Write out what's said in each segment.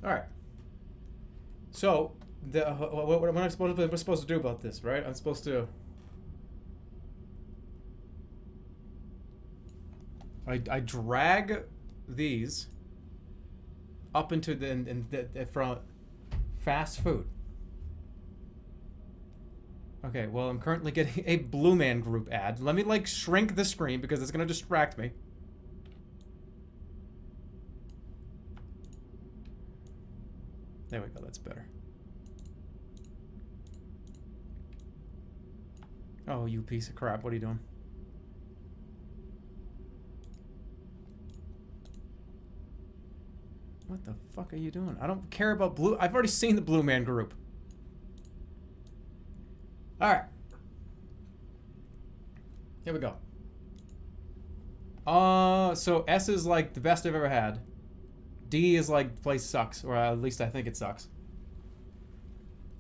All right. So, what am I supposed to do about this, right? I'm supposed to... I drag these up into the from fast food. Okay, well, I'm currently getting a Blue Man Group ad. Let me, like, shrink the screen because it's going to distract me. There we go, that's better. Oh, you piece of crap, what are you doing? What the fuck are you doing? I don't care about Blue... I've already seen the Blue Man Group. Alright. Here we go. So S is like the best I've ever had. D is like the place sucks, or at least I think it sucks.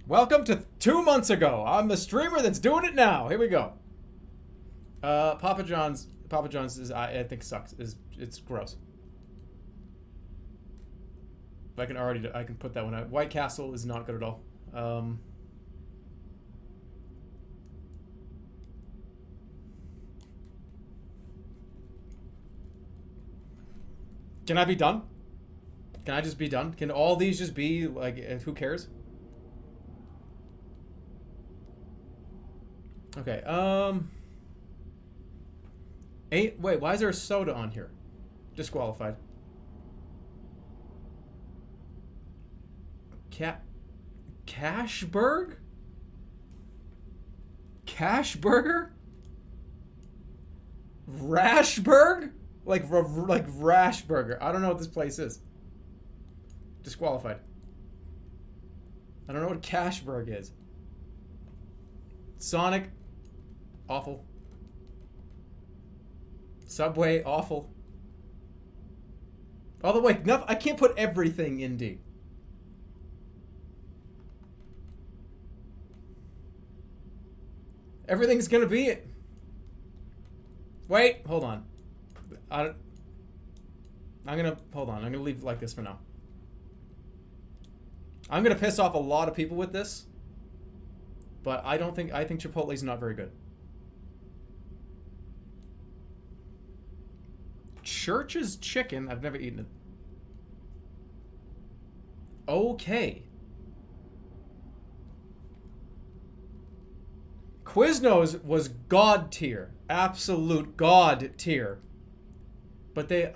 Welcome to 2 months ago. I'm the streamer that's doing it now. Here we go. Papa John's is I think sucks. It's gross. I can put that one out. White Castle is not good at all. Can I be done? Can I just be done? Can all these just be, like, who cares? Okay, wait, why is there a soda on here? Disqualified. Cashburg? Cashburger? Rashburg? Like Rashburger. I don't know what this place is. Disqualified. I don't know what Cashburg is. Sonic. Awful. Subway. Awful. Although, wait, no, I can't put everything in D. Everything's gonna be it. Wait, hold on. I'm gonna leave it like this for now. I'm gonna piss off a lot of people with this, but I think Chipotle's not very good. Church's chicken. I've never eaten it. Okay. Quiznos was god tier, absolute god tier. But they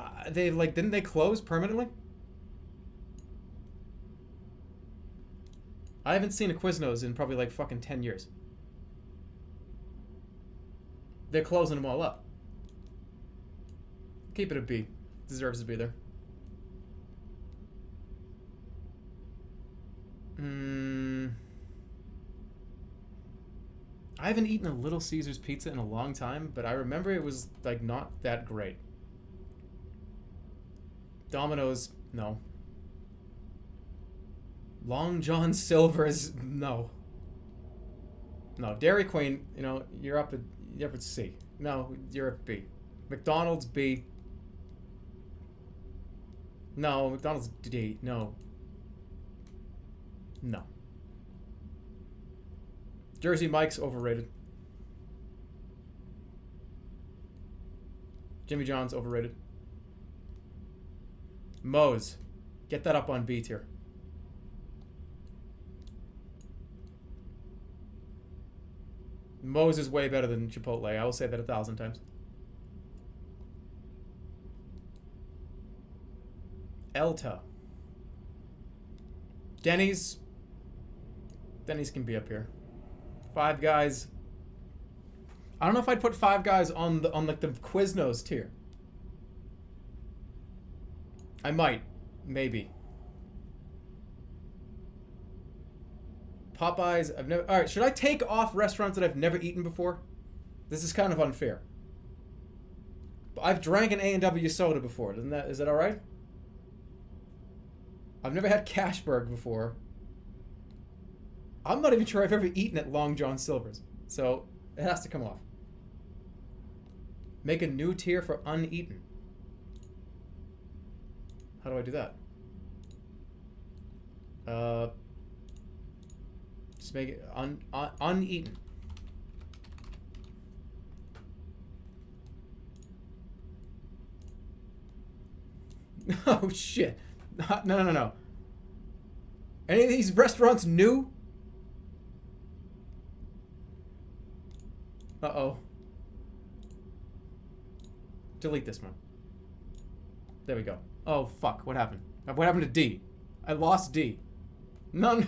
like, didn't they close permanently? I haven't seen a Quiznos in probably like fucking 10 years. They're closing them all up. Keep it a B. Deserves to be there. I haven't eaten a Little Caesars pizza in a long time, but I remember it was like not that great. Domino's, no. Long John Silver's, no. No, Dairy Queen, you know, you're up at C. No, you're at B. McDonald's, B. No, McDonald's, D. No. No. Jersey Mike's overrated. Jimmy John's overrated. Moe's. Get that up on B tier. Moe's is way better than Chipotle. I will say that 1,000 times. Elta. Denny's. Denny's can be up here. Five Guys. I don't know if I'd put Five Guys on like the Quiznos tier. I might, maybe. Popeyes, I've never. All right, should I take off restaurants that I've never eaten before? This is kind of unfair. But I've drank an A&W soda before. Is that all right? I've never had Cashburg before. I'm not even sure I've ever eaten at Long John Silver's, so it has to come off. Make a new tier for uneaten. How do I do that? Uh, just make it uneaten. Oh shit! No. Any of these restaurants new? Uh-oh. Delete this one. There we go. Oh, fuck. What happened? What happened to D? I lost D. No.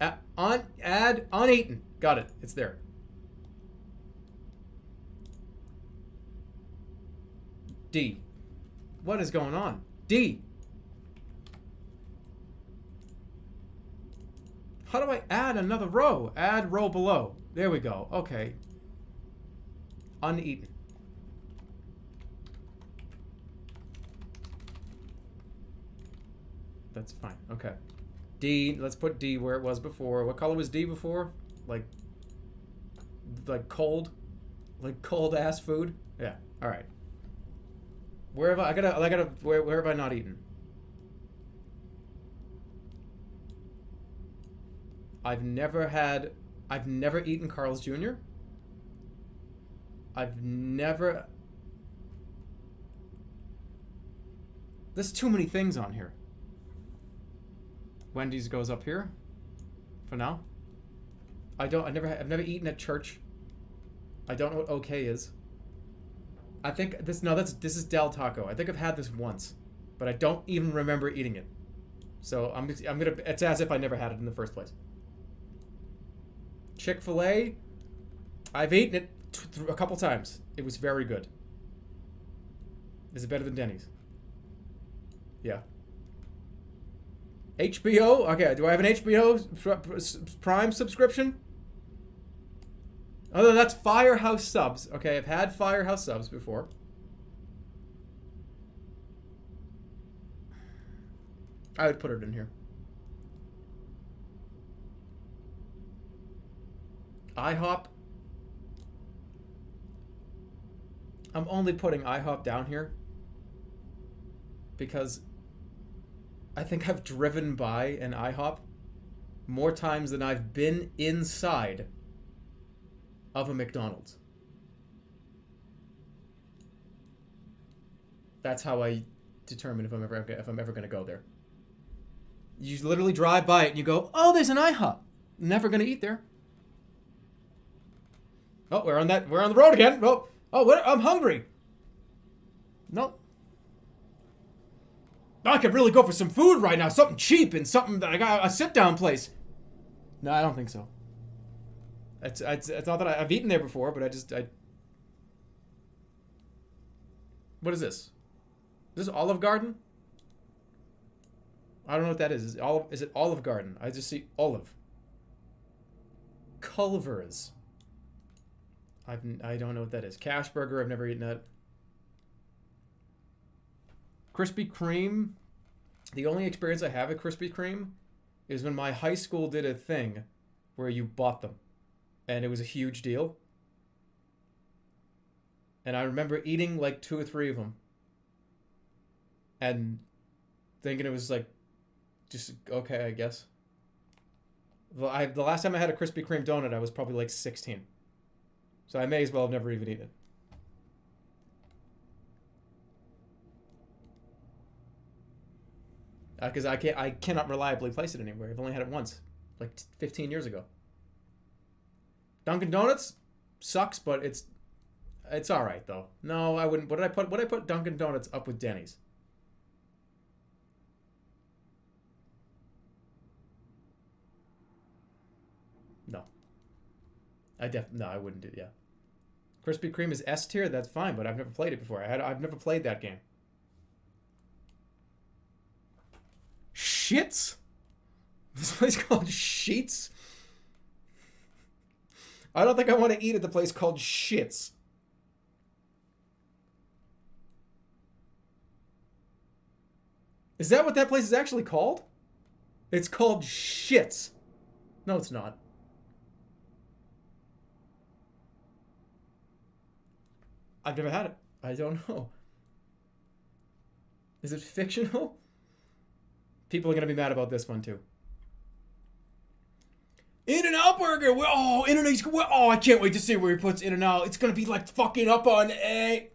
Add uneaten. Got it. It's there. D. What is going on? D. How do I add another row? Add row below. There we go. Okay. Uneaten. That's fine. Okay. D. Let's put D where it was before. What color was D before? Like cold? Like cold ass food? Yeah. All right. Where have where have I not eaten? I've never eaten Carl's Jr. There's too many things on here. Wendy's goes up here. For now. I've never eaten at church. I don't know what OK is. I think this is Del Taco. I think I've had this once, but I don't even remember eating it. So I'm gonna. It's as if I never had it in the first place. Chick-fil-A. I've eaten it a couple times. It was very good. Is it better than Denny's? Yeah. HBO? Okay, do I have an HBO Prime subscription? Oh, that's Firehouse Subs. Okay, I've had Firehouse Subs before. I would put it in here. IHOP. I'm only putting IHOP down here because I think I've driven by an IHOP more times than I've been inside of a McDonald's. That's how I determine if I'm ever going to go there. You literally drive by it and you go, "Oh, there's an IHOP. Never going to eat there." Oh, we're on the road again. I'm hungry. Nope. I could really go for some food right now. Something cheap and something that I got a sit-down place. No, I don't think so. It's not that I've eaten there before, but What is this? Is this Olive Garden? I don't know what that is. Is it Olive Garden? I just see Olive. Culver's. I don't know what that is. Cash Burger, I've never eaten that. Krispy Kreme. The only experience I have at Krispy Kreme is when my high school did a thing where you bought them. And it was a huge deal. And I remember eating like 2 or 3 of them. And thinking it was like, just okay, I guess. The last time I had a Krispy Kreme donut, I was probably like 16. So I may as well have never even eaten it. Because I cannot reliably place it anywhere. I've only had it once, like 15 years ago. Dunkin' Donuts sucks, but it's all right though. No, I wouldn't. Would I put Dunkin' Donuts up with Denny's? No. No, I wouldn't do. Yeah. Krispy Kreme is S tier. That's fine, but I've never played it before. I've never played that game. Shits? This place called Sheets? I don't think I want to eat at the place called Shits. Is that what that place is actually called? It's called Shits. No, it's not. I've never had it. I don't know. Is it fictional? People are gonna be mad about this one too. In-N-Out Burger. Oh, In-N-Out. Oh, I can't wait to see where he puts In-N-Out. It's gonna be like fucking up on A.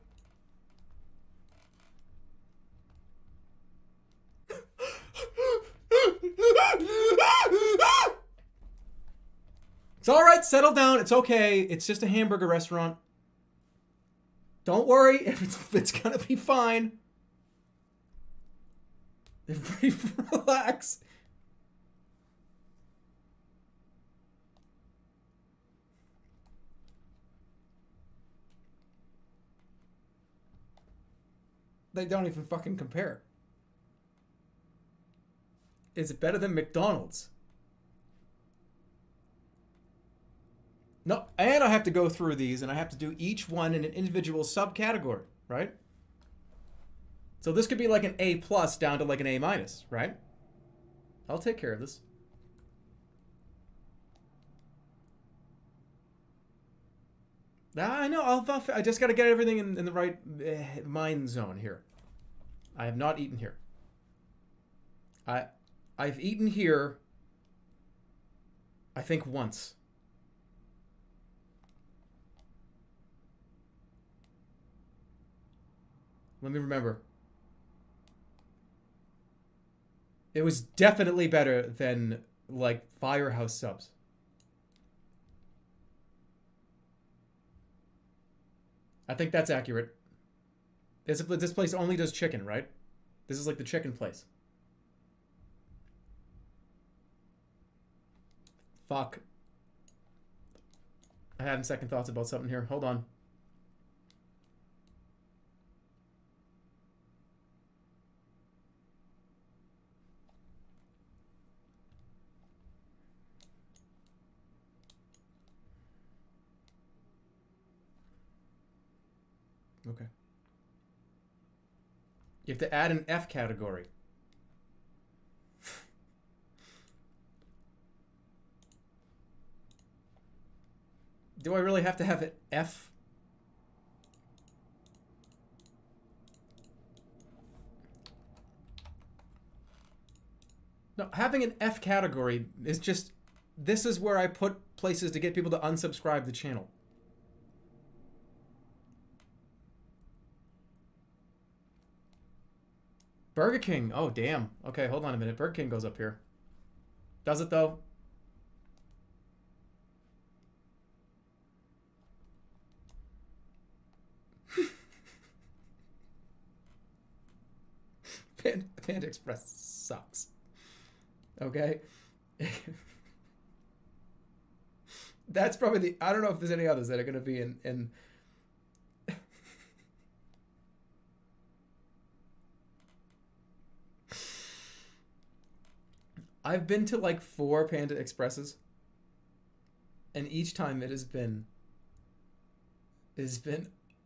It's all right. Settle down. It's okay. It's just a hamburger restaurant. Don't worry. It's gonna be fine. Relax. They don't even fucking compare. Is it better than McDonald's? No, and I have to go through these and I have to do each one in an individual subcategory, right? So this could be like an A plus down to like an A minus, right? I'll take care of this. I know. I just got to get everything in the right mind zone here. I have not eaten here. I've eaten here, I think, once. Let me remember. It was definitely better than, like, Firehouse subs. I think that's accurate. This place only does chicken, right? This is like the chicken place. Fuck. I had second thoughts about something here. Hold on. Okay. You have to add an F category. Do I really have to have an F? No, having an F category is just... This is where I put places to get people to unsubscribe the channel. Burger King. Oh, damn. Okay, hold on a minute. Burger King goes up here. Does it, though? Panda Express sucks. Okay? That's probably the... I don't know if there's any others that are going to be in I've been to like 4 Panda Expresses, and each time it has been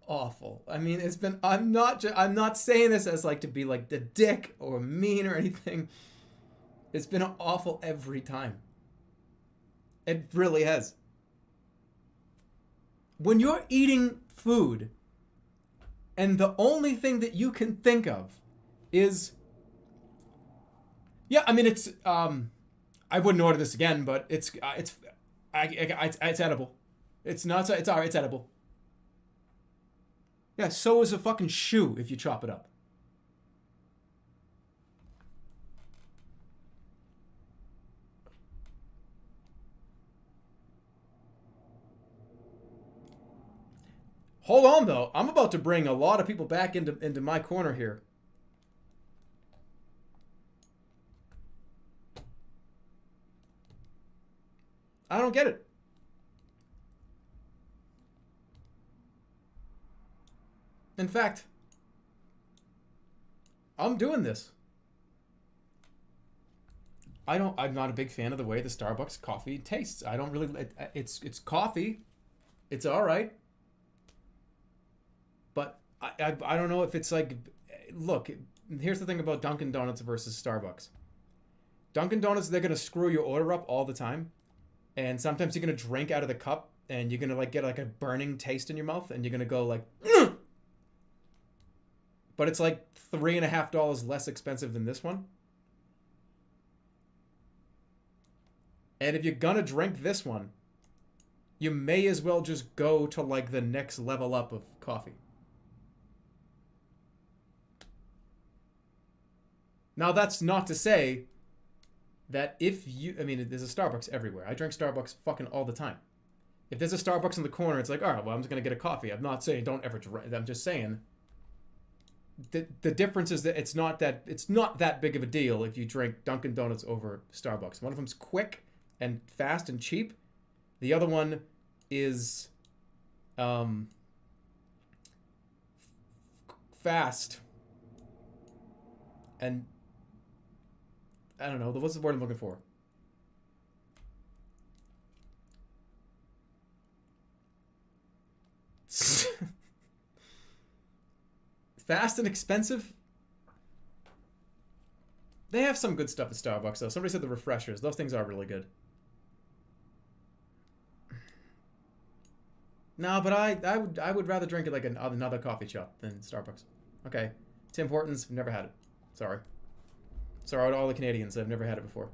awful. I mean, it's been... I'm not saying this as like to be like the dick or mean or anything. It's been awful every time. It really has. When you're eating food and the only thing that you can think of is... Yeah, I mean, it's... I wouldn't order this again, but it's edible. It's not... It's alright, it's edible. Yeah, so is a fucking shoe if you chop it up. Hold on, though. I'm about to bring a lot of people back into my corner here. I don't get it. In fact, I'm doing this. I'm not a big fan of the way the Starbucks coffee tastes. I don't really... It's coffee. It's all right. But I don't know if it's like... Look, here's the thing about Dunkin' Donuts versus Starbucks. Dunkin' Donuts, they're going to screw your order up all the time. And sometimes you're going to drink out of the cup and you're going to like get like a burning taste in your mouth and you're going to go like... Ugh! But it's like $3.50 less expensive than this one. And if you're gonna drink this one, you may as well just go to like the next level up of coffee. Now that's not to say that if you, I mean, there's a Starbucks everywhere. I drink Starbucks fucking all the time. If there's a Starbucks in the corner, it's like, all right, well, I'm just gonna get a coffee. I'm not saying don't ever drink. I'm just saying the difference is that it's not that big of a deal if you drink Dunkin' Donuts over Starbucks. One of them's quick and fast and cheap. The other one is fast and I don't know. What's the word I'm looking for? Fast and expensive? They have some good stuff at Starbucks, though. Somebody said the refreshers. Those things are really good. No, but I would rather drink it like another coffee shop than Starbucks. Okay. Tim Hortons, never had it. Sorry. Sorry to all the Canadians. I've never had it before.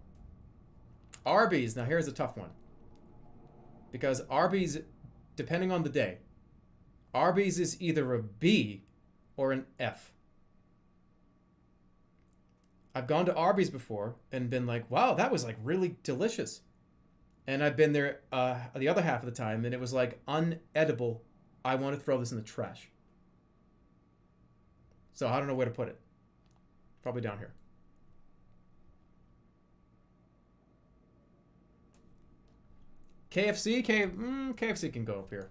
Arby's. Now here's a tough one. Because Arby's, depending on the day, Arby's is either a B or an F. I've gone to Arby's before and been like, wow, that was like really delicious. And I've been there the other half of the time and it was like unedible. I want to throw this in the trash. So I don't know where to put it. Probably down here. KFC? KFC can go up here.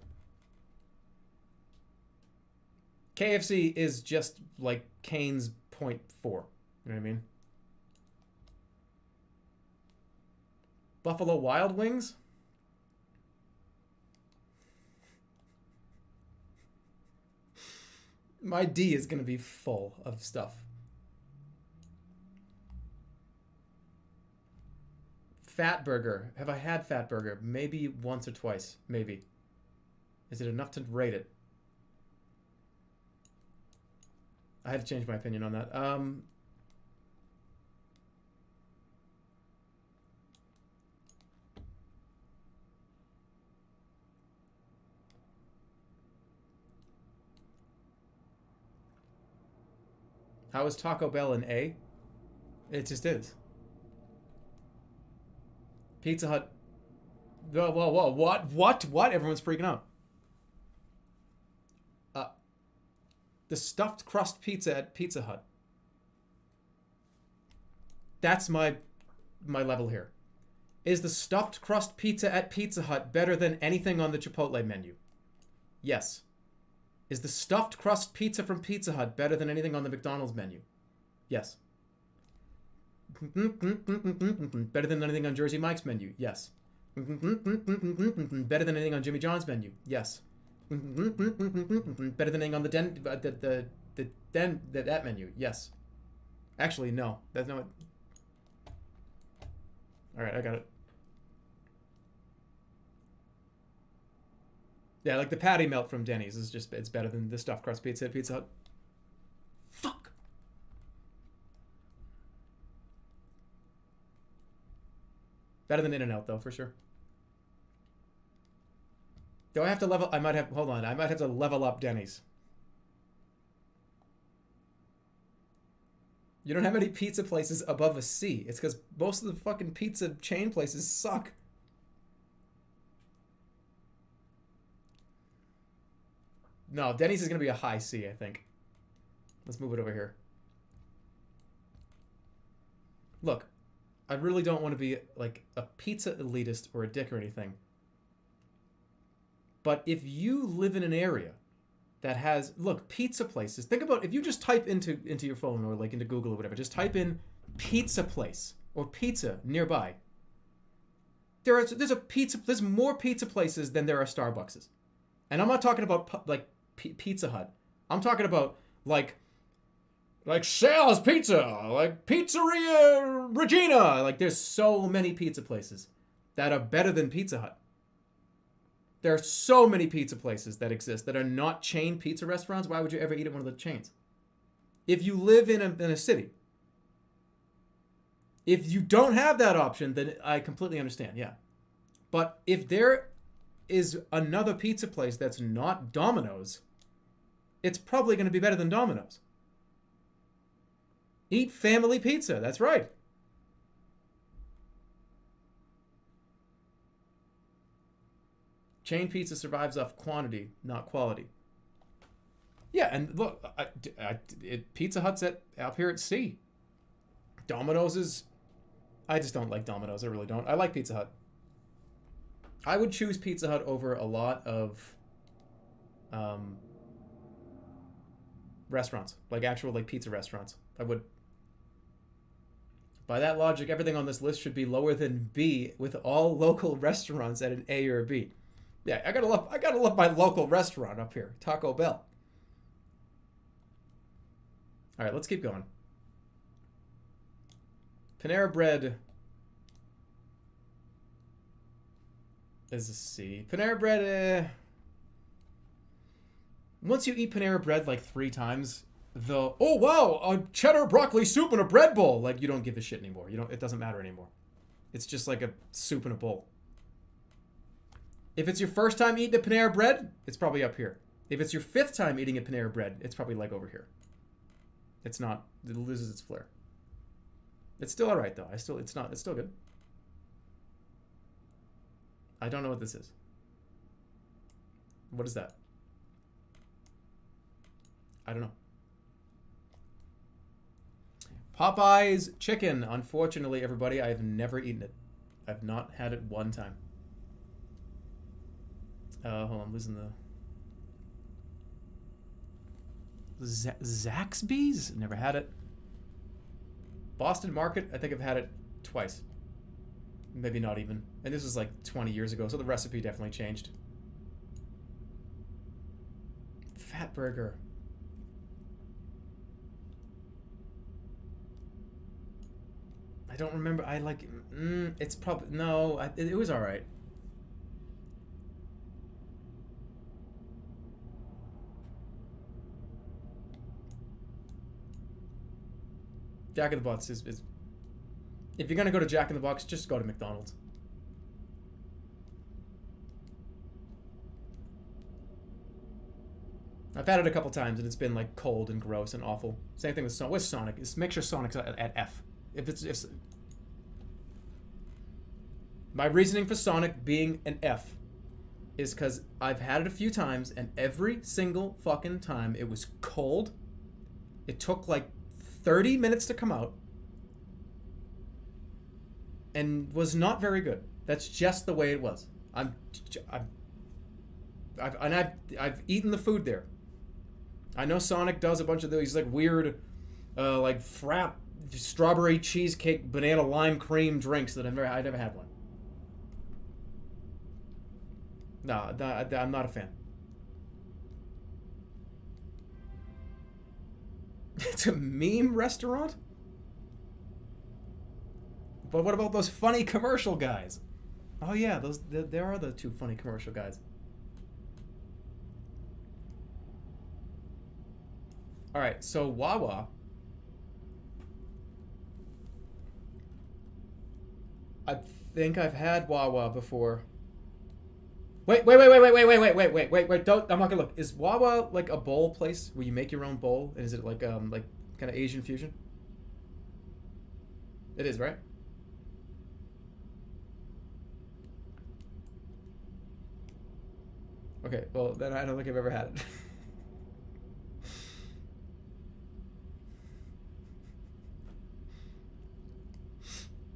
KFC is just like Cane's 0.4. You know what I mean? Buffalo Wild Wings? My D is going to be full of stuff. Fat Burger. Have I had Fat Burger? Maybe once or twice. Maybe. Is it enough to rate it? I had to change my opinion on that. How is Taco Bell an A? It just is. Pizza Hut. Whoa. What? Everyone's freaking out. The stuffed crust pizza at Pizza Hut. That's my level here. Is the stuffed crust pizza at Pizza Hut better than anything on the Chipotle menu? Yes. Is the stuffed crust pizza from Pizza Hut better than anything on the McDonald's menu? Yes. Better than anything on Jersey Mike's menu? Yes. Better than anything on Jimmy John's menu? Yes. Better than anything on that menu? Yes. Actually, no. That's not. All right, I got it. Yeah, like the patty melt from Denny's is just, it's better than the stuffed crust pizza at Pizza Hut. Fuck. Better than In-N-Out though, for sure. Do I have to level? I might have, hold on. I might have to level up Denny's. You don't have any pizza places above a C. It's because most of the fucking pizza chain places suck. No, Denny's is going to be a high C, I think. Let's move it over here. Look, I really don't want to be like a pizza elitist or a dick or anything. But if you live in an area that has, look, pizza places. Think about if you just type into your phone or like into Google or whatever, just type in pizza place or pizza nearby. There's more pizza places than there are Starbuckses. And I'm not talking about like Pizza Hut. I'm talking about like Sal's Pizza, like Pizzeria Regina. Like there's so many pizza places that are better than Pizza Hut. There are so many pizza places that exist that are not chain pizza restaurants. Why would you ever eat at one of the chains? If you live in a city If you don't have that option, then I completely understand, yeah. But if there is another pizza place that's not Domino's, it's probably going to be better than Domino's. Eat family pizza, that's right. Chain pizza survives off quantity, not quality. Yeah, and look, Pizza Hut's up here at C. Domino's is... I just don't like Domino's, I really don't. I like Pizza Hut. I would choose Pizza Hut over a lot of restaurants, like actual like pizza restaurants. I would. By that logic, everything on this list should be lower than B, with all local restaurants at an A or a B. Yeah, I gotta love my local restaurant up here, Taco Bell. All right, let's keep going. Panera Bread is a C. Panera Bread, once you eat Panera Bread like 3 times, oh wow, a cheddar broccoli soup in a bread bowl. Like, you don't give a shit anymore. It doesn't matter anymore. It's just like a soup in a bowl. If it's your first time eating a Panera Bread, it's probably up here. If it's your 5th time eating a Panera Bread, it's probably like over here. It's not, it loses its flair. It's still alright though. It's still good. I don't know what this is. What is that? I don't know. Popeye's chicken. Unfortunately, everybody, I have never eaten it. I've not had it one time. Hold on, I'm losing the... Zaxby's? Never had it. Boston Market, I think I've had it twice. Maybe not even. And this was like 20 years ago, so the recipe definitely changed. Fat Burger. I don't remember. I like... it's probably... No, it was alright. Jack in the Box is... If you're going to go to Jack in the Box, just go to McDonald's. I've had it a couple times, and it's been like cold and gross and awful. Same thing with Sonic. Just make sure Sonic's at F. If my reasoning for Sonic being an F is because I've had it a few times, and every single fucking time it was cold. It took like 30 minutes to come out, and was not very good. That's just the way it was. I've eaten the food there. I know Sonic does a bunch of these like weird, like frap strawberry cheesecake banana lime cream drinks that I never had one. No, I'm not a fan. It's a meme restaurant? But what about those funny commercial guys? Oh yeah, there are the 2 funny commercial guys. Alright, so Wawa. I think I've had Wawa before. Wait, don't, I'm not gonna look. Is Wawa like a bowl place where you make your own bowl? And is it like kind of Asian fusion? It is, right? Okay, well then I don't think I've ever had it.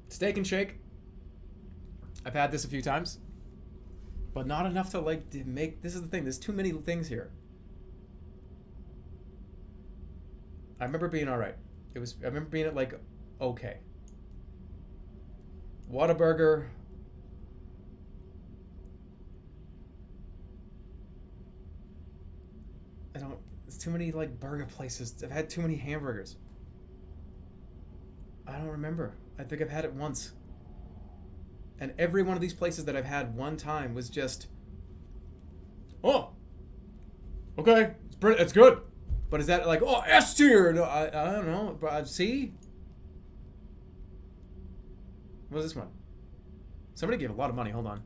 Steak and Shake. I've had this a few times, but not enough to like to make. This is the thing. There's too many things here. I remember being all right. I remember being like okay. Whataburger. There's too many like burger places. I've had too many hamburgers. I don't remember. I think I've had it once. And every one of these places that I've had one time was just, oh, okay, it's good. But is that like, oh, S tier? No, I don't know. But C? What was this one? Somebody gave a lot of money. Hold on.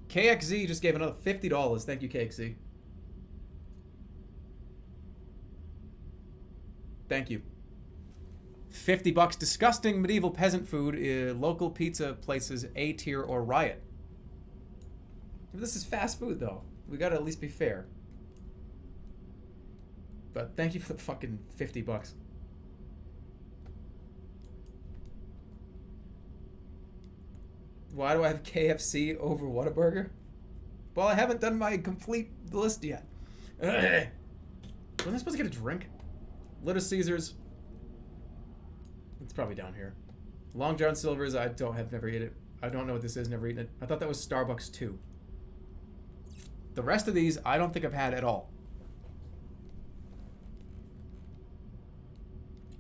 KXZ just gave another $50. Thank you, KXZ. Thank you. $50. Disgusting medieval peasant food. Local pizza places A tier or riot. This is fast food, though. We gotta at least be fair. But thank you for the fucking $50. Why do I have KFC over Whataburger? Well, I haven't done my complete list yet. Wasn't I supposed to get a drink? Little Caesars. It's probably down here. Long John Silver's. Have never eaten it. I don't know what this is. Never eaten it. I thought that was Starbucks too. The rest of these, I don't think I've had at all.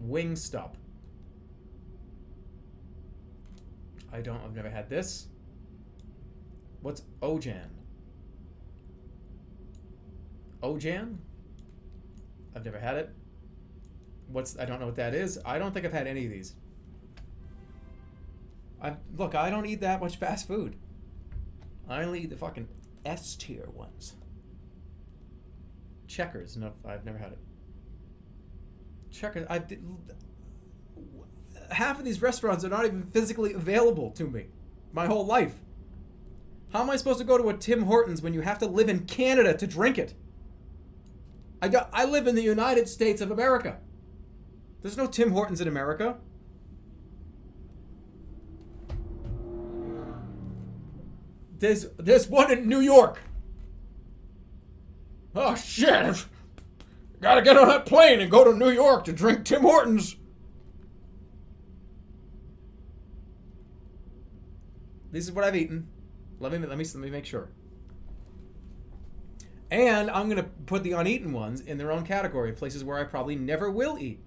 Wingstop. I've never had this. What's Ojan? Ojan? I've never had it. I don't know what that is. I don't think I've had any of these. Look, I don't eat that much fast food. I only eat the fucking S tier ones. Checkers. No, I've never had it. Checkers. Half of these restaurants are not even physically available to me. My whole life. How am I supposed to go to a Tim Hortons when you have to live in Canada to drink it? I live in the United States of America. There's no Tim Hortons in America. There's one in New York. Oh shit! Gotta get on that plane and go to New York to drink Tim Hortons. This is what I've eaten. Let me make sure. And I'm gonna put the uneaten ones in their own category, places where I probably never will eat.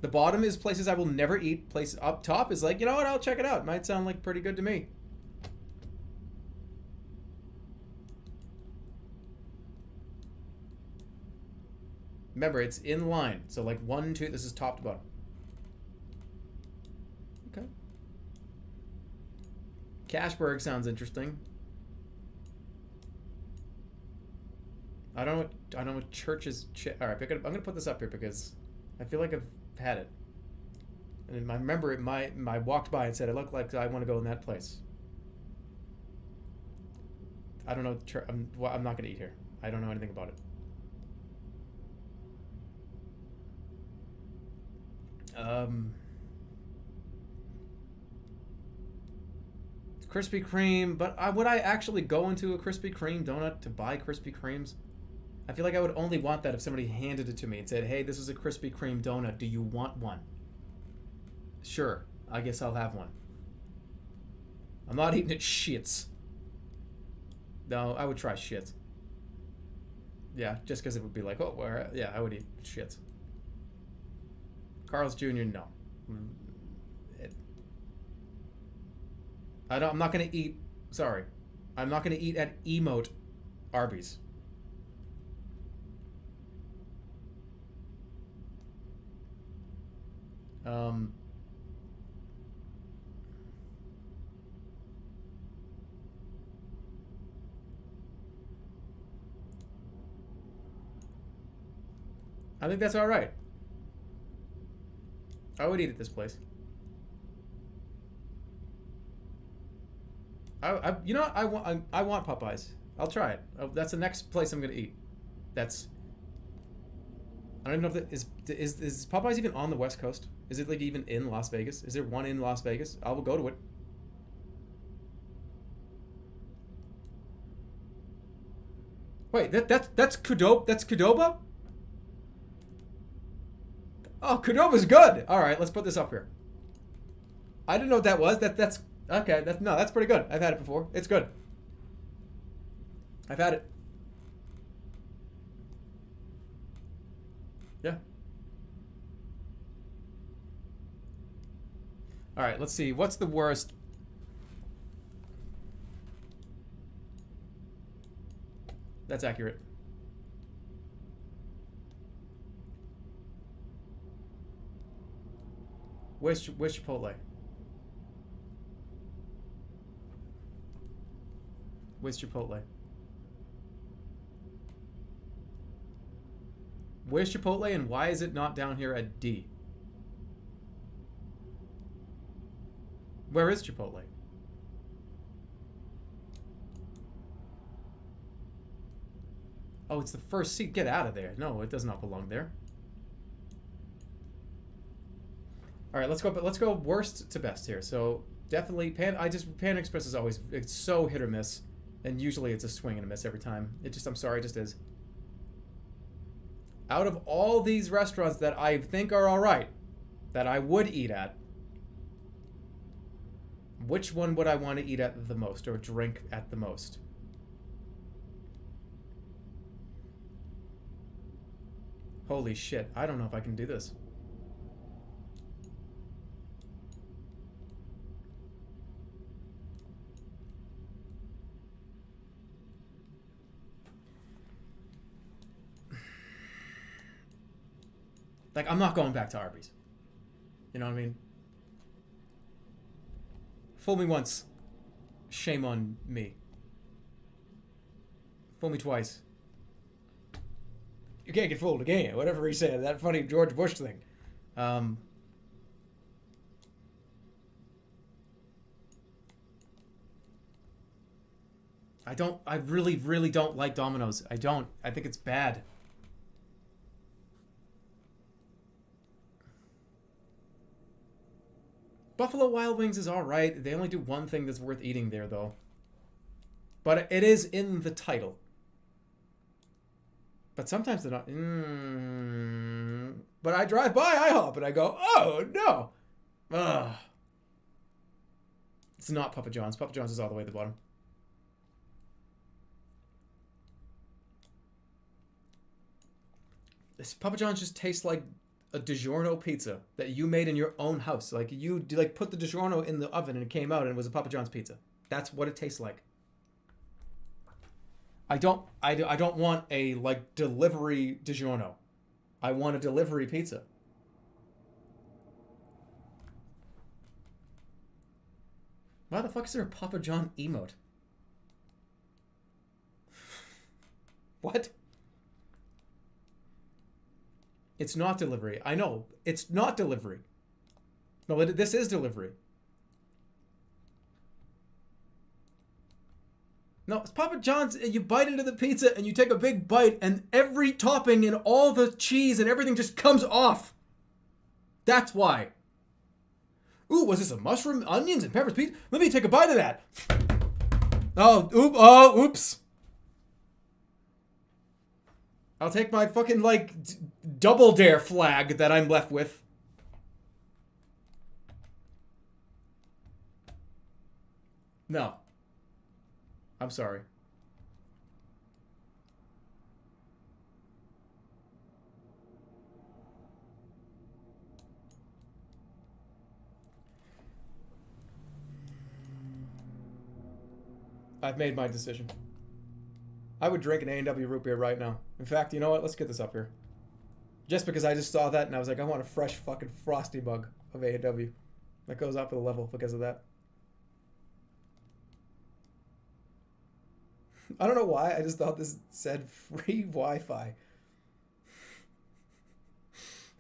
The bottom is places I will never eat. Place up top is like, you know what? I'll check it out. Might sound like pretty good to me. Remember, it's in line. So like 1, 2, this is top to bottom. Okay. Cashberg sounds interesting. I don't know what churches. All right, I'm gonna put this up here because I feel like I've had it, and I remember it. I walked by and said, "I look like I want to go in that place." I don't know. I'm not gonna eat here. I don't know anything about it. Krispy Kreme, but would I actually go into a Krispy Kreme donut to buy Krispy Kremes? I feel like I would only want that if somebody handed it to me and said, hey, this is a Krispy Kreme donut. Do you want one? Sure. I guess I'll have one. I'm not eating it shits. No, I would try shits. Yeah, just because it would be like, oh, yeah, I would eat shits. Carl's Jr., no. I'm not going to eat... Sorry. I'm not going to eat at emote Arby's. I think that's all right. I would eat at this place. You know what? I want Popeyes. I'll try it. That's the next place I'm gonna eat. That's. I don't even know if that is Popeyes even on the West Coast? Is it like even in Las Vegas? Is there one in Las Vegas? I will go to it. Wait, that's Qdoba? That's Qdoba? Oh, Qdoba's good. All right, let's put this up here. I didn't know what that was. That's okay. That's pretty good. I've had it before. It's good. I've had it. Yeah. All right, let's see. What's the worst? That's accurate. Where's Chipotle? Where's Chipotle? Where's Chipotle and why is it not down here at D? Where is Chipotle? Oh, it's the first seat. Get out of there. No, it does not belong there. All right, let's go. But let's go worst to best here. So definitely Pan Express is always, it's so hit or miss, and usually it's a swing and a miss every time. It just, I'm sorry, it just is. Out of all these restaurants that I think are all right, that I would eat at, which one would I want to eat at the most or drink at the most? Holy shit, I don't know if I can do this. Like, I'm not going back to Arby's. You know what I mean? Fool me once. Shame on me. Fool me twice. You can't get fooled again. Whatever he said. That funny George Bush thing. I really, really don't like Domino's. I don't. I think it's bad. Buffalo Wild Wings is alright. They only do one thing that's worth eating there, though. But it is in the title. But sometimes they're not. But I drive by IHOP and I go, oh, no. Ugh. It's not Papa John's. Papa John's is all the way at the bottom. This Papa John's just tastes like a DiGiorno pizza that you made in your own house. Like, you put the DiGiorno in the oven and it came out and it was a Papa John's pizza. That's what it tastes like. I don't want a, like, delivery DiGiorno. I want a delivery pizza. Why the fuck is there a Papa John emote? What? It's not delivery. I know. It's not delivery. No, this is delivery. No, it's Papa John's. You bite into the pizza and you take a big bite and every topping and all the cheese and everything just comes off. That's why. Ooh, was this a mushroom, onions, and peppers pizza? Let me take a bite of that. Oops. I'll take my fucking, like, double dare flag that I'm left with. No. I'm sorry. I've made my decision. I would drink an A&W root beer right now. In fact, you know what? Let's get this up here. Just because I just saw that and I was like, I want a fresh fucking frosty mug of A&W. That goes up a level because of that. I don't know why. I just thought this said free Wi-Fi.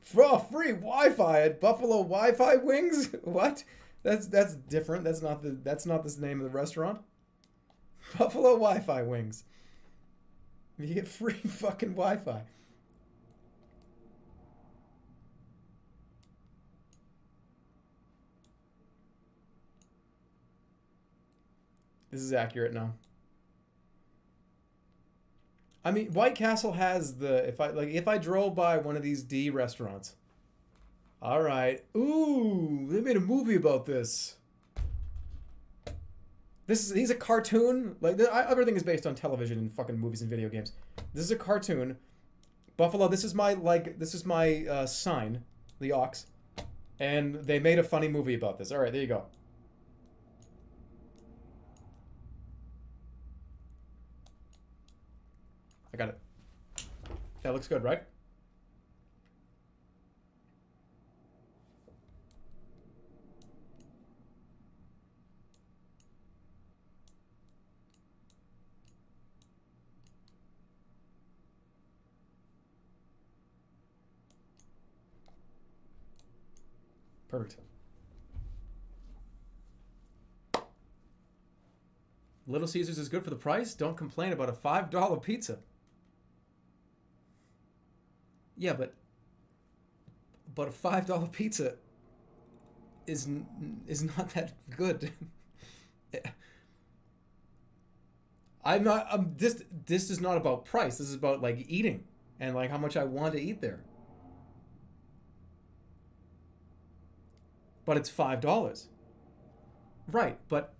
Free Wi-Fi at Buffalo Wi-Fi Wings? What? That's different. That's not the name of the restaurant. Buffalo Wi-Fi Wings. You get free fucking Wi-Fi. This is accurate now. I mean, White Castle has the if I drove by one of these D restaurants. All right. Ooh, they made a movie about this. He's a cartoon. Like, everything is based on television and fucking movies and video games. This is a cartoon. Buffalo, this is my sign, the ox. And they made a funny movie about this. All right, there you go. I got it. That looks good, right? Perfect. Little Caesars is good for the price. Don't complain about a $5 pizza. Yeah, but a $5 pizza is not that good. This is not about price. This is about like eating and like how much I want to eat there. But it's $5. Right, but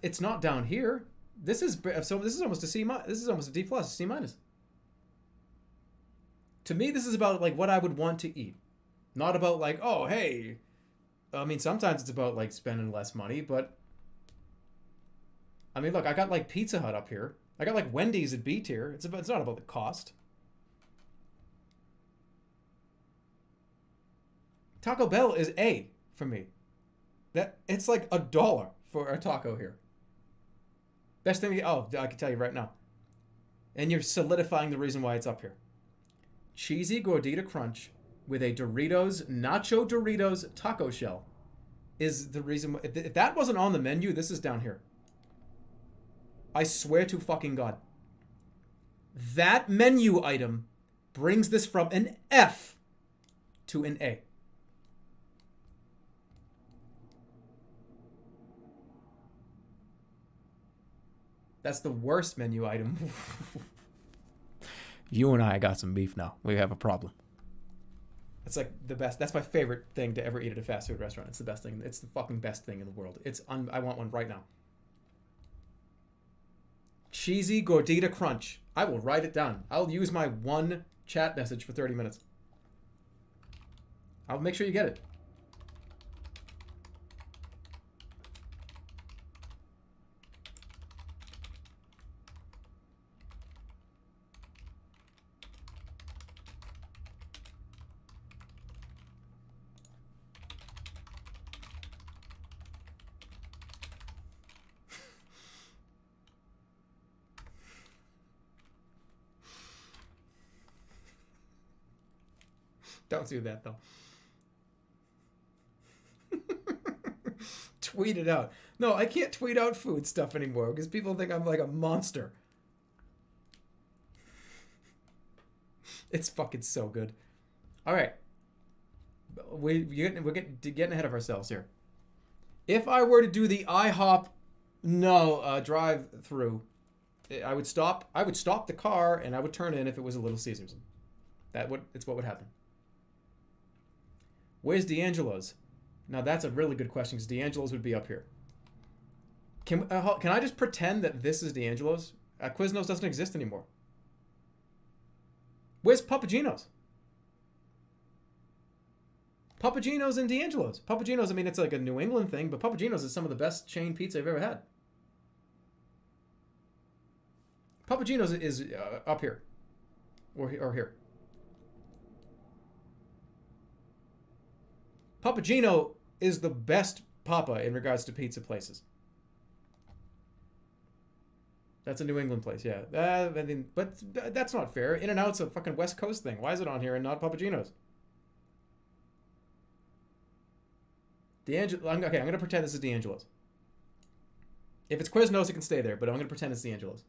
it's not down here. This is almost a C minus. This is almost a D plus, C minus. To me, this is about like what I would want to eat, not about like, oh hey. I mean, sometimes it's about like spending less money, but I mean, look, I got like Pizza Hut up here. I got like Wendy's at B tier. It's not about the cost. Taco Bell is A for me. It's like $1 for a taco here. Best thing. Oh, I can tell you right now. And you're solidifying the reason why it's up here. Cheesy Gordita Crunch with a Nacho Doritos taco shell is the reason. If that wasn't on the menu, this is down here. I swear to fucking God. That menu item brings this from an F to an A. That's the worst menu item. You and I got some beef now. We have a problem. It's like the best. That's my favorite thing to ever eat at a fast food restaurant. It's the best thing. It's the fucking best thing in the world. I want one right now. Cheesy Gordita Crunch. I will write it down. I'll use my one chat message for 30 minutes. I'll make sure you get it. Don't do that, though. Tweet it out. No, I can't tweet out food stuff anymore because people think I'm like a monster. It's fucking so good. All right. We're getting ahead of ourselves here. If I were to do the IHOP drive-through, I would stop the car and I would turn in if it was a Little Caesars. It's what would happen. Where's D'Angelo's? Now that's a really good question because D'Angelo's would be up here. Can I just pretend that this is D'Angelo's? Quiznos doesn't exist anymore. Where's Papagino's? Papagino's and D'Angelo's. Papagino's, I mean, it's like a New England thing, but Papagino's is some of the best chain pizza I've ever had. Papagino's is up here. Or here. Papagino is the best Papa in regards to pizza places. That's a New England place, yeah. But that's not fair. In-N-Out's a fucking West Coast thing. Why is it on here and not Papagino's? Okay, I'm going to pretend this is D'Angelo's. If it's Quiznos, it can stay there, but I'm going to pretend it's D'Angelo's.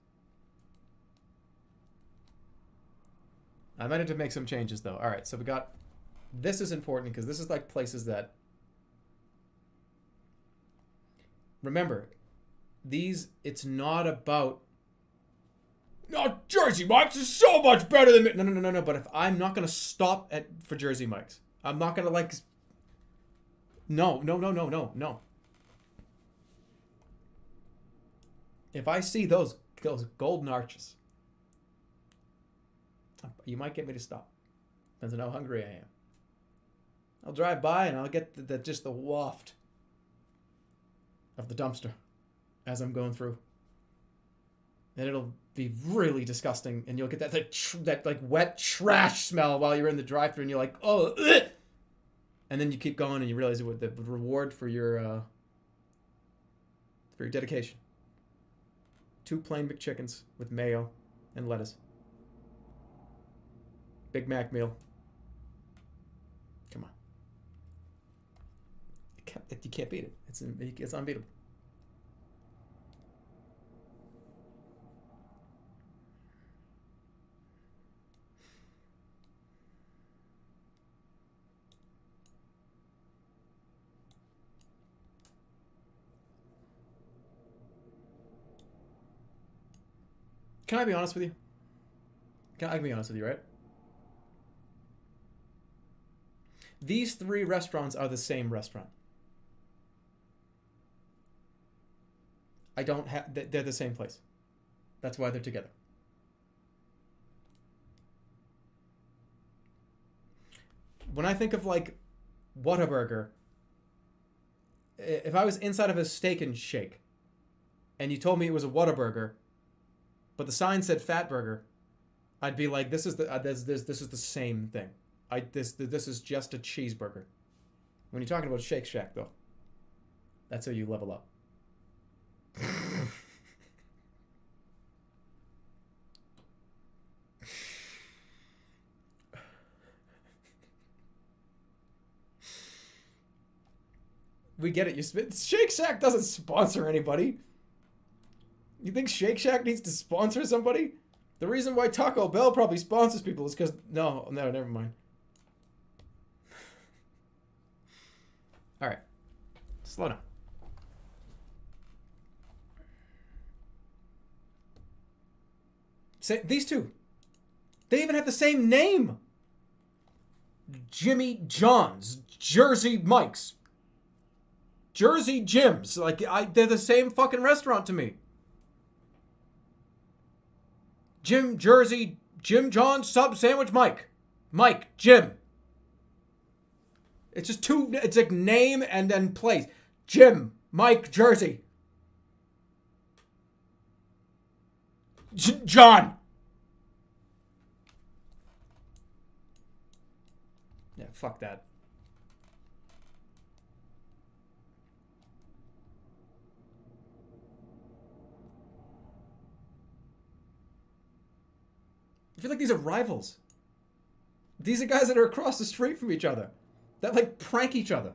I might have to make some changes, though. All right, so we got... This is important because this is like places that... Remember, it's not about... No, Jersey Mike's is so much better than... No. But if I'm not going to stop for Jersey Mike's, I'm not going to like... No. If I see those golden arches, you might get me to stop. Depends on how hungry I am. I'll drive by and I'll get just the waft of the dumpster as I'm going through. And it'll be really disgusting. And you'll get that like wet trash smell while you're in the drive-thru and you're like, oh, ugh! And then you keep going and you realize what the reward for your dedication. 2 plain McChickens with mayo and lettuce. Big Mac meal. Come on. You can't beat it. It's unbeatable. Can I be honest with you? I can be honest with you, right? These three restaurants are the same restaurant. I don't have. They're the same place. That's why they're together. When I think of like Whataburger, if I was inside of a Steak and Shake, and you told me it was a Whataburger, but the sign said Fatburger, I'd be like, this is the same thing. This is just a cheeseburger. When you're talking about Shake Shack, though, that's how you level up. We get it. Shake Shack doesn't sponsor anybody. You think Shake Shack needs to sponsor somebody? The reason why Taco Bell probably sponsors people is because... No, never mind. Alright. Slow down. These two. They even have the same name. Jimmy John's. Jersey Mike's. Jersey Jim's. Like, they're the same fucking restaurant to me. Jim John Sub Sandwich Mike Jim. It's just two. It's like name and then place. Jim Mike Jersey. John. Yeah, fuck that. I feel like these are rivals. These are guys that are across the street from each other. That like prank each other.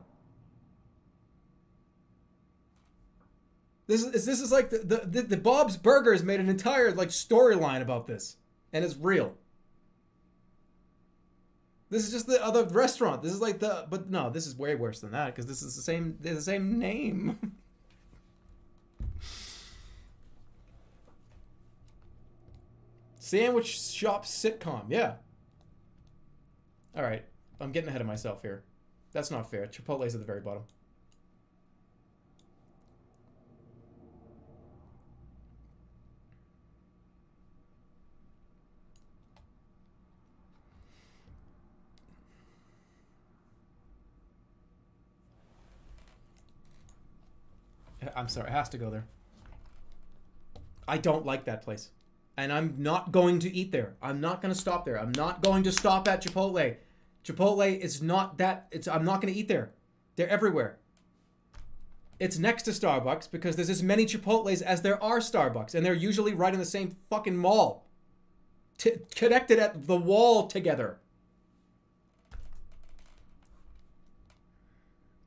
This is like the Bob's Burgers made an entire like storyline about this, and it's real. This is just the other restaurant. This is like but no, this is way worse than that because this is they're the same name. Sandwich shop sitcom, yeah. All right, I'm getting ahead of myself here. That's not fair. Chipotle's at the very bottom. I'm sorry, it has to go there. I don't like that place. And I'm not going to eat there. I'm not going to stop there. I'm not going to stop at Chipotle. Chipotle is not that... I'm not going to eat there. They're everywhere. It's next to Starbucks because there's as many Chipotles as there are Starbucks. And they're usually right in the same fucking mall. Connected at the wall together.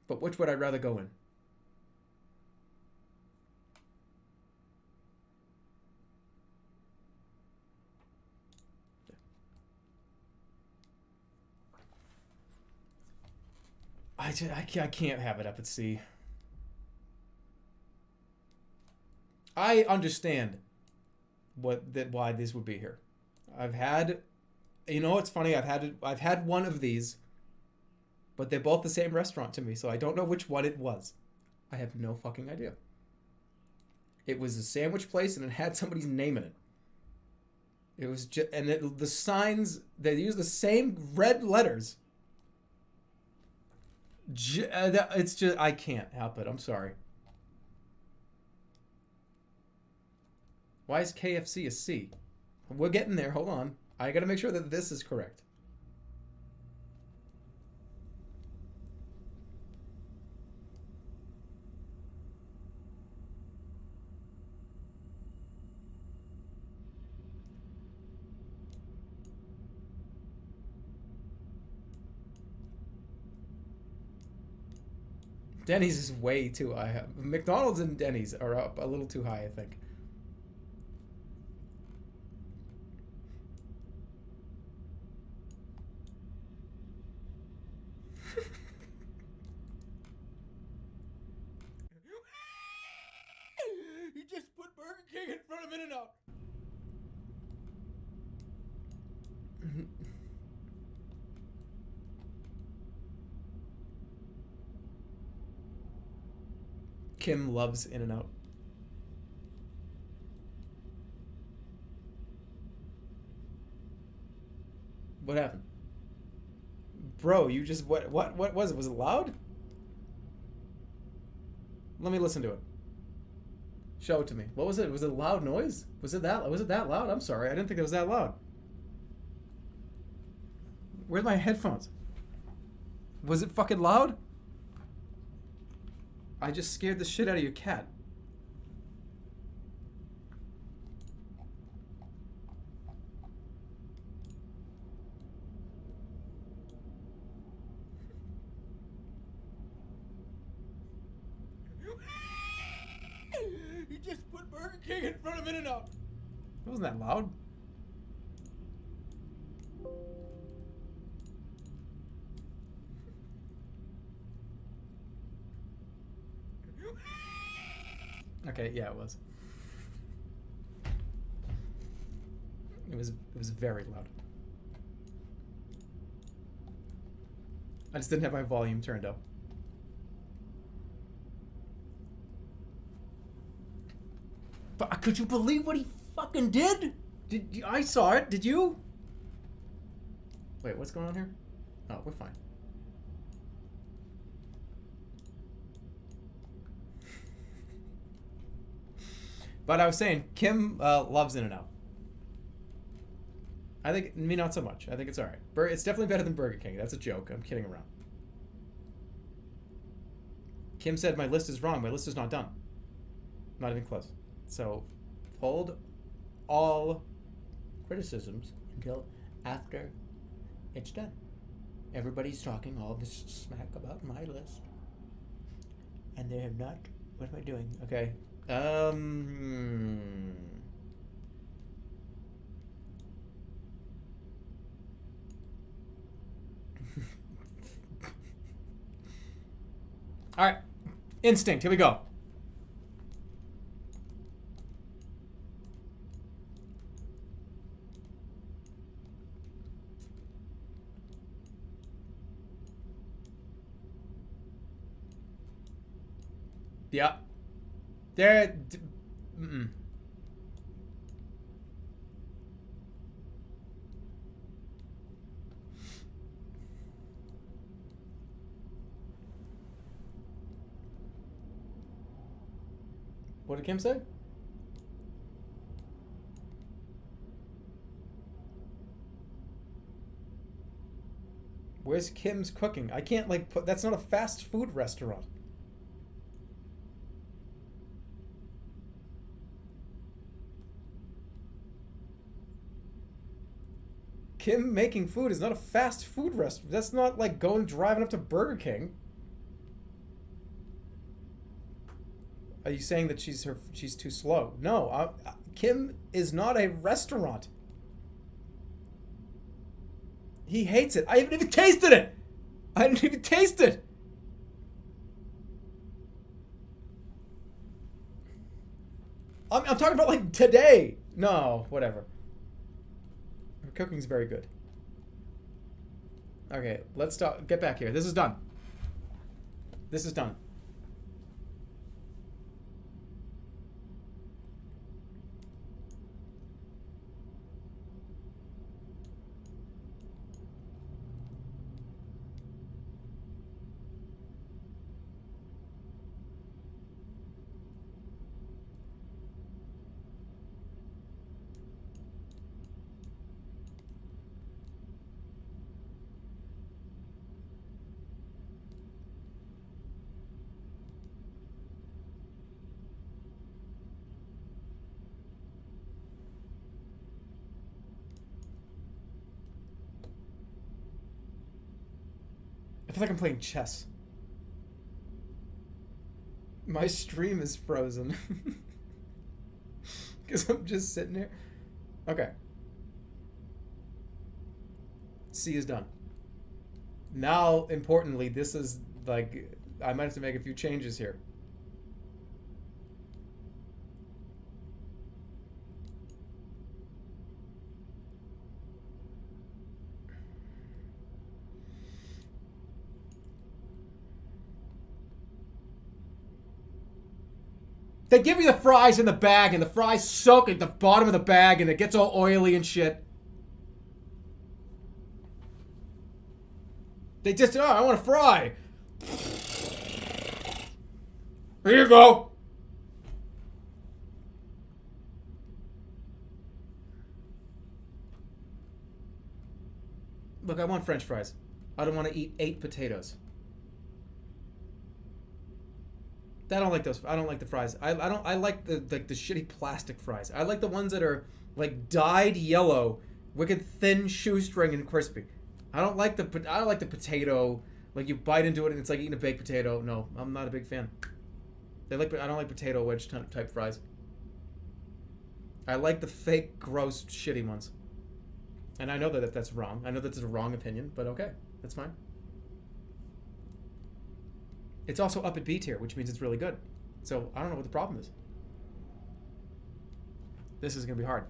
But which would I rather go in? I can't have it up at C. I understand why this would be here. I've had, you know, it's funny. I've had one of these, but they're both the same restaurant to me, so I don't know which one it was. I have no fucking idea. It was a sandwich place, and it had somebody's name in it. It was just, the signs, they used the same red letters. It's just, I can't help it. I'm sorry. Why is KFC a C? We're getting there. Hold on. I gotta make sure that this is correct. Denny's is way too high. McDonald's and Denny's are up a little too high, I think. You just put Burger King in front of In-N-Out. Kim loves In-N-Out. What happened? Bro, you just what was it? Was it loud? Let me listen to it. Show it to me. What was it? Was it a loud noise? Was it that loud? I'm sorry. I didn't think it was that loud. Where's my headphones? Was it fucking loud? I just scared the shit out of your cat. You just put Burger King in front of In-N-Out. It wasn't that loud. Okay, yeah, it was. It was very loud. I just didn't have my volume turned up. But could you believe what he fucking did? I saw it. Did you? Wait, what's going on here? Oh, we're fine. But I was saying, Kim loves In-N-Out. I think, me not so much. I think it's alright. It's definitely better than Burger King. That's a joke. I'm kidding around. Kim said my list is wrong. My list is not done. Not even close. So, hold all criticisms until after it's done. Everybody's talking all this smack about my list. And they have not... What am I doing? Okay. All right. Instinct. Here we go. Yeah. There. What did Kim say? Where's Kim's cooking? I can't like put. That's not a fast food restaurant. Kim making food is not a fast food restaurant. That's not like driving up to Burger King. Are you saying that she's too slow? No, Kim is not a restaurant. He hates it. I haven't even tasted it. I didn't even taste it. I'm talking about like today. No, whatever. Her cooking's very good. Okay, let's get back here. This is done. This is done. I feel like I'm playing chess. My stream is frozen. Because I'm just sitting here. Okay. C is done. Now, importantly, this is like... I might have to make a few changes here. They give you the fries in the bag, and the fries soak at the bottom of the bag, and it gets all oily and shit. They just, oh, I want a fry. Here you go. Look, I want French fries. I don't want to eat 8 potatoes. I don't like those. I don't like the fries. I like the shitty plastic fries. I like the ones that are like dyed yellow, wicked thin shoestring and crispy. I don't like the potato. Like you bite into it and it's like eating a baked potato. No, I'm not a big fan. I don't like potato wedge type fries. I like the fake, gross, shitty ones. And I know that that's wrong. I know that's a wrong opinion, but okay, that's fine. It's also up at B tier, which means it's really good. So I don't know what the problem is. This is gonna be hard.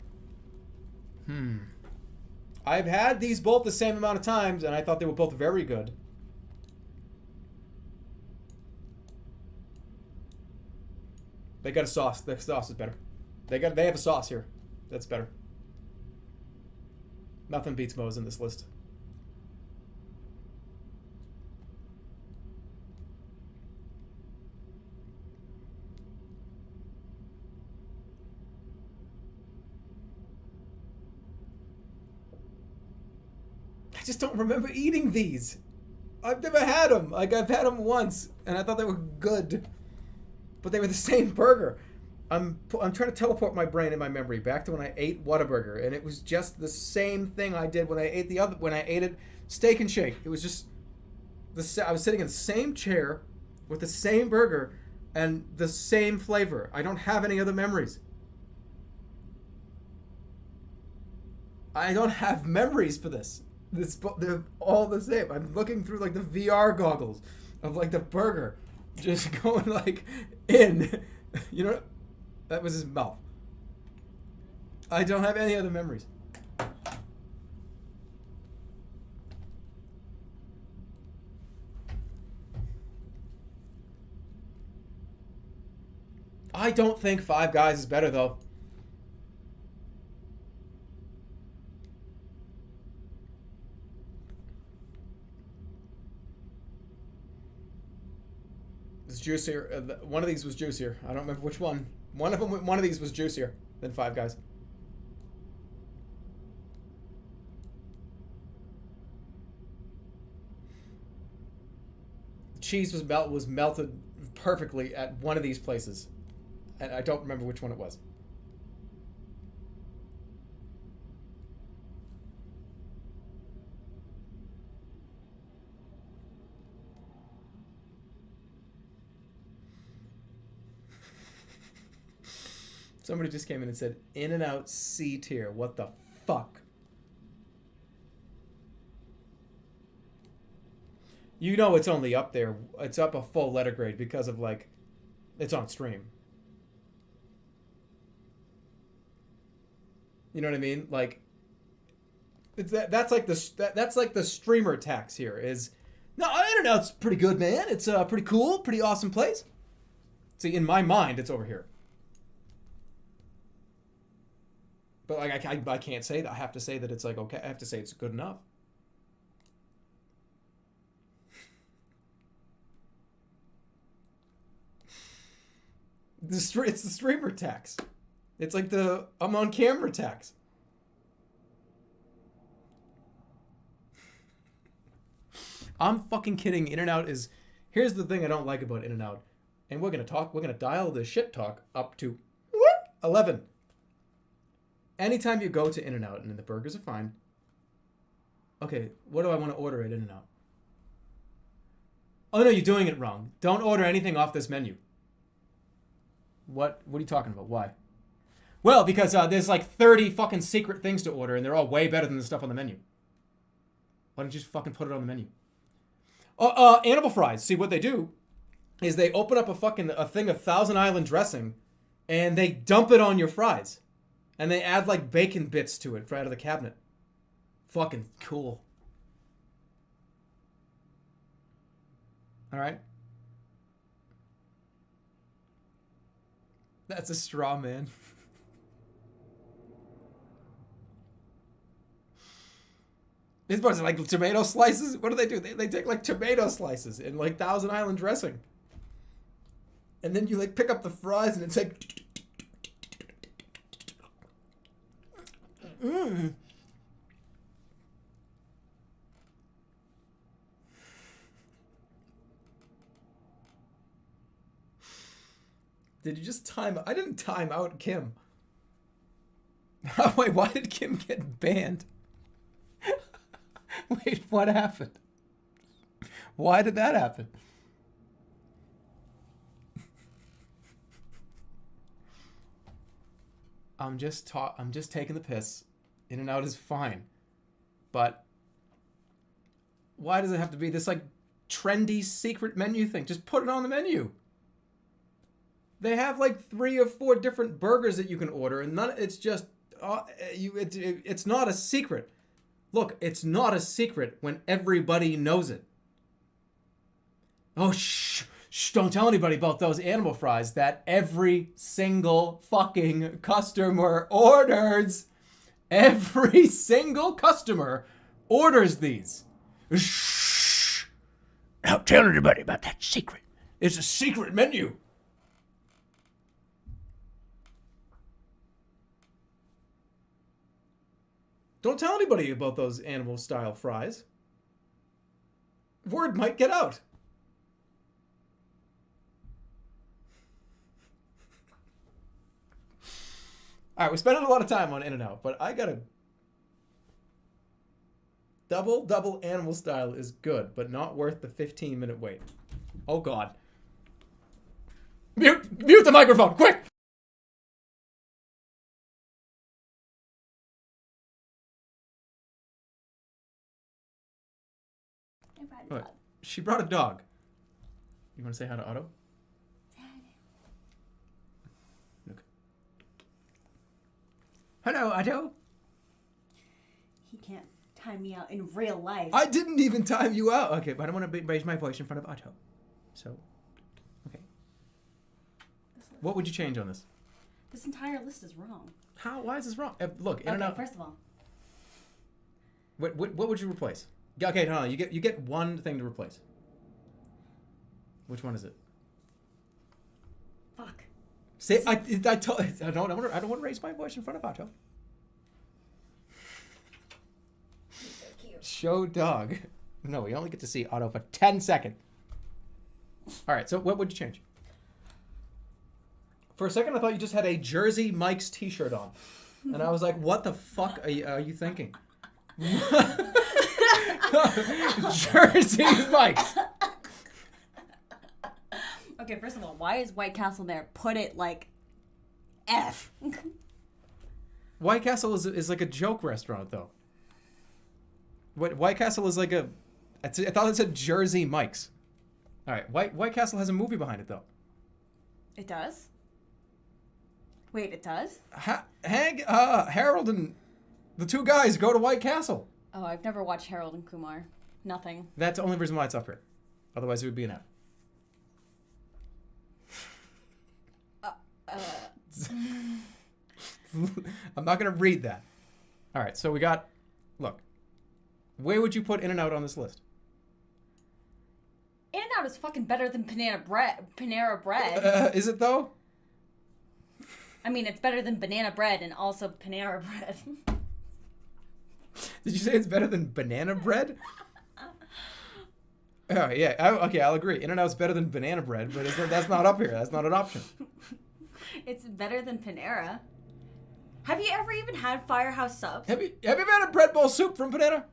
I've had these both the same amount of times, and I thought they were both very good. They got a sauce. The sauce is better. They have a sauce here. That's better. Nothing beats Moe's in this list. I just don't remember eating these. I've never had them. Like, I've had them once, and I thought they were good. But they were the same burger. I'm trying to teleport my brain and my memory back to when I ate Whataburger, and it was just the same thing I did when I ate it Steak and Shake. It was just I was sitting in the same chair with the same burger and the same flavor. I don't have any other memories. I don't have memories for this. They're all the same. I'm looking through like the VR goggles of like the burger, just going like in. You know, that was his mouth. I don't have any other memories. I don't think Five Guys is better though. It's juicier. One of these was juicier. I don't remember which one. One of these was juicier than Five Guys. The cheese was melted perfectly at one of these places, and I don't remember which one it was. Somebody just came in and said, In-N-Out C tier. What the fuck? You know it's only up there. It's up a full letter grade because of, like, it's on stream. You know what I mean? Like, that's like the streamer tax here is, no, In-N-Out's pretty good, man. It's pretty cool, pretty awesome place. See, in my mind, it's over here. But like I can't say that. I have to say that it's like okay. I have to say it's good enough. It's the streamer tax. It's like the I'm on camera tax. I'm fucking kidding. In-N-Out is. Here's the thing I don't like about In-N-Out, and we're gonna dial the shit talk up to 11. Anytime you go to In-N-Out and the burgers are fine. Okay, what do I want to order at In-N-Out? Oh no, you're doing it wrong. Don't order anything off this menu. What are you talking about? Why? Well, because there's like 30 fucking secret things to order, and they're all way better than the stuff on the menu. Why don't you just fucking put it on the menu? Animal fries. See, what they do is they open up a thing of Thousand Island dressing, and they dump it on your fries. And they add like bacon bits to it right out of the cabinet. Fucking cool. All right. That's a straw man. These parts are like tomato slices. What do? They take like tomato slices and like Thousand Island dressing. And then you like pick up the fries and it's like... Mm. Did you just time... I didn't time out Kim. Wait, why did Kim get banned? Wait, what happened? Why did that happen? I'm just taking the piss. In and out is fine. But why does it have to be this like trendy secret menu thing? Just put it on the menu. They have like 3 or 4 different burgers that you can order, and it's just it's not a secret. Look, it's not a secret when everybody knows it. Oh, shh, don't tell anybody about those animal fries that every single fucking customer orders. Every single customer orders these. Shh, don't tell anybody about that secret. It's a secret menu. Don't tell anybody about those animal-style fries. Word might get out. All right, we're spending a lot of time on In-N-Out, but I gotta... Double animal style is good, but not worth the 15-minute wait. Oh, God. Mute the microphone, quick! What? She brought a dog. You want to say hi to Otto? Look. Hello, Otto. He can't time me out in real life. I didn't even time you out. Okay, but I don't want to raise my voice in front of Otto. So, okay. What would you change on this? This entire list is wrong. How? Why is this wrong? Look, okay, In-N-Out. First of all. What would you replace? Okay, no, you get one thing to replace. Which one is it? Fuck. Say I don't want to raise my voice in front of Otto. He's so cute. Show dog. No, we only get to see Otto for 10 seconds. All right, so what would you change? For a second, I thought you just had a Jersey Mike's t-shirt on. And I was like, what the fuck are you thinking? Jersey Mike's. Okay, first of all, why is White Castle there? Put it like F. White Castle is like a joke restaurant, though. White Castle is like a... I thought it said Jersey Mike's. All right, White Castle has a movie behind it, though. It does? Wait, it does? Hank, Harold, and the 2 guys go to White Castle. Oh, I've never watched Harold and Kumar. Nothing. That's the only reason why it's up here. Otherwise, it would be an F. I'm not going to read that. All right, so we got... Look. Where would you put In-N-Out on this list? In-N-Out is fucking better than Panera Bread. Is it, though? I mean, it's better than banana bread and also Panera Bread. Did you say it's better than banana bread? Oh, yeah. Okay, I'll agree. In-N-Out's better than banana bread, but that's not up here. That's not an option. It's better than Panera. Have you ever even had Firehouse subs? Have you ever had a bread bowl soup from Panera?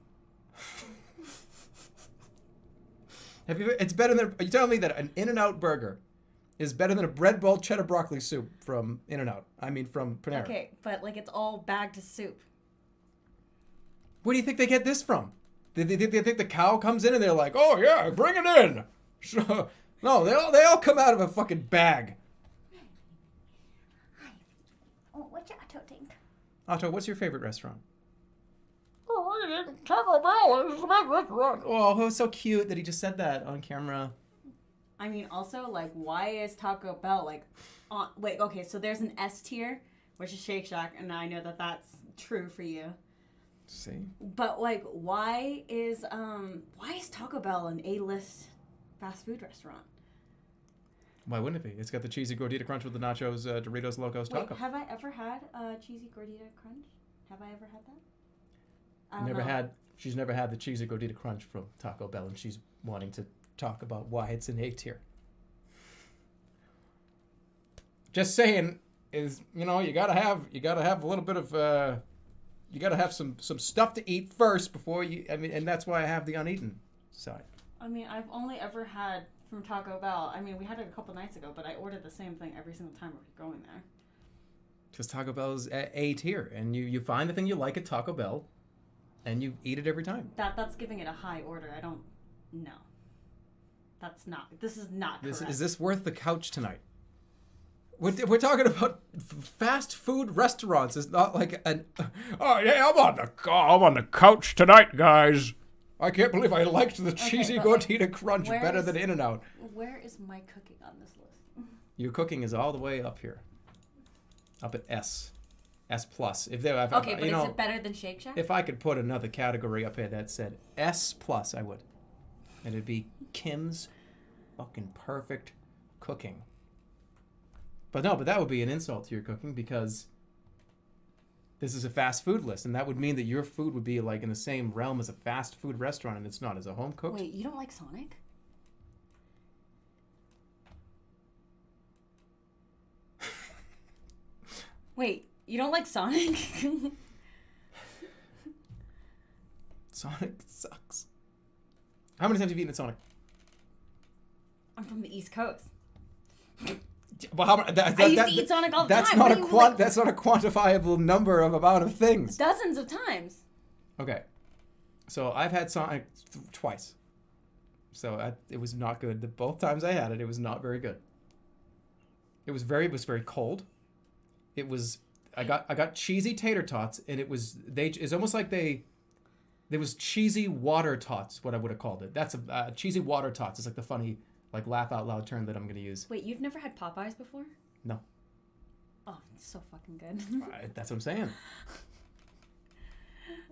It's better than... Are you telling me that an In-N-Out burger is better than a bread bowl cheddar broccoli soup from In-N-Out. I mean, from Panera. Okay, but like it's all bagged soup. Where do you think they get this from? They think the cow comes in and they're like, oh yeah, bring it in. So, no, they all come out of a fucking bag. Oh, what's your Otto think? Otto, what's your favorite restaurant? Oh, Taco Bell is my restaurant. Oh, it was so cute that he just said that on camera. I mean, also, like, why is Taco Bell, like, on... Wait, okay, so there's an S tier, which is Shake Shack, and I know that that's true for you. See? But, like, why is Taco Bell an A-list fast food restaurant? Why wouldn't it be? It's got the cheesy gordita crunch with the nachos, Doritos Locos Taco. Wait, have I ever had a cheesy gordita crunch? Have I ever had that? I don't Never know. had. She's never had the cheesy gordita crunch from Taco Bell, and she's wanting to talk about why it's an A tier. Just saying, is you gotta have a little bit of you gotta have some stuff to eat first before you. I mean, and that's why I have the uneaten side. I mean, I've only ever had from Taco Bell. I mean, we had it a couple nights ago, but I ordered the same thing every single time we're going there. Because Taco Bell is A tier, and you find the thing you like at Taco Bell, and you eat it every time. That's giving it a high order. I don't know. That's not. This is not correct. Is this worth the couch tonight? We're talking about fast food restaurants. It's not like an. Oh yeah, I'm on the couch tonight, guys. I can't believe I liked the cheesy gordita crunch better than In-N-Out. Where is my cooking on this list? Your cooking is all the way up here, up at S plus. If there, Okay, but is it better than Shake Shack? If I could put another category up here that said S plus, I would, and it'd be Kim's fucking perfect cooking. But that would be an insult to your cooking because this is a fast food list, and that would mean that your food would be like in the same realm as a fast food restaurant, and it's not. As a home cooked. Wait, you don't like Sonic? Wait, you don't like Sonic? Sonic sucks. How many times have you eaten at Sonic? I'm from the East Coast. Well, I used to eat Sonic all the that's time. Not that's not a quantifiable number of amount of things. Dozens of times. Okay, so I've had Sonic twice. So it was not good. Both times I had it, it was not very good. It was very cold. It was I got cheesy tater tots, and it's almost like there was cheesy water tots. What I would have called it. That's a cheesy water tots. It's like the funny like laugh out loud term that I'm gonna use. Wait, you've never had Popeyes before? No. Oh, it's so fucking good. That's what I'm saying.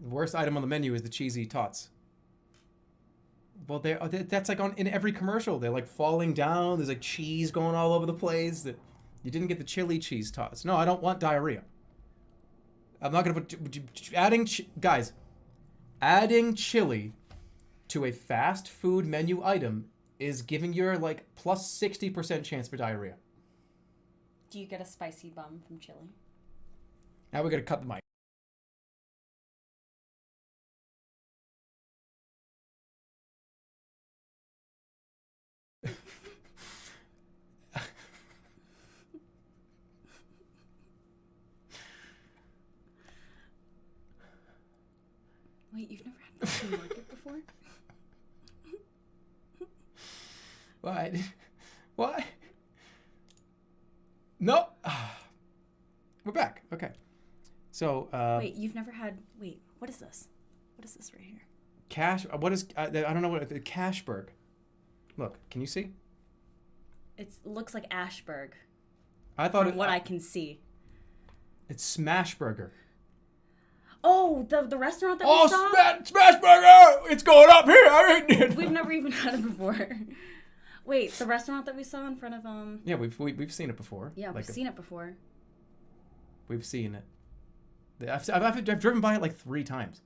The worst item on the menu is the cheesy tots. Well, that's like in every commercial. They're like falling down. There's like cheese going all over the place. That you didn't get the chili cheese tots. No, I don't want diarrhea. I'm not gonna put adding chili to a fast food menu item is giving your like plus 60% chance for diarrhea. Do you get a spicy bum from chili? Now we're gonna cut the mic. Wait, you've never had Mexican market before? Why? Why? No. We're back. Okay. So. Wait, you've never had. Wait, what is this? What is this right here? Cash. What is? I don't know what. Cashberg. Look, can you see? It looks like Ashburg. I thought from what I can see. It's Smashburger. Oh, the restaurant that we saw? Smashburger! It's going up here. I ain't it. We've never even had it before. Wait, the restaurant that we saw in front of Yeah, we've seen it before. Yeah, we've seen it before. We've seen it. I've driven by it like 3 times.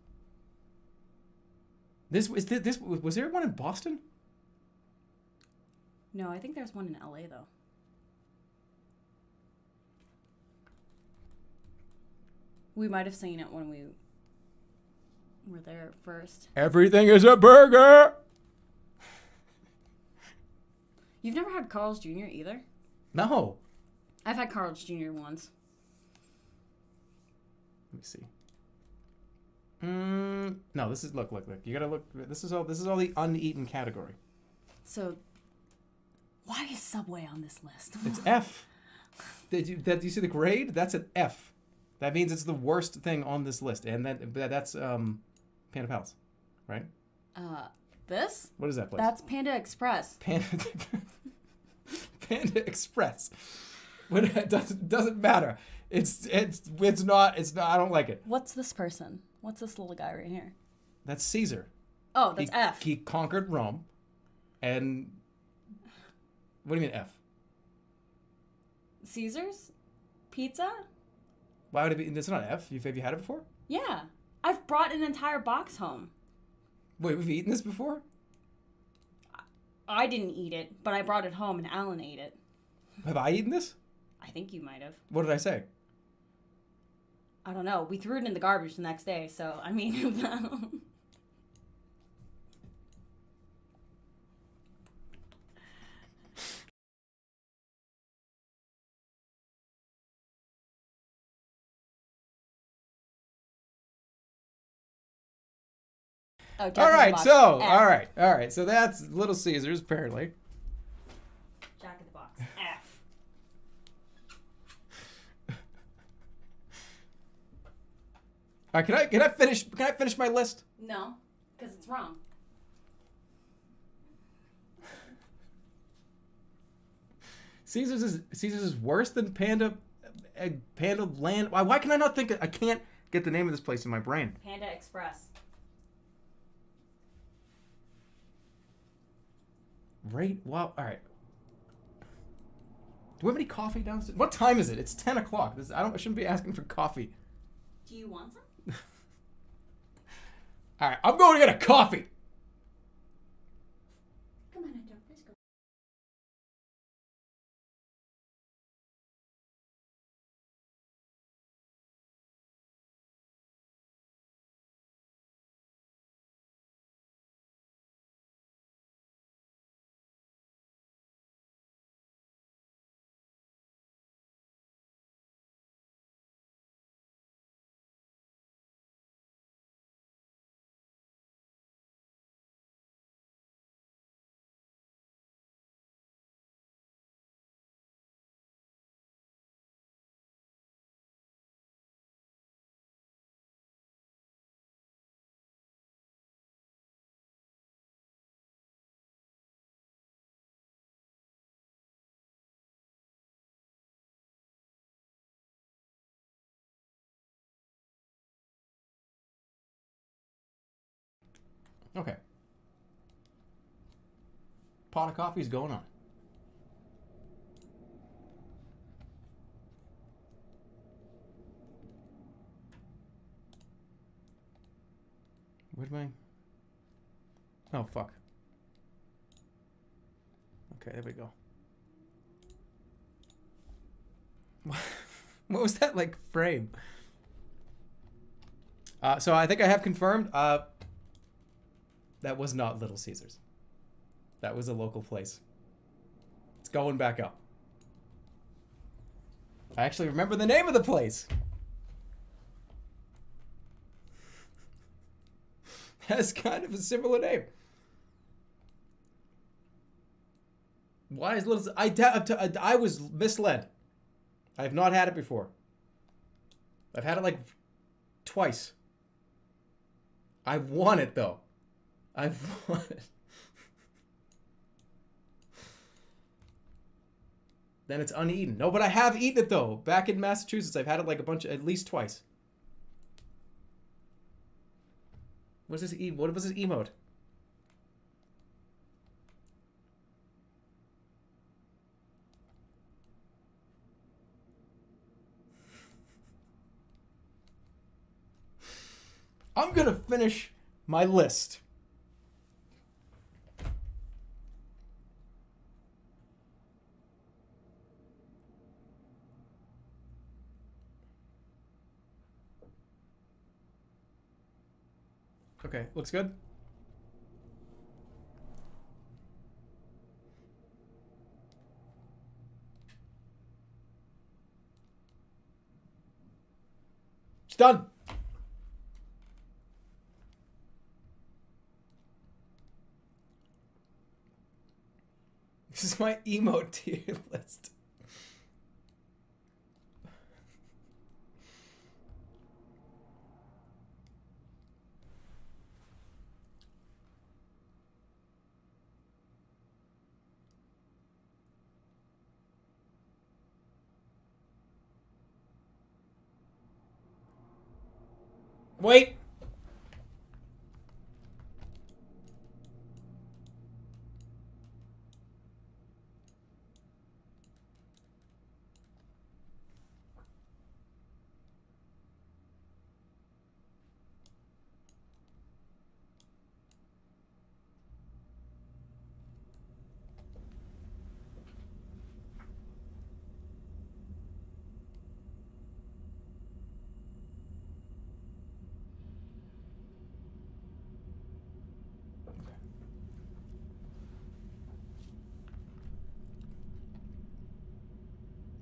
This was there one in Boston? No, I think there's one in LA though. We might have seen it when we were there first. Everything is a burger. You've never had Carl's Jr. either? No. I've had Carl's Jr. once. Let me see. No, this is look. You gotta look. This is all the uneaten category. So, why is Subway on this list? It's F. Do you see the grade? That's an F. That means it's the worst thing on this list, and that's Panda Palace, right? This? What is that place? That's Panda Express. Panda Express. But it doesn't matter. It's not. I don't like it. What's this person? What's this little guy right here? That's Caesar. Oh, that's F. He conquered Rome, and what do you mean F? Caesar's pizza? Why would it be? It's not F. Have you had it before? Yeah, I've brought an entire box home. Wait, we've eaten this before? I didn't eat it, but I brought it home and Alan ate it. Have I eaten this? I think you might have. What did I say? I don't know. We threw it in the garbage the next day, so I mean. Oh, All right. So that's Little Caesars, apparently. Jack in the Box. F. All right, can I finish my list? No, because it's wrong. Caesars is worse than Panda Land. Why can I not think? I can't get the name of this place in my brain. Panda Express. Right. Well, all right. Do we have any coffee downstairs? What time is it? It's 10 o'clock. I shouldn't be asking for coffee. Do you want some? All right, I'm going to get a coffee. Come on, Endo. Let's go. Okay. Pot of coffee's going on. Where'd my... Oh, fuck. Okay, there we go. What was that, like, frame? So I think I have confirmed, that was not Little Caesars. That was a local place. It's going back up. I actually remember the name of the place. Has kind of a similar name. Why is Little... I was misled. I have not had it before. I've had it like twice. I want it though. I want it. Then it's uneaten. No, but I have eaten it though. Back in Massachusetts, I've had it like at least twice. What was this emote? I'm gonna finish my list. Okay, looks good. Done. This is my emote tier list. Wait.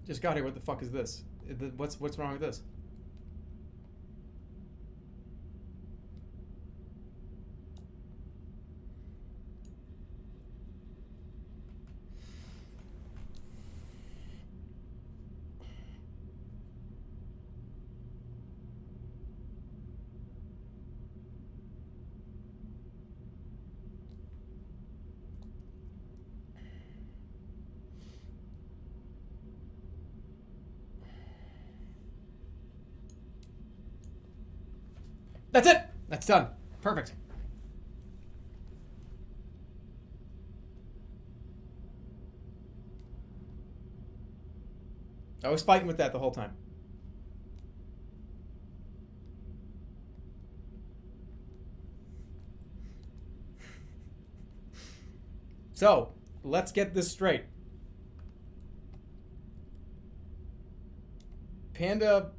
Just got here. What the fuck is this? What's wrong with this? That's it. That's done. Perfect. I was fighting with that the whole time. So, let's get this straight. Panda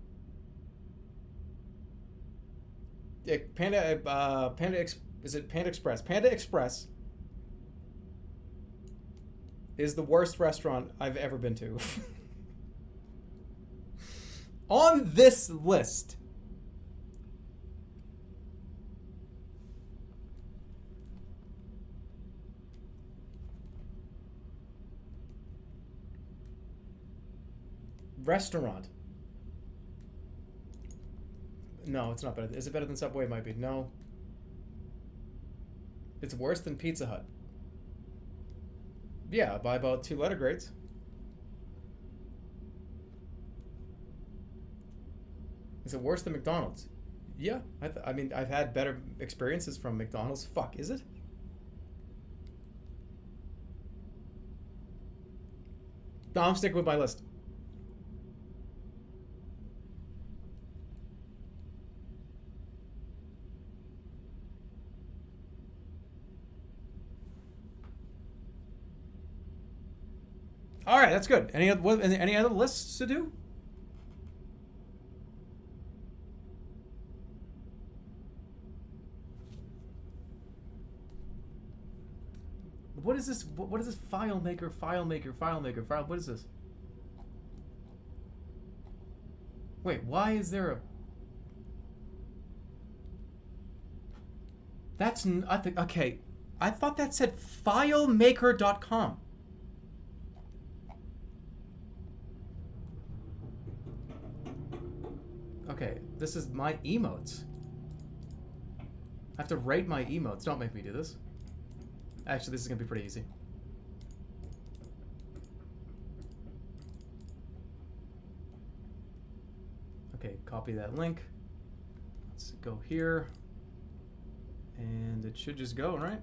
is it Panda Express? Panda Express is the worst restaurant I've ever been to. On this list, restaurant. No, it's not better. Is it better than Subway? It might be. No. It's worse than Pizza Hut. Yeah, by about 2 letter grades. Is it worse than McDonald's? Yeah. I mean, I've had better experiences from McDonald's. Fuck, is it? No, I'm sticking with my list. All right, that's good. Any other lists to do? What is this? What is this? File maker. What is this? Wait, why is there a? That's I think okay. I thought that said filemaker.com. Okay, this is my emotes. I have to rate my emotes. Don't make me do this. Actually, this is going to be pretty easy. Okay, copy that link. Let's go here. And it should just go, right?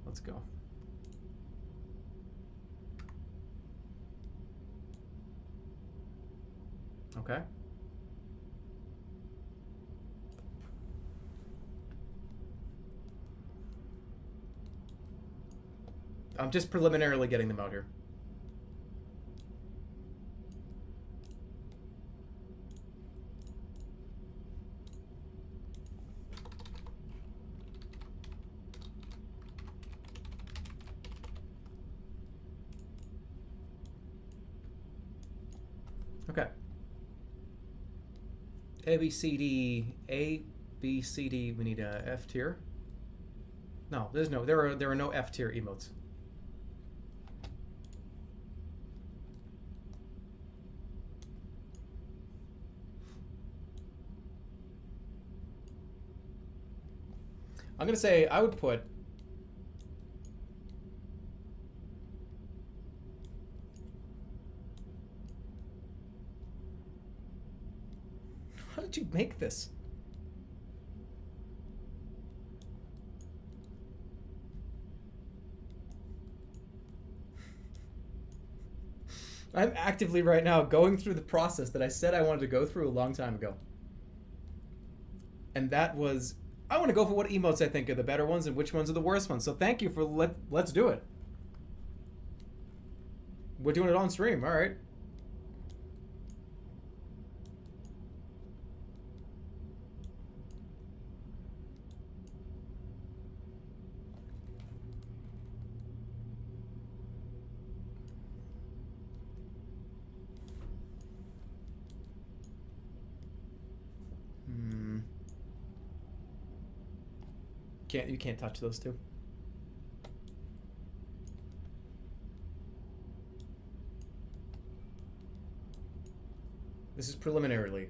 Let's go. Okay. I'm just preliminarily getting them out here. Okay. A, B, C, D. A, B, C, D. We need a F tier. No, there's no. There are no F tier emotes. I'm gonna say I would put. How did you make this? I'm actively right now going through the process that I said I wanted to go through a long time ago. And that was, I want to go for what emotes I think are the better ones and which ones are the worst ones. So thank you for let's do it. We're doing it on stream, all right. You can't touch those two. This is preliminarily.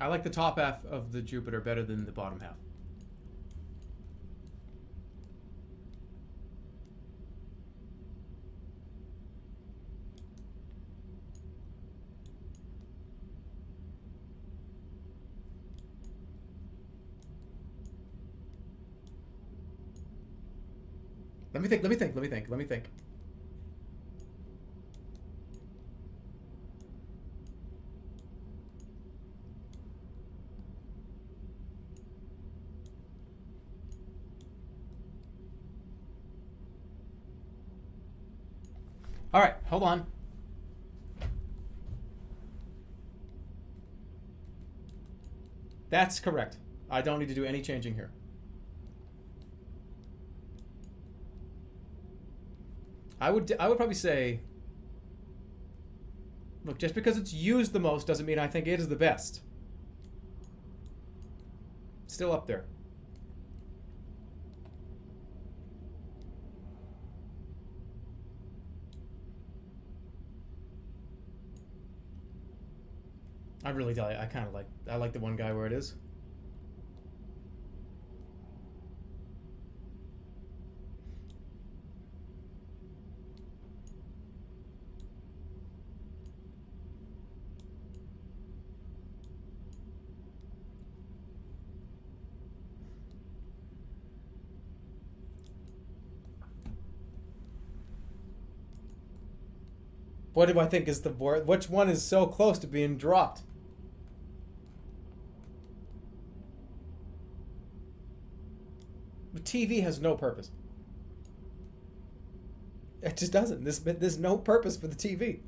I like the top half of the Jupiter better than the bottom half. Let me think. All right, hold on. That's correct. I don't need to do any changing here. I would probably say, look, just because it's used the most doesn't mean I think it is the best. Still up there. I kind of like the one guy where it is. What do I think is the board? Which one is so close to being dropped? The TV has no purpose. It just doesn't. There's no purpose for the TV.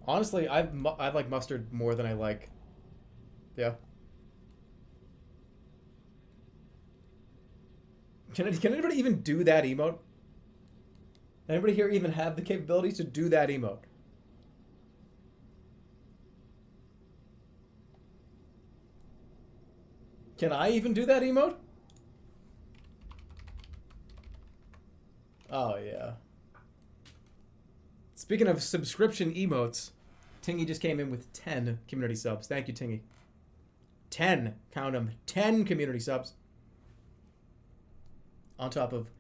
Honestly, I like mustard more than I like. Yeah. Can anybody even do that emote? Anybody here even have the capability to do that emote? Can I even do that emote? Oh, yeah. Speaking of subscription emotes, Tingy just came in with 10 community subs. Thank you, Tingy. 10. Count them. 10 community subs. On top of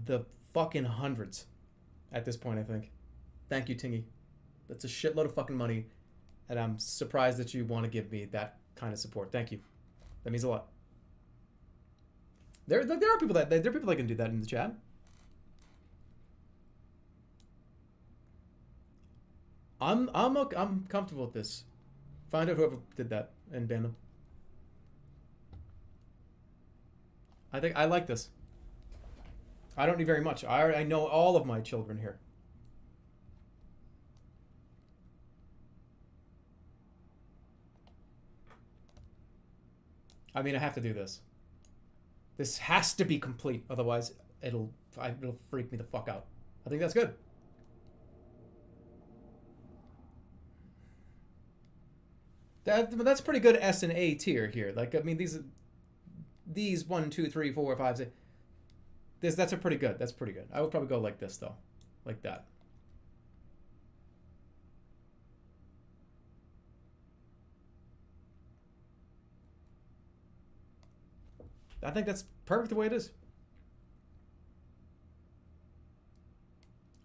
the fucking hundreds at this point, I think. Thank you, Tingy. That's a shitload of fucking money, and I'm surprised that you want to give me that kind of support. Thank you. That means a lot. There are people that can do that in the chat. I'm comfortable with this. Find out whoever did that and ban them. I think I like this. I don't need very much. I know all of my children here. I mean, I have to do this. This has to be complete, otherwise it'll freak me the fuck out. I think that's good. That's pretty good S and A tier here. Like, I mean, these 1, 2, 3, 4, 5, 6. That's a pretty good. That's pretty good. I would probably go like this though, like that. I think that's perfect the way it is.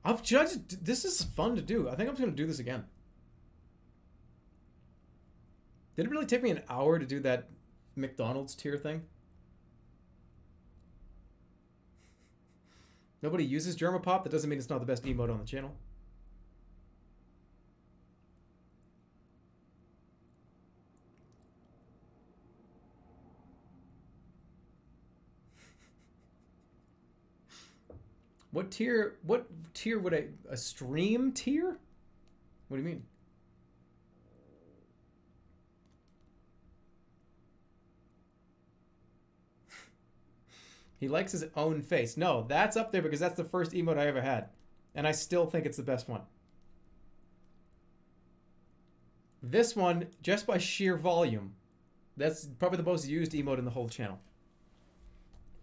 I've judged. This is fun to do. I think I'm just gonna do this again. Did it really take me an hour to do that McDonald's tier thing? Nobody uses Jerma Pop. That doesn't mean it's not the best emote on the channel. What tier would a stream tier? What do you mean? He likes his own face. No, that's up there because that's the first emote I ever had. And I still think it's the best one. This one, just by sheer volume, that's probably the most used emote in the whole channel.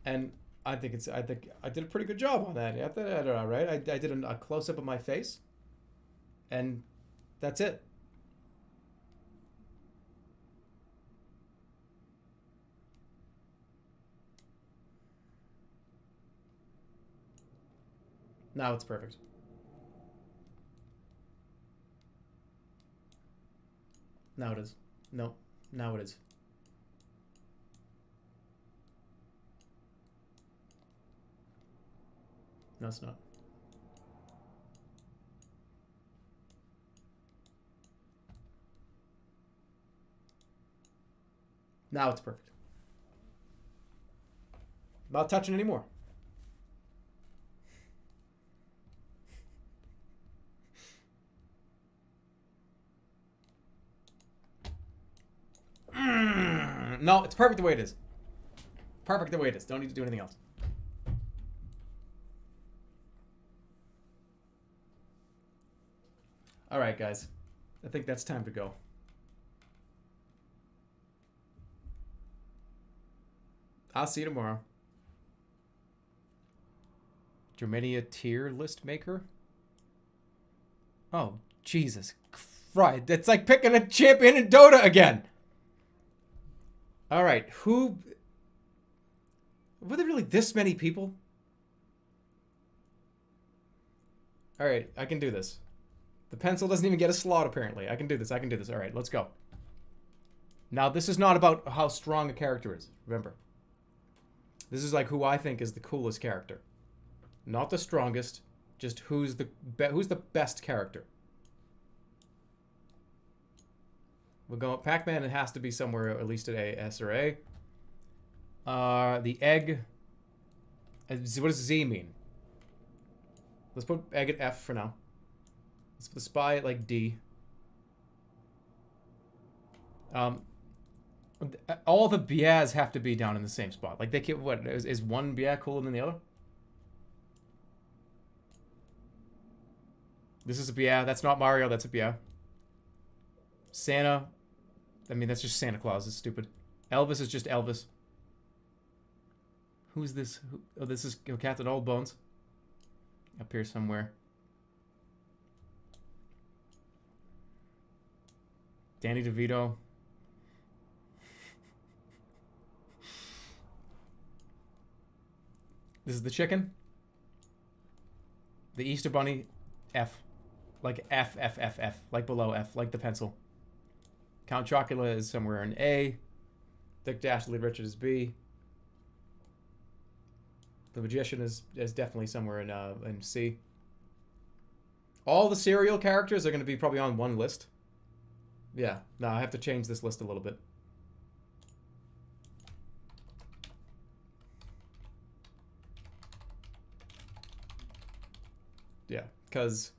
And I think I did a pretty good job on that. I did all right. I did a close-up of my face. And that's it. Now it's perfect. Now it is. No, now it is. No, it's not. Now it's perfect. Not touching anymore. No, it's perfect the way it is. Perfect the way it is. Don't need to do anything else. All right, guys. I think that's time to go. I'll see you tomorrow. Jermania tier list maker? Oh, Jesus Christ. That's like picking a champion in Dota again. All right, who... Were there really this many people? All right, I can do this. The pencil doesn't even get a slot, apparently. I can do this, I can do this. All right, let's go. Now, this is not about how strong a character is, remember. This is like who I think is the coolest character. Not the strongest, just who's the best character. We're going Pac-Man. It has to be somewhere at least at A, S, or A. The egg. What does Z mean? Let's put egg at F for now. Let's put the spy at like D. All the bias have to be down in the same spot. Like they can. What is one bia cooler than the other? This is a bia. That's not Mario. That's a bia. Santa. I mean, that's just Santa Claus. It's stupid. Elvis is just Elvis. Who's this? Oh, this is Captain Old Bones. Up here somewhere. Danny DeVito. This is the chicken. The Easter Bunny. F. Like F, F, F, F. Like below F. Like the pencil. Count Chocula is somewhere in A. Dick Dastardly Richard is B. The Magician is definitely somewhere in C. All the serial characters are going to be probably on one list. Yeah. No, I have to change this list a little bit. Yeah, because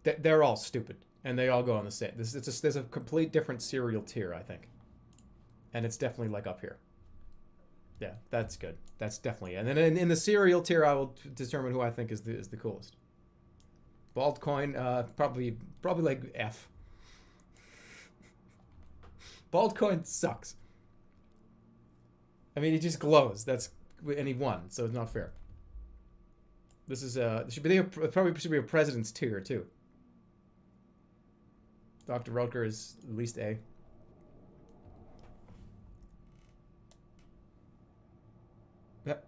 they're all stupid and they all go on the same. There's a complete different cereal tier, I think, and it's definitely like up here. Yeah, that's good. That's definitely. And then in the cereal tier, I will determine who I think is the coolest. Bald coin, probably like F. Bald coin sucks. I mean, he just glows. And he won, so it's not fair. This is probably should be a president's tier too. Dr. Rutger is at least A.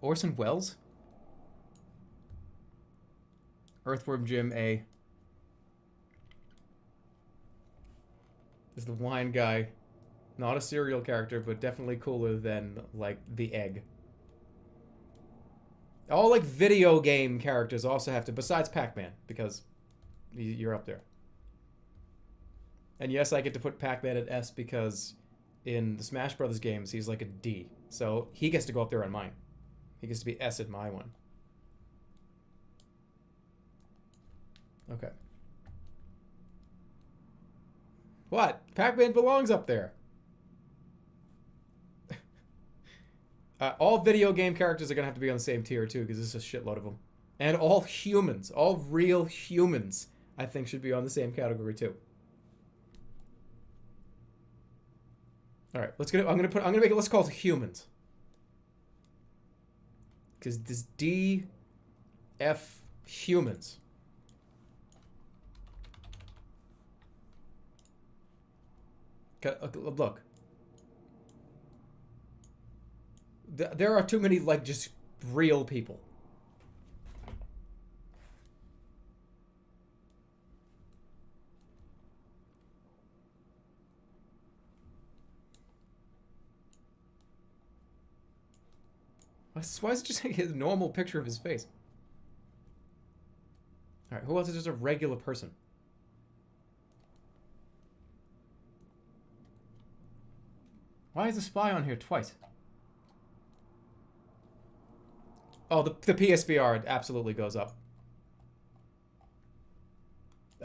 Orson Welles? Earthworm Jim, A. Is the wine guy. Not a serial character, but definitely cooler than, like, the egg. All, like, video game characters also have to, besides Pac-Man, because you're up there. And yes, I get to put Pac-Man at S because in the Smash Brothers games, he's like a D. So he gets to go up there on mine. He gets to be S at my one. Okay. What? Pac-Man belongs up there. All video game characters are going to have to be on the same tier, too, because there's a shitload of them. And all humans, all real humans, I think should be on the same category, too. All right, let's call it humans. Because this D, F, humans. Look. There are too many, like, just real people. Why is it just like a normal picture of his face? Alright, who else is just a regular person? Why is the spy on here twice? Oh, the PSVR absolutely goes up.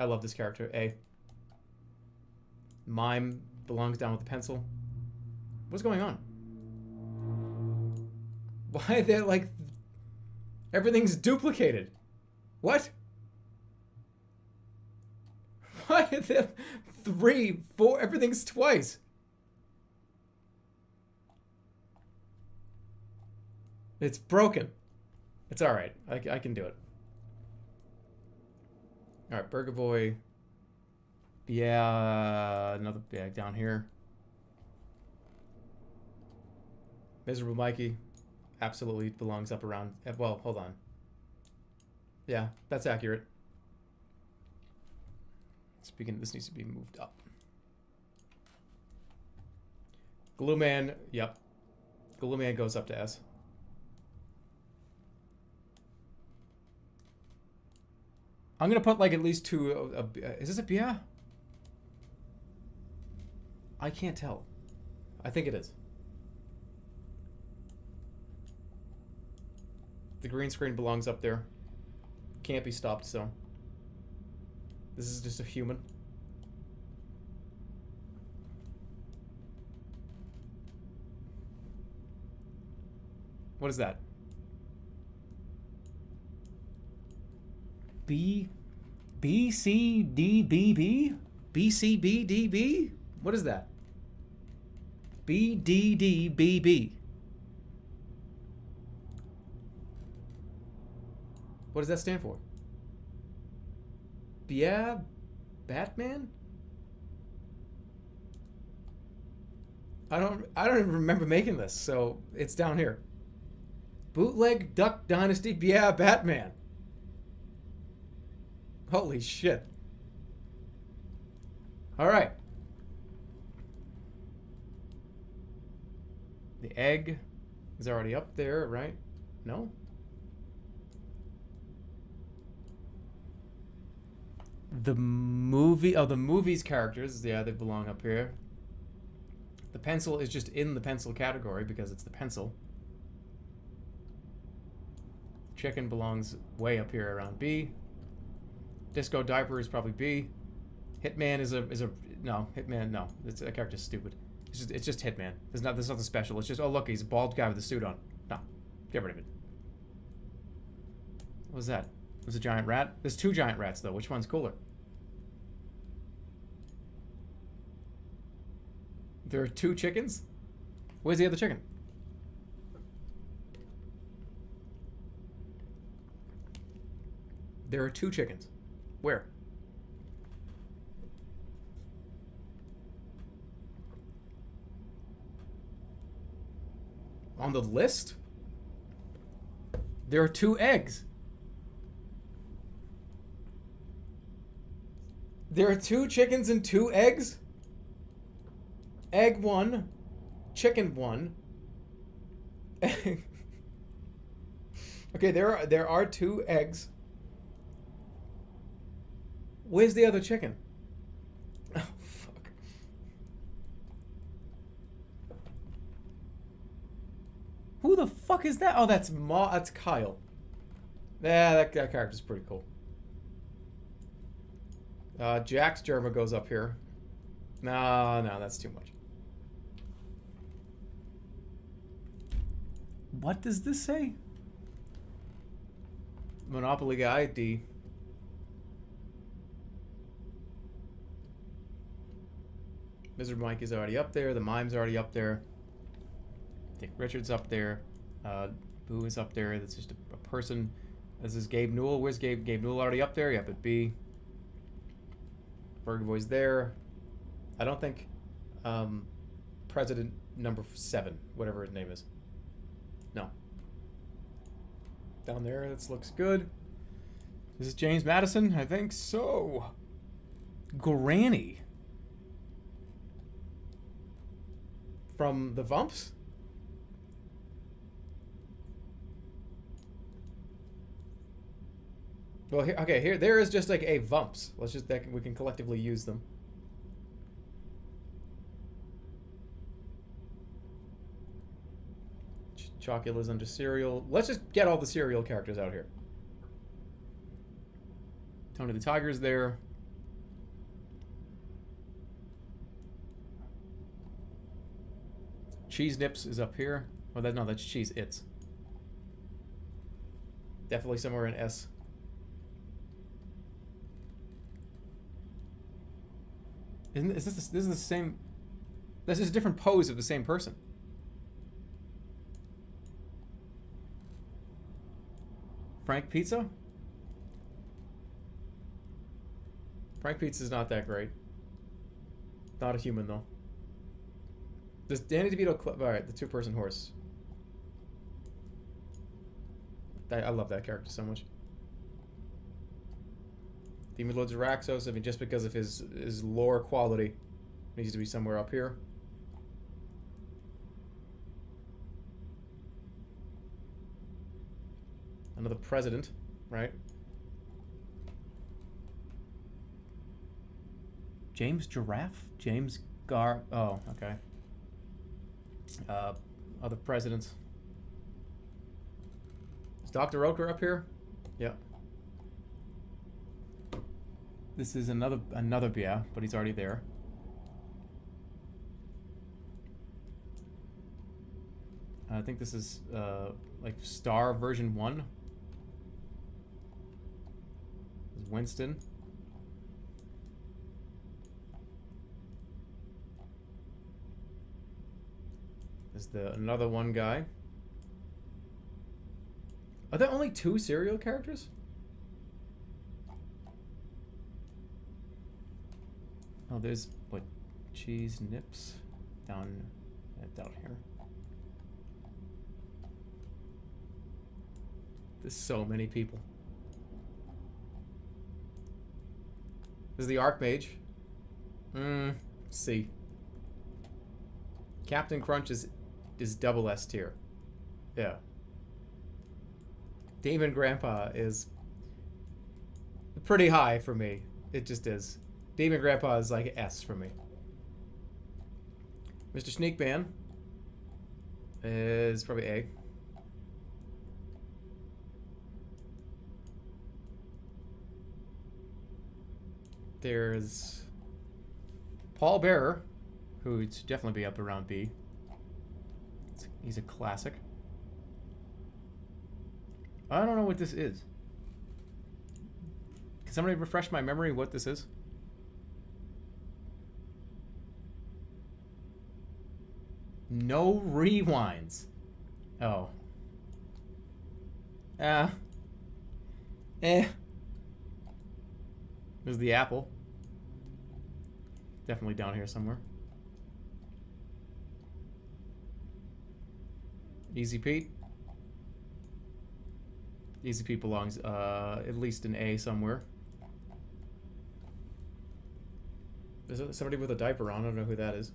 I love this character. A. Mime belongs down with the pencil. What's going on? Why they're like... Everything's duplicated. What? Why are there 3, 4... Everything's twice. It's broken. It's alright. I can do it. Alright, Burger Boy. Yeah, another bag down here. Miserable Mikey absolutely belongs up around... Well, hold on. Yeah, that's accurate. Speaking, this needs to be moved up. Glue Man, yep. Glue Man goes up to S. I'm gonna put like at least 2. Is this a yeah? I can't tell. I think it is. The green screen belongs up there. Can't be stopped, so. This is just a human. What is that? B C D B B? B C B D B? What is that? B D D B B. What does that stand for? Yeah, Batman? I don't even remember making this, so it's down here. Bootleg Duck Dynasty, yeah, Batman. Holy shit. Alright. The egg is already up there, right? No? The movie... Oh, the movie's characters. Yeah, they belong up here. The pencil is just in the pencil category because it's the pencil. Chicken belongs way up here around B. Disco Diaper is probably B. Hitman is a no. Hitman, no. That character's stupid. It's just Hitman. There's nothing special. It's just, oh look, he's a bald guy with a suit on. No, get rid of it. What was that? There's a giant rat. There's 2 giant rats though. Which one's cooler? There are 2 chickens. Where's the other chicken? There are 2 chickens. Where? On the list? There are 2 eggs. There are 2 chickens and 2 eggs? Egg 1, chicken 1. Okay, there are 2 eggs. Where's the other chicken? Oh, fuck. Who the fuck is that? Oh, that's Kyle. Yeah, that character's pretty cool. Jack's Jerma goes up here. No, that's too much. What does this say? Monopoly guy, D. Wizard Mike is already up there. The Mime's already up there. Dick Richards up there. Boo is up there. That's just a person. This is Gabe Newell. Where's Gabe? Gabe Newell already up there? Yep, at B. Burger Boy's there. I don't think President number 7, whatever his name is. No. Down there, this looks good. This is James Madison? I think so. Granny. From the Vumps? Well, here, okay, here, there is just like a Vumps. Let's just, we can collectively use them. Chocula's under cereal. Let's just get all the cereal characters out here. Tony the Tiger's there. Cheese Nips is up here. Oh, that's Cheese Its. Definitely somewhere in S. Is this is the same? This is a different pose of the same person. Frank Pizza? Frank Pizza's not that great. Not a human though. Does Danny DeVito alright, the 2-person horse. I love that character so much. Demon Lords of Raxos, I mean, just because of his lore quality, needs to be somewhere up here. Another president, right? James Giraffe? James oh, okay. Other presidents. Is Dr. Oker up here? Yeah. This is another yeah, but he's already there. I think this is like Star version 1. This is Winston. There's another one guy. Are there only 2 cereal characters? Oh, there's what? Cheese Nips down here. There's so many people. This is the Archmage. C. Captain Crunch is double S tier. Yeah. Demon Grandpa is pretty high for me. It just is. Demon Grandpa is like S for me. Mr. Sneakman is probably A. There's Paul Bearer, who'd definitely be up around B. He's a classic. I don't know what this is. Can somebody refresh my memory what this is? No rewinds. Oh. Eh. There's the apple. Definitely down here somewhere. Easy Pete. Easy Pete belongs at least in A somewhere. There's somebody with a diaper on. I don't know who that is.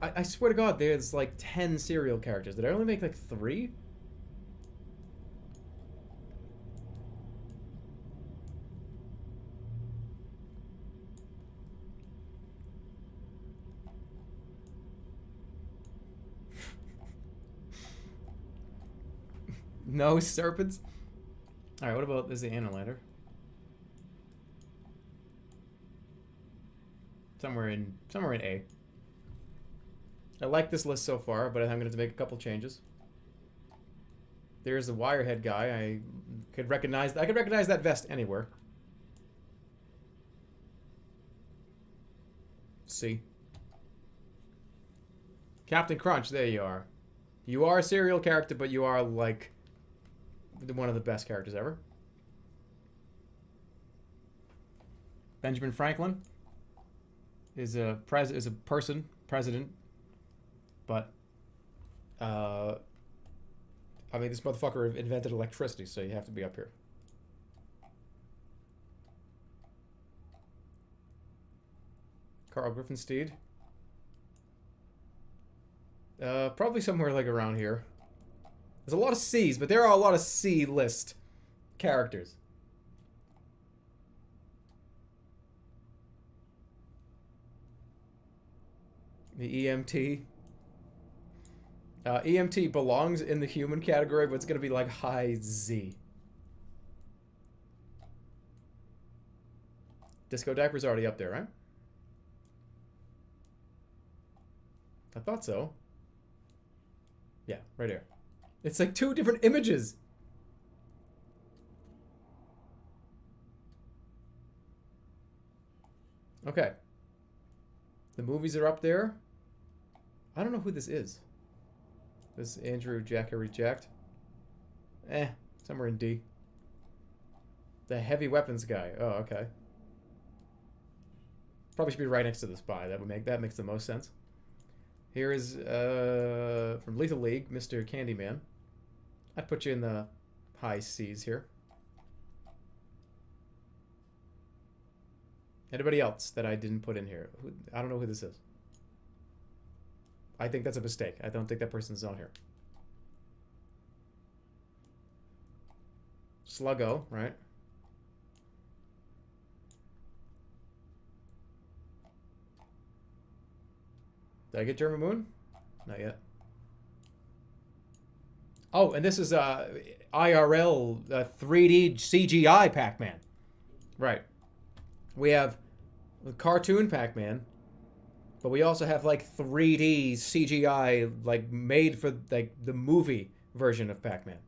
I swear to God, there's like 10 serial characters. Did I only make like 3? No serpents? Alright, what about, there's the anteater. Somewhere in A. I like this list so far, but I'm going to have to make a couple changes. There's the wirehead guy. I could recognize that vest anywhere. C. Captain Crunch, there you are. You are a serial character, but you are like one of the best characters ever. Benjamin Franklin is a president, but I mean, this motherfucker invented electricity, so you have to be up here. Carl Griffinsteed. Probably somewhere like around here. There's a lot of C's, but there are a lot of C-list characters. The EMT. EMT belongs in the human category, but it's going to be like high Z. Disco Diaper's already up there, right? I thought so. Yeah, right here. It's like 2 different images. Okay. The movies are up there. I don't know who this is. This is Andrew Jackery Jacked. Somewhere in D. The heavy weapons guy. Oh, okay. Probably should be right next to the spy. That makes the most sense. Here is from Lethal League, Mr. Candyman. I'd put you in the high C's here. Anybody else that I didn't put in here? I don't know who this is. I think that's a mistake. I don't think that person's on here. Sluggo, right? Did I get German Moon? Not yet. Oh, and this is IRL 3D CGI Pac-Man. Right. We have the cartoon Pac-Man, but we also have like 3D CGI like made for like the movie version of Pac-Man,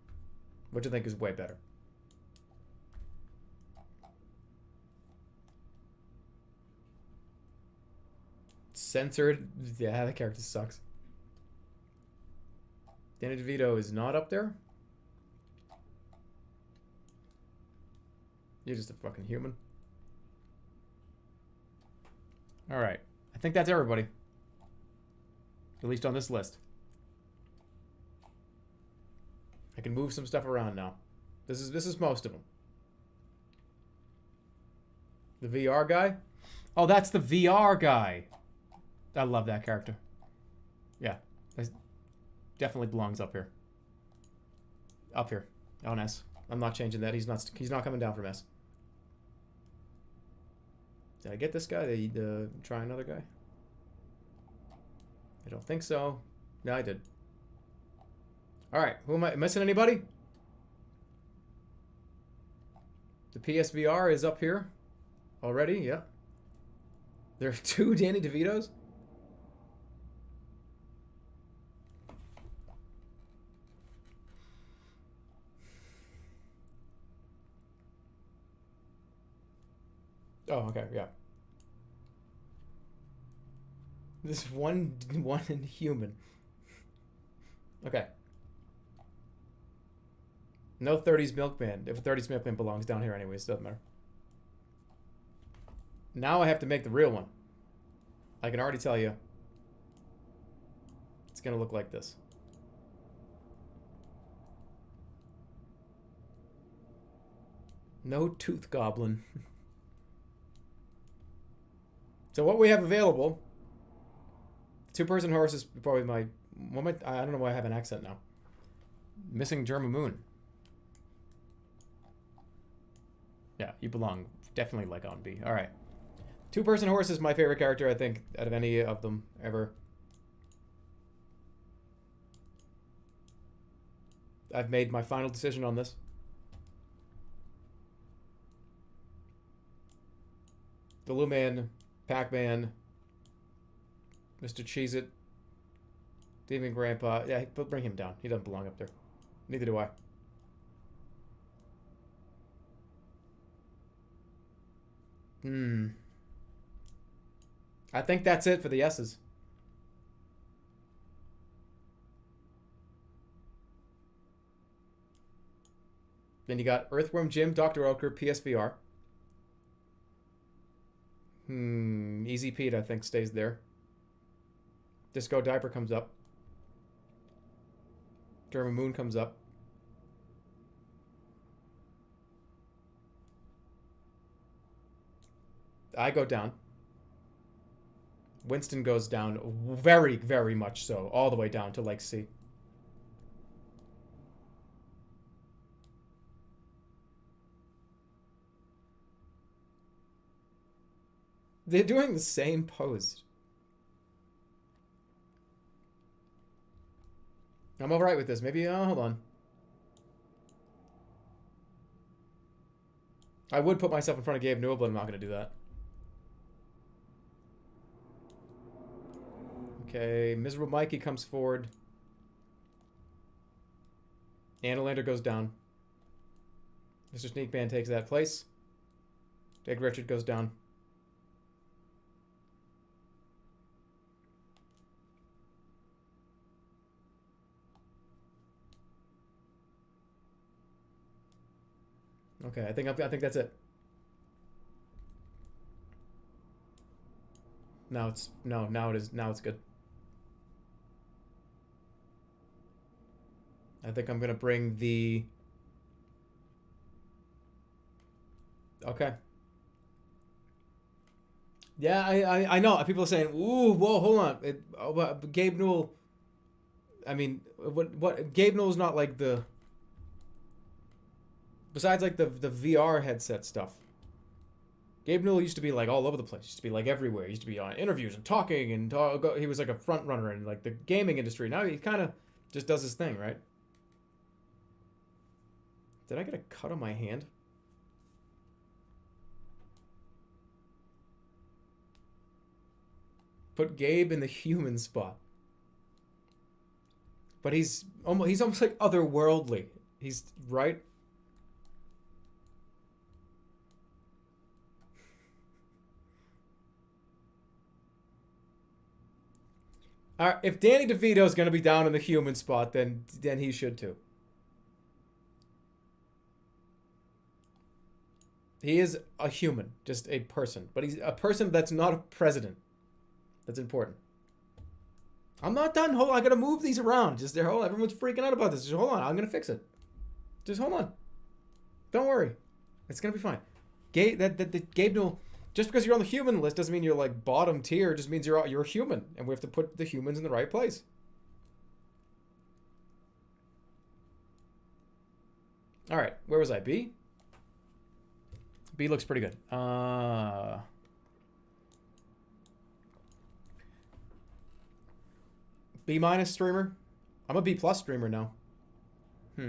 which I think is way better. Censored. Yeah, that character sucks. Danny DeVito is not up there. You're just a fucking human. Alright. I think that's everybody. At least on this list. I can move some stuff around now. This is most of them. The VR guy? Oh, that's the VR guy. I love that character. Yeah. That definitely belongs up here. Up here. On S. I'm not changing that. He's not coming down from S. Did I get this guy? Did I try another guy? I don't think so. No, I did. Alright, who am I missing? Anybody? The PSVR is up here already, yeah. There are 2 Danny DeVitos? Oh, okay, yeah. This one human. Okay. No 30s milkman. If a 30s milkman belongs down here anyways, doesn't matter. Now I have to make the real one. I can already tell you. It's gonna look like this. No tooth goblin. So what we have available, 2-person horse is probably my, I don't know why I have an accent now. Missing German moon. Yeah, you belong definitely like on B. All right. 2-person horse is my favorite character, I think, out of any of them ever. I've made my final decision on this. The Luman, Pac-Man, Mr. Cheez-It, Demon Grandpa. Yeah, but bring him down. He doesn't belong up there. Neither do I. I think that's it for the S's. Then you got Earthworm Jim, Dr. Oetker, PSVR. Easy Pete, I think, stays there. Disco Diaper comes up. German Moon comes up. I go down. Winston goes down very, very much so. All the way down to like C. They're doing the same pose. I'm alright with this. Maybe, hold on. I would put myself in front of Gabe Newell, but I'm not going to do that. Okay, Miserable Mikey comes forward. Annalander goes down. Mr. Sneakman takes that place. Big Richard goes down. Okay, I think that's it. Now it's now it's good. I think I'm gonna bring the. Okay. Yeah, I know. People are saying, "Ooh, whoa, hold on." Gabe Newell. I mean, what? Gabe Newell's not like the. Besides, like the VR headset stuff. Gabe Newell used to be like all over the place. Used to be like everywhere. He used to be on interviews and talking and he was like a front runner in like the gaming industry. Now he kind of just does his thing, right? Did I get a cut on my hand? Put Gabe in the human spot. But he's almost like otherworldly. He's right. If Danny DeVito's going to be down in the human spot, then he should too. He is a human, just a person. But he's a person that's not a president. That's important. I'm not done. Hold on, I got to move these around. Just there. Hold on. Everyone's freaking out about this. Just hold on. I'm going to fix it. Just hold on. Don't worry. It's going to be fine. Gabe Newell... Just because you're on the human list doesn't mean you're like bottom tier. It just means you're a human, and we have to put the humans in the right place. All right, where was I? B. B looks pretty good. B minus streamer. I'm a B plus streamer now. All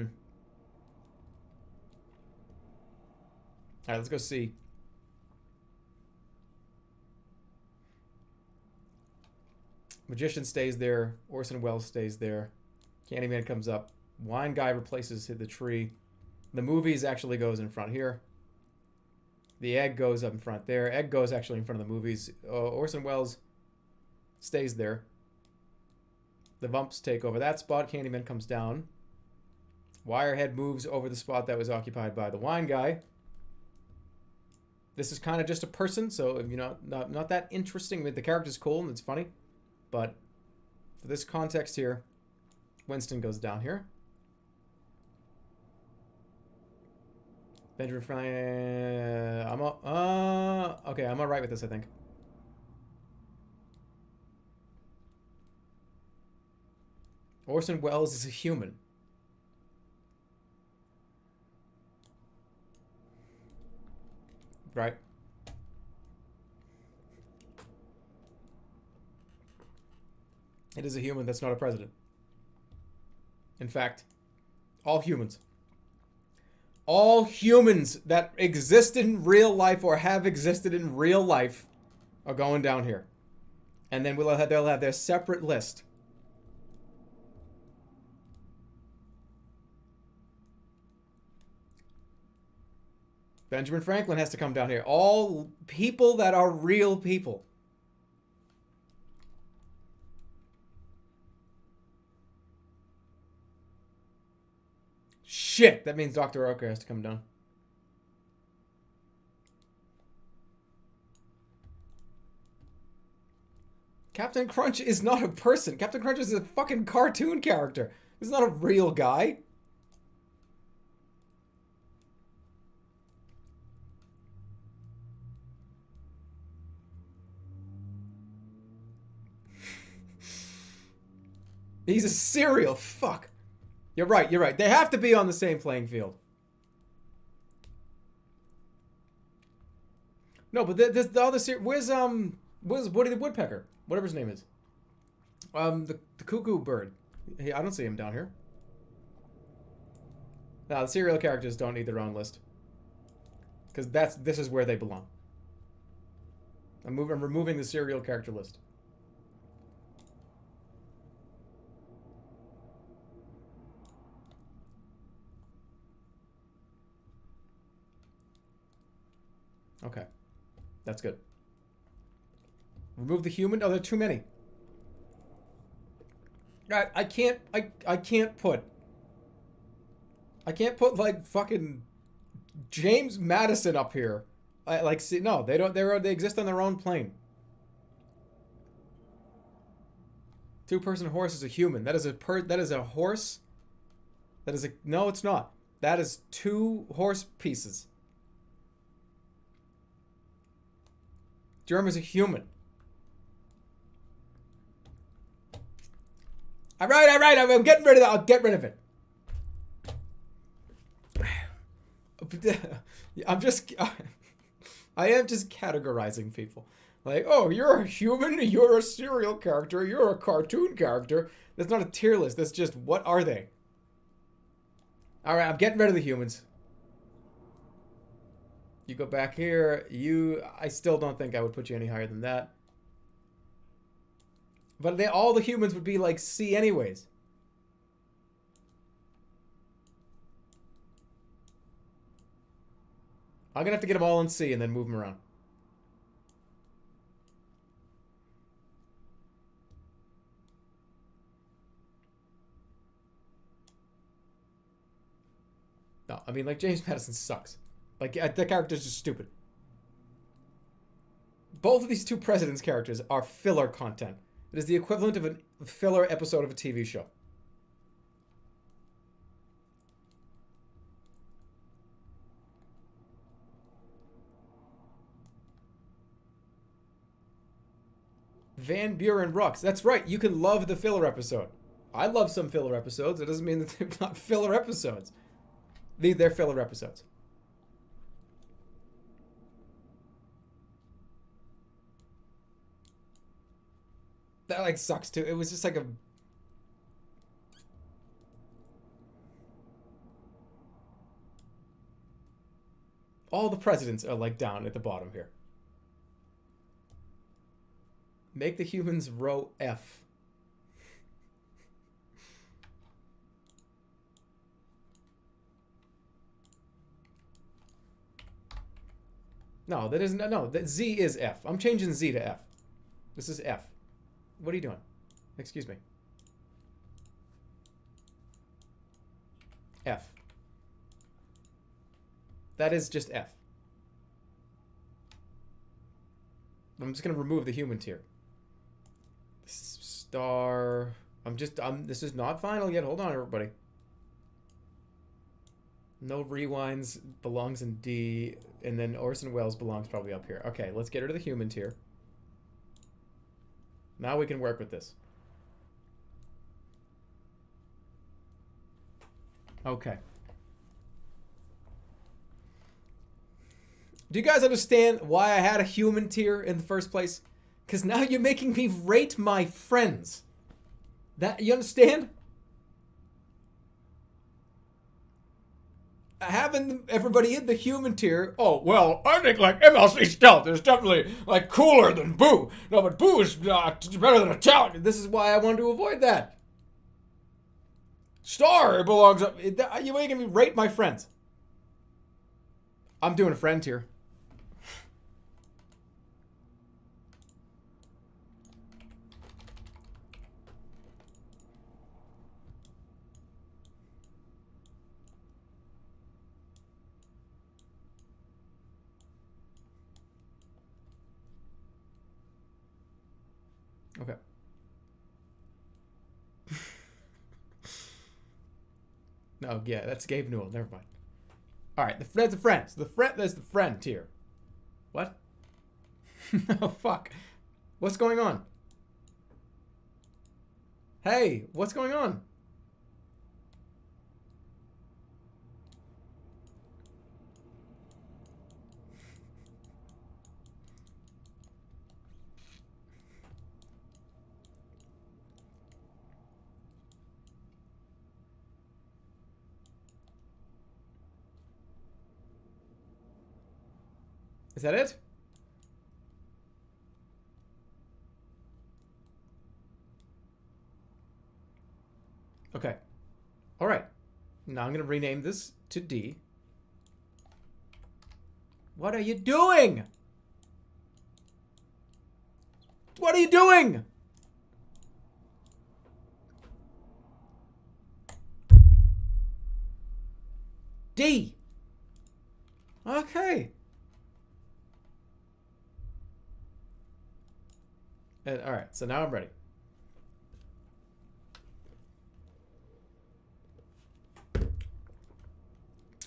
right, let's go C. Magician stays there. Orson Welles stays there. Candyman comes up. Wine guy replaces the tree. The movies actually goes in front here. The egg goes up in front there. Egg goes actually in front of the movies. Orson Welles stays there. The Vumps take over that spot. Candyman comes down. Wirehead moves over the spot that was occupied by the wine guy. This is kind of just a person, so you know, not that interesting. I mean, the character's cool and it's funny, but for this context here, Winston goes down here. Benjamin Franklin. Okay, I'm alright with this, I think. Orson Welles is a human. Right. It is a human that's not a president. In fact, all humans that exist in real life or have existed in real life are going down here. And then they'll have their separate list. Benjamin Franklin has to come down here. All people that are real people. Shit, that means Dr. Ocker has to come down. Captain Crunch is not a person. Captain Crunch is a fucking cartoon character. He's not a real guy. He's a cereal. Fuck. You're right. You're right. They have to be on the same playing field. No, but the other series. Where's Woody the Woodpecker? Whatever his name is. The cuckoo bird. Hey, I don't see him down here. No, the serial characters don't need their own list. Because this is where they belong. I'm removing the serial character list. Okay. That's good. Remove the human. Oh, there are too many. I can't put like fucking James Madison up here. See, no, they don't. They exist on their own plane. Two-person horse is a human. That is a horse. No, it's not. That is two horse pieces. Jerma's a human. All right. I'm getting rid of that. I'll get rid of it. I am just categorizing people. Like, oh, you're a human, you're a serial character, you're a cartoon character. That's not a tier list. That's just, what are they? All right, I'm getting rid of the humans. You go back here. I still don't think I would put you any higher than that. But all the humans would be like C anyways. I'm going to have to get them all in C and then move them around. No, I mean, like, James Madison sucks. Like, the character's just stupid. Both of these two presidents' characters are filler content. It is the equivalent of a filler episode of a TV show. Van Buren Rux. That's right. You can love the filler episode. I love some filler episodes. It doesn't mean that they're not filler episodes. They're filler episodes. That, like, sucks, too. It was just like a... All the presidents are, like, down at the bottom here. Make the humans row F. No, that isn't. No, that Z is F. I'm changing Z to F. This is F. What are you doing? Excuse me. F. That is just F. I'm just gonna remove the human tier. This is star. This is not final yet. Hold on, everybody. No rewinds belongs in D, and then Orson Welles belongs probably up here. Okay, let's get rid of the human tier. Now we can work with this. Okay. Do you guys understand why I had a human tier in the first place? Because now you're making me rate my friends. That, you understand? Having everybody in the human tier. Oh, well, I think like MLC Stealth is definitely like cooler than Boo. No, but Boo is better than a talent. This is why I wanted to avoid that. Star belongs up. You're making me rate my friends. I'm doing a friend tier. Okay. No, yeah, that's Gabe Newell. Never mind. All right, there's the friends. There's the friend tier. What? Oh, fuck. What's going on? Hey, what's going on? Is that it? Okay. All right. Now I'm going to rename this to D. What are you doing? What are you doing? D. Okay. And, all right, so now I'm ready.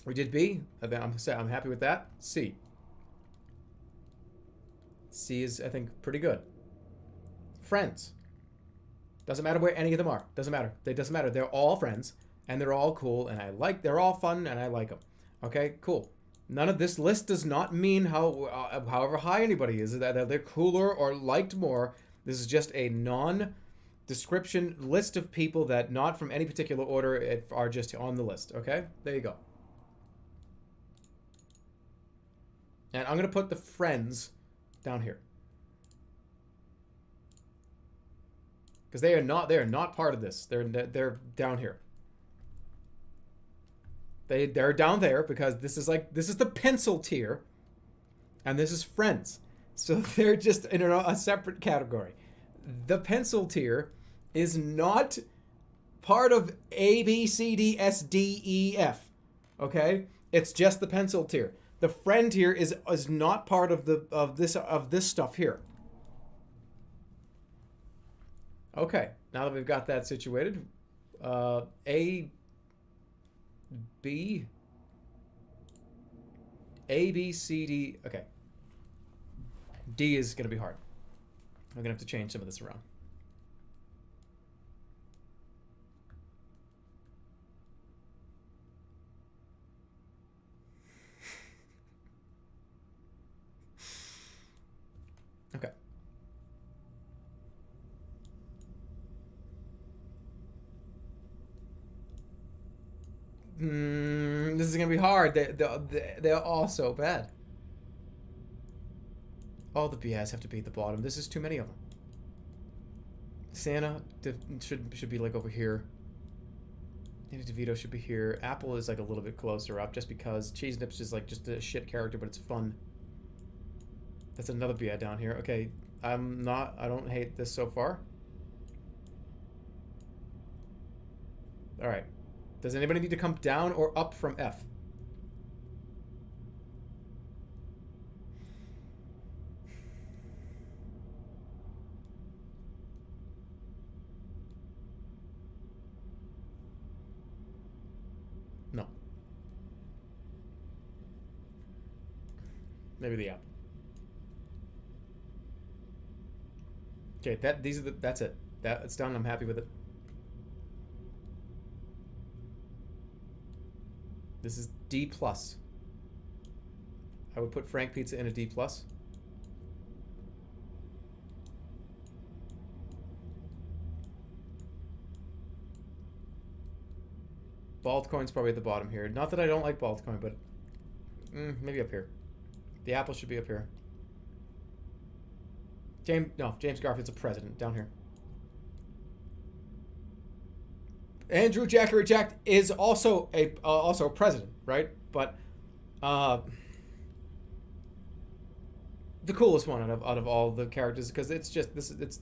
We did B. I'm happy with that. C. C is, I think, pretty good. Friends. Doesn't matter where any of them are. Doesn't matter. It doesn't matter. They're all friends, and they're all cool, and they're all fun, and I like them. Okay, cool. None of this list does not mean however high anybody is, that they're cooler or liked more. This is just a non-description list of people that, not from any particular order, are just on the list. Okay? There you go. And I'm going to put the friends down here. Because they are not part of this. They're down here. They're down there because this is the pencil tier, and this is friends. So they're just in a separate category. The pencil tier is not part of A, B, C, D, S, D, E, F. Okay? It's just the pencil tier. The friend tier is not part of this stuff here. Okay, now that we've got that situated, A, B, C, D. Okay. D is going to be hard. I'm going to have to change some of this around. Okay. This is going to be hard. They're all so bad. All the BS have to be at the bottom. This is too many of them. Santa should be like over here. Danny DeVito should be here. Apple is like a little bit closer up just because Cheese Nips is like just a shit character, but it's fun. That's another BI down here. Okay, I don't hate this so far. Alright. Does anybody need to come down or up from F? No. Maybe the apple. Okay, that's it. It's done. I'm happy with it. This is D plus. I would put Frank Pizza in a D plus. Bald coin's probably at the bottom here. Not that I don't like bald coin, but maybe up here. The apple should be up here. James Garfield's a president down here. Andrew Jackery Jack is also a president, right? But the coolest one out of all the characters because it's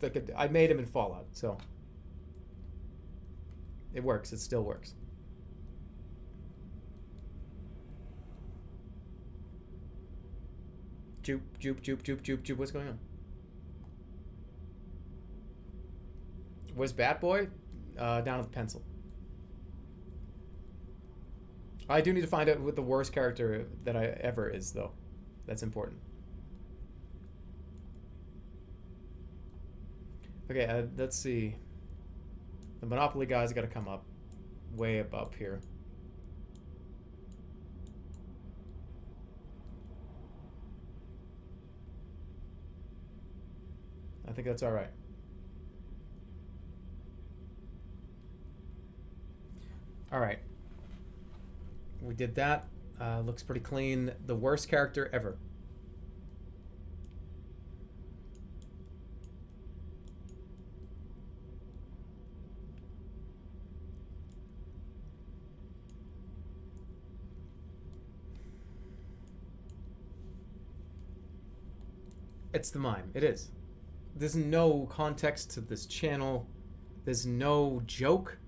like I made him in Fallout, so it works. It still works. Jupe, jupe, jupe, jupe, jupe, jupe. What's going on? Where's Bat Boy? Down with the pencil. I do need to find out what the worst character that I ever is, though. That's important. Okay, let's see. The Monopoly guy's got to come up. Way up here. I think that's alright. Alright. We did that. Looks pretty clean. The worst character ever. It's the mime. It is. There's no context to this channel. There's no joke.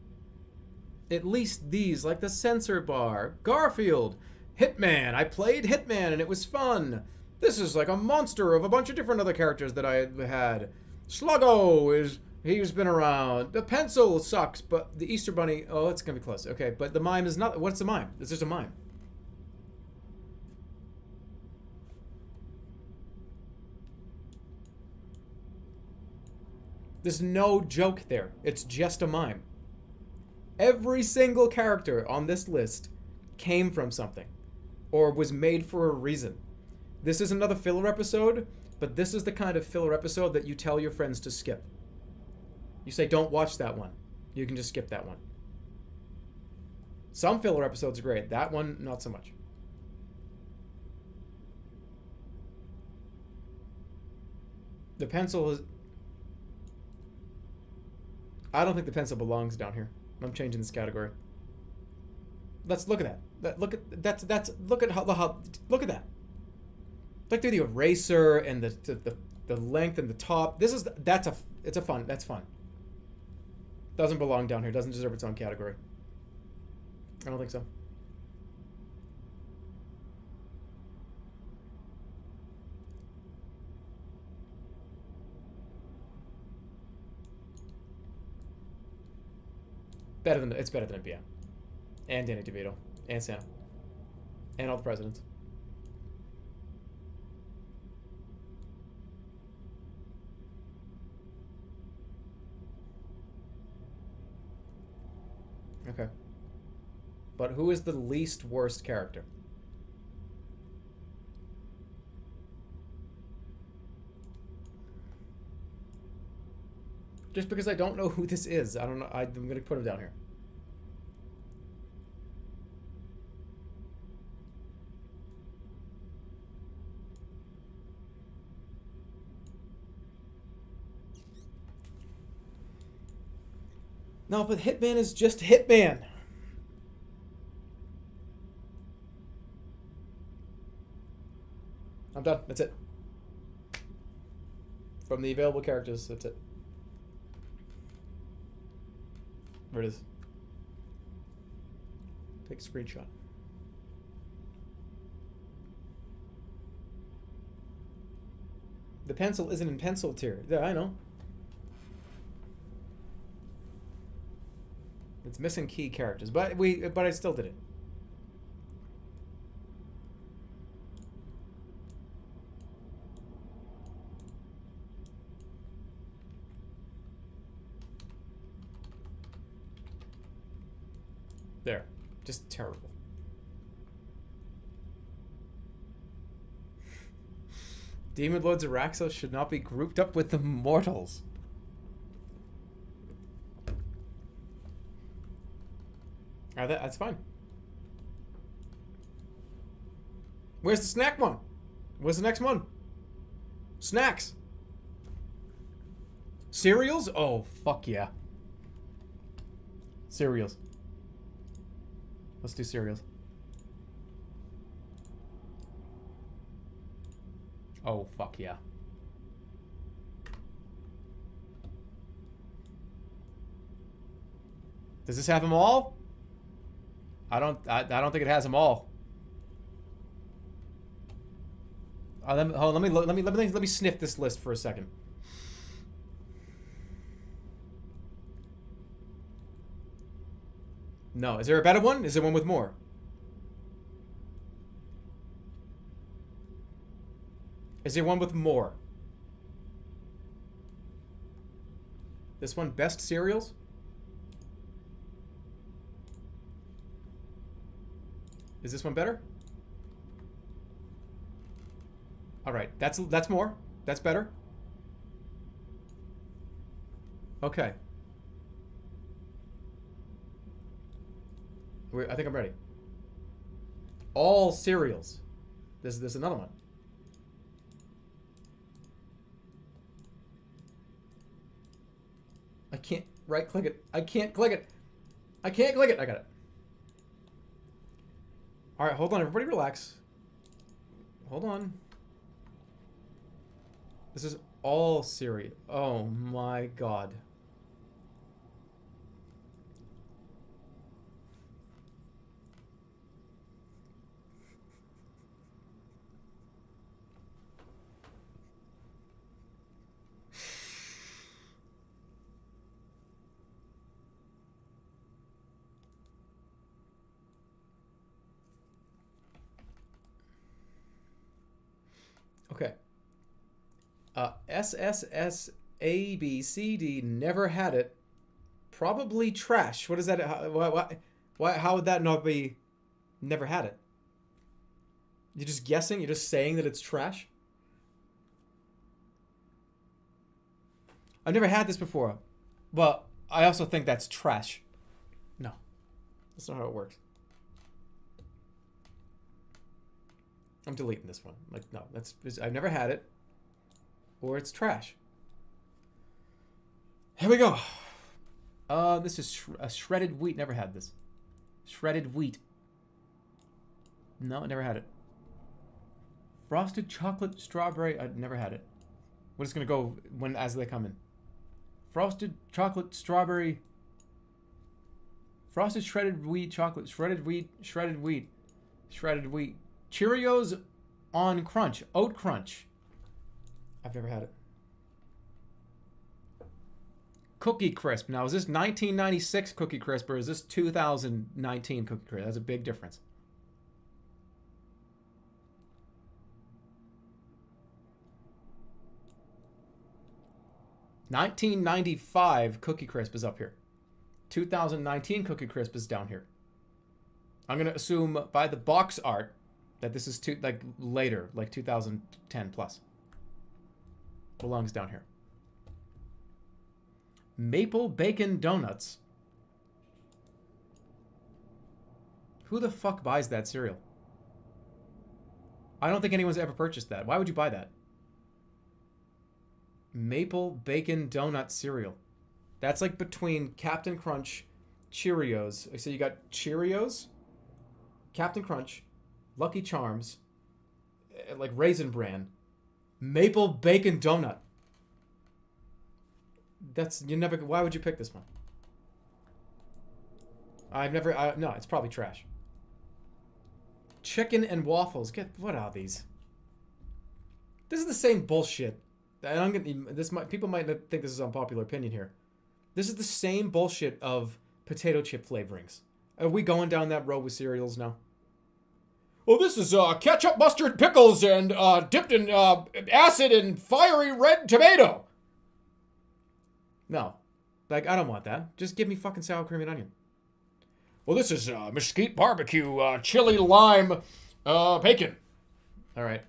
At least these, like the censor bar. Garfield. Hitman. I played Hitman and it was fun. This is like a monster of a bunch of different other characters that I had. Sluggo he's been around. The pencil sucks, but the Easter Bunny, oh, it's gonna be close. Okay, but the mime is not, what's the mime? It's just a mime. There's no joke there. It's just a mime. Every single character on this list came from something or was made for a reason. This is another filler episode, but this is the kind of filler episode that you tell your friends to skip. You say, don't watch that one. You can just skip that one. Some filler episodes are great. That one, not so much. The pencil is... I don't think the pencil belongs down here. I'm changing this category. Let's look at that. Look at that. Look through the eraser and the length and the top. That's fun. Doesn't belong down here. Doesn't deserve its own category. I don't think so. It's better than NBM. And Danny DeVito. And Santa. And all the presidents. Okay. But who is the least worst character? Just because I don't know who this is. I don't know. I'm going to put him down here. No, but Hitman is just Hitman. I'm done. That's it. From the available characters, that's it. There it is. Take a screenshot. The pencil isn't in pencil tier. Yeah, I know. It's missing key characters, but I still did it. There. Just terrible. Demon Lords of Raxos should not be grouped up with the mortals. That's fine. Where's the snack one? Where's the next one? Snacks. Cereals? Oh, fuck yeah. Cereals. Let's do cereals. Oh, fuck yeah. Does this have them all? I don't think it has them all. Let me sniff this list for a second. No, is there a better one? Is there one with more? Is there one with more? This one, best cereals? Is this one better? All right, that's more. That's better. Okay. I think I'm ready. All cereals. There's another one. I can't right click it. I can't click it. I can't click it. I got it. All right, hold on, everybody relax. Hold on. This is all cereal. Oh my god. Okay. SSSABCD never had it. Probably trash. What is that? How would that not be? Never had it. You're just guessing? You're just saying that it's trash? I've never had this before. Well, I also think that's trash. No. That's not how it works. I'm deleting this one. Like, no, I've never had it. Or it's trash. Here we go. This is shredded wheat. Never had this. Shredded wheat. No, never had it. Frosted chocolate strawberry. I never had it. We're just gonna go as they come in. Frosted chocolate strawberry. Frosted shredded wheat chocolate. Shredded wheat. Shredded wheat. Shredded wheat. Cheerios on Crunch. Oat Crunch. I've never had it. Cookie Crisp. Now, is this 1996 Cookie Crisp or is this 2019 Cookie Crisp? That's a big difference. $1995 Cookie Crisp is up here. 2019 Cookie Crisp is down here. I'm going to assume by the box art that this is later, like 2010 plus. Belongs down here. Maple Bacon Donuts. Who the fuck buys that cereal? I don't think anyone's ever purchased that. Why would you buy that? Maple Bacon Donut cereal. That's like between Captain Crunch, Cheerios. So you got Cheerios, Captain Crunch, Lucky Charms, like Raisin Bran, Maple Bacon Donut. That's you never. Why would you pick this one? I've never. No, it's probably trash. Chicken and waffles. What are these? This is the same bullshit. And I'm gonna. People might not think this is unpopular opinion here. This is the same bullshit of potato chip flavorings. Are we going down that road with cereals now? Well, this is ketchup, mustard, pickles, and dipped in acid and fiery red tomato. No. Like, I don't want that. Just give me fucking sour cream and onion. Well, this is mesquite barbecue, chili lime, bacon. All right.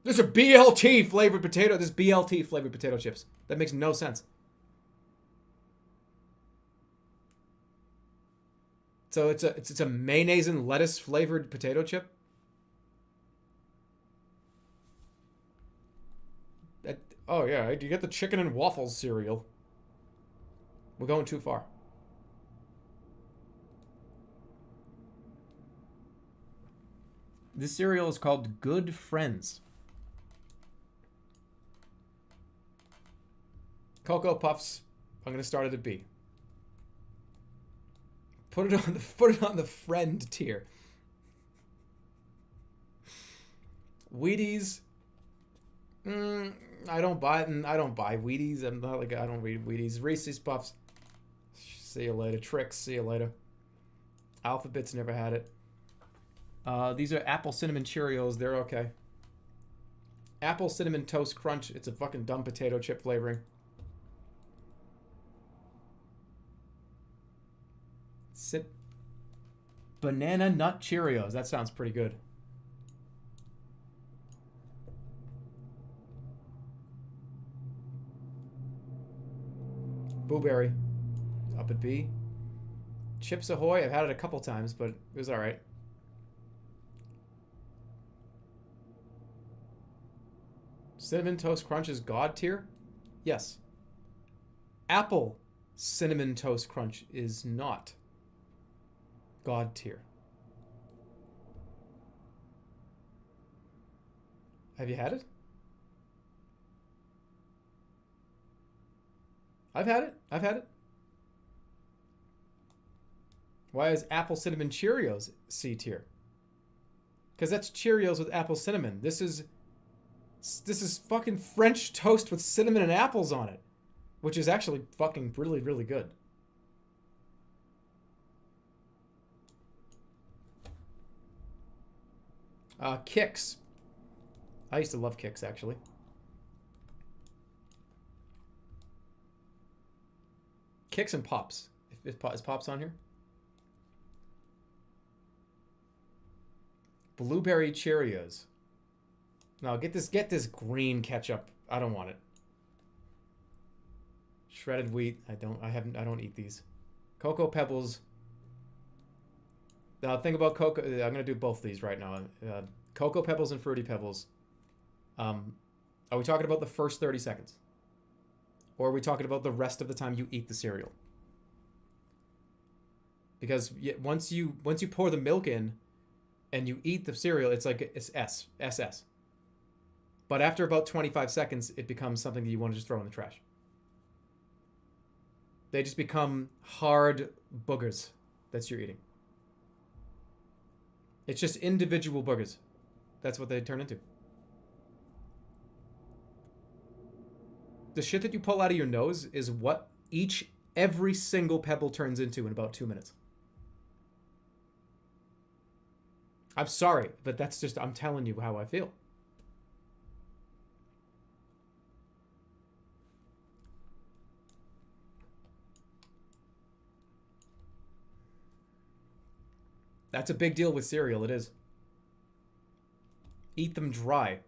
This is BLT flavored potato. This is BLT flavored potato chips. That makes no sense. So it's a mayonnaise and lettuce flavored potato chip. Oh yeah, you get the chicken and waffles cereal. We're going too far. This cereal is called Good Friends. Cocoa Puffs. I'm gonna start at a B. Put it on the friend tier. Wheaties. I don't buy Wheaties. I don't read Wheaties. Reese's Puffs. See you later. Trix. See you later. Alphabet's never had it. These are apple cinnamon Cheerios. They're okay. Apple cinnamon toast crunch. It's a fucking dumb potato chip flavoring. Banana nut Cheerios. That sounds pretty good. Blueberry. Up at B. Chips Ahoy. I've had it a couple times, but it was alright. Cinnamon Toast Crunch is God tier? Yes. Apple Cinnamon Toast Crunch is not God tier. Have you had it? I've had it. Why is Apple Cinnamon Cheerios C tier? Because that's Cheerios with apple cinnamon. This is fucking French toast with cinnamon and apples on it, which is actually fucking really, really good. Kix. I used to love Kix, actually. Kix and Pops. Is Pops on here? Blueberry Cheerios. No, get this green ketchup. I don't want it. Shredded wheat. I don't eat these. Cocoa Pebbles. Now think about Cocoa. I'm gonna do both of these right now. Cocoa Pebbles and Fruity Pebbles. Are we talking about the first 30 seconds? Or are we talking about the rest of the time you eat the cereal? Because once you pour the milk in and you eat the cereal, it's like it's SS. But after about 25 seconds, it becomes something that you want to just throw in the trash. They just become hard boogers that you're eating. It's just individual boogers. That's what they turn into. The shit that you pull out of your nose is what every single pebble turns into in about 2 minutes. I'm sorry, but that's just, I'm telling you how I feel. That's a big deal with cereal, it is. Eat them dry.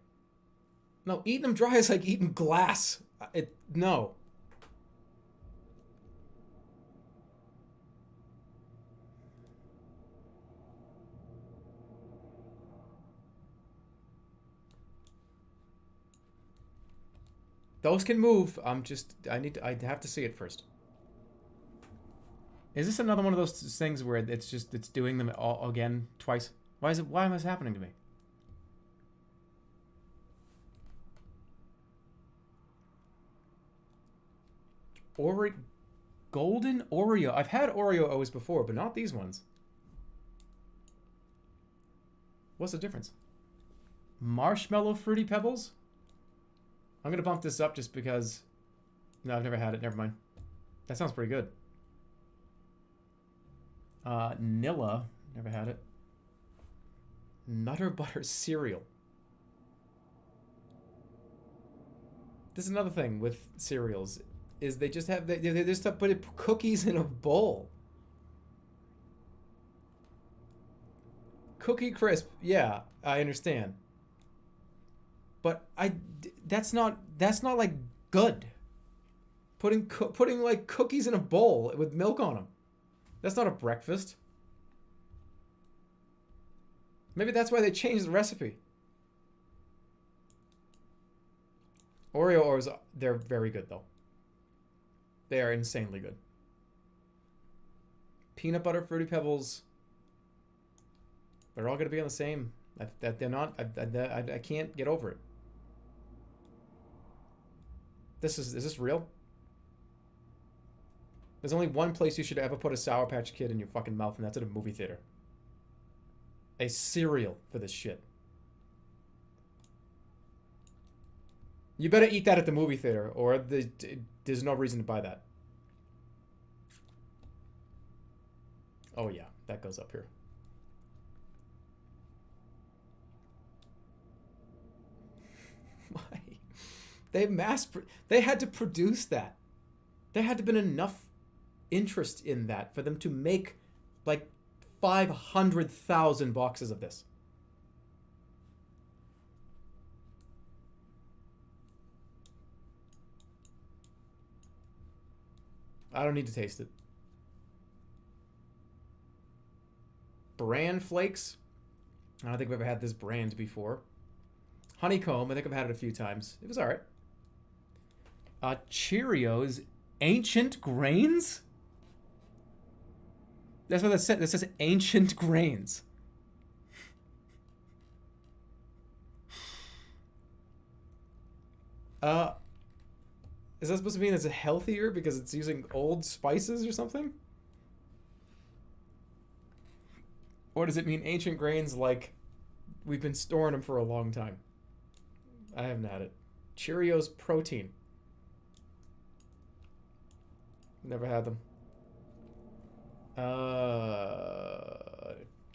No, eating them dry is like eating glass. No. Those can move. I have to see it first. Is this another one of those things where it's doing them all again twice? Why am this happening to me? Golden Oreo. I've had Oreo O's before, but not these ones. What's the difference? Marshmallow Fruity Pebbles? I'm gonna bump this up just because... No, I've never had it. Never mind. That sounds pretty good. Nilla. Never had it. Nutter Butter Cereal. This is another thing with cereals. Is they just have... They just put cookies in a bowl. Cookie Crisp. Yeah, I understand. But that's not like good. Putting like cookies in a bowl with milk on them. That's not a breakfast. Maybe that's why they changed the recipe. Oreo O's, they're very good though. They are insanely good. Peanut Butter Fruity Pebbles. They're all going to be on the same. They're not. I can't get over it. Is this real? There's only one place you should ever put a Sour Patch Kid in your fucking mouth, and that's at a movie theater. A cereal for this shit. You better eat that at the movie theater, or there's no reason to buy that. Oh yeah, that goes up here. Why? They had to produce that. There had to have been enough interest in that for them to make like 500,000 boxes of this. I don't need to taste it. Bran Flakes. I don't think I've ever had this brand before. Honeycomb. I think I've had it a few times. It was alright. Cheerios. Ancient Grains? That's what that says. That says Ancient Grains. Is that supposed to mean it's healthier because it's using old spices or something? Or does it mean ancient grains like we've been storing them for a long time? I haven't had it. Cheerios Protein. Never had them.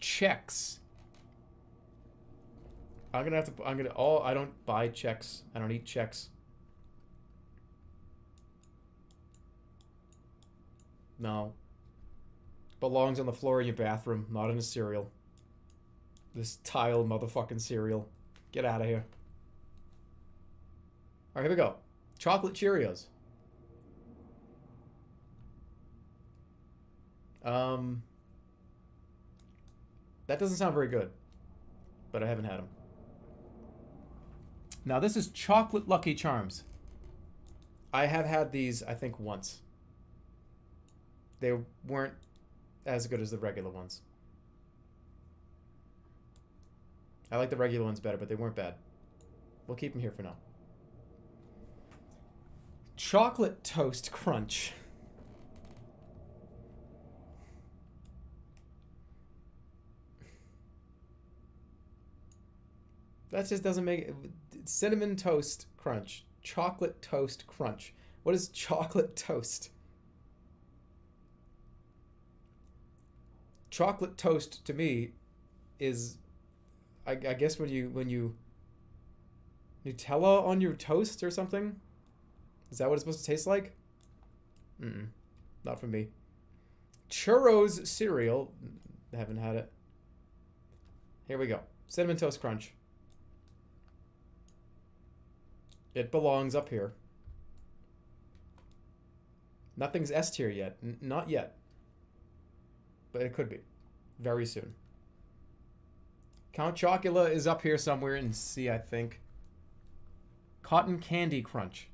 Chex. I don't buy Chex. I don't eat Chex. No. Belongs on the floor in your bathroom, not in a cereal. This tile motherfucking cereal. Get out of here. Alright, here we go. Chocolate Cheerios. That doesn't sound very good. But I haven't had them. Now, this is Chocolate Lucky Charms. I have had these, I think, once. They weren't as good as the regular ones. I like the regular ones better, but they weren't bad. We'll keep them here for now. Chocolate Toast Crunch. That just doesn't make it. Cinnamon Toast Crunch. Chocolate Toast Crunch. What is chocolate toast? Chocolate toast to me is, I guess when you Nutella on your toast or something. Is that what it's supposed to taste like? Not for me. Churros cereal. I haven't had it. Here we go. Cinnamon Toast Crunch. It belongs up here. Nothing's S tier yet. Not yet. But it could be. Very soon. Count Chocula is up here somewhere in C, I think. Cotton Candy Crunch.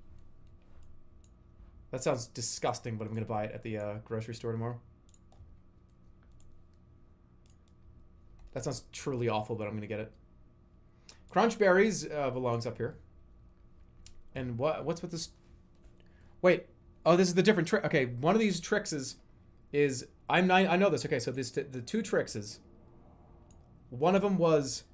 That sounds disgusting, but I'm going to buy it at the grocery store tomorrow. That sounds truly awful, but I'm going to get it. Crunch Berries belongs up here. And what's with this? Wait. Oh, this is the different trick. Okay, one of these tricks is I know this. Okay, so the two tricks is, one of them was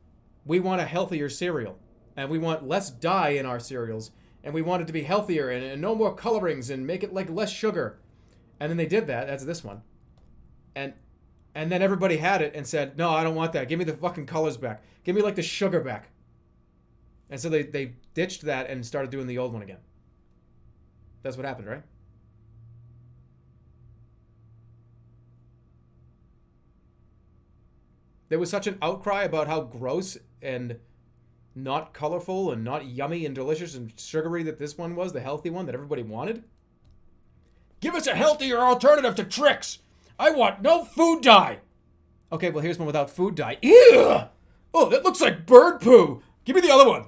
we want a healthier cereal, and we want less dye in our cereals, and we want it to be healthier and no more colorings and make it like less sugar. And then they did that. That's this one. And then everybody had it and said, no, I don't want that. Give me the fucking colors back. Give me like the sugar back. And so they ditched that and started doing the old one again. That's what happened, right? There was such an outcry about how gross and not colorful and not yummy and delicious and sugary that this one was, the healthy one that everybody wanted. Give us a healthier alternative to Trix. I want no food dye. Okay, well, here's one without food dye. Ew! Oh, that looks like bird poo. Give me the other one.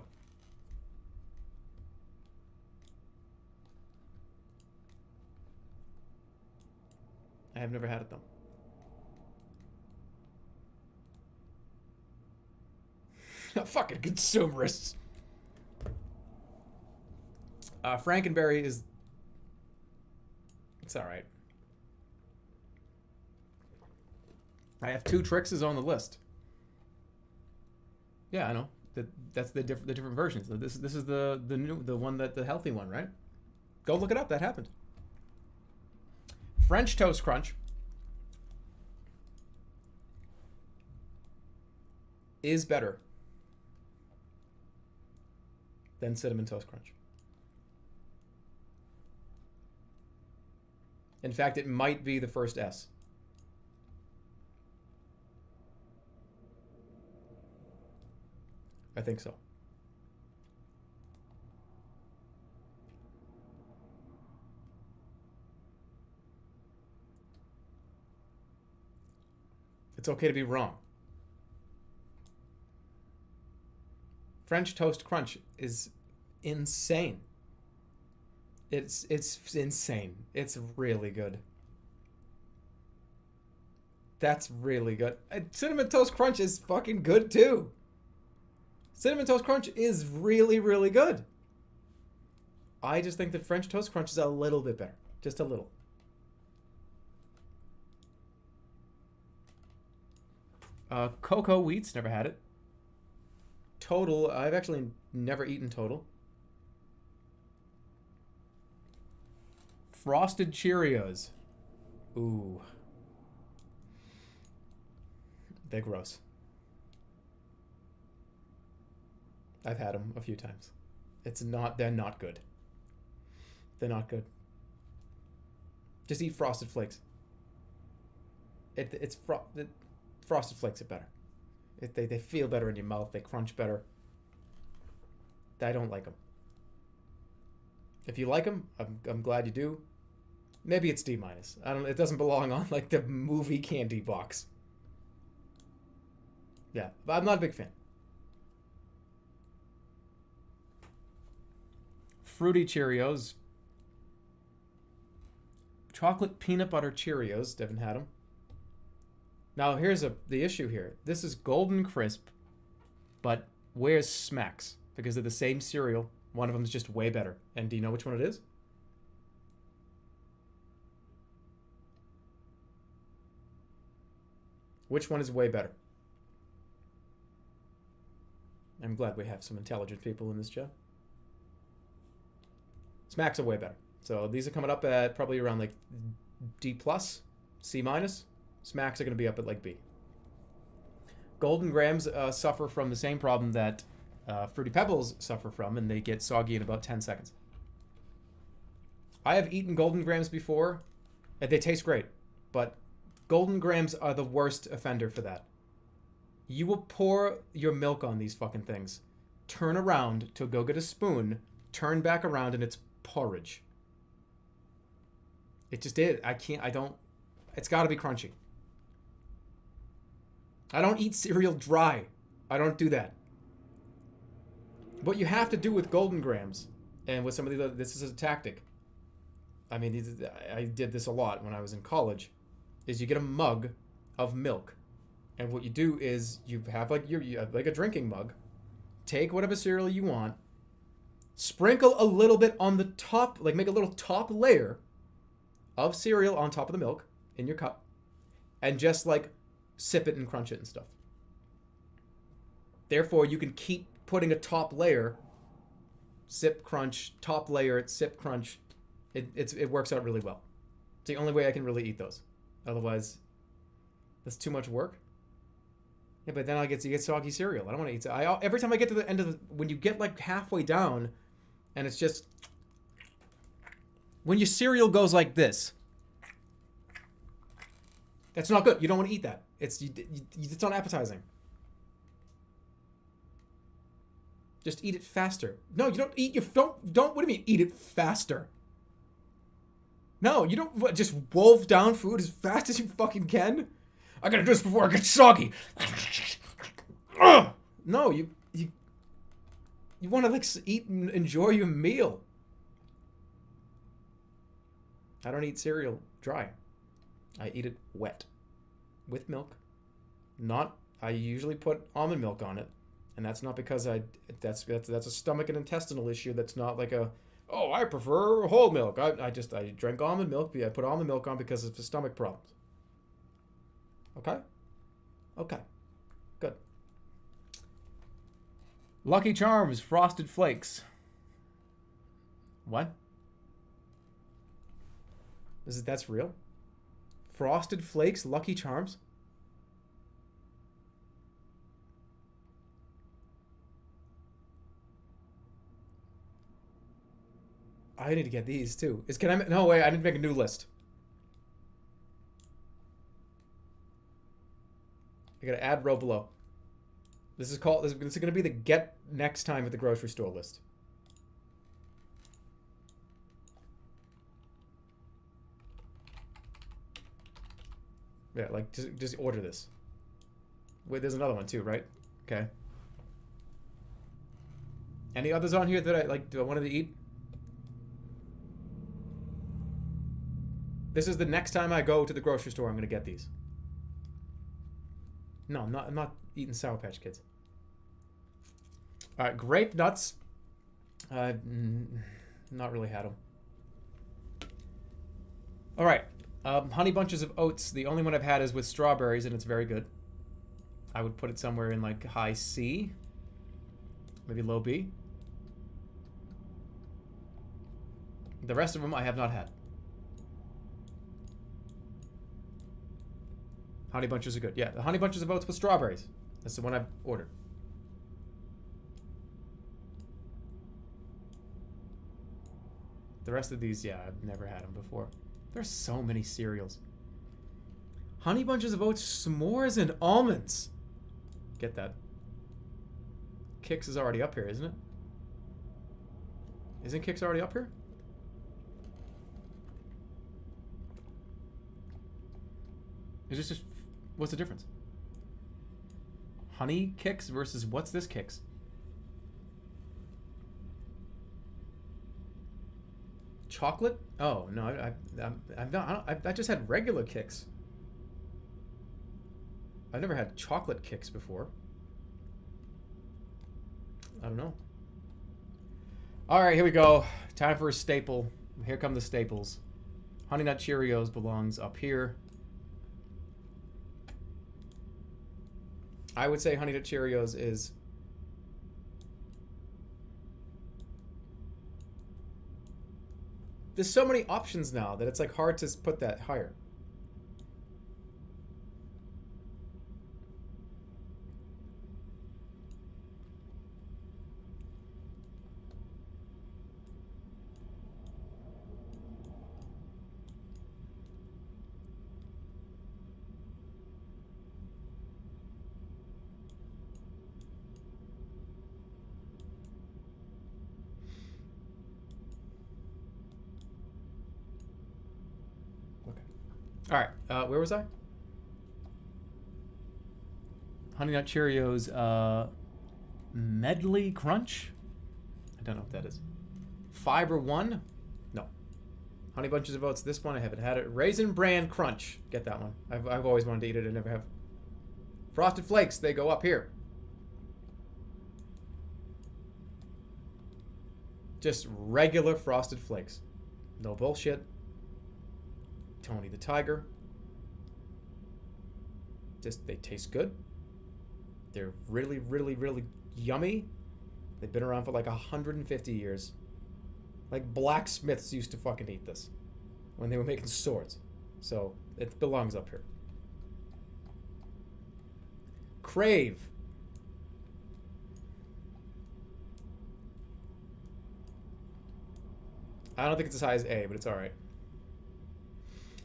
I have never had it, though. Fucking consumerists. Frankenberry is... It's alright. I have 2 Trixes on the list. Yeah, I know. That's the different versions. This is the one the healthy one, right? Go look it up. That happened. French Toast Crunch is better than Cinnamon Toast Crunch. In fact, it might be the first S. I think so. It's okay to be wrong. French Toast Crunch is insane. It's insane. It's really good. That's really good. Cinnamon Toast Crunch is fucking good too. Cinnamon Toast Crunch is really, really good. I just think that French Toast Crunch is a little bit better. Just a little. Cocoa Wheats, never had it. Total, I've actually never eaten Total. Frosted Cheerios. Ooh. They're gross. I've had them a few times. They're not good. They're not good. Just eat Frosted Flakes. Frosted Flakes are better. They feel better in your mouth. They crunch better. I don't like them. If you like them, I'm glad you do. Maybe it's D-. It doesn't belong on like the movie candy box. Yeah, but I'm not a big fan. Fruity Cheerios. Chocolate peanut butter Cheerios. Devin had them. Now here's the issue here. This is Golden Crisp, but where's Smacks? Because they're the same cereal. One of them's just way better. And do you know which one it is? Which one is way better? I'm glad we have some intelligent people in this chat. Smacks are way better. So these are coming up at probably around like D+, C-. Smacks are going to be up at like B. Golden Grams suffer from the same problem that Fruity Pebbles suffer from, and they get soggy in about 10 seconds. I have eaten Golden Grams before, and they taste great, but Golden Grams are the worst offender for that. You will pour your milk on these fucking things, turn around to go get a spoon, turn back around, and it's porridge. It just is. It's got to be crunchy. I don't eat cereal dry. I don't do that. What you have to do with Golden Grams, and with some of the other, this is a tactic. I mean, I did this a lot when I was in college, is you get a mug of milk. And what you do is you have like you have like a drinking mug. Take whatever cereal you want, sprinkle a little bit on the top, like make a little top layer of cereal on top of the milk in your cup, and just like sip it and crunch it and stuff. Therefore, you can keep putting a top layer, sip, crunch, top layer, sip, crunch. It works out really well. It's the only way I can really eat those. Otherwise, that's too much work. Yeah, but then you get soggy cereal. I don't want to eat. Every time I get to the end of when you get like halfway down, and it's just when your cereal goes like this, that's not good. You don't want to eat that. It's not appetizing. Just eat it faster. No, you don't eat your don't. What do you mean? Eat it faster. No, you don't just wolf down food as fast as you fucking can. I gotta do this before it gets soggy. No, you want to like eat and enjoy your meal. I don't eat cereal dry. I eat it wet, with milk. I usually put almond milk on it, and that's not because that's a stomach and intestinal issue. That's not like I prefer whole milk. I drank almond milk. I put almond milk on because of the stomach problems. Okay? Okay. Good. Lucky Charms Frosted Flakes. What? That's real? Frosted Flakes Lucky Charms? I need to get these too. No way, I need to make a new list. I gotta add row below. This is gonna be the get next time at the grocery store list. Yeah, like just order this. Wait, there's another one too, right? Okay. Any others on here that do I want to eat? This is the next time I go to the grocery store, I'm gonna get these. No, I'm not eating Sour Patch Kids. All right, grape nuts. Not really had them. All right, honey bunches of oats. The only one I've had is with strawberries, and it's very good. I would put it somewhere in like high C, maybe low B. The rest of them I have not had. Honey bunches are good. Yeah, the honey bunches of oats with strawberries. That's the one I've ordered. The rest of these, yeah, I've never had them before. There's so many cereals. Honey bunches of oats, s'mores, and almonds. Get that. Kix is already up here, isn't it? Isn't Kix already up here? Is this just... What's the difference? Honey Kix versus what's this Kix? Chocolate? Oh no, I've not. I just had regular Kix. I've never had chocolate Kix before. I don't know. All right, here we go. Time for a staple. Here come the staples. Honey Nut Cheerios belongs up here. I would say Honey Nut Cheerios is... There's so many options now that it's like hard to put that higher. All right, where was I? Honey Nut Cheerios, Medley Crunch? I don't know what that is. Fiber 1? No. Honey Bunches of Oats. This one I haven't had it. Raisin Bran Crunch. Get that one. I've always wanted to eat it. I never have. Frosted Flakes. They go up here. Just regular Frosted Flakes. No bullshit. Tony the Tiger. Just, they taste good. They're really, really, really yummy. They've been around for like 150 years. Like blacksmiths used to fucking eat this when they were making swords. So it belongs up here. Crave. I don't think it's as high as A, but it's all right.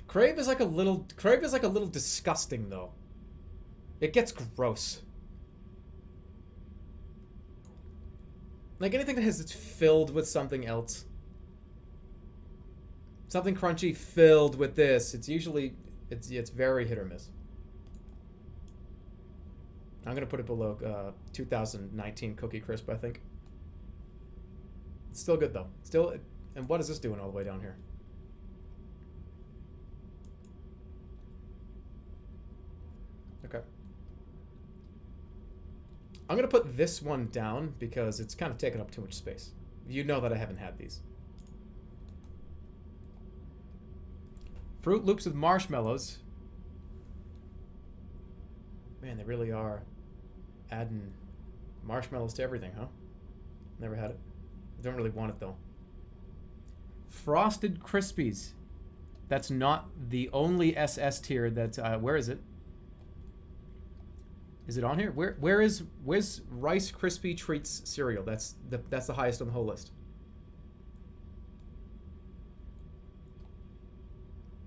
Crave is like a little disgusting though. It gets gross. Like anything that it's filled with something else. Something crunchy filled with this. It's usually it's very hit or miss. I'm gonna put it below 2019 Cookie Crisp, I think. It's still good though. Still, and what is this doing all the way down here? Okay. I'm gonna put this one down because it's kind of taking up too much space. You know that I haven't had these. Fruit Loops with marshmallows. Man, they really are adding marshmallows to everything, huh? Never had it. I don't really want it though. Frosted Krispies. That's not the only SS tier that where is it? Is it on here? Where's Rice Krispie Treats cereal? That's the highest on the whole list.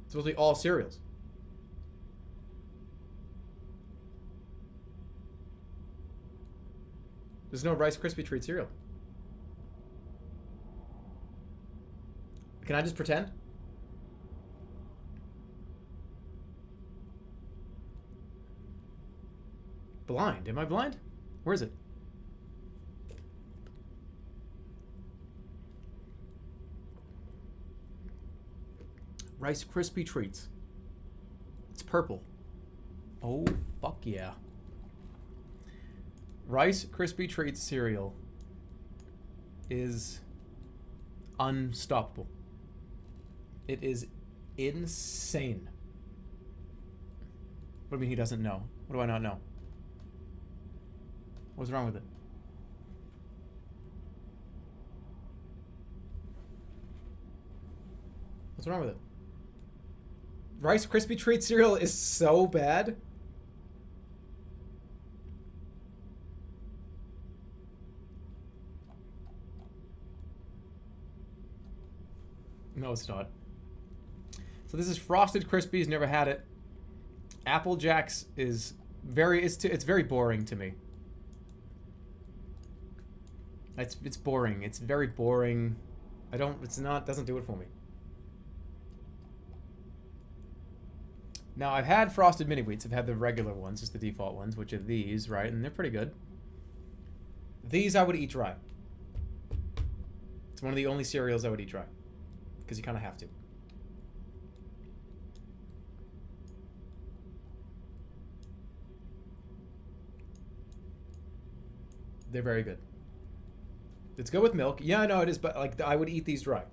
It's supposed to be all cereals. There's no Rice Krispie Treat cereal. Can I just pretend? Blind. Am I blind? Where is it? Rice Krispie Treats. It's purple. Oh, fuck yeah. Rice Krispie Treats cereal is unstoppable. It is insane. What do you mean he doesn't know? What do I not know? What's wrong with it? What's wrong with it? Rice Krispie Treat cereal is so bad. No, it's not. So this is Frosted Krispies. Never had it. Apple Jacks is very. It's very boring to me. It's boring. It's very boring. I don't. It's not. Doesn't do it for me. Now I've had Frosted Mini Wheats. I've had the regular ones, just the default ones, which are these, right? And they're pretty good. These I would eat dry. It's one of the only cereals I would eat dry, because you kind of have to. They're very good. It's good with milk. Yeah, I know it is, but like I would eat these dry.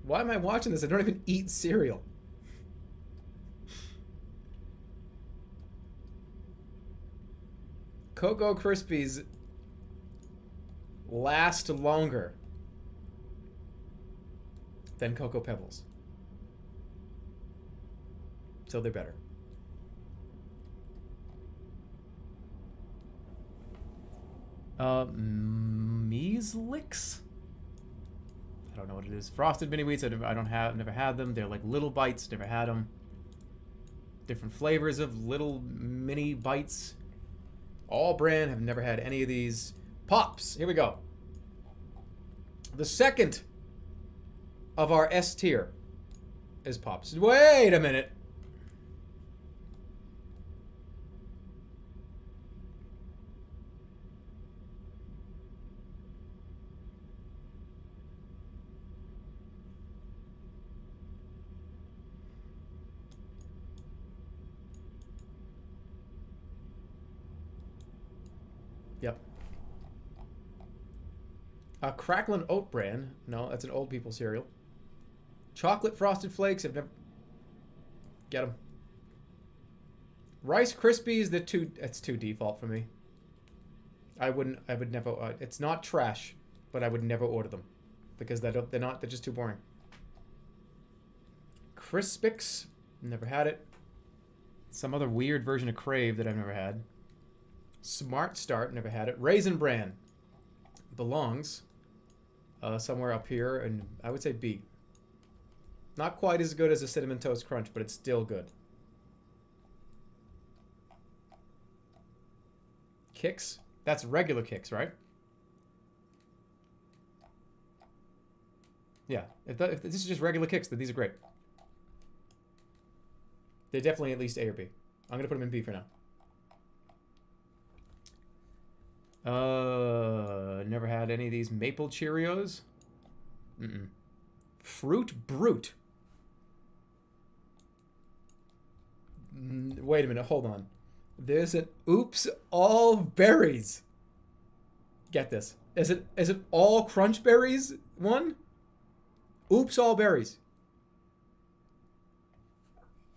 Why am I watching this? I don't even eat cereal. Cocoa Krispies last longer than Cocoa Pebbles. So they're better. Measlix? I don't know what it is. Frosted Mini Wheats. Never had them. They're like little bites. Never had them. Different flavors of little mini bites. All brand. Have never had any of these. Pops. Here we go. The second of our S tier is Pops. Wait a minute. Yep. Cracklin' Oat Bran. No, that's an old people cereal. Chocolate Frosted Flakes. I've never... Get them. Rice Krispies. It's too default for me. I would never... it's not trash, but I would never order them. Because they're just too boring. Crispix. Never had it. Some other weird version of Crave that I've never had. Smart Start. Never had it. Raisin Bran. Belongs somewhere up here, and I would say B. Not quite as good as a Cinnamon Toast Crunch, but it's still good. Kix. That's regular Kix, right? Yeah. If this is just regular Kix, then these are great. They're definitely at least A or B. I'm going to put them in B for now. Never had any of these Maple Cheerios. Fruit Brute. Wait a minute, hold on. There's an Oops All Berries. Get this. Is it all Crunch Berries one? Oops All Berries.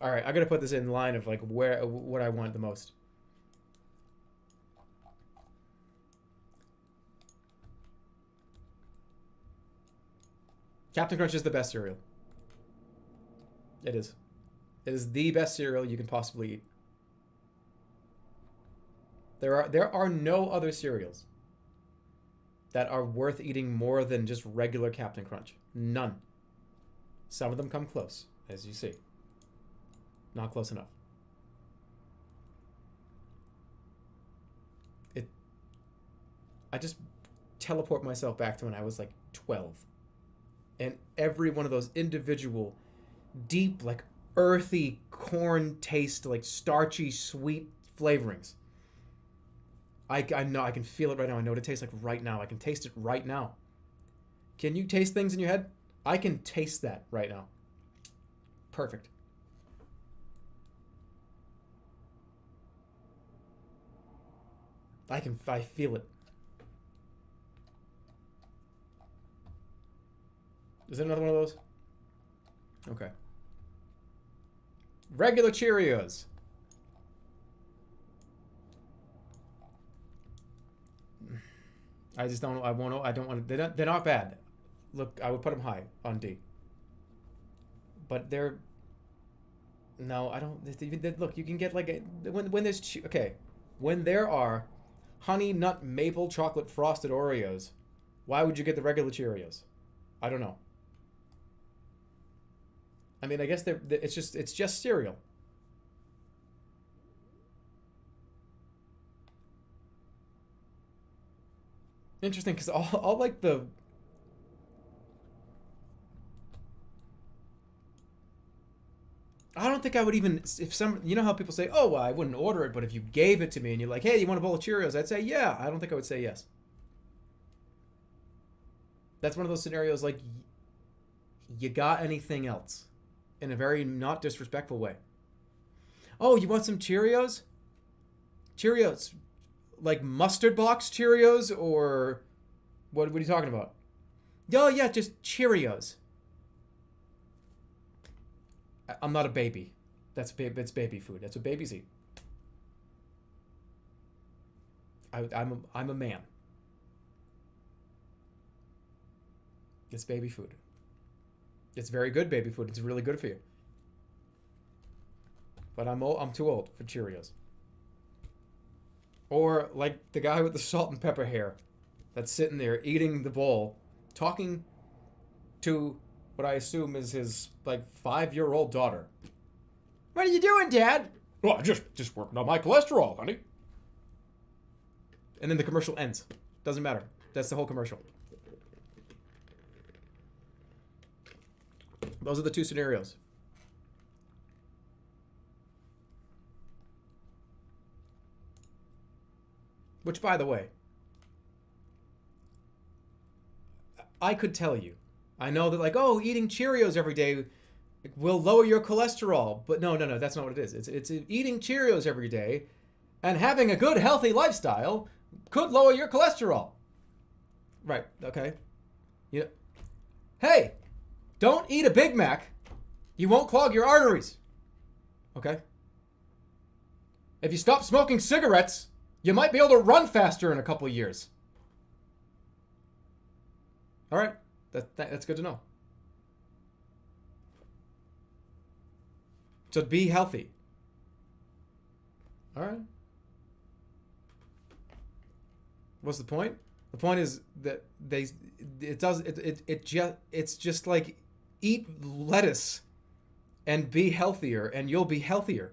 All right, I gotta put this in line of like what I want the most. Captain Crunch is the best cereal. It is. It is the best cereal you can possibly eat. There are no other cereals that are worth eating more than just regular Captain Crunch. None. Some of them come close, as you see. Not close enough. I just teleport myself back to when I was like 12. And every one of those individual, deep, like earthy corn taste, like starchy, sweet flavorings. I know, I can feel it right now. I know what it tastes like right now. I can taste it right now. Can you taste things in your head? I can taste that right now. Perfect. I feel it. Is there another one of those? Okay. Regular Cheerios. I just don't. I don't want to. They're not bad. Look, I would put them high on D. But they're. No, I don't. Look, you can get like when there's okay, when there are honey nut maple chocolate frosted Oreos, why would you get the regular Cheerios? I don't know. I mean, I guess it's just cereal. Interesting, because all like the... I don't think I would even... If some... You know how people say, oh, well, I wouldn't order it, but if you gave it to me and you're like, hey, you want a bowl of Cheerios? I'd say, yeah. I don't think I would say yes. That's one of those scenarios like, you got anything else? In a very not disrespectful way. Oh, you want some Cheerios? Cheerios. Like mustard box Cheerios or... What are you talking about? Oh, yeah, just Cheerios. I'm not a baby. It's baby food. That's what babies eat. I'm a man. It's baby food. It's very good baby food. It's really good for you. But I'm too old for Cheerios. Or like the guy with the salt and pepper hair that's sitting there eating the bowl, talking to what I assume is his like 5-year-old daughter. What are you doing, Dad? Well, just working on my cholesterol, honey. And then the commercial ends. Doesn't matter. That's the whole commercial. Those are the two scenarios. Which, by the way, I could tell you. I know that, like, oh, eating Cheerios every day will lower your cholesterol. But no, that's not what it is. It's eating Cheerios every day and having a good, healthy lifestyle Could lower your cholesterol. Right, okay. Yeah. Hey, don't eat a Big Mac. You won't clog your arteries. Okay? If you stop smoking cigarettes, you might be able to run faster in a couple of years. All right, that's good to know. So be healthy. All right. What's the point? The point is that it's just like eat lettuce and be healthier, and you'll be healthier.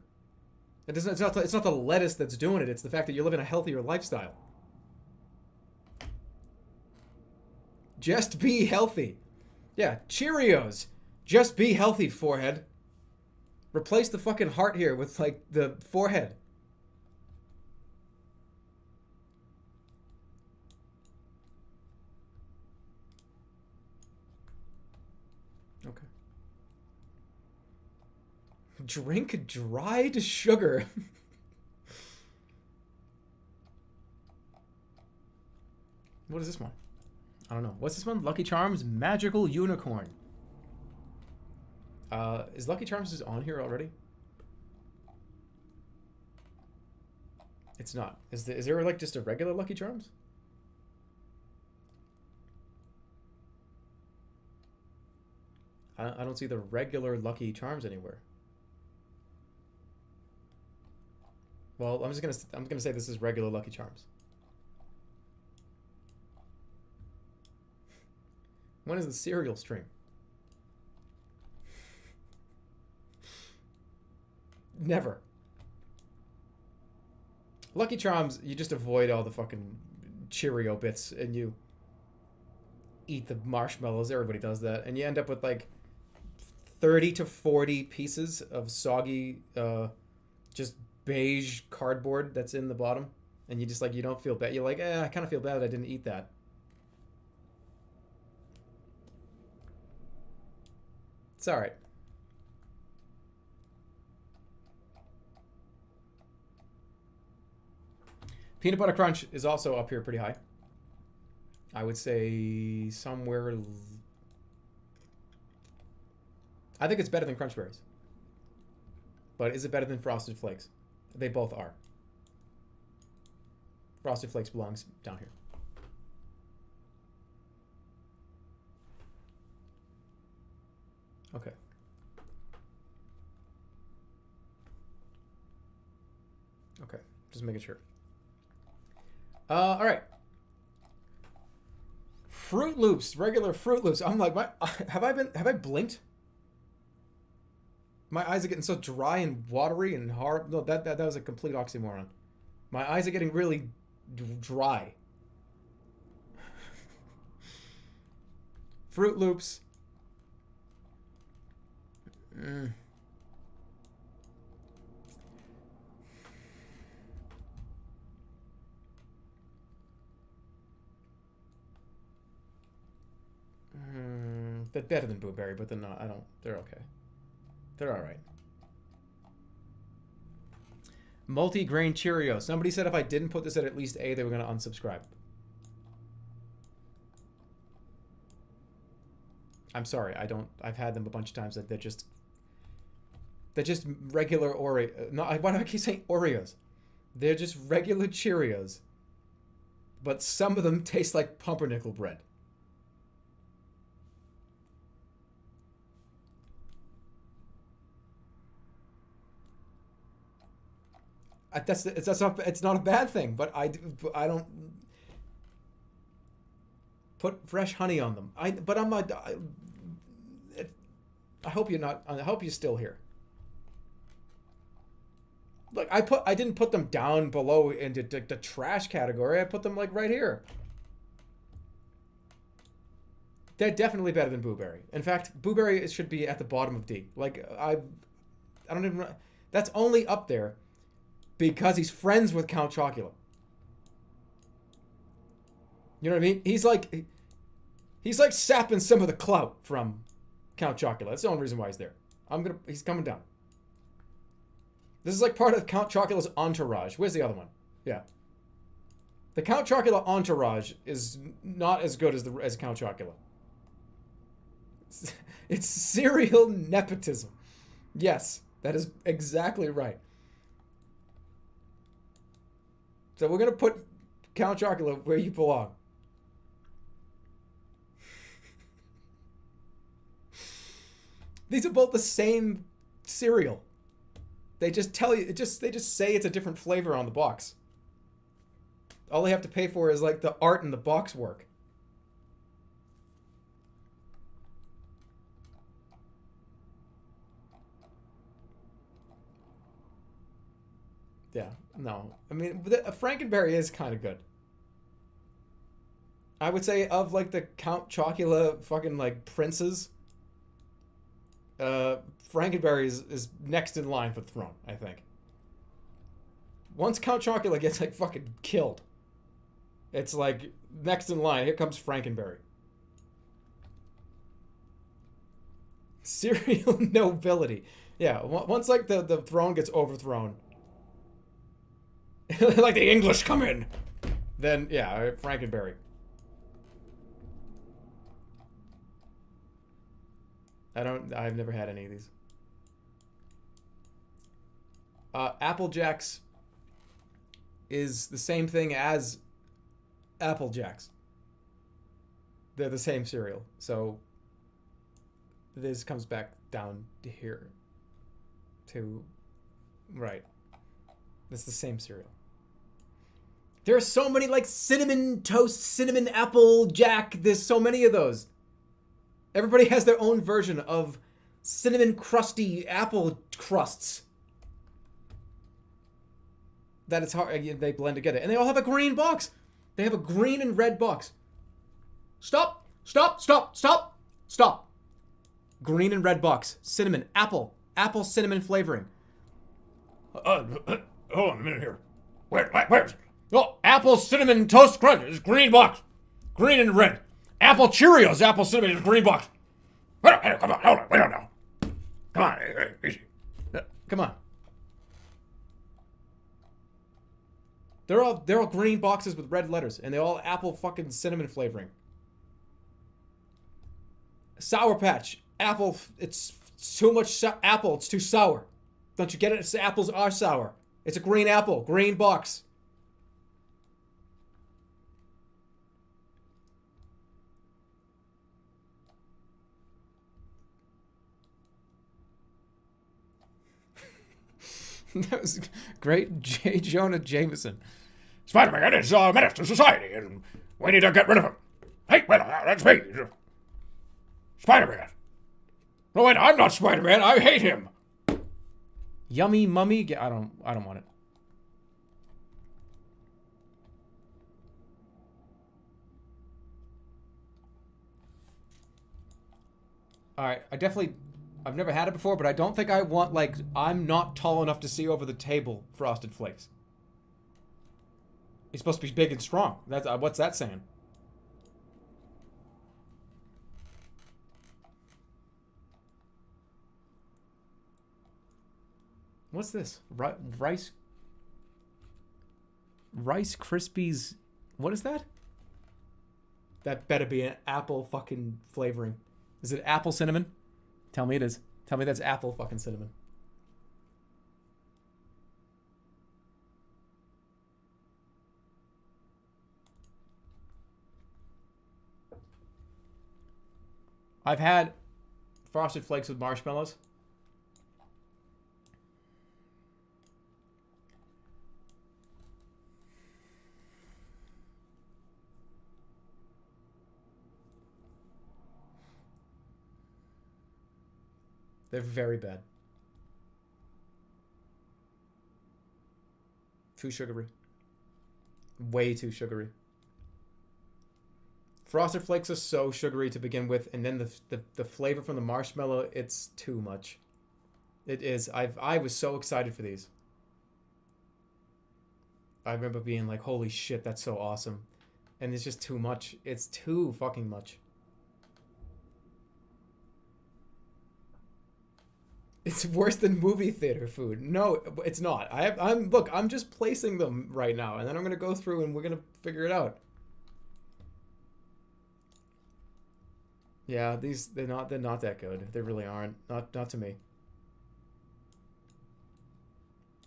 It's not the lettuce that's doing it. It's the fact that you're living a healthier lifestyle. Just be healthy. Yeah, Cheerios. Just be healthy, forehead. Replace the fucking heart here with, like, the forehead. Okay. Drink dried sugar. What is this one? I don't know. What's this one? Lucky Charms Magical Unicorn. Is Lucky Charms just on here already? It's not. Is there like just a regular Lucky Charms? I don't see the regular Lucky Charms anywhere. Well, I'm gonna say this is regular Lucky Charms. When is the cereal stream? Never. Lucky Charms, you just avoid all the fucking Cheerio bits and you eat the marshmallows. Everybody does that. And you end up with like 30 to 40 pieces of soggy, just beige cardboard that's in the bottom. And you just like, you don't feel bad. You're like, I kind of feel bad that I didn't eat that. It's all right. Peanut Butter Crunch is also up here pretty high. I would say somewhere... I think it's better than Crunch Berries. But is it better than Frosted Flakes? They both are. Frosted Flakes belongs down here. Okay. Okay, just making sure. All right. Fruit Loops, regular Fruit Loops. I'm like, have I blinked? My eyes are getting so dry and watery and hard. No, that was a complete oxymoron. My eyes are getting really dry. Fruit Loops. They're better than Blueberry, but they're not. They're okay. They're all right. Multi-grain Cheerios. Somebody said if I didn't put this at least A, they were going to unsubscribe. I'm sorry. I've had them a bunch of times. That they're just regular Oreo. No, why do I keep saying Oreos? They're just regular Cheerios. But some of them taste like pumpernickel bread. It's not a bad thing, but I don't put fresh honey on them. I hope you're not. I hope you're still here. Look, I didn't put them down below into the trash category. I put them like right here. They're definitely better than Blueberry. In fact, Blueberry should be at the bottom of D. Like I don't even. That's only up there because he's friends with Count Chocula. You know what I mean? He's like sapping some of the clout from Count Chocula. That's the only reason why he's there. He's coming down. This is like part of Count Chocula's entourage. Where's the other one? Yeah. The Count Chocula entourage is not as good as Count Chocula. It's cereal nepotism. Yes, that is exactly right. So we're gonna put Count Chocula where you belong. These are both the same cereal. They just tell you, they just say it's a different flavor on the box. All they have to pay for is like the art and the box work. Yeah, no. I mean, Frankenberry is kind of good. I would say of like the Count Chocula fucking like princes, Frankenberry is next in line for the throne, I think. Once Count Chocula gets like fucking killed, it's like next in line. Here comes Frankenberry. Cereal nobility. Yeah, once like the throne gets overthrown, like the English come in, then yeah, Frankenberry. I've never had any of these. Apple Jacks is the same thing as Apple Jacks. They're the same cereal. So this comes back down to here. Right. It's the same cereal. There are so many like cinnamon toast, cinnamon apple jack. There's so many of those. Everybody has their own version of cinnamon crusty apple crusts. That it's hard. They blend together. And they all have a green box. They have a green and red box. Stop. Stop. Stop. Stop. Stop. Green and red box. Cinnamon. Apple. Apple cinnamon flavoring. Hold on a minute here. Where is it? Oh, apple cinnamon toast crunch. Green box. Green and red. Apple Cheerios. Apple cinnamon is green box. Hey, come on, hold on, wait on now. Come on, easy. Come on. They're all green boxes with red letters, and they're all apple fucking cinnamon flavoring. Sour Patch. Apple, it's too much apple. It's too sour. Don't you get it? It's apples are sour. It's a green apple. Green box. That was great, J. Jonah Jameson. Spider-Man is a menace to society, and we need to get rid of him. Hey, well, that's me. Spider-Man. No, wait, I'm not Spider-Man. I hate him. Yummy Mummy. I don't want it. All right, I've never had it before, but I don't think I want, like, I'm not tall enough to see over the table Frosted Flakes. He's supposed to be big and strong. That's what's that saying? What's this? Rice Krispies. What is that? That better be an apple fucking flavoring. Is it apple cinnamon? Tell me it is. Tell me that's apple fucking cinnamon. I've had Frosted Flakes with marshmallows. They're very bad. Too sugary. Way too sugary. Frosted Flakes are so sugary to begin with, and then the flavor from the marshmallow, it's too much. It is. I was so excited for these. I remember being like, holy shit, that's so awesome. And it's just too much. It's too fucking much. It's worse than movie theater food. No, it's not. I'm just placing them right now, and then I'm gonna go through and we're gonna figure it out. Yeah, they're not that good. They really aren't. Not to me.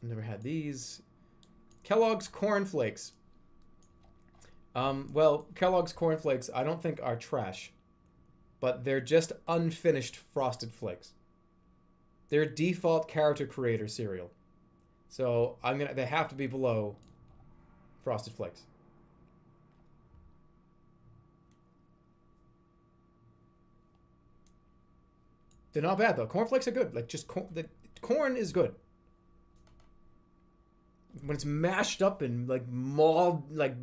I've never had these. Kellogg's Corn Flakes. Well, Kellogg's Corn Flakes I don't think are trash, but they're just unfinished Frosted Flakes. They're default character creator cereal. So they have to be below Frosted Flakes. They're not bad though. Corn Flakes are good. Like just the corn is good. When it's mashed up and like mauled, like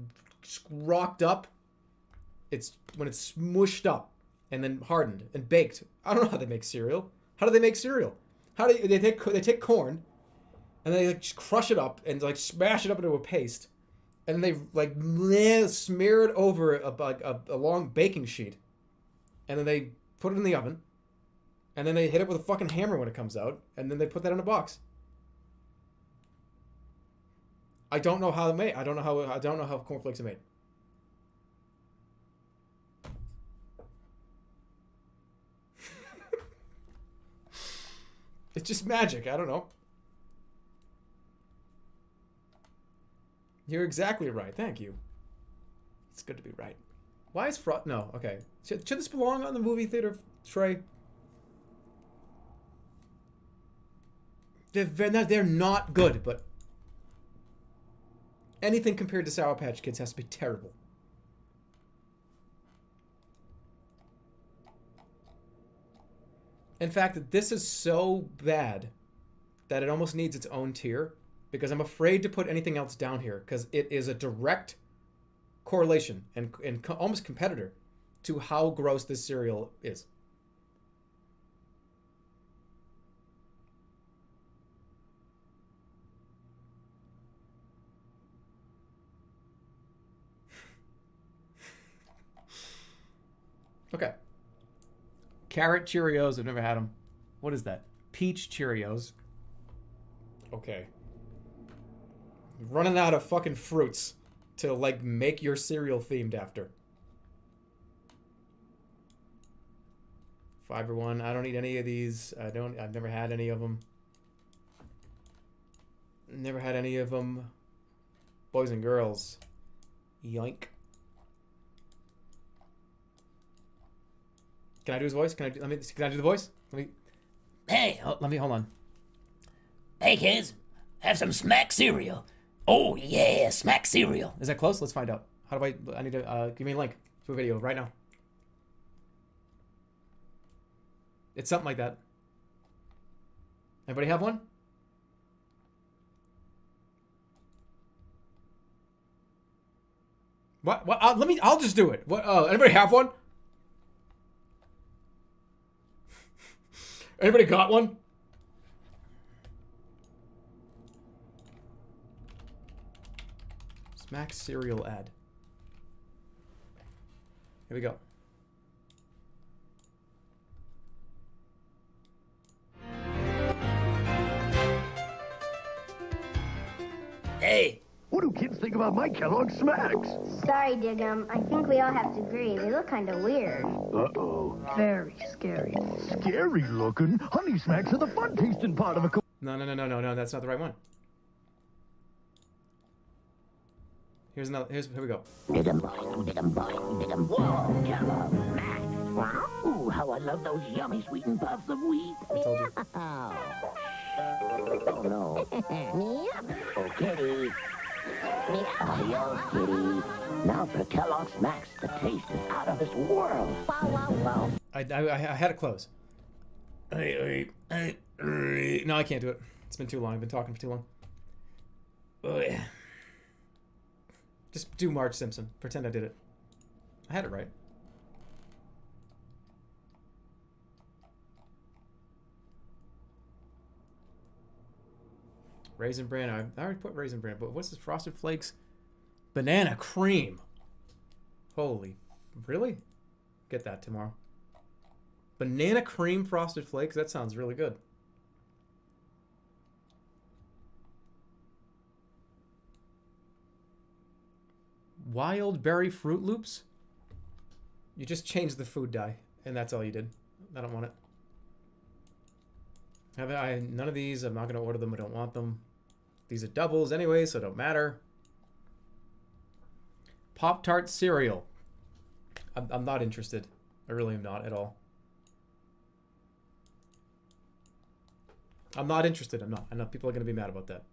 rocked up, it's when it's smushed up and then hardened and baked. I don't know how they make cereal. How do they make cereal? How do they take corn and they like just crush it up and like smash it up into a paste, and then they like smear it over a long baking sheet, and then they put it in the oven, and then they hit it with a fucking hammer when it comes out, and then they put that in a box. I don't know how they're made. I don't know how cornflakes are made. It's just magic. I don't know. You're exactly right. Thank you. It's good to be right. Why is no, okay. Should this belong on the movie theater tray? They're not good, but anything compared to Sour Patch Kids has to be terrible. In fact, this is so bad that it almost needs its own tier, because I'm afraid to put anything else down here because it is a direct correlation and almost competitor to how gross this cereal is. Okay. Carrot Cheerios. I've never had them. What is that? Peach Cheerios. Okay. Running out of fucking fruits to like make your cereal themed after. Fiber One. I don't eat any of these. I've never had any of them. Never had any of them. Boys and girls. Yoink. Can I do his voice? Can I do the voice? Hey, Let me hold on. hey kids, have some smack cereal. Oh yeah, smack cereal. Is that close? Let's find out. How do I need to give me a link to a video right now. It's something like that. Anybody have one? What? I'll just do it. What? Anybody have one? Anybody got one? Smack cereal ad. Here we go. Hey, What do kids think about my Kellogg's Smacks? Sorry, Diggum. I think we all have to agree. They look kind of weird. Uh-oh. Very scary. Scary looking? Honey Smacks are the fun tasting part of a... No. That's not the right one. Here we go. big 'em boing, big 'em boing, big 'em. Whoa, Kellogg's Max. Wow, how I love those yummy sweetened puffs of wheat. I told you. Oh no. Oh, kitty. Adios, kitty. Now for Kellogg's Max. The taste is out of this world. Wow, wow, wow. I had it close. No, I can't do it. It's been too long. I've been talking for too long. Oh, yeah. Just do Marge Simpson. Pretend I did it. I had it right. Raisin Bran. I already put Raisin Bran, but what's this? Frosted Flakes? Banana cream. Holy. Really? Get that tomorrow. Banana cream Frosted Flakes? That sounds really good. Wild berry Fruit Loops? You just changed the food dye, and that's all you did. I don't want it. None of these. I'm not going to order them. I don't want them. These are doubles anyway, so it don't matter. Pop-Tart cereal. I'm not interested. I really am not at all. I'm not interested. I'm not. I know people are going to be mad about that.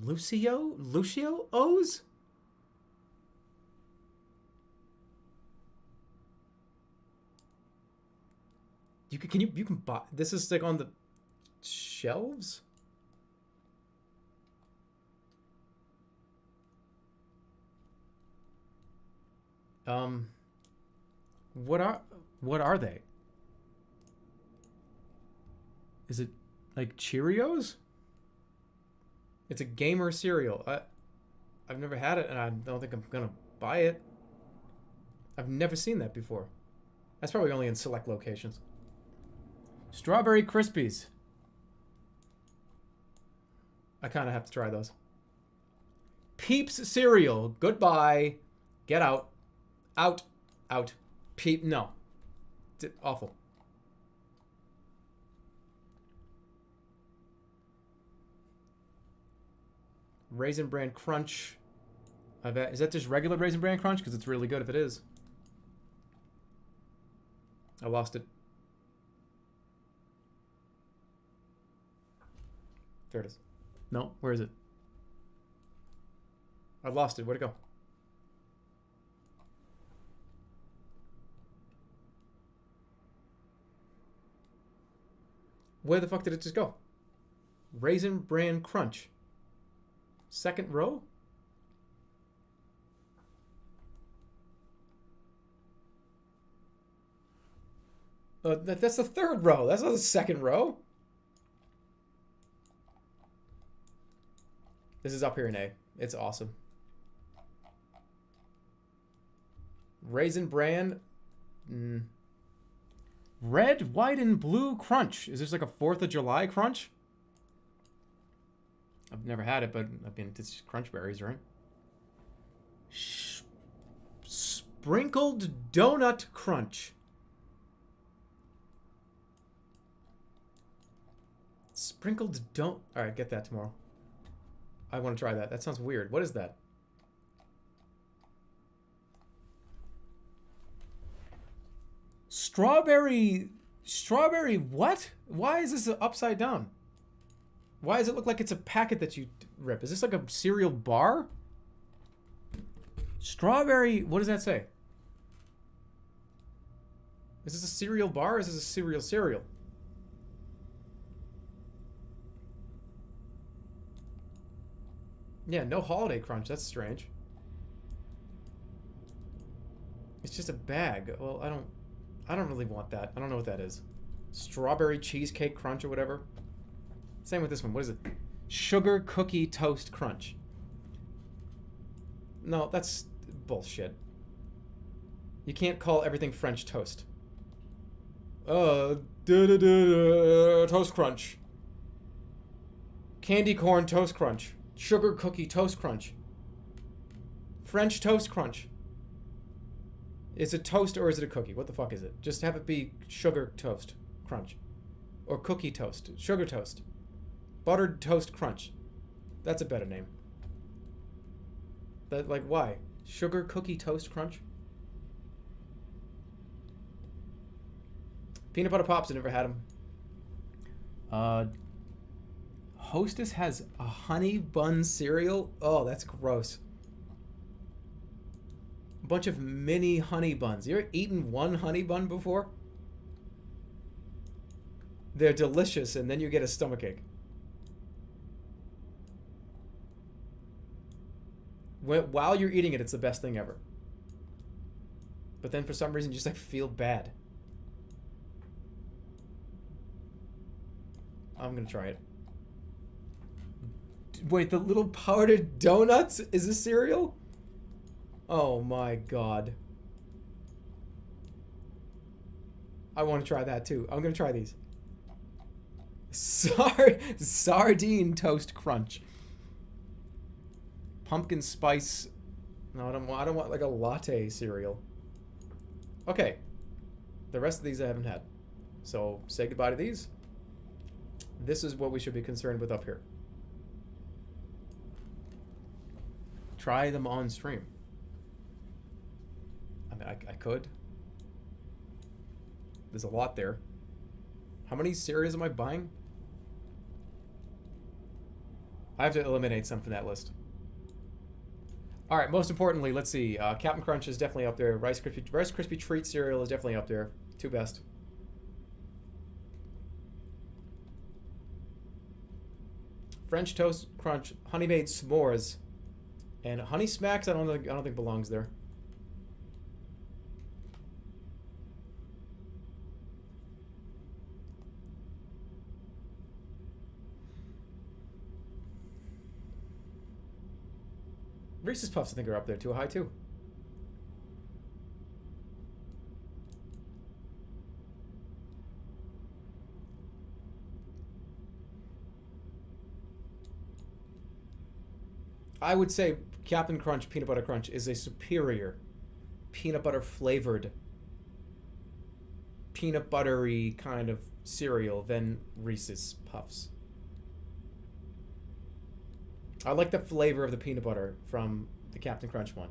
Lucio O's? You can buy this. Is like on the shelves. What are they? Is it like Cheerios? It's a gamer cereal. I've never had it, and I don't think I'm gonna buy it. I've never seen that before. That's probably only in select locations. Strawberry Krispies. I kind of have to try those. Peeps cereal. Goodbye. Get out. Out. Out. Peep. No. It's awful. Raisin Bran Crunch. Is that just regular Raisin Bran Crunch? Because it's really good if it is. I lost it. There it is. No, where is it? I lost it. Where'd it go? Where the fuck did it just go? Raisin Bran Crunch. Second row? That's the third row. That's not the second row. This is up here in A. It's awesome. Raisin Bran. Red, white, and blue crunch. Is this like a 4th of July crunch? I've never had it, but I mean, it's crunch berries, right? Sprinkled donut crunch. Sprinkled don't. All right, get that tomorrow. I want to try that. That sounds weird. What is that? Strawberry what? Why is this upside down? Why does it look like it's a packet that you rip? Is this like a cereal bar? Strawberry, what does that say? Is this a cereal bar or is this a cereal? Yeah, no holiday crunch. That's strange. It's just a bag. Well, I don't really want that. I don't know what that is. Strawberry cheesecake crunch or whatever. Same with this one. What is it? Sugar cookie toast crunch. No, that's bullshit. You can't call everything French toast. Toast crunch. Candy corn toast crunch. Sugar cookie toast crunch. French toast crunch. Is it toast or is it a cookie? What the fuck is it? Just have it be sugar toast crunch. Or cookie toast. Sugar toast. Buttered toast crunch. That's a better name. That, like, why? Sugar cookie toast crunch? Peanut butter pops, I never had them. Hostess has a honey bun cereal. Oh, that's gross. A bunch of mini honey buns. You ever eaten one honey bun before? They're delicious, and then you get a stomachache. While you're eating it, it's the best thing ever. But then for some reason, you just like feel bad. I'm gonna try it. Wait, the little powdered donuts is a cereal? Oh my god. I want to try that too. I'm gonna try these. Sardine toast crunch. Pumpkin spice. No, I don't want like a latte cereal. Okay. The rest of these I haven't had. So say goodbye to these. This is what we should be concerned with up here. Try them on stream. I mean, I could. There's a lot there. How many cereals am I buying? I have to eliminate some from that list. All right, most importantly, let's see. Captain Crunch is definitely up there. Rice Krispie Treat cereal is definitely up there. Two best. French Toast Crunch, Honey Made S'mores, and Honey Smacks. I don't think belongs there. Reese's Puffs, I think, are up there too high too. I would say Captain Crunch Peanut Butter Crunch is a superior peanut butter flavored, peanut buttery kind of cereal than Reese's Puffs. I like the flavor of the peanut butter from the Captain Crunch one.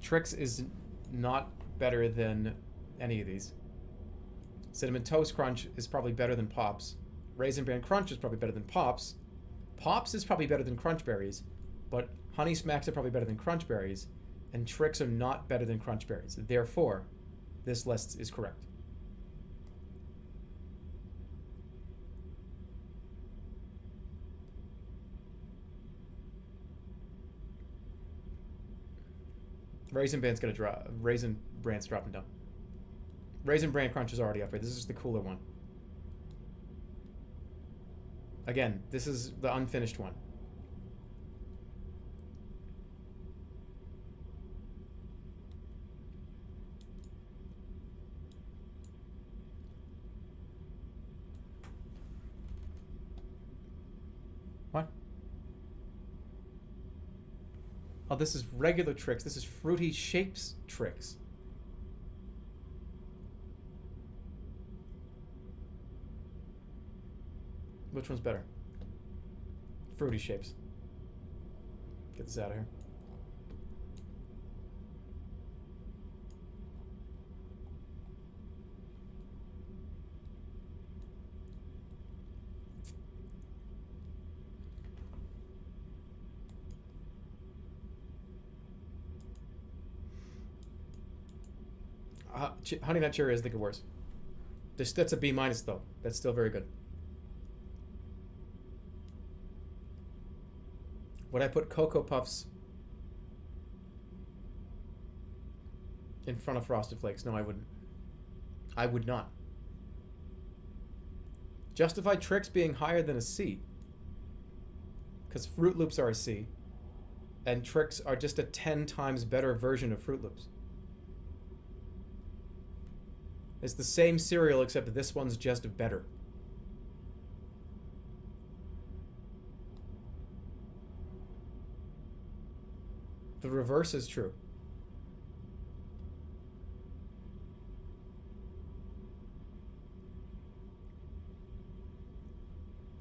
Trix is not better than any of these. Cinnamon Toast Crunch is probably better than Pops. Raisin Bran Crunch is probably better than Pops. Pops is probably better than Crunch Berries, but Honey Smacks are probably better than Crunch Berries, and Trix are not better than Crunch Berries. Therefore, this list is correct. Raisin Bran's gonna drop. Raisin Bran's dropping down. Raisin Bran Crunch is already up here. This is the cooler one. Again, this is the unfinished one. What? Oh, this is regular Trix. This is Fruity Shapes Trix. Which one's better? Fruity Shapes. Get this out of here. Honey Nut Cheerios, I think, are worse. That's a B minus though. That's still very good. Would I put Cocoa Puffs in front of Frosted Flakes? No, I wouldn't. I would not. Justify Trix being higher than a C. Because Fruit Loops are a C. And Trix are just a 10 times better version of Fruit Loops. It's the same cereal, except that this one's just better. The reverse is true.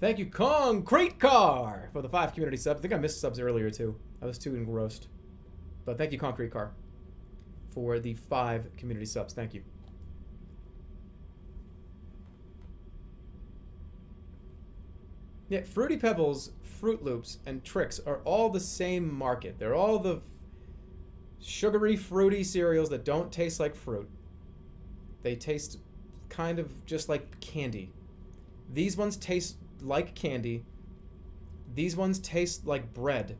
Thank you, Concrete Car, for the 5 community subs. I think I missed subs earlier, too. I was too engrossed. But thank you, Concrete Car, for the 5 community subs. Thank you. Yeah, Fruity Pebbles, Fruit Loops, and Trix are all the same market. They're all the sugary, fruity cereals that don't taste like fruit. They taste kind of just like candy. These ones taste like candy. These ones taste like bread.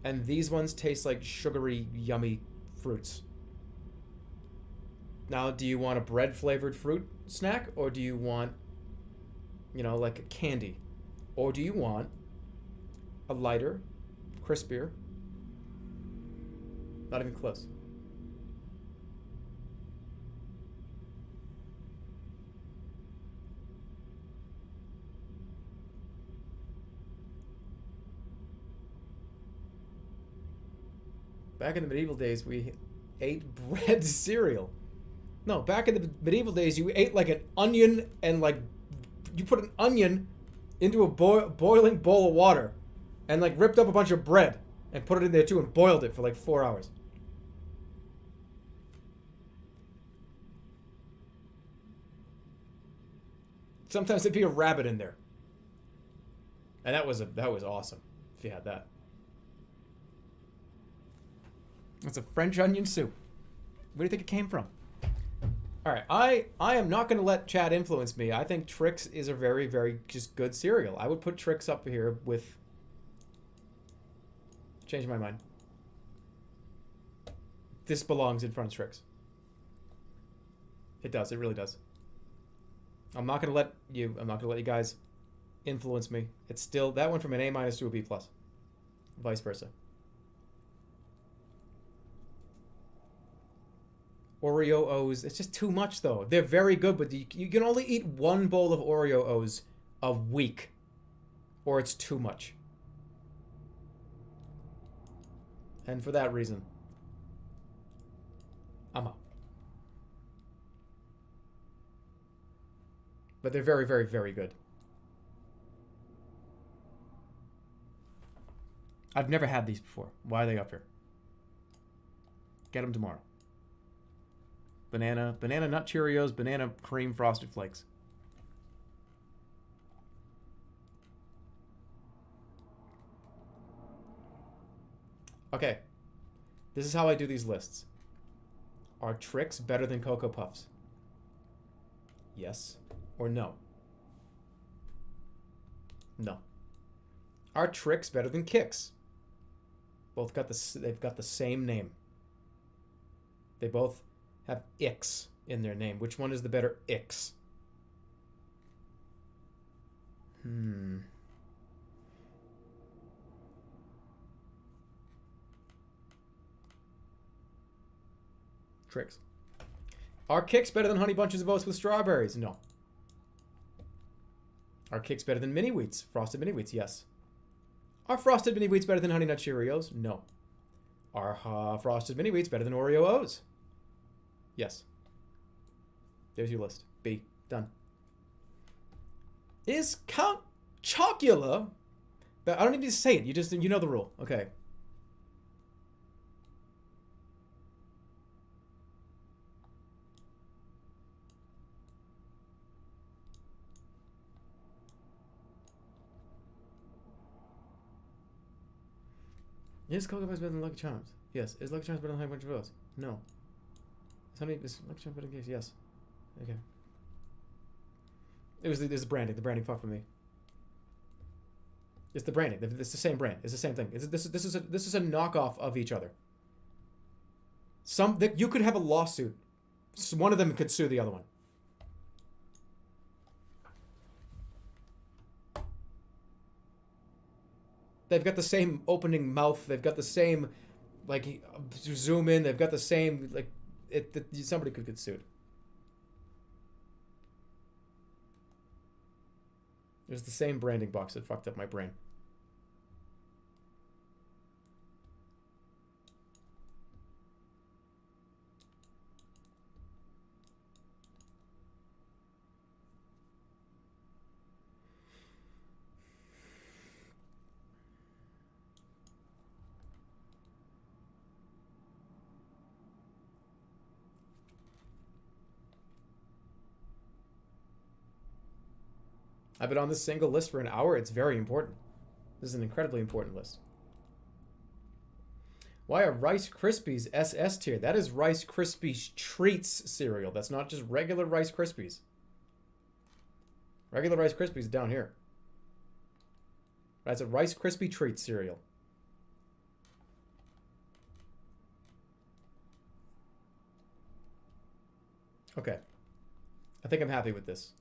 And these ones taste like sugary, yummy fruits. Now, do you want a bread-flavored fruit snack? Or do you want, you know, like a candy? Or do you want a lighter, crispier? Not even close. Back in the medieval days, we ate bread cereal. No, back in the medieval days, you ate like an onion and like you put an onion into a boiling bowl of water and like ripped up a bunch of bread and put it in there too and boiled it for like 4 hours. Sometimes there'd be a rabbit in there. And that was awesome if you had that. That's a French onion soup. Where do you think it came from? All right, I am not going to let Chad influence me. I think Trix is a very, very just good cereal. I would put Trix up here with... Change my mind. This belongs in front of Trix. It does. It really does. I'm not going to let you guys influence me. It's still... That went from an A- to a B+. Vice versa. Oreo O's. It's just too much, though. They're very good, but you can only eat one bowl of Oreo O's a week. Or it's too much. And for that reason, I'm out. But they're very, very, very good. I've never had these before. Why are they up here? Get them tomorrow. Banana nut Cheerios, banana cream frosted flakes. Okay. This is how I do these lists. Are Trix better than Cocoa Puffs? Yes or no? No. Are Trix better than Kix? They've got the same name. They both have Ix in their name. Which one is the better Ix? Trix. Are Kix better than Honey Bunches of Oats with strawberries? No. Are Kix better than Mini Wheats? Frosted Mini Wheats? Yes. Are Frosted Mini Wheats better than Honey Nut Cheerios? No. Are Frosted Mini Wheats better than Oreo O's? Yes. There's your list. B. Done. Is Count Chocula... I don't even need to say it. You know the rule. Okay. Is Cocoa Puffs better than Lucky Charms? Yes. Is Lucky Charms better than Honey Bunch of Oats? No. Is Lucky Charms better than Kix? Yes. Okay. This is branding. The branding fucked with me. It's the branding. It's the same brand. It's the same thing. This is a knockoff of each other. You could have a lawsuit. One of them could sue the other one. They've got the same opening mouth. They've got the same, like, zoom in. They've got the same, like, somebody could get sued. There's the same branding box that fucked up my brain. I've been on this single list for an hour. It's very important. This is an incredibly important list. Why are Rice Krispies SS tier? That is Rice Krispies Treats cereal. That's not just regular Rice Krispies. Regular Rice Krispies is down here. That's a Rice Krispie Treats cereal. Okay. I think I'm happy with this.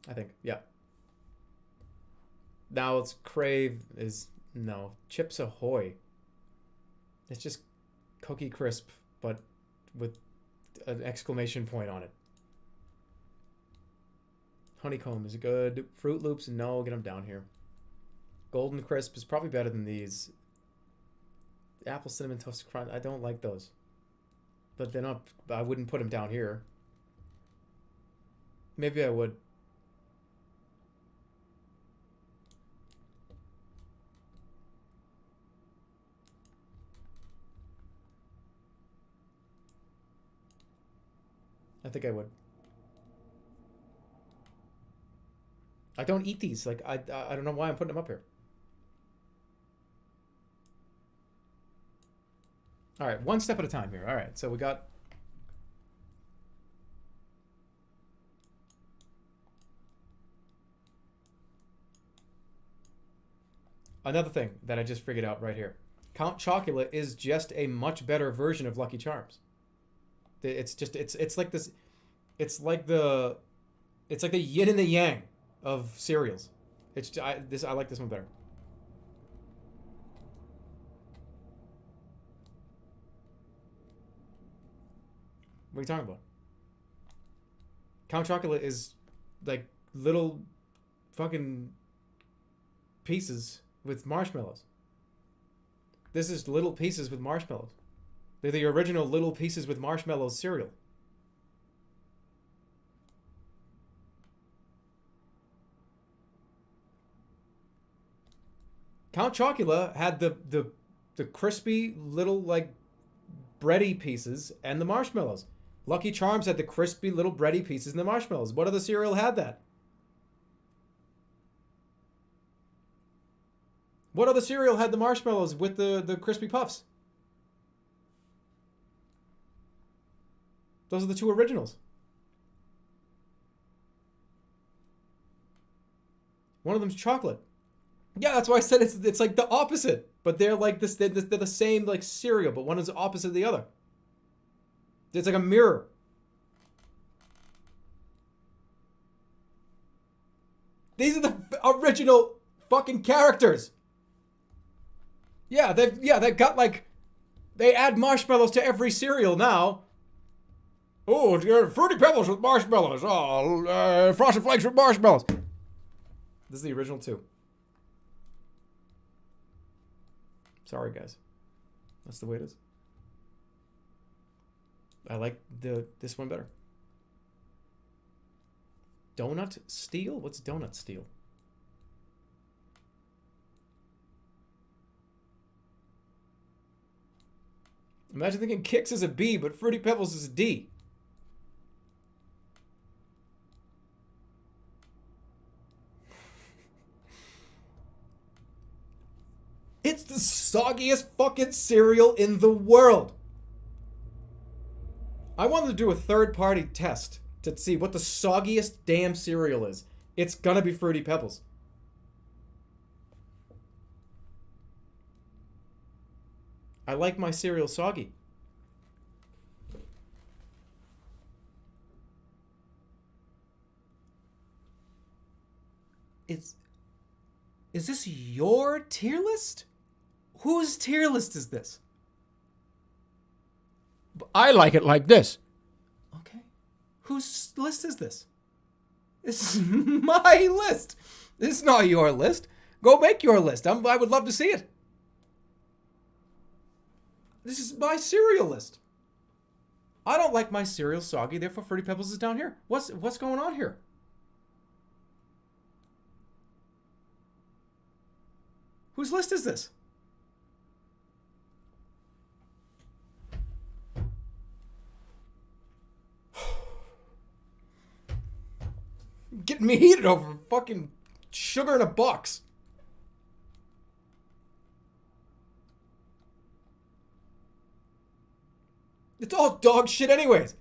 I think, yeah. Now it's Crave is, no. Chips Ahoy. It's just Cookie Crisp, but with an exclamation point on it. Honeycomb is good. Fruit Loops, no, get them down here. Golden Crisp is probably better than these. Apple Cinnamon Toast Crunch, I don't like those. But they're not, I wouldn't put them down here. Maybe I would. I think I would. I don't eat these. Like, I don't know why I'm putting them up here. All right, one step at a time here. All right, so we got... Another thing that I just figured out right here. Count Chocula is just a much better version of Lucky Charms. It's just, it's like this... It's like the yin and the yang of cereals. I like this one better. What are you talking about? Count Chocula is like little fucking pieces with marshmallows. This is little pieces with marshmallows. They're the original little pieces with marshmallows cereal. Count Chocula had the crispy little like bready pieces and the marshmallows. Lucky Charms had the crispy little bready pieces and the marshmallows. What other cereal had that? What other cereal had the marshmallows with the crispy puffs? Those are the two originals. One of them's chocolate. Yeah, that's why I said it's like the opposite. But they're like this. They're the same like cereal, but one is opposite of the other. It's like a mirror. These are the original fucking characters. Yeah, they've got like, they add marshmallows to every cereal now. Oh, Fruity Pebbles with marshmallows. Oh, Frosted Flakes with marshmallows. This is the original too. Sorry, guys. That's the way it is. I like this one better. Donut Steel? What's Donut Steel? Imagine thinking Kix is a B, but Fruity Pebbles is a D. It's the soggiest fucking cereal in the world. I wanted to do a third-party test to see what the soggiest damn cereal is. It's gonna be Fruity Pebbles. I like my cereal soggy. Is this your tier list? Whose tier list is this? I like it like this. Okay. Whose list is this? This is my list. This is not your list. Go make your list. I would love to see it. This is my cereal list. I don't like my cereal soggy, therefore Fruity Pebbles is down here. What's going on here? Whose list is this? Getting me heated over fucking sugar in a box. It's all dog shit anyways.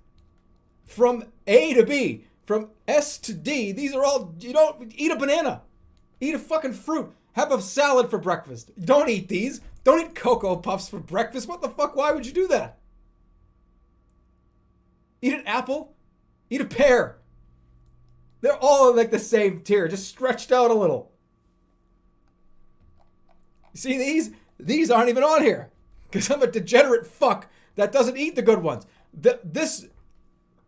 From A to B, from S to D, these are all, you don't eat a banana. Eat a fucking fruit. Have a salad for breakfast. Don't eat these. Don't eat Cocoa Puffs for breakfast. What the fuck? Why would you do that? Eat an apple. Eat a pear. They're all like the same tier, just stretched out a little. See these? These aren't even on here. Because I'm a degenerate fuck that doesn't eat the good ones. This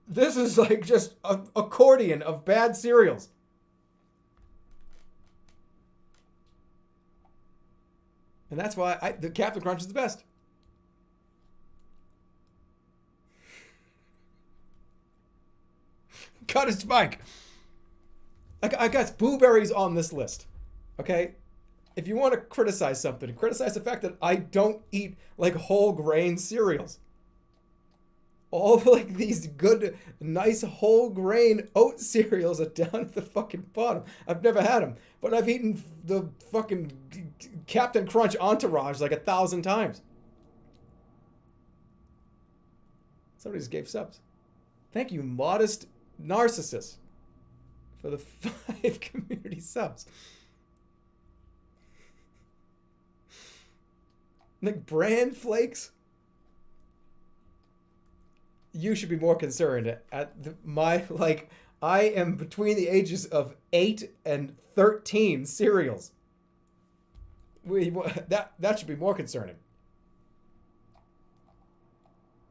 is like just an accordion of bad cereals. And that's why the Captain Crunch is the best. Cut his mic. I got blueberries on this list. Okay? If you want to criticize something, criticize the fact that I don't eat like whole grain cereals. All like these good, nice whole grain oat cereals are down at the fucking bottom. I've never had them, but I've eaten the fucking Captain Crunch Entourage like 1,000 times. Somebody just gave subs. Thank you, modest narcissist, for the 5 community subs. Like bran flakes. You should be more concerned at I am between the ages of 8 and 13 cereals. That should be more concerning.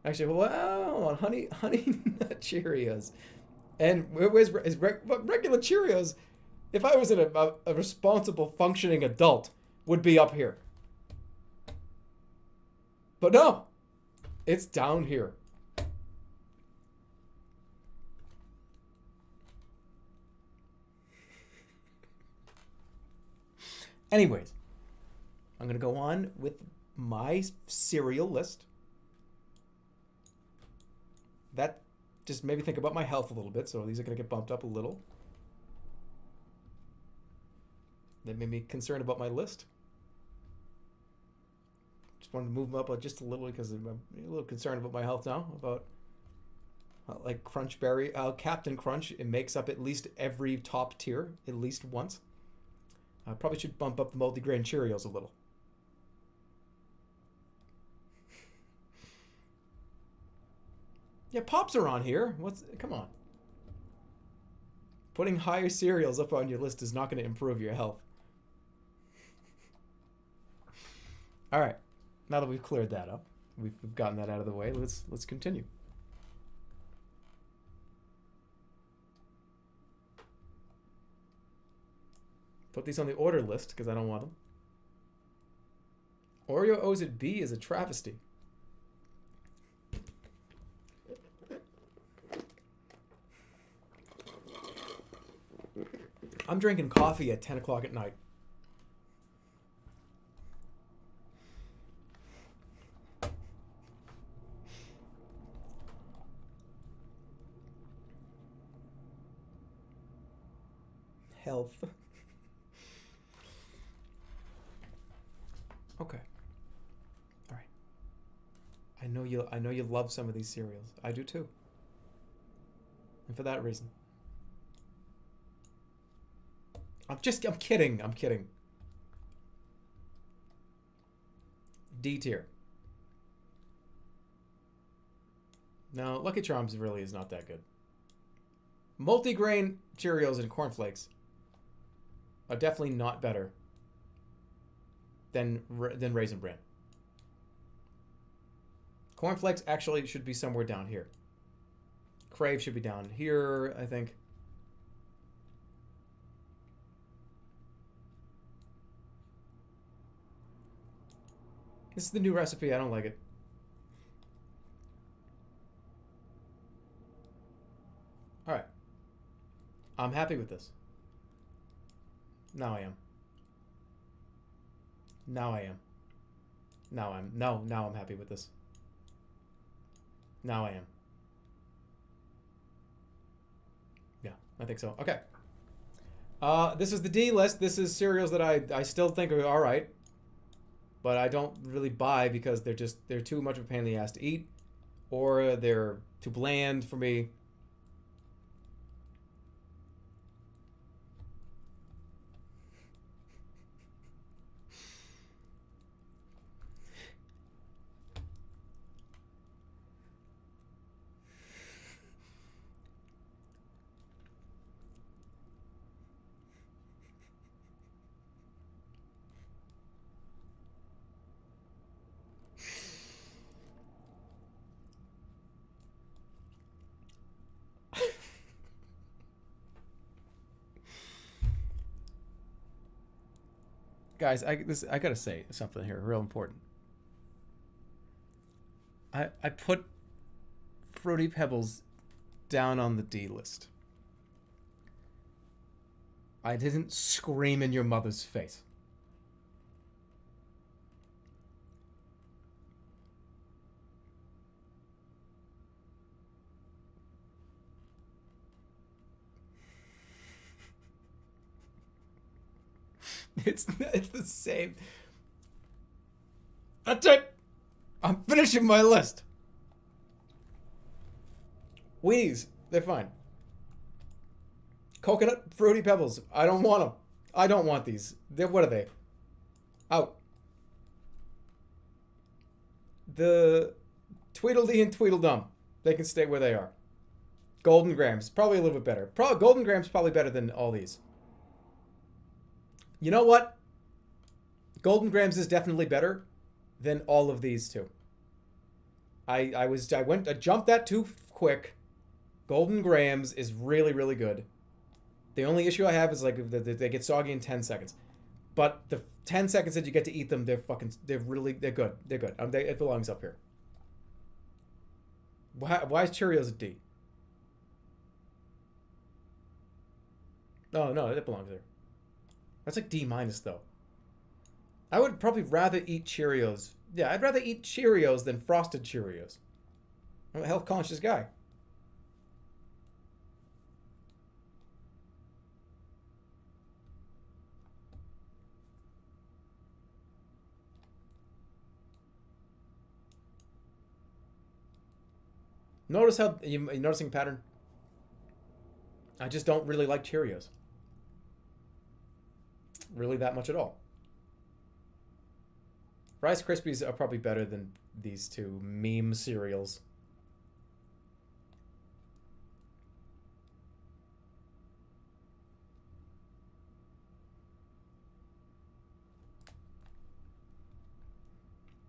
Actually, hold on, honey nut Cheerios, and regular Cheerios. If I was a responsible, functioning adult, would be up here. But no, it's down here. Anyways, I'm going to go on with my cereal list. That just made me think about my health a little bit, so these are going to get bumped up a little. That made me concerned about my list. Just wanted to move them up just a little because I'm a little concerned about my health now. About like Crunch Berry, Captain Crunch. It makes up at least every top tier at least once. I probably should bump up the multigrain Cheerios a little. Yeah, Pops are on here. Come on. Putting higher cereals up on your list is not going to improve your health. All right. Now that we've cleared that up, we've gotten that out of the way, let's continue. Put these on the order list because I don't want them. Oreo O's at B is a travesty. I'm drinking coffee at 10 o'clock at night. Health. Okay. All right. I know you love some of these cereals. I do too. And for that reason. I'm kidding. D tier. No, Lucky Charms really is not that good. Multigrain Cheerios and cornflakes are definitely not better than Raisin Bran. Cornflakes actually should be somewhere down here. Crave should be down here, I think. This is the new recipe. I don't like it. All right. I'm happy with this. Now I am. Now I'm happy with this. Now I am. Yeah, I think so. Okay. This is the D list. This is cereals that I still think are all right, but I don't really buy because they're too much of a pain in the ass to eat, or they're too bland for me. Guys, I gotta say something here, real important. I put Fruity Pebbles down on the D list. I didn't scream in your mother's face. It's the same. That's it. I'm finishing my list. Wheaties, they're fine. Coconut Fruity Pebbles, I don't want them. I don't want these. What are they? Out. The Tweedledee and Tweedledum, they can stay where they are. Golden Grams, probably a little bit better. Golden Grams probably better than all these. You know what? Golden Grams is definitely better than all of these two. I jumped that too quick. Golden Grams is really, really good. The only issue I have is like they get soggy in 10 seconds. But the 10 seconds that you get to eat them, they're good. They're good. It belongs up here. Why is Cheerios a D? No, it belongs there. That's like D minus though. I would probably rather eat Cheerios. Yeah, I'd rather eat Cheerios than Frosted Cheerios. I'm a health conscious guy. Notice how you noticing a pattern? I just don't really like Cheerios. Really that much at all. Rice Krispies are probably better than these two meme cereals.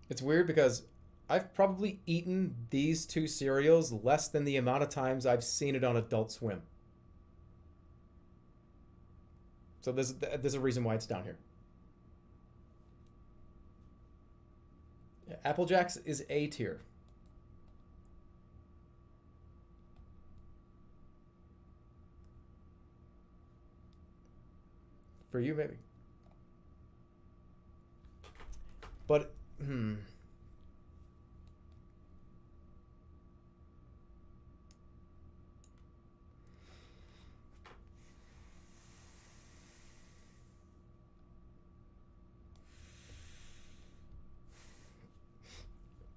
It's weird because I've probably eaten these two cereals less than the amount of times I've seen it on Adult Swim. So there's a reason why it's down here. Yeah, Apple Jacks is A tier. For you, maybe. But,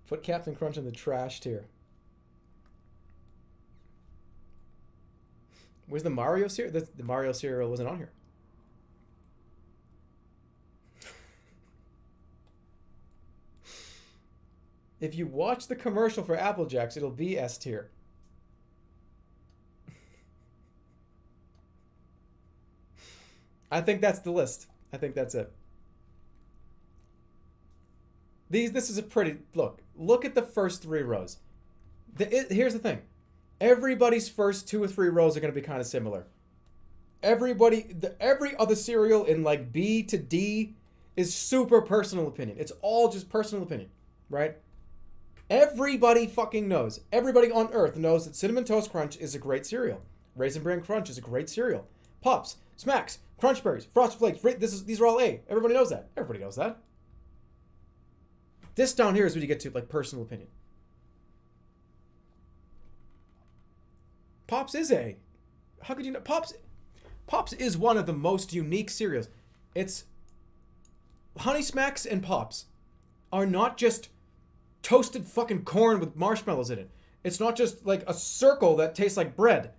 Put Captain Crunch in the trash tier. Where's the Mario cereal? The Mario cereal wasn't on here. If you watch the commercial for Apple Jacks, it'll be S tier. I think that's the list. I think that's it. This is a pretty look at the first 3 rows. Here's the thing. Everybody's first 2 or 3 rows are going to be kind of similar. Every other cereal in like B to D is super personal opinion. It's all just personal opinion, right? Everybody fucking knows. Everybody on earth knows that Cinnamon Toast Crunch is a great cereal. Raisin Bran Crunch is a great cereal. Pops, Smacks, Crunch Berries, Frosted Flakes. These are all A. Everybody knows that. Everybody knows that. This down here is when you get to like personal opinion. Pops is A. How could you know? Pops is one of the most unique cereals. It's Honey Smacks and Pops are not just toasted fucking corn with marshmallows in it. It's not just like a circle that tastes like bread.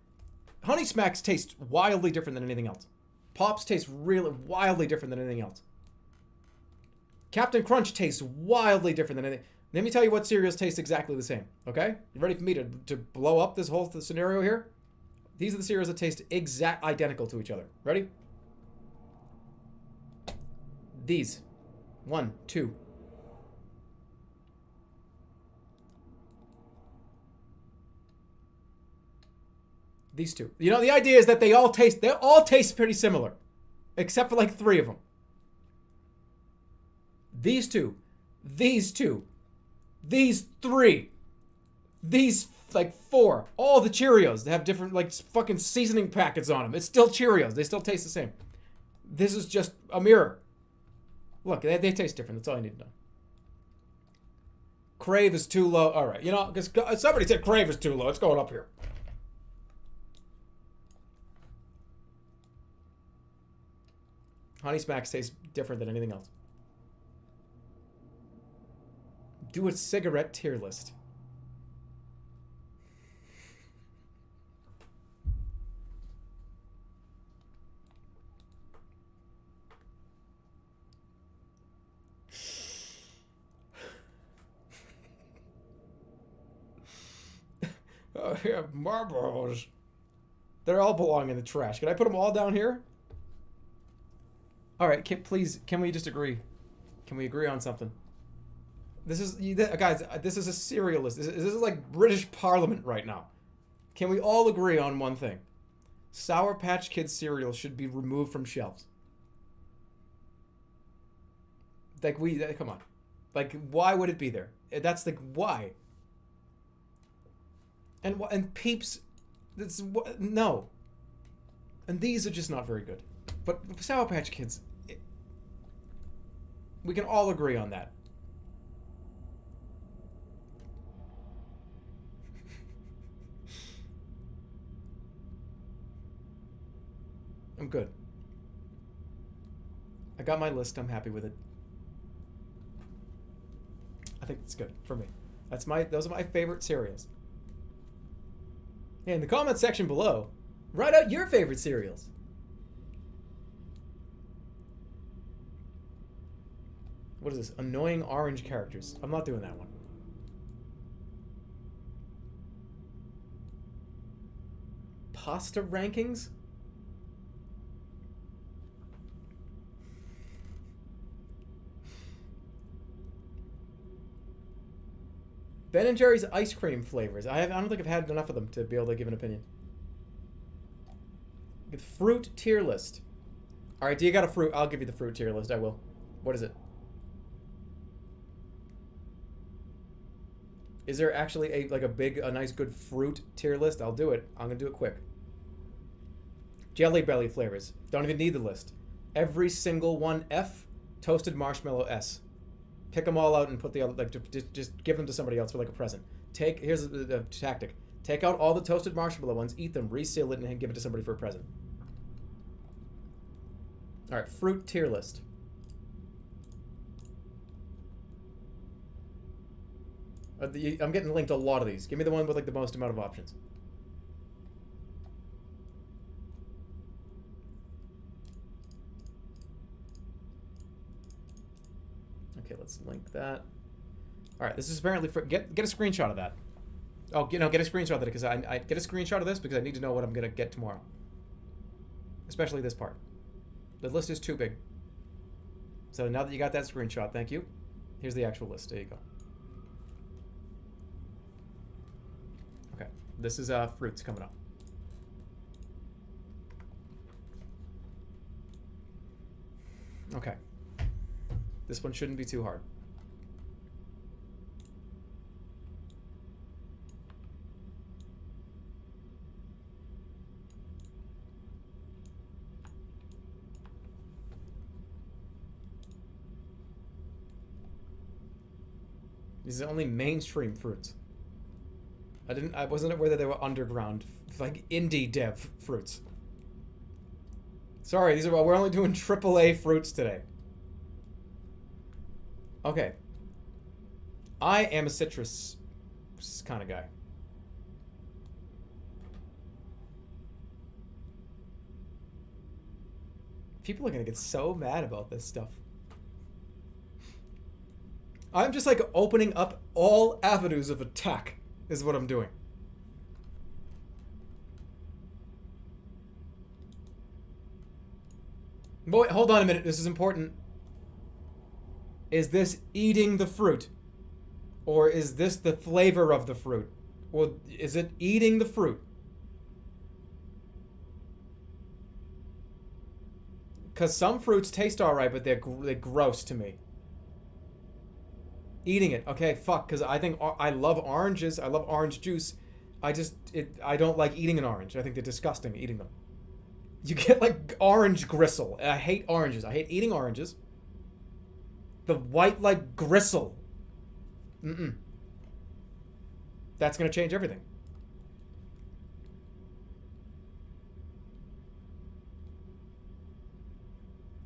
Honey Smacks taste wildly different than anything else. Pops taste really wildly different than anything else. Captain Crunch tastes wildly different than anything. Let me tell you what cereals taste exactly the same, okay? You ready for me to blow up this whole scenario here? These are the cereals that taste identical to each other. Ready? These. 1, 2. These 2. You know, the idea is that they all taste pretty similar. Except for like 3 of them. these two, these two, these three, these like four, all the Cheerios. They have different like fucking seasoning packets on them. It's still Cheerios. They still taste the same. This is just a mirror. Look, they taste different. That's all I need to know. Crave is too low. All right, you know, because somebody said Crave is too low. It's going up here. Honey Smacks tastes different than anything else. Do a cigarette tier list. Oh, yeah, Marlboros. They all belong in the trash. Can I put them all down here? All right, can we just agree? Can we agree on something? This is, guys, this is a cereal list. This is like British Parliament right now. Can we all agree on one thing? Sour Patch Kids cereal should be removed from shelves. Like, come on. Like, why would it be there? That's like, why? And Peeps, no. And these are just not very good. But Sour Patch Kids, we can all agree on that. I'm good. I got my list. I'm happy with it. I think it's good for me. Those are my favorite cereals. Yeah, in the comment section below, write out your favorite cereals. What is this? Annoying orange characters. I'm not doing that one. Pasta rankings? Ben & Jerry's ice cream flavors. I don't think I've had enough of them to be able to give an opinion. Get fruit tier list. All right, do you got a fruit? I'll give you the fruit tier list. I will. What is it? Is there actually a nice good fruit tier list? I'll do it. I'm gonna do it quick. Jelly Belly flavors. Don't even need the list. Every single one F. Toasted marshmallow S. Pick them all out and put the other, just give them to somebody else for like a present. Here's the tactic. Take out all the toasted marshmallow ones, eat them, reseal it, and give it to somebody for a present. All right, fruit tier list. I'm getting linked a lot of these. Give me the one with like the most amount of options. Okay, let's link that. All right, this is apparently for get a screenshot of that. Oh, get a screenshot of it because I get a screenshot of this because I need to know what I'm gonna get tomorrow. Especially this part. The list is too big. So now that you got that screenshot, thank you. Here's the actual list. There you go. Okay, this is fruits coming up. Okay. This one shouldn't be too hard. These are only mainstream fruits. I wasn't aware that they were underground, like indie dev fruits. Sorry, we're only doing AAA fruits today. Okay. I am a citrus kind of guy. People are gonna get so mad about this stuff. I'm just like opening up all avenues of attack is what I'm doing. Boy, hold on a minute. This is important. Is this eating the fruit? Or is this the flavor of the fruit? Or is it eating the fruit? Because some fruits taste alright, but they're gross to me. Eating it. Okay, fuck. Because I think I love oranges. I love orange juice. I don't like eating an orange. I think they're disgusting eating them. You get like orange gristle. I hate oranges. I hate eating oranges. The white like gristle. Mm-mm. That's gonna change everything.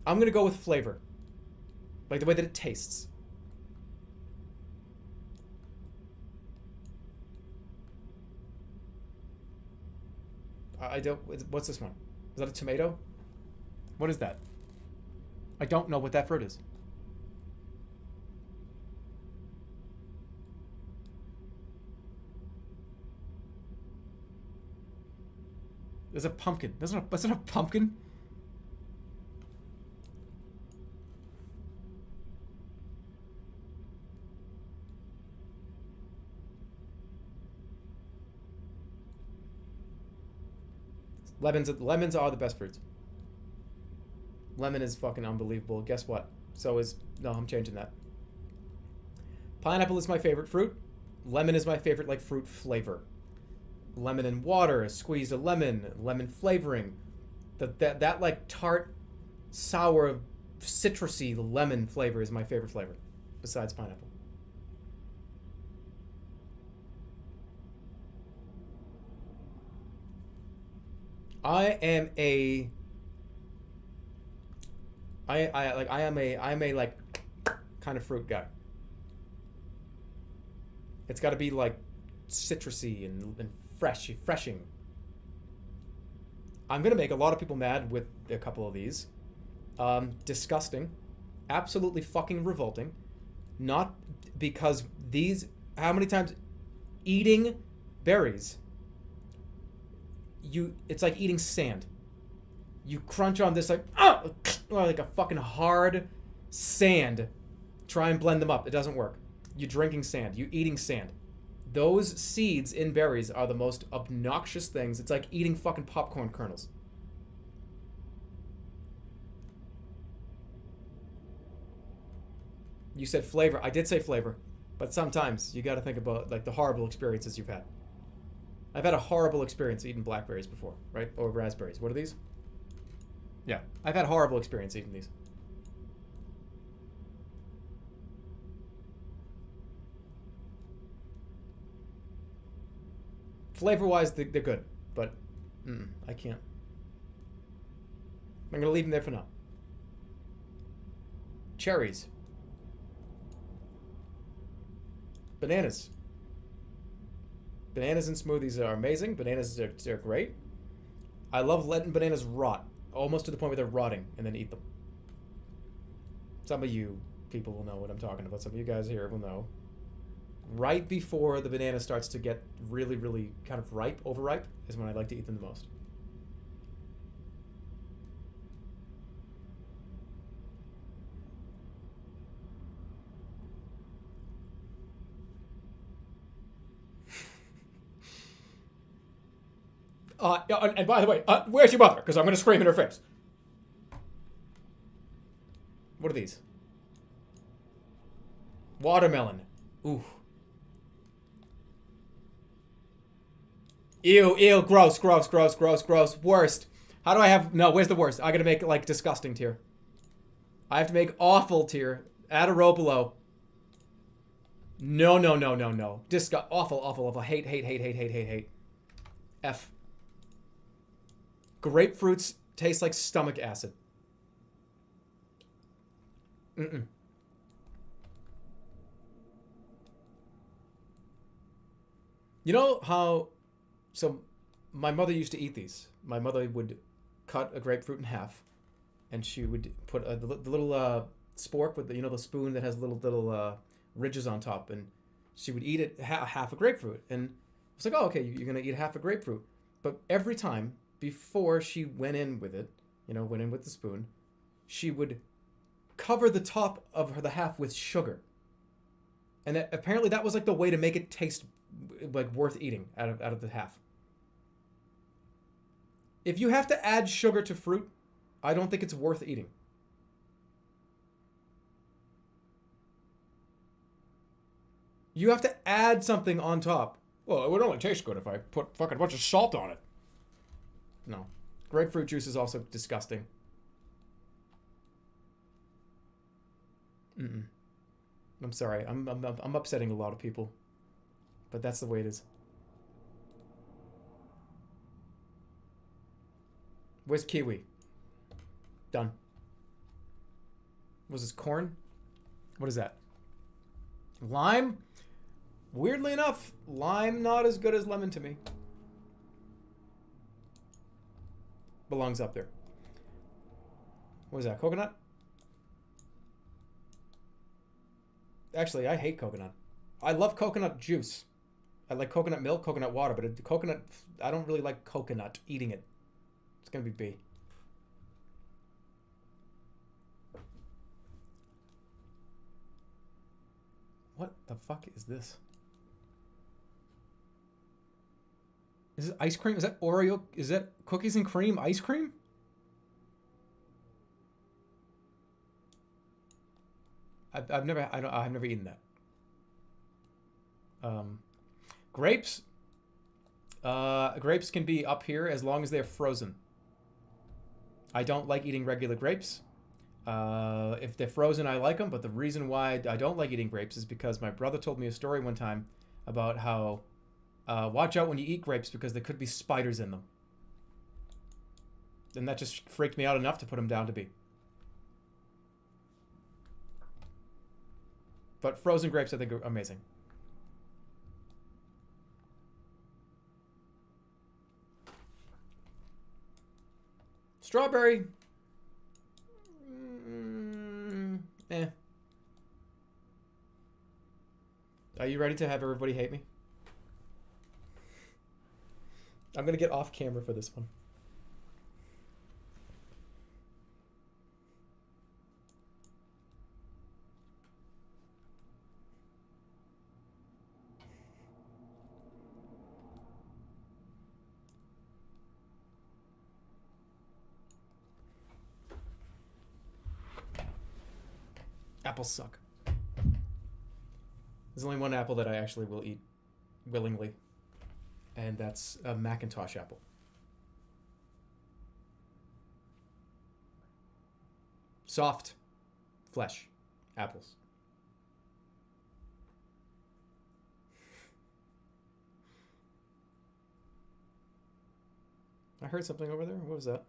I'm gonna go with flavor. Like the way that it tastes. I don't... What's this one? Is that a tomato? What is that? I don't know what that fruit is. There's a pumpkin. Is it a pumpkin? Lemons are the best fruits. Lemon is fucking unbelievable. Guess what? No, I'm changing that. Pineapple is my favorite fruit. Lemon is my favorite like fruit flavor. Lemon and water, squeeze a lemon flavoring. That like tart, sour, citrusy lemon flavor is my favorite flavor, besides pineapple. I am a kind of fruit guy. It's got to be like citrusy and refreshing. I'm gonna make a lot of people mad with a couple of these. Disgusting, absolutely fucking revolting. Not because these. How many times eating berries? It's like eating sand. You crunch on this like a fucking hard sand. Try and blend them up. It doesn't work. You drinking sand. You eating sand. Those seeds in berries are the most obnoxious things. It's like eating fucking popcorn kernels. You said flavor. I did say flavor. But sometimes you got to think about like the horrible experiences you've had. I've had a horrible experience eating blackberries before, right? Or raspberries. What are these? Yeah. I've had a horrible experience eating these. Flavor-wise, they're good. But I can't. I'm going to leave them there for now. Cherries. Bananas. Bananas in smoothies are amazing. Bananas are great. I love letting bananas rot. Almost to the point where they're rotting and then eat them. Some of you people will know what I'm talking about. Some of you guys here will know. Right before the banana starts to get really, really kind of ripe, overripe, is when I like to eat them the most. And by the way, where's your mother? Because I'm going to scream in her face. What are these? Watermelon. Ooh. Ew, gross. Worst. How do I have... No, where's the worst? I gotta make, like, disgusting tier. I have to make awful tier. Add a row below. No. Awful. Hate. F. Grapefruits taste like stomach acid. You know how... So, my mother used to eat these. My mother would cut a grapefruit in half, and she would put the little spork with the, the spoon that has little ridges on top, and she would eat it half a grapefruit. And I was like, oh, okay, you're gonna eat half a grapefruit. But every time before she went in with it, went in with the spoon, she would cover the top of the half with sugar. And apparently that was like the way to make it taste like worth eating out of the half. If you have to add sugar to fruit, I don't think it's worth eating. You have to add something on top. Well, it would only taste good if I put fucking bunch of salt on it. No. Grapefruit juice is also disgusting. Mm-mm. I'm sorry. I'm upsetting a lot of people. But that's the way it is. Where's kiwi? Done. Was this corn? What is that? Lime? Weirdly enough, lime not as good as lemon to me. Belongs up there. What is that? Coconut? Actually, I hate coconut. I love coconut juice. I like coconut milk, coconut water, but coconut, I don't really like coconut, eating it. It's going to be B. What the fuck is this? Is it ice cream? Is that Oreo? Is that cookies and cream ice cream? I've never eaten that. Grapes. Grapes can be up here as long as they're frozen. I don't like eating regular grapes. If they're frozen, I like them, but the reason why I don't like eating grapes is because my brother told me a story one time about how watch out when you eat grapes because there could be spiders in them. And that just freaked me out enough to put them down to B. But frozen grapes I think are amazing. Strawberry. Eh. Are you ready to have everybody hate me? I'm gonna get off camera for this one. Apples suck. There's only one apple that I actually will eat willingly, and that's a Macintosh apple. Soft flesh apples. I heard something over there. What was that?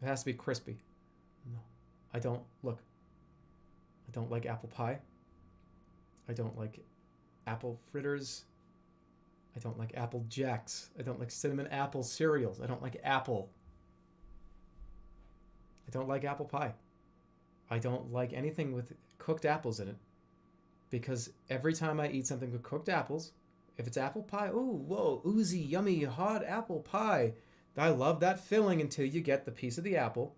It has to be crispy. No. I don't like apple pie. I don't like apple fritters. I don't like apple jacks. I don't like cinnamon apple cereals. I don't like apple. I don't like apple pie. I don't like anything with cooked apples in it. Because every time I eat something with cooked apples, if it's apple pie, ooh, whoa, oozy, yummy, hot apple pie. I love that filling until you get the piece of the apple,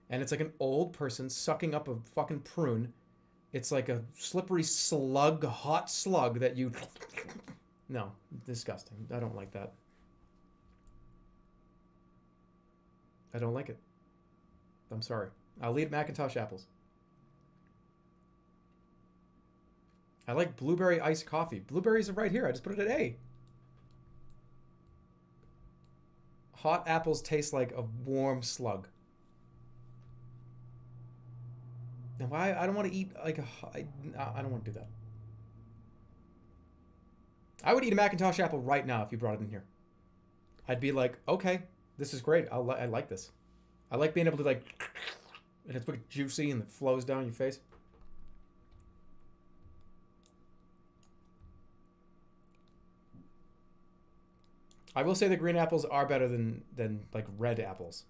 and it's like an old person sucking up a fucking prune. It's like a slippery slug, hot slug that you... No, disgusting. I don't like that. I don't like it. I'm sorry. I'll eat Macintosh apples. I like blueberry iced coffee. Blueberries are right here. I just put it at A. Hot apples taste like a warm slug. Now, why? I don't want to eat like a... I don't want to do that. I would eat a Macintosh apple right now if you brought it in here. I'd be like, okay, this is great. I like this. I like being able to like... And it's like juicy and it flows down your face. I will say the green apples are better than like red apples.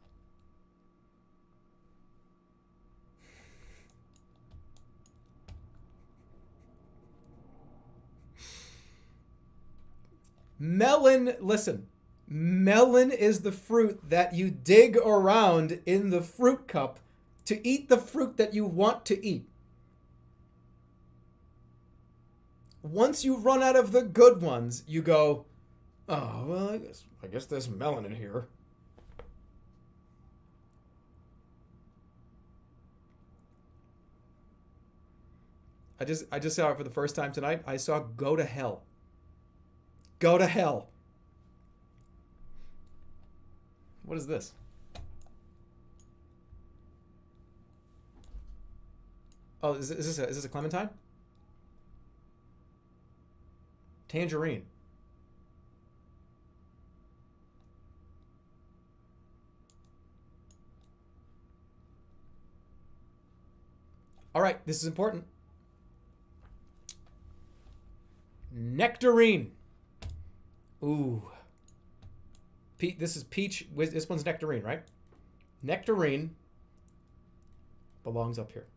Melon, listen. Melon is the fruit that you dig around in the fruit cup to eat the fruit that you want to eat. Once you run out of the good ones, you go, oh, well, I guess there's melon in here. I just saw it for the first time tonight. I saw Go to Hell. Go to Hell. What is this? Oh, is this a clementine? Tangerine. All right, this is important. Nectarine. Ooh. This is peach. This one's nectarine, right? Nectarine belongs up here.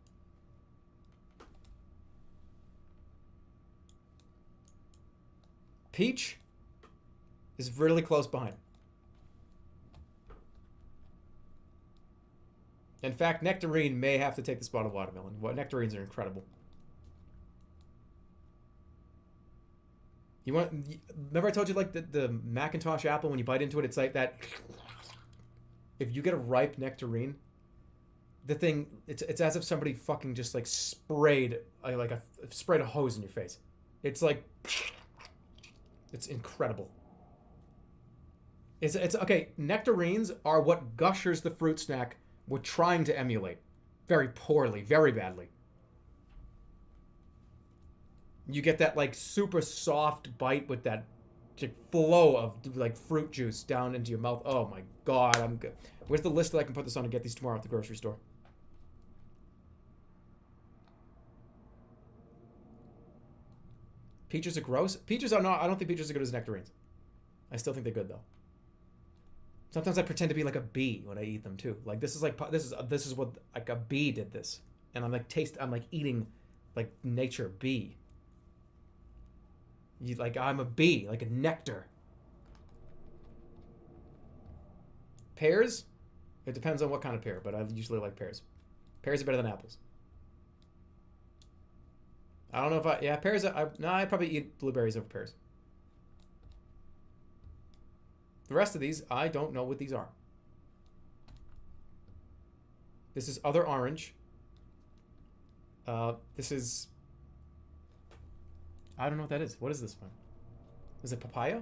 Peach is really close behind. In fact, nectarine may have to take the spot of watermelon. Nectarines are incredible. Remember I told you like the Macintosh apple, when you bite into it, it's like that. If you get a ripe nectarine, the thing, it's as if somebody fucking just like sprayed a hose in your face. It's like, it's incredible. It's okay. Nectarines are what Gushers the fruit snack were trying to emulate, very poorly, very badly. You get that like super soft bite with that flow of like fruit juice down into your mouth. Oh my god, I'm good. Where's the list that I can put this on and get these tomorrow at the grocery store? Peaches are gross. Peaches are not. I don't think peaches are good as nectarines. I still think they're good though. Sometimes I pretend to be like a bee when I eat them too. Like this is what like a bee did this, and I'm like eating like nature bee. I'm a bee, like a nectar. Pears? It depends on what kind of pear, but I usually like pears. Pears are better than apples. I don't know if pears. I probably eat blueberries over pears. The rest of these, I don't know what these are. This is other orange. This is... I don't know what that is. What is this one? Is it papaya?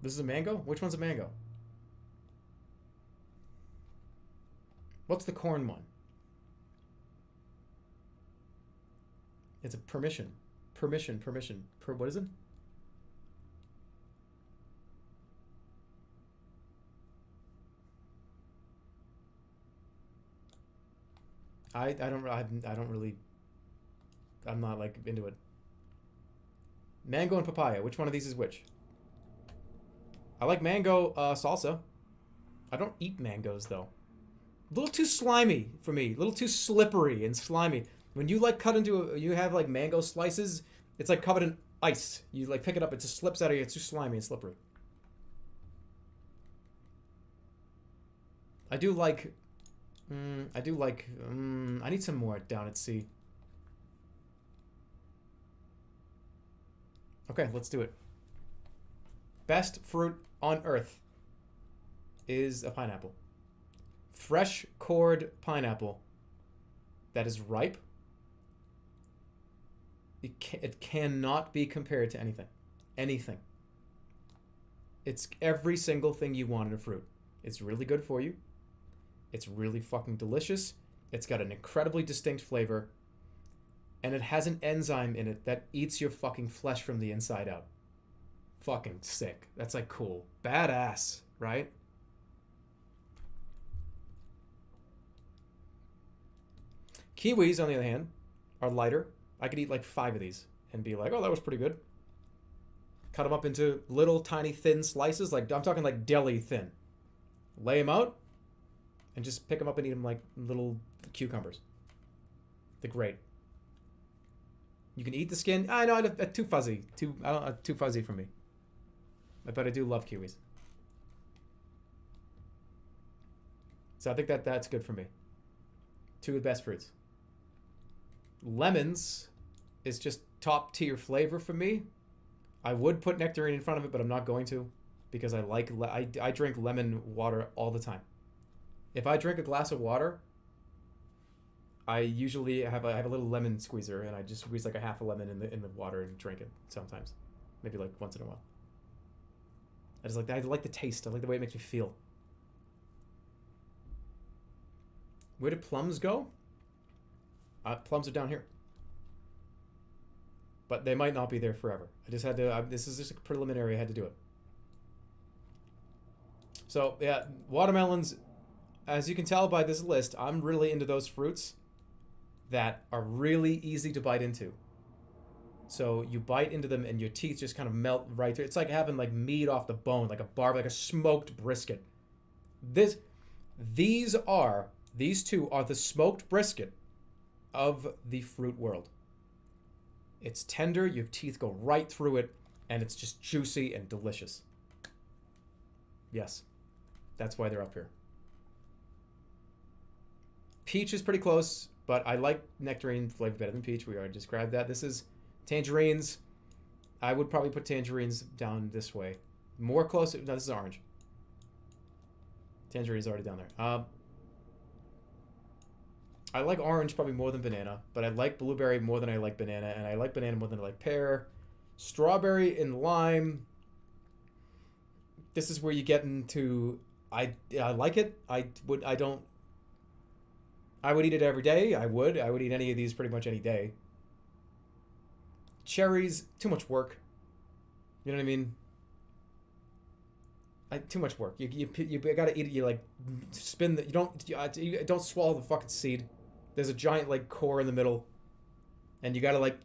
This is a mango? Which one's a mango? What's the corn one? It's a permission. Permission. What is it? I don't really... I'm not like into it. Mango and papaya. Which one of these is which? I like mango salsa. I don't eat mangoes though. A little too slimy for me. A little too slippery and slimy. When you like you have like mango slices, it's like covered in ice. You like pick it up, it just slips out of you. It's too slimy and slippery. I need some more down at sea. Okay, let's do it. Best fruit on earth is a pineapple. Fresh cored pineapple that is ripe. It cannot be compared to anything. Anything. It's every single thing you want in a fruit. It's really good for you. It's really fucking delicious. It's got an incredibly distinct flavor. And it has an enzyme in it that eats your fucking flesh from the inside out. Fucking sick. That's like cool. Badass, right? Kiwis, on the other hand, are lighter. I could eat like 5 of these and be like, oh, that was pretty good. Cut them up into little tiny thin slices. Like I'm talking like deli thin. Lay them out and just pick them up and eat them like little cucumbers. They're great. You can eat the skin. I know, too fuzzy. Too fuzzy for me. But I do love kiwis. So I think that's good for me. 2 of the best fruits. Lemons is just top tier flavor for me. I would put nectarine in front of it, but I'm not going to because I drink lemon water all the time. If I drink a glass of water, I usually have a little lemon squeezer, and I just squeeze like a half a lemon in the water and drink it sometimes, maybe like once in a while. I like the taste. I like the way it makes me feel. Where did plums go? Plums are down here. But they might not be there forever. I just had to, this is just a preliminary, I had to do it. So, yeah, watermelons, as you can tell by this list, I'm really into those fruits that are really easy to bite into. So you bite into them and your teeth just kind of melt right through. It's like having like meat off the bone, like like a smoked brisket. These two are the smoked brisket of the fruit world. It's tender, your teeth go right through it, and it's just juicy and delicious. Yes, that's why they're up here. Peach is pretty close, but I like nectarine flavor better than peach. We already described that. This is tangerines. I would probably put tangerines down this way. More close. No, this is orange. Tangerine's already down there. I like orange probably more than banana, but I like blueberry more than I like banana, and I like banana more than I like pear. Strawberry and lime. This is where you get into. I like it. I would eat it every day. I would eat any of these pretty much any day. Cherries, too much work. You know what I mean? Too much work. You gotta eat it. You like spin the. You don't swallow the fucking seed. There's a giant like core in the middle, and you gotta like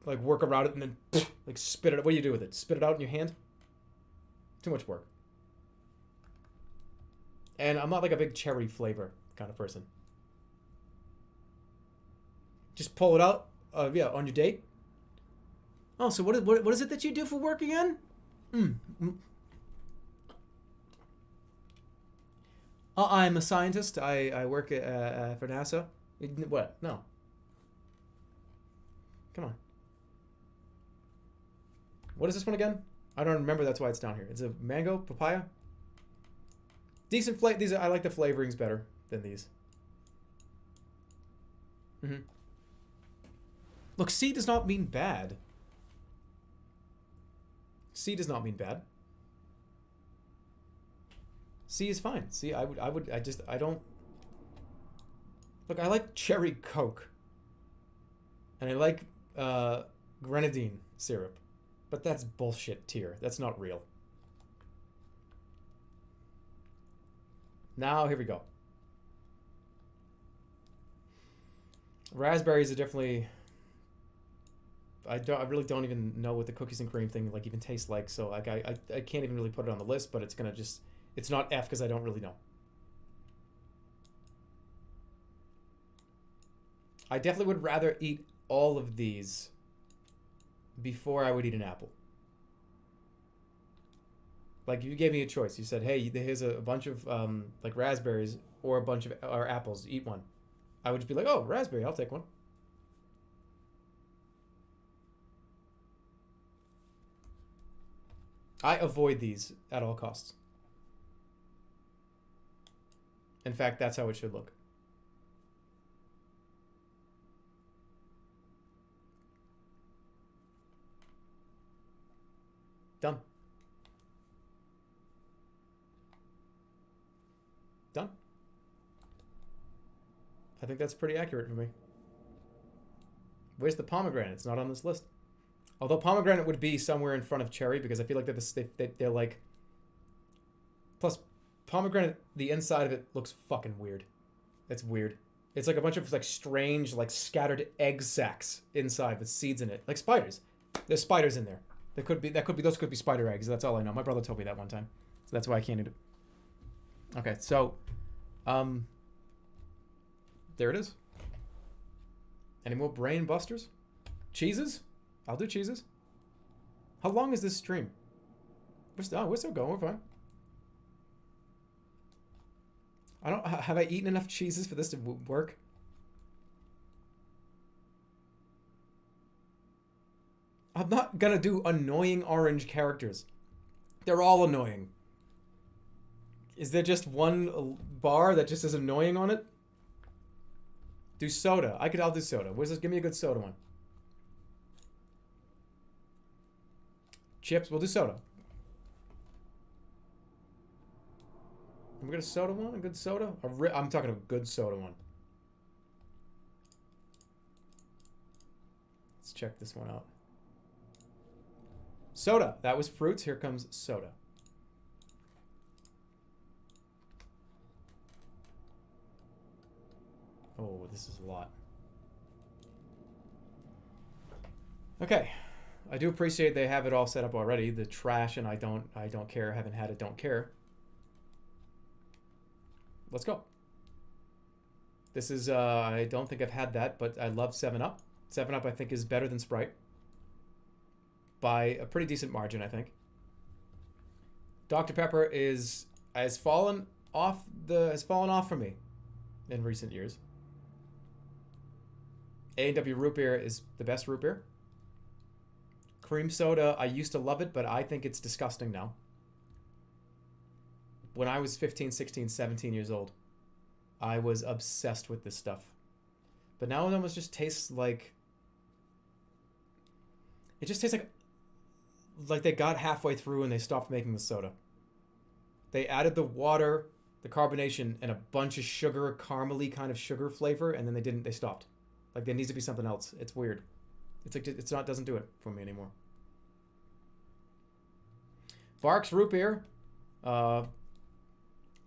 work around it and then like spit it. What do you do with it? Spit it out in your hand? Too much work. And I'm not like a big cherry flavor kind of person. Just pull it out. Yeah, on your date. Oh, so what is it that you do for work again? I'm a scientist. I work for NASA. What? No. Come on. What is this one again? I don't remember. That's why it's down here. It's a mango, papaya. Decent flavor. These I like the flavorings better than these. Look, C does not mean bad. C does not mean bad. C is fine. C, I don't. Look, I like cherry Coke. And I like grenadine syrup. But that's bullshit tier. That's not real. Now, here we go. Raspberries are definitely... I really don't even know what the cookies and cream thing like even tastes like, so like I can't even really put it on the list, but it's gonna just... It's not F because I don't really know. I definitely would rather eat all of these before I would eat an apple. Like, if you gave me a choice, you said, hey, here's a bunch of like raspberries or a bunch of apples, eat one. I would just be like, oh, raspberry, I'll take one. I avoid these at all costs. In fact, that's how it should look. Done. Done. I think that's pretty accurate for me. Where's the pomegranate? It's not on this list. Although pomegranate would be somewhere in front of cherry because I feel like they're like... Plus, pomegranate, the inside of it looks fucking weird. It's weird. It's like a bunch of like strange, like scattered egg sacs inside with seeds in it. Like spiders. There's spiders in there. Those could be spider eggs. That's all I know. My brother told me that one time. So that's why I can't eat it. Okay, so... there it is. Any more brain busters? Cheeses? I'll do cheeses. How long is this stream? We're still going. We're fine. Have I eaten enough cheeses for this to work? I'm not gonna do annoying orange characters. They're all annoying. Is there just one bar that just is annoying on it? Do soda. I'll do soda. Where's this? Give me a good soda one. Chips. We'll do soda. Can we get a soda one? A good soda? I'm talking a good soda one. Let's check this one out. Soda. That was fruits. Here comes soda. Oh, this is a lot. Okay. I do appreciate they have it all set up already. The trash and I don't care. Haven't had it, don't care. Let's go. This is, I don't think I've had that, but I love 7-Up. 7-Up, I think, is better than Sprite. By a pretty decent margin, I think. Dr. Pepper has fallen off for me in recent years. A&W root beer is the best root beer. Cream soda, I used to love it, but I think it's disgusting now. When I was 15, 16, 17 years old, I was obsessed with this stuff. But now it almost just tastes like... It just tastes like they got halfway through and they stopped making the soda. They added the water, the carbonation, and a bunch of sugar, caramely kind of sugar flavor, and then they stopped. Like, there needs to be something else. It's weird. It's like, doesn't do it for me anymore. Barks root beer. I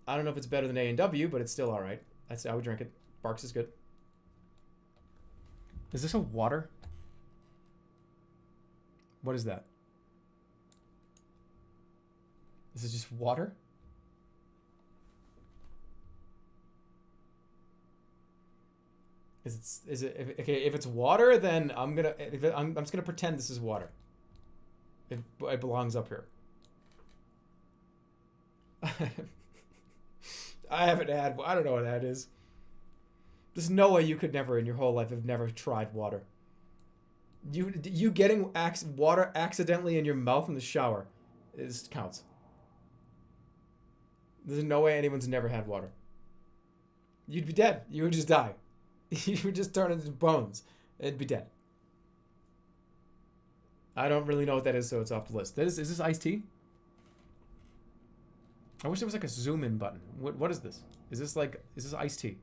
don't know if it's better than A&W, but it's still all right. I would drink it. Barks is good. Is this a water? What is that? This is just water? Is it okay? If it's water, then I'm just gonna pretend this is water. It belongs up here. I haven't had. I don't know what that is. There's no way you could never in your whole life have never tried water. You getting water accidentally in your mouth in the shower counts. There's no way anyone's never had water. You'd be dead. You would just die. You would just turn into bones. It'd be dead. I don't really know what that is, so it's off the list. Is this iced tea? I wish there was like a zoom in button. What is this? Is this iced tea?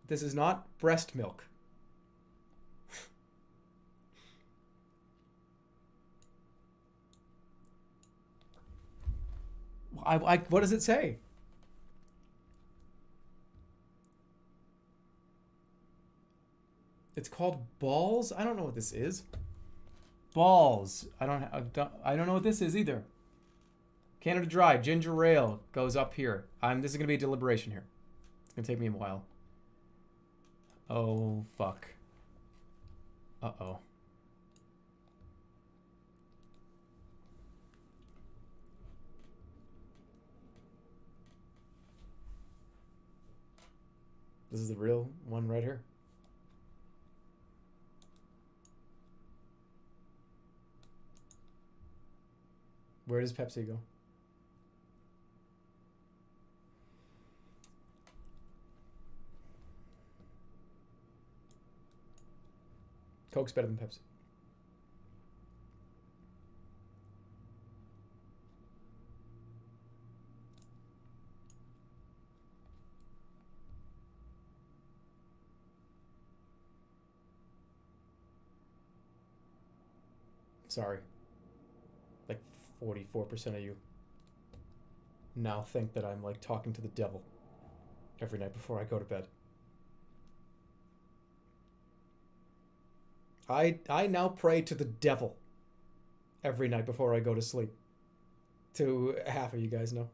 This is not breast milk. What does it say? It's called balls? I don't know what this is. Balls. I don't know what this is either. Canada Dry, ginger ale goes up here. This is going to be a deliberation here. It's going to take me a while. Oh, fuck. Uh-oh. This is the real one right here. Where does Pepsi go? Coke's better than Pepsi. Sorry. Like 44% of you now think that I'm like talking to the devil every night before I go to bed. I now pray to the devil every night before I go to sleep. To half of you guys know.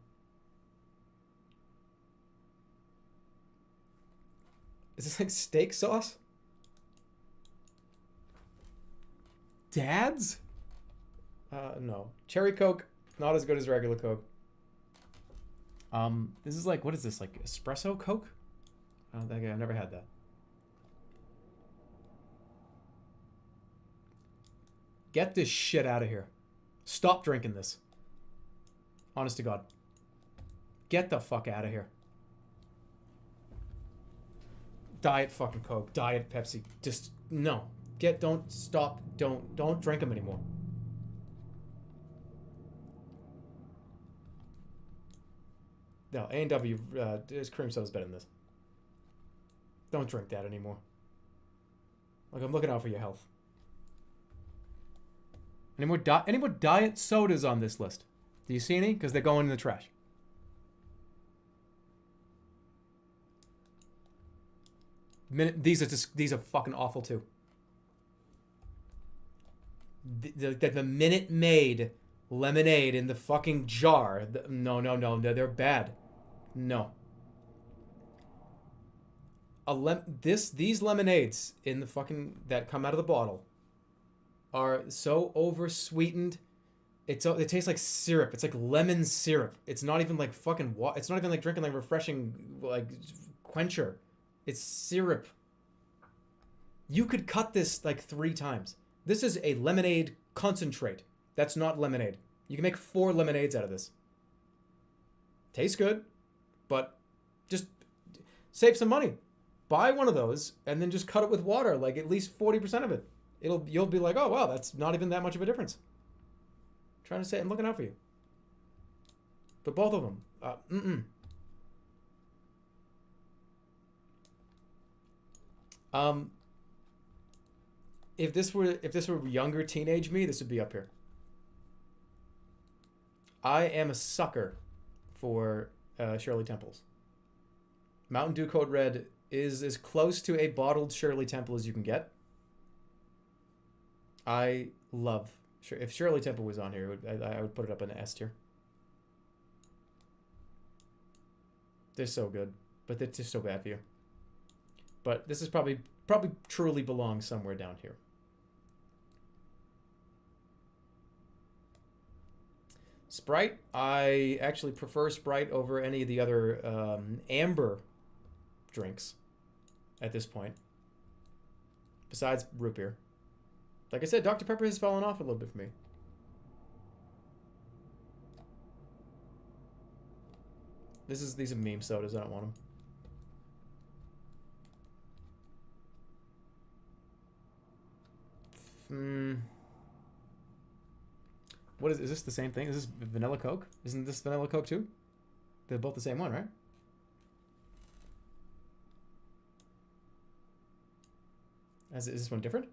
Is this like steak sauce? Dad's? No. Cherry Coke, not as good as regular Coke. This is like, what is this? Like espresso Coke? I don't think I've never had that. Get this shit out of here. Stop drinking this. Honest to God. Get the fuck out of here. Diet fucking Coke. Diet Pepsi. Just, no. Don't stop. Don't drink them anymore. No, A&W, this cream soda's better than this. Don't drink that anymore. Like, I'm looking out for your health. Any more diet sodas on this list? Do you see any? Because they're going in the trash. These are fucking awful too. The Minute Maid lemonade in the fucking jar. No, they're bad. No. These lemonades in the fucking that come out of the bottle are so over-sweetened. It tastes like syrup. It's like lemon syrup. It's not even like fucking water. It's not even like drinking like refreshing like quencher. It's syrup. You could cut this like 3 times. This is a lemonade concentrate. That's not lemonade. You can make 4 lemonades out of this. Tastes good, but just save some money. Buy one of those and then just cut it with water, like at least 40% of it. You'll be like, oh wow, that's not even that much of a difference. I'm trying to say, I'm looking out for you. But both of them, if this were younger teenage me, this would be up here. I am a sucker for Shirley Temples. Mountain Dew Code Red is as close to a bottled Shirley Temple as you can get. I love. If Shirley Temple was on here, I would put it up in the S tier. They're so good, but they're just so bad for you. But this is probably truly belongs somewhere down here. Sprite, I actually prefer Sprite over any of the other amber drinks at this point. Besides root beer. Like I said, Dr. Pepper has fallen off a little bit for me. These are meme sodas. I don't want them. What is this the same thing? Is this vanilla Coke? Isn't this vanilla Coke too? They're both the same one, right? Is this one different?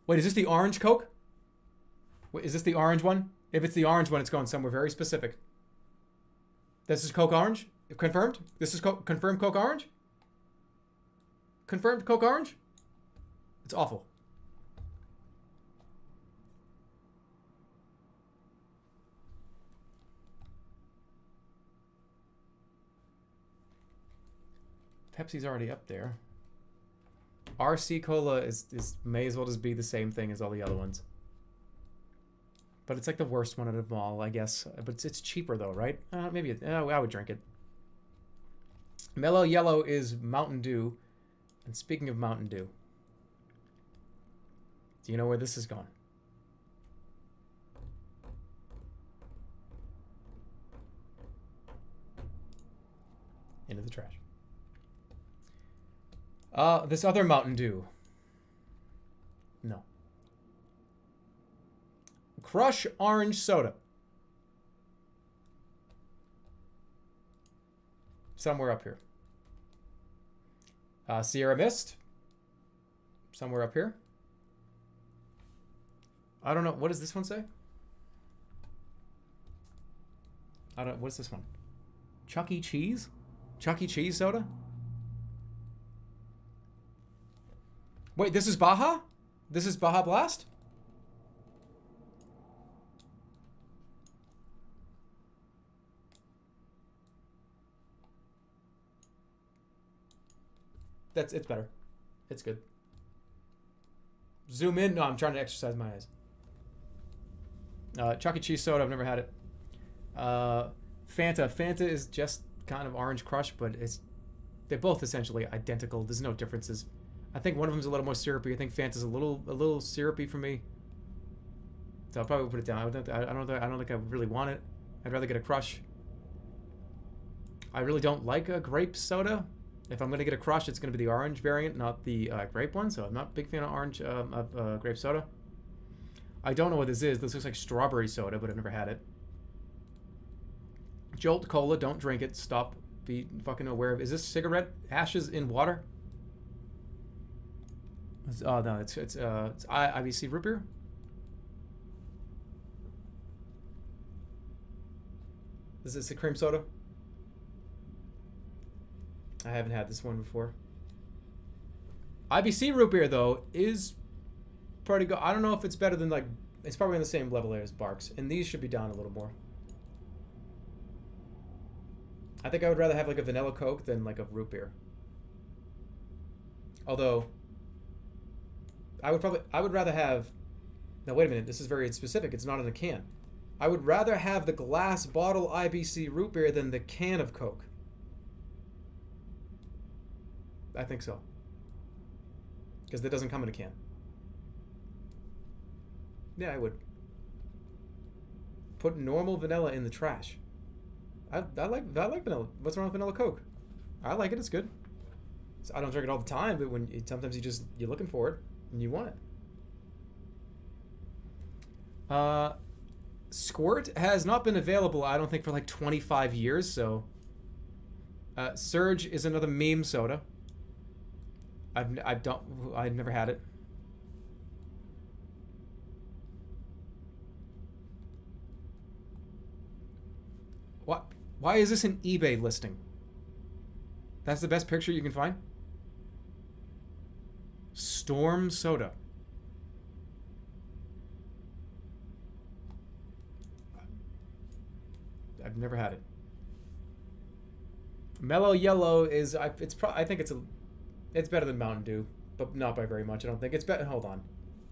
Wait, is this the orange Coke? Wait, is this the orange one? If it's the orange one, it's going somewhere very specific. This is Coke Orange? Confirmed? This is confirmed Coke Orange? Confirmed Coke Orange? It's awful. Pepsi's already up there. RC Cola is may as well just be the same thing as all the other ones. But it's like the worst one out of them all, I guess. But it's cheaper though, right? Maybe I would drink it. Mellow Yellow is Mountain Dew. And speaking of Mountain Dew, do you know where this is going? Into the trash. This other Mountain Dew. No. Crush Orange Soda. Somewhere up here. Sierra Mist. Somewhere up here. I don't know. What does this one say? What's this one? Chuck E. Cheese? Chuck E. Cheese soda? Wait, this is Baja? This is Baja Blast? It's better. It's good. Zoom in. No, I'm trying to exercise my eyes. Chuck E. Cheese soda, I've never had it. Fanta. Fanta is just kind of Orange Crush, but they're both essentially identical. There's no differences. I think one of them's a little more syrupy. I think Fanta's a little syrupy for me. So I'll probably put it down. I don't think I really want it. I'd rather get a Crush. I really don't like a grape soda. If I'm going to get a crush, it's going to be the orange variant, not the grape one. So I'm not a big fan of orange grape soda. I don't know what this is. This looks like strawberry soda, but I've never had it. Jolt Cola, don't drink it. Stop. Be fucking aware of. Is this cigarette ashes in water? Oh no, it's IBC root beer. Is this a cream soda? I haven't had this one before. IBC root beer though is pretty good. I don't know if it's better than like. It's probably on the same level as Barks, and these should be down a little more. I think I would rather have like a vanilla Coke than like a root beer. Although, I would rather have. Now wait a minute. This is very specific. It's not in a can. I would rather have the glass bottle IBC root beer than the can of Coke. I think so. Because that doesn't come in a can. Yeah, I would. Put normal vanilla in the trash. I like vanilla. What's wrong with vanilla Coke? I like it. It's good. So I don't drink it all the time, but sometimes you're looking for it and you want it. Squirt has not been available, I don't think, for like 25 years. So, Surge is another meme soda. I've never had it. What? Why is this an eBay listing? That's the best picture you can find? Storm soda. I've never had it. Mellow Yellow is I think it's better than Mountain Dew, but not by very much. I don't think it's better. Hold on,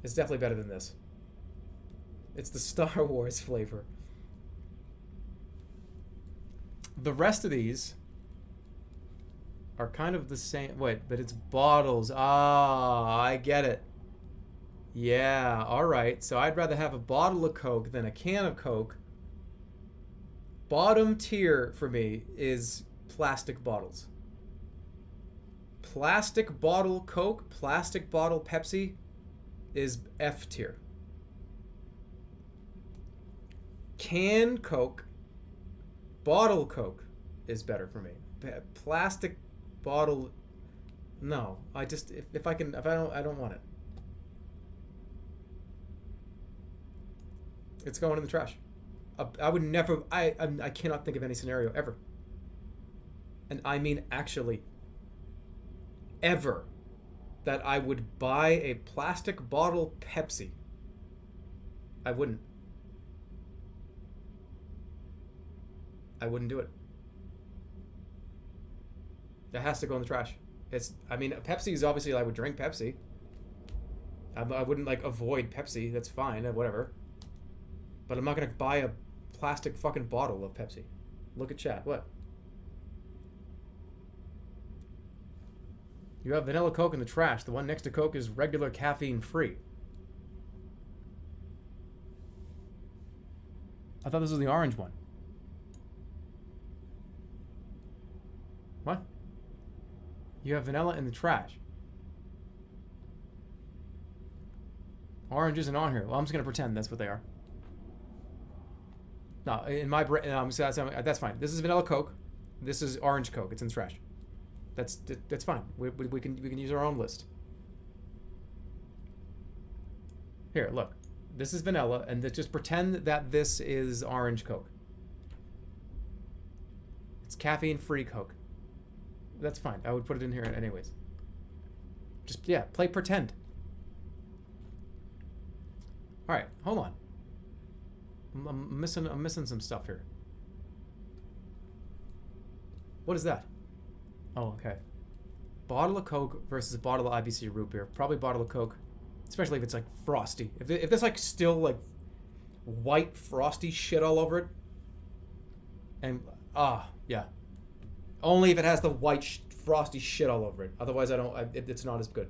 it's definitely better than this. It's the Star Wars flavor. The rest of these are kind of the same. Wait, but it's bottles. Ah, I get it. Yeah, all right. So I'd rather have a bottle of Coke than a can of Coke. Bottom tier for me is plastic bottles. Plastic bottle Coke, plastic bottle Pepsi is F tier. Can Coke, bottle Coke is better for me. Plastic bottle, no. I just if I don't want it. It's going in the trash. I would never. I cannot think of any scenario ever. And I mean actually. Ever, that I would buy a plastic bottle Pepsi. I wouldn't. I wouldn't do it. It has to go in the trash. Pepsi is obviously, I would drink Pepsi. I wouldn't like avoid Pepsi. That's fine, whatever. But I'm not gonna buy a plastic fucking bottle of Pepsi. Look at chat. What? You have vanilla Coke in the trash. The one next to Coke is regular caffeine free. I thought this was the orange one. What? You have vanilla in the trash. Orange isn't on here. Well, I'm just going to pretend that's what they are. No, in my brain, that's fine. This is vanilla Coke. This is orange Coke. It's in the trash. That's fine. We can use our own list. Here, look. This is vanilla, and just pretend that this is orange Coke. It's caffeine-free Coke. That's fine. I would put it in here anyways. Just, yeah, play pretend. All right, hold on. I'm missing some stuff here. What is that? Oh, okay. Bottle of Coke versus a bottle of IBC root beer. Probably bottle of Coke, especially if it's like frosty. If there's like still like white frosty shit all over it, and yeah. Only if it has the white frosty shit all over it. Otherwise, it's not as good.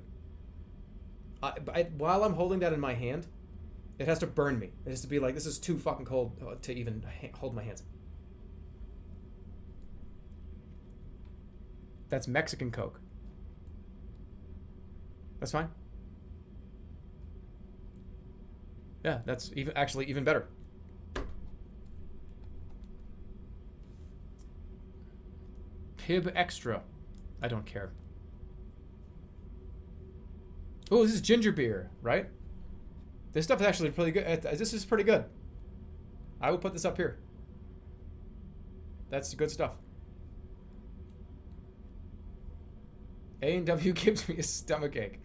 While I'm holding that in my hand, it has to burn me. It has to be like, this is too fucking cold to even hold my hands. That's Mexican Coke. That's fine. Yeah, that's even better. Pib Extra. I don't care. Oh, this is ginger beer, right? This stuff is actually pretty good. This is pretty good. I would put this up here. That's good stuff. A&W gives me a stomachache.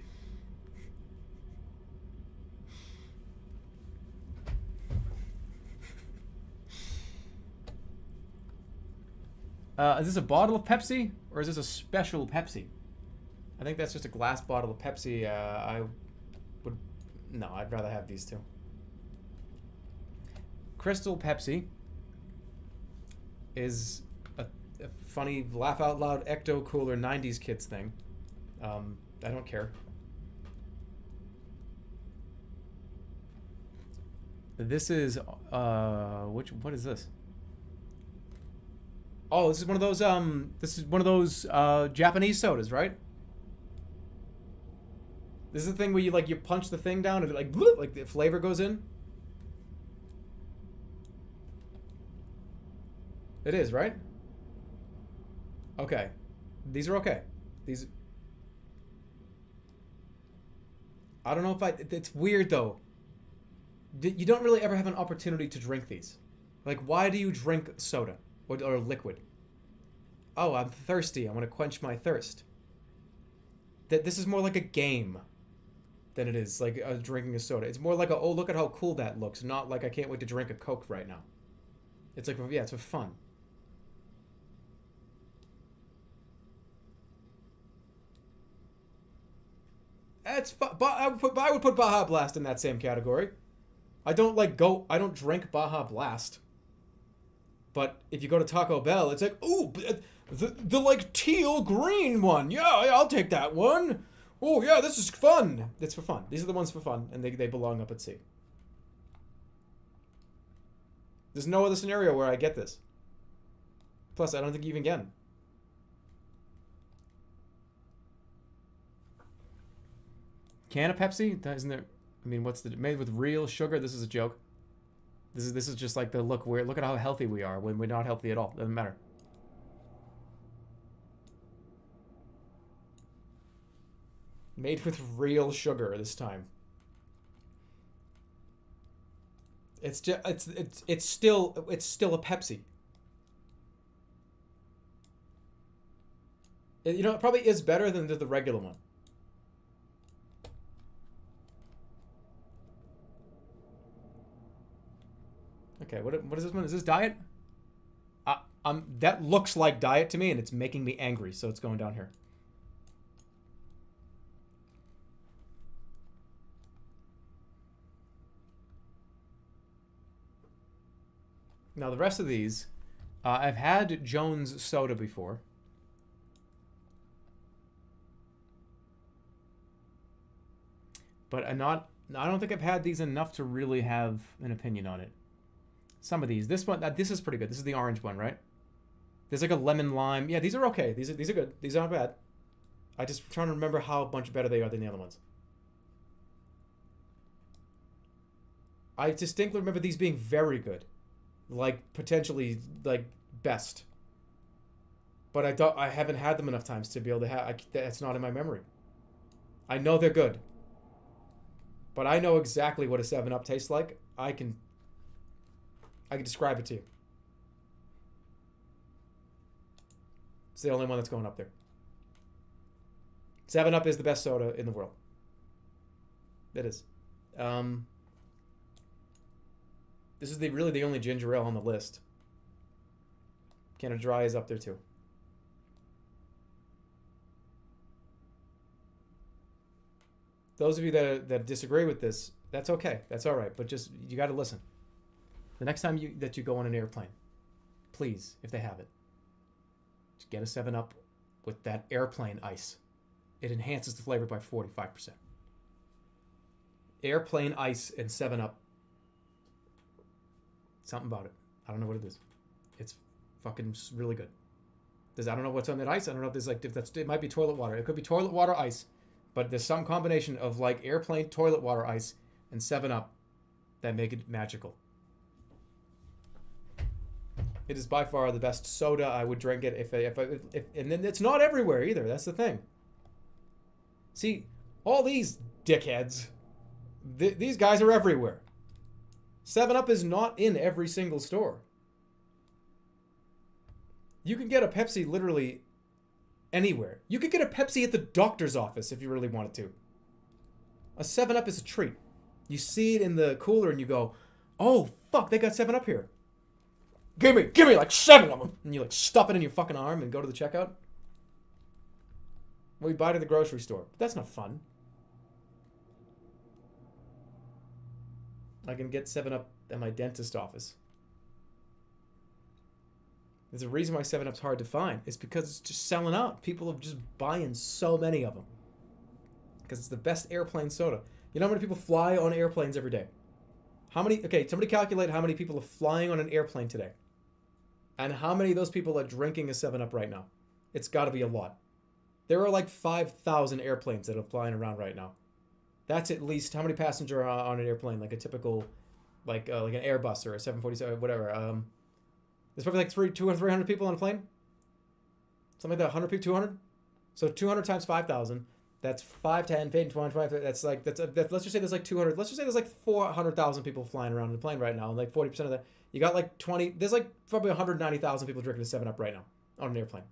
Is this a bottle of Pepsi or is this a special Pepsi? I think that's just a glass bottle of Pepsi. No, I'd rather have these two. Crystal Pepsi is a funny laugh out loud ecto cooler 90s kids thing. I don't care. This is what is this? Oh, this is one of those Japanese sodas, right? This is the thing where you punch the thing down and it bloop, like the flavor goes in. It is, right? Okay. These are okay. These I don't know if it's weird though. You don't really ever have an opportunity to drink these. Like, why do you drink soda or liquid? Oh, I'm thirsty. I want to quench my thirst. This is more like a game than it is like drinking a soda. It's more like oh, look at how cool that looks, not like I can't wait to drink a Coke right now. It's like, yeah, it's for fun. That's fun. I would put Baja Blast in that same category. I don't drink Baja Blast. But if you go to Taco Bell, it's like, ooh, the like teal green one. Yeah, I'll take that one. Oh yeah, this is fun. It's for fun. These are the ones for fun, and they belong up at sea. There's no other scenario where I get this. Plus, I don't think you even get them. Can of Pepsi? Isn't there? I mean, what's made with real sugar? This is a joke. This is just like the look at how healthy we are when we're not healthy at all. Doesn't matter. Made with real sugar this time. It's still a Pepsi. It probably is better than the regular one. Okay, what is this one? Is this diet? That looks like diet to me, and it's making me angry, so it's going down here. Now, the rest of these, I've had Jones Soda before. But I don't think I've had these enough to really have an opinion on it. Some of these. This is pretty good. This is the orange one, right? There's like a lemon lime. Yeah, these are okay. These are good. These aren't bad. I just trying to remember how much better they are than the other ones. I distinctly remember these being very good. Like, potentially, like, best. But I haven't had them enough times to be able to have... That's not in my memory. I know they're good. But I know exactly what a 7-Up tastes like. I can describe it to you. It's the only one that's going up there. 7-Up is the best soda in the world. It is. This is really the only ginger ale on the list. Can of Dry is up there too. Those of you that disagree with this, that's okay. That's all right. But just, you got to listen. The next time that you go on an airplane, please, if they have it, just get a 7-Up with that airplane ice. It enhances the flavor by 45%. Airplane ice and 7-Up. Something about it. I don't know what it is. It's fucking really good. I don't know what's on that ice. I don't know if there's like, it might be toilet water. It could be toilet water ice. But there's some combination of like airplane toilet water ice and 7-Up that make it magical. It is by far the best soda. I would drink it if and then it's not everywhere either. That's the thing. See, all these dickheads, these guys are everywhere. 7-Up is not in every single store. You can get a Pepsi literally anywhere. You could get a Pepsi at the doctor's office if you really wanted to. A 7-Up is a treat. You see it in the cooler and you go, oh, fuck, they got 7-Up here. Give me like 7 of them. And you like stuff it in your fucking arm and go to the checkout. Well, you buy it at the grocery store. But that's not fun. I can get 7-Up at my dentist office. There's a reason why 7-Up's hard to find. It's because it's just selling out. People are just buying so many of them. Because it's the best airplane soda. You know how many people fly on airplanes every day? Okay, somebody calculate how many people are flying on an airplane today. And how many of those people are drinking a 7-Up right now? It's got to be a lot. There are like 5,000 airplanes that are flying around right now. That's at least how many passengers are on an airplane, like a typical, like an Airbus or a 747, whatever. There's probably like 200, 300 people on a plane. Something like that, 100 people, 200. So 200 times 5,000. That's 5, 10, 15, 20, 25. That's let's just say there's like 200. Let's just say there's like 400,000 people flying around in a plane right now, and like 40% of that. You got like 20. There's like probably 190,000 people drinking a 7-Up right now on an airplane.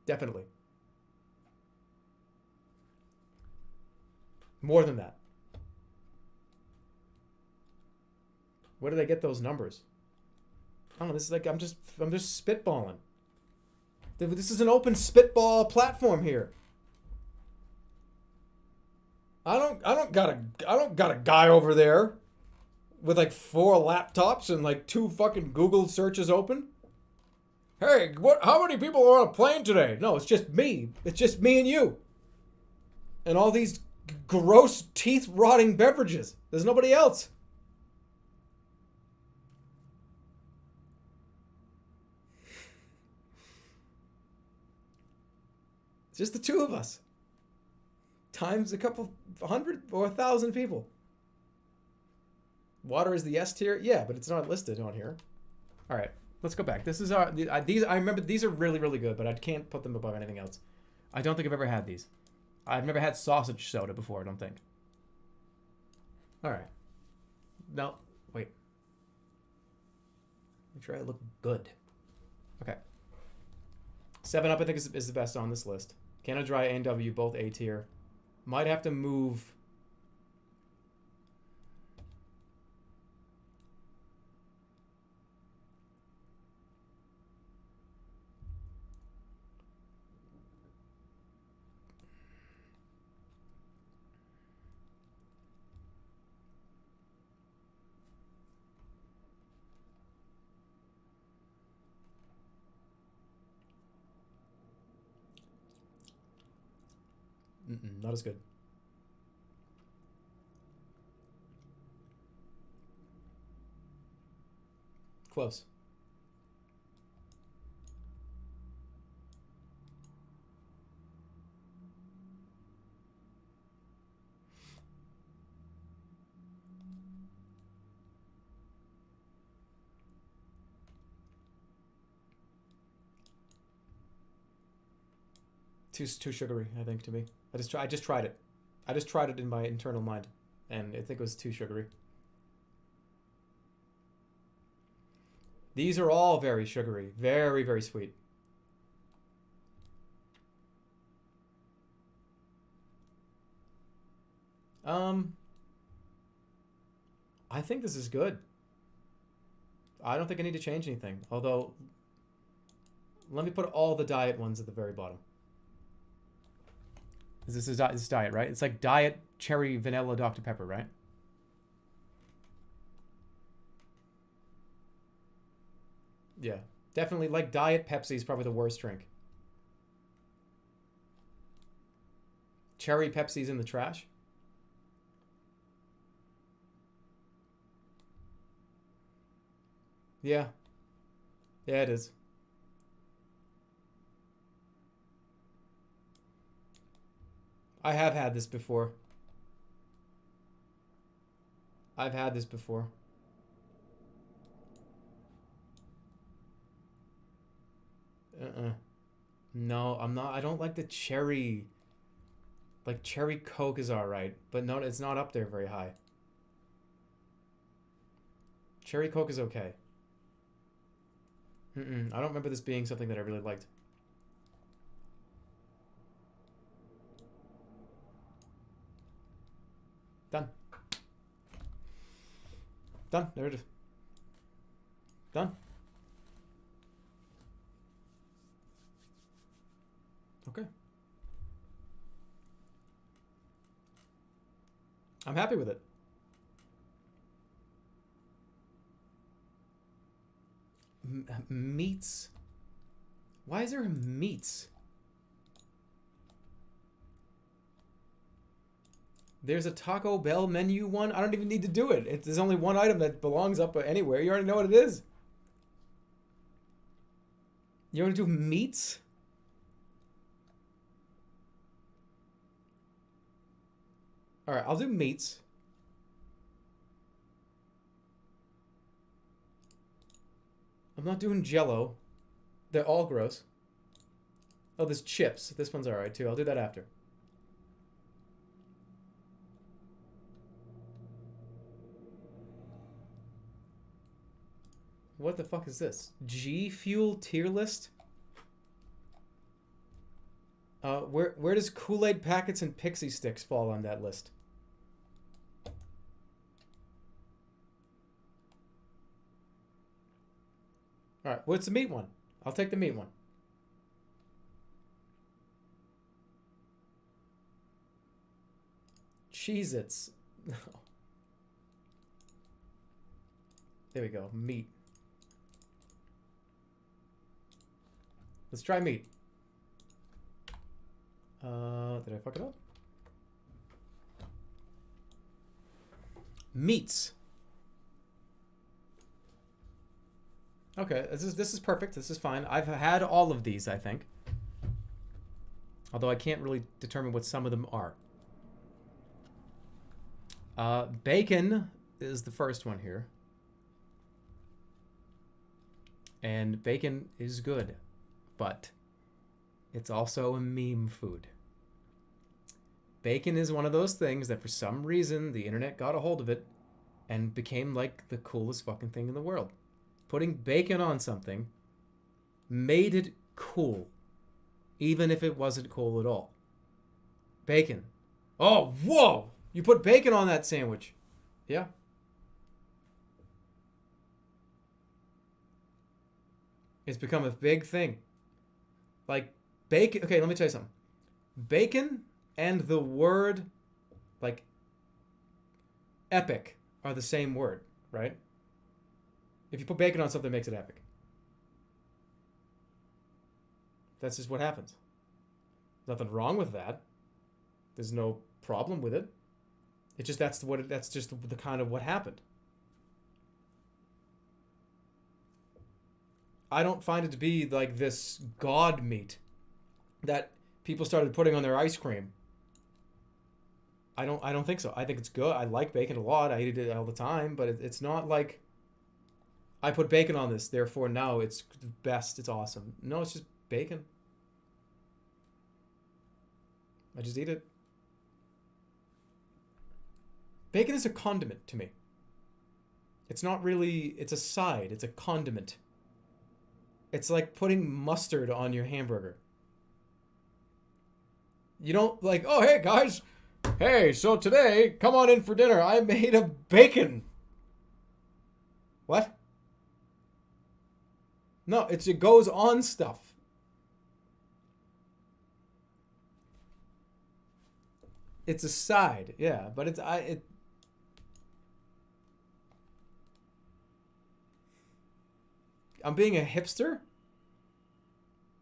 Definitely. More than that. Where do they get those numbers? I don't know. This is like I'm just spitballing. This is an open spitball platform here. I don't got a guy over there with like 4 laptops and like 2 fucking Google searches open. Hey, how many people are on a plane today? No, it's just me. It's just me and you. And all these gross teeth-rotting beverages. There's nobody else. It's just the 2 of us. Times a couple 100 or 1,000 people. Water is the S tier? Yeah, but it's not listed on here. All right, let's go back. This is these. I remember these are really, really good, but I can't put them above anything else. I don't think I've ever had these. I've never had sausage soda before, I don't think. All right. No, wait. Make sure I look good. Okay. 7-Up, I think, is the best on this list. Canada Dry, A&W, both A tier. Might have to move. Not as good. Close. Too sugary, I think, to me. I just tried it. I just tried it in my internal mind, and I think it was too sugary. These are all very sugary, very, very sweet. I think this is good. I don't think I need to change anything. Although, let me put all the diet ones at the very bottom. This is diet, right? It's like diet cherry vanilla Dr. Pepper, right? Yeah, definitely like diet Pepsi is probably the worst drink. Cherry Pepsi's in the trash. Yeah. Yeah, it is. I have had this before. I've had this before. No, I'm not. I don't like the cherry. Like, cherry Coke is alright, but no, it's not up there very high. Cherry Coke is okay. I don't remember this being something that I really liked. Done. Done. There it is. Done. Okay. I'm happy with it. Meats. Why is there meats? There's a Taco Bell menu one. I don't even need to do it. There's only one item that belongs up anywhere. You already know what it is. You want to do meats? All right, I'll do meats. I'm not doing Jello. They're all gross. Oh, there's chips. This one's all right too. I'll do that after. What the fuck is this? G Fuel tier list? Where does Kool-Aid packets and Pixie Sticks fall on that list? Alright, what's the meat one? I'll take the meat one. Cheez-Its. There we go. Meat. Let's try meat. Did I fuck it up? Meats. Okay, this is perfect. This is fine. I've had all of these, I think. Although I can't really determine what some of them are. Bacon is the first one here. And bacon is good, but it's also a meme food. Bacon is one of those things that for some reason the internet got a hold of it and became like the coolest fucking thing in the world. Putting bacon on something made it cool, even if it wasn't cool at all. Bacon. Oh, whoa! You put bacon on that sandwich. Yeah. It's become a big thing. Like, bacon. Okay, let me tell you something. Bacon and the word, like, epic are the same word, right? If you put bacon on something, it makes it epic. That's just what happens. There's nothing wrong with that. There's no problem with it. It's just that's just the kind of what happened. I don't find it to be like this god meat that people started putting on their ice cream. I don't think so. I think it's good. I like bacon a lot. I eat it all the time, but it's not like I put bacon on this, therefore now it's the best. It's awesome. No, it's just bacon. I just eat it. Bacon is a condiment to me. It's not really, it's a side. It's a condiment. It's like putting mustard on your hamburger. You don't like, oh, hey, guys. Hey, so today, come on in for dinner. I made a bacon. What? No, it goes on stuff. It's a side, yeah, but I'm being a hipster?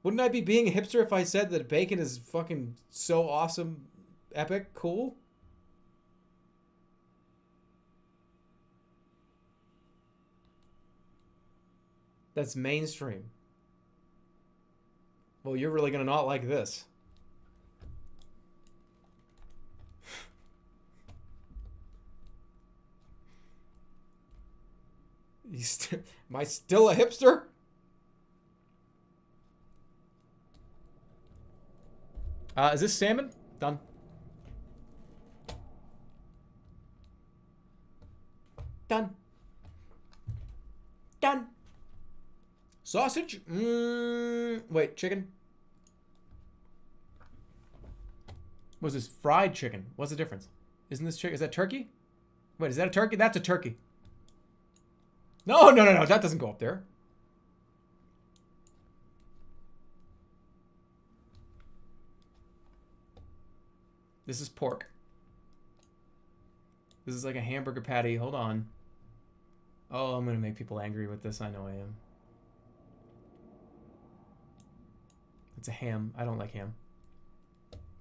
Wouldn't I be being a hipster if I said that bacon is fucking so awesome, epic, cool? that's mainstream. Well, you're really gonna not like this. Am I still a hipster? Is this salmon? Done. Done. Done. Sausage? Wait, chicken? What's this? Fried chicken. What's the difference? Isn't this chicken? Is that turkey? Wait, is that a turkey? That's a turkey. No. That doesn't go up there. This is pork. This is like a hamburger patty. Hold on. Oh, I'm going to make people angry with this. I know I am. It's a ham. I don't like ham.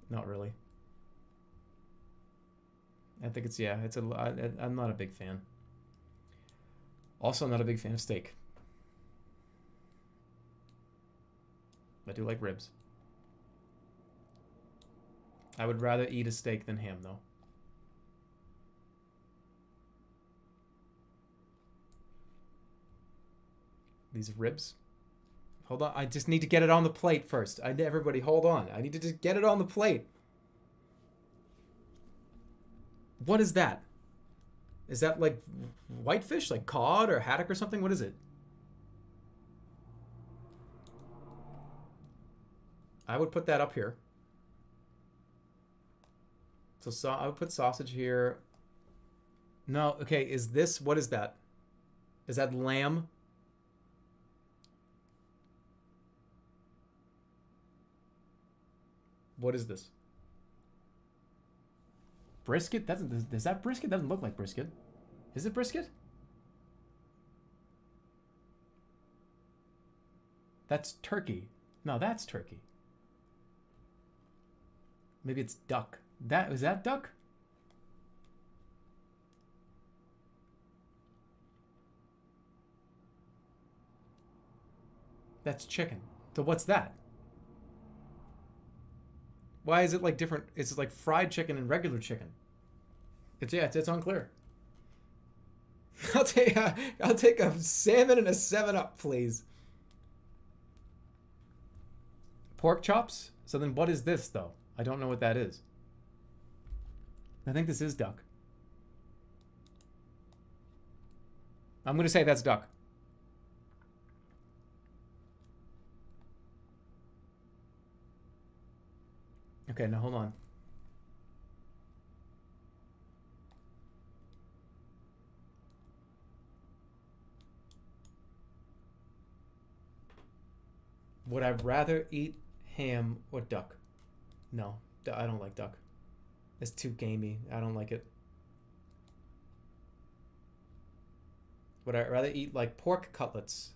Not really. I think it's, yeah, it's I'm not a big fan. Also, not a big fan of steak. I do like ribs. I would rather eat a steak than ham, though. These ribs. Hold on. I just need to get it on the plate first. Everybody, hold on. I need to just get it on the plate. What is that? Is that like whitefish? Like cod or haddock or something? What is it? I would put that up here. So I would put sausage here. No, okay, is this, what is that? Is that lamb? What is this? Brisket? Is that brisket? Doesn't look like brisket. Is it brisket? That's turkey. No, that's turkey. Maybe it's duck. Is that duck? That's chicken. So what's that? Why is it like different? It's like fried chicken and regular chicken. It's unclear. I'll take a salmon and a 7-Up, please. Pork chops? So then what is this though? I don't know what that is. I think this is duck. I'm going to say that's duck. Okay, now hold on. Would I rather eat ham or duck? No, I don't like duck. It's too gamey. I don't like it. Would I rather eat like pork cutlets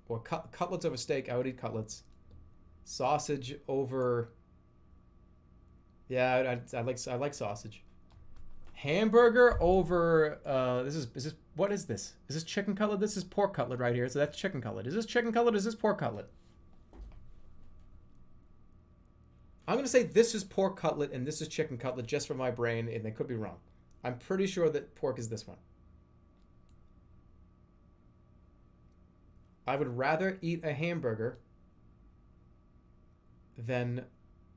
or cutlets over steak? I would eat cutlets. Sausage over. Yeah, I like sausage. Hamburger over. Is this what is this? Is this chicken cutlet? This is pork cutlet right here. So that's chicken cutlet. Is this chicken cutlet? Or is this pork cutlet? I'm gonna say this is pork cutlet and this is chicken cutlet just for my brain, and they could be wrong. I'm pretty sure that pork is this one. I would rather eat a hamburger than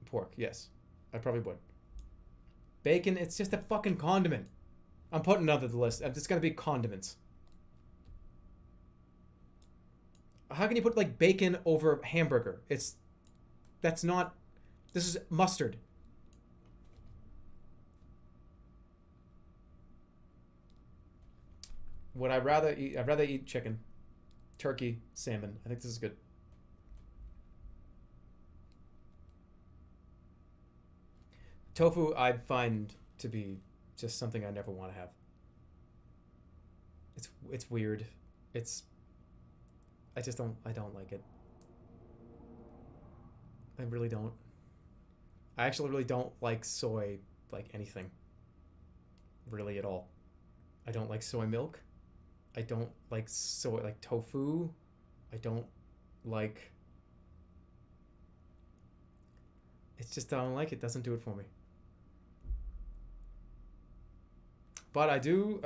pork. Yes, I probably would. Bacon, it's just a fucking condiment. I'm putting it under the list. It's gonna be condiments. How can you put like bacon over hamburger? That's not. This is mustard. Would I rather eat? I'd rather eat chicken, turkey, salmon. I think this is good. Tofu, I find to be just something I never want to have. It's weird. I don't like it. I really don't. I actually really don't like soy, like anything. Really at all. I don't like soy milk. I don't like soy, like tofu. I don't like... It's just I don't like it. Doesn't do it for me. But I do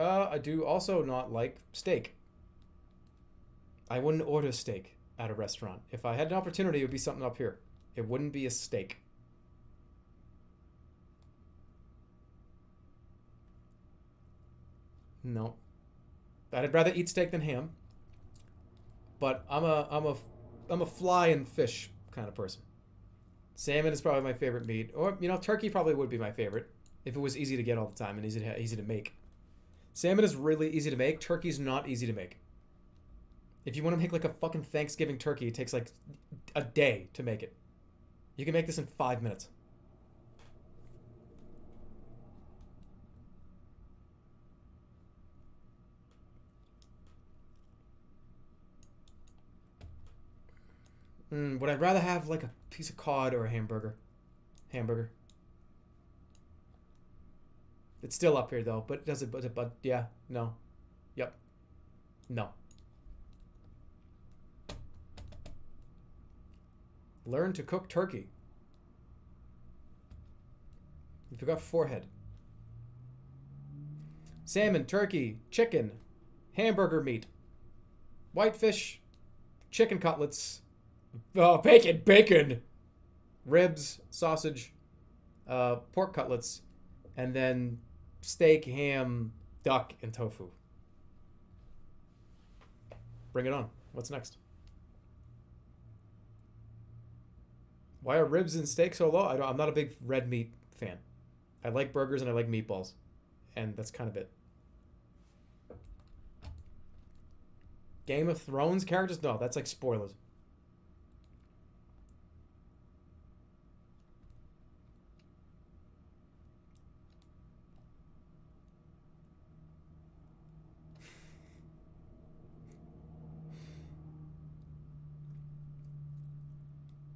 also not like steak. I wouldn't order steak at a restaurant. If I had an opportunity, it would be something up here. It wouldn't be a steak. No. I'd rather eat steak than ham. But I'm a fly and fish kind of person. Salmon is probably my favorite meat. Or, you know, turkey probably would be my favorite. If it was easy to get all the time and easy to make. Salmon is really easy to make. Turkey's not easy to make. If you want to make like a fucking Thanksgiving turkey, it takes like a day to make it. You can make this in 5 minutes. Would I rather have like a piece of cod or a hamburger? Hamburger. It's still up here though, but does it? But yeah, no, yep, no. Learn to cook turkey. You forgot forehead. Salmon, turkey, chicken, hamburger meat, whitefish, chicken cutlets, bacon, ribs, sausage, pork cutlets, and then steak, ham, duck, and tofu. Bring it on. What's next? Why are ribs and steak so low? I'm not a big red meat fan. I like burgers and I like meatballs. And that's kind of it. Game of Thrones characters? No, that's like spoilers.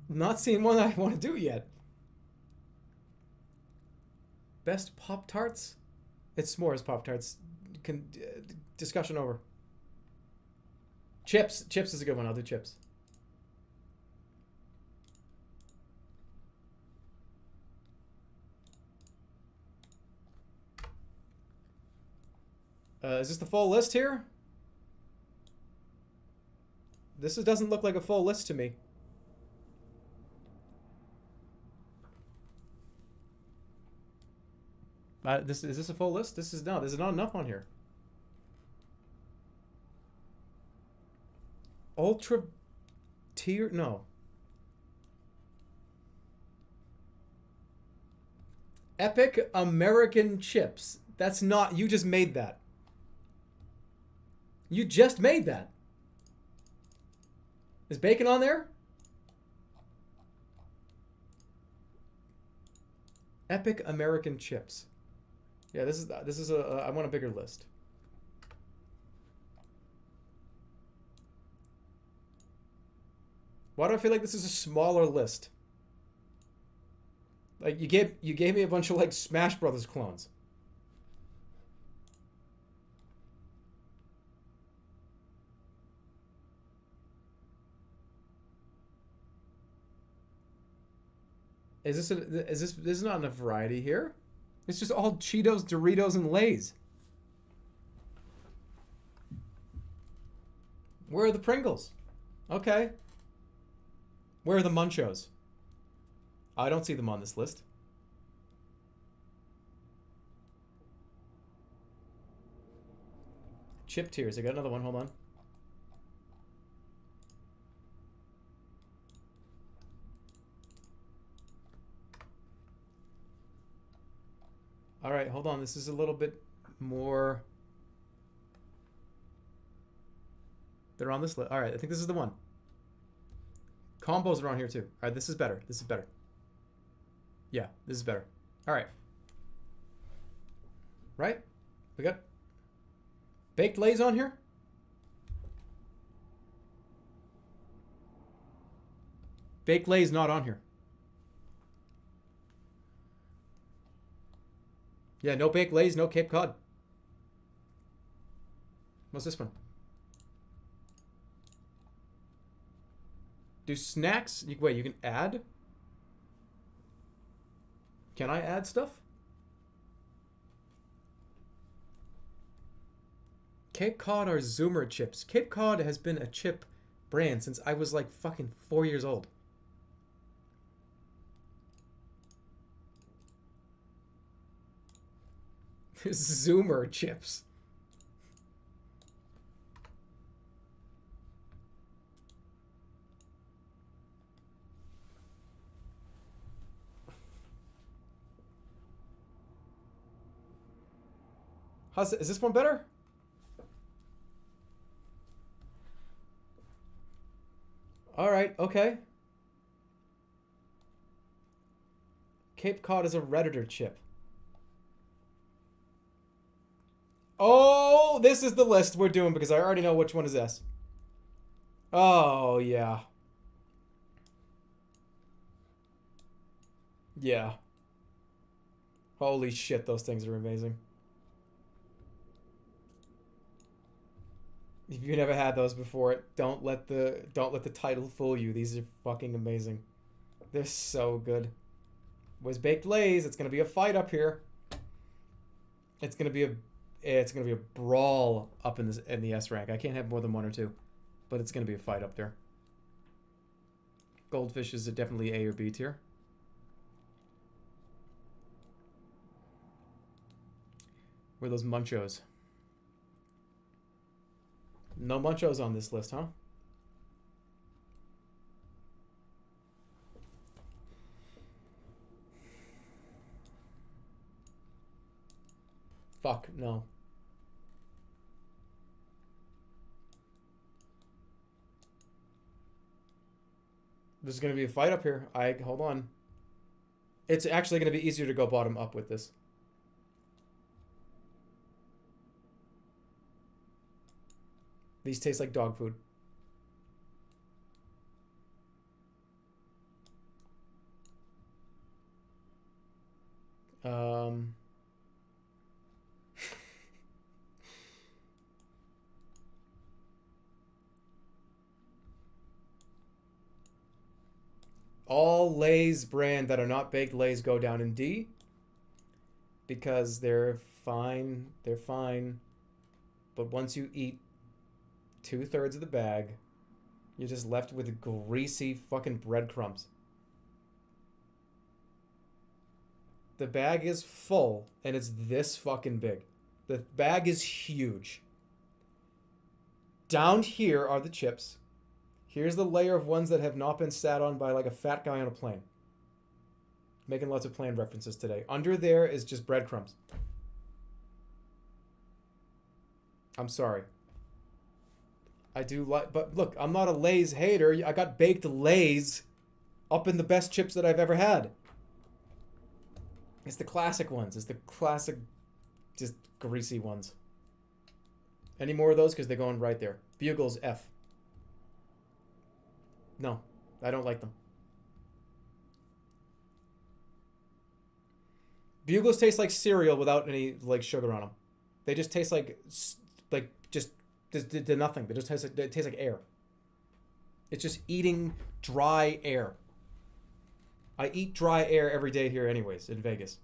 Not seen one I want to do yet. Best Pop-Tarts? It's s'mores Pop-Tarts. Discussion over. Chips. Chips is a good one. I'll do chips. Is this the full list here? This doesn't look like a full list to me. Is this a full list? There's not enough on here. Ultra tier? No. Epic American chips. That's not, you just made that. You just made that. Is bacon on there? Epic American chips. Yeah, this is a I want a bigger list. Why do I feel like this is a smaller list? Like you gave me a bunch of like Smash Brothers clones. There's not enough variety here? It's just all Cheetos, Doritos, and Lay's. Where are the Pringles? Okay. Where are the Munchos? I don't see them on this list. Chip tiers. I got another one. Hold on. All right, hold on. This is a little bit more. They're on this list. All right, I think this is the one. Combos are on here too. All right, this is better. This is better. Yeah, this is better. All right. Right? We got baked Lay's on here? Baked Lay's not on here. Yeah, no baked Lay's, no Cape Cod. What's this one? Do snacks... Wait, you can add? Can I add stuff? Cape Cod are Zoomer chips. Cape Cod has been a chip brand since I was like fucking 4 years old. Zoomer chips. Is this one better? All right, okay. Cape Cod is a Redditor chip. Oh, this is the list we're doing because I already know which one is S. Oh, yeah. Yeah. Holy shit, those things are amazing. If you never had those before, don't let the title fool you. These are fucking amazing. They're so good. Was baked Lay's. It's gonna be a fight up here. It's gonna be a brawl up in the S rank. I can't have more than one or two, but it's gonna be a fight up there. Goldfish is definitely A or B tier. Where are those Munchos? No Munchos on this list, huh? Fuck, no. There's gonna be a fight up here. Hold on. It's actually gonna be easier to go bottom up with this. These taste like dog food. All Lay's brand that are not baked Lay's go down in D because they're fine. They're fine. But once you eat 2/3 of the bag, you're just left with greasy fucking breadcrumbs. The bag is full and it's this fucking big. The bag is huge. Down here are the chips. Here's the layer of ones that have not been sat on by like a fat guy on a plane. Making lots of plane references today. Under there is just breadcrumbs. I'm sorry. I do like, but look, I'm not a Lay's hater. I got baked Lay's up in the best chips that I've ever had. It's the classic ones. It's the classic, just greasy ones. Any more of those? Because they're going right there. Bugles, F. No, I don't like them. Bugles taste like cereal without any like sugar on them. They just taste like just they're nothing. They taste like air. It's just eating dry air. I eat dry air every day here anyways in Vegas.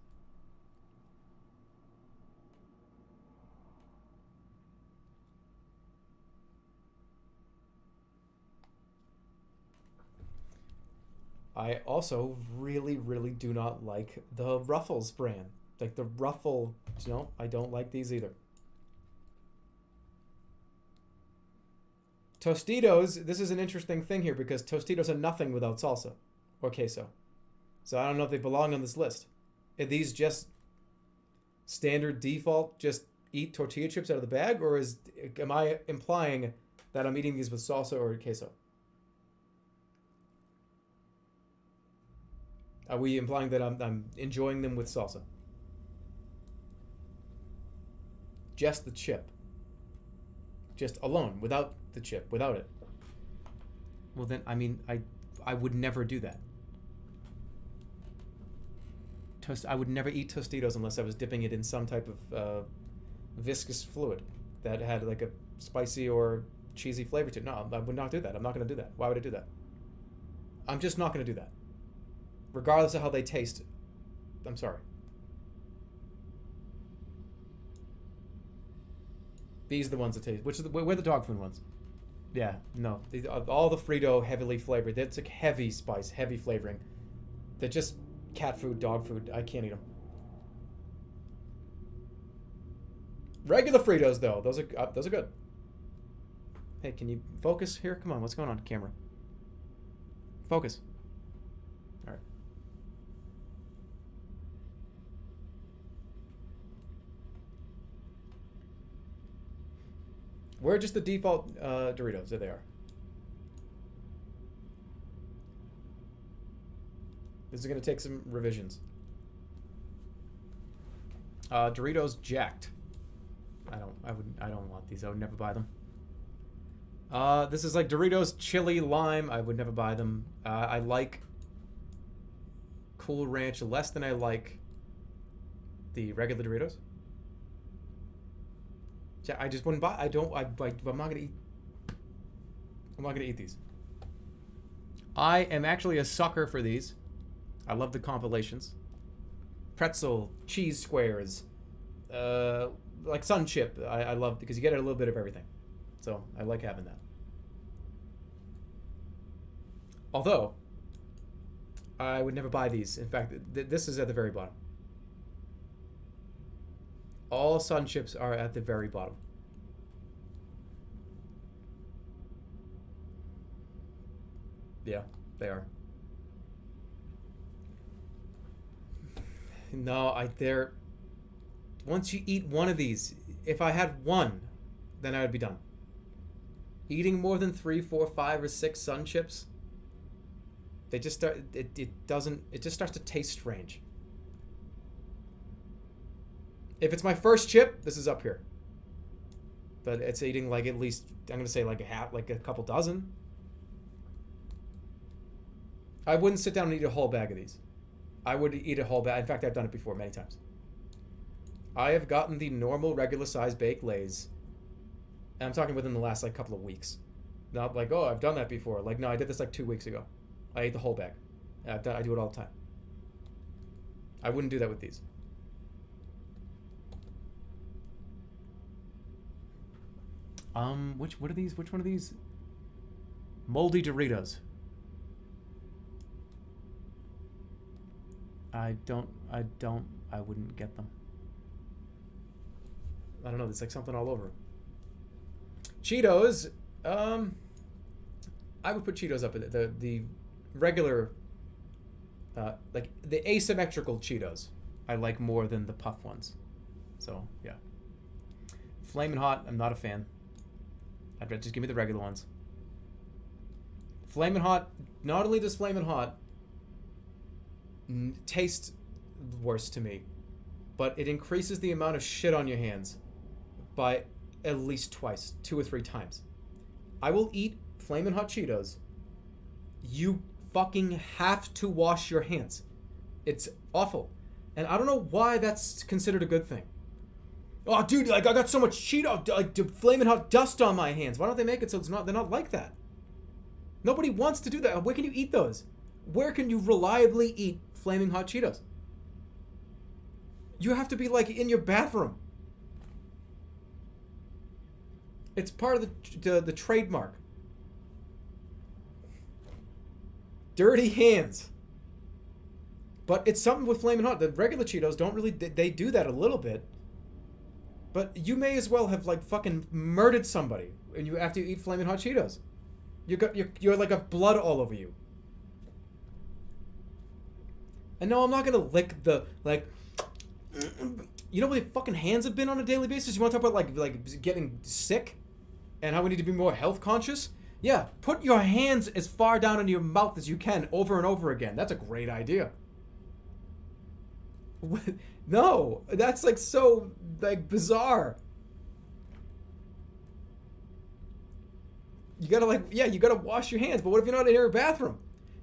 I also really, really do not like the Ruffles brand. Like the Ruffle, I don't like these either. Tostitos, this is an interesting thing here because Tostitos are nothing without salsa or queso. So I don't know if they belong on this list. Are these just standard default, just eat tortilla chips out of the bag? Or am I implying that I'm eating these with salsa or queso? Are we implying that I'm enjoying them with salsa? Just the chip. Just alone, without the chip, without it. Well then, I mean, I would never do that. I would never eat Tostitos unless I was dipping it in some type of viscous fluid that had like a spicy or cheesy flavor to it. No, I would not do that. I'm not going to do that. Why would I do that? I'm just not going to do that. Regardless of how they taste. I'm sorry. These are the ones that taste. Which are we're the dog food ones. Yeah, no. All the Frito heavily flavored. That's like heavy spice, heavy flavoring. They're just cat food, dog food. I can't eat them. Regular Fritos, though. Those are good. Hey, can you focus here? Come on, what's going on, camera? Focus. All right. Where are just the default Doritos? There they are. This is going to take some revisions. Doritos Jacked. I don't want these. I would never buy them. This is like Doritos Chili Lime. I would never buy them. I like Cool Ranch less than I like the regular Doritos. I just wouldn't buy. I'm not gonna eat. I'm not gonna eat these. I am actually a sucker for these. I love the compilations. Pretzel, cheese squares, like Sun Chip. I love because you get a little bit of everything. So I like having that. Although, I would never buy these. In fact, this is at the very bottom. All Sun Chips are at the very bottom. Yeah, they are. No, they're... Once you eat one of these, if I had one, then I would be done. Eating more than 3, 4, 5, or 6 Sun Chips, they just start... It just starts to taste strange. If it's my first chip, this is up here. But it's eating like at least, I'm going to say like a couple dozen. I wouldn't sit down and eat a whole bag of these. I would eat a whole bag. In fact, I've done it before many times. I have gotten the normal, regular size baked Lays. And I'm talking within the last like couple of weeks. Not like, oh, I've done that before. Like, no, I did this like 2 weeks ago. I ate the whole bag. I do it all the time. I wouldn't do that with these. What are these? Which one of these? Moldy Doritos. I wouldn't get them. I don't know, there's like something all over. Cheetos, I would put Cheetos up in the regular, like the asymmetrical Cheetos, I like more than the puff ones. So, yeah. Flamin' Hot, I'm not a fan. I'd rather just give me the regular ones. Flamin' Hot, not only does Flamin' Hot taste worse to me, but it increases the amount of shit on your hands by at least twice, 2 or 3 times. I will eat Flamin' Hot Cheetos. You fucking have to wash your hands. It's awful. And I don't know why that's considered a good thing. Oh, dude, like I got so much Cheeto, like Flamin' Hot dust on my hands. Why don't they make it so they're not like that? Nobody wants to do that. Where can you eat those? Where can you reliably eat Flaming Hot Cheetos? You have to be like in your bathroom. It's part of the trademark. Dirty hands. But it's something with Flamin' Hot. The regular Cheetos don't really... They do that a little bit. But you may as well have like fucking murdered somebody and you after you eat Flamin' Hot Cheetos. You're like a blood all over you. And no, I'm not gonna lick the like. You know what the fucking hands have been on a daily basis? You want to talk about like getting sick, and how we need to be more health conscious? Yeah, put your hands as far down into your mouth as you can over and over again. That's a great idea. No, that's like so like bizarre. You gotta you gotta wash your hands. But what if you're not in your bathroom?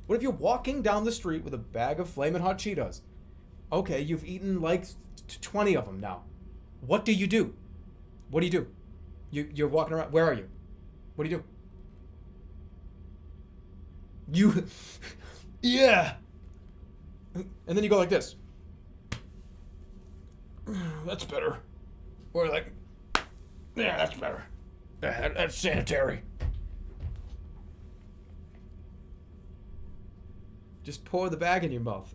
What if you're walking down the street with a bag of Flamin' Hot Cheetos? Okay, you've eaten like 20 of them now. What do you do? What do you do? You're walking around. Where are you? What do you do? You, yeah. And then you go like this. That's better. Or like, yeah, that's better. That's sanitary. Just pour the bag in your mouth.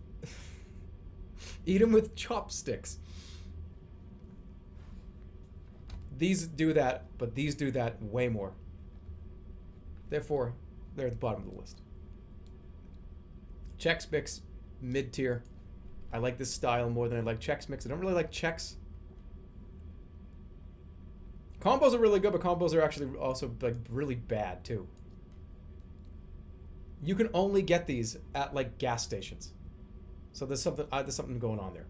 Eat them with chopsticks. These do that, but these do that way more. Therefore, they're at the bottom of the list. Chex Mix, mid-tier. I like this style more than I like Chex Mix. I don't really like Chex. Combos are really good, but combos are actually also like really bad too. You can only get these at like gas stations. So there's something going on there.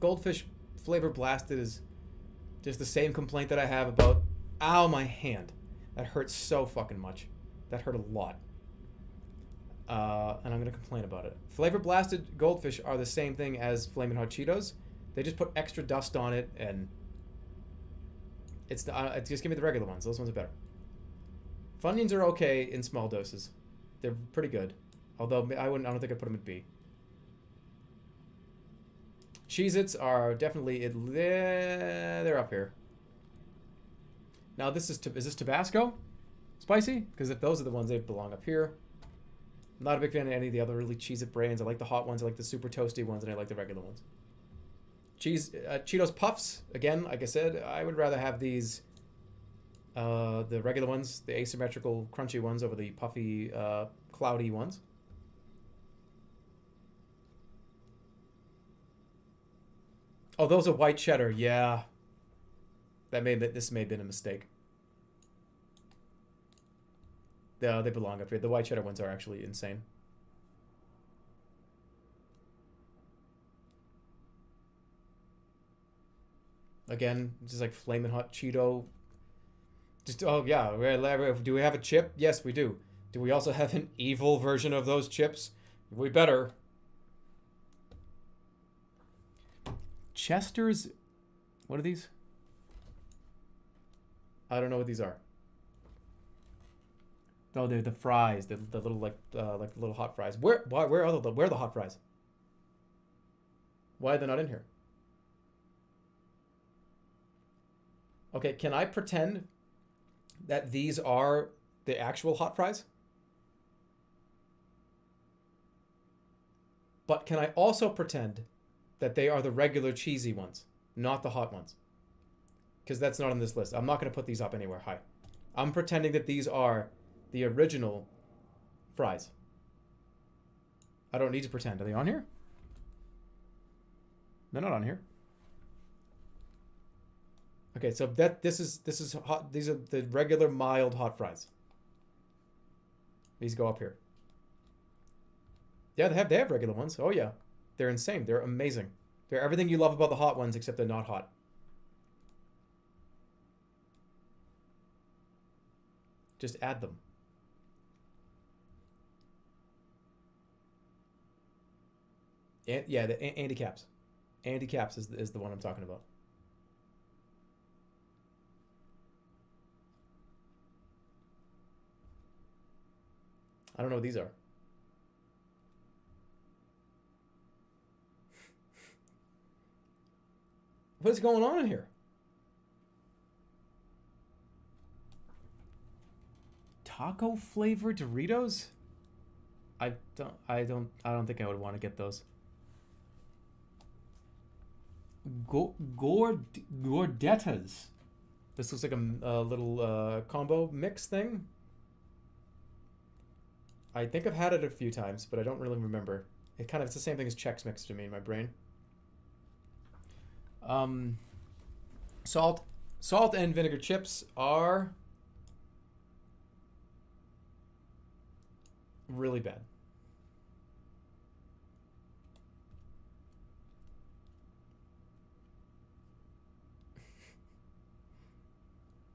Goldfish flavor blasted is just the same complaint that I have about, ow, my hand. That hurts so fucking much. That hurt a lot. And I'm going to complain about it. Flavor blasted goldfish are the same thing as Flamin' Hot Cheetos. They just put extra dust on it, and it's just give me the regular ones. Those ones are better. Funyuns are okay in small doses. They're pretty good. Although I don't think I'd put them at B. Cheez-Its are definitely they're up here. Now is this Tabasco spicy? Because if those are the ones, they belong up here. I'm not a big fan of any of the other really Cheez-It brands. I like the hot ones, I like the super toasty ones, and I like the regular ones. Cheetos Puffs, again, like I said, I would rather have these, the regular ones, the asymmetrical crunchy ones over the puffy, cloudy ones. Oh, those are white cheddar. Yeah, this may have been a mistake. They belong up here. The white cheddar ones are actually insane. Again, this is like Flamin' Hot Cheeto. Just, oh yeah, do we have a chip? Yes, we do. Do we also have an evil version of those chips? We better. Chester's, what are these? I don't know what these are. Oh, they're the fries, the little like little hot fries. Where are the hot fries? Why are they not in here? Okay, can I pretend that these are the actual hot fries? But can I also pretend that they are the regular cheesy ones, not the hot ones? Because that's not on this list. I'm not going to put these up anywhere high. I'm pretending that these are the original fries. I don't need to pretend. Are they on here? They're not on here. Okay, so this is hot. These are the regular mild hot fries. These go up here. Yeah, they have regular ones. Oh yeah. They're insane. They're amazing. They're everything you love about the hot ones, except they're not hot. Just add them. And yeah, the Andy Caps. Andy Caps is the one I'm talking about. I don't know what these are. What is going on in here? Taco flavored Doritos? I don't think I would want to get those. Gordettas. This looks like a little combo mix thing. I think I've had it a few times, but I don't really remember. It's the same thing as Chex Mix to me in my brain. Salt and vinegar chips are really bad.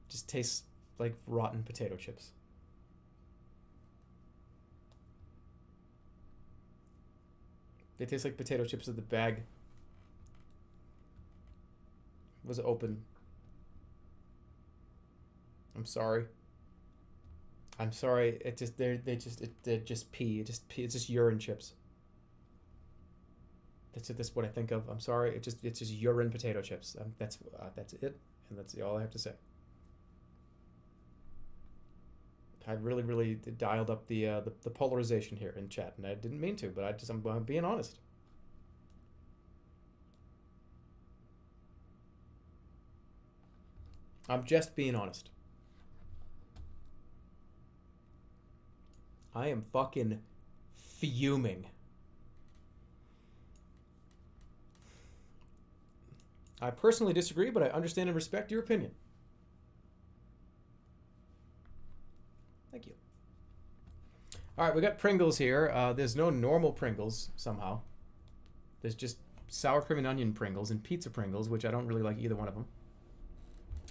Just tastes like rotten potato chips. They taste like potato chips in the bag. was open. I'm sorry. I'm sorry. It just they're just pee. It's just urine chips. That's what I think of. I'm sorry. It's just urine potato chips. That's it, and that's all I have to say. I really dialed up the polarization here in chat, and I didn't mean to, but I'm being honest. I'm just being honest. I am fucking fuming. I personally disagree, but I understand and respect your opinion. Thank you. All right, we got Pringles here. There's no normal Pringles somehow. There's just sour cream and onion Pringles and pizza Pringles, which I don't really like either one of them.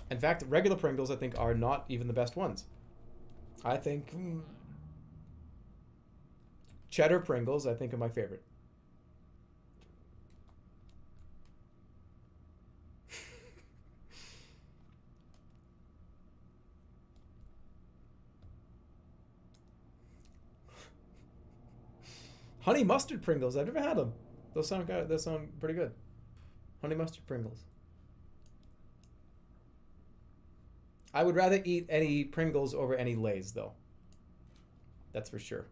In fact, regular Pringles, I think, are not even the best ones. I think cheddar Pringles, I think, are my favorite. Honey mustard Pringles, I've never had them. Those sound pretty good. Honey mustard Pringles. I would rather eat any Pringles over any Lay's, though. That's for sure.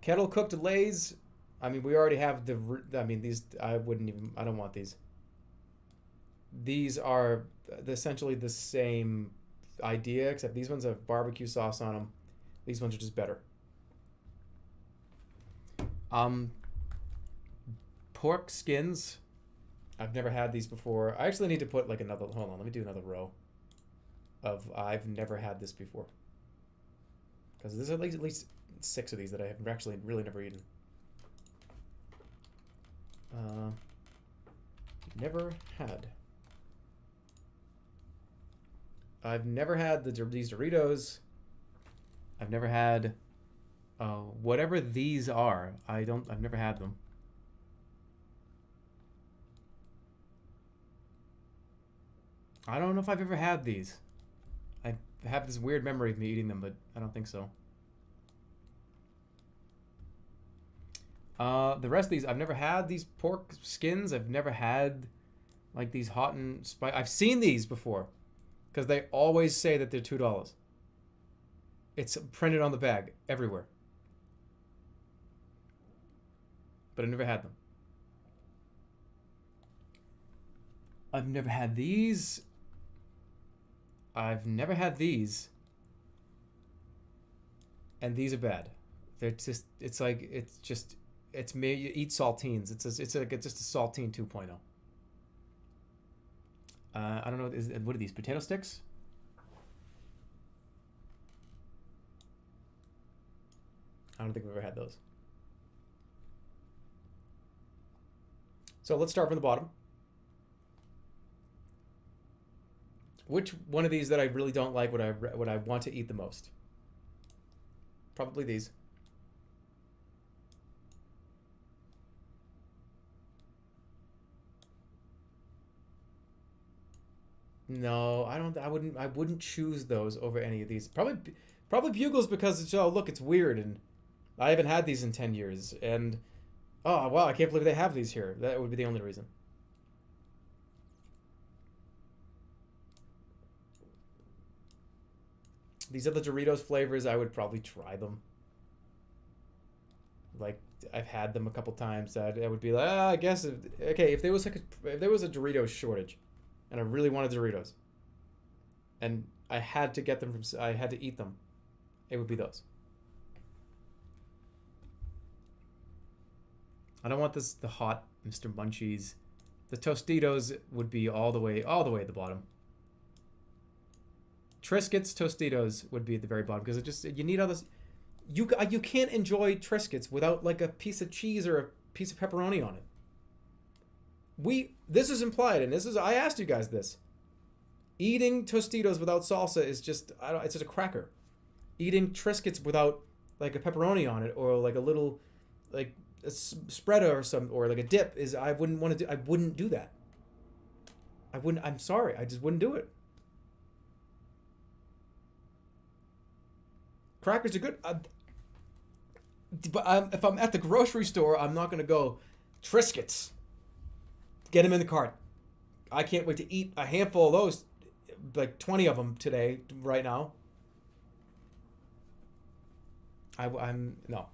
Kettle cooked Lay's. I mean, we already have these. I don't want these. These are essentially the same idea, except these ones have barbecue sauce on them. These ones are just better. Pork skins. I've never had these before. I actually need to put like another. Hold on, let me do another row of I've never had this before. Because there's at least 6 of these that I have actually really never eaten. Never had. I've never had these Doritos. I've never had whatever these are. I've never had them. I don't know if I've ever had these. I have this weird memory of me eating them, but I don't think so. The rest of these, I've never had these pork skins. I've never had like these hot and spicy. I've seen these before because they always say that they're $2. It's printed on the bag everywhere. But I've never had them. I've never had these. I've never had these. And these are bad. They're just, it's me, you eat saltines. It's just a saltine 2.0. I don't know, what are these, potato sticks? I don't think we've ever had those. So let's start from the bottom. Which one of these that I really don't like would I want to eat the most? Probably these. No, I wouldn't choose those over any of these. Probably Bugles because it's, oh look, it's weird and I haven't had these in 10 years and oh wow, I can't believe they have these here. That would be the only reason. These are the Doritos flavors. I would probably try them. Like I've had them a couple times. I would be like, I guess if there was a Doritos shortage, and I really wanted Doritos, and I had to get them I had to eat them, it would be those. I don't want the hot Mr. Munchies. The Tostitos would be all the way at the bottom. Triscuits, Tostitos would be at the very bottom because it just, you need all this. You can't enjoy Triscuits without like a piece of cheese or a piece of pepperoni on it. This is implied, and I asked you guys this. Eating Tostitos without salsa is just, it's just a cracker. Eating Triscuits without like a pepperoni on it or like a little like a spread or like a dip is, I wouldn't do that. I wouldn't. I'm sorry. I just wouldn't do it. Crackers are good. But if I'm at the grocery store, I'm not going to go Triscuits. Get them in the cart. I can't wait to eat a handful of those, like 20 of them today, right now. I'm no.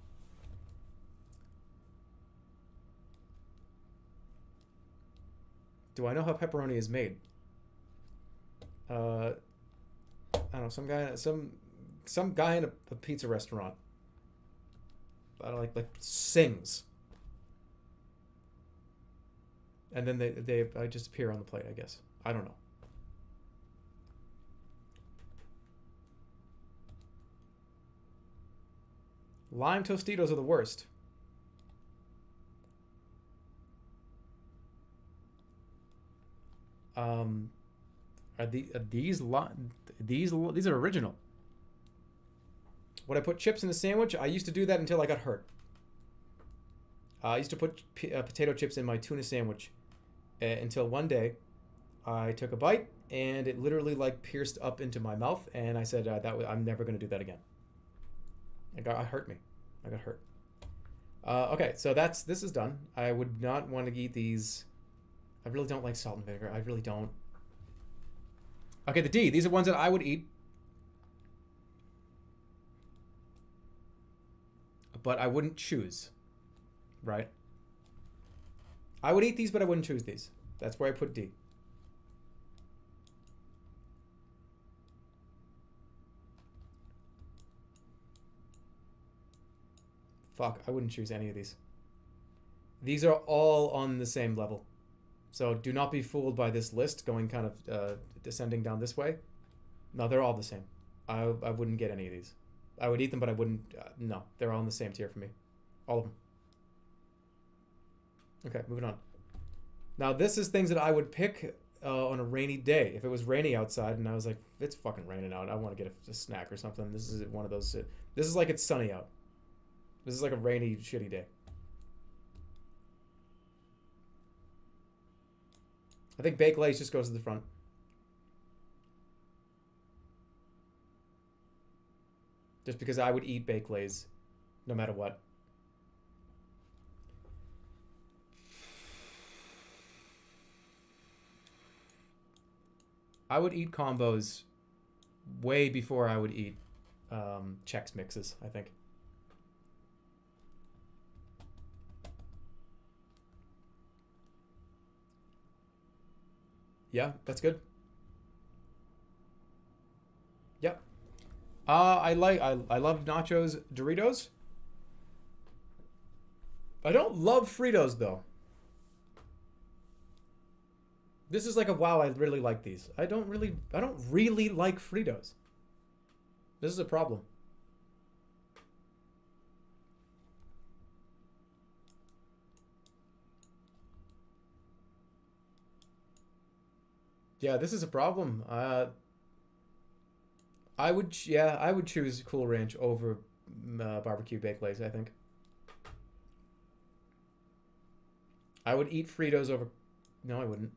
Do I know how pepperoni is made? I don't know. Some guy in a pizza restaurant. I don't like sings. And then I just appear on the plate, I guess. I don't know. Lime Tostitos are the worst. These are original. Would I put chips in a sandwich? I used to do that until I got hurt. I used to put potato chips in my tuna sandwich until one day I took a bite and it literally like pierced up into my mouth, and I said I'm never going to do that again. It hurt me. I got hurt. Okay, so this is done. I would not want to eat these. I really don't like salt and vinegar. I really don't. Okay, the D. These are ones that I would eat. But I wouldn't choose. Right? I would eat these, but I wouldn't choose these. That's where I put D. Fuck, I wouldn't choose any of these. These are all on the same level. So do not be fooled by this list going kind of descending down this way. No, they're all the same. I wouldn't get any of these. I would eat them, but I wouldn't. No, they're all in the same tier for me. All of them. Okay, moving on. Now, this is things that I would pick on a rainy day. If it was rainy outside and I was like, it's fucking raining out, I want to get a snack or something. This is one of those. This is like it's sunny out. This is like a rainy, shitty day. I think baked lace just goes to the front. Just because I would eat baked lays no matter what. I would eat combos way before I would eat Chex Mixes, I think. Yeah, that's good. Yep. I love nachos, Doritos. I don't love Fritos though. This is like a wow, I really like these. I don't really like Fritos. This is a problem. Yeah, this is a problem. I would choose Cool Ranch over barbecue baked lays, I think. I would eat Fritos over. No, I wouldn't.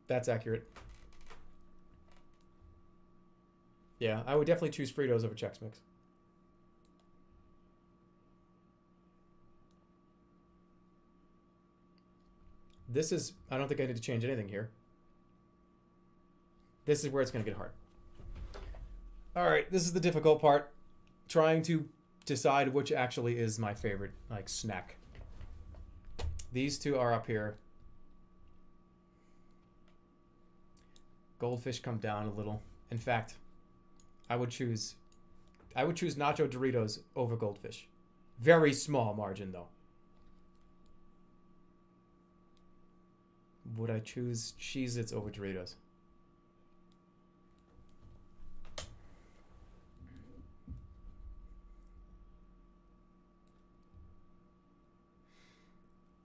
That's accurate. Yeah, I would definitely choose Fritos over Chex Mix. This is, I don't think I need to change anything here. This is where it's going to get hard. All right, this is the difficult part. Trying to decide which actually is my favorite, like, snack. These two are up here. Goldfish come down a little. In fact, I would choose Nacho Doritos over Goldfish. Very small margin, though. Would I choose Cheez-Its over Doritos?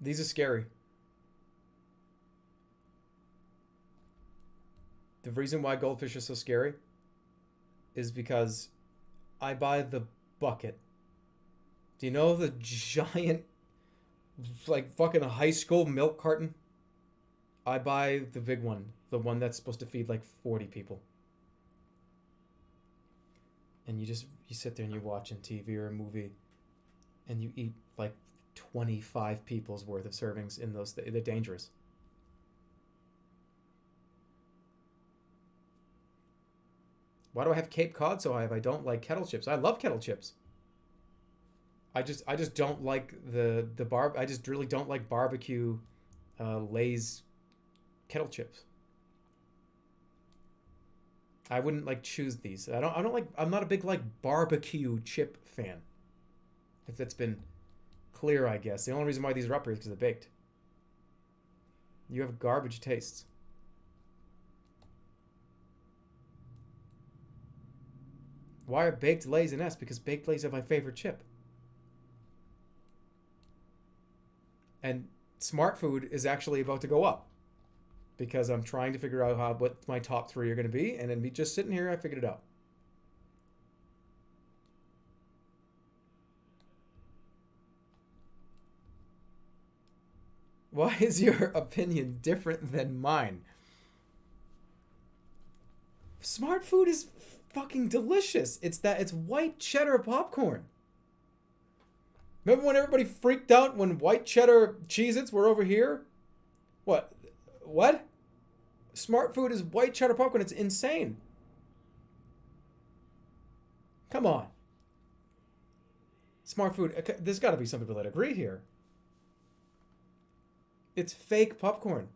These are scary. The reason why Goldfish are so scary is because I buy the bucket. Do you know the giant, like, fucking high school milk carton I buy the big one. The one that's supposed to feed like 40 people. And you sit there and you're watching TV or a movie. And you eat like 25 people's worth of servings in those. They're dangerous. Why do I have Cape Cod so high if I don't like kettle chips? I love kettle chips. I just don't like I just really don't like barbecue Lay's kettle chips. I wouldn't like choose these. I'm not a big like barbecue chip fan. If that's been clear, I guess. The only reason why these are up here is because they're baked. You have garbage tastes. Why are baked Lays an S? Because baked Lays are my favorite chip. And Smart Food is actually about to go up. Because I'm trying to figure out what my top 3 are going to be. And then me just sitting here, I figured it out. Why is your opinion different than mine? Smart Food is fucking delicious. It's white cheddar popcorn. Remember when everybody freaked out when white cheddar Cheez-Its were over here? What? Smart Food is white cheddar popcorn. It's insane. Come on. Smart Food. There's got to be some people that agree here. It's fake popcorn.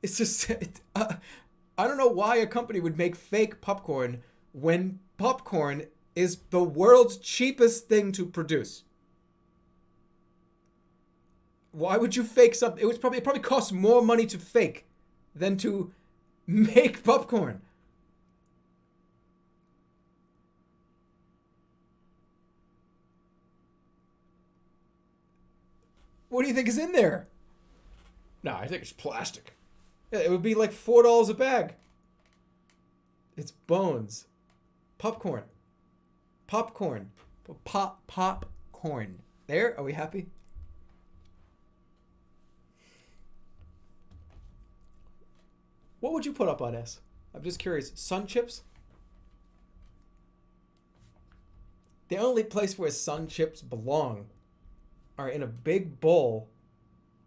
It's just... I don't know why a company would make fake popcorn when popcorn is the world's cheapest thing to produce. Why would you fake something? It probably costs more money to fake than to make popcorn. What do you think is in there? No, I think it's plastic. Yeah, it would be like $4 a bag. It's bones. Popcorn. Popcorn. Popcorn. There? Are we happy? What would you put up on S? I'm just curious. Sun chips? The only place where sun chips belong are in a big bowl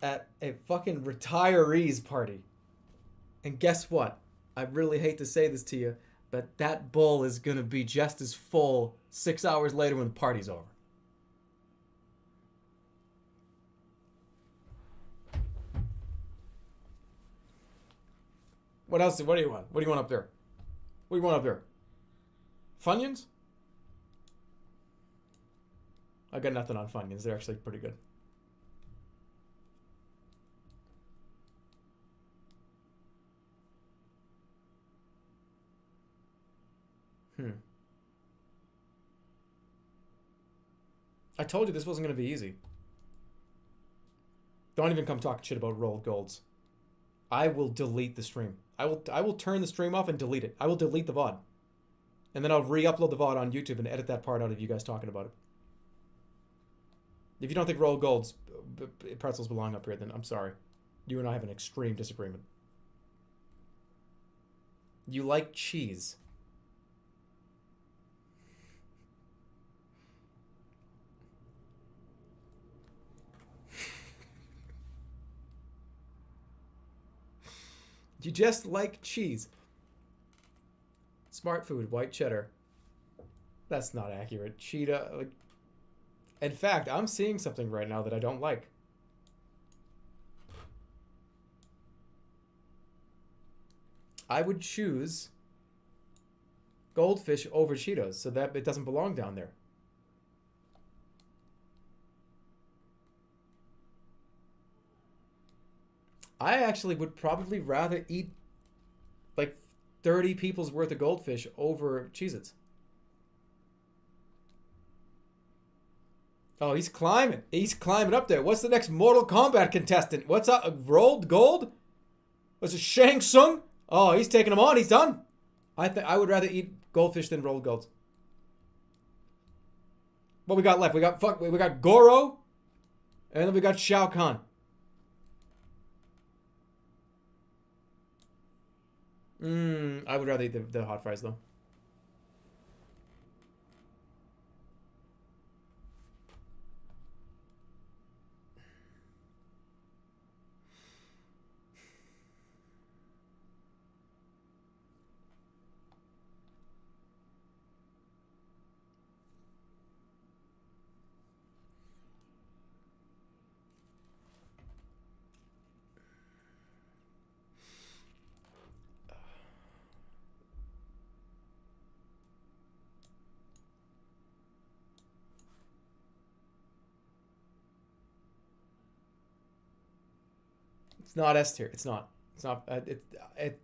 at a fucking retirees party. And guess what? I really hate to say this to you, but that bowl is going to be just as full 6 hours later when the party's over. What else? What do you want? What do you want up there? What do you want up there? Funyuns? I got nothing on Funyuns. They're actually pretty good. I told you this wasn't going to be easy. Don't even come talk shit about rolled golds. I will delete the stream. I will turn the stream off and delete it. I will delete the VOD. And then I'll re-upload the VOD on YouTube and edit that part out of you guys talking about it. If you don't think rolled golds pretzels belong up here, then I'm sorry. You and I have an extreme disagreement. You like cheese. You just like cheese. Smart Food, white cheddar. That's not accurate. Cheetah. In fact, I'm seeing something right now that I don't like. I would choose Goldfish over Cheetos so that it doesn't belong down there. I actually would probably rather eat like 30 people's worth of Goldfish over Cheez-Its. Oh, he's climbing. He's climbing up there. What's the next Mortal Kombat contestant? What's up? Rolled Gold? Was it Shang Tsung? Oh, he's taking him on. He's done. I would rather eat Goldfish than rolled golds. What we got left? We got Goro, and then we got Shao Kahn. I would rather eat the hot fries though. It's not S tier. It's not. It's not.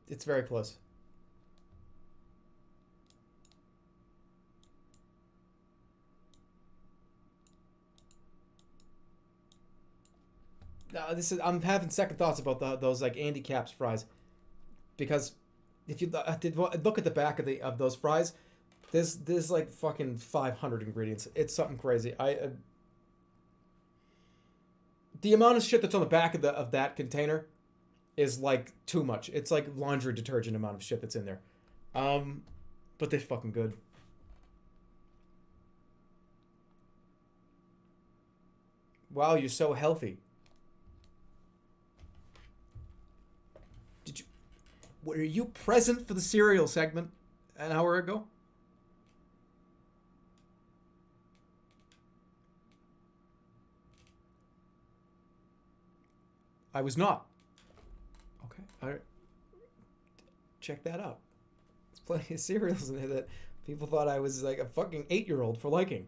It's very close. No, this is. I'm having second thoughts about those like Andy Caps fries, because if you look at the back of those fries, there's like fucking 500 ingredients. It's something crazy. The amount of shit that's on the back of that container is like too much. It's like laundry detergent amount of shit that's in there. But they're fucking good. Wow, you're so healthy. Were you present for the cereal segment an hour ago? I was not. Okay, all right. Check that out. There's plenty of cereals in there that people thought I was like a fucking 8-year-old for liking.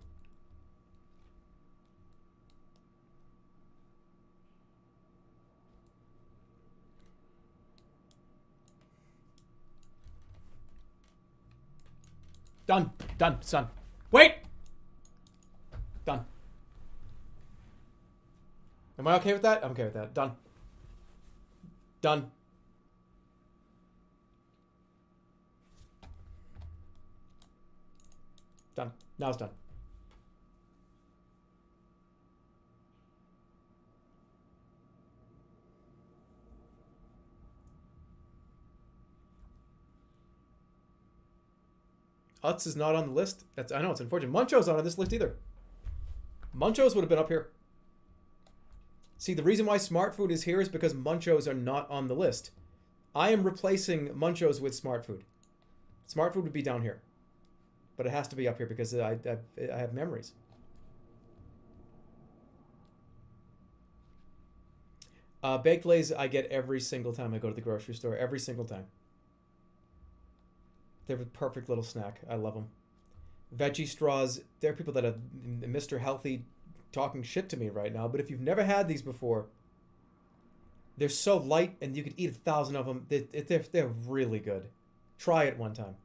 Done. Done, son. Wait! Done. Am I okay with that? I'm okay with that. Done. Done. Done. Now it's done. Utz is not on the list. I know, it's unfortunate. Muncho's not on this list either. Muncho's would have been up here. See, the reason why Smart Food is here is because Munchos are not on the list. I am replacing Munchos with Smart Food. Smart Food would be down here. But it has to be up here because I have memories. Baked Lays I get every single time I go to the grocery store. Every single time. They're a perfect little snack. I love them. Veggie straws. There are people that are Mr. Healthy talking shit to me right now. But if you've never had these before, they're so light and you could eat 1,000 of them. They're really good. Try it one time.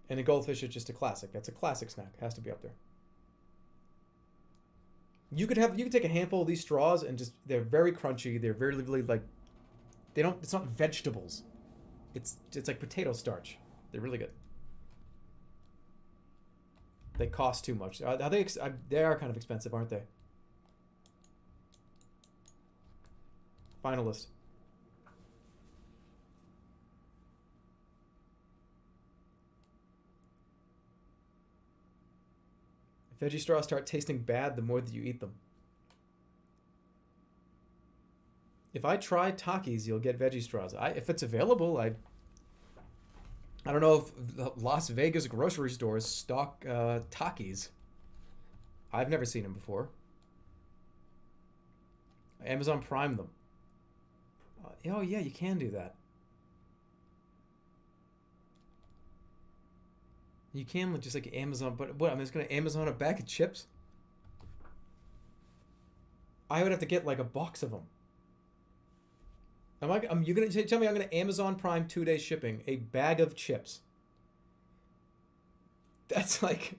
And the goldfish is just a classic. That's a classic snack. Has to be up there. You could take a handful of these straws and just, they're very crunchy. They're very like, it's not vegetables. It's like potato starch. They're really good. They cost too much. They are kind of expensive, aren't they? Finalist. Veggie straws start tasting bad the more that you eat them. If I try Takis, you'll get veggie straws. If it's available, I don't know if the Las Vegas grocery stores stock Takis. I've never seen them before. Amazon Prime them. Oh yeah, you can do that. You can just like Amazon, but what? I'm just gonna Amazon a bag of chips. I would have to get like a box of them. You gonna tell me I'm gonna Amazon Prime 2-day shipping a bag of chips? That's like,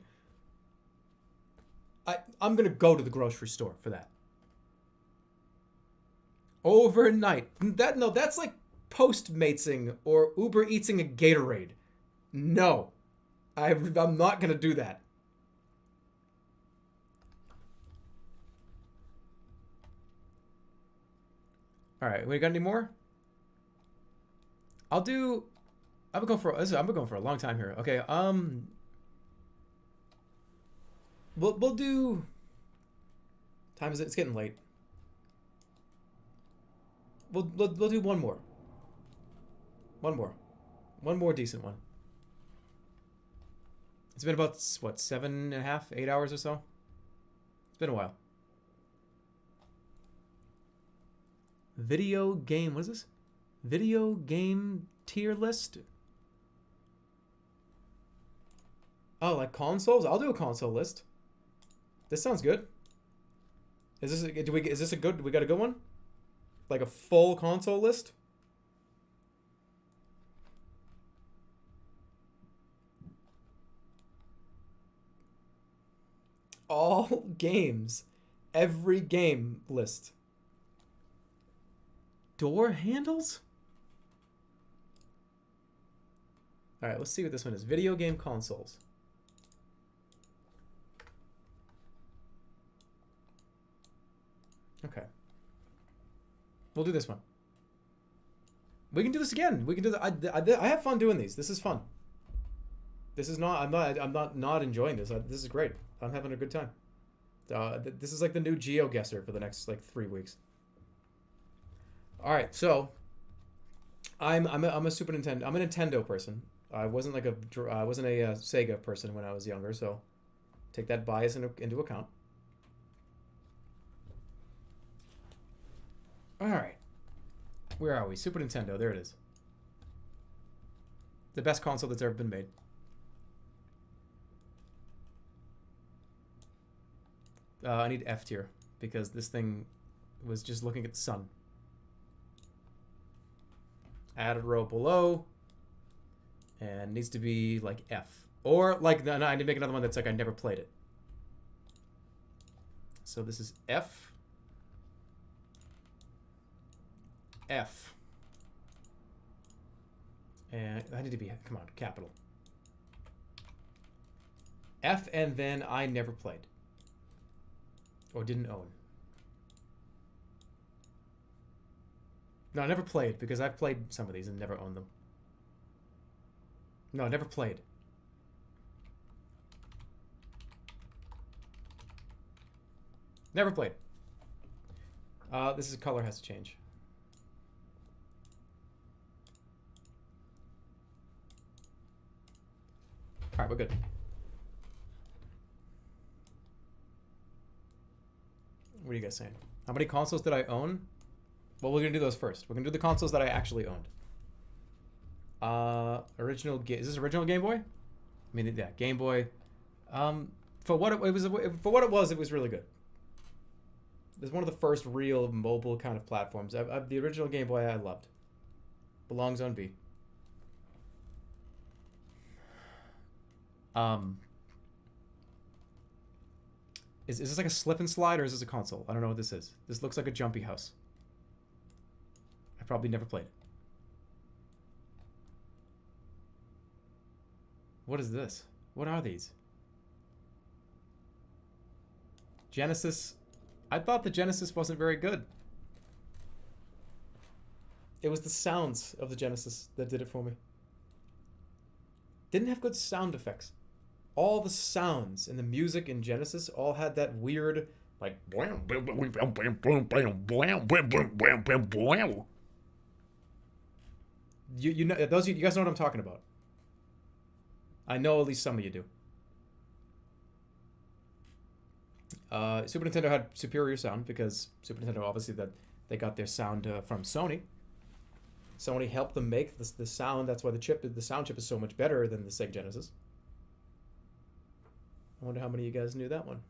I'm gonna go to the grocery store for that. Overnight. That's like Postmatesing or Uber Eatsing a Gatorade. No. I'm not going to do that. All right, we got any more? I'll do. I've been going for a long time here. Okay. We'll do. Time is it? It's getting late. We'll do one more. One more decent one. It's been about what 7.5, 8 hours or so. It's been a while. Video game. What is this? Video game tier list. Oh, like consoles? I'll do a console list. This sounds good. Is this a good? We got a good one? Like a full console list? All games. Every game list. Door handles? Alright, let's see what this one is. Video game consoles. Okay. We'll do this one. We can do this again. We can do that. I have fun doing these. This is fun. This is not. I'm not enjoying this. This is great. I'm having a good time. This is like the new GeoGuessr for the next like 3 weeks. All right, so I'm a Super Nintendo. I'm a Nintendo person. I wasn't a Sega person when I was younger, so take that bias into account. All right. Where are we? Super Nintendo. There it is. The best console that's ever been made. I need F tier because this thing was just looking at the sun. Add a row below. And needs to be like F. Or like, no, I need to make another one that's like I never played it. So this is F. F. And I need to be, come on, capital. F, and then I never played. Or didn't own. No, I never played, because I've played some of these and never owned them. No, never played. Never played. This is color has to change. Alright, we're good. What are you guys saying? How many consoles did I own? Well, we're going to do those first. We're going to do the consoles that I actually owned. Is this original Game Boy? I mean, yeah, Game Boy. For what it was, it was really good. It was one of the first real mobile kind of platforms. The original Game Boy I loved. Belongs on B. Is this like a slip and slide or is this a console? I don't know what this is. This looks like a jumpy house. I probably never played it. What is this? What are these? Genesis. I thought the Genesis wasn't very good. It was the sounds of the Genesis that did it for me. Didn't have good sound effects. All the sounds and the music in Genesis all had that weird, like, you know, you guys know what I'm talking about. I know at least some of you do. Super Nintendo had superior sound because Super Nintendo obviously that they got their sound from Sony. Sony helped them make the sound. That's why the sound chip is so much better than the Sega Genesis. I wonder how many of you guys knew that one.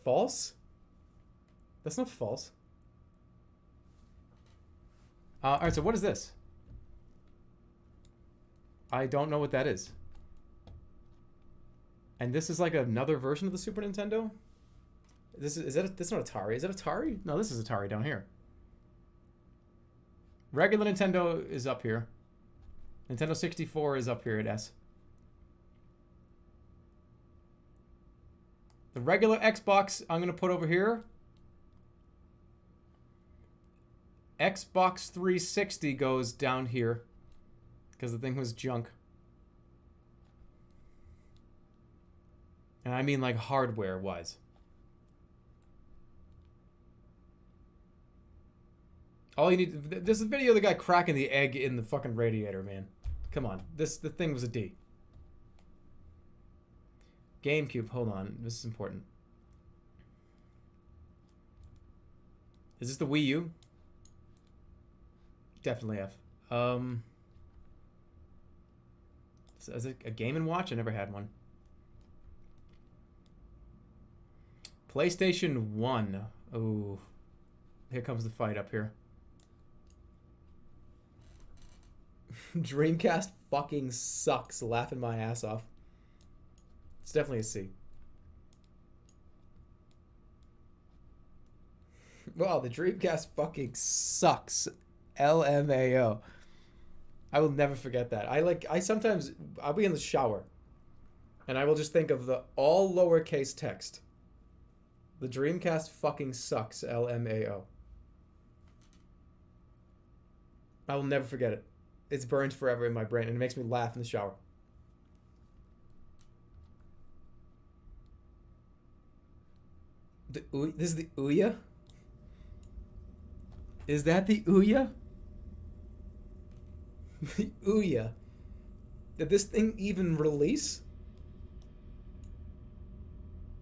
False? That's not false. Alright, so what is this? I don't know what that is. And this is like another version of the Super Nintendo? This not Atari. Is that Atari? No, this is Atari down here. Regular Nintendo is up here. Nintendo 64 is up here at S. The regular Xbox I'm going to put over here. Xbox 360 goes down here because the thing was junk. And I mean like hardware-wise. All you need... This is a video of the guy cracking the egg in the fucking radiator, man. Come on. The thing was a D. GameCube, hold on. This is important. Is this the Wii U? Definitely F. Is it a Game & Watch? I never had one. PlayStation 1. Oh. Here comes the fight up here. Dreamcast fucking sucks. Laughing my ass off. It's definitely a C. Wow, the Dreamcast fucking sucks. LMAO. I will never forget that. I'll be in the shower and I will just think of the all lowercase text. The Dreamcast fucking sucks. LMAO. I will never forget it. It's burned forever in my brain and it makes me laugh in the shower. This is the Ouya? Is that the Ouya? The Ouya. Did this thing even release?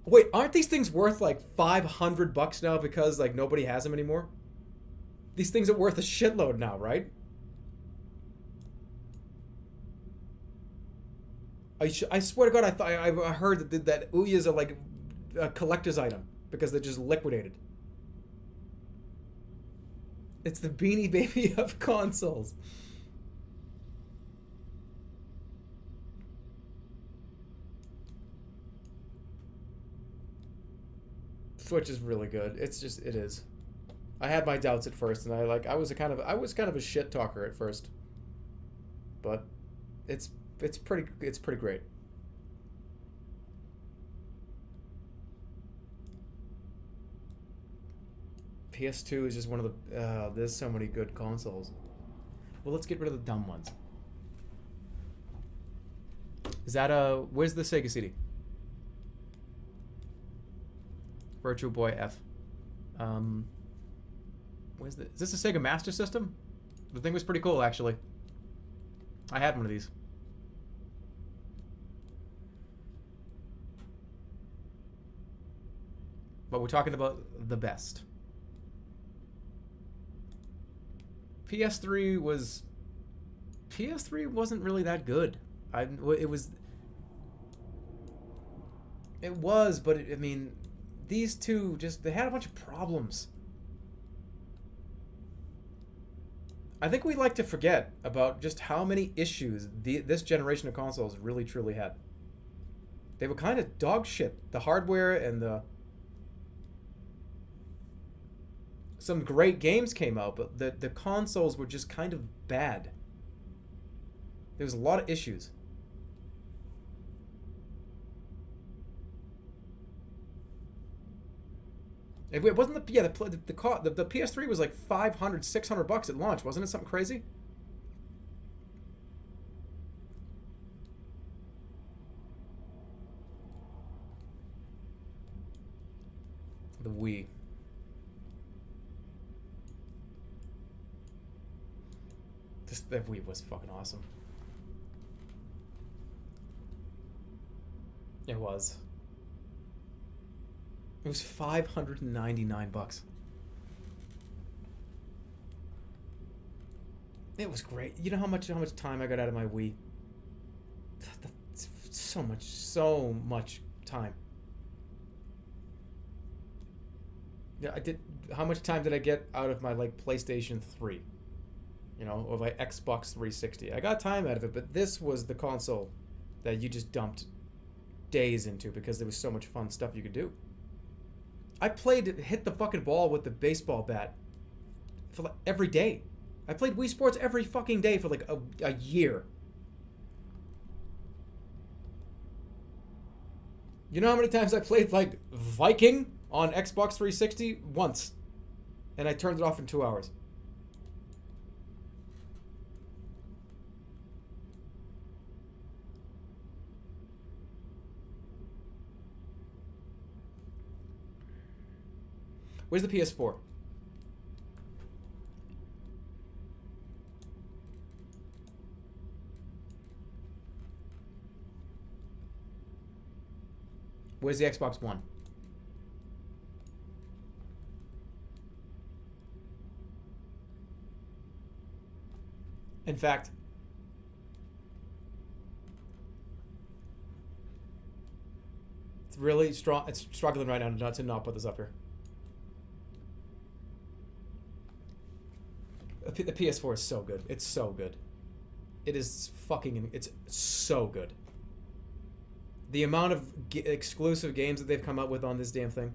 Wait, aren't these things worth like $500 now because like nobody has them anymore? These things are worth a shitload now, right? I swear to God, I heard that Ouyas are like a collector's item because they're just liquidated. It's the Beanie Baby of consoles. Switch is really good. It is. I had my doubts at first, and I was kind of a shit talker at first, but it's pretty great. PS2 is just one of the. There's so many good consoles. Well, let's get rid of the dumb ones. Is that where's the Sega CD? Virtual Boy F. Is this a Sega Master System? The thing was pretty cool, actually. I had one of these. But we're talking about the best. PS3 wasn't really that good. It was, but I mean, these two they had a bunch of problems. I think we like to forget about just how many issues this generation of consoles really truly had. They were kind of dog shit. The hardware and some great games came out, but the consoles were just kind of bad. There was a lot of issues. It wasn't the PS3 was like $500, $600 at launch, wasn't it? Something crazy. The Wii. The Wii was fucking awesome. It was. It was $599. It was great. You know how much time I got out of my Wii? So much time. Yeah, I did. How much time did I get out of my like PlayStation 3? You know, or my Xbox 360. I got time out of it, but this was the console that you just dumped days into because there was so much fun stuff you could do. I hit the fucking ball with the baseball bat for like every day. I played Wii Sports every fucking day for like a year. You know how many times I played like Viking on Xbox 360? Once. And I turned it off in 2 hours. Where's the PS4? Where's the Xbox One? In fact, it's really strong. It's struggling right now to not put this up here. The PS4 is so good. It's so good. It is fucking. It's so good. The amount of exclusive games that they've come up with on this damn thing.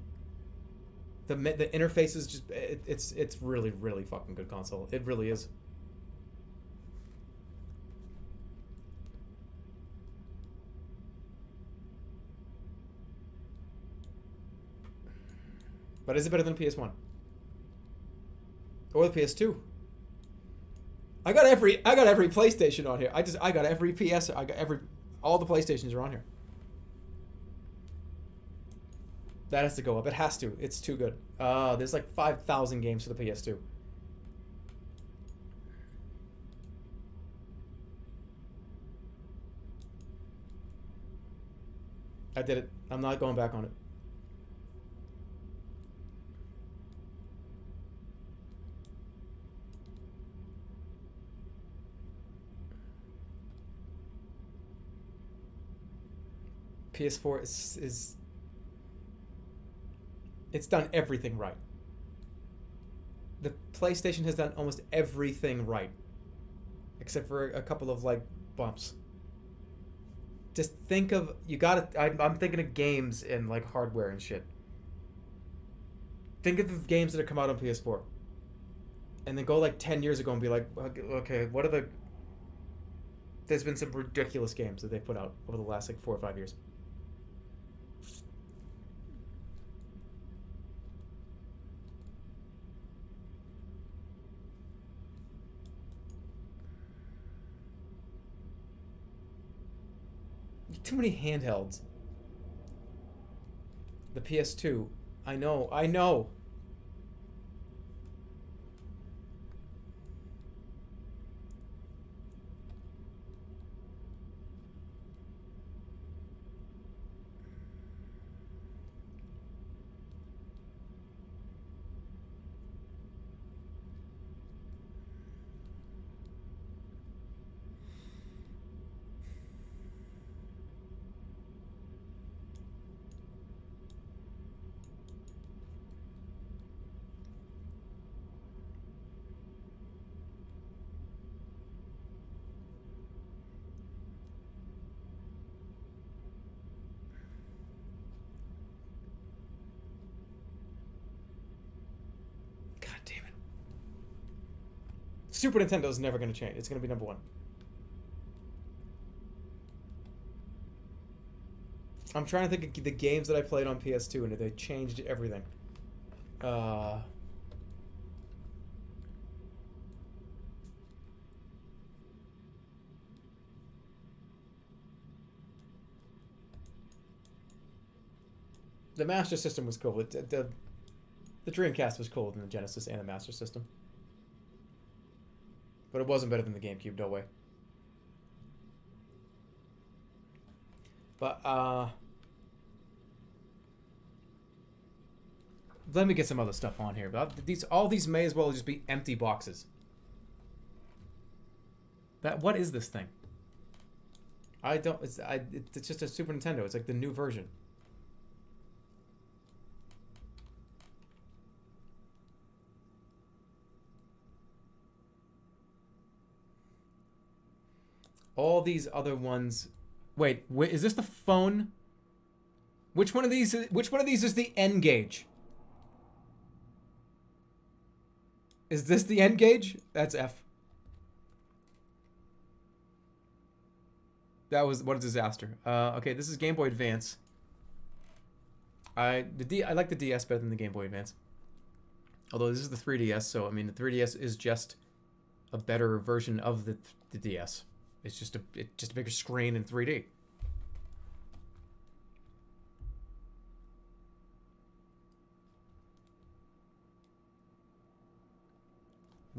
The interface is just. It's really really fucking good console. It really is. But is it better than the PS1? Or the PS2? I got every PlayStation on here. I got every PS. All the PlayStations are on here. That has to go up. It has to. It's too good. There's like 5,000 games for the PS2. I did it. I'm not going back on it. PS4 is it's done everything right. The PlayStation has done almost everything right, except for a couple of like bumps. Just think of I'm thinking of games and like hardware and shit. Think of the games that have come out on PS4, and then go like 10 years ago and be like, okay, what are the? There's been some ridiculous games that they've put out over the last like 4 or 5 years. Too many handhelds. The PS2. I know. Damn it. Super Nintendo's never going to change. It's going to be #1. I'm trying to think of the games that I played on PS2 and they changed everything. The Master System was cool. The Dreamcast was cooler than the Genesis and the Master System. But it wasn't better than the GameCube, no way. But, let me get some other stuff on here. But all these may as well just be empty boxes. What is this thing? It's just a Super Nintendo. It's like the new version. All these other ones. Wait, is this the phone? Which one of these is the N gauge? Is this the N gauge? That's F. That was what a disaster. Okay, this is Game Boy Advance. I like the DS better than the Game Boy Advance. Although this is the 3DS, so I mean the 3DS is just a better version of the DS. It's just a bigger screen in 3D.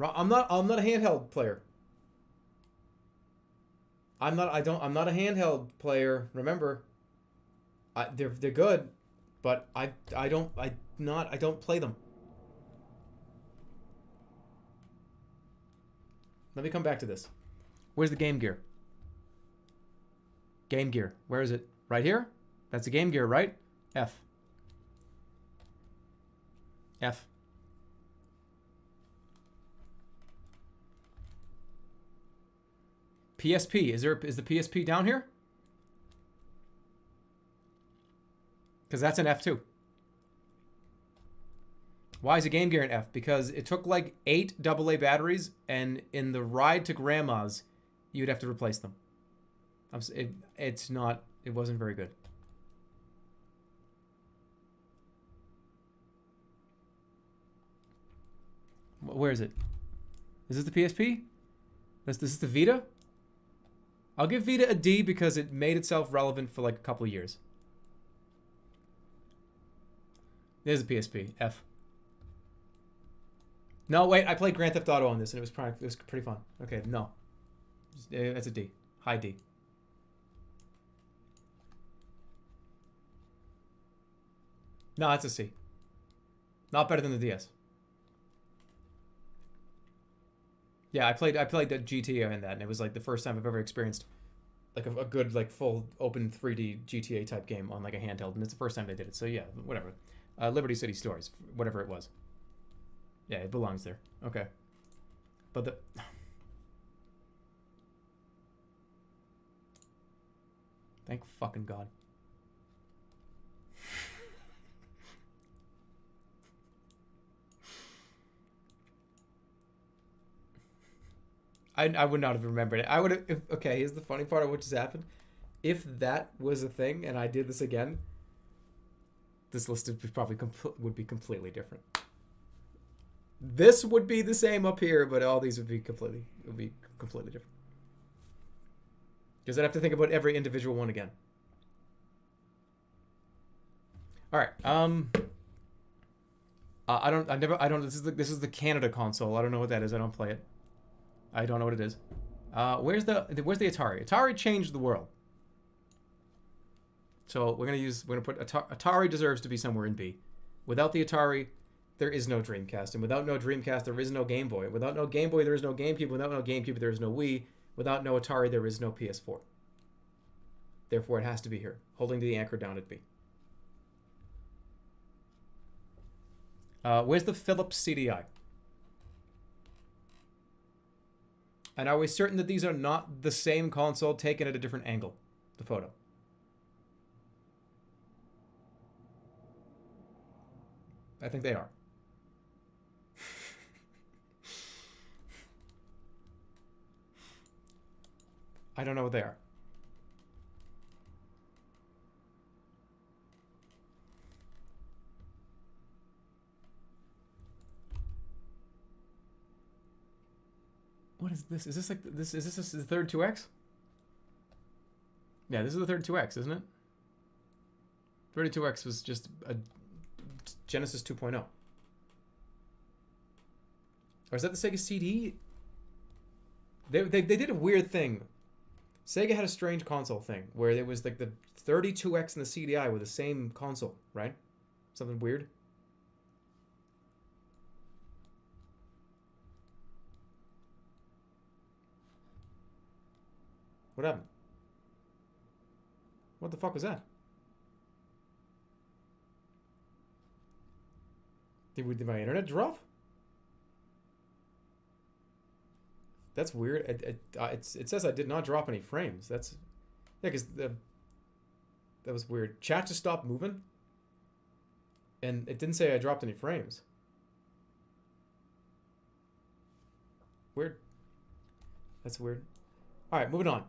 I'm not a handheld player. I'm not a handheld player. Remember, they're good, but I don't play them. Let me come back to this. Where's the Game Gear? Game Gear. Where is it? Right here? That's the Game Gear, right? F. F. PSP. Is the PSP down here? Because that's an F too. Why is a Game Gear an F? Because it took like 8 AA batteries, and in the ride to Grandma's, you'd have to replace them. It wasn't very good. Where is it? Is this the PSP? This is the Vita? I'll give Vita a D because it made itself relevant for like a couple of years. There's the PSP. F. No, wait. I played Grand Theft Auto on this, and it was pretty fun. Okay, no. That's a D. High D. No, it's a C. Not better than the DS. Yeah, I played the GTA in that, and it was like the first time I've ever experienced like a good like full open 3D GTA type game on like a handheld, and it's the first time they did it. So yeah, whatever. Liberty City Stories, whatever it was. Yeah, it belongs there. Okay, but the thank fucking God. I would not have remembered it. I would have. Okay, here's the funny part of what just happened. If that was a thing and I did this again, this list would probably would be completely different. This would be the same up here, but all these would be completely different. Because I'd have to think about every individual one again. All right. This is the Canada console. I don't know what that is. I don't play it. I don't know what it is. Where's the Atari? Atari changed the world. So we're gonna put Atari deserves to be somewhere in B. Without the Atari, there is no Dreamcast, and without no Dreamcast, there is no Game Boy. Without no Game Boy, there is no GameCube. Without no GameCube, there is no Wii. Without no Atari, there is no PS4. Therefore, it has to be here, holding the anchor down at B. Where's the Philips CDI? And are we certain that these are not the same console taken at a different angle? The photo. I think they are. I don't know what they are. What is this? Is this like this? Is this the third 2X? Yeah, this is the third 2X, isn't it? 32X was just a Genesis 2.0. Or is that the Sega CD? They did a weird thing. Sega had a strange console thing where it was like the 32X and the CDI were the same console, right? Something weird. What happened? What the fuck was that? Did my internet drop? That's weird. It says I did not drop any frames. That's yeah, because that was weird. Chat just stopped moving, and it didn't say I dropped any frames. Weird. That's weird. All right, moving on.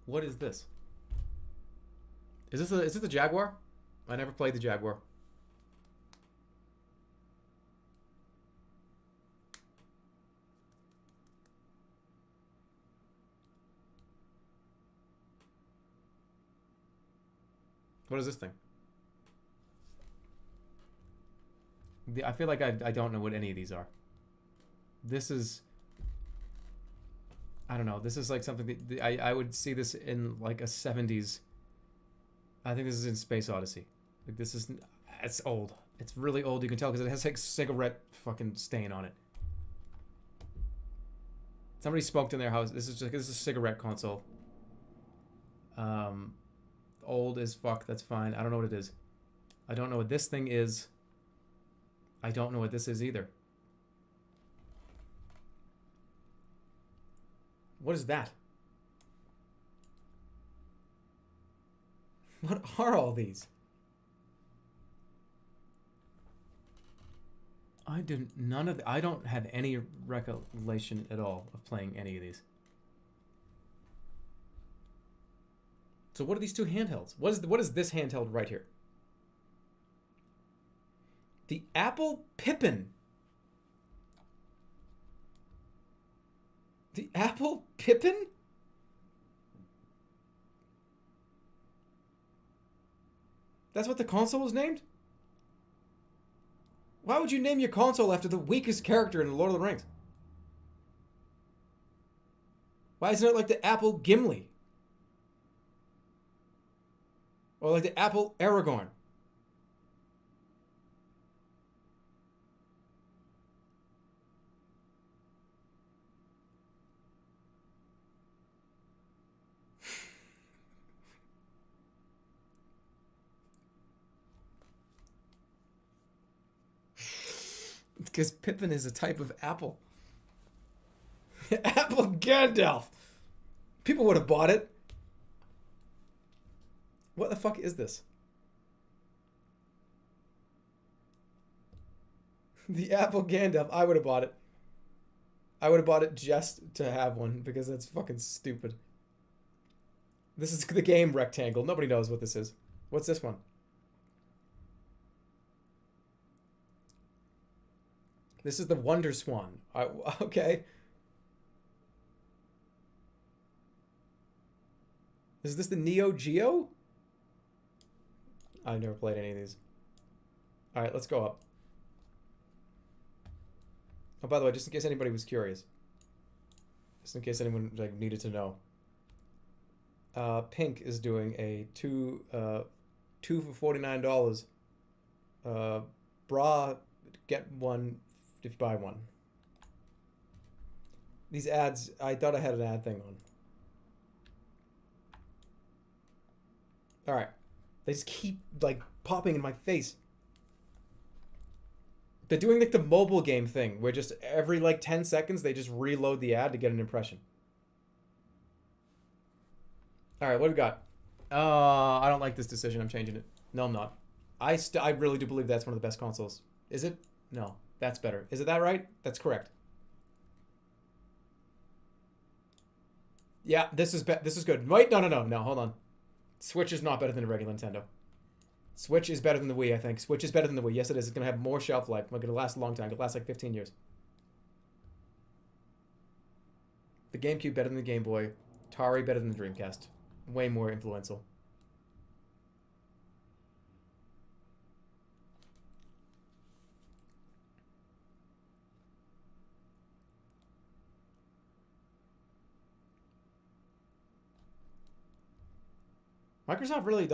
What is this? Is this the Jaguar? I never played the Jaguar. What is this thing? I feel like I don't know what any of these are. This is... I don't know. This is like something that I would see this in like a 70s. I think this is in Space Odyssey. Like this is... It's old. It's really old. You can tell because it has like cigarette fucking stain on it. Somebody smoked in their house. This is a cigarette console. Old as fuck. That's fine. I don't know what it is. I don't know what this thing is. I don't know what this is either. What is that? What are all these? I don't have any recollection at all of playing any of these. So what are these two handhelds? What is this handheld right here? The Apple Pippin. The Apple Pippin? That's what the console was named? Why would you name your console after the weakest character in Lord of the Rings? Why isn't it like the Apple Gimli? Or like the Apple Aragorn? Because Pippin is a type of apple. Apple Gandalf. People would have bought it. What the fuck is this? The Apple Gandalf. I would have bought it. I would have bought it just to have one because that's fucking stupid. This is the game Rectangle. Nobody knows what this is. What's this one? This is the Wonder Swan. Okay. Is this the Neo Geo? I've never played any of these. All right, let's go up. Oh, by the way, just in case anybody was curious, just in case anyone like needed to know, Pink is doing a two for $49. Bra get one if you buy one. These ads, I thought I had an ad thing on. All right, they just keep like popping in my face. They're doing like the mobile game thing where just every like 10 seconds they just reload the ad to get an impression. All right, what do we got? I don't like this decision. I'm changing it. No, I'm not. I really do believe that's one of the best consoles. Is it? No, that's better. Is it that right? That's correct. Yeah, this is good. Wait, no, hold on. Switch is not better than a regular Nintendo. Switch is better than the Wii, I think. Switch is better than the Wii. Yes, it is. It's going to have more shelf life. It's going to last a long time. It'll last like 15 years. The GameCube better than the Game Boy. Atari better than the Dreamcast. Way more influential. Microsoft really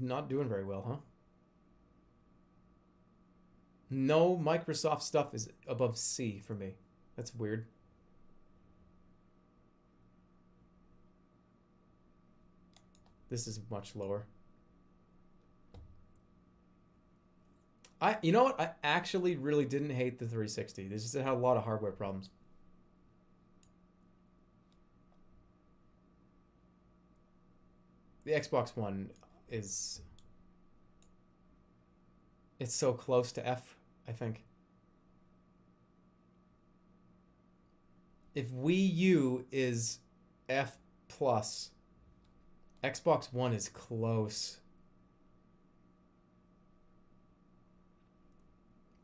not doing very well, huh? No Microsoft stuff is above C for me. That's weird. This is much lower. You know what? I actually really didn't hate the 360. This just had a lot of hardware problems. The Xbox One is... It's so close to F, I think. If Wii U is F+, Xbox One is close.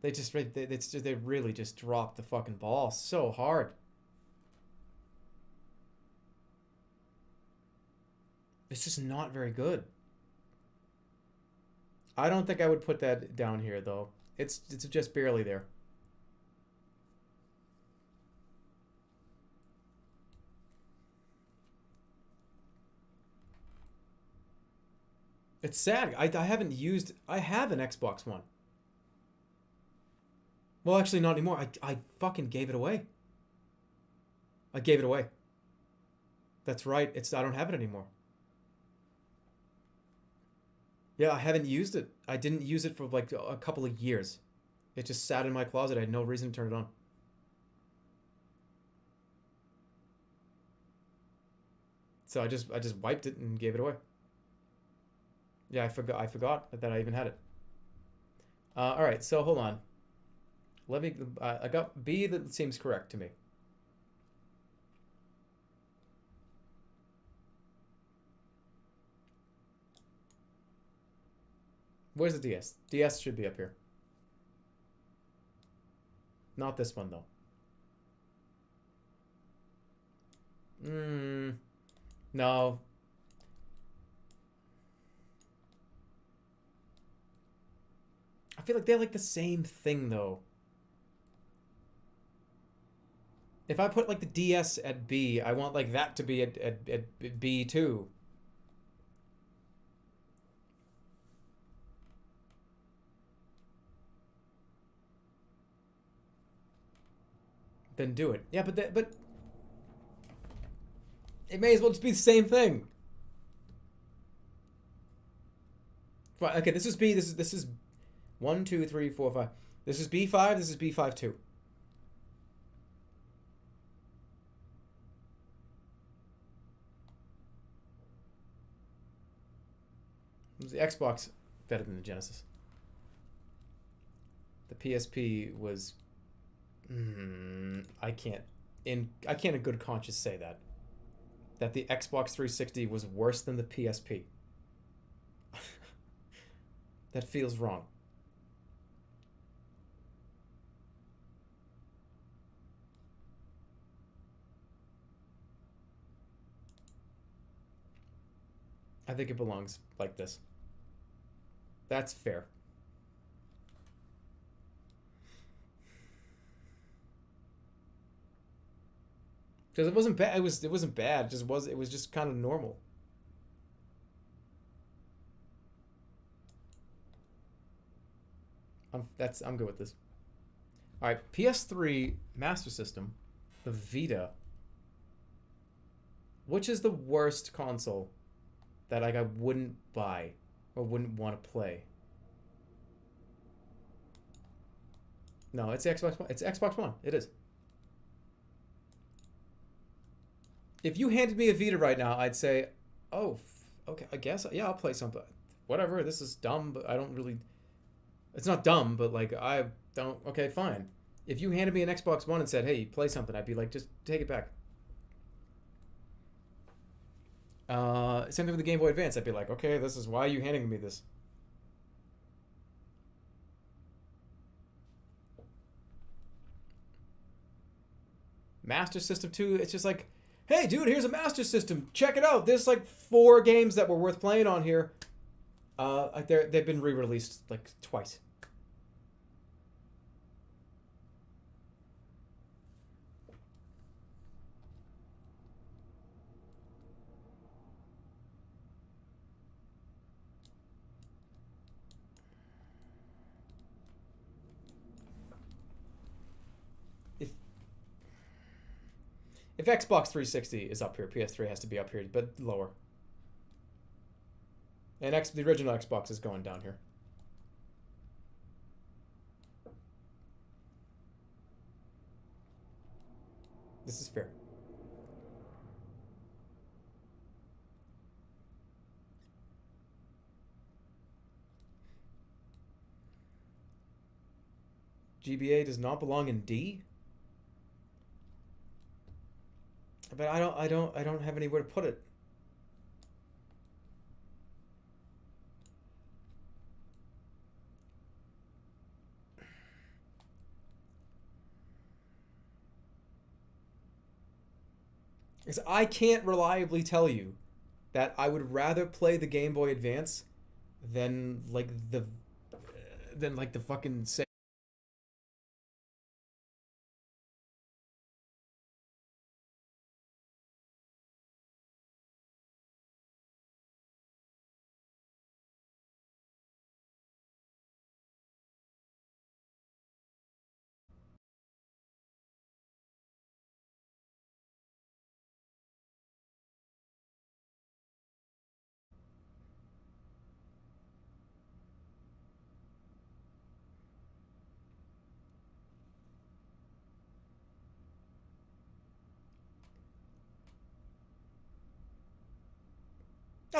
They really just dropped the fucking ball so hard. It's just not very good. I don't think I would put that down here though. It's just barely there. It's sad. I haven't used. I have an Xbox One. Well, actually, not anymore. I fucking gave it away. I gave it away. That's right. I don't have it anymore. Yeah, I haven't used it. I didn't use it for like a couple of years. It just sat in my closet. I had no reason to turn it on. So I just wiped it and gave it away. Yeah, I forgot that I even had it. All right, so hold on. Let me. I got B. That seems correct to me. Where's the DS? DS should be up here. Not this one though. No. I feel like they're like the same thing though. If I put like the DS at B, I want like that to be at B too. Then do it. Yeah, but it may as well just be the same thing. Right, okay, this is B. This is 1, 2, 3, 4, 5. This is B5. This is B5 2. Was the Xbox better than the Genesis? The PSP was. I can't in good conscience say that the Xbox 360 was worse than the PSP. That feels wrong. I think it belongs like this. That's fair. Because it wasn't bad. It wasn't bad. It was just kind of normal. I'm good with this. All right, PS3 Master System, the Vita. Which is the worst console that like I wouldn't buy or wouldn't want to play? No, it's the Xbox One. It's Xbox One. It is. If you handed me a Vita right now, I'd say, "Oh, okay, I guess yeah, I'll play something. Whatever. This is dumb, but I don't really. It's not dumb, but like I don't. Okay, fine. If you handed me an Xbox One and said, "Hey, play something," I'd be like, "Just take it back." Same thing with the Game Boy Advance. I'd be like, "Okay, this is why are you handing me this?" Master System 2, it's just like, hey, dude, here's a Master System. Check it out. There's like 4 games that were worth playing on here. They've been re-released like twice. If Xbox 360 is up here, PS3 has to be up here, but lower. And the original Xbox is going down here. This is fair. GBA does not belong in D? But I don't have anywhere to put it. Because I can't reliably tell you that I would rather play the Game Boy Advance than like the fucking say.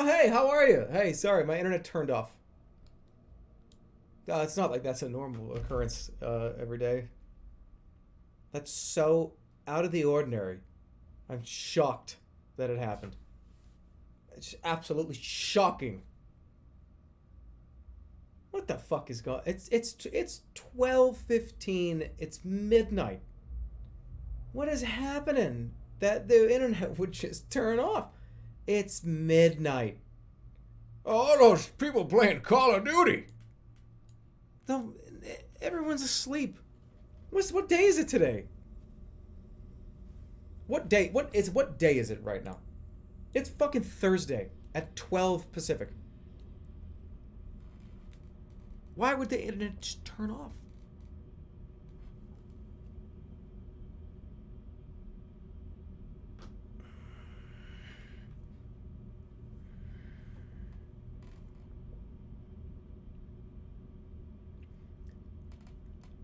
Oh, hey, how are you? Hey, sorry, my internet turned off. It's not like that's a normal occurrence every day. That's so out of the ordinary. I'm shocked that it happened. It's absolutely shocking. What the fuck is going? It's 12:15. It's midnight. What is happening? That the internet would just turn off. It's midnight. Oh, those people playing Call of Duty. The, everyone's asleep. What day is it today? What day? What day is it right now? It's fucking Thursday at 12 Pacific. Why would the internet just turn off?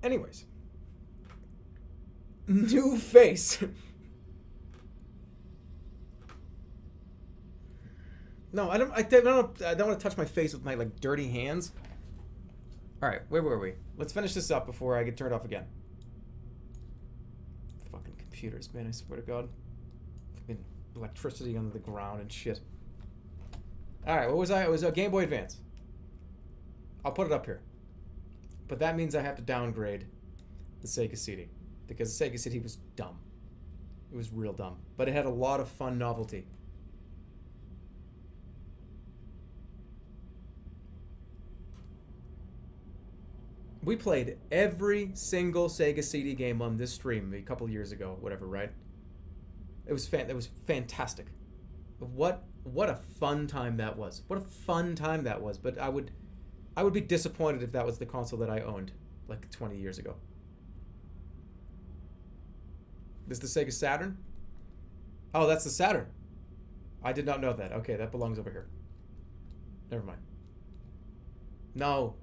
Anyways. New face. No, I don't want to touch my face with my like dirty hands. All right, where were we? Let's finish this up before I get turned off again. Fucking computers, man! I swear to God. Fucking electricity on the ground and shit. All right, what was I? It was a Game Boy Advance. I'll put it up here. But that means I have to downgrade the Sega CD because the Sega CD was dumb. It was real dumb, but it had a lot of fun novelty. We played every single Sega CD game on this stream a couple years ago, whatever, right? It was fantastic. What a fun time that was. What a fun time that was. But I would be disappointed if that was the console that I owned like 20 years ago. This is the Sega Saturn? Oh, that's the Saturn. I did not know that. Okay, that belongs over here. Never mind. No.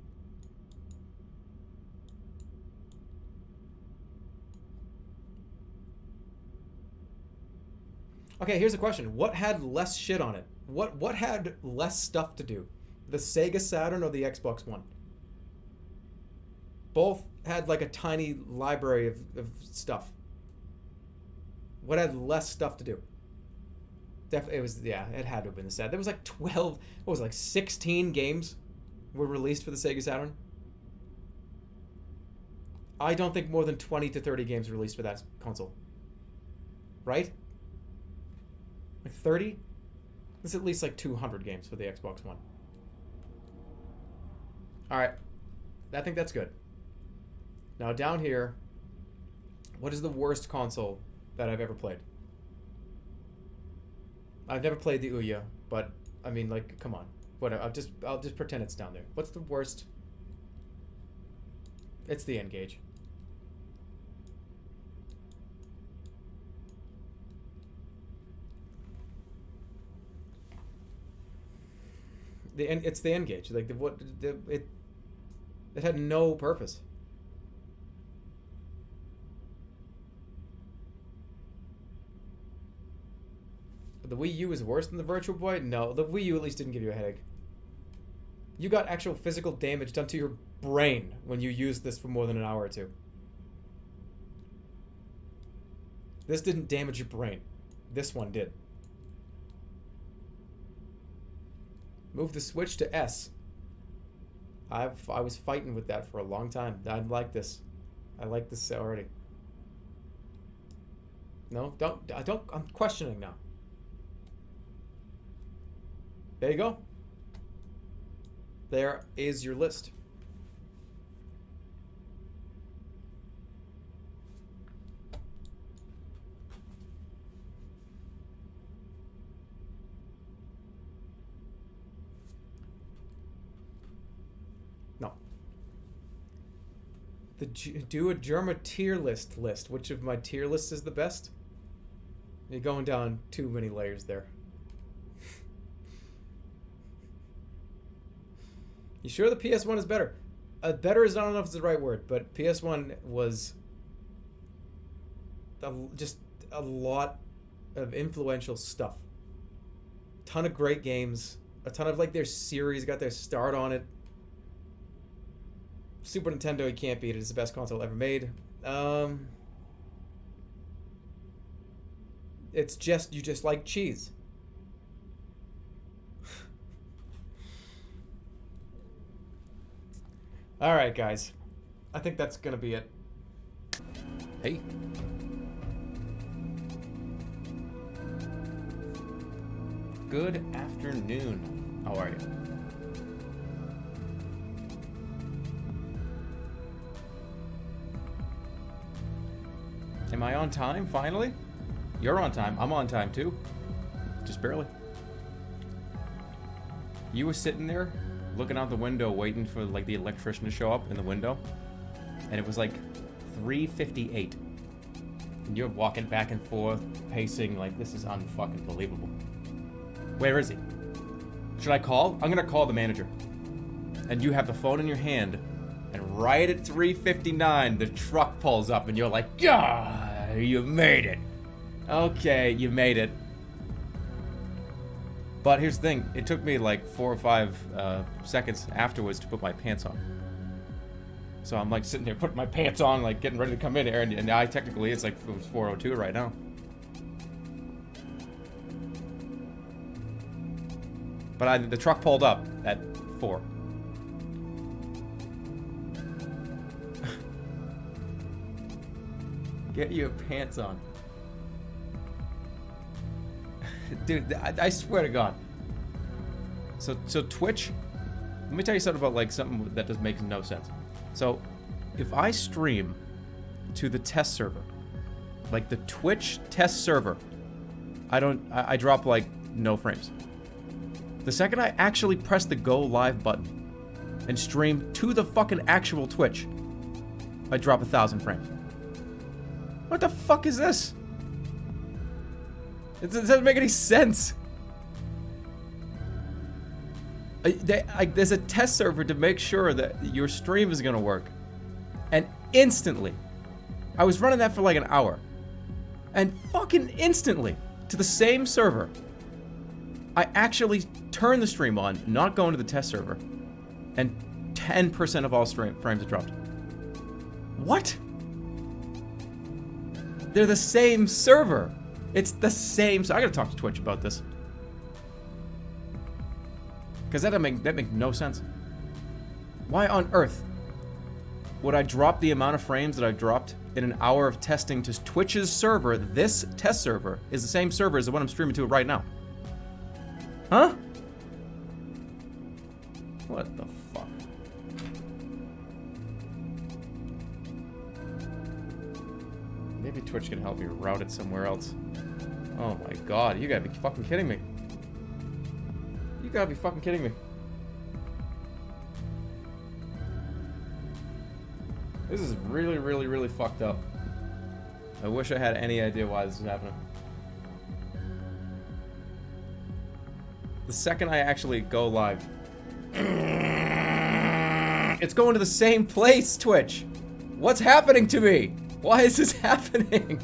Okay, here's a question. What had less shit on it? What had less stuff to do? The Sega Saturn or the Xbox One? Both had like a tiny library of stuff. What had less stuff to do? It was, yeah, it had to have been the Saturn. There was like 12, what was it, like 16 games were released for the Sega Saturn? I don't think more than 20 to 30 games were released for that console. Right? Like 30? There's at least like 200 games for the Xbox One. Alright. I think that's good. Now down here, what is the worst console that I've ever played? I've never played the Ouya, but I mean, like, come on. Whatever. I'll just pretend it's down there. What's the worst? It's the N-Gage. It's the N-Gage. Like it had no purpose. The Wii U is worse than the Virtual Boy? No, the Wii U at least didn't give you a headache. You got actual physical damage done to your brain when you used this for more than an hour or two. This didn't damage your brain. This one did. Move the Switch to S. I was fighting with that for a long time. I like this. I like this already. No, don't. I'm questioning now. There you go. there is your list. No. Do a Jerma tier list. Which of my tier lists is the best? You're going down too many layers there. You sure the PS1 is better? Better is, I don't know if it's the right word, but PS1 was just a lot of influential stuff. Ton of great games. A ton of like their series got their start on it. Super Nintendo, you can't beat it. It's the best console ever made. It's just, you just like cheese. Alright, guys. I think that's gonna be it. Hey. Good afternoon. How are you? Am I on time, finally? You're on time. I'm on time, too. Just barely. You were sitting there, looking out the window, waiting for, like, the electrician to show up in the window. And it was, like, 3:58. And you're walking back and forth, pacing, like, this is unfucking believable. Where is he? Should I call? I'm gonna call the manager. And you have the phone in your hand, and right at 3:59, the truck pulls up, and you're like, yeah, you made it. Okay, you made it. But here's the thing, it took me like 4 or 5 seconds afterwards to put my pants on. So I'm like sitting here putting my pants on, like getting ready to come in here, and I technically, it's like it was 4:02 right now. But the truck pulled up at 4. Get your pants on. Dude, I swear to God. So Twitch, let me tell you something about like something that just makes no sense. So if I stream to the test server, like the Twitch test server, I drop like no frames. The second I actually press the go live button and stream to the fucking actual Twitch, I drop 1,000 frames. What the fuck is this? It doesn't make any sense. There's a test server to make sure that your stream is gonna work. And instantly, I was running that for like an hour. And fucking instantly, to the same server, I actually turned the stream on, not going to the test server, and 10% of all frames dropped. What? They're the same server. It's the same. So I gotta talk to Twitch about this, because that makes no sense. Why on earth would I drop the amount of frames that I dropped in an hour of testing to Twitch's server? This test server is the same server as the one I'm streaming to right now. Huh? What the fuck? Maybe Twitch can help me route it somewhere else. Oh my god, you gotta be fucking kidding me. You gotta be fucking kidding me. This is really, really, really fucked up. I wish I had any idea why this is happening. The second I actually go live, it's going to the same place, Twitch. What's happening to me? Why is this happening?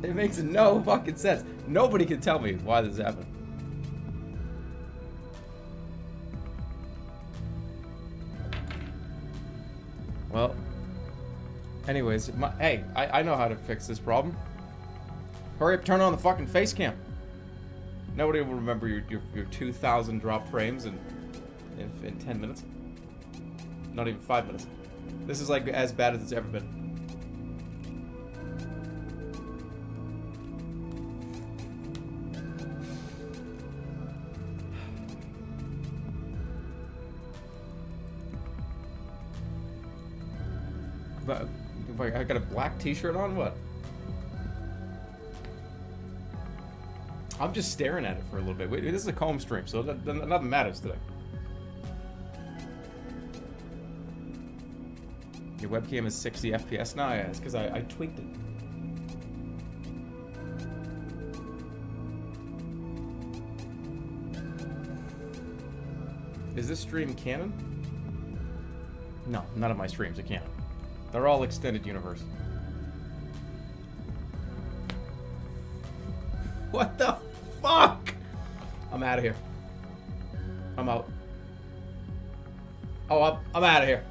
It makes no fucking sense. Nobody can tell me why this is happening. Well, anyways, hey, I know how to fix this problem. Hurry up, turn on the fucking face cam. Nobody will remember your 2,000 drop frames in 10 minutes. Not even 5 minutes. This is like as bad as it's ever been. I got a black t-shirt on? What? I'm just staring at it for a little bit. Wait, this is a comb stream, so nothing matters today. Your webcam is 60 FPS? Nah, yeah, it's because I tweaked it. Is this stream canon? No, none of my streams are canon. They're all extended universe. What the fuck? I'm out of here. I'm out. Oh, I'm out of here.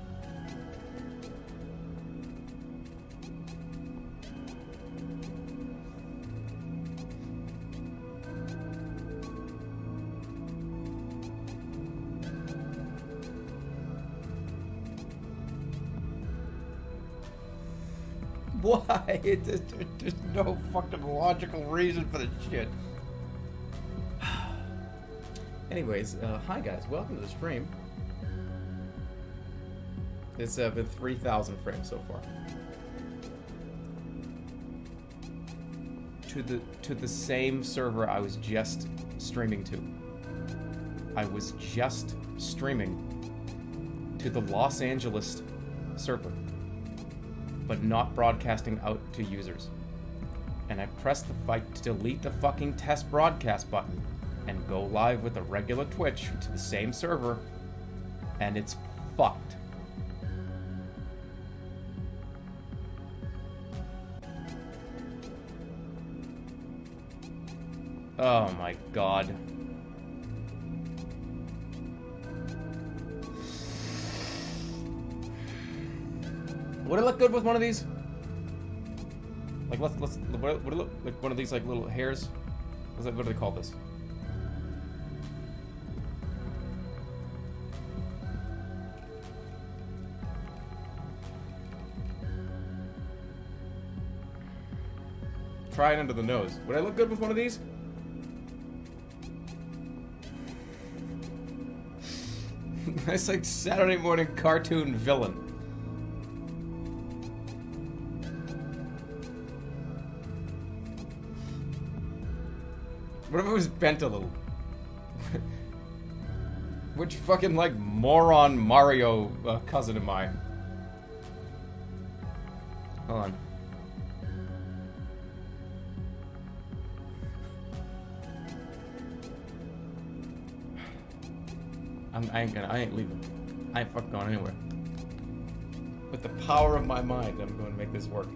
Why? There's no fucking logical reason for this shit. Anyways, hi guys, welcome to the stream. It's been 3,000 frames so far. To the same server I was just streaming to. I was just streaming to the Los Angeles server, but not broadcasting out to users. And I pressed to delete the fucking test broadcast button and go live with a regular Twitch to the same server, and it's fucked. Oh my god. Would it look good with one of these? Like would it look like one of these like little hairs? What do they call this? Try it under the nose. Would I look good with one of these? Nice like Saturday morning cartoon villain. What if it was bent a little? Which fucking like moron Mario cousin am I? Hold on. I ain't leaving. I ain't fucking going anywhere. With the power of my mind, I'm going to make this work.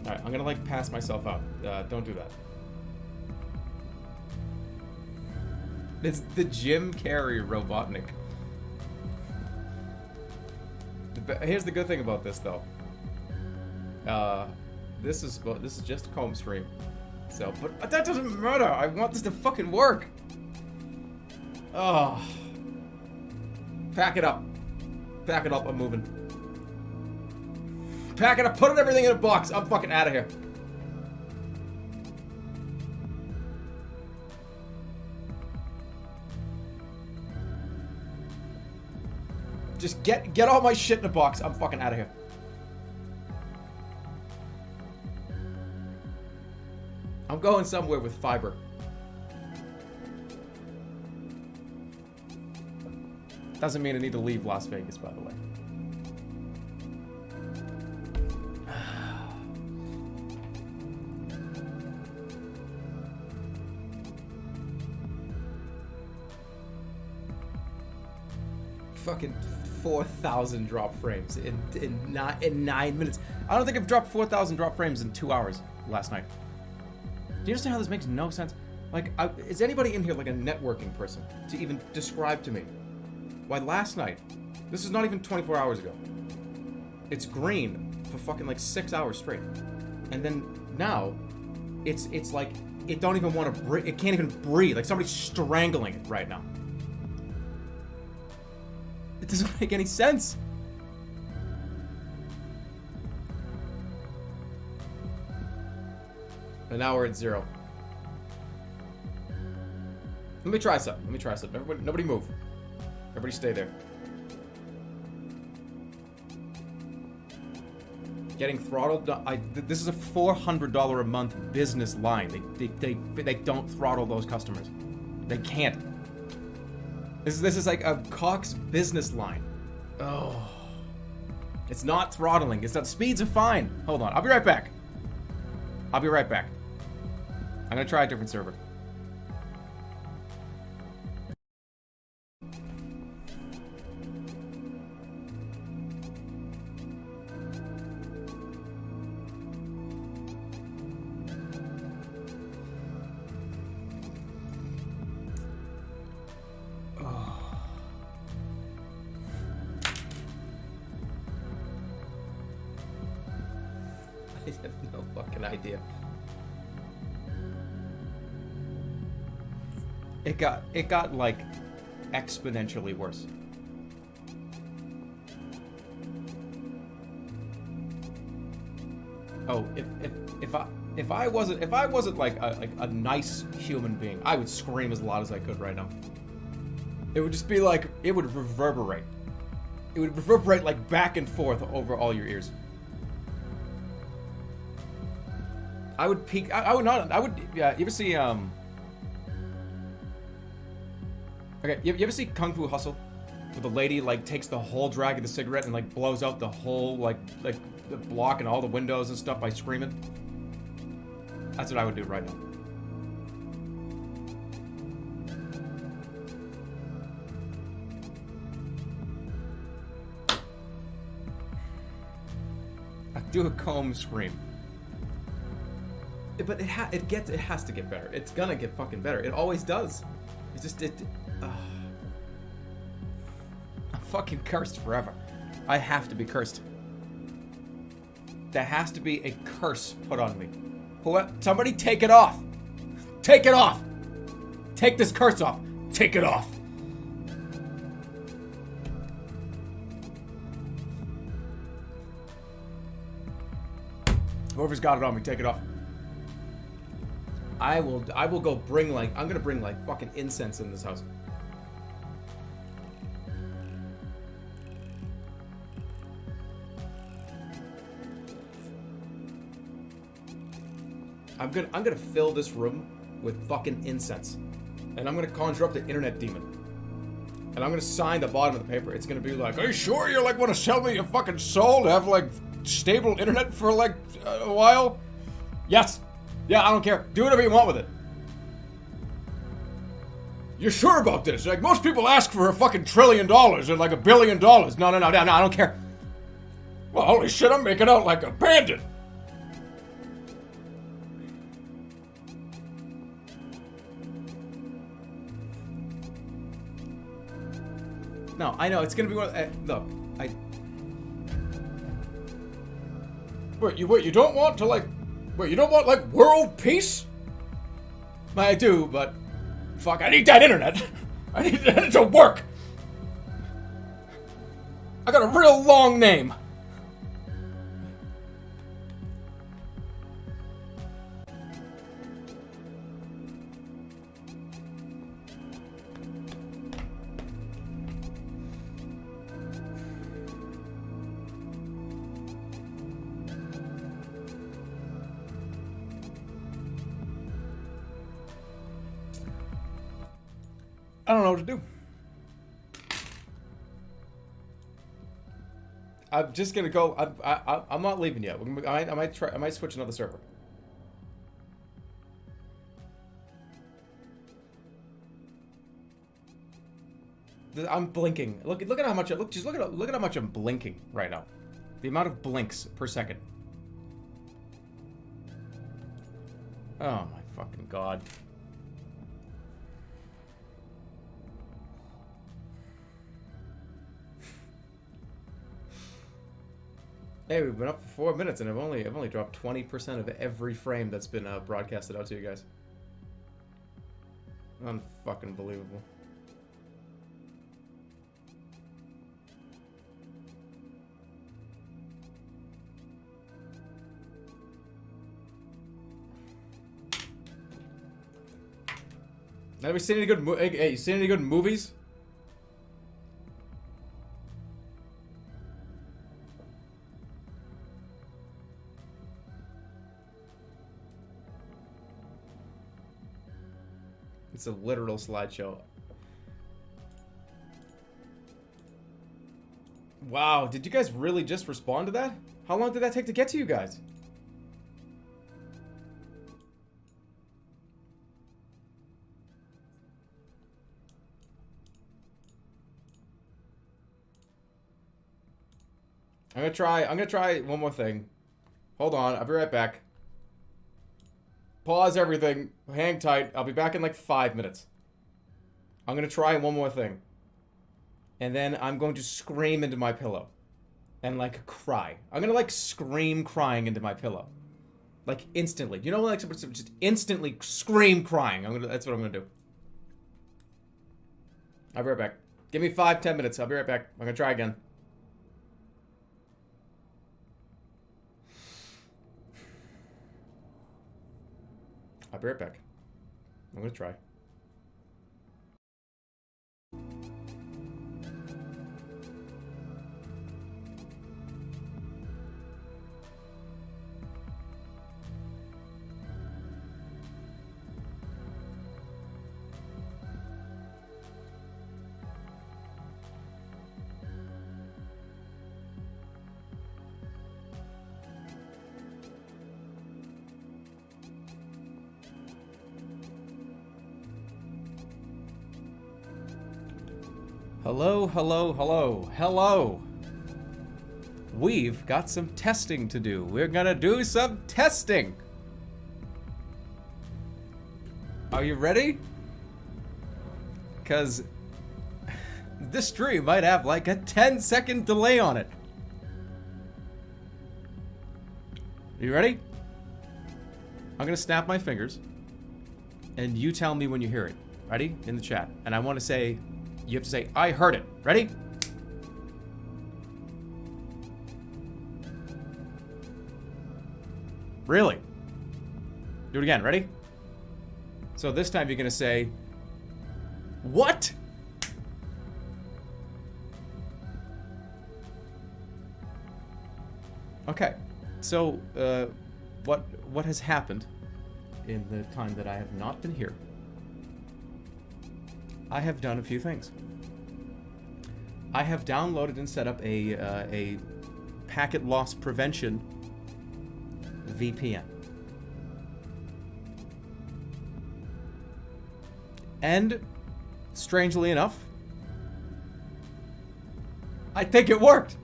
Alright, I'm gonna like pass myself out. Don't do that. It's the Jim Carrey Robotnik. Here's the good thing about this though. This is just a comb stream. So, but that doesn't matter. I want this to fucking work. Oh. Pack it up. Pack it up. I'm moving. Pack it up. Put everything in a box. I'm fucking out of here. Just get all my shit in a box. I'm fucking out of here. I'm going somewhere with fiber. Doesn't mean I need to leave Las Vegas, by the way. Fucking 4,000 drop frames in 9 minutes. I don't think I've dropped 4,000 drop frames in 2 hours last night. Do you understand how this makes no sense? Like, is anybody in here like a networking person to even describe to me why last night, this is not even 24 hours ago, it's green for fucking like 6 hours straight, and then now it's like it don't even want to breathe. It can't even breathe. Like somebody's strangling it right now. It doesn't make any sense. And now we're at 0. Let me try something. Everybody, nobody move. Everybody stay there. Getting throttled. This is a $400 a month business line. They don't throttle those customers. They can't. This is like a Cox business line. Oh. It's not throttling. It's not. Speeds are fine. Hold on. I'll be right back. I'll be right back. I'm gonna try a different server. I have no fucking idea. It got like exponentially worse. Oh, if I wasn't like a nice human being, I would scream as loud as I could right now. It would just be like, it would reverberate. It would reverberate like back and forth over all your ears. I would peek. I would not. I would. Yeah. You ever see Okay. You ever see Kung Fu Hustle, where the lady like takes the whole drag of the cigarette and like blows out the whole like the block and all the windows and stuff by screaming? That's what I would do right now. I'd do a comb scream. But it has to get better. It's gonna get fucking better. It always does. It's just I'm fucking cursed forever. I have to be cursed. There has to be a curse put on me. Somebody take it off. Take it off. Take this curse off. Take it off. Whoever's got it on me, take it off. I will go bring like, I'm gonna bring like fucking incense in this house. I'm gonna fill this room with fucking incense. And I'm gonna conjure up the internet demon. And I'm gonna sign the bottom of the paper. It's gonna be like, are you sure you like want to sell me your fucking soul to have like stable internet for like a while? Yes. Yeah, I don't care. Do whatever you want with it. You're sure about this? Like, most people ask for a fucking $1 trillion and like $1 billion. No, I don't care. Well, holy shit, I'm making out like a bandit. No, I know, it's gonna be one of, look, Wait, you don't want to like... Wait, you don't want, like, world peace? I do, but... Fuck, I need that internet. I need it to work. I got a real long name. I don't know what to do. I'm just gonna go. I'm not leaving yet. I might try. I might switch another server. I'm blinking. Look at how much. Just look at how much I'm blinking right now. The amount of blinks per second. Oh my fucking god. Hey, we've been up for 4 minutes and I've only dropped 20% of every frame that's been broadcasted out to you guys. Unfucking believable. Have you seen any good hey, you seen any good movies? It's a literal slideshow. Wow, did you guys really just respond to that? How long did that take to get to you guys? I'm gonna try one more thing. Hold on, I'll be right back. Pause everything, hang tight, I'll be back in like 5 minutes. I'm gonna try one more thing. And then I'm going to scream into my pillow. And like cry. I'm gonna like scream crying into my pillow. Like instantly. You know, like just instantly scream crying. That's what I'm gonna do. I'll be right back. Give me 5-10 minutes, I'll be right back. I'm gonna try again. I'll be right back. I'm gonna try. Hello, hello, hello, hello. We've got some testing to do. We're gonna do some testing. Are you ready? Because this stream might have like a 10-second delay on it. You ready? I'm gonna snap my fingers and you tell me when you hear it. Ready? In the chat. And I want to say, you have to say, I heard it. Ready? Really? Do it again. Ready? So this time you're going to say, what? Okay. So, what has happened in the time that I have not been here? I have done a few things. I have downloaded and set up a packet loss prevention VPN. And strangely enough, I think it worked.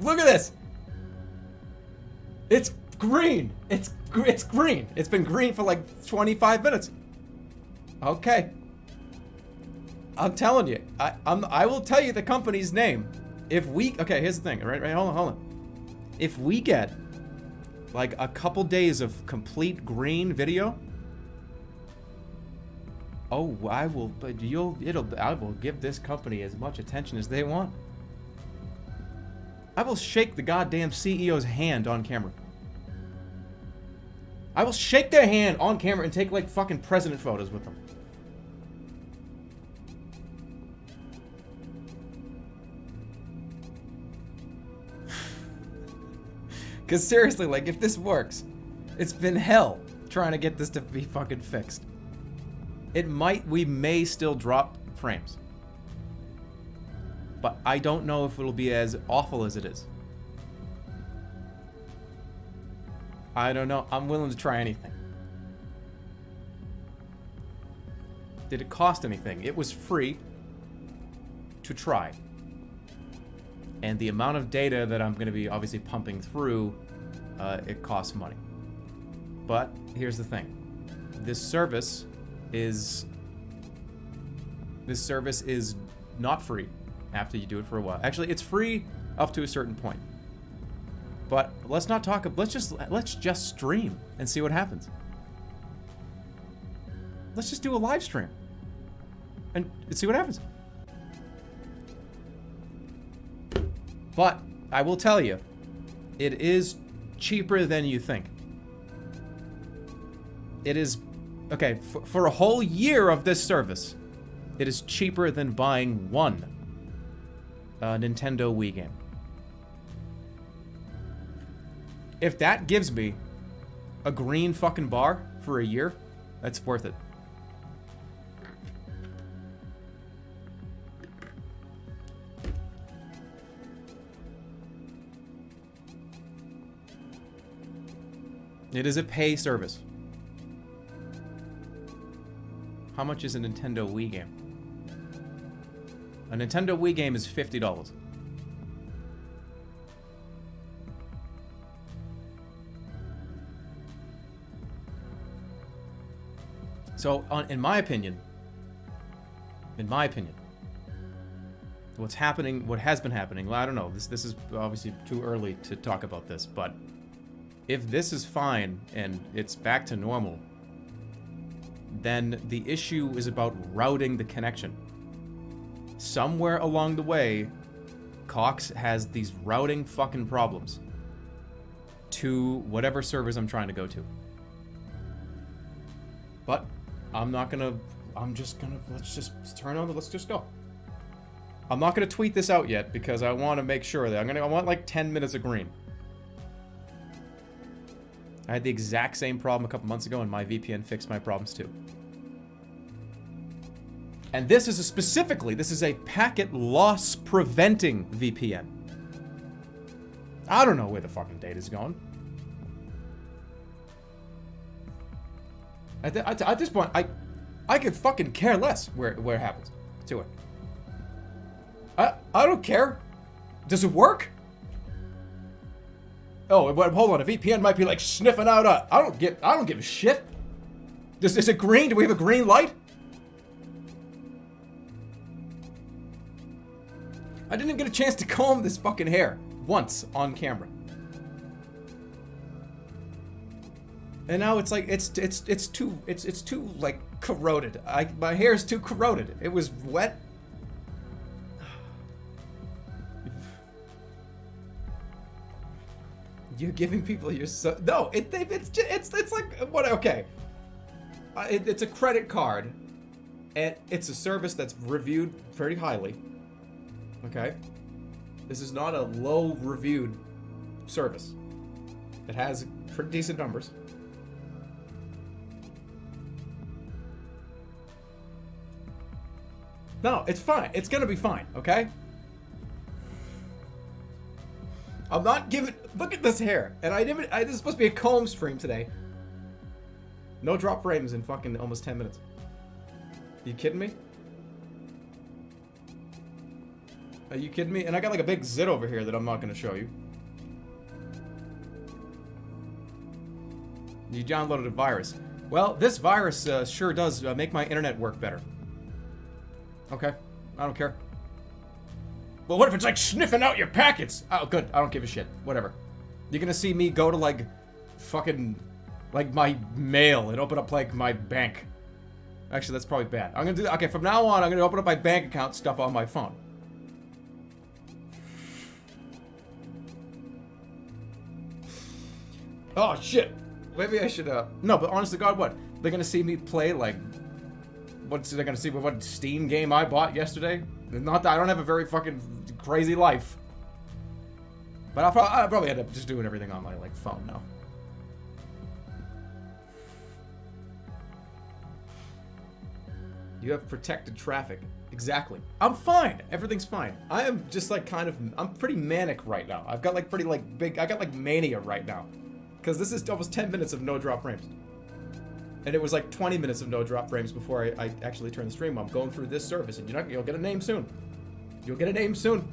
Look at this. It's green. It's green. It's been green for like 25 minutes. Okay. I'm telling you. I will tell you the company's name. If we... Okay, here's the thing. Right, hold on. If we get like a couple days of complete green video... Oh, I will give this company as much attention as they want. I will shake the goddamn CEO's hand on camera. I will shake their hand on camera and take like fucking president photos with them. Cause seriously, like if this works, it's been hell trying to get this to be fucking fixed. We may still drop frames. But I don't know if it'll be as awful as it is. I don't know. I'm willing to try anything. Did it cost anything? It was free to try. And the amount of data that I'm going to be obviously pumping through, it costs money. But here's the thing. This service is not free after you do it for a while. Actually, it's free up to a certain point. But let's not talk. Let's just stream and see what happens. Let's just do a live stream and see what happens. But I will tell you, it is cheaper than you think. It is okay for a whole year of this service. It is cheaper than buying one Nintendo Wii game. If that gives me a green fucking bar for a year, that's worth it. It is a pay service. How much is a Nintendo Wii game? A Nintendo Wii game is $50. So, in my opinion, what's happening, what has been happening, I don't know, this is obviously too early to talk about this, but if this is fine and it's back to normal, then the issue is about routing the connection. Somewhere along the way, Cox has these routing fucking problems to whatever servers I'm trying to go to. But I'm just gonna, let's just go. I'm not gonna tweet this out yet because I want to make sure that I want like 10 minutes of green. I had the exact same problem a couple months ago and my VPN fixed my problems too. And this is a packet loss preventing VPN. I don't know where the fucking data's going. At this point, I could fucking care less where it happens to it. I don't care. Does it work? Oh, but hold on. A VPN might be like sniffing out I don't give a shit. Is it green? Do we have a green light? I didn't even get a chance to comb this fucking hair once on camera. And now it's like it's too like corroded. My hair is too corroded. It was wet. You're giving people your no. It's like what? Okay. It's a credit card, and it's a service that's reviewed very highly. Okay, this is not a low reviewed service. It has pretty decent numbers. No, it's fine. It's gonna be fine, okay? I'm not giving... Look at this hair. And this is supposed to be a comb stream today. No drop frames in fucking almost 10 minutes. You kidding me? Are you kidding me? And I got like a big zit over here that I'm not gonna show you. You downloaded a virus. Well, this virus sure does make my internet work better. Okay, I don't care. Well, what if it's like sniffing out your packets? Oh, good. I don't give a shit. Whatever. You're gonna see me go to like fucking like my mail and open up like my bank. Actually, that's probably bad. I'm gonna do that. Okay, from now on, I'm gonna open up my bank account stuff on my phone. Oh shit. Maybe I should no, but honest to God, what? They're gonna see me play like they're gonna see what Steam game I bought yesterday? Not that I don't have a very fucking crazy life. But I'll probably end up just doing everything on my like phone now. You have protected traffic. Exactly. I'm fine. Everything's fine. I am just like I'm pretty manic right now. I've got like pretty like big, I got like mania right now. Because this is almost 10 minutes of no drop frames. And it was like 20 minutes of no drop frames before I actually turned the stream on. I'm going through this service and you'll get a name soon. You'll get a name soon.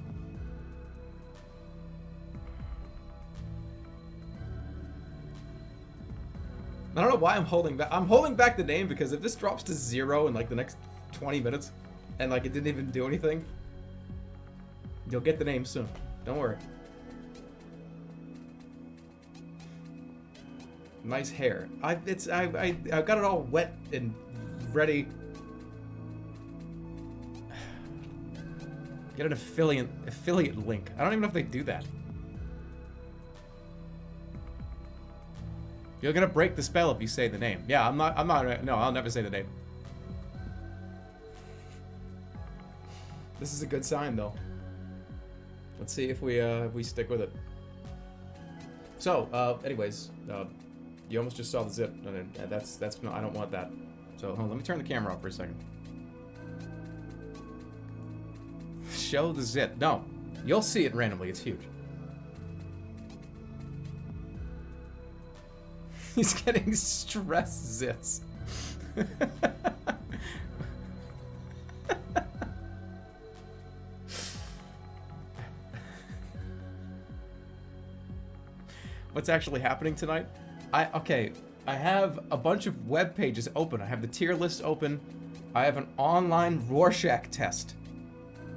I don't know why I'm holding back. I'm holding back the name because if this drops to 0 in like the next 20 minutes and like it didn't even do anything, you'll get the name soon. Don't worry. Nice hair. I got it all wet and ready. Get an affiliate link. I don't even know if they do that. You're gonna break the spell if you say the name. Yeah, I'm not, no, I'll never say the name. This is a good sign though. Let's see if we stick with it. So, anyways, You almost just saw the zip. That's no, I don't want that. So hold on, let me turn the camera off for a second. Show the zip. No, you'll see it randomly. It's huge. He's getting stress zits. What's actually happening tonight? I have a bunch of web pages open. I have the tier list open. I have an online Rorschach test.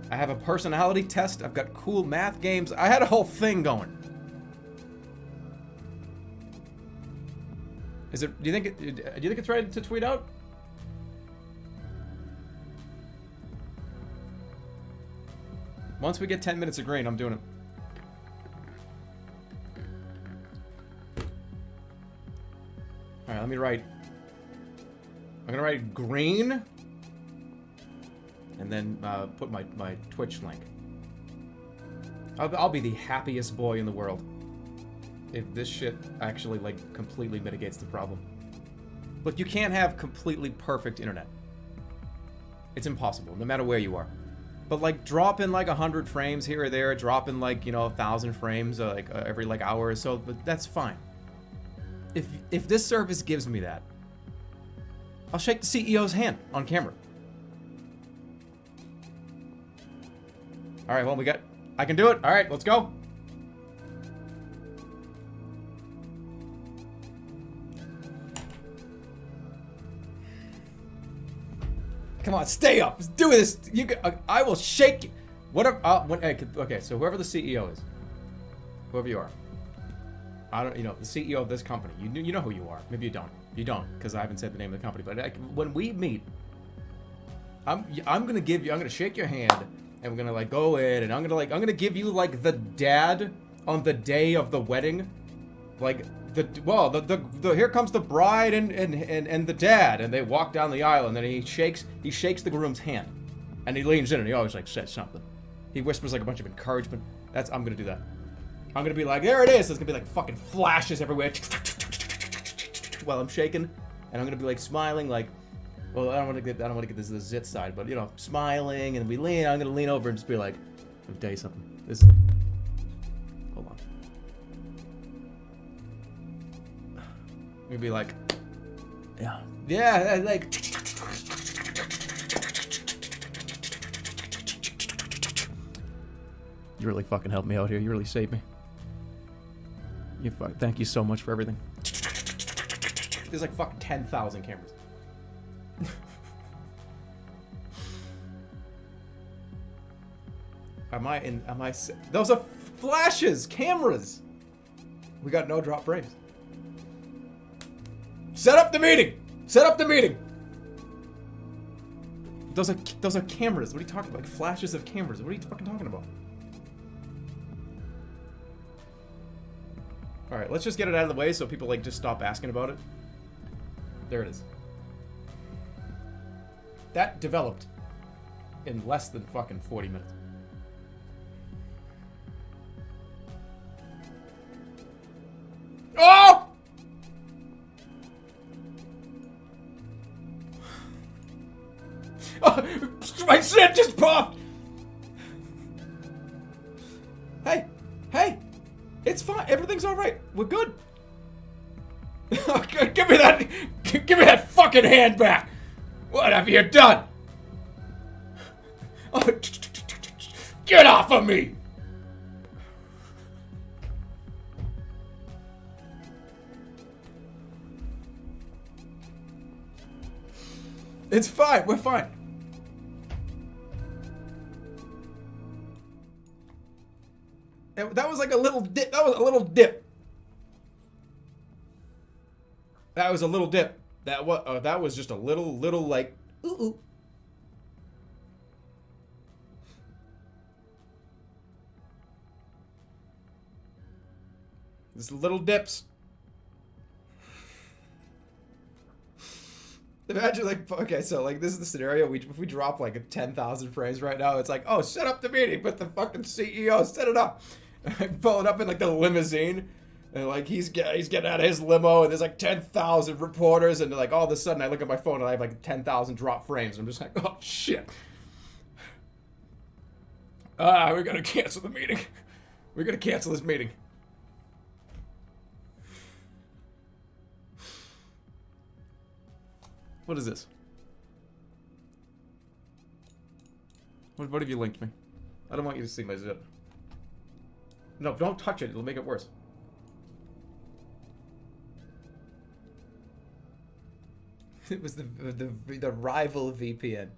I have a personality test. I've got cool math games. I had a whole thing going. Is it? Do you think it's right to tweet out? Once we get 10 minutes of green, I'm doing it. All right, let me write. I'm gonna write green, and then put my Twitch link. I'll be the happiest boy in the world if this shit actually like completely mitigates the problem. Look, you can't have completely perfect internet. It's impossible, no matter where you are. But like, drop in like 100 frames here or there. Drop in like 1,000 frames every like hour or so. But that's fine. If this service gives me that, I'll shake the CEO's hand on camera. All right, well, I can do it. All right, let's go. Come on, stay up. Let's do this. I will shake you. Okay, so whoever the CEO is, whoever you are, I don't, the CEO of this company, you know who you are. Maybe you don't. You don't, because I haven't said the name of the company. But when we meet, I'm gonna shake your hand, and we're gonna like go in, and I'm gonna give you like the dad on the day of the wedding, like here comes the bride and the dad, and they walk down the aisle, and then he shakes the groom's hand, and he leans in, and he always like says something. He whispers like a bunch of encouragement. I'm gonna do that. I'm gonna be like, there it is. There's gonna be like fucking flashes everywhere while I'm shaking, and I'm gonna be like smiling, like, well, I don't want to get this zit side, but smiling, and I'm gonna lean over and just be like, let me tell you something. Hold on. I'm gonna be like, yeah, like. You really fucking helped me out here. You really saved me. Thank you so much for everything. There's like fucking 10,000 cameras. Those are flashes, cameras. We got no drop frames. Set up the meeting. Those are cameras. What are you talking about? Like flashes of cameras. What are you fucking talking about? All right, let's just get it out of the way so people like just stop asking about it. There it is. That developed in less than fucking 40 minutes. Oh! Oh, my shit just popped! Hey! It's fine. Everything's all right. We're good. Give me that fucking hand back. What have you done? Oh, get off of me. It's fine. We're fine. That was like a little dip. That was a little dip. That was a little dip. That was just a little like ooh. Just little dips. Imagine like, okay, so like this is the scenario. If we drop like 10,000 frames right now, it's like, oh, set up the meeting with the fucking CEO. Set it up. Pull it up in like the limousine. And like he's getting out of his limo, and there's like 10,000 reporters, and like all of a sudden I look at my phone and I have like 10,000 drop frames. I'm just like, oh shit. We're gonna cancel the meeting. We're gonna cancel this meeting. What is this? What have you linked me? I don't want you to see my zip. No, don't touch it. It'll make it worse. It was the rival VPN.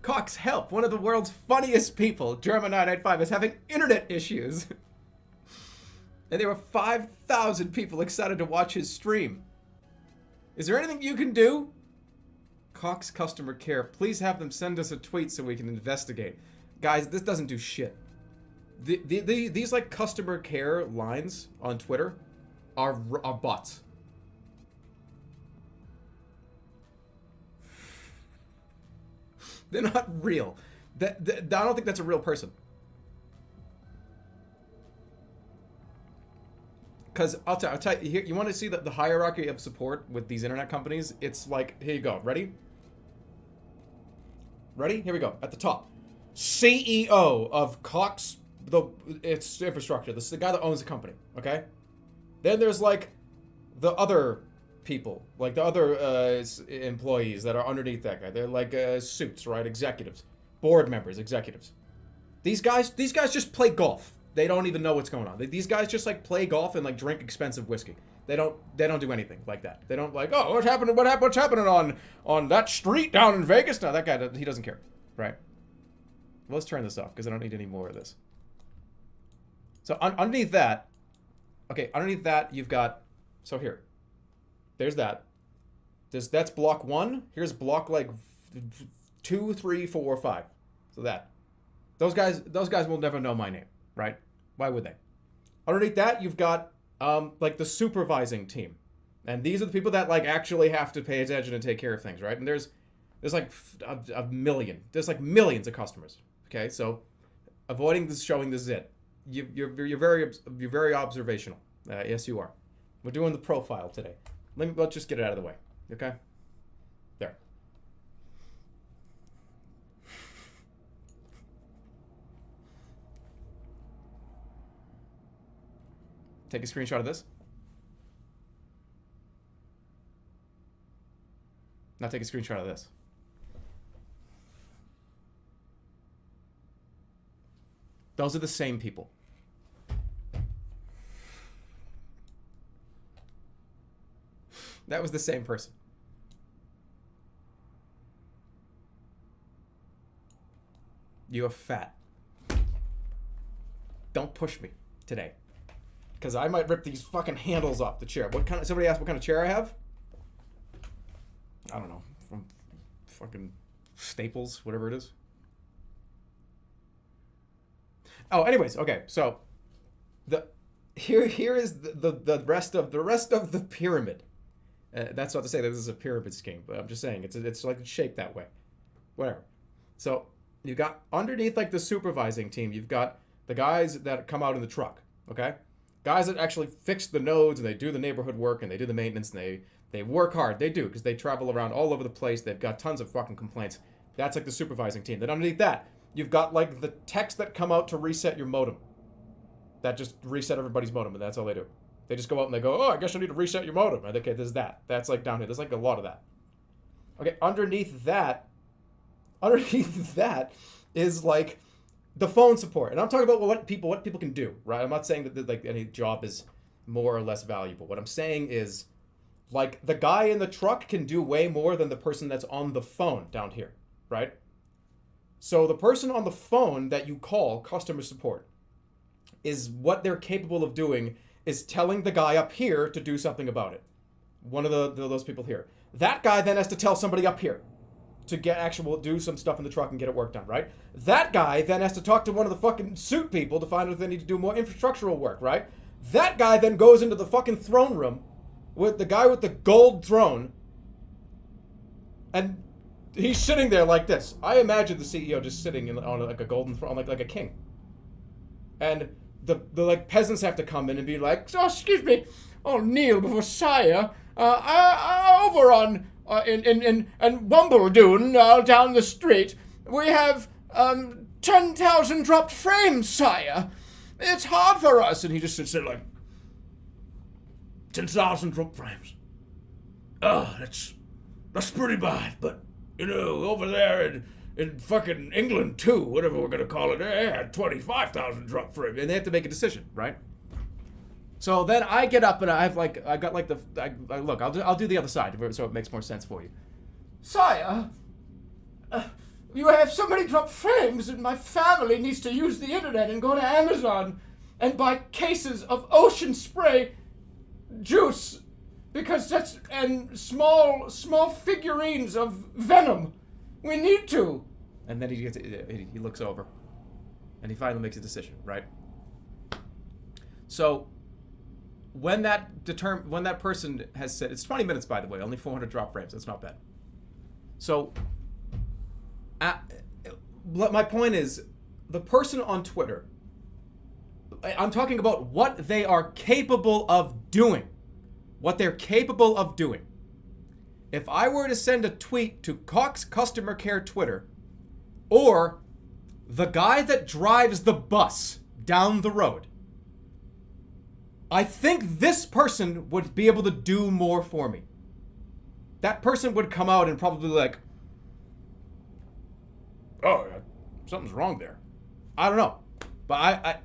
Cox, help! One of the world's funniest people, Jerma985, is having internet issues. And there were 5,000 people excited to watch his stream. Is there anything you can do? Cox customer care, please have them send us a tweet so we can investigate. Guys, this doesn't do shit. These like customer care lines on Twitter are bots. They're not real. I don't think that's a real person. Because I'll tell you, you want to see the hierarchy of support with these internet companies? It's like, here you go. Ready? Ready? Here we go. At the top. CEO of Cox, its infrastructure. This is the guy that owns the company, okay? Then there's like the other people, like the other employees that are underneath that guy. They're like suits, right? Executives, board members, executives. These guys just play golf. They don't even know what's going on. These guys just like play golf and like drink expensive whiskey. They don't do anything like that. They don't like, oh, what's happening on that street down in Vegas? No, that guy, he doesn't care, right? Well, let's turn this off because I don't need any more of this. So underneath that, okay, underneath that you've got, so here, there's that. That's block 1. Here's block like 2, 3, 4, 5. So that. Those guys will never know my name, right? Why would they? Underneath that, you've got like the supervising team. And these are the people that like actually have to pay attention and take care of things, right? And there's like a million. There's like millions of customers. Okay, so avoiding this, showing the zit. You're very observational. Yes, you are. We're doing the profile today. Let's just get it out of the way. Okay? There. Take a screenshot of this. Now take a screenshot of this. Those are the same people. That was the same person. You are fat. Don't push me today. Because I might rip these fucking handles off the chair. Somebody asked what kind of chair I have? I don't know. From fucking Staples, whatever it is. Oh, anyways, okay. So here is the rest of the pyramid. That's not to say that this is a pyramid scheme, but I'm just saying it's like shaped that way. Whatever. So you got underneath like the supervising team, you've got the guys that come out in the truck, okay? Guys that actually fix the nodes and they do the neighborhood work and they do the maintenance and they work hard. They do, because they travel around all over the place. They've got tons of fucking complaints. That's like the supervising team. Then underneath that, you've got like the techs that come out to reset your modem. That just reset everybody's modem, and that's all they do. They just go out and they go, oh, I guess I need to reset your modem. And okay, there's that. That's like down here. There's like a lot of that. Okay, underneath that is like the phone support. And I'm talking about what people can do, right? I'm not saying that like any job is more or less valuable. What I'm saying is like the guy in the truck can do way more than the person that's on the phone down here, right? So the person on the phone that you call customer support is what they're capable of doing is telling the guy up here to do something about it. One of those people here. That guy then has to tell somebody up here to do some stuff in the truck and get it work done, right? That guy then has to talk to one of the fucking suit people to find out if they need to do more infrastructural work, right? That guy then goes into the fucking throne room with the guy with the gold throne, and he's sitting there like this. I imagine the CEO just sitting on like a golden throne, like a king. And the like peasants have to come in and be like, oh, excuse me, I'll kneel before sire. Over on in Wumbledoon down the street, we have 10,000 dropped frames, sire. It's hard for us. And he just sits there like, 10,000 dropped frames. Oh, that's pretty bad. But over there in fucking England too, whatever we're gonna call it, they had 25,000 dropped frames, And they have to make a decision, right? So then I get up and I'll do the other side so it makes more sense for you. Sire, you have so many dropped frames that my family needs to use the internet and go to Amazon and buy cases of ocean spray juice because and small figurines of venom. We need to. And then he looks over and he finally makes a decision, right? So when that person has said, it's 20 minutes, by the way, only 400 drop frames. That's not bad. So my point is, the person on Twitter, I'm talking about what they are capable of doing. What they're capable of doing. If I were to send a tweet to Cox Customer Care Twitter, or the guy that drives the bus down the road, I think this person would be able to do more for me. That person would come out and probably like, oh, something's wrong there. I don't know. But I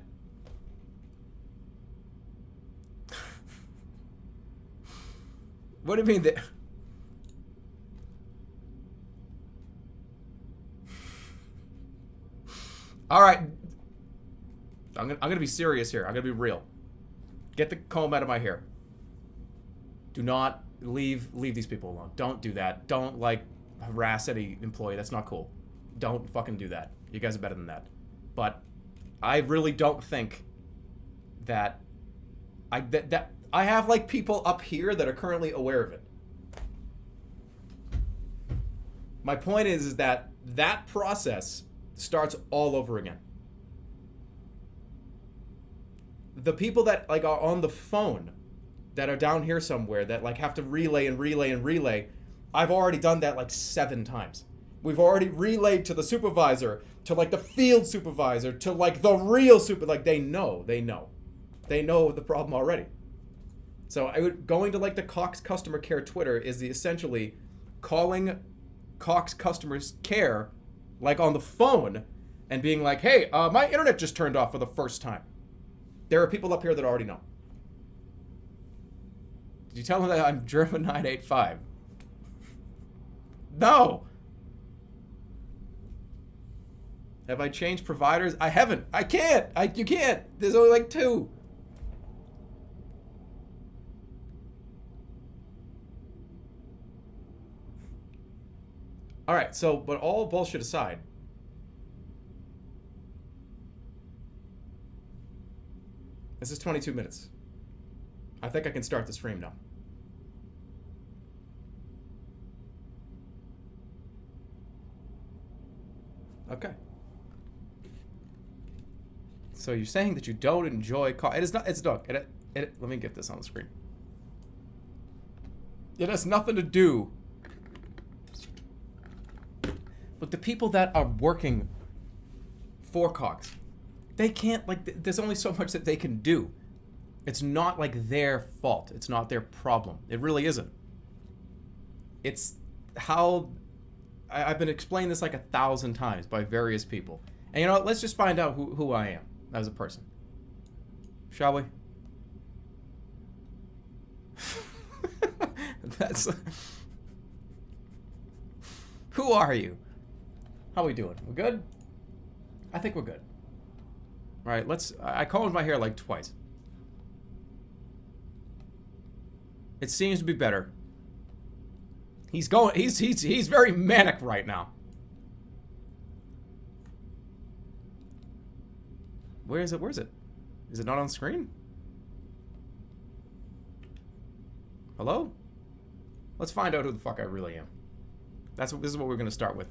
what do you mean that? All right. I'm gonna be serious here. I'm gonna be real. Get the comb out of my hair. Do not leave these people alone. Don't do that. Don't harass any employee. That's not cool. Don't fucking do that. You guys are better than that. But I really don't think that I have people up here that are currently aware of it. My point is that process starts all over again. The people that are on the phone that are down here somewhere that have to relay, I've already done that 7 times. We've already relayed to the supervisor, to the field supervisor, to the real they know the problem already. So going to the Cox Customer Care Twitter is essentially calling Cox Customers Care on the phone and being like, hey, my internet just turned off for the first time. There are people up here that already know. Did you tell them that I'm Jerma 985? No. Have I changed providers? I haven't. I can't. You can't. There's only 2. All right, so, but all bullshit aside, this is 22 minutes. I think I can start the stream now. Okay. So you're saying that you don't enjoy it is not, it's not, let me get this on the screen. It has nothing to do with the people that are working for Cox. They can't, there's only so much that they can do. It's not their fault. It's not their problem. It really isn't. It's how, I've been explaining this 1,000 times by various people. And you know what, let's just find out who I am as a person. Shall we? Who are you? How we doing? We good? I think we're good. All right, I combed my hair twice. It seems to be better. He's very manic right now. Where is it? Is it not on screen? Hello? Let's find out who the fuck I really am. This is what we're gonna start with.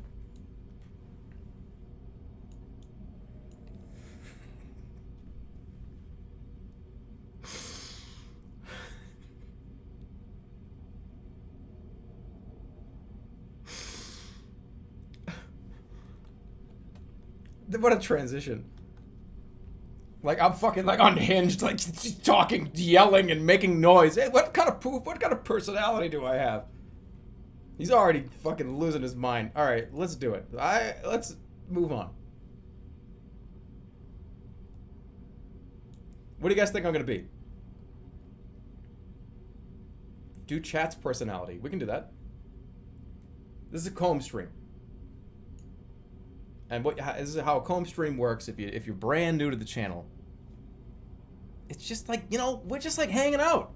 What a transition. Like, I'm fucking, like, unhinged, like, talking, yelling, and making noise. Hey, what kind of personality do I have? He's already fucking losing his mind. Alright, let's do it. Let's move on. What do you guys think I'm gonna be? Do chat's personality. We can do that. This is a comb stream. And this is how a comb stream works if you're brand new to the channel. It's just like, you know, we're just like hanging out.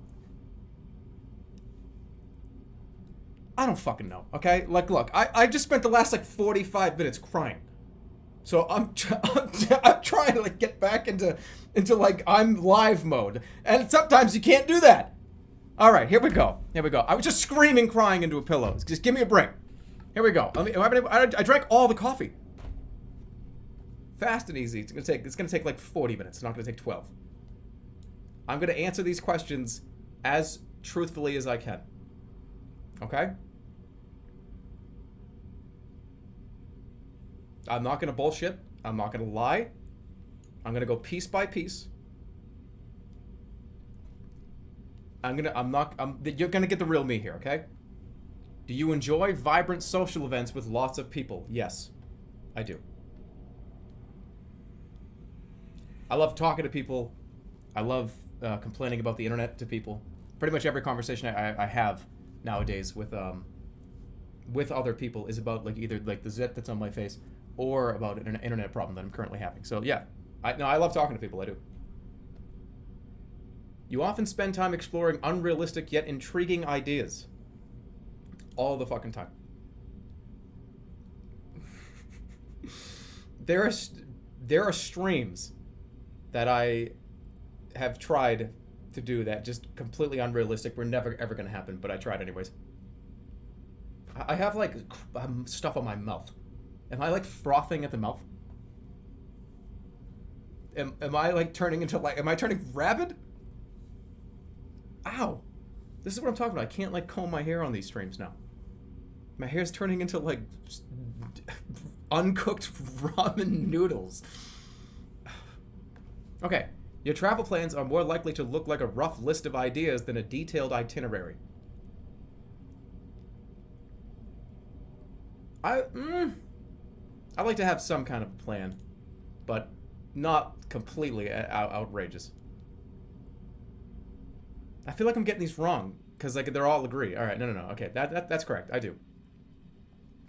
I don't fucking know, okay? Like, look, I just spent the last, like, 45 minutes crying. So I'm trying to, like, get back into like, I'm live mode. And sometimes you can't do that. All right, here we go. I was just screaming, crying into a pillow. Just give me a break. Here we go. I drank all the coffee. Fast and easy. It's gonna take like 40 minutes. It's not gonna take 12. I'm gonna answer these questions as truthfully as I can. Okay? I'm not gonna bullshit. I'm not gonna lie. I'm gonna go piece by piece. You're gonna get the real me here, okay? Do you enjoy vibrant social events with lots of people? Yes, I do. I love talking to people. I love complaining about the internet to people. Pretty much every conversation I have nowadays with other people is about like either like the zit that's on my face or about an internet problem that I'm currently having. So yeah, I love talking to people. I do. You often spend time exploring unrealistic yet intriguing ideas. All the fucking time. There are streams that I have tried to do that just completely unrealistic. Were never ever gonna happen, but I tried anyways. I have like stuff on my mouth. Am I like frothing at the mouth? Am I like turning into like? Am I turning rabid? Ow! This is what I'm talking about. I can't like comb my hair on these streams now. My hair's turning into like uncooked ramen noodles. Okay, your travel plans are more likely to look like a rough list of ideas than a detailed itinerary. I like to have some kind of plan, but not completely outrageous. I feel like I'm getting these wrong because like they're all agree. All right, no. Okay, that's correct. I do.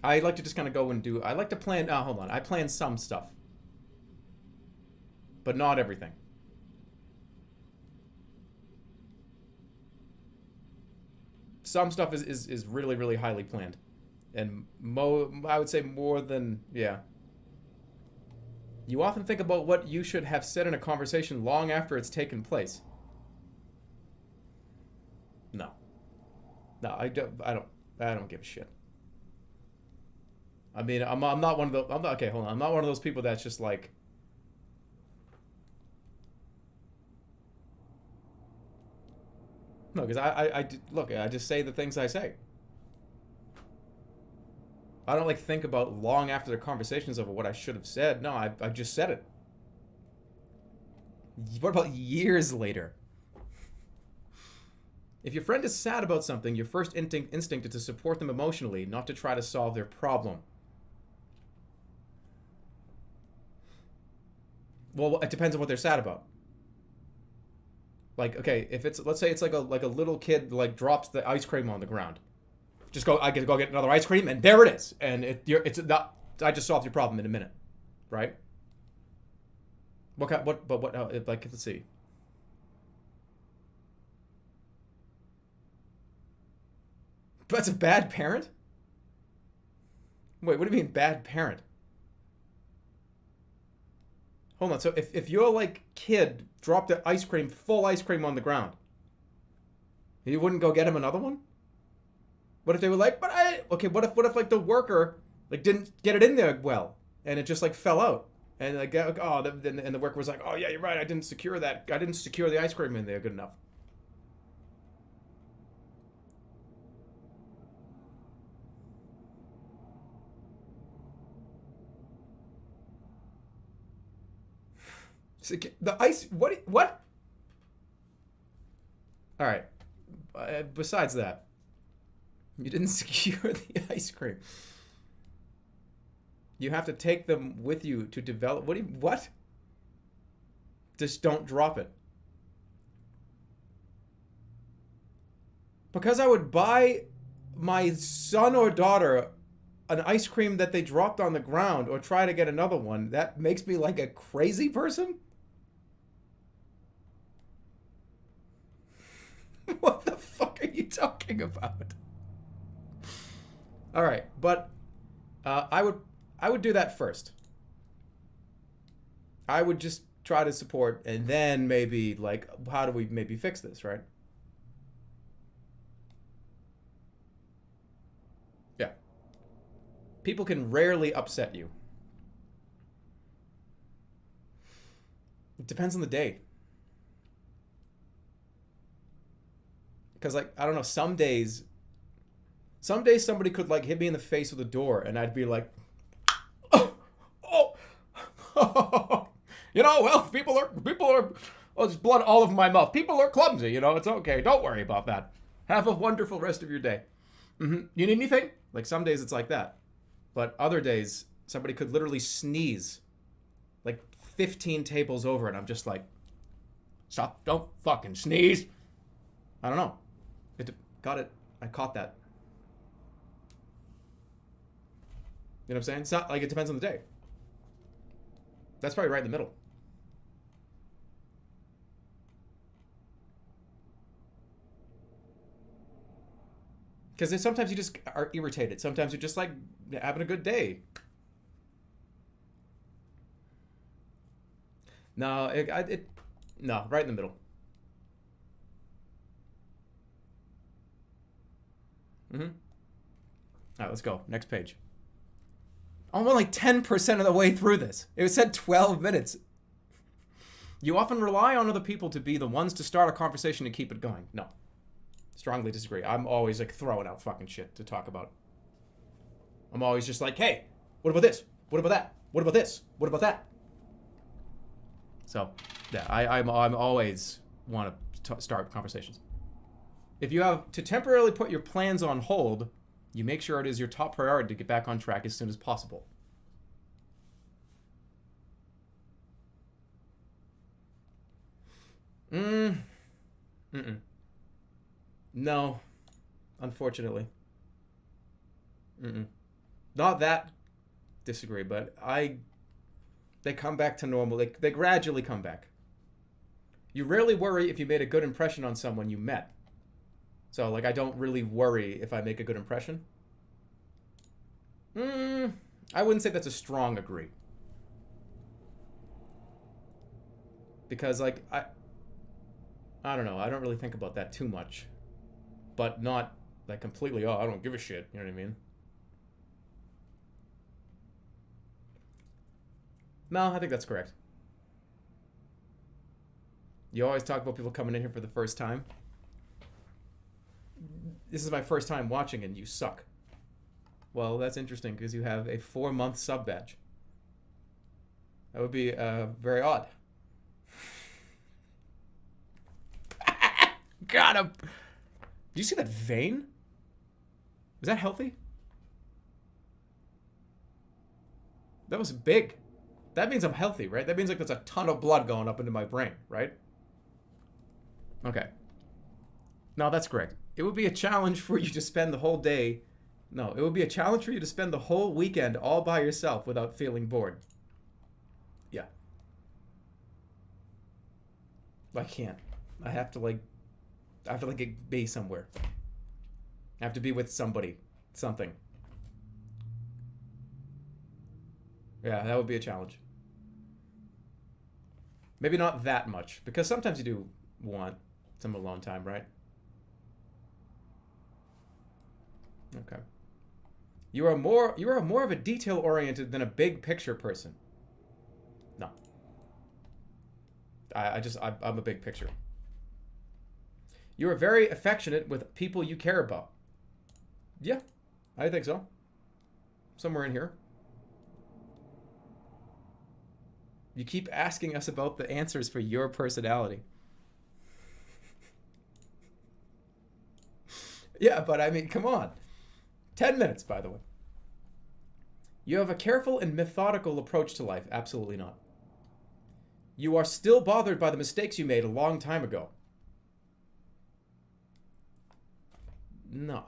I like to just kind of go and do. I like to plan. Hold on. I plan some stuff, but not everything. Some stuff is really, really highly planned. And I would say more than, yeah. You often think about what you should have said in a conversation long after it's taken place. No. No, I don't give a shit. I mean, I'm not one of the, okay, hold on. I'm not one of those people that's just like, no, because I just say the things I say. I don't like think about long after the conversation's over what I should have said. No, I just said it. What about years later? If your friend is sad about something, your first instinct is to support them emotionally, not to try to solve their problem. Well, it depends on what they're sad about. Like, okay, if it's, let's say it's like a little kid like drops the ice cream on the ground. I get to go get another ice cream, and there it is. And I just solved your problem in a minute, right? Like, let's see. That's a bad parent? Wait, what do you mean bad parent? Hold on, so if your, like, kid dropped the full ice cream on the ground, you wouldn't go get him another one? What if they were like, okay, what if like the worker like didn't get it in there well and it just like fell out and like and the worker was like, oh yeah, you're right, I didn't secure the ice cream in there good enough. The ice... What? All right. Besides that, you didn't secure the ice cream. You have to take them with you to develop... What? Just don't drop it. Because I would buy my son or daughter an ice cream that they dropped on the ground or try to get another one, that makes me like a crazy person? What the fuck are you talking about? All right, but I would do that first. I would just try to support, and then maybe like, how do we maybe fix this, right? Yeah. People can rarely upset you. It depends on the day. Because, like, I don't know, some days somebody could, like, hit me in the face with a door, and I'd be like, oh. You know, well, people are, oh, there's blood all over my mouth. People are clumsy, you know, it's okay. Don't worry about that. Have a wonderful rest of your day. You need anything? Like, some days it's like that. But other days, somebody could literally sneeze, like, 15 tables over, and I'm just like, stop, don't fucking sneeze. I don't know. Got it. I caught that. You know what I'm saying? It's not like, it depends on the day. That's probably right in the middle. Because sometimes you just are irritated. Sometimes you're just like having a good day. No, no, right in the middle. All right, let's go. Next page. I'm only 10% of the way through this. It said 12 minutes. You often rely on other people to be the ones to start a conversation and keep it going. No. Strongly disagree. I'm always like throwing out fucking shit to talk about. I'm always just like, hey, what about this? What about that? What about this? What about that? So, yeah, I'm always want to start conversations. If you have to temporarily put your plans on hold, you make sure it is your top priority to get back on track as soon as possible. No, unfortunately. Not that disagree, but they come back to normal. They gradually come back. You rarely worry if you made a good impression on someone you met. So, like, I don't really worry if I make a good impression. I wouldn't say that's a strong agree. Because, like, I don't know. I don't really think about that too much. But not, like, completely, oh, I don't give a shit. You know what I mean? No, I think that's correct. You always talk about people coming in here for the first time. This is my first time watching and you suck. Well, that's interesting because you have a 4-month sub badge. That would be very odd. Got him. Did you see that vein? Was that healthy? That was big. That means I'm healthy, right? That means like there's a ton of blood going up into my brain, right? Okay. No, that's correct. It would be a challenge for you to spend the whole day. No, it would be a challenge for you to spend the whole weekend all by yourself without feeling bored. Yeah. I can't. I have to be somewhere. I have to be with somebody. Something. Yeah, that would be a challenge. Maybe not that much, because sometimes you do want some alone time, right? Okay. You are more of a detail-oriented than a big picture person. No. I'm a big picture. You are very affectionate with people you care about. Yeah, I think so. Somewhere in here. You keep asking us about the answers for your personality. Yeah, but I mean, come on. 10 minutes, by the way. You have a careful and methodical approach to life. Absolutely not. You are still bothered by the mistakes you made a long time ago. No,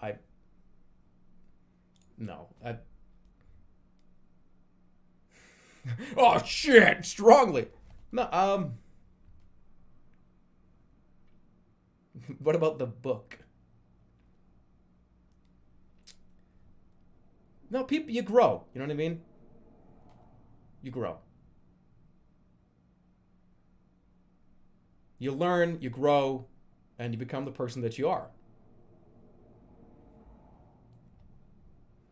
oh shit, strongly. No, what about the book? No, people, you grow. You know what I mean? You grow. You learn, you grow, and you become the person that you are.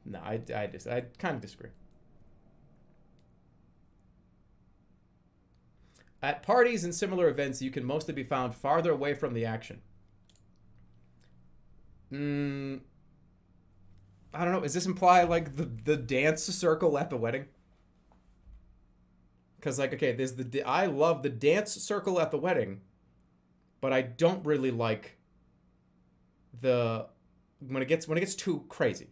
No, I kind of disagree. At parties and similar events, you can mostly be found farther away from the action. I don't know. Does this imply like the dance circle at the wedding? Because like, okay, there's I love the dance circle at the wedding, but I don't really like when it gets too crazy.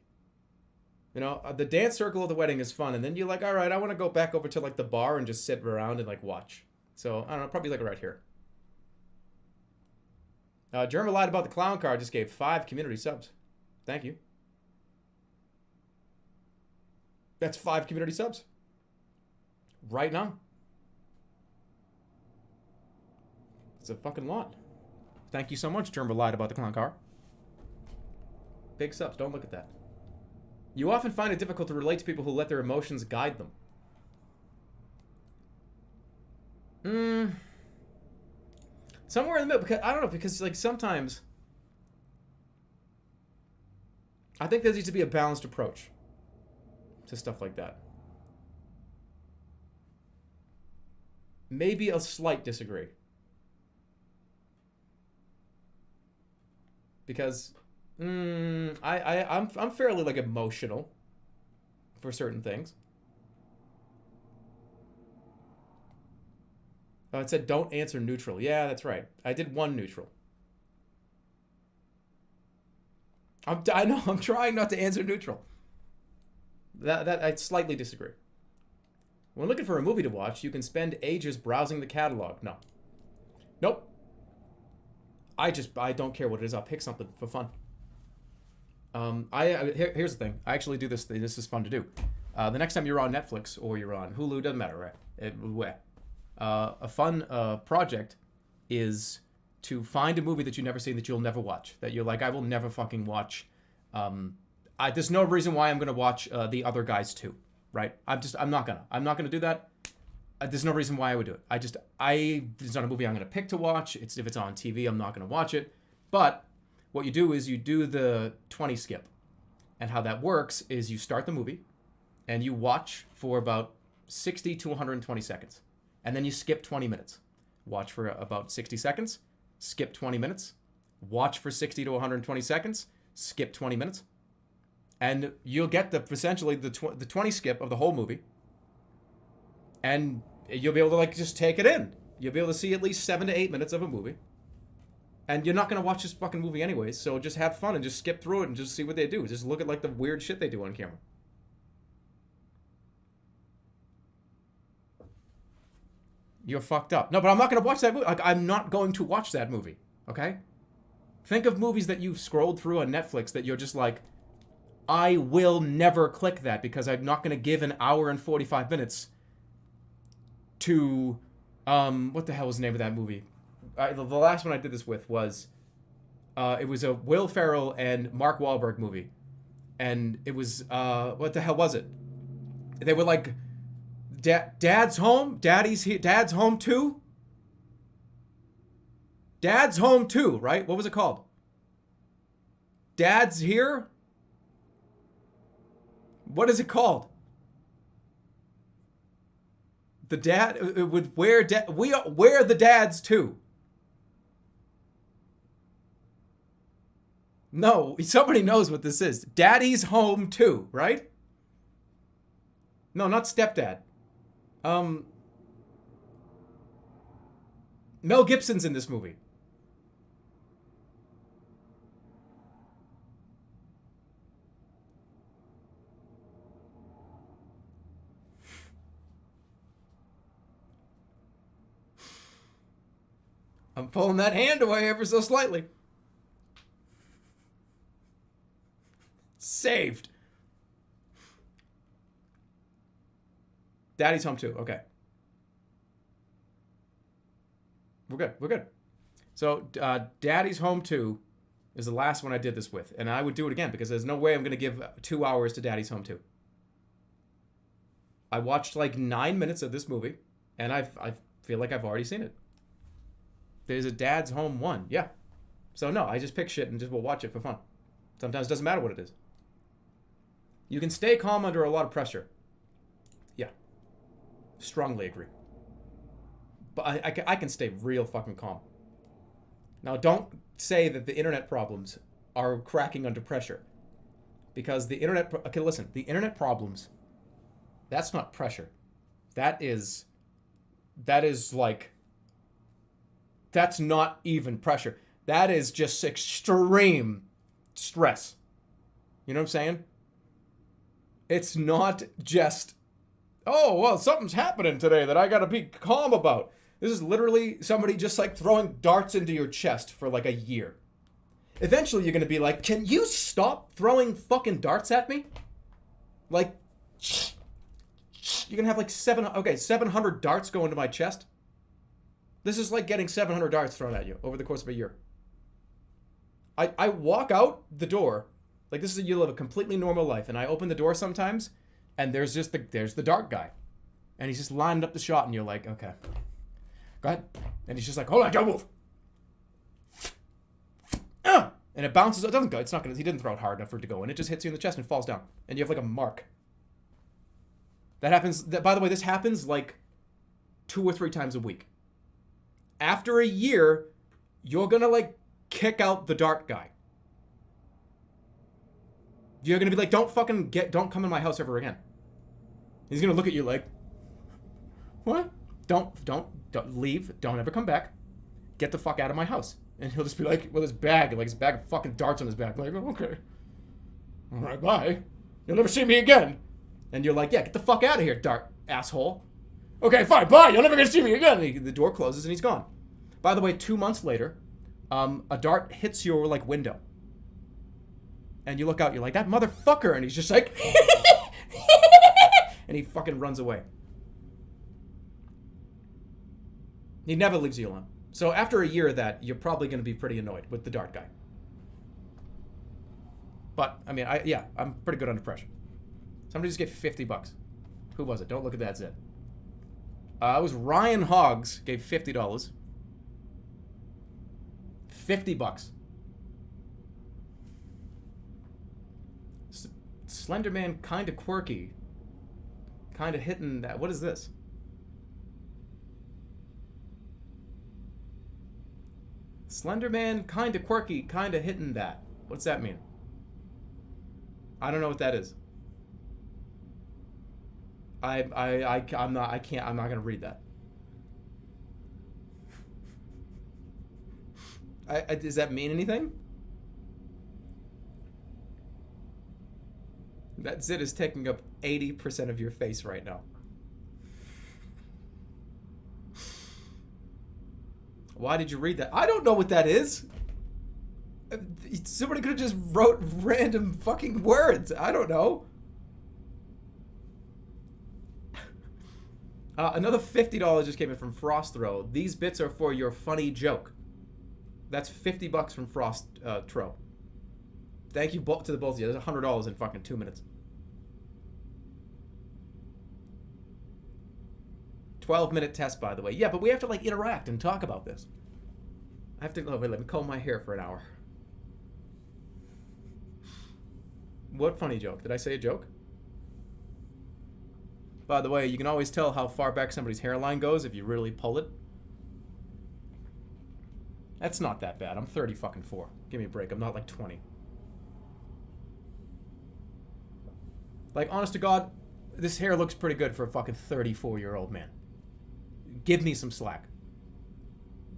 You know, the dance circle at the wedding is fun, and then you're like, all right, I want to go back over to like the bar and just sit around and like watch. So I don't know, probably like right here. Jerma lied about the clown car. Just gave 5 community subs. Thank you. That's 5 community subs. Right now. It's a fucking lot. Thank you so much, Jerma lied about the clown car. Big subs, don't look at that. You often find it difficult to relate to people who let their emotions guide them. Somewhere in the middle, because I don't know, because like sometimes I think there needs to be a balanced approach to stuff like that. Maybe a slight disagree. Because I'm fairly like emotional for certain things. Oh, it said don't answer neutral. Yeah, that's right. I did 1 neutral. I know I'm trying not to answer neutral. That I slightly disagree. When looking for a movie to watch, you can spend ages browsing the catalog. No. Nope. I don't care what it is. I'll pick something for fun. Here's the thing. I actually do this. This is fun to do. The next time you're on Netflix or you're on Hulu, doesn't matter, right? A fun project is to find a movie that you've never seen that you'll never watch. That you're like, I will never fucking watch. There's no reason why I'm gonna watch The Other Guys 2, right? I'm not gonna do that. There's no reason why I would do it. It's not a movie I'm gonna pick to watch. If it's on TV, I'm not gonna watch it. But what you do is you do the 20 skip. And how that works is you start the movie and you watch for about 60 to 120 seconds. And then you skip 20 minutes. Watch for about 60 seconds, skip 20 minutes, watch for 60 to 120 seconds, skip 20 minutes. And you'll get essentially the 20 skip of the whole movie. And you'll be able to like just take it in. You'll be able to see at least 7 to 8 minutes of a movie. And you're not going to watch this fucking movie anyways, so just have fun and just skip through it and just see what they do. Just look at like the weird shit they do on camera. You're fucked up. No, but I'm not going to watch that movie. Like, I'm not going to watch that movie, okay? Think of movies that you've scrolled through on Netflix that you're just like, I will never click that because I'm not going to give an hour and 45 minutes to, what the hell was the name of that movie? The last one I did this with was, it was a Will Ferrell and Mark Wahlberg movie. And it was, what the hell was it? They were like, Dad's home? Daddy's here? Dad's home too? Dad's home too, right? What was it called? Dad's here? What is it called? The dad, it would where the dads too. No, somebody knows what this is. Daddy's home too, right? No, not stepdad. Mel Gibson's in this movie. I'm pulling that hand away ever so slightly. Saved. Daddy's home too. Okay. We're good. We're good. So, Daddy's Home 2 is the last one I did this with. And I would do it again because there's no way I'm going to give 2 hours to Daddy's Home 2. I watched like 9 minutes of this movie, and I feel like I've already seen it. There's a Dad's Home 1. Yeah. So, no, I just pick shit and just will watch it for fun. Sometimes it doesn't matter what it is. You can stay calm under a lot of pressure. Yeah. Strongly agree. But I can stay real fucking calm. Now, don't say that the internet problems are cracking under pressure. Because the internet... Okay, listen. The internet problems, that's not pressure. That is like... That's not even pressure. That is just extreme stress. You know what I'm saying? It's not just, oh, well, something's happening today that I gotta be calm about. This is literally somebody just like throwing darts into your chest for like a year. Eventually you're gonna be like, can you stop throwing fucking darts at me? Like, you're gonna have like 700 darts go into my chest. This is like getting 700 darts thrown at you over the course of a year. I walk out the door, like this is you live a completely normal life, and I open the door sometimes, and there's the dark guy. And he's just lined up the shot, and you're like, okay. Go ahead. And he's just like, hold on, don't move. And it bounces, it doesn't go, it's not gonna, he didn't throw it hard enough for it to go in. It just hits you in the chest and falls down. And you have like a mark. That happens, by the way, this happens like 2 or 3 times a week. After a year, you're gonna like kick out the dark guy. You're gonna be like, don't come in my house ever again. He's gonna look at you like, what? Don't leave. Don't ever come back. Get the fuck out of my house. And he'll just be like, with his bag of fucking darts on his back. Like, oh, okay. All right, bye. You'll never see me again. And you're like, yeah, get the fuck out of here, dart asshole. Okay, fine, bye. You're never gonna see me again. And the door closes and he's gone. By the way, 2 months later, a dart hits your like window. And you look out, you're like, that motherfucker. And he's just like, and he fucking runs away. He never leaves you alone. So after a year of that, you're probably going to be pretty annoyed with the dart guy. But, I mean, I'm pretty good under pressure. Somebody just gave $50. Who was it? Don't look at that, Zed. It was Ryan Hoggs, gave $50. $50. Slenderman, kinda quirky. Kinda hitting that. What is this? Slenderman, kinda quirky, kinda hitting that. What's that mean? I don't know what that is. I'm not gonna read that. Does that mean anything? That zit is taking up 80% of your face right now. Why did you read that? I don't know what that is. Somebody could have just wrote random fucking words. I don't know. Another $50 just came in from Frost Throw. These bits are for your funny joke. That's $50 from Frost Throw. Thank you to the both of you. There's $100 in fucking 2 minutes. 12-minute test, by the way. Yeah, but we have to like interact and talk about this. I have to. Oh wait, let me comb my hair for an hour. What funny joke? Did I say a joke? By the way, you can always tell how far back somebody's hairline goes if you really pull it. That's not that bad. I'm 30 fucking 4. Give me a break. I'm not like 20. Like, honest to God, this hair looks pretty good for a fucking 34-year-old man. Give me some slack.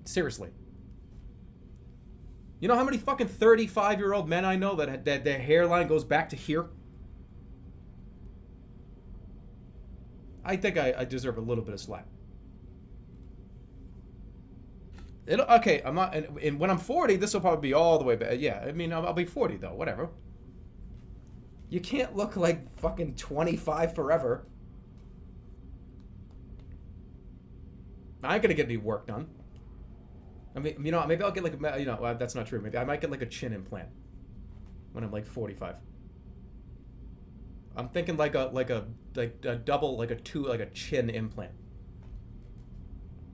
Seriously. You know how many fucking 35-year-old men I know that their hairline goes back to here? I think I deserve a little bit of slack. Okay, I'm not, and when I'm 40, this will probably be all the way back. Yeah, I mean, I'll be 40 though, whatever. You can't look like fucking 25 forever. I ain't gonna get any work done. I mean, you know, maybe I'll get like a, you know, well, that's not true. Maybe I might get like a chin implant when I'm like 45. I'm thinking like a double, like a chin implant.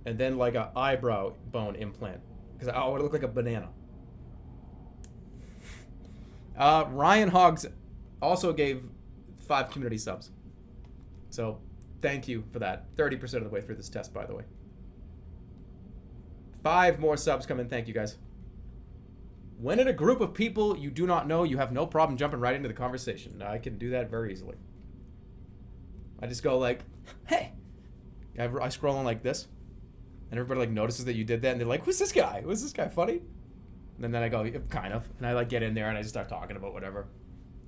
And then like a eyebrow bone implant. Because I want to look like a banana. Ryan Hoggs also gave 5 community subs. So thank you for that. 30% of the way through this test, by the way. 5 more subs come in. Thank you, guys. When in a group of people you do not know, you have no problem jumping right into the conversation. I can do that very easily. I just go like, hey. I scroll on like this. And everybody like notices that you did that. And they're like, who's this guy? Was this guy funny? And then I go, kind of. And I like get in there and I just start talking about whatever.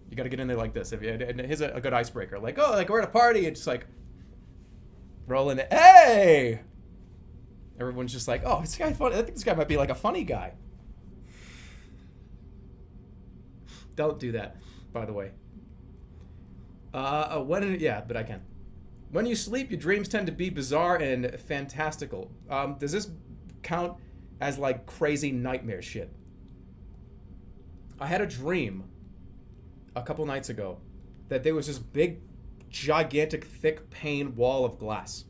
You got to get in there like this. And here's a good icebreaker. Like, oh, like we're at a party. It's just like, roll in. Hey! Everyone's just like, oh, this guy funny. I think this guy might be like a funny guy. Don't do that, by the way. Yeah, but I can. When you sleep, your dreams tend to be bizarre and fantastical. Does this count as like crazy nightmare shit? I had a dream a couple nights ago that there was this big, gigantic, thick pane wall of glass.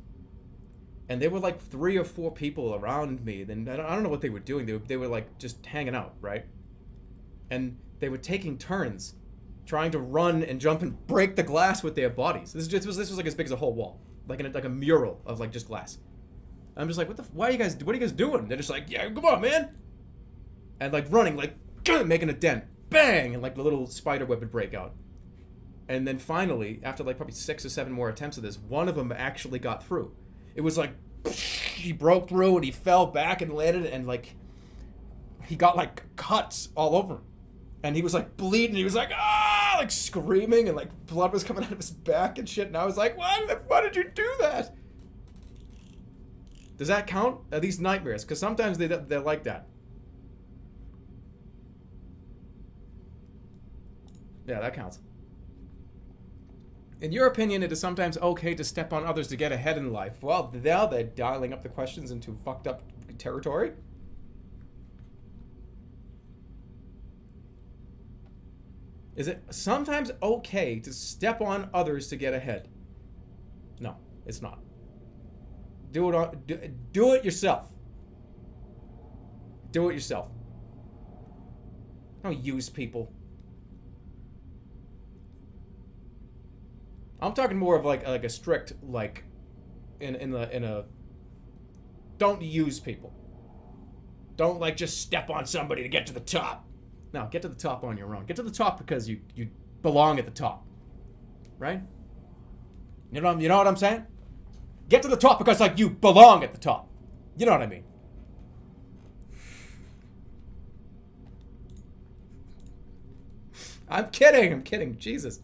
And there were like 3 or 4 people around me. Then I don't know what they were doing. They were like just hanging out, right? And they were taking turns trying to run and jump and break the glass with their bodies. This was like as big as a whole wall, like a mural of like just glass. I'm just like, what are you guys doing? They're just like, yeah, come on, man, and like running, like making a dent, bang, and like the little spider web would break out. And then finally, after like probably 6 or 7 more attempts of this, one of them actually got through. It was like he broke through and he fell back and landed, and like he got like cuts all over him. And he was like bleeding. He was like, ah, like screaming, and like blood was coming out of his back and shit. And I was like, why did you do that? Does that count? Are these nightmares? Because sometimes they're like that. Yeah, that counts. In your opinion, it is sometimes okay to step on others to get ahead in life. Well, now they're dialing up the questions into fucked up territory. Is it sometimes okay to step on others to get ahead? No, it's not. Do it yourself. Do it yourself. Don't use people. I'm talking more of like a strict like in a don't use people. Don't like just step on somebody to get to the top. No, get to the top on your own. Get to the top because you belong at the top. Right? You know what I'm saying? Get to the top because like you belong at the top. You know what I mean? I'm kidding. Jesus.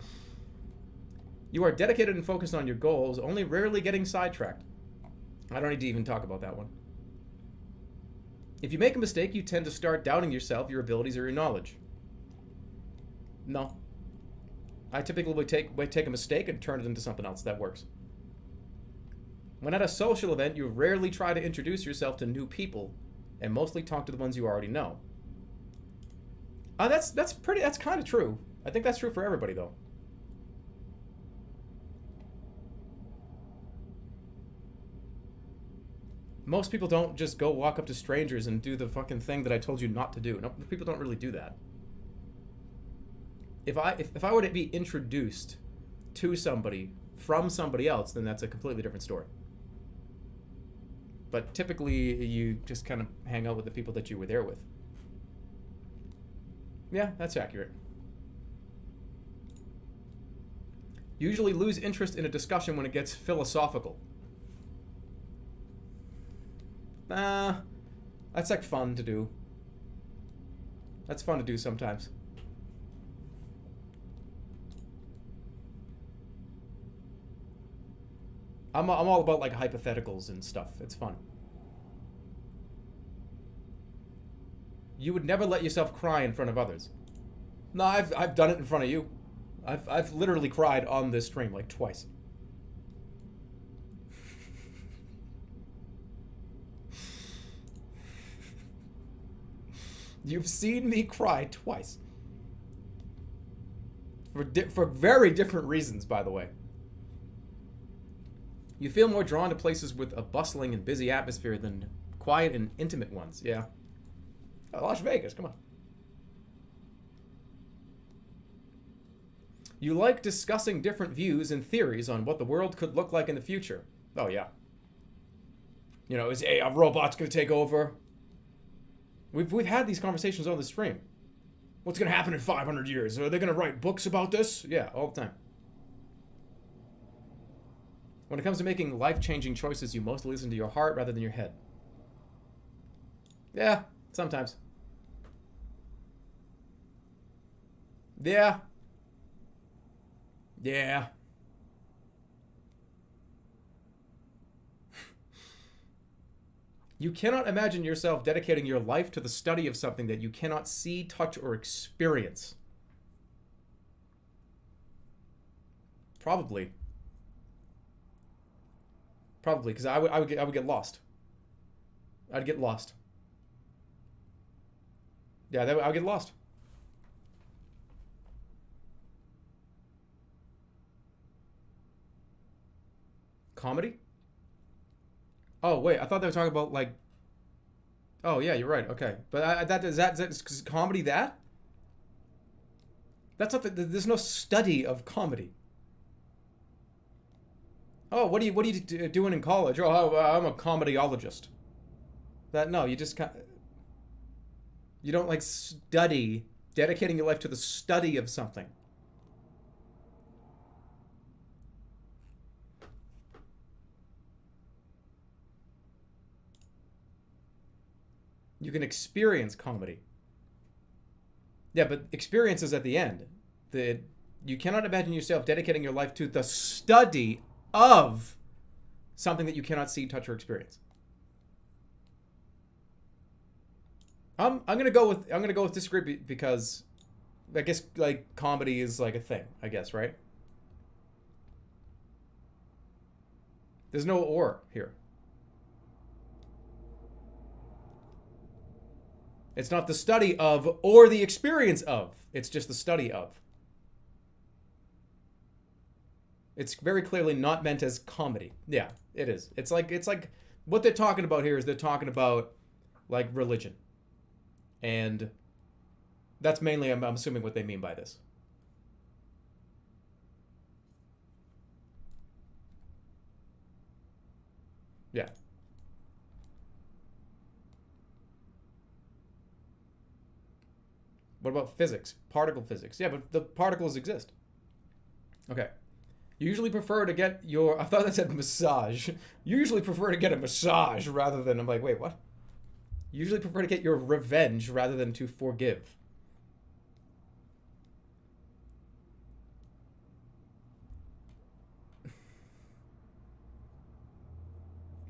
You are dedicated and focused on your goals, only rarely getting sidetracked. I don't need to even talk about that one. If you make a mistake, you tend to start doubting yourself, your abilities, or your knowledge. No. I typically would take a mistake and turn it into something else that works. When at a social event, you rarely try to introduce yourself to new people and mostly talk to the ones you already know. That's kind of true. I think that's true for everybody, though. Most people don't just go walk up to strangers and do the fucking thing that I told you not to do. No, people don't really do that. If I were to be introduced to somebody from somebody else, then that's a completely different story. But typically, you just kind of hang out with the people that you were there with. Yeah, that's accurate. Usually lose interest in a discussion when it gets philosophical. That's like fun to do. That's fun to do sometimes. I'm all about like hypotheticals and stuff. It's fun. You would never let yourself cry in front of others. No, I've done it in front of you. I've literally cried on this stream like twice. You've seen me cry twice. For very different reasons, by the way. You feel more drawn to places with a bustling and busy atmosphere than quiet and intimate ones. Yeah. Oh, Las Vegas, come on. You like discussing different views and theories on what the world could look like in the future. Oh, yeah. You know, is a robot's going to take over? We've had these conversations on the stream. What's going to happen in 500 years? Are they going to write books about this? Yeah, all the time. When it comes to making life-changing choices, you mostly listen to your heart rather than your head. Yeah, sometimes. Yeah. Yeah. You cannot imagine yourself dedicating your life to the study of something that you cannot see, touch, or experience. Probably. Probably, because I would get lost. I'd get lost. Yeah, I would get lost. Comedy? Oh wait, I thought they were talking about like. Oh yeah, you're right. Okay, but is that comedy? That? That's not. There's no study of comedy. Oh, what are you doing in college? Oh, I'm a comedyologist. That no, you just you don't like study, dedicating your life to the study of something. You can experience comedy. Yeah, but experience is at the end. You cannot imagine yourself dedicating your life to the study of something that you cannot see, touch, or experience. I'm gonna go with disagree because I guess like comedy is like a thing, I guess, right? There's no or here. It's not the study of or the experience of. It's just the study of. It's very clearly not meant as comedy. Yeah, it is. It's like what they're talking about here is they're talking about like religion. And that's mainly, I'm assuming, what they mean by this. Yeah. What about physics? Particle physics. Yeah, but the particles exist. Okay. You usually prefer to get your... I thought that said massage. You usually prefer to get a massage rather than... I'm like, wait, what? You usually prefer to get your revenge rather than to forgive.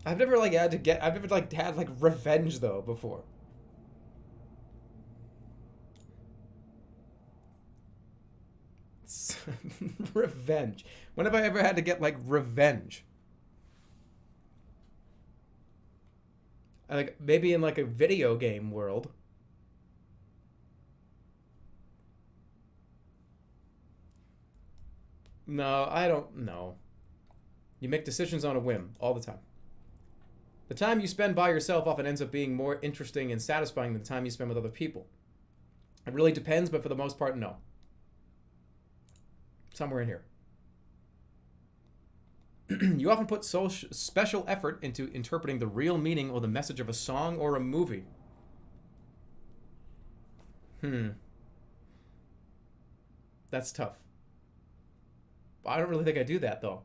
I've never had revenge though before. Revenge. When have I ever had to get like revenge? Like maybe in like a video game world. No, I don't know. You make decisions on a whim all the time. The time you spend by yourself often ends up being more interesting and satisfying than the time you spend with other people. It really depends, but for the most part, no. Somewhere in here. You often put special effort into interpreting the real meaning or the message of a song or a movie. That's tough. I don't really think I do that, though.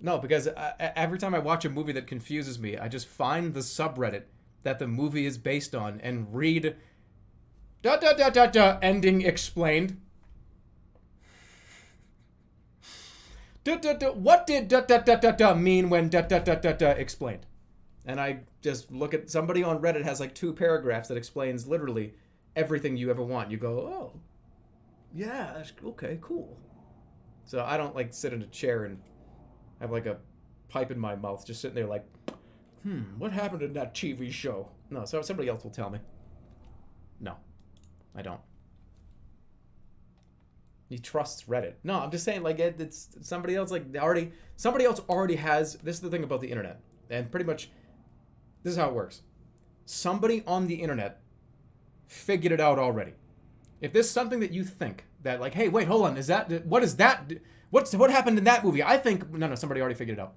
No, because every time I watch a movie that confuses me, I just find the subreddit that the movie is based on and read ending explained. What did mean when explained? And I just look at somebody on Reddit has like 2 paragraphs that explains literally everything you ever want. You go, oh, yeah, that's okay, cool. So I don't like sit in a chair and have like a pipe in my mouth, just sitting there like, what happened in that TV show? No, so somebody else will tell me. No, I don't. He trusts Reddit. No, I'm just saying, like, it's somebody else, like, somebody else already has, this is the thing about the internet, and pretty much, this is how it works. Somebody on the internet figured it out already. If there's something that you think, that, like, hey, wait, hold on, what is that, what happened in that movie? I think, no, somebody already figured it out.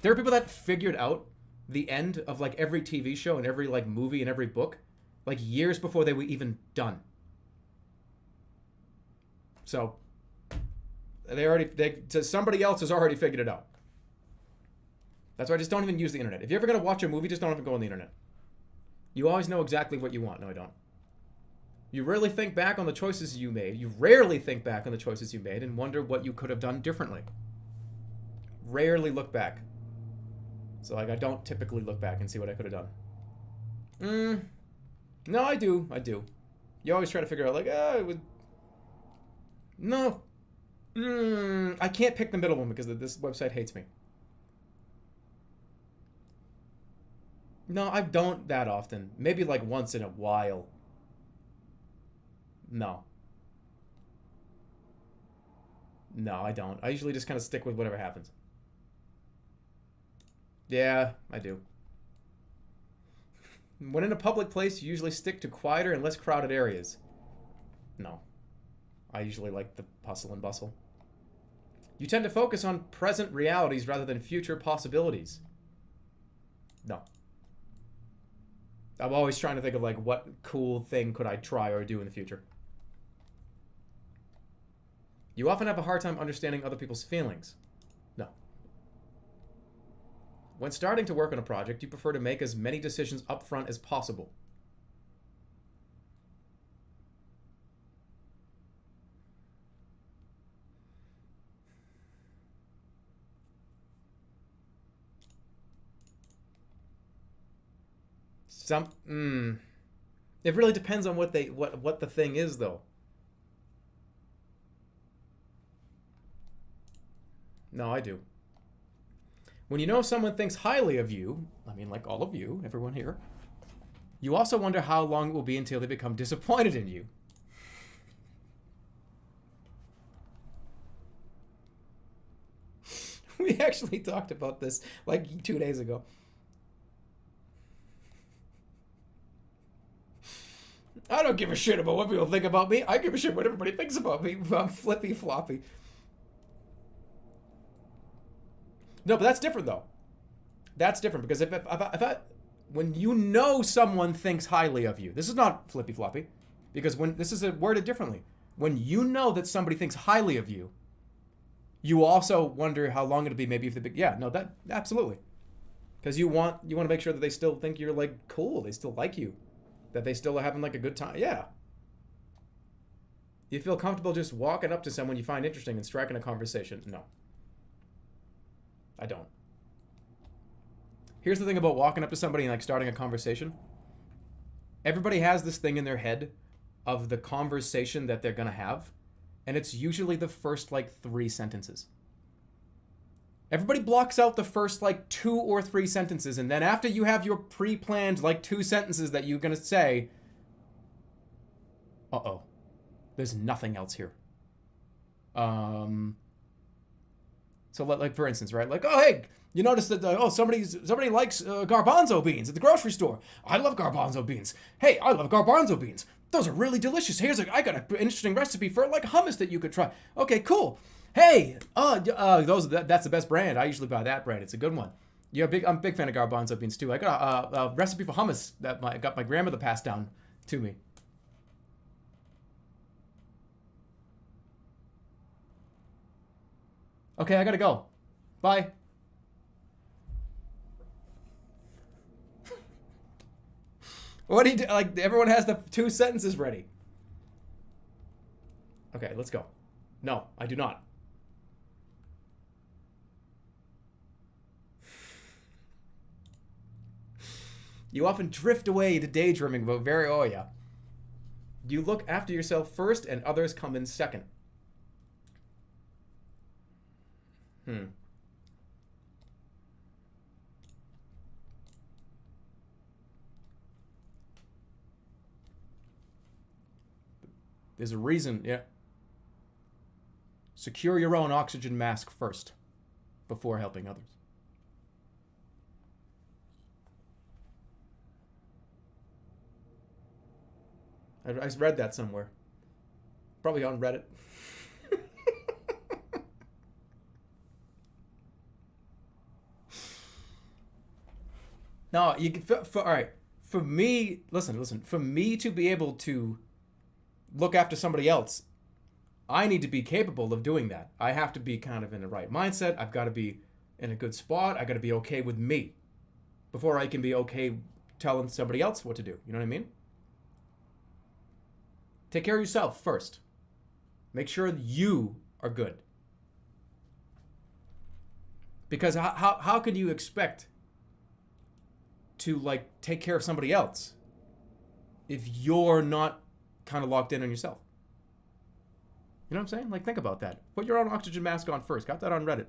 There are people that figured out the end of, like, every TV show and every, like, movie and every book, like, years before they were even done. So, somebody else has already figured it out. That's why I just don't even use the internet. If you're ever going to watch a movie, just don't even go on the internet. You always know exactly what you want. No, I don't. You rarely think back on the choices you made. You rarely think back on the choices you made and wonder what you could have done differently. Rarely look back. So, like, I don't typically look back and see what I could have done. No, I do. You always try to figure out, like, it would... No. I can't pick the middle one because this website hates me. No, I don't that often. Maybe like once in a while. No, I don't. I usually just kind of stick with whatever happens. Yeah, I do. When in a public place, you usually stick to quieter and less crowded areas. No. I usually like the hustle and bustle. You tend to focus on present realities rather than future possibilities. No. I'm always trying to think of, like, what cool thing could I try or do in the future. You often have a hard time understanding other people's feelings. No. When starting to work on a project, you prefer to make as many decisions up front as possible. It really depends on what the thing is, though. No, I do. When you know someone thinks highly of you, I mean, like all of you, everyone here, you also wonder how long it will be until they become disappointed in you. We actually talked about this like 2 days ago. I don't give a shit about what people think about me. I give a shit what everybody thinks about me. I'm flippy floppy. No, but that's different though. That's different because if when you know someone thinks highly of you, this is not flippy floppy, because when this is worded differently. When you know that somebody thinks highly of you, you also wonder how long it'll be. Maybe if that absolutely, because you want to make sure that they still think you're like cool. They still like you. That they still are having like a good time. Yeah. You feel comfortable just walking up to someone you find interesting and striking a conversation? No. I don't. Here's the thing about walking up to somebody and like starting a conversation. Everybody has this thing in their head of the conversation that they're gonna have, and it's usually the first like 3 sentences. Everybody blocks out the first like 2 or 3 sentences, and then after you have your pre-planned like 2 sentences that you're gonna say, there's nothing else here. So like for instance, right? Like, oh hey, you notice that somebody likes garbanzo beans at the grocery store. I love garbanzo beans. Hey, I love garbanzo beans. Those are really delicious. I got an interesting recipe for like hummus that you could try. Okay, cool. Hey, that's the best brand. I usually buy that brand. It's a good one. I'm a big fan of garbanzo beans too. I got a recipe for hummus that got my grandmother passed down to me. Okay, I gotta go. Bye. What do you do? Like, everyone has the 2 sentences ready. Okay, let's go. No, I do not. You often drift away to daydreaming about oh yeah. You look after yourself first and others come in second. There's a reason, yeah. Secure your own oxygen mask first before helping others. I read that somewhere. Probably on Reddit. No, you can. All right. For me, listen. For me to be able to look after somebody else, I need to be capable of doing that. I have to be kind of in the right mindset. I've got to be in a good spot. I got to be okay with me before I can be okay telling somebody else what to do. You know what I mean? Take care of yourself first. Make sure you are good. Because how can you expect to like take care of somebody else if you're not kind of locked in on yourself? You know what I'm saying? Like, think about that. Put your own oxygen mask on first. Got that on Reddit.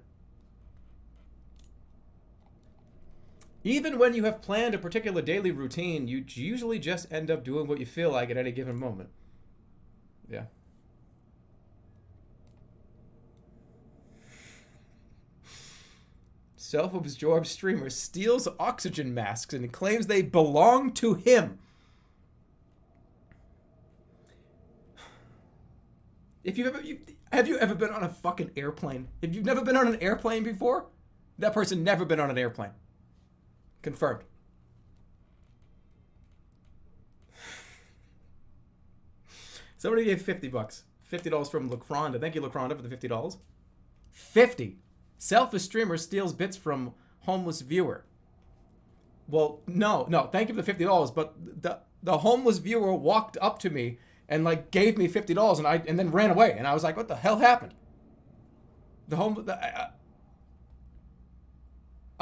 Even when you have planned a particular daily routine, you usually just end up doing what you feel like at any given moment. Yeah. Self-absorbed streamer steals oxygen masks and claims they belong to him. Have you ever been on a fucking airplane? If you've never been on an airplane before, that person never been on an airplane. Confirmed. Somebody gave $50. $50 from Lacronda. Thank you, Lacronda, for the $50. 50. Selfish streamer steals bits from homeless viewer. Well, no. Thank you for the $50, but the homeless viewer walked up to me and like gave me $50 and then ran away, and I was like, what the hell happened? I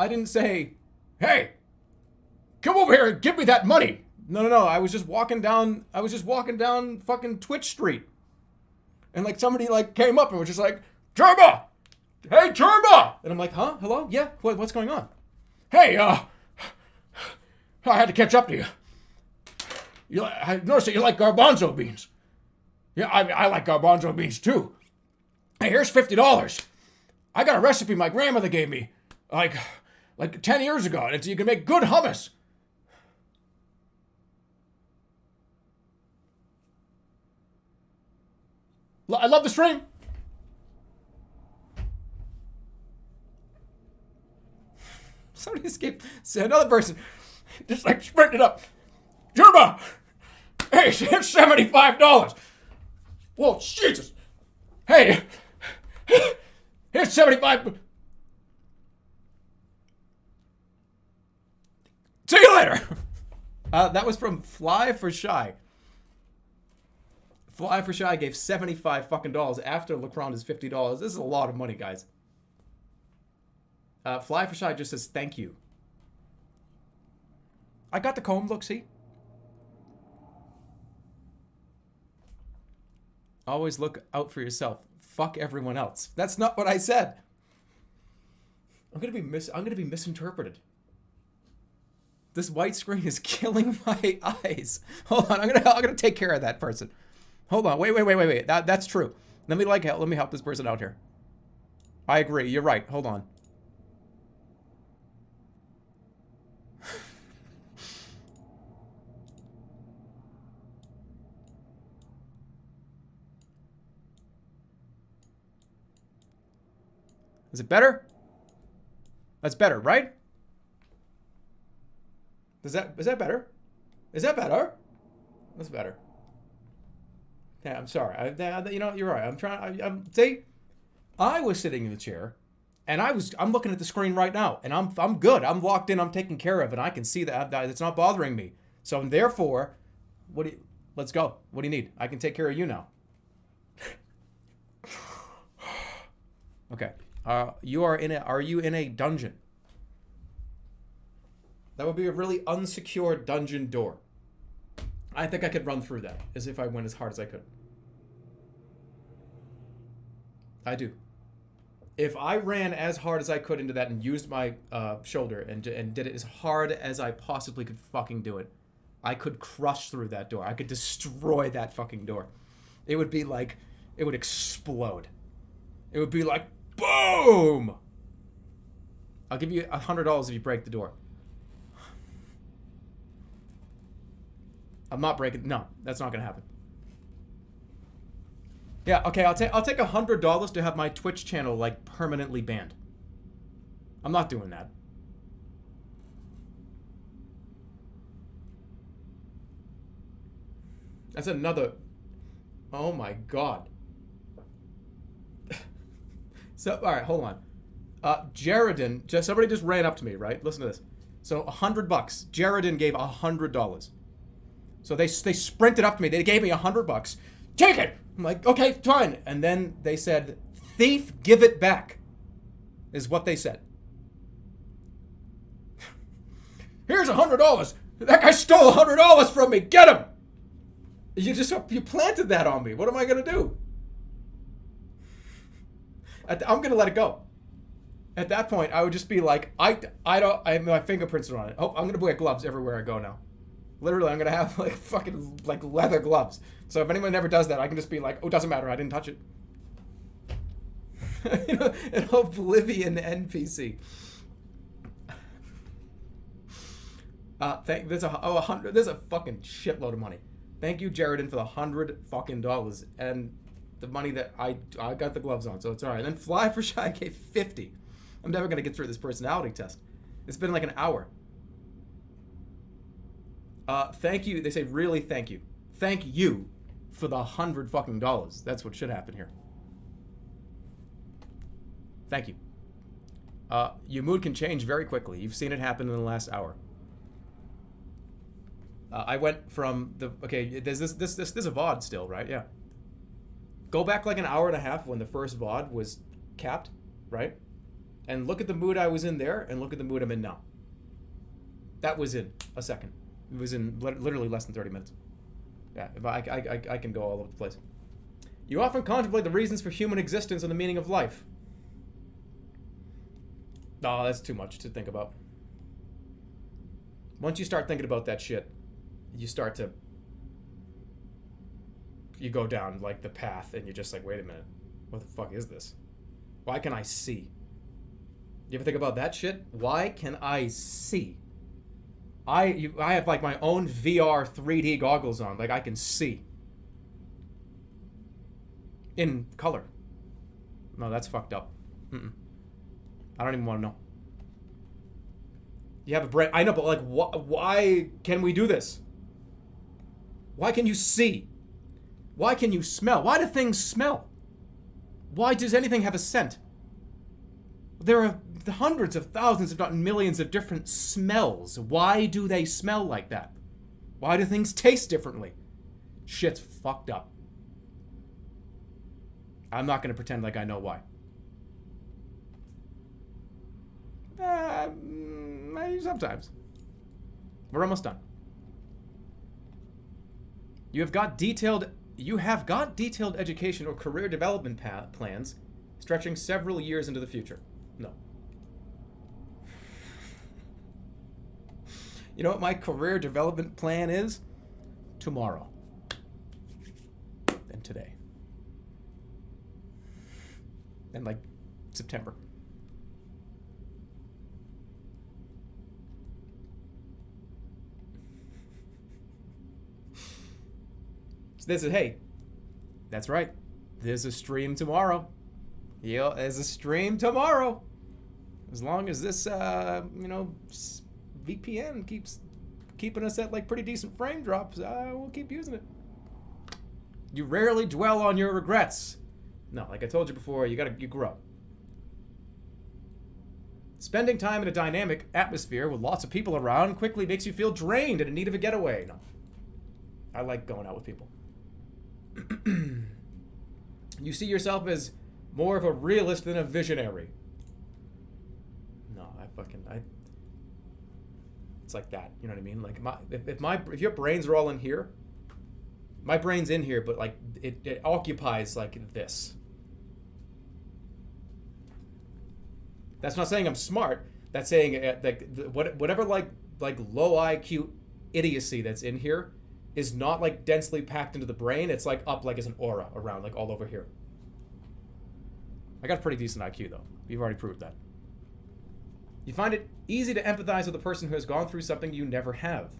didn't say, hey, come over here and give me that money. No. I was just walking down fucking Twitch Street. And like somebody like came up and was just like, Jerma! Hey, Jerma! And I'm like, huh? Hello? Yeah? What's going on? Hey, I had to catch up to you. I noticed that you like garbanzo beans. Yeah, I like garbanzo beans too. Hey, here's $50. I got a recipe my grandmother gave me like 10 years ago, and you can make good hummus. I love the stream. Somebody escaped. Another person just like sprinted up. Jerma! Hey, here's $75. Whoa, Jesus. Hey, here's 75. See you later. That was from Fly for Shy. Fly for Shy gave $75 fucking dollars after Lacronda's $50. This is a lot of money, guys. Fly for Shy just says thank you. I got the comb. Look, see. Always look out for yourself. Fuck everyone else. That's not what I said. I'm gonna be misinterpreted. This white screen is killing my eyes. Hold on, I'm gonna take care of that person. Hold on, wait. That's true. Let me help this person out here. I agree. You're right. Hold on. Is it better? That's better, right? Is that better? Is that better? That's better. Yeah, I'm sorry. You know, you're right. See, I was sitting in the chair, and I'm looking at the screen right now, and I'm good. I'm locked in. I'm taken care of, and I can see that it's not bothering me. So therefore, let's go. What do you need? I can take care of you now. Okay. Are you in a dungeon? That would be a really unsecured dungeon door. I think I could run through that as if I went as hard as I could. I do. If I ran as hard as I could into that and used my shoulder and did it as hard as I possibly could fucking do it, I could crush through that door. I could destroy that fucking door. It would be like, it would explode. It would be like, boom! I'll give you $100 if you break the door. I'm not breaking. No, that's not gonna happen. Yeah, okay. I'll take $100 to have my Twitch channel like permanently banned. I'm not doing that. That's another. Oh my god. So all right, hold on. Jaredin, somebody just ran up to me, right? Listen to this. So $100. Jaredin gave $100. So they sprinted up to me. They gave me $100. Take it. I'm like, okay, fine. And then they said, "Thief, give it back," is what they said. Here's $100. That guy stole $100 from me. Get him. You planted that on me. What am I gonna do? I'm gonna let it go. At that point, I would just be like, my fingerprints are on it. Oh, I'm gonna wear gloves everywhere I go now. Literally, I'm gonna have like fucking like leather gloves. So if anyone ever does that, I can just be like, oh, doesn't matter, I didn't touch it. You know, an oblivion NPC. There's a fucking shitload of money. Thank you, Jaredin, for the $100 fucking dollars and the money that I got the gloves on, so it's alright. And then Fly for Shy gave $50. I'm never gonna get through this personality test. It's been like an hour. Thank you. They say, really, thank you. Thank you for the $100 fucking dollars. That's what should happen here. Thank you. Your mood can change very quickly. You've seen it happen in the last hour. I went from the... Okay, there's this a VOD still, right? Yeah. Go back like an hour and a half when the first VOD was capped, right? And look at the mood I was in there and look at the mood I'm in now. That was in a second. It was in literally less than 30 minutes. Yeah, I can go all over the place. You often contemplate the reasons for human existence and the meaning of life. Oh, that's too much to think about. Once you start thinking about that shit, you go down like the path and you're just like, wait a minute, what the fuck is this? Why can I see? You ever think about that shit? Why can I see? I have like my own VR 3D goggles on, like I can see in color. No, that's fucked up. I don't even want to know. You have a brain. I know, but like, why can we do this? Why can you see? Why can you smell? Why do things smell? Why does anything have a scent? There are hundreds of thousands, if not millions, of different smells. Why do they smell like that? Why do things taste differently? Shit's fucked up. I'm not going to pretend like I know why. Sometimes. We're almost done. You have got detailed education or career development plans stretching several years into the future. No. You know what my career development plan is? Tomorrow. And today. And like September. So this is, hey, that's right. There's a stream tomorrow. Yeah, there's a stream tomorrow. As long as this, VPN keeps keeping us at like pretty decent frame drops, we'll keep using it. You rarely dwell on your regrets. No, like I told you before, you grow. Spending time in a dynamic atmosphere with lots of people around quickly makes you feel drained and in need of a getaway. No. I like going out with people. You see yourself as more of a realist than a visionary. No, it's like that. You know what I mean? Like if your brains are all in here, my brain's in here, but like it occupies like this. That's not saying I'm smart. That's saying whatever like low IQ idiocy that's in here is not like densely packed into the brain. It's like up like as an aura around, like all over here. I got a pretty decent IQ though. You've already proved that. You find it easy to empathize with a person who has gone through something you never have.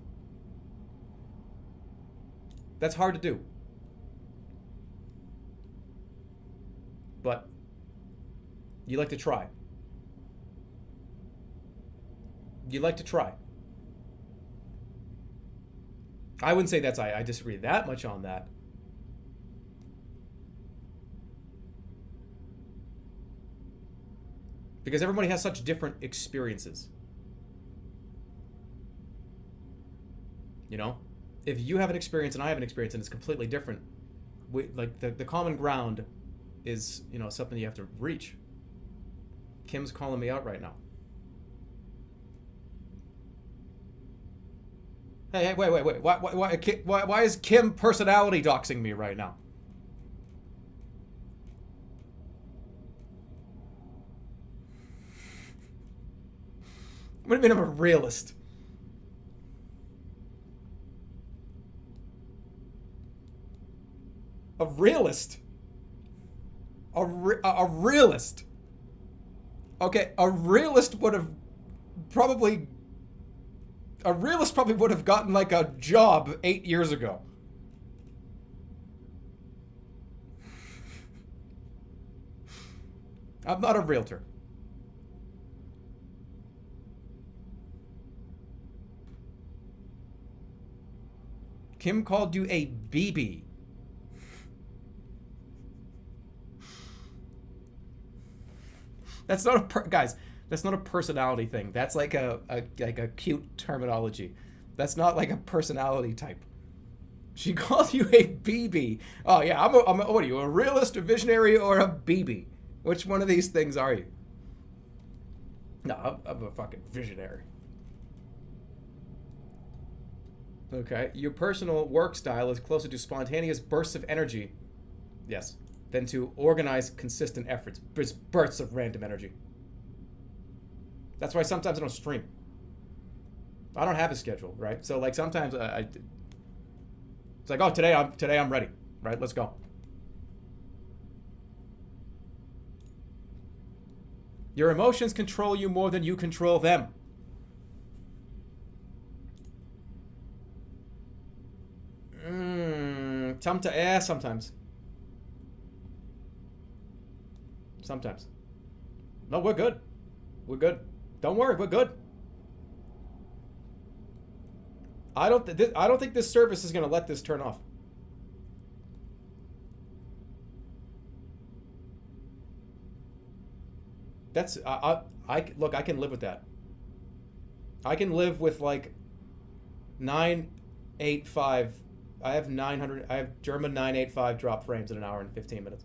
That's hard to do. But you like to try. You like to try. I wouldn't say that's I disagree that much on that. Because everybody has such different experiences. You know? If you have an experience and I have an experience and it's completely different, like the common ground is, you know, something you have to reach. Kim's calling me out right now. Hey, wait. Why is Kim personality doxing me right now? What do you mean I'm a realist? A realist? A realist? Okay, a realist would have probably... A realist probably would have gotten like a job 8 years ago. I'm not a realtor. Kim called you a BB. That's not a guys. That's not a personality thing. That's like a cute terminology. That's not like a personality type. She called you a BB. Oh yeah, what are you? A realist, a visionary, or a BB? Which one of these things are you? No, I'm a fucking visionary. Okay, your personal work style is closer to spontaneous bursts of energy, yes, than to organized, consistent efforts. Just bursts of random energy. That's why sometimes I don't stream. I don't have a schedule, right? So like sometimes it's like, oh, today I'm ready, right? Let's go. Your emotions control you more than you control them. Sometimes. Sometimes. No, we're good. We're good. Don't worry, we're good. I don't think this service is gonna let this turn off. That's look, I can live with that. I can live with like 985. I have jerma 985 drop frames in an hour and 15 minutes.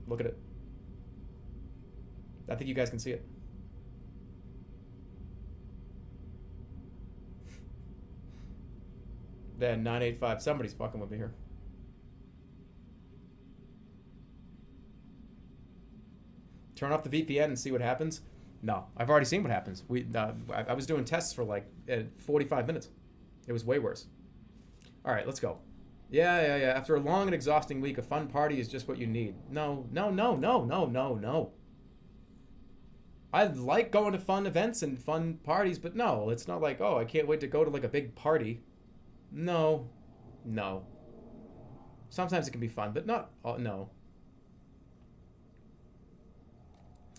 Look at it. I think you guys can see it. Then 985. Somebody's fucking with me here. Turn off the VPN and see what happens. No, I've already seen what happens. I was doing tests for like 45 minutes. It was way worse. All right, let's go. Yeah. After a long and exhausting week, a fun party is just what you need. No. I like going to fun events and fun parties, but no, it's not like, oh, I can't wait to go to like a big party. No. Sometimes it can be fun, but not, no.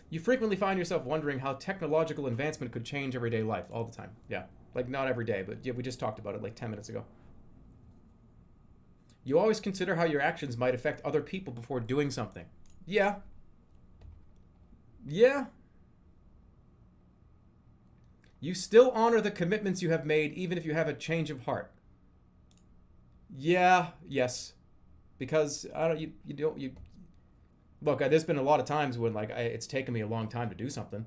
You frequently find yourself wondering how technological advancement could change everyday life all the time. Yeah, like not every day, but yeah, we just talked about it like 10 minutes ago. You always consider how your actions might affect other people before doing something. Yeah. You still honor the commitments you have made, even if you have a change of heart. Yeah, yes. Because I don't. You don't. You look. There's been a lot of times when like it's taken me a long time to do something.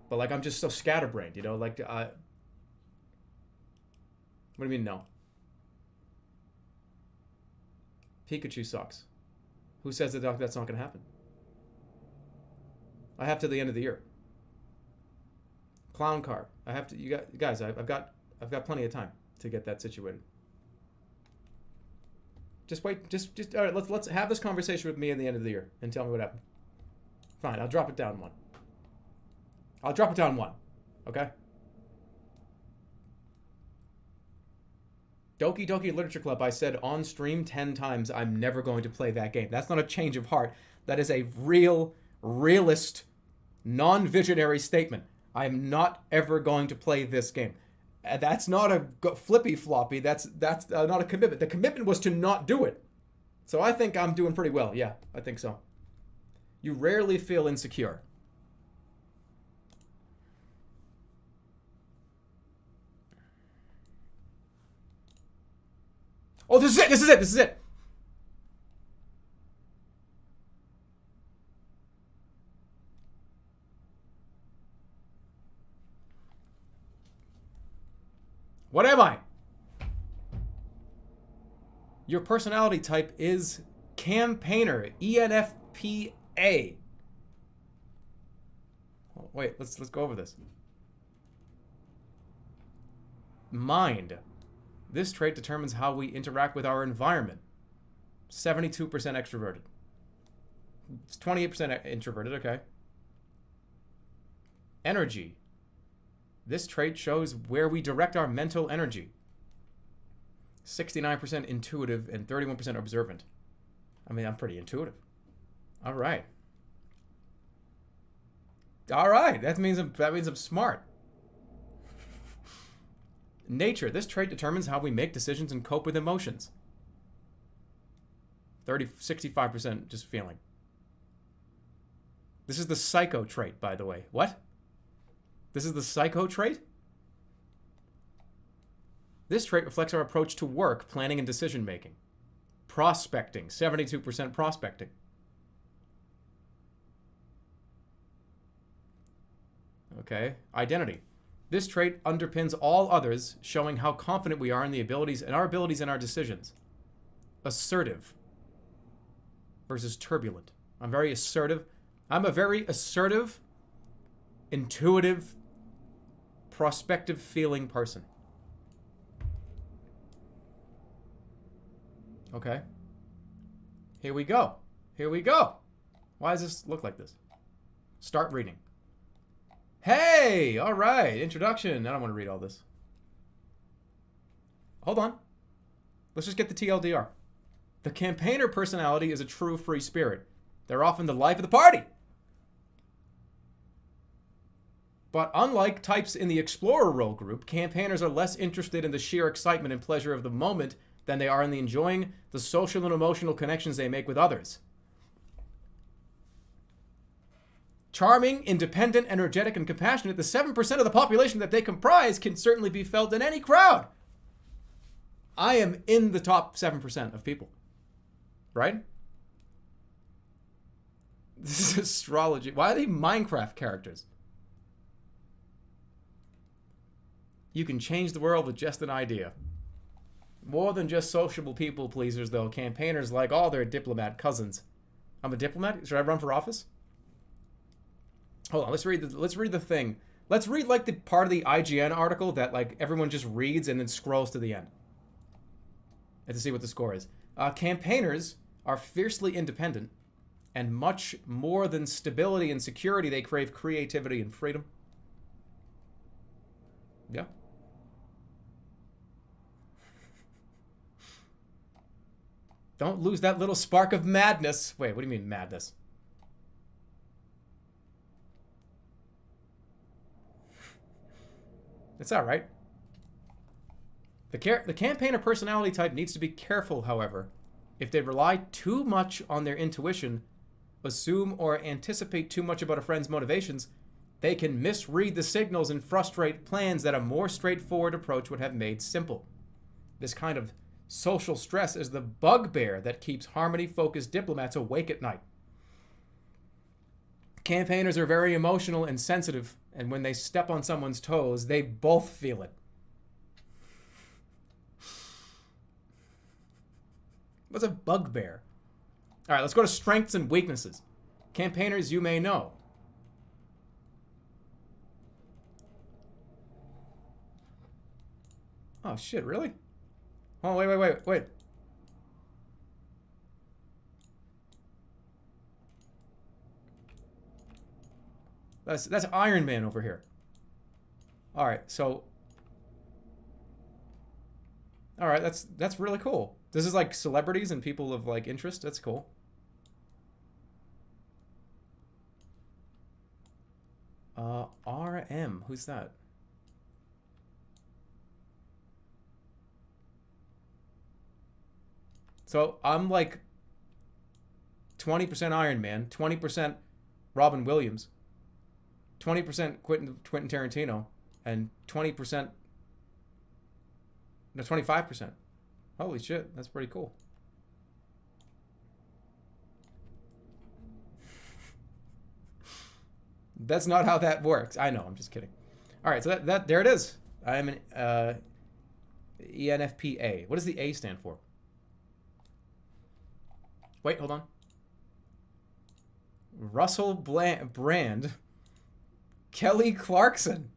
But like I'm just so scatterbrained, you know. Like, what do you mean no? Pikachu sucks. Who says that that's not going to happen? I have to the end of the year. Clown car. I have to. You guys. I've got plenty of time to get that situated. Just wait. Just. All right. Let's have this conversation with me at the end of the year and tell me what happened. Fine. I'll drop it down one. I'll drop it down one. Okay. Doki Doki Literature Club. I said on stream 10 times I'm never going to play that game. That's not a change of heart. That is a realist, non-visionary statement. I am not ever going to play this game. That's not a flippy floppy. That's not a commitment. The commitment was to not do it. So I think I'm doing pretty well. Yeah, I think so. You rarely feel insecure. Oh, this is it. This is it. This is it. What am I? Your personality type is campaigner, ENFPA. Oh, wait, let's go over this. Mind. This trait determines how we interact with our environment. 72% extroverted. It's 28% introverted, okay. Energy. This trait shows where we direct our mental energy. 69% intuitive and 31% observant. I mean, I'm pretty intuitive. All right. All right. That means I'm smart. Nature. This trait determines how we make decisions and cope with emotions. 65% just feeling. This is the psycho trait, by the way. What? This is the psycho trait? This trait reflects our approach to work, planning, and decision making. Prospecting. 72% prospecting. Okay. Identity. This trait underpins all others, showing how confident we are in our abilities and our decisions. Assertive versus turbulent. I'm very assertive. I'm a very assertive, intuitive, prospective feeling person. Okay. Here we go. Here we go. Why does this look like this? Start reading. Hey! All right. Introduction. I don't want to read all this. Hold on. Let's just get the TLDR. The campaigner personality is a true free spirit. They're often the life of the party. But unlike types in the explorer role group, campaigners are less interested in the sheer excitement and pleasure of the moment than they are in enjoying the social and emotional connections they make with others. Charming, independent, energetic, and compassionate, the 7% of the population that they comprise can certainly be felt in any crowd. I am in the top 7% of people. Right? This is astrology. Why are they Minecraft characters? You can change the world with just an idea. More than just sociable people pleasers, though. Campaigners like all their diplomat cousins. I'm a diplomat? Should I run for office? Hold on, let's read the thing. Let's read like the part of the IGN article that like everyone just reads and then scrolls to the end. And to see what the score is. Campaigners are fiercely independent, and much more than stability and security, they crave creativity and freedom. Yeah. Don't lose that little spark of madness. Wait, what do you mean madness? It's all right. The campaigner personality type needs to be careful, however. If they rely too much on their intuition, assume or anticipate too much about a friend's motivations, They can misread the signals and frustrate plans that a more straightforward approach would have made simple. This kind of social stress is the bugbear that keeps harmony-focused diplomats awake at night. Campaigners are very emotional and sensitive, and when they step on someone's toes, they both feel it. What's a bugbear? All right, let's go to strengths and weaknesses. Campaigners you may know. Oh, shit, really? Oh, wait. That's Iron Man over here. All right, so... All right, that's really cool. This is like celebrities and people of like interest. That's cool. RM. Who's that? So I'm like 20% Iron Man, 20% Robin Williams, 20% Quentin Tarantino, and 20%... No, 25%. Holy shit, that's pretty cool. That's not how that works. I know, I'm just kidding. All right, so that there it is. I am an ENFPA. What does the A stand for? Wait, hold on. Russell Brand. Kelly Clarkson.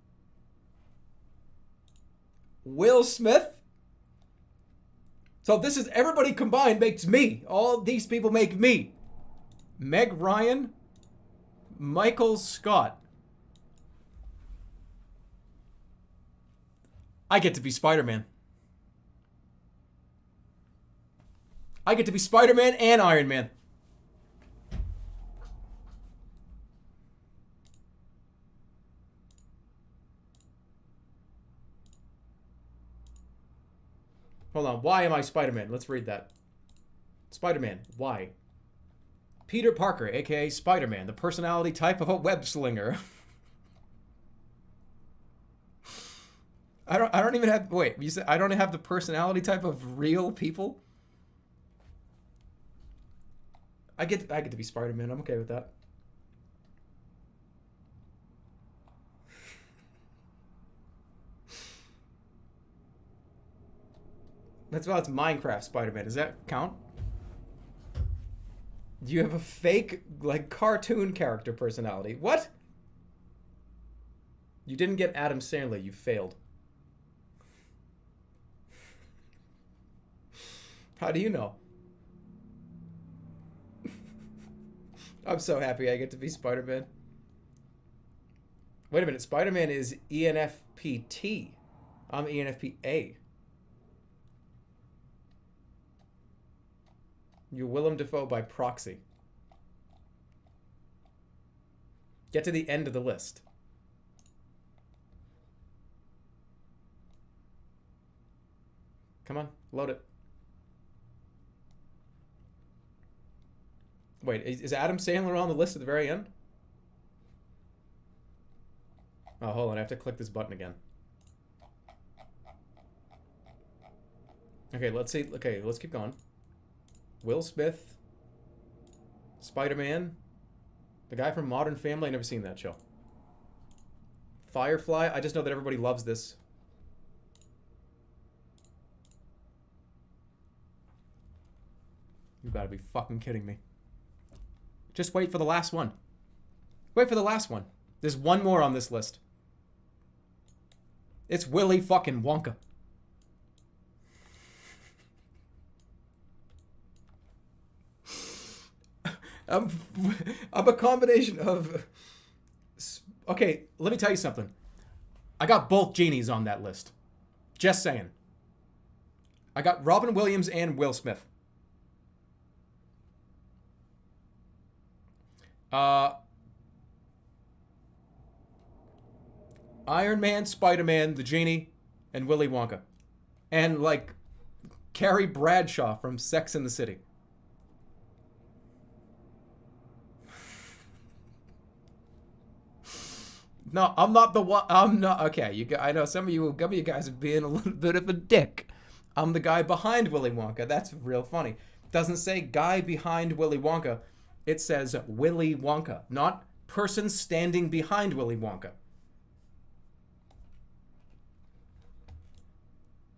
Will Smith. So this is everybody combined makes me. All these people make me. Meg Ryan. Michael Scott. I get to be Spider-Man. I get to be Spider-Man and Iron Man. Hold on. Why am I Spider-Man? Let's read that. Spider-Man. Why? Peter Parker, a.k.a. Spider-Man, the personality type of a web slinger. I don't even have... Wait, you said I don't have the personality type of real people? I get to be Spider-Man. I'm okay with that. That's Minecraft Spider-Man. Does that count? You have a fake, like, cartoon character personality. What? You didn't get Adam Sandler. You failed. How do you know? I'm so happy I get to be Spider-Man. Wait a minute. Spider-Man is ENFPT. I'm ENFPA. You're Willem Dafoe by proxy. Get to the end of the list. Come on, load it. Wait, is Adam Sandler on the list at the very end? Oh, hold on, I have to click this button again. Okay, let's see. Okay, let's keep going. Will Smith, Spider-Man, the guy from Modern Family. I've never seen that show. Firefly. I just know that everybody loves this. You gotta be fucking kidding me. Just wait for the last one. Wait for the last one. There's one more on this list. It's Willy fucking Wonka. I'm a combination of... Okay, let me tell you something. I got both genies on that list. Just saying. I got Robin Williams and Will Smith. Iron Man, Spider-Man, the Genie, and Willy Wonka. And, like, Carrie Bradshaw from Sex and the City. No, I'm not the one. I'm not. Okay, I know some of you guys are being a little bit of a dick. I'm the guy behind Willy Wonka. That's real funny. Doesn't say guy behind Willy Wonka. It says Willy Wonka, not person standing behind Willy Wonka.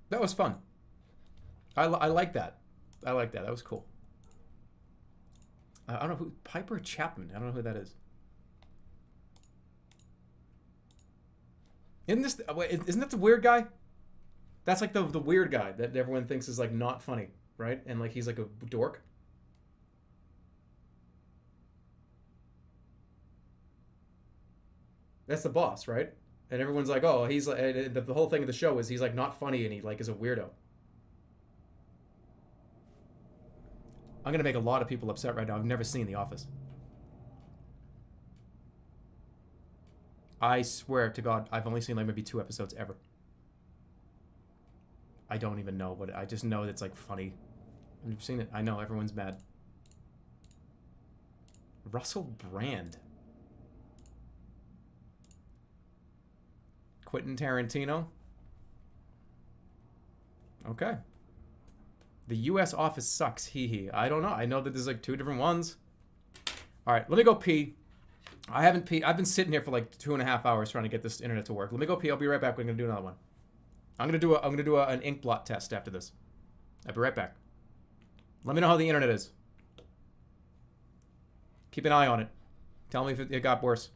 That was fun. I like that. I like that. That was cool. I don't know who Piper Chapman. I don't know who that is. Isn't that the weird guy? That's like the weird guy that everyone thinks is like not funny, right? And like he's like a dork. That's the boss, right? And everyone's like, oh, he's like the whole thing of the show is he's like not funny and he like is a weirdo. I'm gonna make a lot of people upset right now. I've never seen The Office. I swear to God, I've only seen like maybe 2 episodes ever. I don't even know what. I just know it's like funny. I've never seen it. I know everyone's mad. Russell Brand. Quentin Tarantino. Okay. The U.S. Office sucks. Hee hee. I don't know. I know that there's like 2 different ones. All right, let me go pee. I haven't peed. I've been sitting here for like 2.5 hours trying to get this internet to work. Let me go pee. I'll be right back. We're gonna do another one. I'm gonna do an ink blot test after this. I'll be right back. Let me know how the internet is. Keep an eye on it. Tell me if it got worse.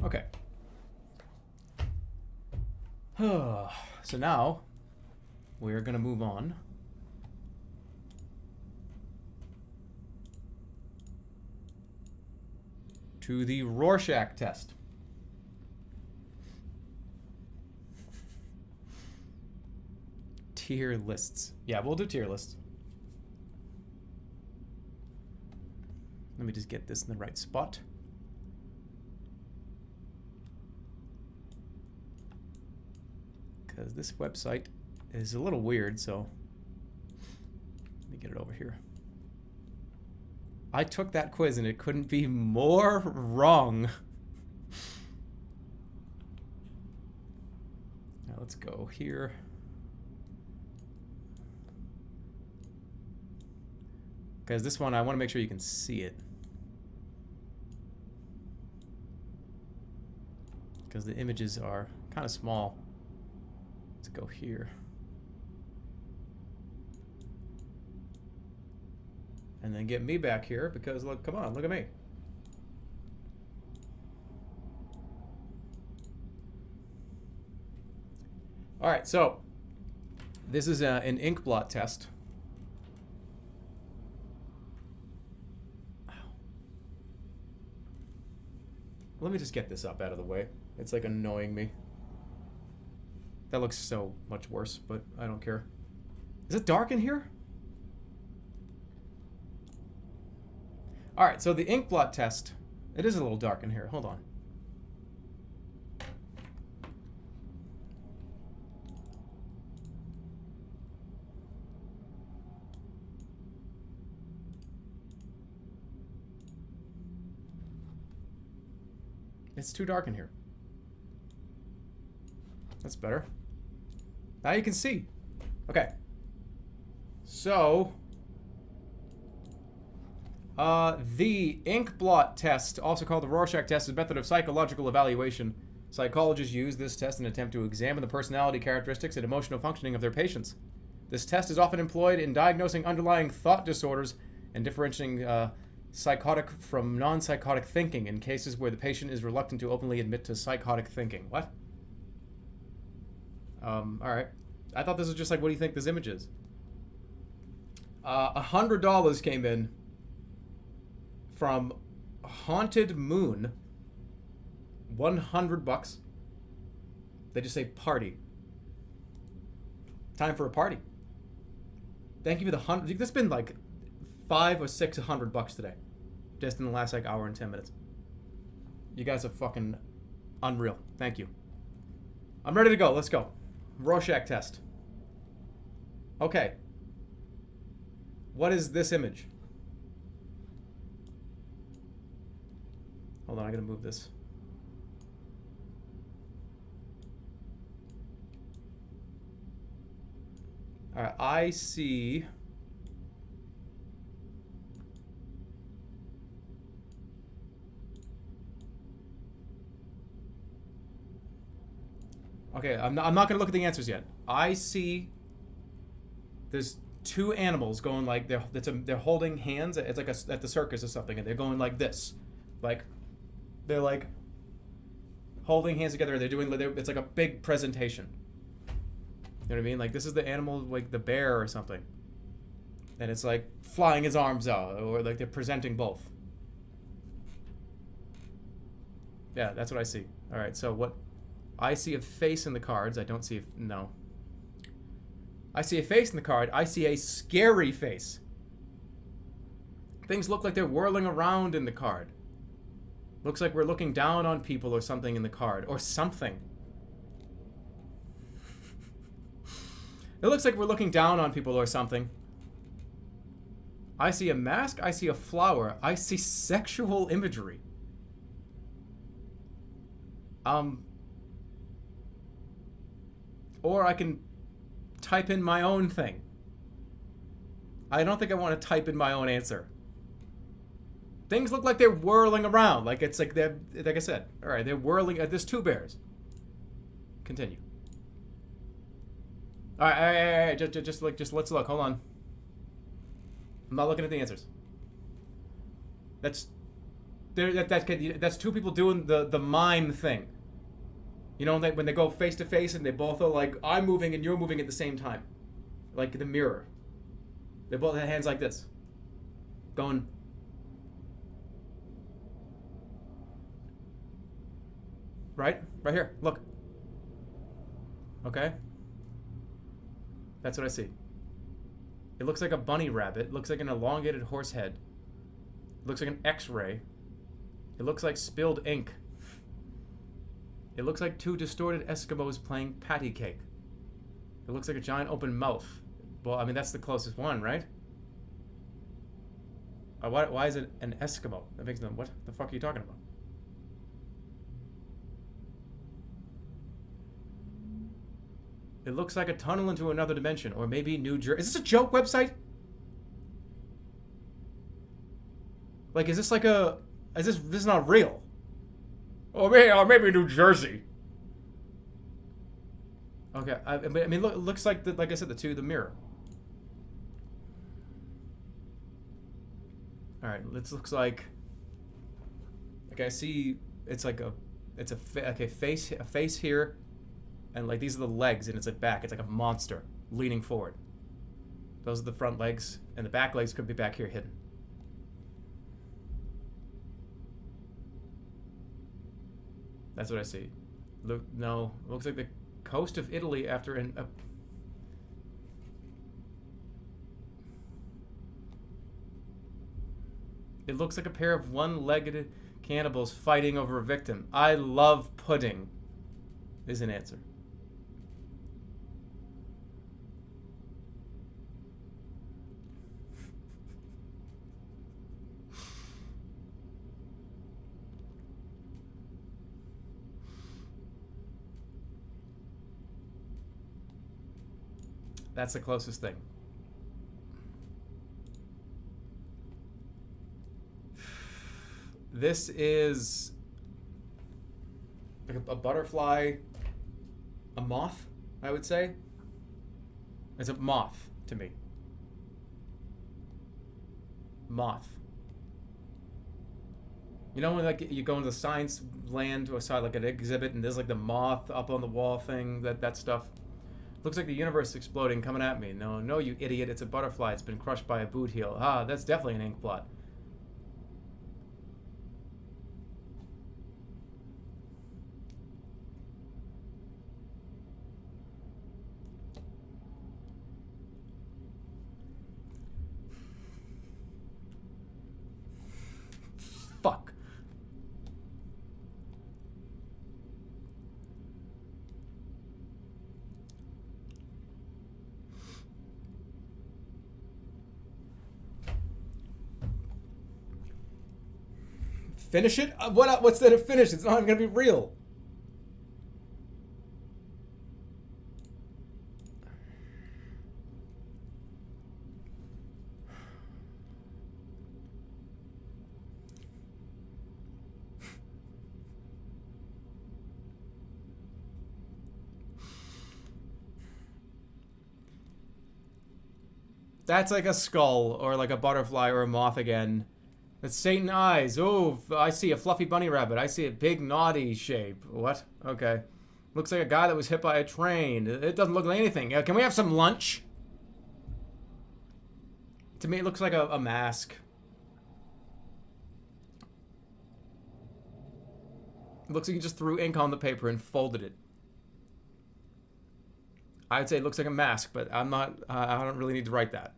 Okay. So now we're gonna move on to the Rorschach test. Tier lists. Yeah, we'll do tier lists. Let me just get this in the right spot. Because this website is a little weird, so let me get it over here. I took that quiz and it couldn't be more wrong. Now let's go here. Because this one, I want to make sure you can see it. Because the images are kind of small. Let's go here. And then get me back here because, look, come on, look at me. All right, so this is an ink blot test. Let me just get this up out of the way. It's like annoying me. That looks so much worse, but I don't care. Is it dark in here? All right, so the ink blot test. It is a little dark in here. Hold on. It's too dark in here. That's better. Now you can see. Okay. So, the ink blot test, also called the Rorschach test, is a method of psychological evaluation. Psychologists use this test in an attempt to examine the personality characteristics and emotional functioning of their patients. This test is often employed in diagnosing underlying thought disorders and differentiating psychotic from non-psychotic thinking in cases where the patient is reluctant to openly admit to psychotic thinking. What? All right. I thought this was just like, what do you think this image is? $100 came in from Haunted Moon. $100. They just say party. Time for a party. Thank you for the 100. This has been like $500 or $600 today, just in the last like hour and 10 minutes. You guys are fucking unreal. Thank you. I'm ready to go. Let's go. Rorschach test. Okay. What is this image? Hold on, I gotta move this. Alright, I see. Okay, I'm not gonna look at the answers yet. I see there's two animals going like they're holding hands. It's like at the circus or something, and they're going like this, like they're like holding hands together. It's like a big presentation. You know what I mean? Like this is the animal, like the bear or something, and it's like flying his arms out, or like they're presenting both. Yeah, that's what I see. All right, so what? I see a face in the cards. I don't see no. I see a face in the card. I see a scary face. Things look like they're whirling around in the card. Looks like we're looking down on people or something in the card. Or something. It looks like we're looking down on people or something. I see a mask. I see a flower. I see sexual imagery. Or I can type in my own thing. I don't think I want to type in my own answer. Things look like they're whirling around. Like it's like they're, like I said. All right, they're whirling. There's two bears. Continue. All right, just let's look. Hold on. I'm not looking at the answers. That's two people doing the mime thing. You know, when they go face to face and they both are like, I'm moving and you're moving at the same time. Like the mirror. They both have hands like this. Going. Right? Right here. Look. Okay? That's what I see. It looks like a bunny rabbit. It looks like an elongated horse head. It looks like an X-ray. It looks like spilled ink. It looks like two distorted Eskimos playing patty cake. It looks like a giant open mouth. Well, I mean, that's the closest one, right? Why is it an Eskimo? That makes no... What the fuck are you talking about? It looks like a tunnel into another dimension. Or maybe New Jersey. Is this a joke website? Like, is this like a... This is not real? Or maybe New Jersey. Okay, I mean, look, it looks like, like I said, the mirror. All right, this looks like I see it's like a face here, and like these are the legs, and it's like back. It's like a monster leaning forward. Those are the front legs, and the back legs could be back here hidden. That's what I see. Look, no, it looks like the coast of Italy after It looks like a pair of one-legged cannibals fighting over a victim. I love pudding, is an answer. That's the closest thing. This is like a butterfly, a moth, I would say. It's a moth to me. Moth. You know when like you go into science land or side like an exhibit and there's like the moth up on the wall thing, that stuff. Looks like the universe is exploding, coming at me. No, you idiot, it's a butterfly. It's been crushed by a boot heel. Ah, that's definitely an ink blot. Fuck. Finish it? What's there to finish? It's not even gonna be real. That's like a skull or like a butterfly or a moth again. It's Satan eyes. Oh, I see a fluffy bunny rabbit. I see a big naughty shape. What? Okay. Looks like a guy that was hit by a train. It doesn't look like anything. Can we have some lunch? To me, it looks like a mask. It looks like he just threw ink on the paper and folded it. I'd say it looks like a mask, but I don't really need to write that.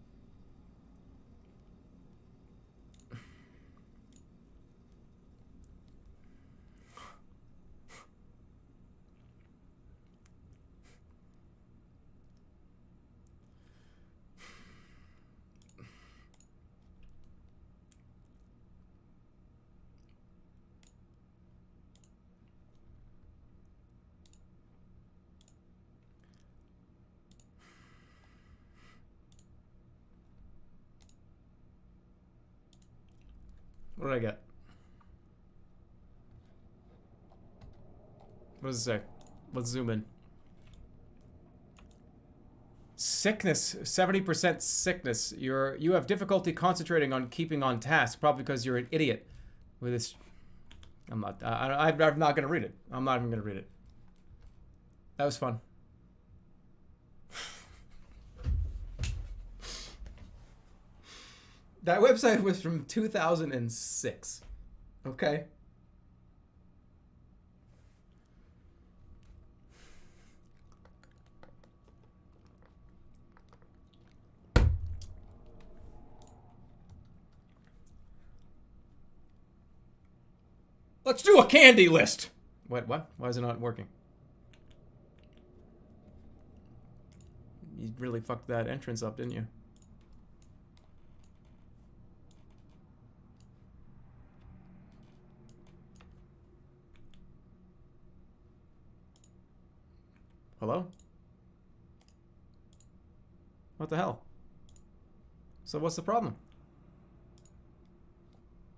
What did I get? What does it say? Let's zoom in. Sickness, 70% sickness. You have difficulty concentrating on keeping on task, probably because you're an idiot with this I'm not. I'm not gonna read it. I'm not even gonna read it. That was fun. That website was from 2006. Okay. Let's do a candy list. What? Why is it not working? You really fucked that entrance up, didn't you? Hello? What the hell? So what's the problem?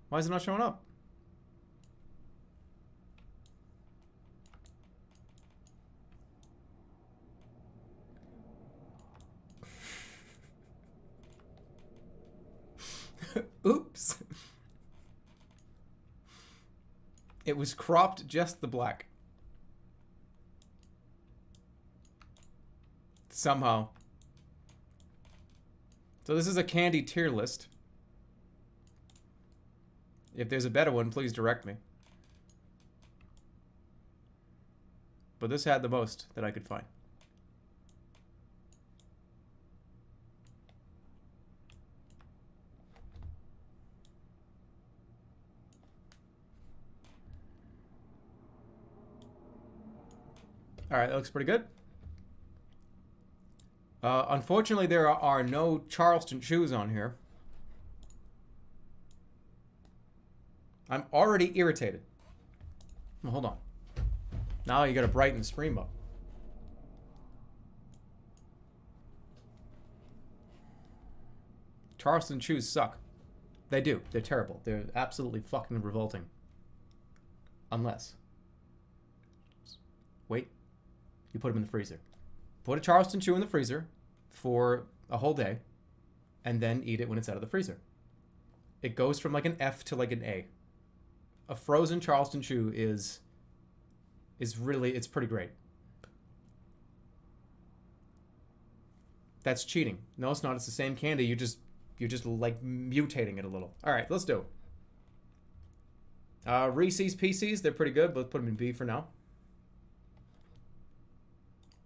Why is it not showing up? Oops. It was cropped just the black. Somehow. So this is a candy tier list. If there's a better one, please direct me. But this had the most that I could find. All right, that looks pretty good. Unfortunately, there are no Charleston chews on here. I'm already irritated. Well, hold on. Now you gotta brighten the stream up. Charleston chews suck. They do. They're terrible. They're absolutely fucking revolting. Unless. Wait. You put them in the freezer. Put a Charleston chew in the freezer for a whole day, and then eat it when it's out of the freezer. It goes from like an F to like an A. A frozen Charleston chew is really, it's pretty great. That's cheating. No, it's not. It's the same candy. You're just like mutating it a little. All right, let's do it. Reese's Pieces, they're pretty good, but let's put them in B for now.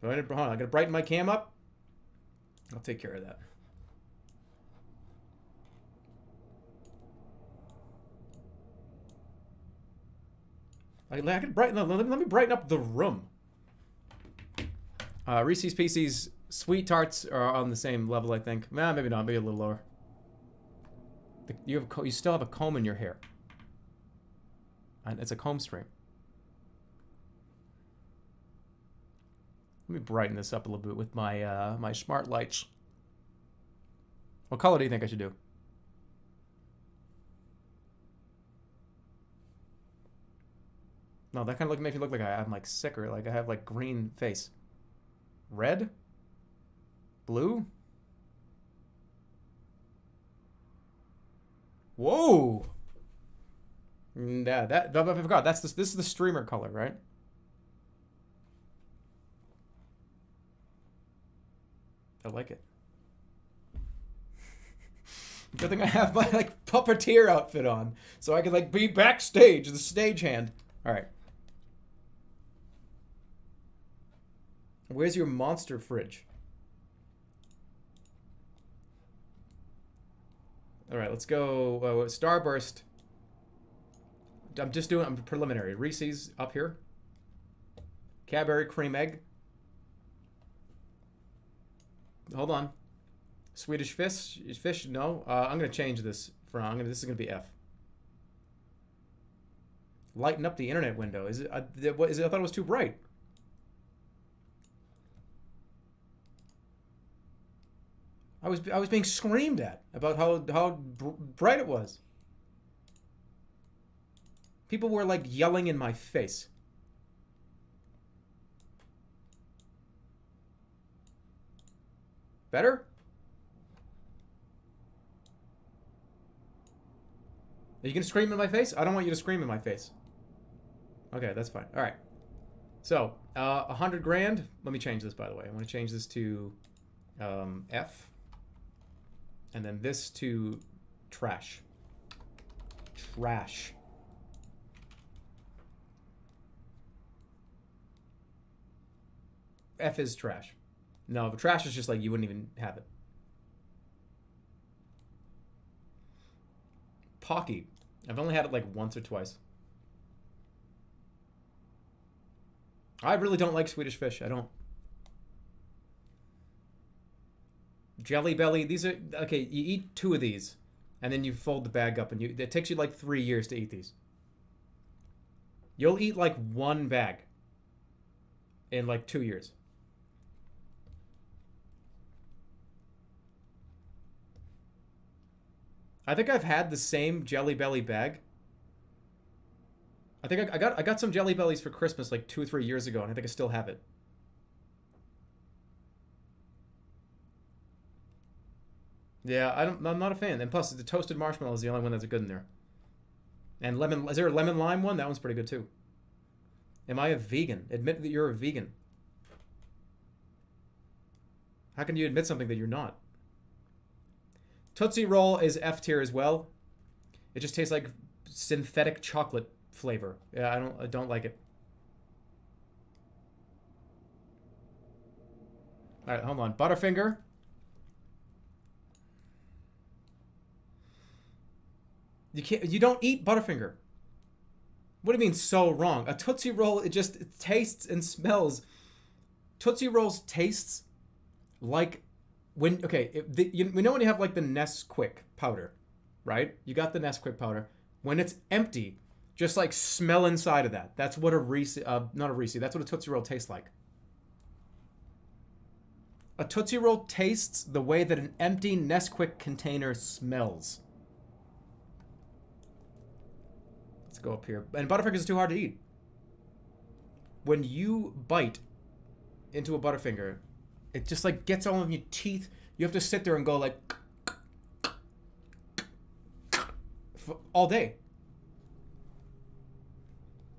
Hold on, I gotta brighten my cam up. I'll take care of that. I can brighten. Let me brighten up the room. Reese's Pieces Sweet Tarts are on the same level, I think. Nah, maybe not. Maybe a little lower. You still have a comb in your hair, and it's a comb stream. Let me brighten this up a little bit with my my smart lights. What color do you think I should do? No, that kind of makes me look like I'm like sick, or like I have like green face. Red? Blue? Whoa! Yeah, I forgot. This is the streamer color, right? I like it. Good thing I have my like puppeteer outfit on, so I can like be backstage, the stagehand. All right. Where's your monster fridge? All right, let's go. Starburst. I'm preliminary. Reese's up here. Cadbury cream egg. Hold on. Swedish fish. No. I'm gonna change this from. This is gonna be F. Lighten up the internet window. Is it? What is it? I thought it was too bright. I was being screamed at about how bright it was. People were like yelling in my face. Better? Are you gonna scream in my face? I don't want you to scream in my face. Okay, that's fine. All right. So, 100 grand. Let me change this, by the way. I want to change this to F. And then this to trash. Trash. F is trash. No, the trash is just like you wouldn't even have it. Pocky. I've only had it like once or twice. I really don't like Swedish fish. I don't. Jelly Belly. These are okay. You eat 2 of these, and then you fold the bag up, and it takes you like 3 years to eat these. You'll eat like 1 bag in like 2 years. I think I've had the same Jelly Belly bag. I think I got some Jelly Bellies for Christmas like 2 or 3 years ago, and I think I still have it. Yeah, I'm not a fan. And plus, the toasted marshmallow is the only one that's good in there. And lemon, is there a lemon lime one? That one's pretty good too. Am I a vegan? Admit that you're a vegan. How can you admit something that you're not? Tootsie Roll is F tier as well. It just tastes like synthetic chocolate flavor. Yeah, I don't like it. All right, hold on. Butterfinger. You don't eat Butterfinger. What do you mean so wrong? A Tootsie Roll, it tastes and smells. Tootsie Rolls tastes like when, okay, we know when you have like the Nesquik powder, right? You got the Nesquik powder. When it's empty, just like smell inside of that. That's what a Reese, not a Reese, that's what a Tootsie Roll tastes like. A Tootsie Roll tastes the way that an empty Nesquik container smells. Let's go up here. And Butterfingers is too hard to eat. When you bite into a Butterfinger, it just like gets all of your teeth. You have to sit there and go like all day.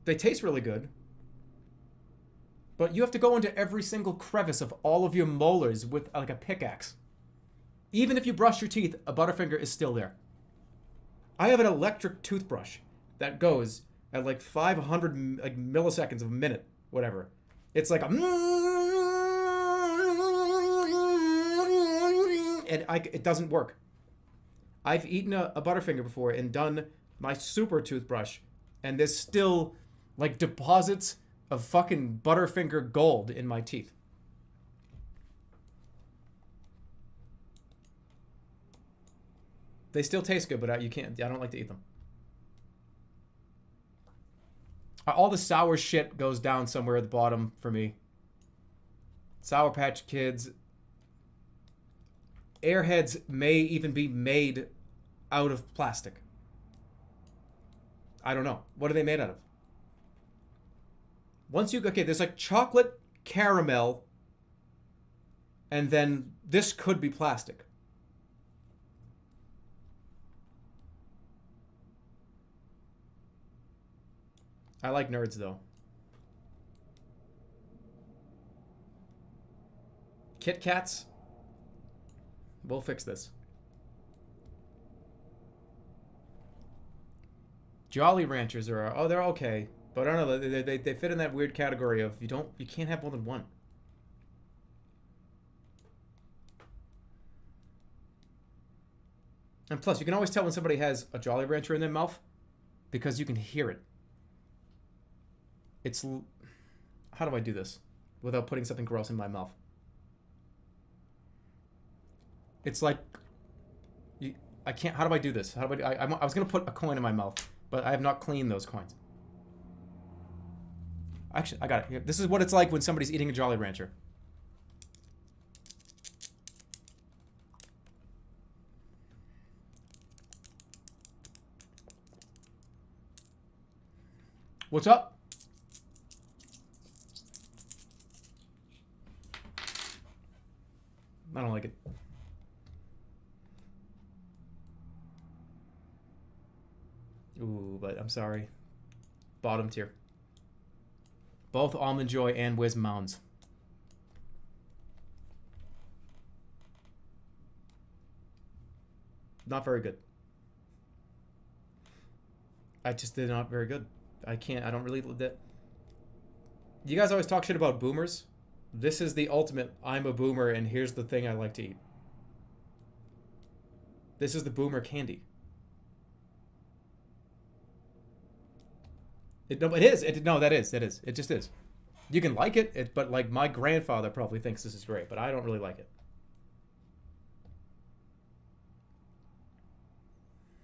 They taste really good. But you have to go into every single crevice of all of your molars with like a pickaxe. Even if you brush your teeth, a Butterfinger is still there. I have an electric toothbrush that goes at like 500 like milliseconds of a minute, whatever. It's like a... And it doesn't work. I've eaten a Butterfinger before and done my super toothbrush, and there's still like deposits of fucking Butterfinger gold in my teeth. They still taste good, but I don't like to eat them. All the sour shit goes down somewhere at the bottom for me. Sour Patch Kids. Airheads may even be made out of plastic. I don't know. What are they made out of? Okay, there's like chocolate, caramel, and then this could be plastic. I like Nerds though. Kit Kats. We'll fix this. Jolly Ranchers are, they're okay. But I don't know, they fit in that weird category of you can't have more than one. And plus, you can always tell when somebody has a Jolly Rancher in their mouth because you can hear it. How do I do this without putting something gross in my mouth? It's like, I can't, how do I do this? I was going to put a coin in my mouth, but I have not cleaned those coins. Actually, I got it. Here. This is what it's like when somebody's eating a Jolly Rancher. What's up? I don't like it. Ooh, but I'm sorry. Bottom tier. Both Almond Joy and Whiz Mounds. Not very good. They're not very good. I don't really... You guys always talk shit about boomers. This is the ultimate, I'm a boomer and here's the thing I like to eat. This is the boomer candy. It is. That is. It just is. You can like it, but like my grandfather probably thinks this is great, but I don't really like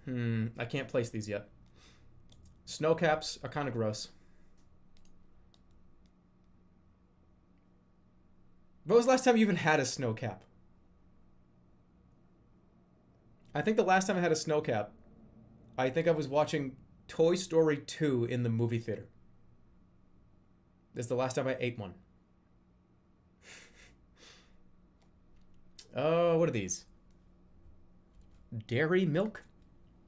it. I can't place these yet. Snow caps are kind of gross. When was the last time you even had a snow cap? I think the last time I had a snow cap, I think I was watching Toy Story 2 in the movie theater. This is the last time I ate one. Oh, what are these? Dairy milk?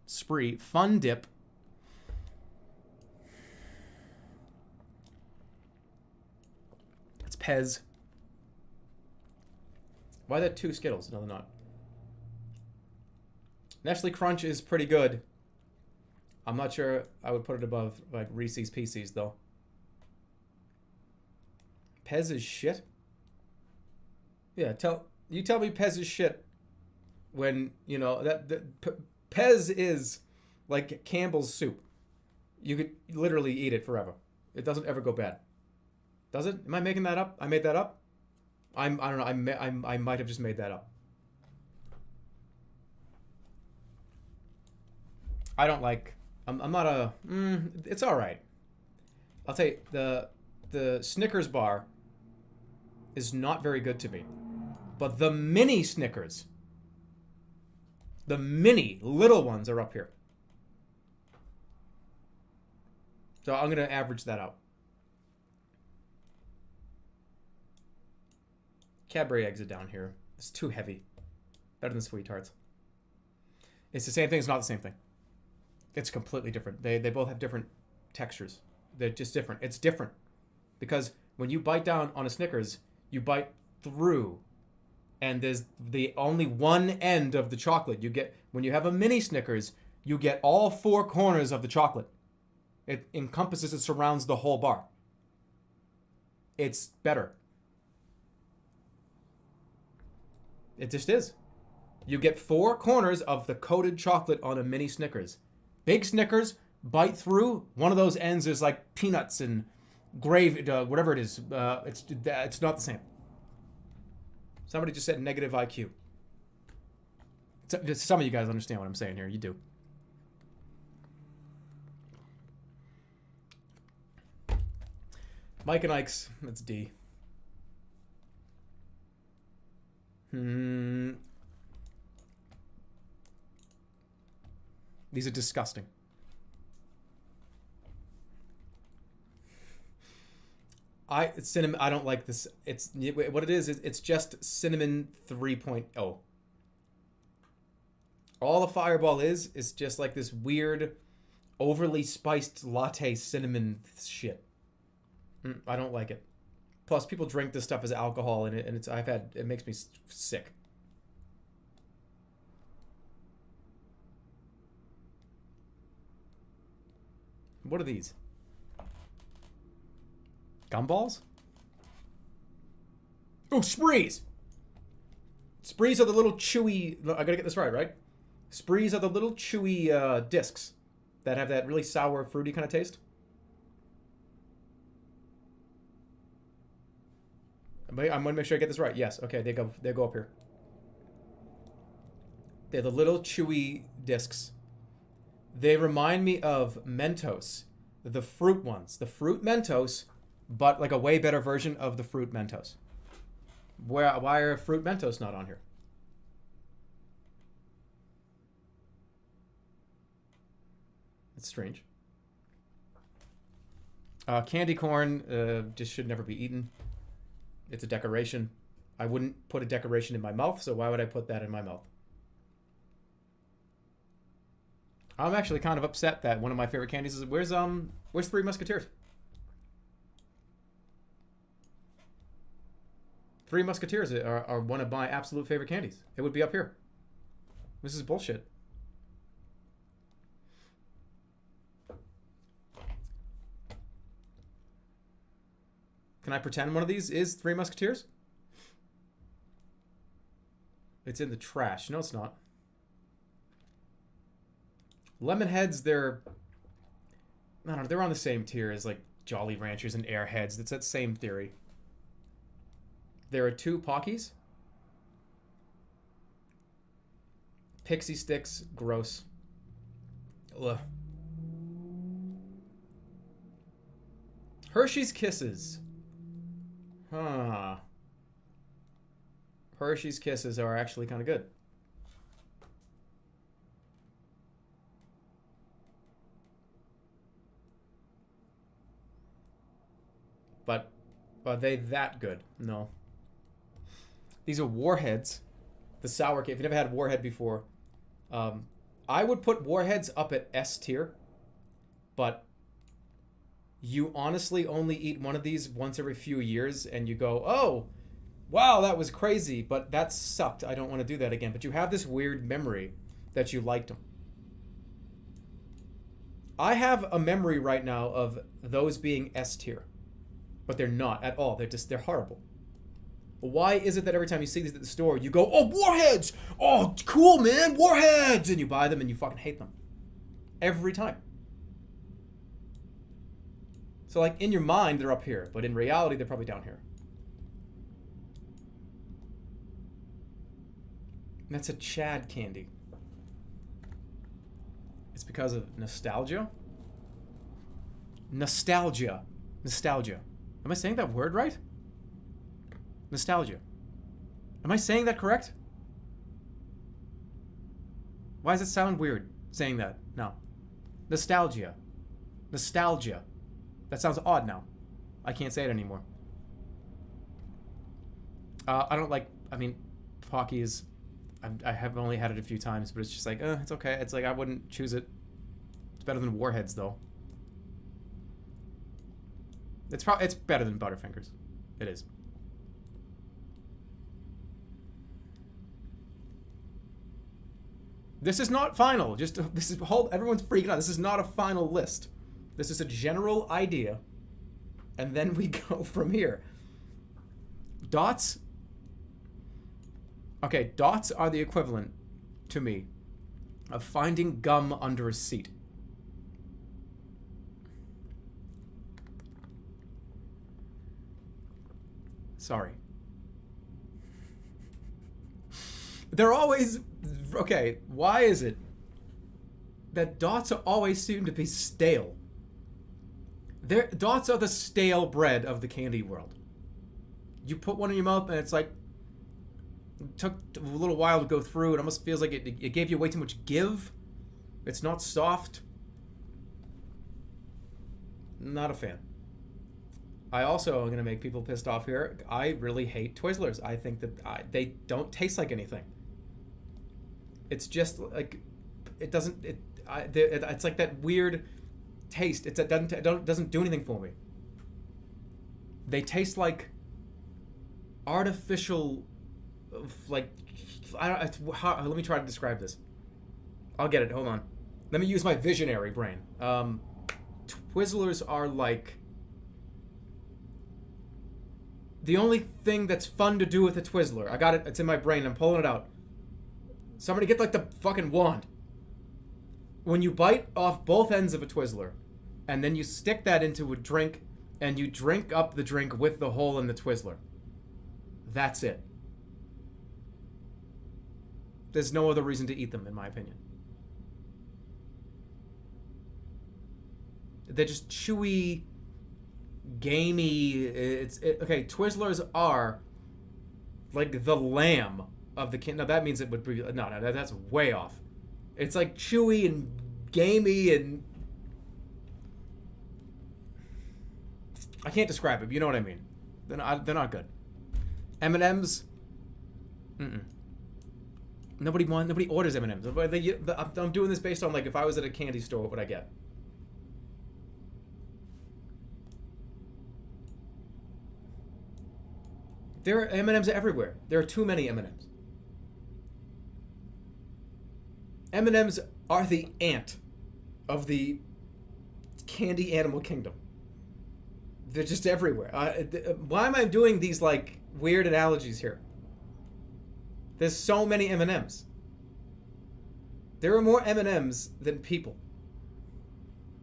Spree. Fun dip. It's Pez. Why are there 2 Skittles? No, they're not. Nestle Crunch is pretty good. I'm not sure I would put it above like Reese's Pieces though. Pez is shit? Yeah, tell me Pez is shit when, you know, Pez is like Campbell's soup. You could literally eat it forever. It doesn't ever go bad. Does it? Am I making that up? I made that up? I don't know. I might have just made that up. I don't like... I'm not a... it's all right. I'll tell you, the Snickers bar is not very good to me. But the mini Snickers, the mini little ones are up here. So I'm going to average that out. Cadbury eggs are down here. It's too heavy. Better than Sweet Tarts. It's the same thing. It's not the same thing. It's completely different. They both have different textures. They're just different. It's different. Because when you bite down on a Snickers, you bite through. And there's the only one end of the chocolate. You get, when you have a mini Snickers, you get all 4 corners of the chocolate. It encompasses, it surrounds the whole bar. It's better. It just is. You get 4 corners of the coated chocolate on a mini Snickers. Big Snickers, bite through. One of those ends is like peanuts and gravy, whatever it is. It's not the same. Somebody just said negative IQ. Some of you guys understand what I'm saying here. You do. Mike and Ike's, that's D. These are disgusting. Cinnamon, I don't like this. It's what it is it's just cinnamon 3.0. All a Fireball is just like this weird, overly spiced latte cinnamon shit. I don't like it. Plus, people drink this stuff as alcohol, and it makes me sick. What are these? Gumballs? Oh, Sprees! Sprees are the little chewy... I gotta get this right? Sprees are the little chewy discs that have that really sour, fruity kind of taste. I'm gonna make sure I get this right. Yes, okay, they go up here. They're the little chewy discs. They remind me of Mentos, the fruit ones. The fruit Mentos, but like a way better version of the fruit Mentos. Why are fruit Mentos not on here? That's strange. Candy corn just should never be eaten. It's a decoration. I wouldn't put a decoration in my mouth, so why would I put that in my mouth? I'm actually kind of upset that one of my favorite candies is where's Three Musketeers? Three Musketeers are one of my absolute favorite candies. It would be up here. This is bullshit. Can I pretend one of these is Three Musketeers? It's in the trash. No, it's not. Lemonheads, they're... I don't know, they're on the same tier as, like, Jolly Ranchers and Airheads. It's that same theory. There are two Pockies. Pixie Sticks, gross. Ugh. Hershey's Kisses. Huh. Hershey's Kisses are actually kind of good. But are they that good? No. These are Warheads. The sour candy. If you've never had Warhead before, I would put Warheads up at S tier, but you honestly only eat one of these once every few years and you go, oh, wow, that was crazy, but that sucked. I don't want to do that again. But you have this weird memory that you liked them. I have a memory right now of those being S tier, but they're not at all. They're horrible. Why is it that every time you see these at the store, you go, oh, Warheads! Oh, cool, man, Warheads! And you buy them and you fucking hate them. Every time. So, like, in your mind, they're up here, but in reality, they're probably down here. And that's a Chad candy. It's because of nostalgia? Nostalgia. Nostalgia. Am I saying that word right? Nostalgia. Am I saying that correct? Why does it sound weird saying that? No. Nostalgia. Nostalgia. That sounds odd now. I can't say it anymore. I don't like, I mean, Pocky is, I have only had it a few times, but it's just like, it's okay. It's like, I wouldn't choose it. It's better than Warheads, though. It's better than Butterfingers. It is. This is not final. Everyone's freaking out. This is not a final list. This is a general idea, and then we go from here. Dots. Okay, dots are the equivalent, to me, of finding gum under a seat. Sorry. They're always... Okay, why is it that dots always seem to be stale? Dots are the stale bread of the candy world. You put one in your mouth and it's like, it took a little while to go through. It almost feels like it gave you way too much give. It's not soft. Not a fan. I also am going to make people pissed off here. I really hate Twizzlers. I think that they don't taste like anything. It's just like, it doesn't, it's like that weird taste. It doesn't do anything for me. They taste like artificial, like, let me try to describe this. I'll get it, hold on. Let me use my visionary brain. Twizzlers are like, the only thing that's fun to do with a Twizzler. I got it, it's in my brain, I'm pulling it out. Somebody get like the fucking wand. When you bite off both ends of a Twizzler, and then you stick that into a drink, and you drink up the drink with the hole in the Twizzler. That's it. There's no other reason to eat them, in my opinion. They're just chewy, gamey. Okay, Twizzlers are like the lamb of the can. No, that means it would be no. That's way off. It's like chewy and gamey and I can't describe it. But you know what I mean? They're not good. M&Ms. Nobody orders M&Ms. I'm doing this based on like if I was at a candy store, what would I get? There are M&Ms everywhere. There are too many M&Ms. M&Ms are the ant of the candy animal kingdom. They're just everywhere. Why am I doing these like weird analogies here? There's so many M&Ms. There are more M&Ms than people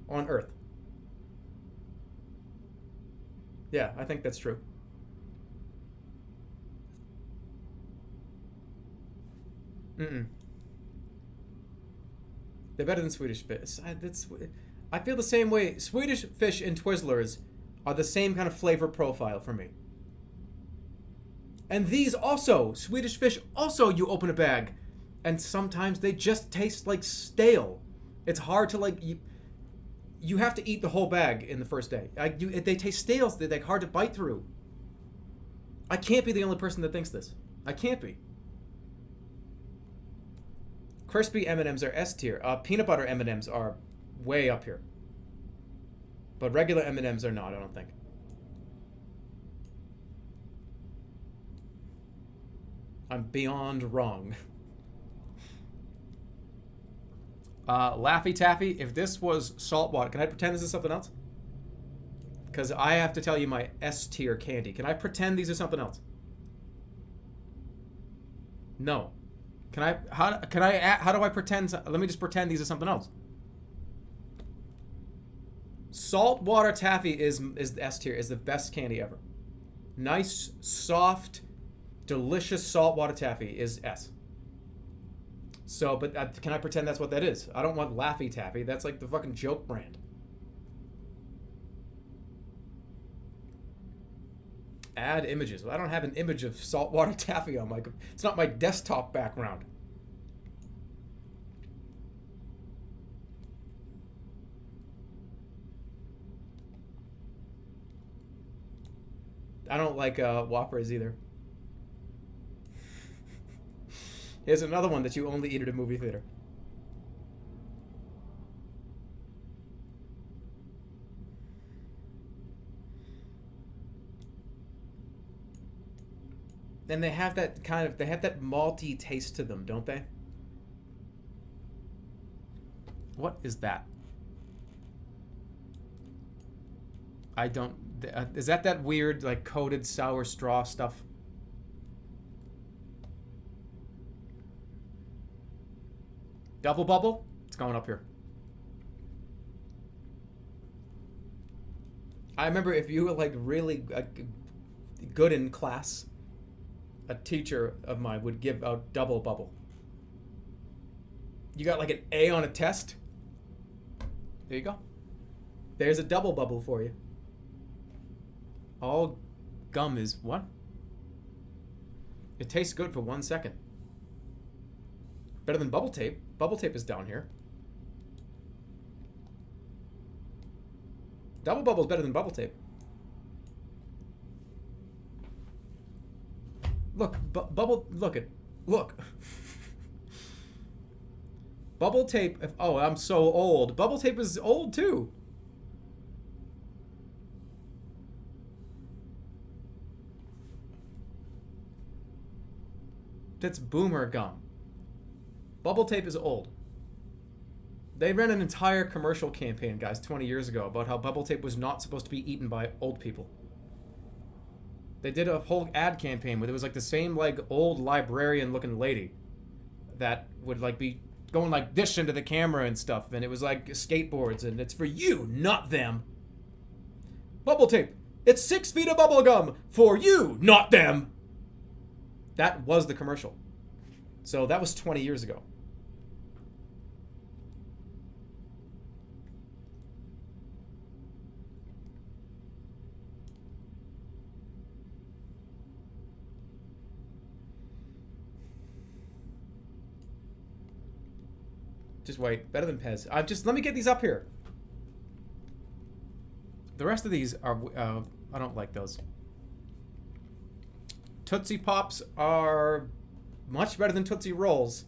on Earth. Yeah, I think that's true. They're better than Swedish fish. I feel the same way. Swedish fish and Twizzlers are the same kind of flavor profile for me. And these also, Swedish fish also, you open a bag and sometimes they just taste like stale. It's hard to like, you have to eat the whole bag in the first day. They taste stale, they're like hard to bite through. I can't be the only person that thinks this. I can't be. Crispy M&Ms are S tier. Peanut butter M&Ms are way up here. But regular M&Ms are not, I don't think. I'm beyond wrong. Laffy Taffy, if this was salt water, can I pretend this is something else? Because I have to tell you my S tier candy. Can I pretend these are something else? No. How do I pretend? Let me just pretend these are something else. Saltwater taffy is S tier, is the best candy ever. Nice, soft, delicious saltwater taffy is S. So, but can I pretend that's what that is? I don't want Laffy Taffy. That's like the fucking joke brand. Add images. Well, I don't have an image of saltwater taffy on my... It's not my desktop background. I don't like Whoppers either. Here's another one that you only eat at a movie theater. And they have that malty taste to them, don't they? What is that? I don't... is that weird, like, coated sour straw stuff? Double bubble? It's going up here. I remember if you were, like, really good in class, a teacher of mine would give out double bubble. You got, like, an A on a test? There you go. There's a double bubble for you. All gum is what? It tastes good for 1 second. Better than bubble tape. Bubble tape is down here. Double bubble is better than bubble tape. Look, look. Bubble tape. Oh, I'm so old. Bubble tape is old too. That's boomer gum. Bubble tape is old. They ran an entire commercial campaign, guys, 20 years ago about how bubble tape was not supposed to be eaten by old people. They did a whole ad campaign where there was like the same like old librarian looking lady that would like be going like this into the camera and stuff, and it was like skateboards, and it's for you, not them. Bubble tape. It's 6 feet of bubble gum for you, not them. That was the commercial. So that was 20 years ago. Just wait. Better than Pez. Let me get these up here. The rest of these are... I don't like those. Tootsie Pops are much better than Tootsie Rolls,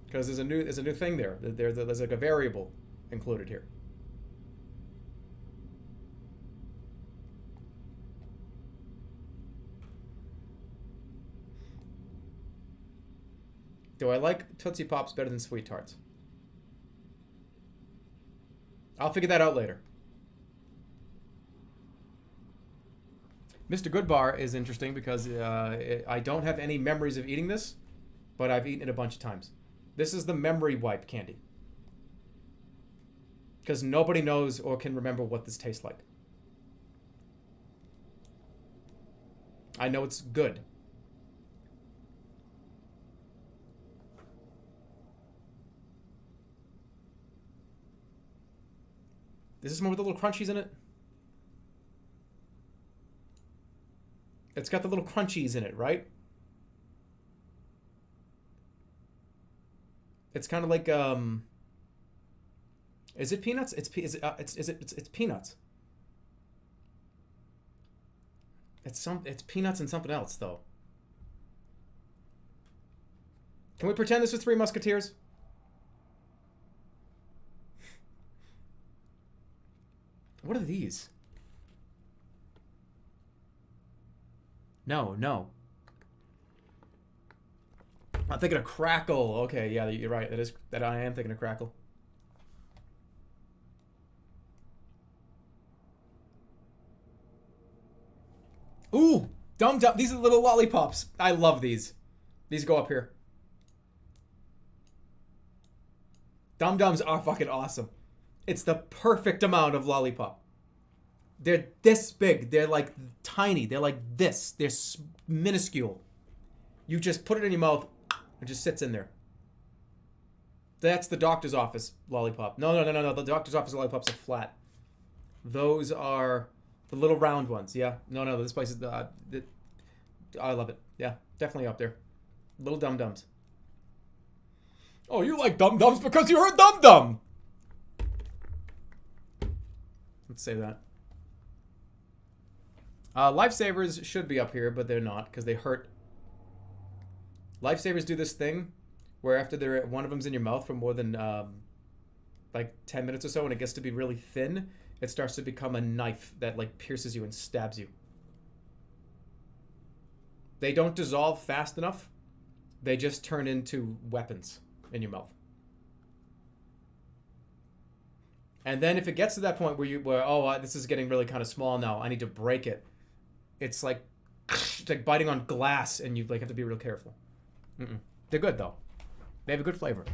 because there's a new thing there. There's like a variable included here. Do I like Tootsie Pops better than Sweet Tarts? I'll figure that out later. Mr. Goodbar is interesting because I don't have any memories of eating this, but I've eaten it a bunch of times. This is the memory wipe candy. Because nobody knows or can remember what this tastes like. I know it's good. Is this more with the little crunchies in it? It's got the little crunchies in it, right? It's kind of like is it peanuts? It's peanuts. It's peanuts and something else though. Can we pretend this was Three Musketeers? What are these? No. I'm thinking of Crackle. Okay, yeah, you're right. That I am thinking of Crackle. Ooh, Dum Dum. These are little lollipops. I love these. These go up here. Dum Dums are fucking awesome. It's the perfect amount of lollipop. They're this big. They're like tiny. They're like this. They're minuscule. You just put it in your mouth. It just sits in there. That's the doctor's office lollipop. No. The doctor's office lollipops are flat. Those are the little round ones. Yeah. No. This place is... I love it. Yeah. Definitely up there. Little Dum Dums. Oh, you like Dum Dums because you're a Dum Dum. Let's say that. Lifesavers should be up here, but they're not because they hurt. Lifesavers do this thing where after one of them's in your mouth for more than like 10 minutes or so, and it gets to be really thin, it starts to become a knife that like pierces you and stabs you. They don't dissolve fast enough. They just turn into weapons in your mouth. And then if it gets to that point where this is getting really kind of small now, I need to break it. It's like biting on glass, and you like have to be real careful. They're good though. They have a good flavor.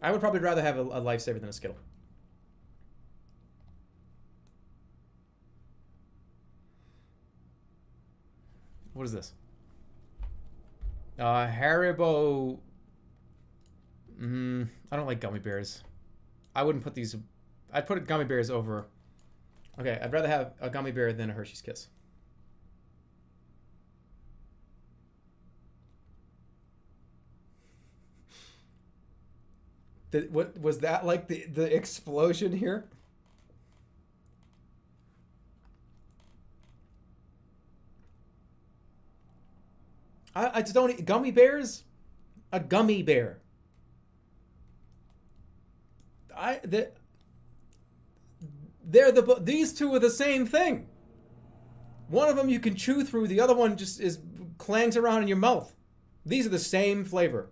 I would probably rather have a Lifesaver than a Skittle. What is this? Haribo. I don't like gummy bears. I wouldn't put these. I'd put gummy bears over. Okay, I'd rather have a gummy bear than a Hershey's Kiss. What was that like the explosion here? I just don't eat gummy bears. A gummy bear. These two are the same thing. One of them you can chew through. The other one just clangs around in your mouth. These are the same flavor.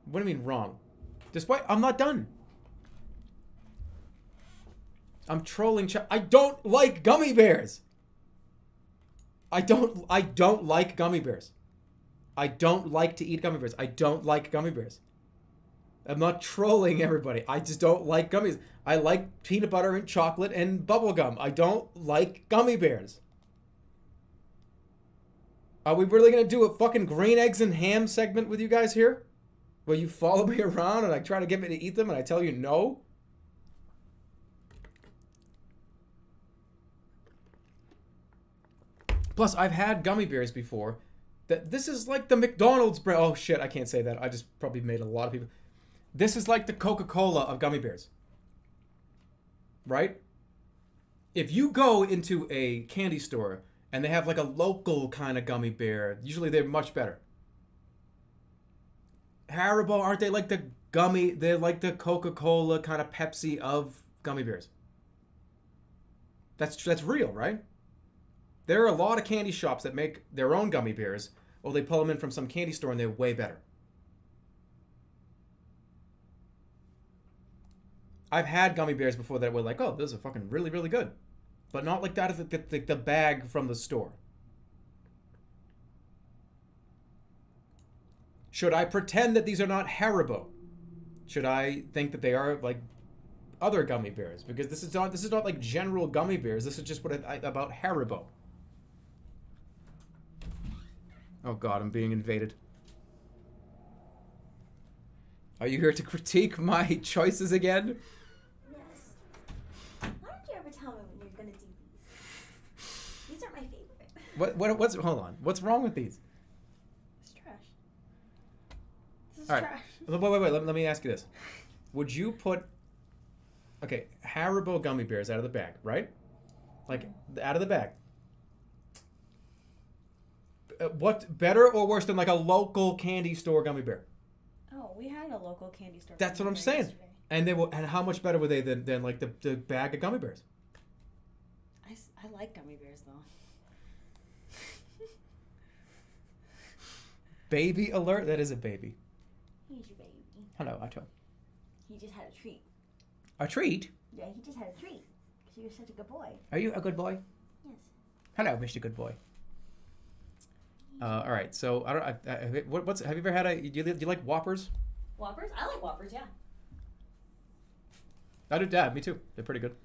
What do you mean wrong? Despite I'm not done. I'm trolling. I don't like gummy bears. I don't like gummy bears. I don't like to eat gummy bears. I don't like gummy bears. I'm not trolling everybody. I just don't like gummies. I like peanut butter and chocolate and bubble gum. I don't like gummy bears. Are we really going to do a fucking green eggs and ham segment with you guys here? Where you follow me around and I try to get me to eat them and I tell you no? Plus, I've had gummy bears before. This is like the McDonald's brand. Oh shit, I can't say that. I just probably made a lot of people. This is like the Coca-Cola of gummy bears. Right? If you go into a candy store and they have like a local kind of gummy bear, usually they're much better. Haribo, aren't they like they're like the Coca-Cola kind of Pepsi of gummy bears. That's real, right? There are a lot of candy shops that make their own gummy bears, or they pull them in from some candy store and they're way better. I've had gummy bears before that were like, oh, those are fucking really, really good. But not like that as the bag from the store. Should I pretend that these are not Haribo? Should I think that they are like other gummy bears? Because this is not like general gummy bears. This is just about Haribo. Oh god, I'm being invaded. Are you here to critique my choices again? Yes. Why don't you ever tell me when you're gonna do these? These are my favorite. What's hold on. What's wrong with these? It's trash. This is All right. trash. Wait. Let me ask you this. Would you put Haribo gummy bears out of the bag, right? Like out of the bag. What better or worse than like a local candy store gummy bear? Oh, we had a local candy store. That's what I'm gummy bear saying. yesterday. And and how much better were they than like the bag of gummy bears? I like gummy bears though. Baby alert! That is a baby. Here's your baby. Hello, Otto. He just had a treat. A treat? Yeah, he just had a treat. Because you're such a good boy. Are you a good boy? Yes. Hello, Mr. Good Boy. All right. So I don't. What's have you ever had do you like Whoppers? Whoppers? I like Whoppers, yeah. I do. Dad, me too. They're pretty good.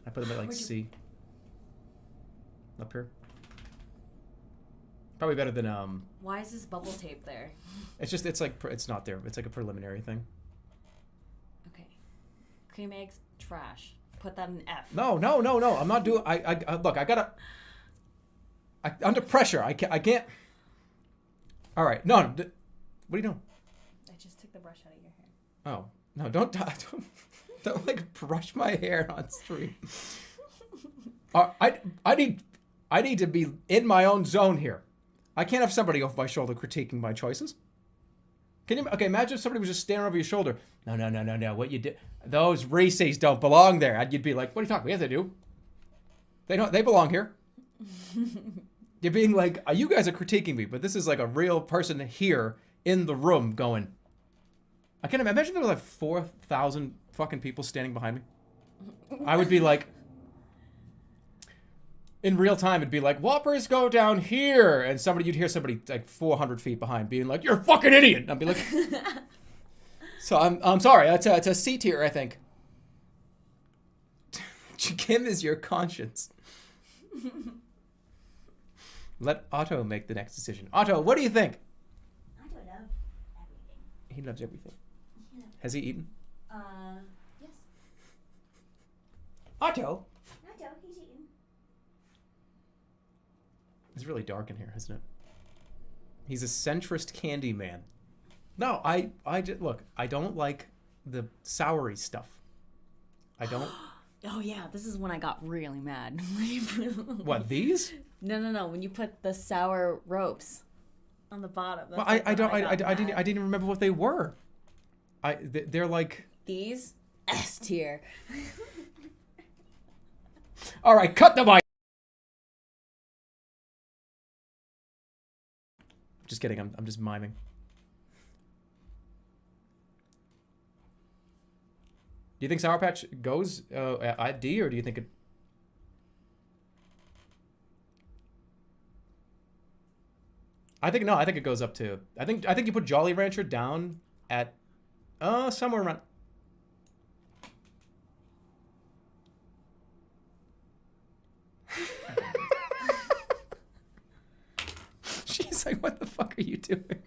I put them at like Where'd you- C. Up here. Probably better than Why is this bubble tape there? It's like it's not there. It's like a preliminary thing. Okay. Cream eggs, trash. Put that in F. No. I'm not doing. I look. I gotta. Under pressure. I can't. All right. No. What are you doing? I just took the brush out of your hair. Oh no! Don't like brush my hair on stream. I need to be in my own zone here. I can't have somebody over my shoulder critiquing my choices. Can you? Okay, imagine if somebody was just standing over your shoulder. No. What you did? Those Reese's don't belong there. And you'd be like, "What are you talking about? Yes, they do. They don't. They belong here." You're being like, you guys are critiquing me, but this is like a real person here in the room going. I can't imagine there were like 4,000 fucking people standing behind me. I would be like, in real time, it'd be like, Whoppers go down here. And you'd hear somebody like 400 feet behind being like, you're a fucking idiot. And I'd be like, so I'm sorry. It's a C tier, I think. Kim is your conscience. Let Otto make the next decision. Otto, what do you think? I don't know everything. He loves everything. Yeah. Has he eaten? Yes. Otto? I don't. He's eating. It's really dark in here, isn't it? He's a centrist candy man. No, I just look. I don't like the soury stuff. I don't. Oh yeah, this is when I got really mad. What, these? No. When you put the sour ropes on the bottom. Well, I didn't even remember what they were. They're like. These S tier. All right, cut the mic. Just kidding. I'm just miming. Do you think Sour Patch goes at D, or do you think it? I think no. I think it goes up to. I think you put Jolly Rancher down at somewhere around. She's like, "What the fuck are you doing?"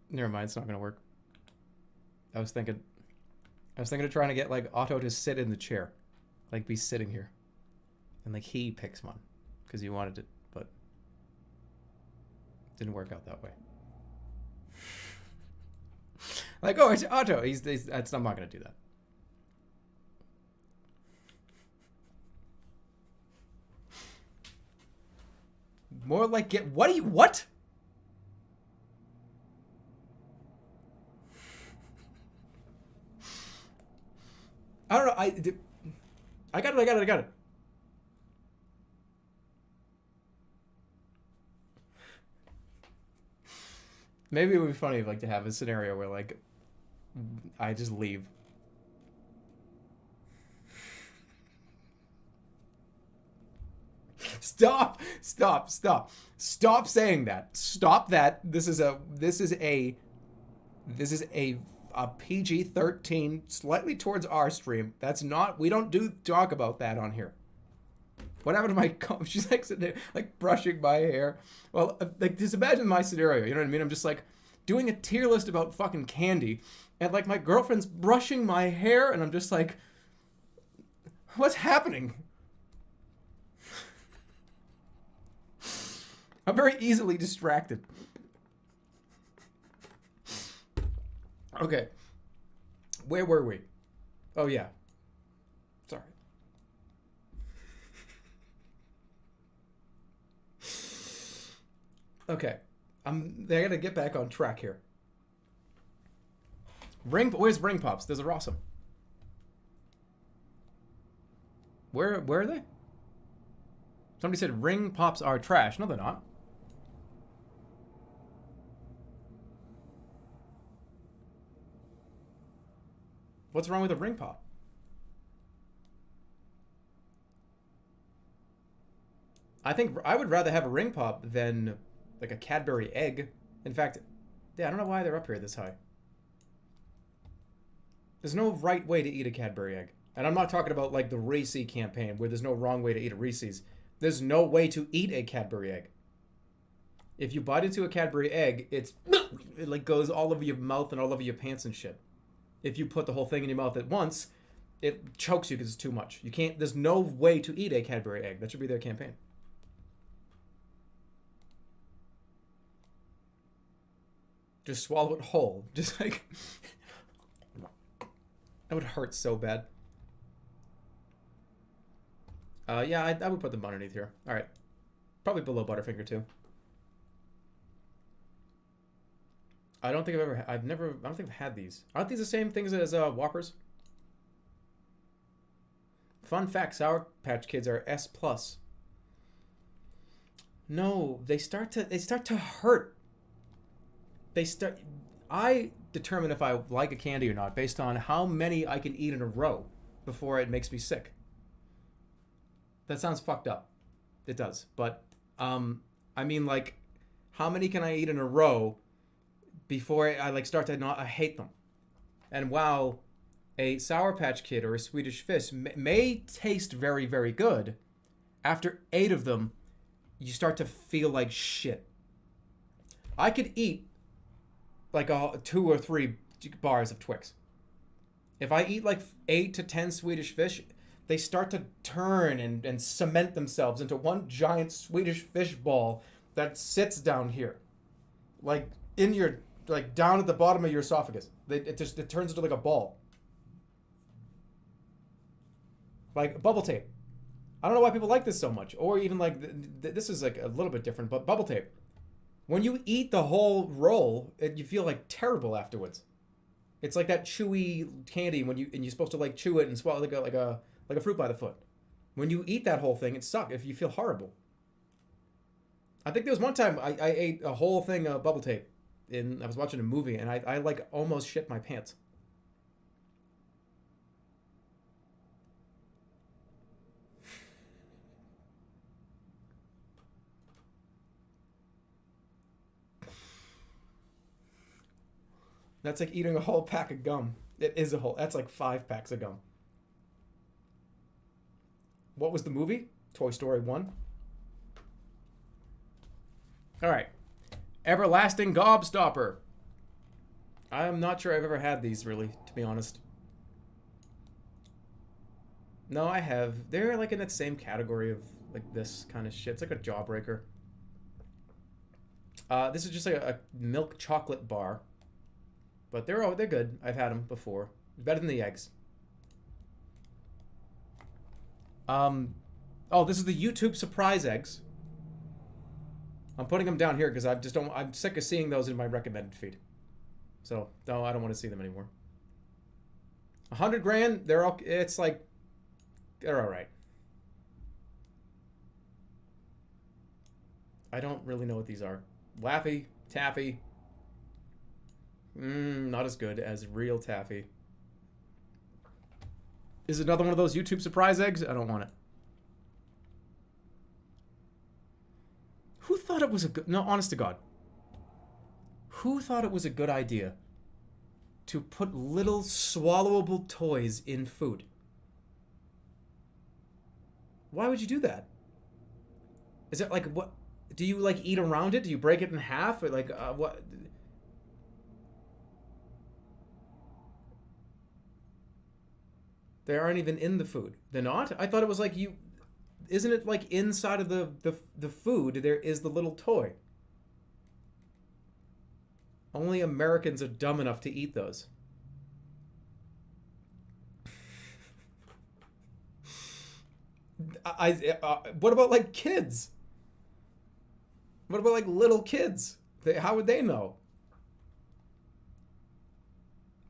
Never mind, it's not gonna work. I was thinking of trying to get like Otto to sit in the chair, like be sitting here, and like he picks one, because he wanted it, but didn't work out that way. Like, oh, it's Otto. I'm not gonna do that. More like what? I don't know. I got it. Maybe it would be funny like to have a scenario where like I just leave. Stop saying that. Stop that. This is a PG-13, slightly towards R stream. That's not, we don't talk about that on here. What happened to my comb? She's like sitting there, like brushing my hair. Well, like just imagine my scenario, you know what I mean? I'm just like doing a tier list about fucking candy, and like my girlfriend's brushing my hair, and I'm just like, what's happening? I'm very easily distracted. Okay. Where were we? Oh, yeah. Sorry. Okay. I gotta get back on track here. Where's Ring Pops? Those are awesome. Where are they? Somebody said Ring Pops are trash. No, they're not. What's wrong with a ring pop? I think I would rather have a ring pop than like a Cadbury egg. In fact, yeah, I don't know why they're up here this high. There's no right way to eat a Cadbury egg. And I'm not talking about like the Reese campaign where there's no wrong way to eat a Reese's. There's no way to eat a Cadbury egg. If you bite into a Cadbury egg, it like goes all over your mouth and all over your pants and shit. If you put the whole thing in your mouth at once, it chokes you because it's too much. You can't, there's no way to eat a Cadbury egg. That should be their campaign. Just swallow it whole. Just like, that would hurt so bad. Yeah, I would put them underneath here. All right. Probably below Butterfinger too. I don't think I don't think I've had these. Aren't these the same things as Whoppers? Fun fact, Sour Patch Kids are S+. No, they start to hurt. I determine if I like a candy or not based on how many I can eat in a row before it makes me sick. That sounds fucked up. It does. But, I mean, like, how many can I eat in a row before I like start to not, I hate them. And while a Sour Patch Kid or a Swedish Fish may taste very, very good, after 8 of them, you start to feel like shit. I could eat like 2 or 3 bars of Twix. If I eat like 8 to 10 Swedish Fish, they start to turn and cement themselves into one giant Swedish fish ball that sits down here. Like in your, like down at the bottom of your esophagus. It turns into like a ball. Like bubble tape. I don't know why people like this so much. Or even like, this is like a little bit different, but bubble tape. When you eat the whole roll, you feel like terrible afterwards. It's like that chewy candy when you're supposed to like chew it and swallow like a fruit by the foot. When you eat that whole thing, it sucks. If you feel horrible. I think there was one time I ate a whole thing of bubble tape. I was watching a movie and I like almost shit my pants. That's like eating a whole pack of gum. It is a whole. That's like 5 packs of gum. What was the movie? Toy Story 1. All right. Everlasting Gobstopper. I'm not sure I've ever had these, really, to be honest. No, I have. They're like in that same category of like this kind of shit. It's like a jawbreaker. This is just like a milk chocolate bar. But they're good. I've had them before. Better than the eggs. Oh, this is the YouTube surprise eggs. I'm putting them down here because I'm sick of seeing those in my recommended feed. So, no, I don't want to see them anymore. 100 grand, they're all, it's like, they're all right. I don't really know what these are. Laffy, taffy. Not as good as real taffy. Is it another one of those YouTube surprise eggs? I don't want it. Who thought it was a good... No, honest to God. Who thought it was a good idea to put little swallowable toys in food? Why would you do that? Is it like, what... Do you, like, eat around it? Do you break it in half? Or, like, what... They aren't even in the food. They're not? I thought it was like you... Isn't it like inside of the food there is the little toy? Only Americans are dumb enough to eat those. What about like kids? What about like little kids? How would they know?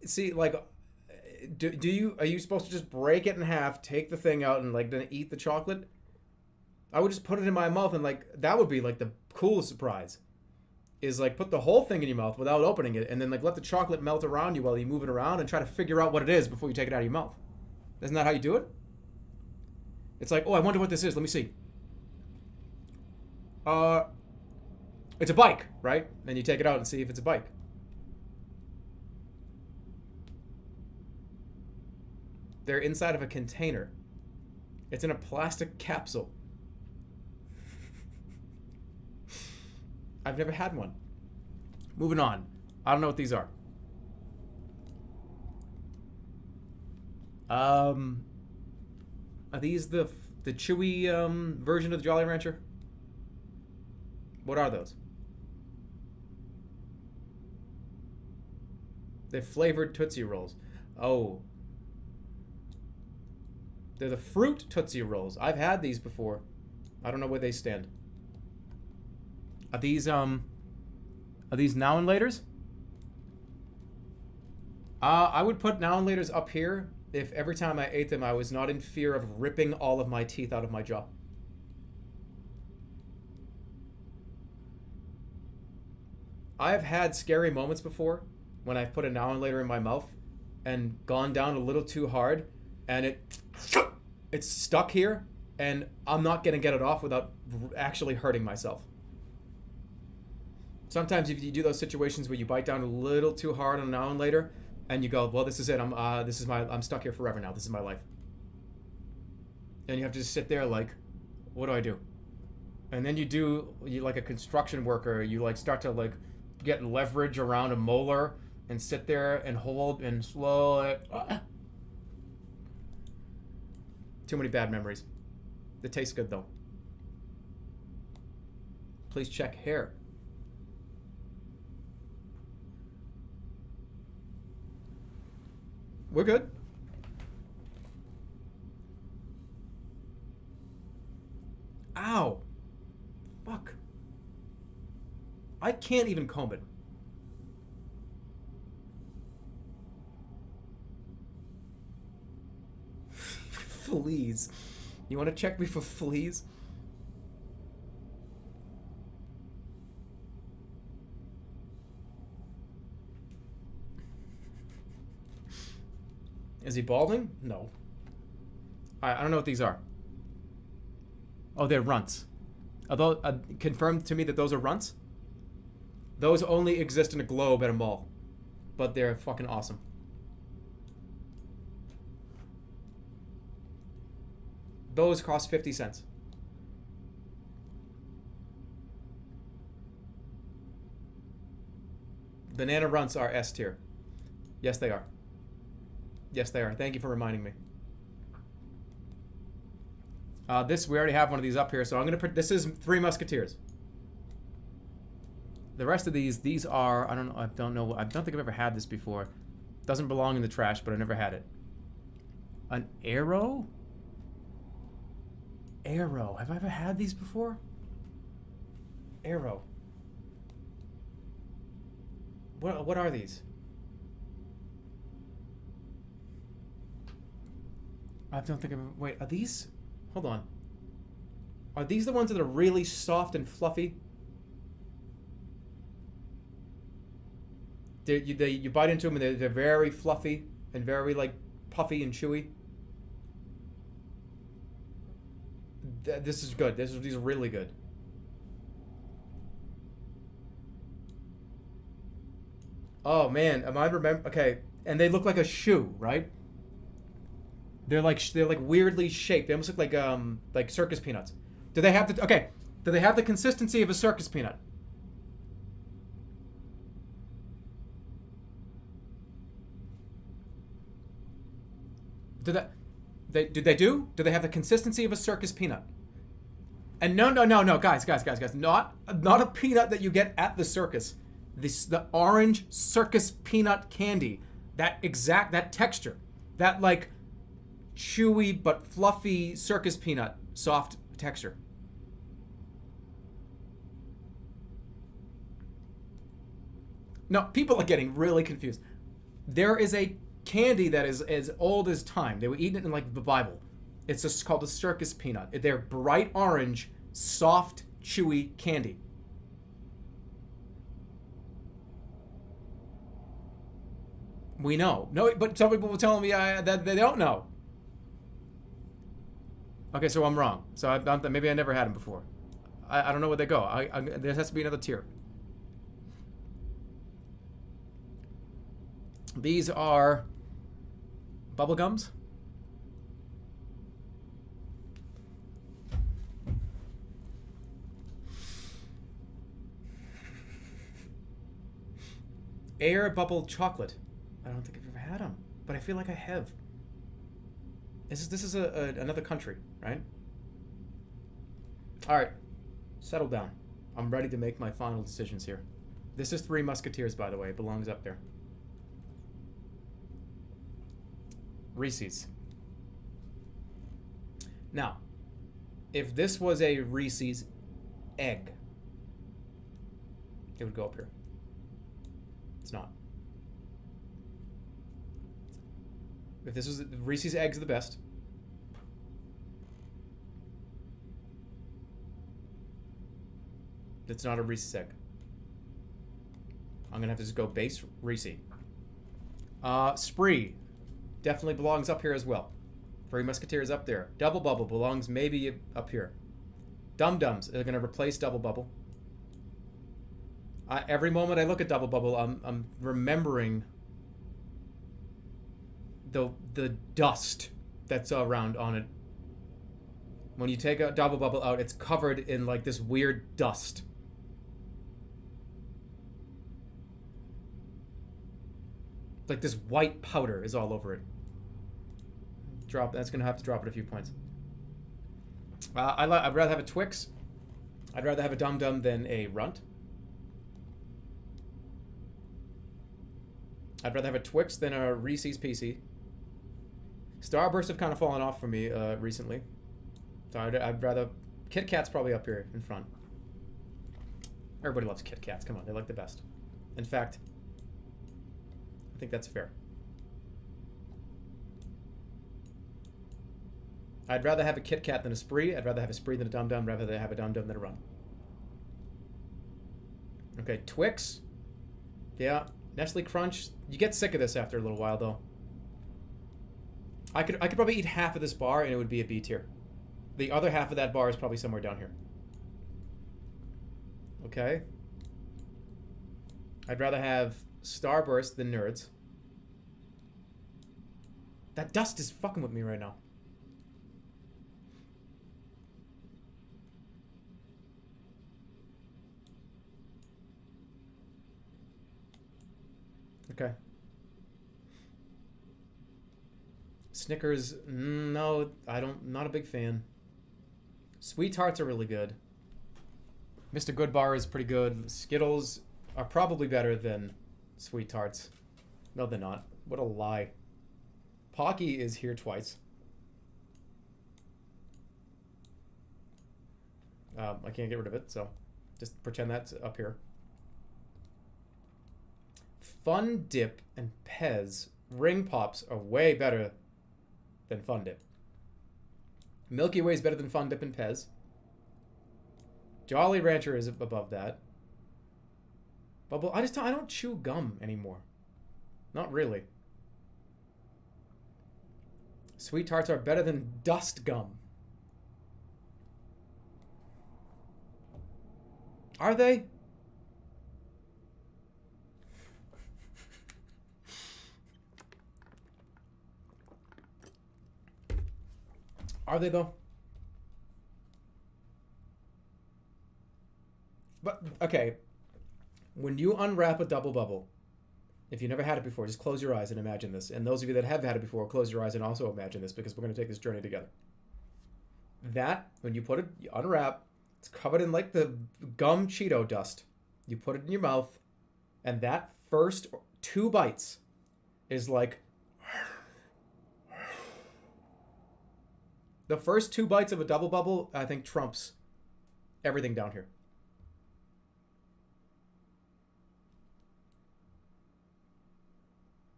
See, like... are you supposed to just break it in half, take the thing out, and like then eat the chocolate? I would just put it in my mouth, and like that would be like the coolest surprise. Is like put the whole thing in your mouth without opening it, and then like let the chocolate melt around you while you move it around and try to figure out what it is before you take it out of your mouth. Isn't that how you do it? It's like, oh, I wonder what this is. Let me see. It's a bike, right? And you take it out and see if it's a bike. They're inside of a container. It's in a plastic capsule. I've never had one. Moving on. I don't know what these are. Are these the chewy version of the Jolly Rancher? What are those? They're flavored Tootsie Rolls. Oh. They're the fruit Tootsie Rolls. I've had these before. I don't know where they stand. Are these now and laters? I would put now and laters up here if every time I ate them I was not in fear of ripping all of my teeth out of my jaw. I've had scary moments before when I've put a now and later in my mouth and gone down a little too hard and it's stuck here and I'm not gonna get it off without actually hurting myself. Sometimes if you do those situations where you bite down a little too hard on now and later and you go, well, this is it. I'm stuck here forever now. This is my life. And you have to just sit there like, what do I do? And then you like a construction worker, you like start to like get leverage around a molar and sit there and hold and slowly. Too many bad memories. It tastes good though. Please check hair. We're good. Ow. Fuck. I can't even comb it. Fleas. You want to check me for fleas? Is he balding? No. I don't know what these are. Oh, they're runts. Although, confirmed to me that those are runts. Those only exist in a globe at a mall. But they're fucking awesome. Those cost 50 cents. Banana runts are S tier. Yes, they are. Yes, they are. Thank you for reminding me. We already have one of these up here, so I'm gonna. This is Three Musketeers. The rest of these are. I don't know. I don't think I've ever had this before. Doesn't belong in the trash, but I never had it. An arrow? Arrow. Have I ever had these before? Arrow. What are these? I don't think I've... Wait, are these... Hold on. Are these the ones that are really soft and fluffy? You bite into them and they're very fluffy and very, like, puffy and chewy. This is good. These are really good. Oh, man. Am I remember... Okay. And they look like a shoe, right? They're like weirdly shaped. They almost look like circus peanuts. Do they have the consistency of a circus peanut? Do they have the consistency of a circus peanut? And no, guys. Not a peanut that you get at the circus. The orange circus peanut candy. That texture. That like chewy but fluffy circus peanut soft texture. No, people are getting really confused. There is a candy that is as old as time. They were eating it in like the Bible. It's just called the circus peanut. They're bright orange, soft, chewy candy. We know. No, but some people were telling me that they don't know. Okay, so I'm wrong. So maybe I never had them before. I don't know where they go. There has to be another tier. These are bubblegums. Air bubble chocolate. I don't think I've ever had them, but I feel like I have. This is another country, right? All right, settle down. I'm ready to make my final decisions here. This is Three Musketeers, by the way. It belongs up there. Reese's. Now, if this was a Reese's egg, it would go up here. It's not. If this was Reese's eggs are the best. It's not a Reese's egg. I'm gonna have to just go base Reese. Spree definitely belongs up here as well. Three Musketeers up there. Double Bubble belongs maybe up here. Dum Dums are gonna replace Double Bubble. Every moment I look at Double Bubble, I'm remembering the dust that's around on it. When you take a Double Bubble out, it's covered in like this weird dust. Like this white powder is all over it. That's gonna have to drop it a few points. I'd rather have a Twix. I'd rather have a Dum Dum than a Runt. I'd rather have a Twix than a Reese's PC. Starburst have kind of fallen off for me recently. So I'd rather... Kit Kat's probably up here in front. Everybody loves Kit Kats. Come on, they're like the best. In fact, I think that's fair. I'd rather have a Kit Kat than a Spree. I'd rather have a Spree than a Dum Dum. I'd rather have a Dum Dum than a Run. Okay, Twix. Yeah, Nestle Crunch. You get sick of this after a little while, though. I could probably eat half of this bar and it would be a B tier. The other half of that bar is probably somewhere down here. Okay. I'd rather have Starburst than Nerds. That dust is fucking with me right now. Okay. Snickers, no, not a big fan. Sweet Tarts are really good. Mr. Goodbar is pretty good. Skittles are probably better than Sweet Tarts. No, they're not. What a lie. Pocky is here twice. I can't get rid of it, so just pretend that's up here. Fun Dip and Pez Ring Pops are way better than Fun Dip. Milky Way is better than Fun Dip and Pez. Jolly Rancher is above that. Bubble, I don't chew gum anymore. Not really. Sweet Tarts are better than dust gum. Are they? Are they though? But, okay. When you unwrap a double bubble, if you never had it before, just close your eyes and imagine this. And those of you that have had it before, close your eyes and also imagine this, because we're going to take this journey together. That, when you put it, you unwrap, it's covered in like the gum Cheeto dust. You put it in your mouth, and that first 2 bites is like... The first 2 bites of a double bubble, I think, trumps everything down here.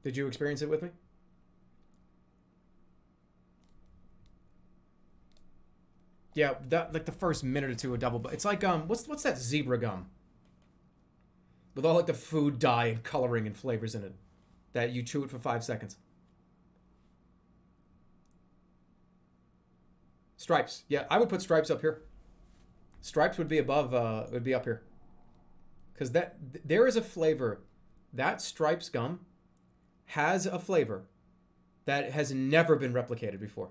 Did you experience it with me? Yeah, that like the first minute or two of double bite. It's like what's that zebra gum? With all like the food dye and coloring and flavors in it. That you chew it for 5 seconds. Stripes. Yeah, I would put Stripes up here. Stripes would be above would be up here. Cuz there is a flavor. That Stripes gum has a flavor that has never been replicated before.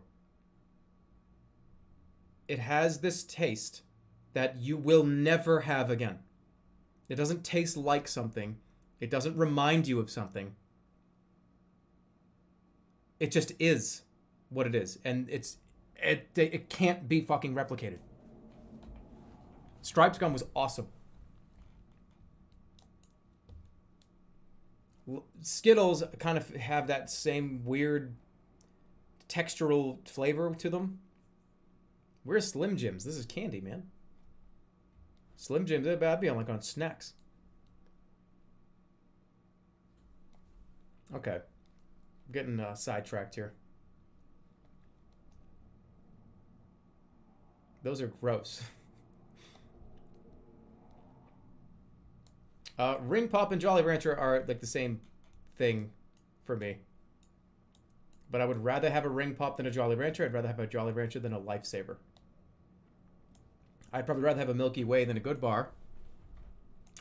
It has this taste that you will never have again. It doesn't taste like something. It doesn't remind you of something. It just is what it is. And it can't be fucking replicated. Stripes gum was awesome. Skittles kind of have that same weird textural flavor to them. Where's Slim Jims? This is candy, man. Slim Jims, that'd be on like on snacks. Okay. I'm getting sidetracked here. Those are gross. Ring Pop and Jolly Rancher are like the same thing for me. But I would rather have a Ring Pop than a Jolly Rancher. I'd rather have a Jolly Rancher than a Lifesaver. I'd probably rather have a Milky Way than a Good Bar.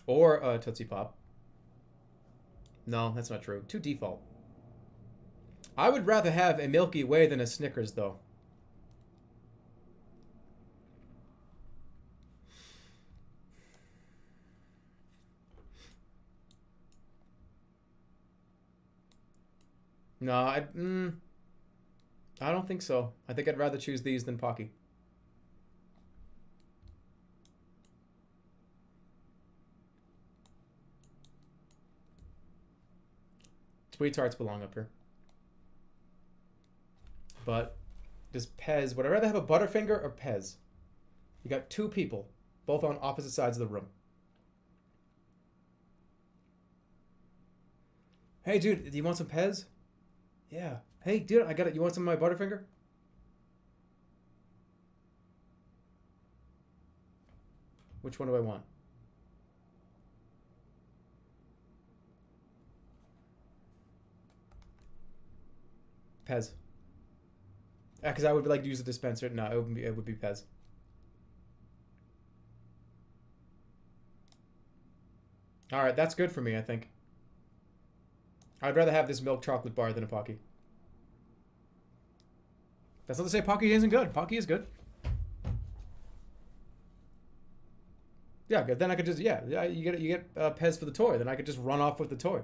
Or a Tootsie Pop. No, that's not true. Too default. I would rather have a Milky Way than a Snickers, though. No, I don't think so. I think I'd rather choose these than Pocky. Sweet Tarts belong up here. But does Pez... Would I rather have a Butterfinger or Pez? You got 2 people, both on opposite sides of the room. Hey, dude, do you want some Pez? Yeah. Hey, dude, I got it. You want some of my Butterfinger? Which one do I want? Pez. Because I would like to use the dispenser. No, it would be Pez. All right, that's good for me, I think. I'd rather have this milk chocolate bar than a Pocky. That's not to say Pocky isn't good. Pocky is good. Yeah, good. Then I could just you get Pez for the toy. Then I could just run off with the toy.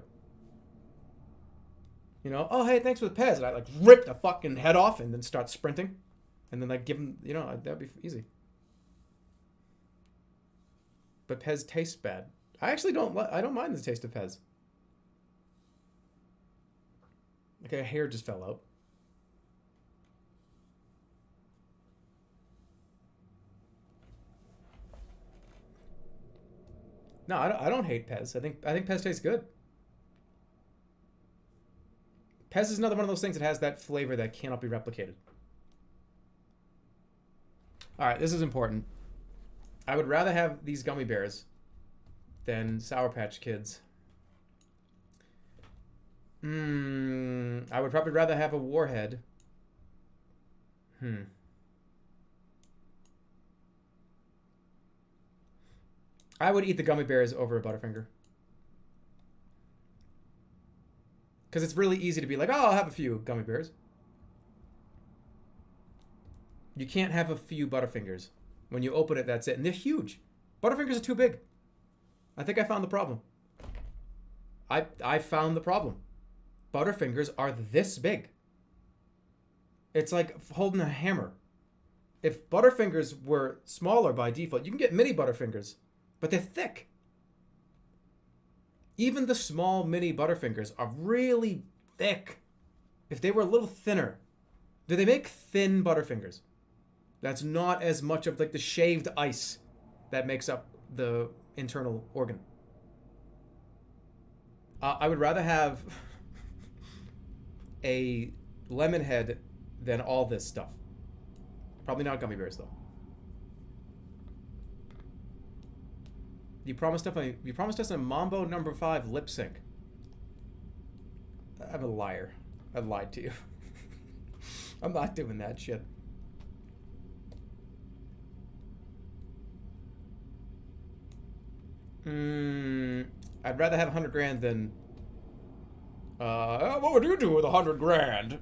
You know, oh, hey, thanks for the Pez. And I, like, rip the fucking head off and then start sprinting. And then, like, give him, you know, that'd be easy. But Pez tastes bad. I actually I don't mind the taste of Pez. Okay, a hair just fell out. No, I don't hate Pez. I think Pez tastes good. Pez is another one of those things that has that flavor that cannot be replicated. All right, this is important. I would rather have these gummy bears than Sour Patch Kids. I would probably rather have a Warhead. I would eat the gummy bears over a Butterfinger. Because it's really easy to be like, oh, I'll have a few gummy bears. You can't have a few Butterfingers. When you open it, that's it. And they're huge. Butterfingers are too big. I think I found the problem. I found the problem. Butterfingers are this big. It's like holding a hammer. If Butterfingers were smaller by default, you can get mini Butterfingers, but they're thick. Even the small mini Butterfingers are really thick. If they were a little thinner, do they make thin Butterfingers? That's not as much of like the shaved ice that makes up the internal organ. I would rather have a lemon head than all this stuff. Probably not gummy bears though. You promised us a Mambo number 5 lip sync. I'm a liar. I lied to you. I'm not doing that shit. I'd rather have 100 grand than. What would you do with 100 grand?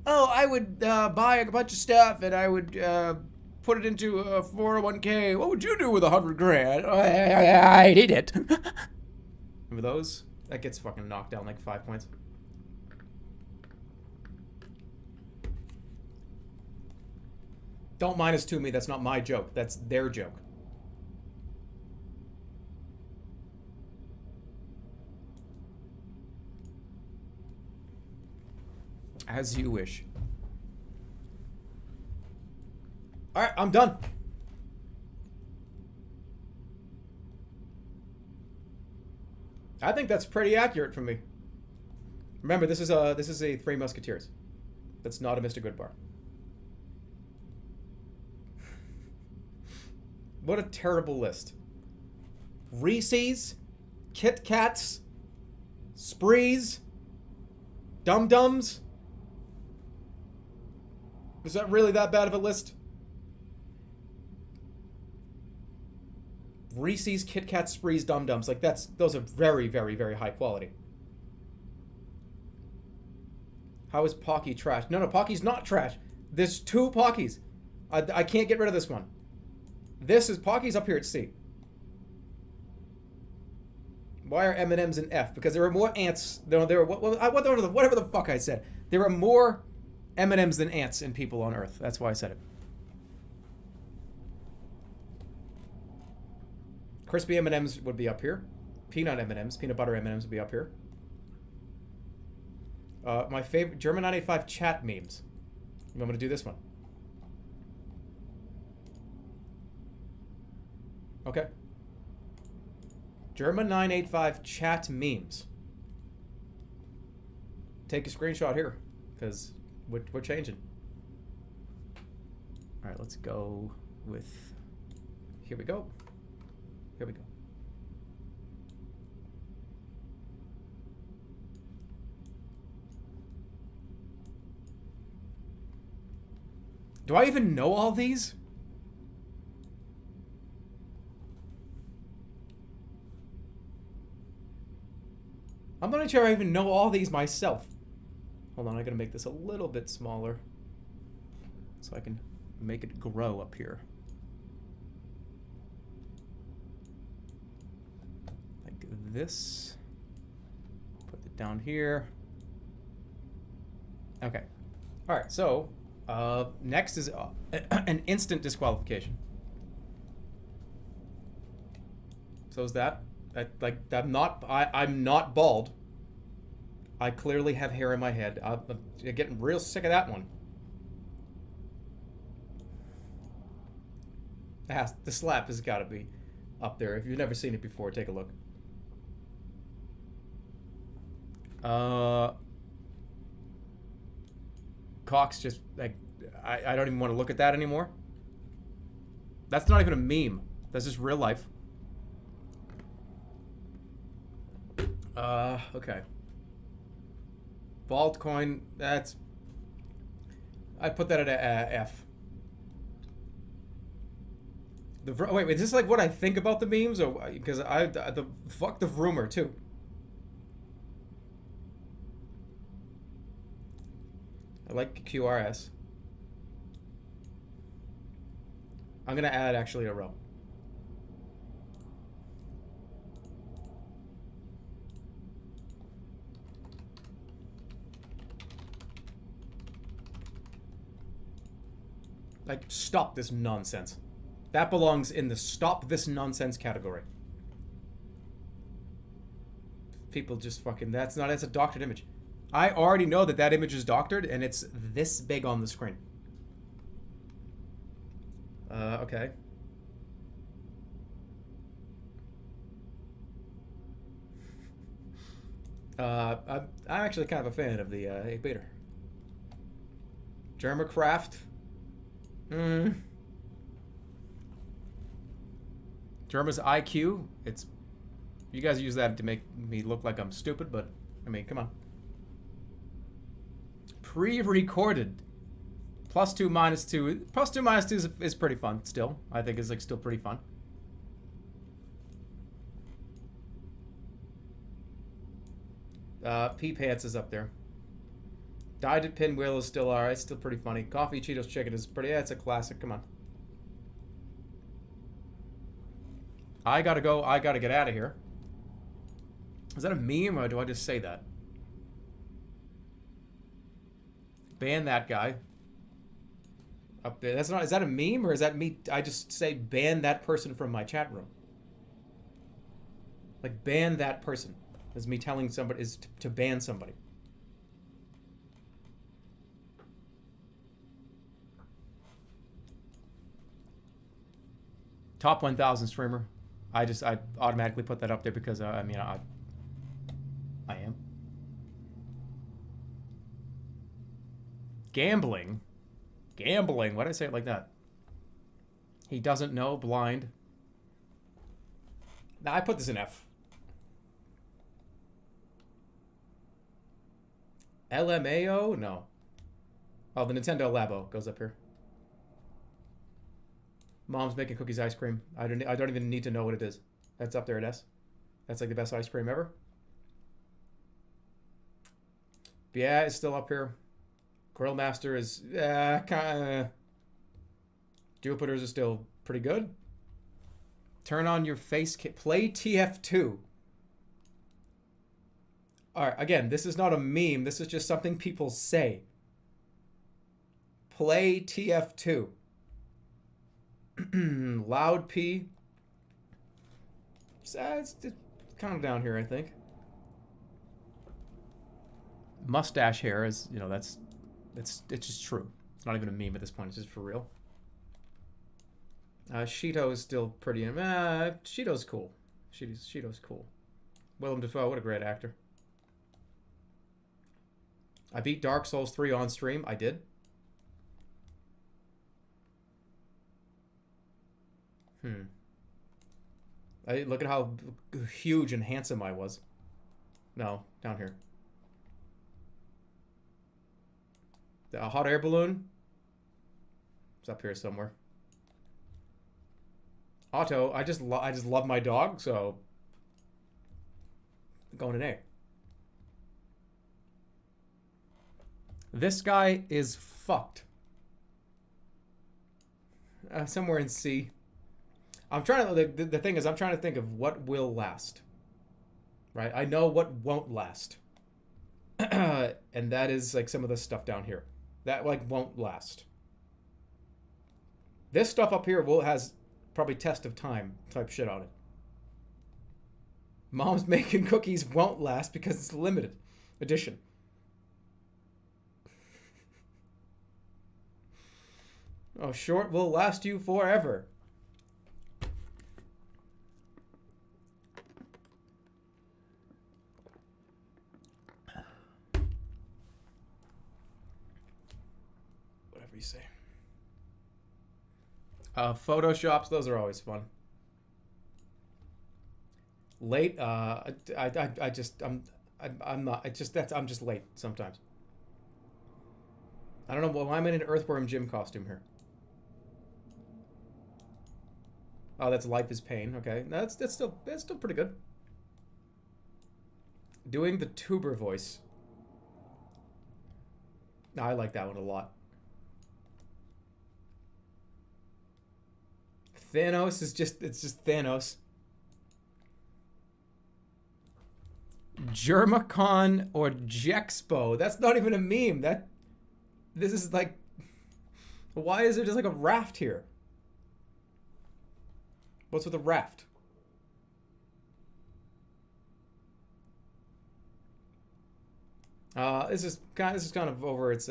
Oh, I would buy a bunch of stuff and I would put it into a 401k. What would you do with 100 grand? I'd eat it. Remember those? That gets fucking knocked down like 5 points. Don't minus 2 me. That's not my joke. That's their joke. As you wish. Alright, I'm done. I think that's pretty accurate for me. Remember, this is a Three Musketeers. That's not a Mr. Goodbar. What a terrible list. Reese's, Kit Kats, Sprees, Dum Dums. Is that really that bad of a list? Reese's, Kit Kat, Sprees, Dum Dums. Like those are very, very, very high quality. How is Pocky trash? No, Pocky's not trash. There's 2 Pockies. I can't get rid of this one. This is Pocky's up here at C. Why are M&M's in F? Because there are more ants. No, there are whatever the fuck I said. There are more M&M's than ants in people on Earth. That's why I said it. Crispy M&M's would be up here. Peanut M&M's, peanut butter M&M's would be up here. My favorite Jerma 985 chat memes. I'm going to do this one. Okay. Jerma 985 chat memes. Take a screenshot here, because we're changing. All right, let's go with. Here we go. Here we go. Do I even know all these? I'm not sure I even know all these myself. Hold on, I gotta make this a little bit smaller so I can make it grow up here. Like this. Put it down here. Okay. All right. So next is an instant disqualification. So is that like I'm not bald. I clearly have hair in my head. I'm getting real sick of that one. The slap has got to be up there. If you've never seen it before, take a look. Cox just like I don't even want to look at that anymore. That's not even a meme. That's just real life. Okay. Bald coin. That's. I'd put that at a F. Wait, is this like what I think about the memes, or because fuck the rumor too? I like QRS. I'm gonna add actually a row. Like, stop this nonsense. That belongs in the stop this nonsense category. People just fucking, that's a doctored image. I already know that image is doctored and it's this big on the screen. Okay. I'm actually kind of a fan of the 8-biter. Jermacraft. Jerma's IQ. It's, you guys use that to make me look like I'm stupid, but I mean, come on. Pre-recorded. +2, -2. +2, -2 is pretty fun still. I think it's like still pretty fun. Pea Pants is up there. Dyed at Pinwheel is still alright, still pretty funny. Coffee Cheetos Chicken is pretty, yeah, it's a classic, come on. I gotta go, I gotta get out of here. Is that a meme or do I just say that? Ban that guy. Up there, that's not, is that a meme or is that me, I just say ban that person from my chat room? Like ban that person. Is me telling somebody, is to ban somebody. Top 1,000 streamer. I automatically put that up there because I mean I am. Gambling. Why did I say it like that? He doesn't know. Blind. Nah, I put this in F. LMAO? No. Oh, the Nintendo Labo goes up here. Mom's making cookies ice cream. I don't even need to know what it is. That's up there at S. That's like the best ice cream ever. But yeah, it's still up here. Grill Master is kind of. Jupiter's is still pretty good. Turn on your face kit. Play TF2. Alright, again, this is not a meme. This is just something people say. Play TF2. Loud P. It's kind of down here, I think. Mustache hair is, you know, it's just true. It's not even a meme at this point. It's just for real. Shito is still pretty. Shito's cool. Shito's cool. Willem Dafoe, what a great actor. I beat Dark Souls 3 on stream. I did. Look at how huge and handsome I was. No, down here. The hot air balloon. It's up here somewhere. Otto, I just love my dog, so I'm going an A. This guy is fucked. Somewhere in C. I'm trying to, the thing is, I'm trying to think of what will last. Right? I know what won't last. And that is like some of the stuff down here. That like won't last. This stuff up here has probably test of time type shit on it. Mom's making cookies won't last because it's limited edition. Oh, short will last you forever. Whatever you say. Photoshops, those are always fun. Late, I'm just late sometimes. I don't know why I'm in an earthworm gym costume here. Oh, that's Life is Pain. Okay, that's still pretty good. Doing the tuber voice. I like that one a lot. Thanos is just Thanos. Jermacon or Jexpo. That's not even a meme. This is like, why is there just like a raft here? What's with a raft? This is kind of over its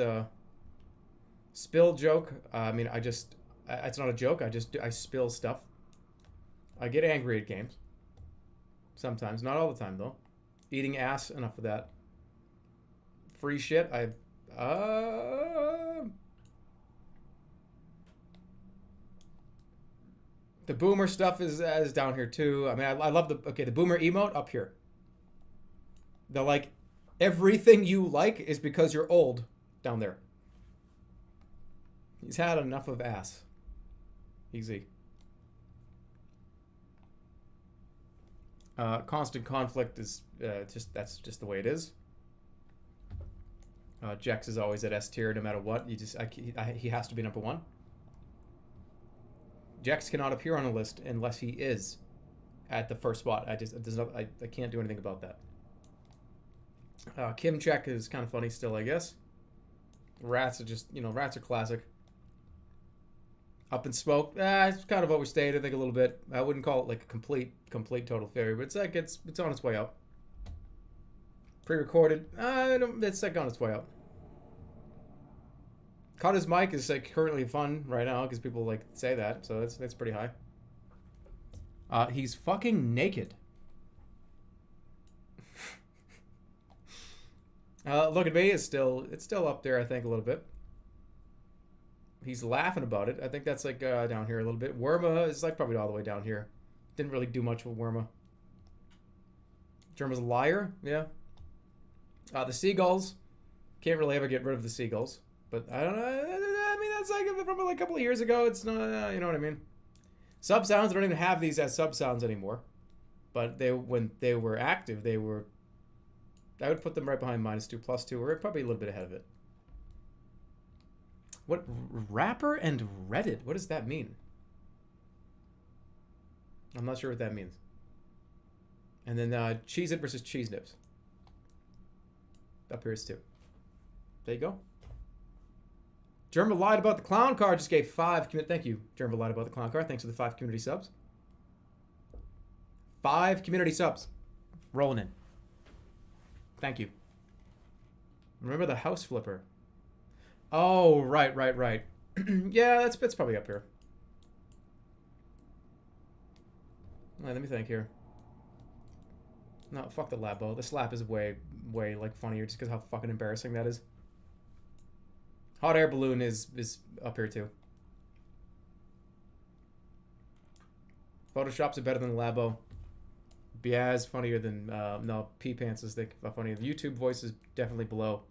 spill joke. I mean, it's not a joke. I spill stuff. I get angry at games. Sometimes, not all the time though. Eating ass, enough of that. Free shit. The boomer stuff is down here too. I mean, I love the boomer emote up here. The like, everything you like is because you're old down there. He's had enough of ass. Easy. Constant conflict is that's just the way it is. Jex is always at S tier no matter what. He has to be number one. Jex cannot appear on a list unless he is at the first spot. I can't do anything about that. Kim Check is kind of funny still, I guess. Rats are just, rats are classic. Up in Smoke, it's kind of overstated, I think, a little bit. I wouldn't call it like a complete total failure, but it's like it's on its way up. Pre-recorded, it's like on its way up. Caught his mic is like currently fun right now because people like say that, so that's pretty high. He's fucking naked. Look at me, it's still up there, I think, a little bit. He's laughing about it. I think that's like down here a little bit. Worma is like probably all the way down here. Didn't really do much with Worma. Jerma's a liar, yeah. The seagulls. Can't really ever get rid of the seagulls. But I don't know. I mean, that's like from like a couple of years ago. It's not, you know what I mean? Sub sounds, I don't even have these as sub sounds anymore. But when they were active, I would put them right behind -2, +2, or probably a little bit ahead of it. What? Rapper and Reddit? What does that mean? I'm not sure what that means. And then Cheez It versus Cheese Nips. Up here is 2. There you go. Jerma lied about the clown car. Just gave 5. Thank you, Jerma lied about the clown car. Thanks for the 5 community subs. 5 community subs. Rolling in. Thank you. Remember the house flipper. Oh, right. Yeah, that's probably up here. Let me think here. No, fuck the Labo. The slap is way like funnier just because how fucking embarrassing that is. Hot air balloon is up here too. Photoshops are better than the Labo. Biaz funnier than no, P Pants is funnier. The YouTube voice is definitely below.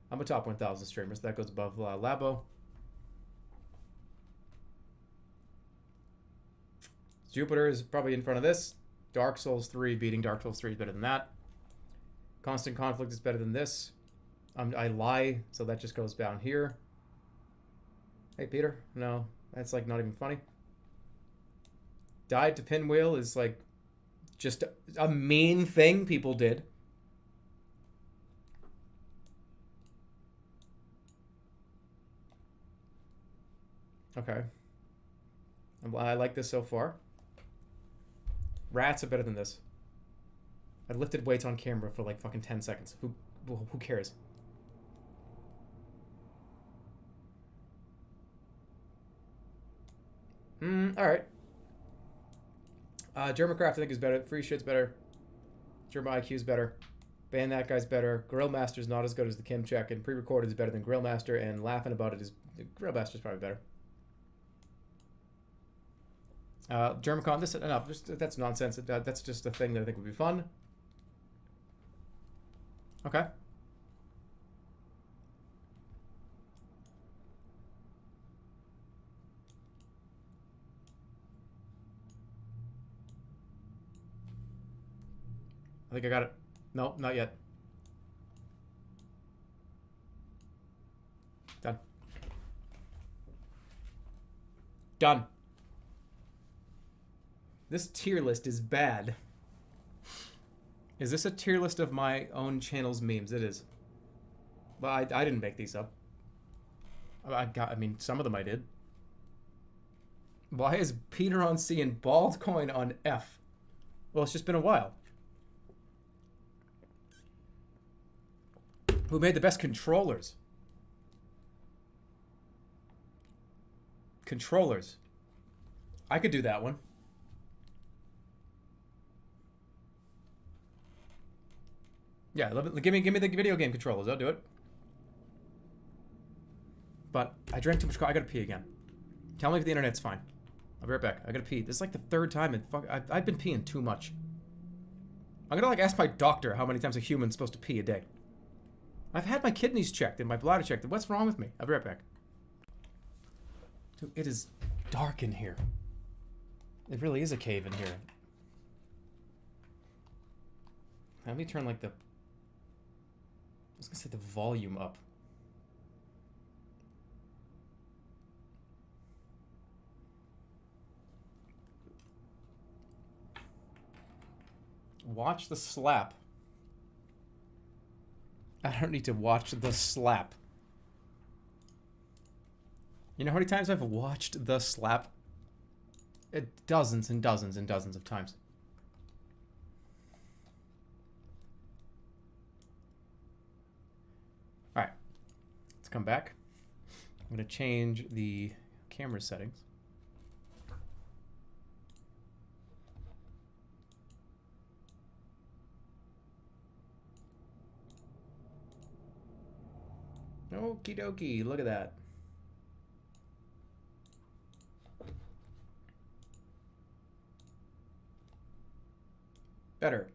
I'm a top 1,000 streamer, so that goes above Labo. Jupiter is probably in front of this. Dark Souls 3 beating Dark Souls 3 is better than that. Constant Conflict is better than this. I lie, so that just goes down here. Hey, Peter. No, that's like not even funny. Died to Pinwheel is like just a mean thing people did. Okay. I like this so far. Rats are better than this. I lifted weights on camera for like fucking 10 seconds. Who cares? Alright. Jermacraft I think is better. Free shit's better. Jerma IQ is better. Ban that guy's better. Grill Master's not as good as the Kim check, and pre-recorded is better than Grill Master, and laughing about it is Grill Master's probably better. Germicon, that's nonsense. That's just a thing that I think would be fun. Okay. I think I got it. No, not yet. Done. Done. This tier list is bad. Is this a tier list of my own channel's memes? It is. Well, I didn't make these up. I mean, some of them I did. Why is Peter on C and Bald Coin on F? Well, it's just been a while. Who made the best controllers? Controllers. I could do that one. Yeah, give me the video game controllers. I'll do it. But I drank too much coffee. I gotta pee again. Tell me if the internet's fine. I'll be right back. I gotta pee. This is like the third time and I've been peeing too much. I'm gonna like ask my doctor how many times a human's supposed to pee a day. I've had my kidneys checked and my bladder checked. What's wrong with me? I'll be right back. Dude, it is dark in here. It really is a cave in here. Let me turn like the... I was gonna say the volume up. Watch the slap. I don't need to watch the slap. You know how many times I've watched the slap? Dozens and dozens and dozens of times. Alright. Let's come back. I'm going to change the camera settings. Okie dokie, look at that. Better.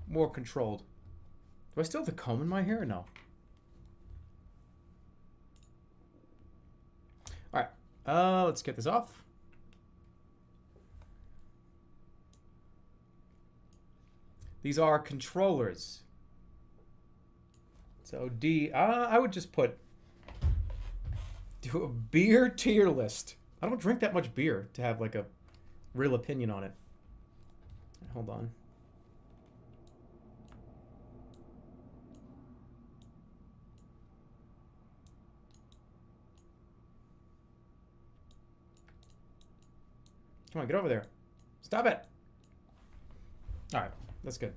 More controlled. Do I still have the comb in my hair or no? Alright, let's get this off. These are controllers. So D, I would just do a beer tier list. I don't drink that much beer to have like a real opinion on it. Hold on. Come on, get over there. Stop it. All right. That's good.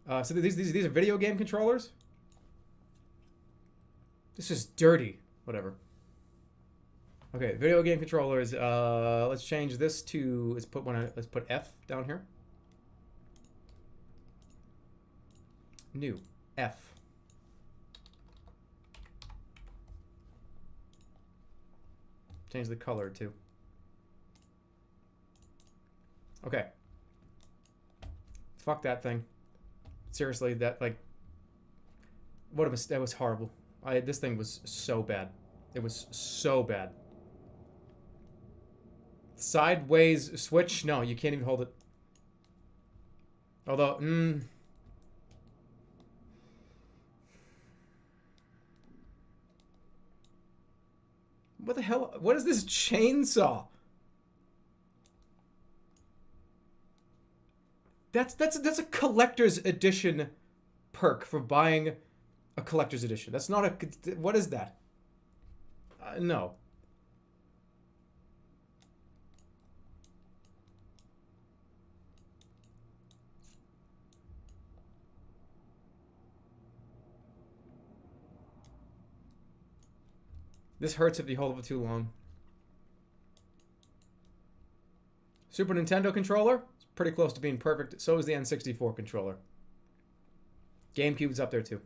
So these are video game controllers? This is dirty. Whatever. Okay, video game controllers. Let's change this to let's put F down here. New F. Change the color too. Okay. Fuck that thing. Seriously, that like, what a mistake. That was horrible. This thing was so bad. It was so bad. Sideways switch? No, you can't even hold it. Although, what the hell? What is this chainsaw? That's a collector's edition perk for buying a collector's edition. That's not a... What is that? No. This hurts if you hold it too long. Super Nintendo controller? It's pretty close to being perfect. So is the N64 controller. GameCube's up there too.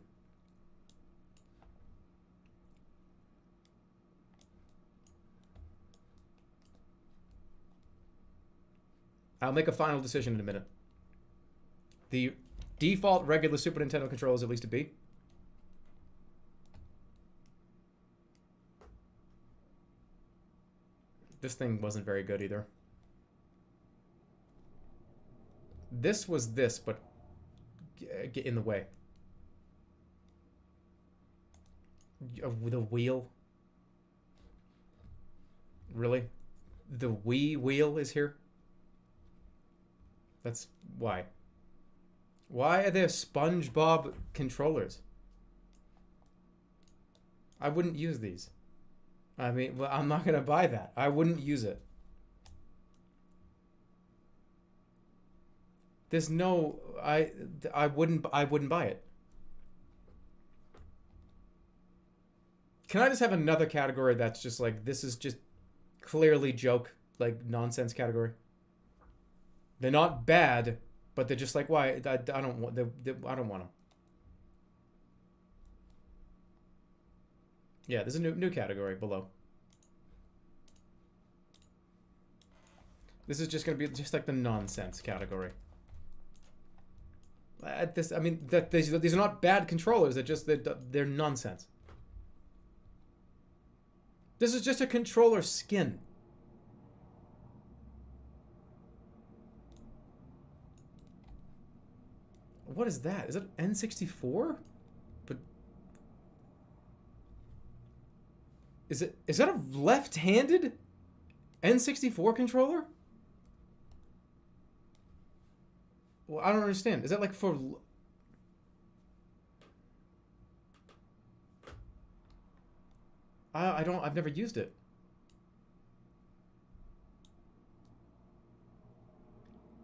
I'll make a final decision in a minute. The default regular Super Nintendo controller is at least a B. This thing wasn't very good either. This was this, but get in the way. With a wheel? Really? The Wii wheel is here? That's why. Why are there SpongeBob controllers? I wouldn't use these. I mean, well, I'm not gonna buy that. I wouldn't use it. There's no... I wouldn't buy it. Can I just have another category that's just like, this is just clearly joke, like nonsense category? They're not bad, but they're just like, why? I don't want. I don't want them. Yeah, there's a new category below. This is just gonna be just like the nonsense category. I mean, these are not bad controllers. They're nonsense. This is just a controller skin. What is that? Is it N64? But is that a left-handed N64 controller? Well, I don't understand. Is that like for... I've never used it.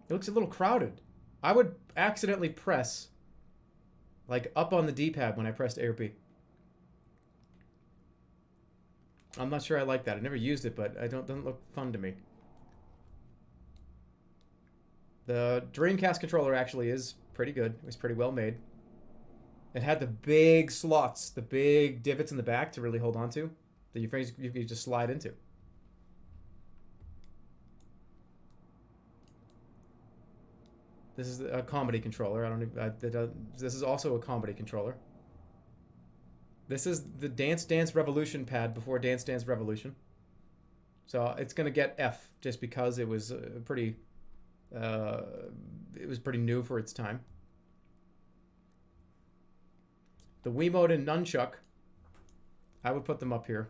It looks a little crowded. I would accidentally press like up on the D-pad when I pressed A or B. I'm not sure I like that. I never used it, but doesn't look fun to me. The Dreamcast controller actually is pretty good. It was pretty well made. It had the big slots, the big divots in the back to really hold on to, that you could just slide into. This is a comedy controller. This is also a comedy controller. This is the Dance Dance Revolution pad before Dance Dance Revolution. So it's gonna get F just because it was pretty new for its time. The Wiimote and Nunchuck, I would put them up here.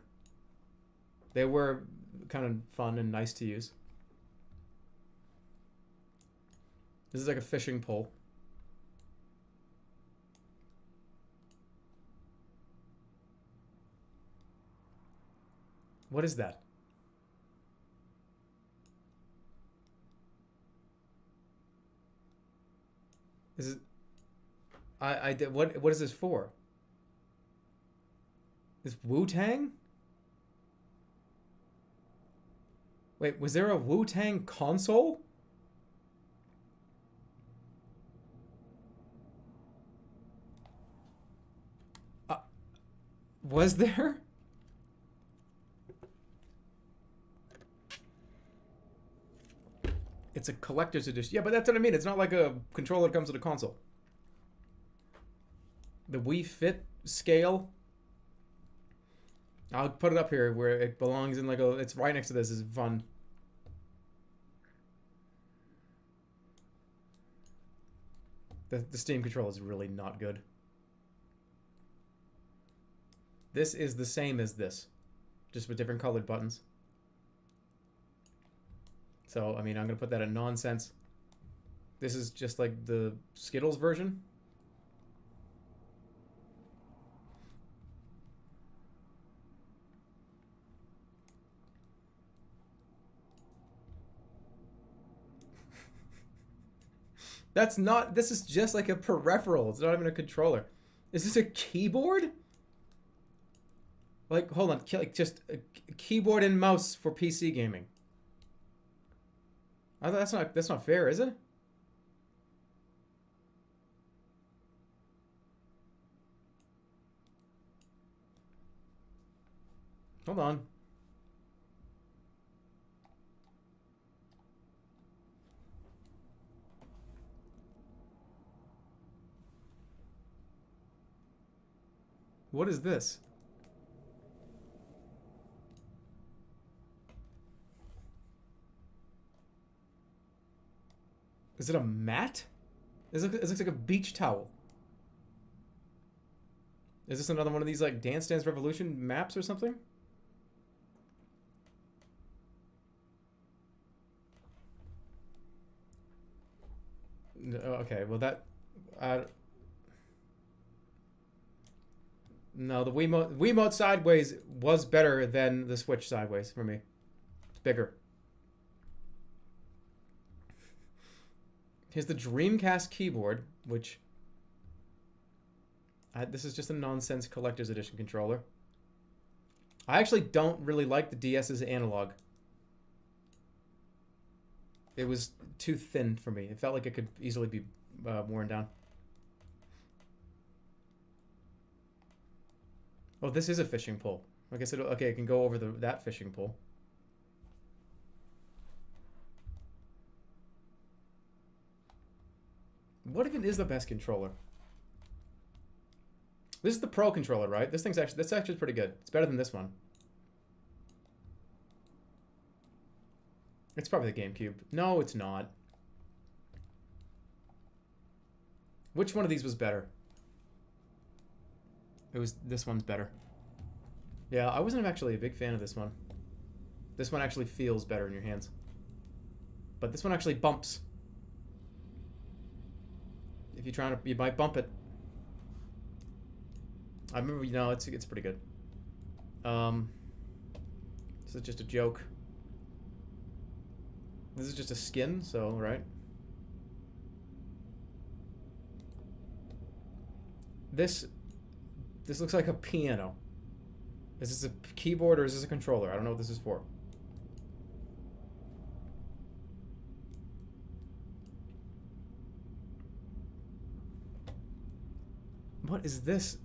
They were kind of fun and nice to use. This is like a fishing pole. What is that? Is it... What is this for? Is Wu-Tang? Wait, was there a Wu-Tang console? Was there? It's a collector's edition. Yeah, but that's what I mean. It's not like a controller that comes with a console. The Wii Fit scale. I'll put it up here where it belongs in like a... It's right next to this. It's fun. The Steam controller is really not good. This is the same as this, just with different colored buttons. So, I mean, I'm going to put that at nonsense. This is just like the Skittles version. That's not, this is just like a peripheral. It's not even a controller. Is this a keyboard? Like, hold on, like just a keyboard and mouse for PC gaming. I thought that's not fair, is it? Hold on. What is this? Is it a mat? It looks like a beach towel. Is this another one of these like Dance Dance Revolution maps or something? No, okay, well that... no, the Wiimote sideways was better than the Switch sideways for me. It's bigger. Here's the Dreamcast keyboard, which... this is just a nonsense collector's edition controller. I actually don't really like the DS's analog. It was too thin for me. It felt like it could easily be worn down. Oh, this is a fishing pole. I guess okay, it can go over that fishing pole. What even is the best controller? This is the Pro controller, right? This actually pretty good. It's better than this one. It's probably the GameCube. No, it's not. Which one of these was better? This one's better. Yeah, I wasn't actually a big fan of this one. This one actually feels better in your hands. But this one actually bumps. If you're trying to, you might bump it. I remember, it's pretty good. This is just a joke. This is just a skin, so, right? This looks like a piano. Is this a keyboard or is this a controller? I don't know what this is for. What is this?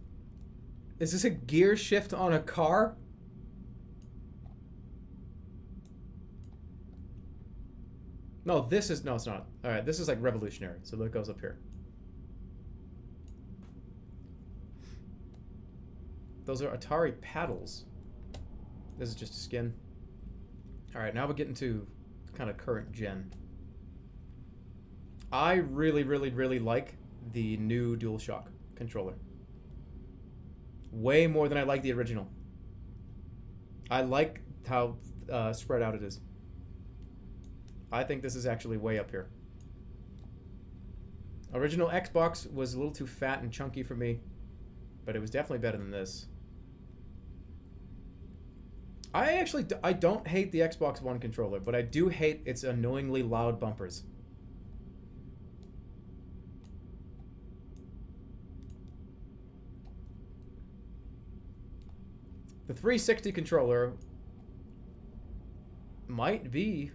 Is this a gear shift on a car? No, it's not. Alright, this is like revolutionary, so that goes up here. Those are Atari paddles. This is just a skin. Alright, now we're getting to kind of current gen. I really, really, really like the new DualShock controller. Way more than I like the original. I like how spread out it is. I think this is actually way up here. Original Xbox was a little too fat and chunky for me, but it was definitely better than this. I don't hate the Xbox One controller, but I do hate its annoyingly loud bumpers. The 360 controller might be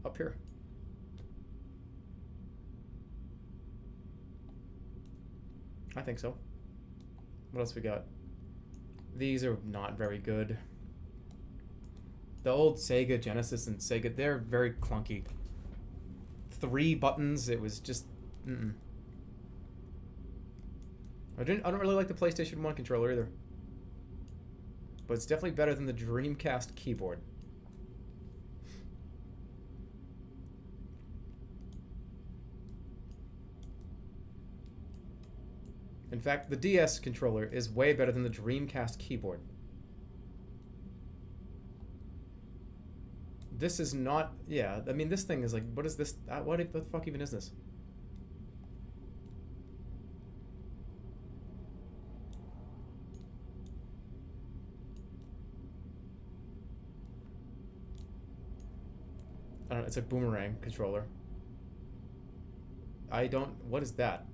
up here. I think so. What else we got? These are not very good. The old Sega Genesis and Sega, they're very clunky. 3 buttons, it was just... I don't really like the PlayStation 1 controller either. But it's definitely better than the Dreamcast keyboard. In fact, the DS controller is way better than the Dreamcast keyboard. This is not... Yeah, I mean, this thing is like... What is this? What the fuck even is this? I don't know, it's a boomerang controller. I don't. What is that?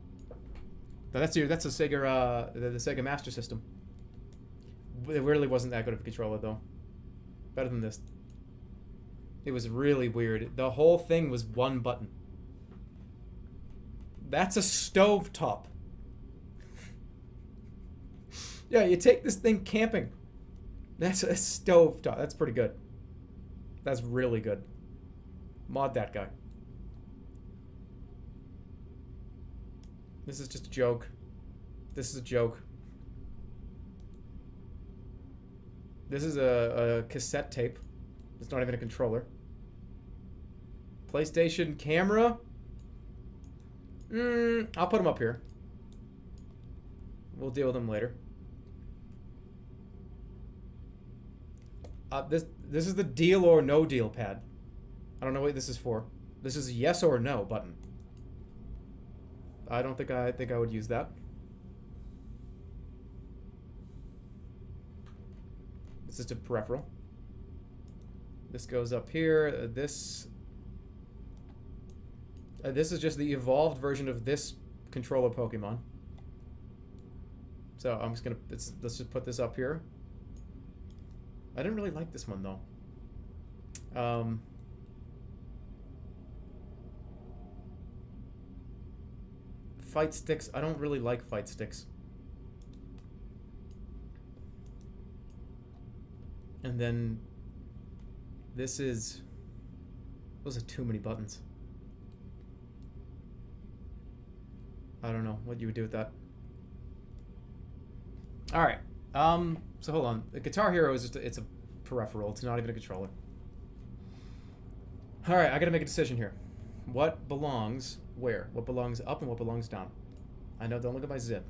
No, that's a Sega the Sega Master System. It really wasn't that good of a controller though. Better than this. It was really weird. The whole thing was one button. That's a stovetop. Yeah, you take this thing camping. That's a stovetop. That's pretty good. That's really good. Mod that guy. This is just a joke. This is a joke. This is a cassette tape. It's not even a controller. PlayStation camera? I'll put them up here. We'll deal with them later. This is the deal or no deal pad. I don't know what this is for. This is a yes or no button. I don't think I would use that. This is a peripheral. This goes up here. This is just the evolved version of this controller Pokemon. So I'm just gonna let's just put this up here. I didn't really like this one though. Fight sticks. I don't really like fight sticks. And then this is... Those are too many buttons. I don't know what you would do with that. Alright. So hold on. The Guitar Hero is just it's a peripheral. It's not even a controller. Alright, I gotta make a decision here. What belongs where? What belongs up and what belongs down? I know, don't look at my zip.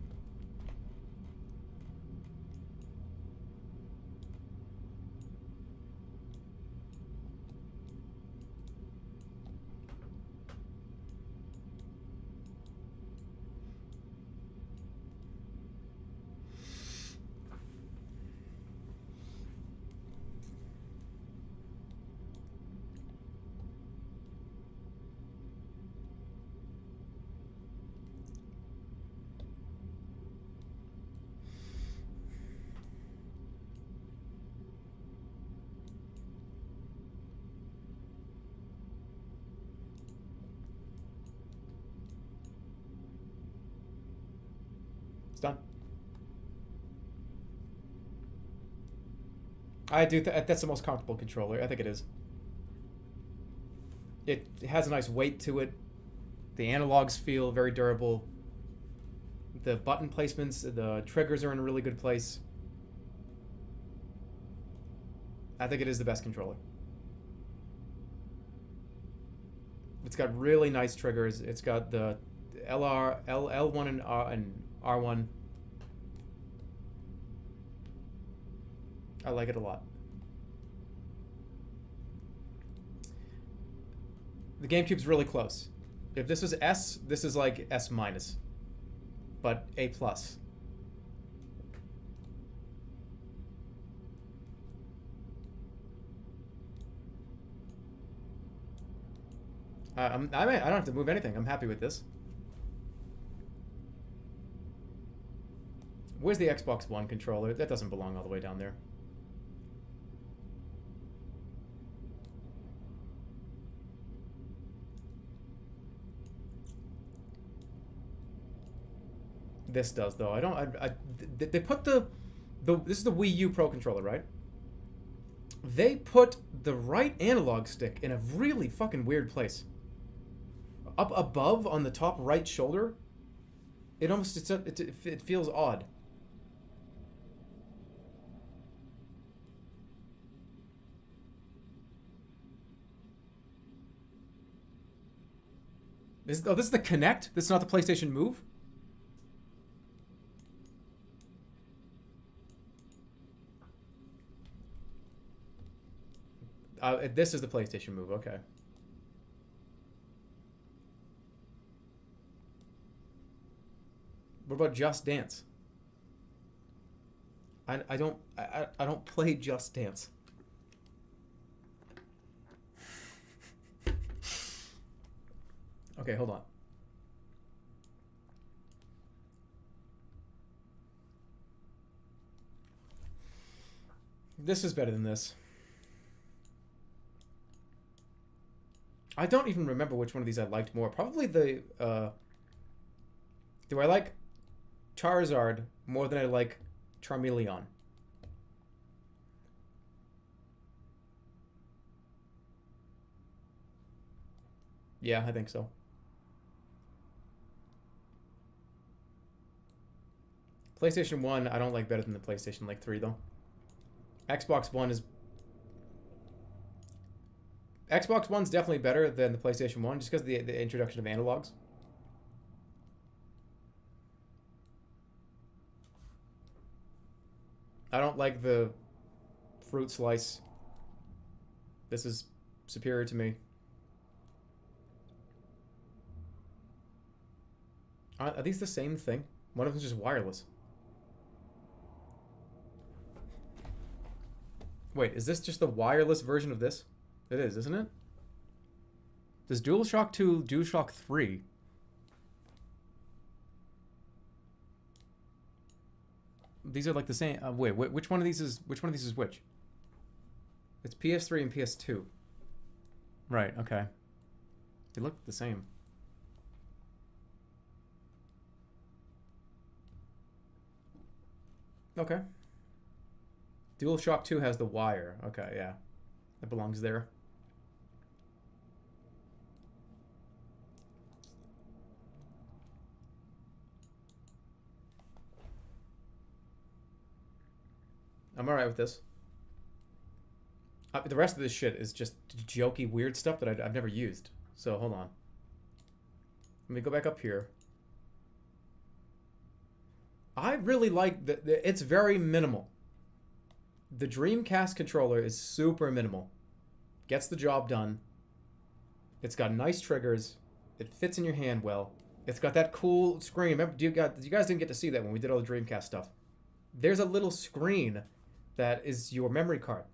It's done. I do. That's the most comfortable controller. I think it is. It has a nice weight to it. The analogs feel very durable. The button placements, the triggers are in a really good place. I think it is the best controller. It's got really nice triggers. It's got the L1 and R1. I like it a lot. The GameCube's really close. If this was S, this is like S minus, but A plus. I don't have to move anything. I'm happy with this. Where's the Xbox One controller? That doesn't belong all the way down there. This does though. I don't. They put the this is the Wii U Pro controller, right? They put the right analog stick in a really fucking weird place. Up above on the top right shoulder. It almost it feels odd. This is the Kinect? This is not the PlayStation Move? This is the PlayStation Move, okay. What about Just Dance? I don't play Just Dance. Okay, hold on. This is better than this. I don't even remember which one of these I liked more. Probably the, do I like Charizard more than I like Charmeleon? Yeah, I think so. PlayStation 1, I don't like better than the PlayStation 3, though. Xbox One is... Xbox One's definitely better than the PlayStation 1, just because of the introduction of analogs. I don't like the fruit slice. This is superior to me. Are these the same thing? One of them's just wireless. Wait, is this just the wireless version of this? It is, isn't it? Does DualShock 2, DualShock 3? These are like the same. Wait, which one of these is which? It's PS3 and PS2. Right. Okay. They look the same. Okay. DualShock 2 has the wire. Okay, yeah. That belongs there. I'm alright with this. The rest of this shit is just jokey, weird stuff that I've never used. So, hold on. Let me go back up here. I really like it's very minimal. The Dreamcast controller is super minimal. Gets the job done. It's got nice triggers. It fits in your hand well. It's got that cool screen. Remember, you guys didn't get to see that when we did all the Dreamcast stuff. There's a little screen that is your memory card.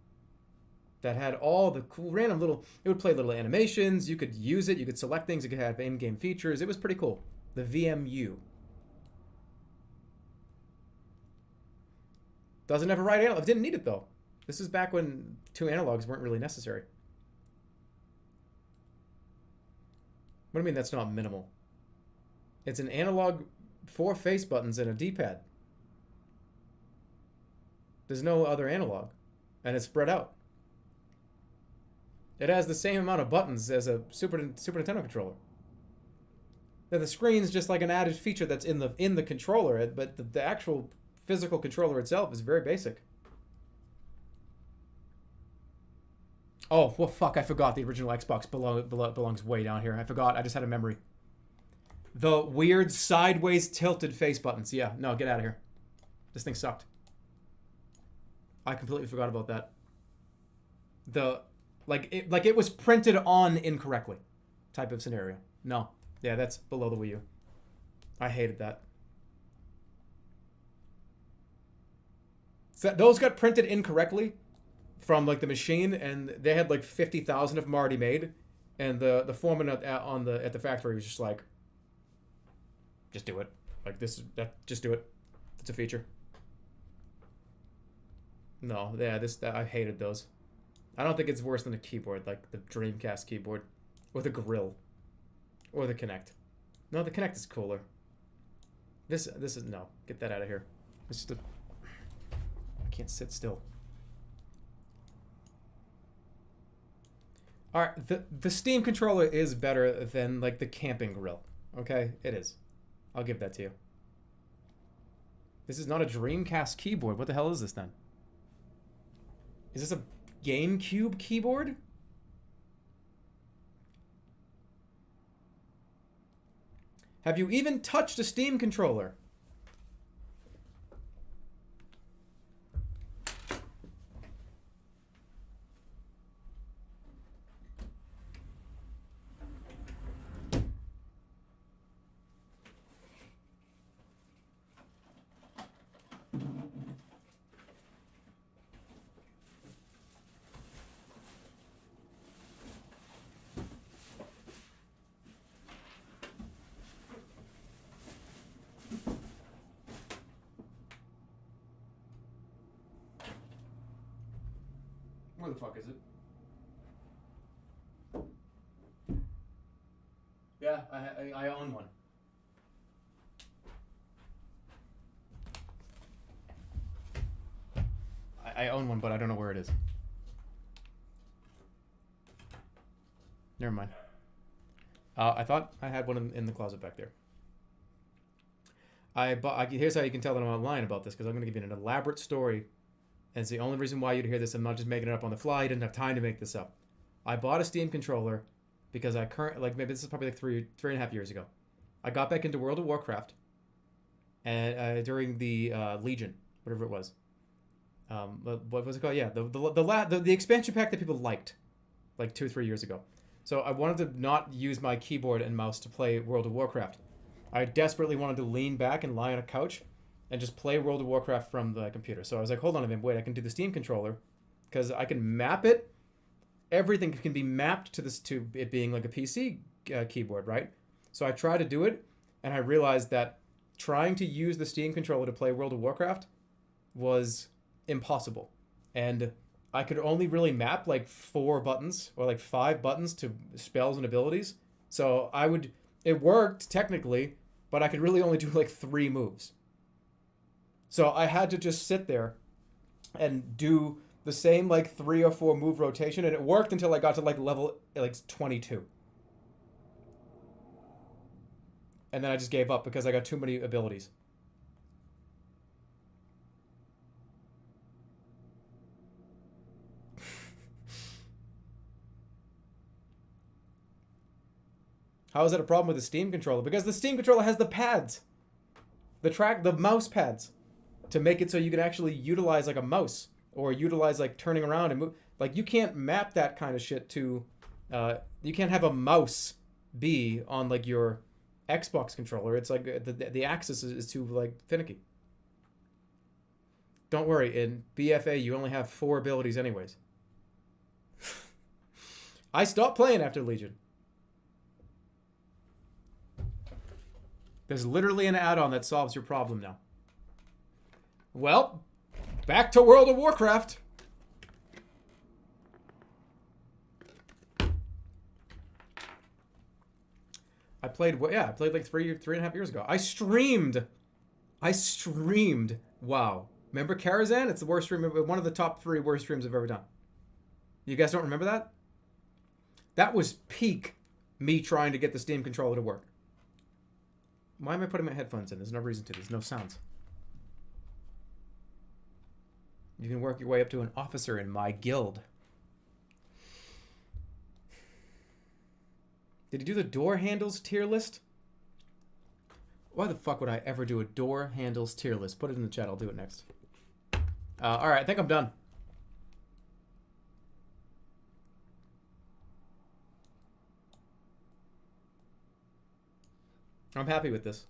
That had all the cool random little... It would play little animations. You could use it. You could select things. It could have in-game features. It was pretty cool. The VMU. Doesn't have a right analog. Didn't need it, though. This is back when 2 analogs weren't really necessary. What do you mean that's not minimal? It's an analog, 4 face buttons and a D-pad. There's no other analog. And it's spread out. It has the same amount of buttons as a Super Nintendo controller. Now, the screen's just like an added feature that's in the controller, but the actual physical controller itself is very basic. Oh, well, fuck, I forgot the original Xbox belongs way down here. I forgot, I just had a memory. The weird sideways tilted face buttons. Yeah, no, get out of here. This thing sucked. I completely forgot about that. Like it was printed on incorrectly type of scenario. No. Yeah, that's below the Wii U. I hated that. So those got printed incorrectly from like the machine, and they had like 50,000 of them already made, and the foreman at the factory was just like, just do it. Like just do it. It's a feature. No, yeah, I hated those. I don't think it's worse than a keyboard, like the Dreamcast keyboard, or the grill, or the Kinect. No, the Kinect is cooler. This is no. Get that out of here. It's just I can't sit still. All right, the Steam controller is better than like the camping grill. Okay, it is. I'll give that to you. This is not a Dreamcast keyboard. What the hell is this then? Is this a GameCube keyboard? Have you even touched a Steam controller? Where the fuck is it? Yeah, I own one. I own one, but I don't know where it is. Never mind. I thought I had one in the closet back there. Here's how you can tell that I'm lying about this, because I'm going to give you an elaborate story. And it's the only reason why you'd hear this. I'm not just making it up on the fly. I didn't have time to make this up. I bought a Steam controller because maybe this is probably like three and a half years ago. I got back into World of Warcraft and during the Legion, whatever it was. What was it called? Yeah, the expansion pack that people liked, like 2 or 3 years ago. So I wanted to not use my keyboard and mouse to play World of Warcraft. I desperately wanted to lean back and lie on a couch and just play World of Warcraft from the computer. So I was like, hold on a minute, wait, I can do the Steam controller because I can map it. Everything can be mapped to it being like a PC keyboard, right? So I tried to do it, and I realized that trying to use the Steam controller to play World of Warcraft was impossible. And I could only really map like 4 buttons or like 5 buttons to spells and abilities. So it worked technically, but I could really only do like 3 moves. So I had to just sit there and do the same like 3 or 4 move rotation, and it worked until I got to like level like 22. And then I just gave up because I got too many abilities. How is that a problem with the Steam controller? Because the Steam controller has the pads. The mouse pads. To make it so you can actually utilize like a mouse. Or utilize like turning around and move. Like you can't map that kind of shit to... you can't have a mouse be on like your Xbox controller. It's like the axis is too like finicky. Don't worry, in BFA you only have 4 abilities anyways. I stopped playing after Legion. There's literally an add-on that solves your problem now. Well, back to World of Warcraft. I played like three and a half years ago. I streamed. WoW. Remember Karazhan? It's the worst stream, one of the top 3 worst streams I've ever done. You guys don't remember that? That was peak me trying to get the Steam controller to work. Why am I putting my headphones in? There's no reason to. There's no sounds. You can work your way up to an officer in my guild. Did he do the door handles tier list? Why the fuck would I ever do a door handles tier list? Put it in the chat. I'll do it next. All right, I think I'm done. I'm happy with this.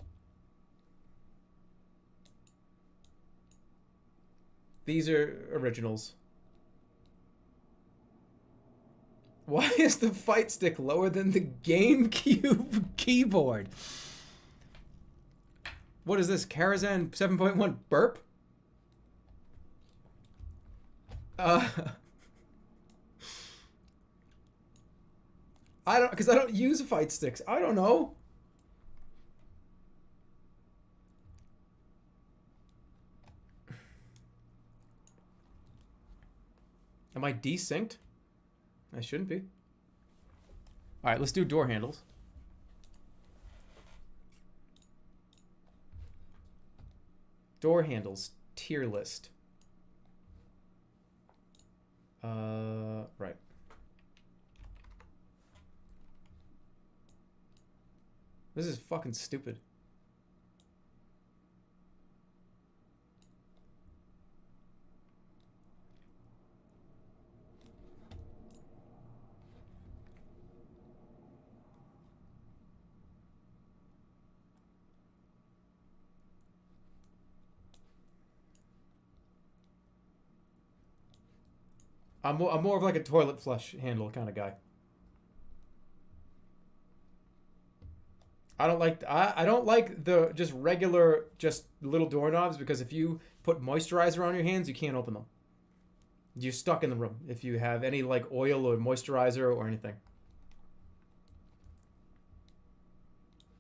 These are originals. Why is the fight stick lower than the GameCube keyboard? What is this? Karazhan 7.1 burp? Because I don't use fight sticks. I don't know. Am I desynced? I shouldn't be. All right, let's do door handles. Door handles tier list. Right. This is fucking stupid. I'm more of like a toilet flush handle kind of guy. I don't like the just regular just little doorknobs, because if you put moisturizer on your hands, you can't open them. You're stuck in the room if you have any like oil or moisturizer or anything.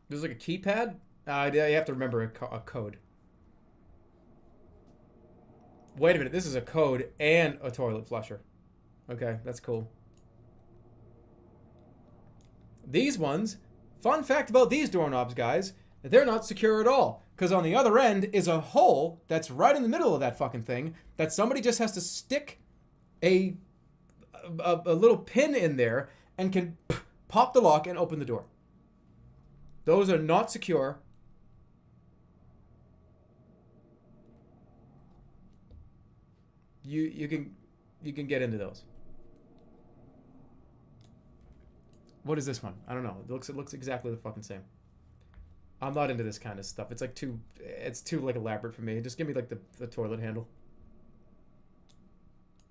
There's like a keypad. You have to remember a code. Wait a minute, this is a code and a toilet flusher. Okay, that's cool. These ones, fun fact about these doorknobs, guys, they're not secure at all. Because on the other end is a hole that's right in the middle of that fucking thing that somebody just has to stick a little pin in there and can pop the lock and open the door. Those are not secure. You can get into those. What is this one? I don't know. It looks exactly the fucking same. I'm not into this kind of stuff. It's like too like elaborate for me. Just give me like the toilet handle.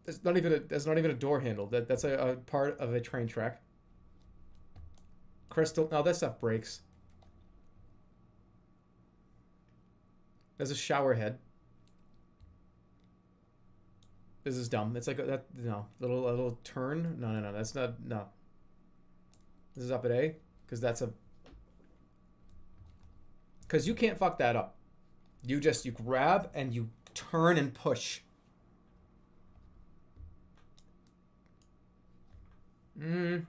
That's not even a door handle. That's a part of a train track. Crystal. No, that stuff breaks. There's a shower head. This is dumb. It's like that. No, a little turn. No. That's not. No. This is up at A, because that's a. Because you can't fuck that up. You grab and you turn and push. No,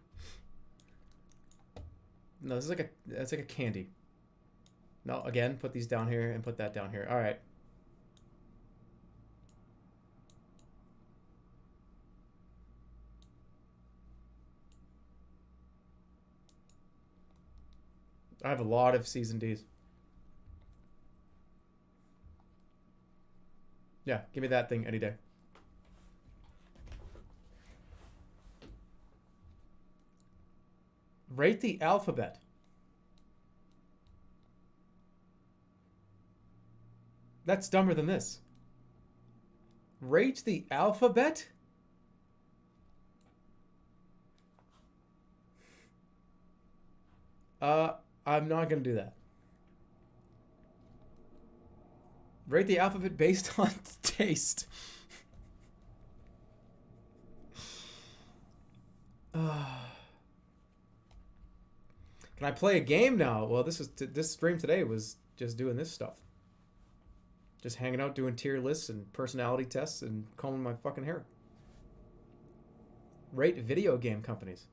this is that's like a candy. No, again, put these down here and put that down here. All right. I have a lot of C's and D's. Yeah, give me that thing any day. Rate the alphabet. That's dumber than this. Rate the alphabet? I'm not gonna do that. Rate the alphabet based on taste. Can I play a game now? Well, this stream today was just doing this stuff. Just hanging out, doing tier lists and personality tests and combing my fucking hair. Rate video game companies.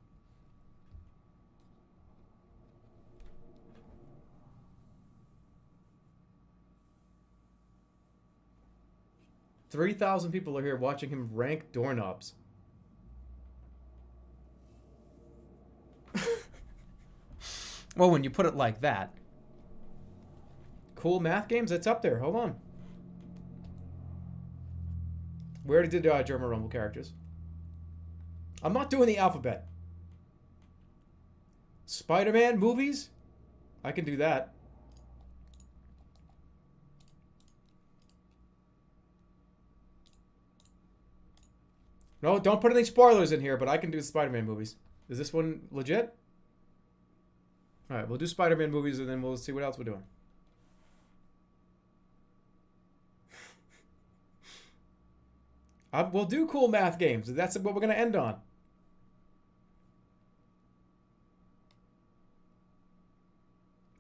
$3,000 people are here watching him rank doorknobs. Well, when you put it like that. Cool math games, that's up there. Hold on. We already did Jerma Rumble characters. I'm not doing the alphabet. Spider-Man movies? I can do that. No, don't put any spoilers in here, but I can do Spider-Man movies. Is this one legit? Alright, we'll do Spider-Man movies and then we'll see what else we're doing. We'll do cool math games. That's what we're going to end on.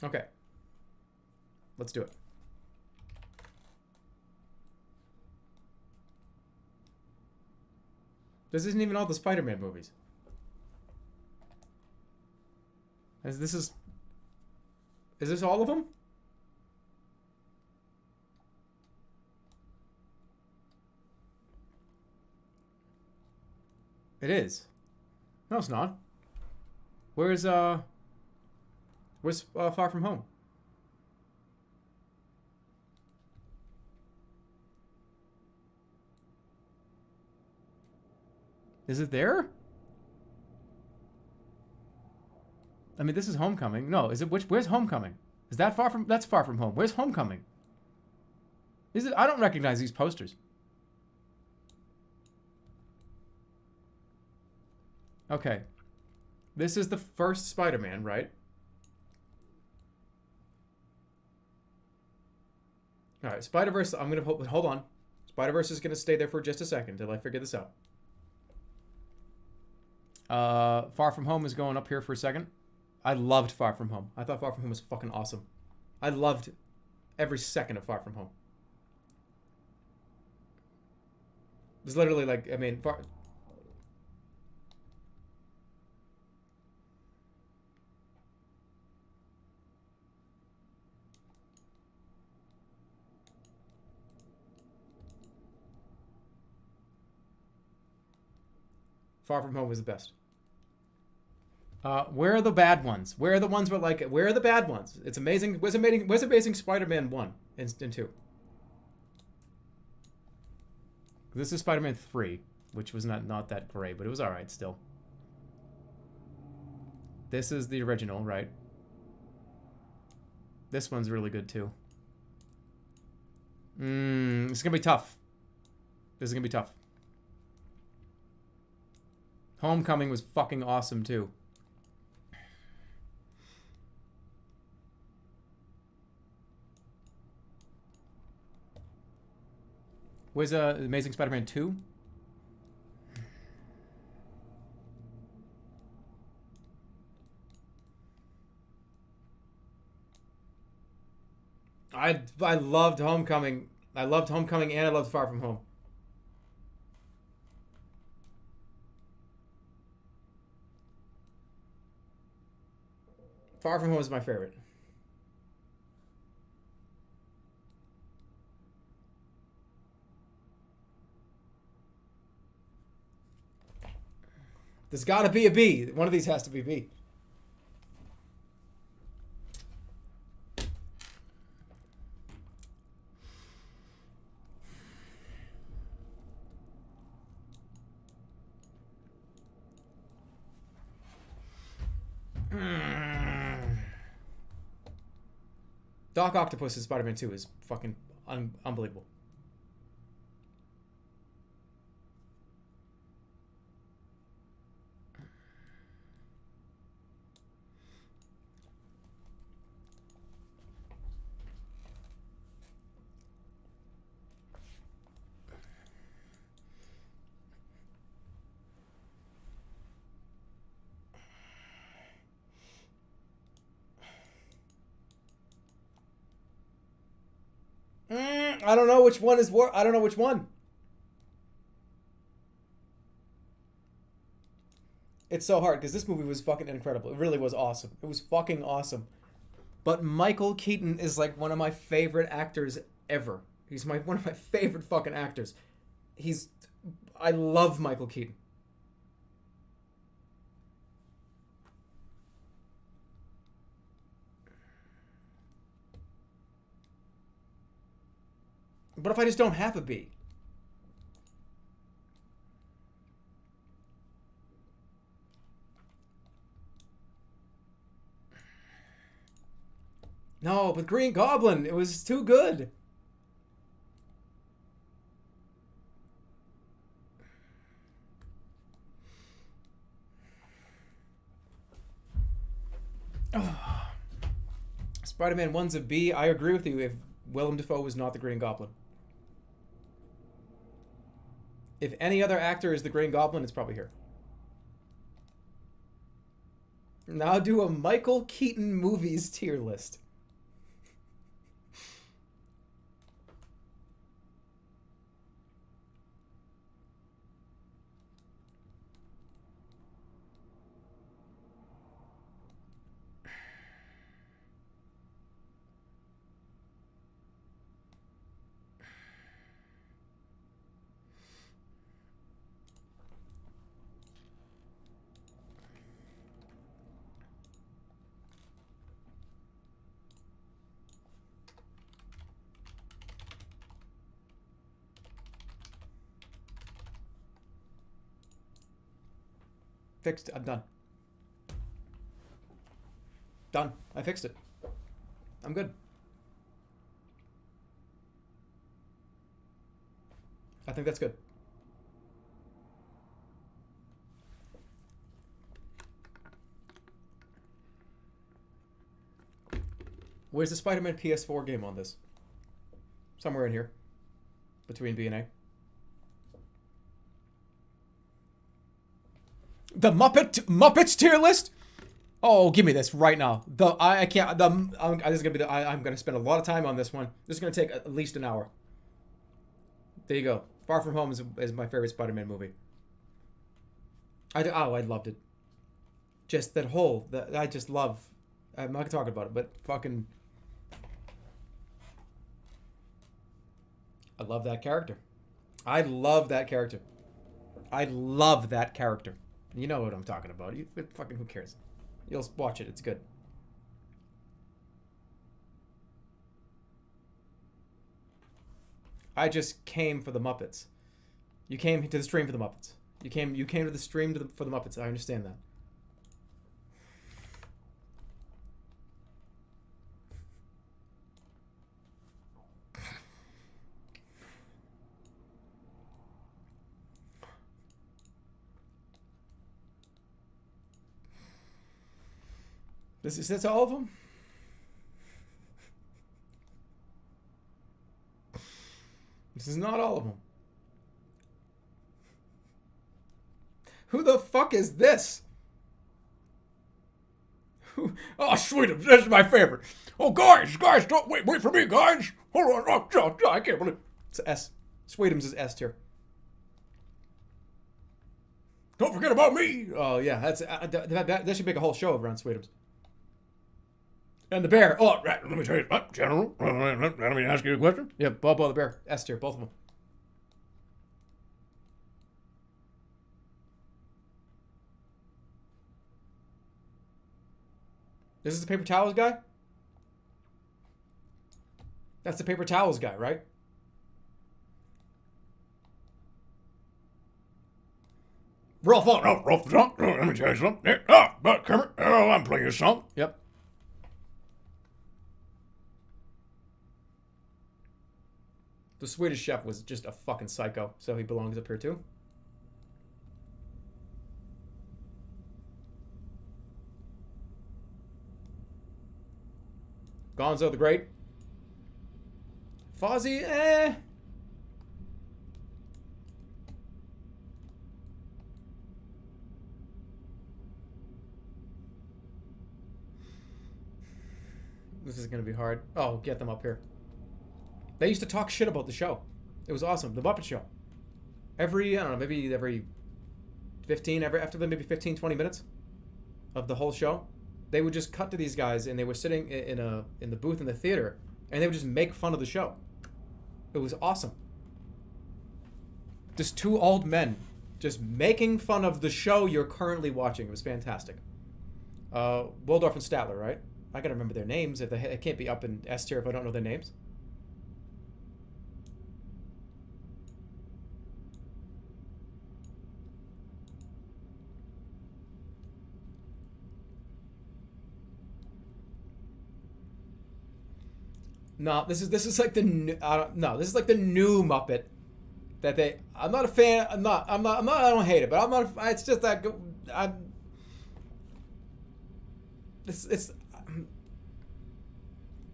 Okay. Let's do it. This isn't even all the Spider-Man movies. Is this all of them? It is. No, it's not. Where's Far From Home? Is it there? I mean, this is Homecoming. No, is it where's Homecoming? Is that that's Far From Home. Where's Homecoming? Is it? I don't recognize these posters. Okay. This is the first Spider-Man, right? All right, Spider-Verse, I'm going to hold on. Spider-Verse is going to stay there for just a second until I figure this out. Far From Home is going up here for a second. I loved Far From Home. I thought Far From Home was fucking awesome. I loved every second of Far From Home. It was literally like, I mean, Far From Home was the best. Where are the bad ones? Where are the ones where like? Where are the bad ones? It's amazing. Where's Amazing Spider-Man 1 and 2? This is Spider-Man 3, which was not that great, but it was all right still. This is the original, right? This one's really good too. It's gonna be tough. This is gonna be tough. Homecoming was fucking awesome too. Was Amazing Spider-Man 2? I loved Homecoming. I loved Homecoming and I loved Far From Home. Far From Home is my favorite. There's gotta be a B. One of these has to be B. Doc Octopus in Spider-Man 2 is fucking unbelievable. I don't know which one is worse. I don't know which one. It's so hard because this movie was fucking incredible. It really was awesome. It was fucking awesome. But Michael Keaton is like one of my favorite actors ever. He's one of my favorite fucking actors. I love Michael Keaton. But if I just don't have a B? No, but Green Goblin, it was too good. Oh. Spider-Man 1's a B. I agree with you if Willem Dafoe was not the Green Goblin. If any other actor is the Green Goblin, it's probably here. Now do a Michael Keaton movies tier list. Fixed. I'm done. Done. I fixed it. I'm good. I think that's good. Where's the Spider-Man PS4 game on this? Somewhere in here. between B and A. The Muppets tier list? Oh, give me this right now. I can't. This is gonna be I'm gonna spend a lot of time on this one. This is gonna take at least an hour. There you go. Far From Home is my favorite Spider-Man movie. I loved it. Just that whole I just love. I'm not gonna talk about it, but fucking. I love that character. I love that character. I love that character. You know what I'm talking about. Fucking who cares? You'll watch it. It's good. I just came for the Muppets. You came to the stream for the Muppets. You came to the stream for the Muppets. I understand that. That's all of them? This is not all of them. Who the fuck is this? Oh, sweet, this is my favorite. Oh, guys, don't wait for me, guys. Hold on, oh, I can't believe it. It's S. Sweetums is S tier. Don't forget about me. Oh yeah, that should make a whole show around Sweetums. And the bear. Oh, right, let me tell you, General. Let me ask you a question. Yeah, Bobo the bear, S tier, both of them. This is the paper towels guy? That's the paper towels guy, right? Rolf, Rolf, let me tell you something. But Kermit, I'm playing a song. Yep. The Swedish chef was just a fucking psycho, so he belongs up here too. Gonzo the Great. Fozzie, This is going to be hard. Oh, get them up here. They used to talk shit about the show. It was awesome. The Muppet Show. I don't know, maybe every 15, after maybe 15, 20 minutes of the whole show, they would just cut to these guys and they were sitting in the booth in the theater and they would just make fun of the show. It was awesome. Just two old men just making fun of the show you're currently watching. It was fantastic. Waldorf and Statler, right? I gotta remember their names. It can't be up in S tier if I don't know their names. No, this is like the new, this is like the new Muppet that they. I'm not a fan. I don't hate it, but I'm not. It's just that. It's.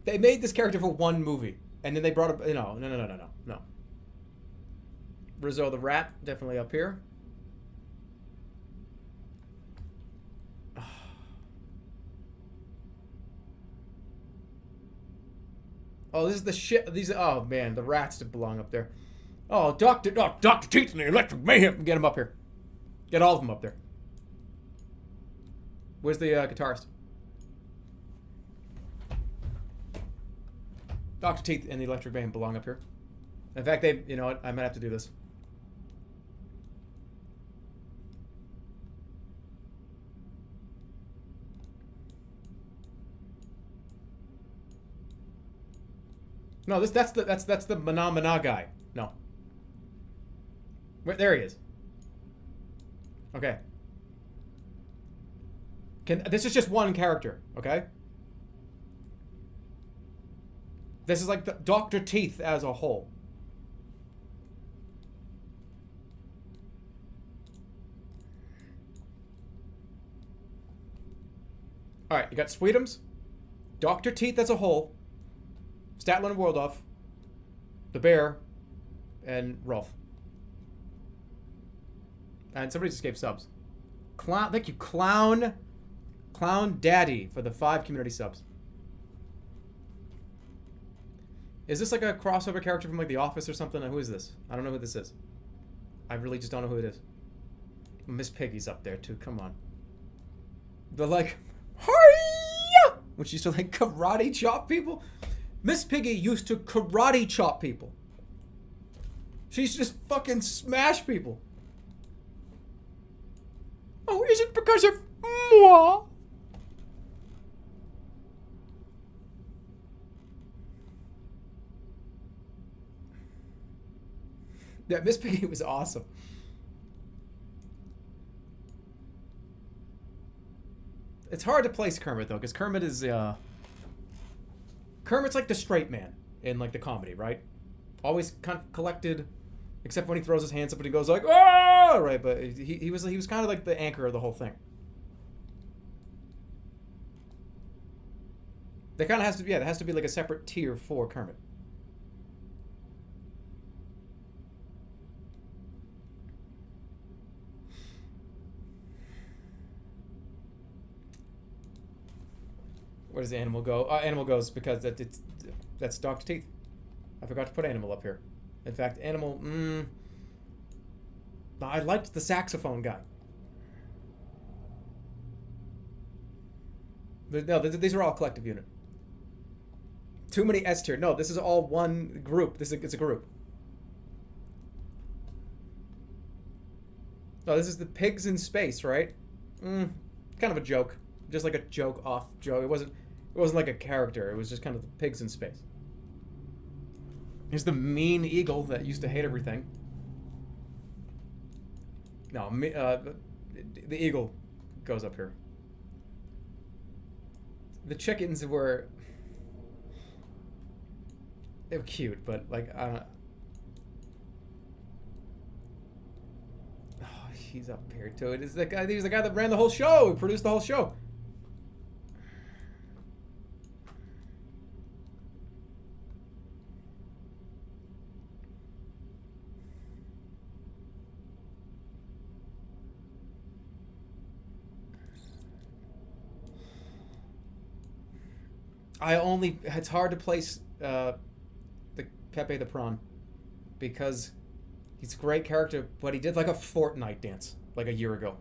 They made this character for one movie, and then they brought up. No. Rizzo the Rat definitely up here. Oh, this is the shit. Oh man, the rats belong up there. Oh, Dr. Teeth and the Electric Mayhem. Get him up here. Get all of them up there. Where's the guitarist? Dr. Teeth and the Electric Mayhem belong up here. In fact, you know what? I might have to do this. No, that's the Mana guy. No. There he is. Okay. This is just one character, okay? This is like the Dr. Teeth as a whole. All right, you got Sweetums, Dr. Teeth as a whole, Statler and Waldorf, the bear, and Rolf. And somebody just gave subs. Clown, thank you, Clown Daddy for the 5 community subs. Is this like a crossover character from like The Office or something? Who is this? I don't know who this is. I really just don't know who it is. Miss Piggy's up there too. Come on. They're like, hi! When she used to like karate chop people. Miss Piggy used to karate chop people. She used to just fucking smash people. Oh, is it because of moi? Yeah, Miss Piggy was awesome. It's hard to place Kermit though, because Kermit is Kermit's like the straight man in like the comedy, right? Always kind of collected, except when he throws his hands up and he goes like, ah, right? But he was kind of like the anchor of the whole thing. There kind of has to be, yeah, there has to be like a separate tier for Kermit. Where does the animal go? Animal goes because that's Dr. Teeth. I forgot to put animal up here. In fact, animal. I liked the saxophone guy. But no, these are all collective unit. Too many S tier. No, this is all one group. It's a group. No, this is the pigs in space, right? Kind of a joke. Just like a joke off joke. It wasn't like a character. It was just kind of the pigs in space. Here's the mean eagle that used to hate everything. No, the eagle goes up here. The chickens were... They were cute, but like, I don't... Oh, he's up here too. It is the guy. He was the guy that ran the whole show. He produced the whole show. It's hard to place the Pepe the Prawn because he's a great character, but he did like a Fortnite dance like a year ago.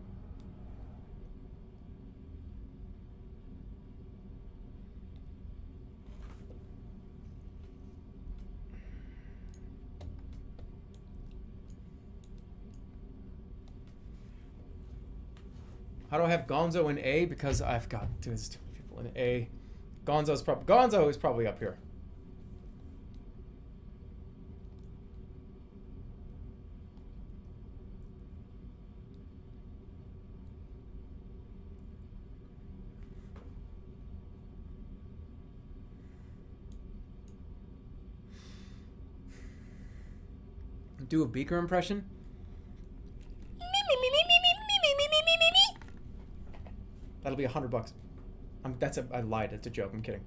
How do I have Gonzo in A? Because I've got there's too many people in A. Gonzo is probably up here. Do a Beaker impression? That'll be $100. I lied. It's a joke. I'm kidding.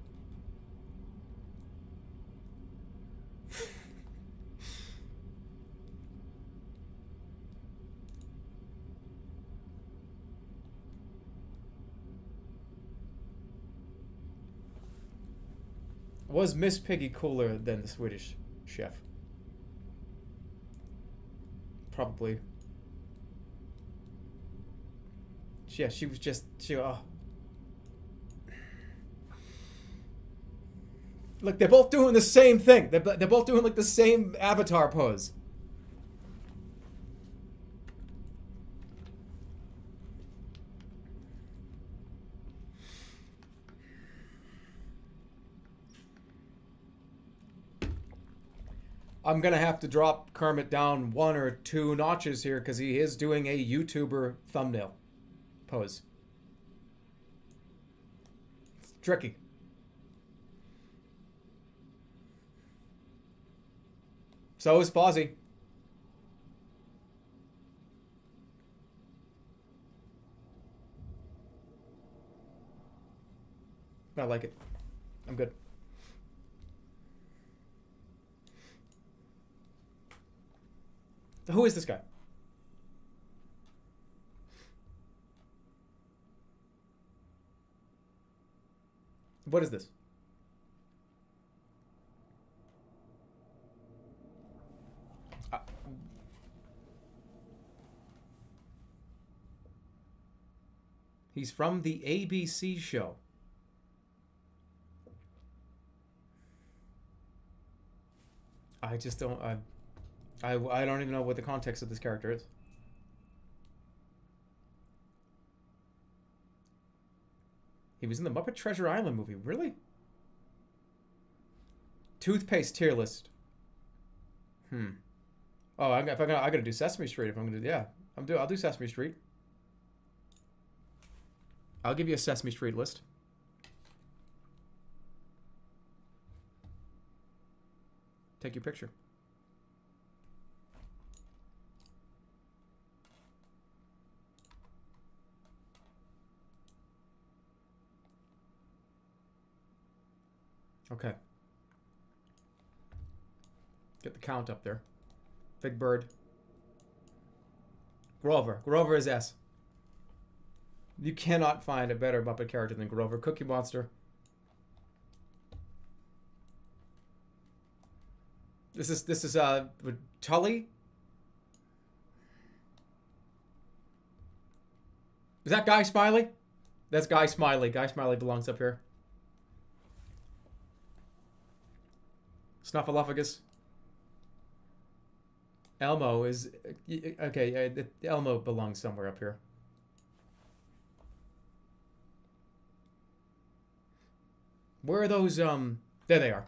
Was Miss Piggy cooler than the Swedish chef? Probably. Yeah, she was just... Look, they're both doing the same thing. They're both doing like the same avatar pose. I'm gonna have to drop Kermit down 1 or 2 notches here because he is doing a YouTuber thumbnail pose. It's tricky. So is Fozzie. I like it. I'm good. Who is this guy? What is this? He's from the ABC show. I just don't. I don't even know what the context of this character is. He was in the Muppet Treasure Island movie. Really? Toothpaste tier list. Oh, I gotta do Sesame Street. If I'm gonna do, yeah, I'll do Sesame Street. I'll give you a Sesame Street list. Take your picture. Okay. Get the count up there. Big Bird. Grover. Grover is S. You cannot find a better Muppet character than Grover. Cookie Monster. This is Tully. Is that Guy Smiley? That's Guy Smiley. Guy Smiley belongs up here. Snuffleupagus. Elmo is okay. Elmo belongs somewhere up here. Where are those? There they are.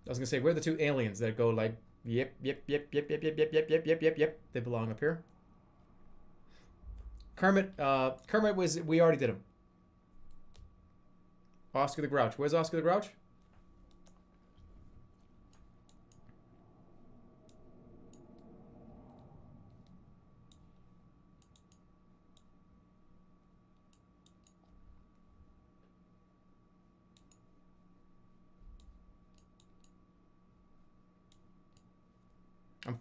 I was gonna say, where are the two aliens that go like, yep. They belong up here. Kermit. Kermit was. We already did him. Oscar the Grouch. Where's Oscar the Grouch?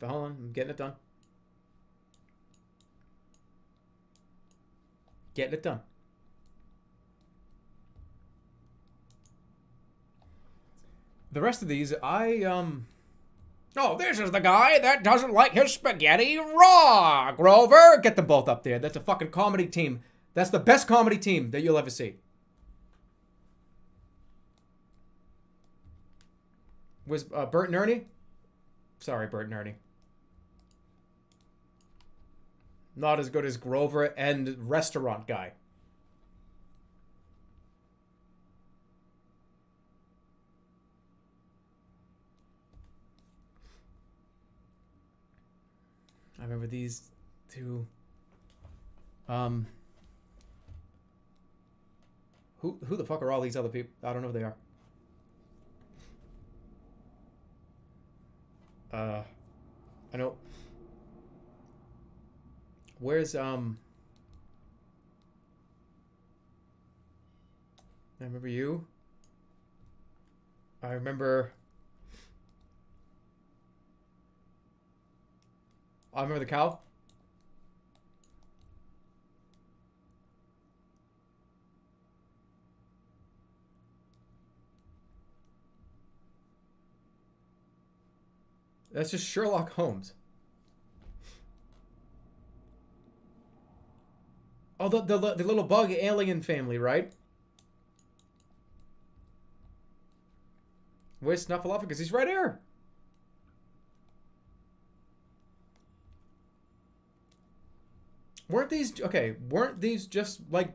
Hold on, I'm getting it done. Getting it done. The rest of these, Oh, this is the guy that doesn't like his spaghetti raw, Grover! Get them both up there. That's a fucking comedy team. That's the best comedy team that you'll ever see. Was Bert and Ernie? Sorry, Bert and Ernie. Not as good as Grover and Restaurant Guy. I remember these two. Who the fuck are all these other people? I don't know who they are. I know. Where's I remember you. I remember the cow. That's just Sherlock Holmes. Oh, the little bug alien family, right? Where's Snuffleupagus? He's right here. Weren't these just like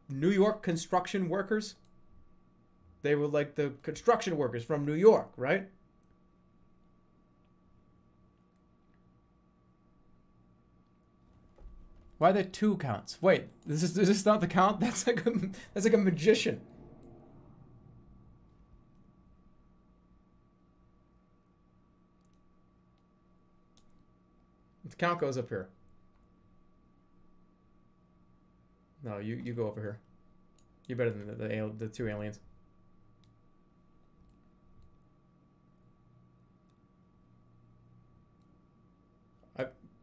New York construction workers? They were like the construction workers from New York, right? Why are there two counts? Wait, is this not the count? That's like a magician. The count goes up here. No, you go over here. You're better than the two aliens.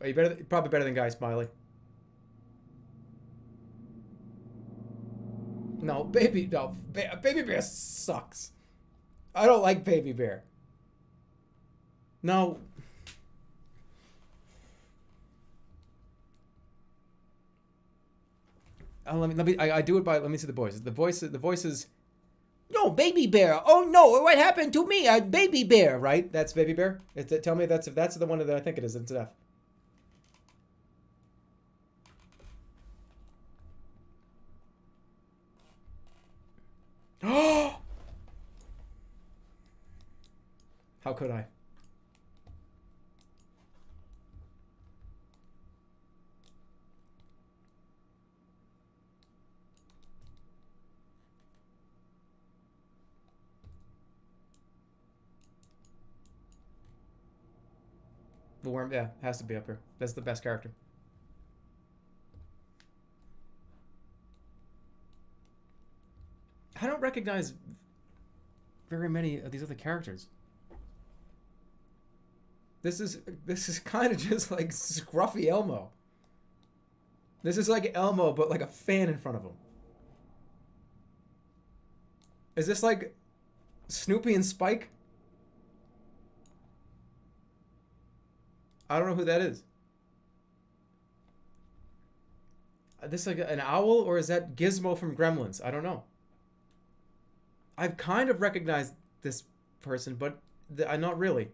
Are you better? Probably better than Guy Smiley. No, Baby Bear sucks. I don't like Baby Bear. No. I do it by, let me see the voices. The voices. No, Baby Bear. Oh no, what happened to me? Baby Bear, right? That's Baby Bear. Tell me if that's the one that I think it is. It's an F. Oh! How could I? The worm, yeah, has to be up here. That's the best character. I don't recognize very many of these other characters. This is kind of just like Scruffy Elmo. This is like Elmo, but like a fan in front of him. Is this like Snoopy and Spike? I don't know who that is. This like an owl, or is that Gizmo from Gremlins? I don't know. I've kind of recognized this person, but I'm not really.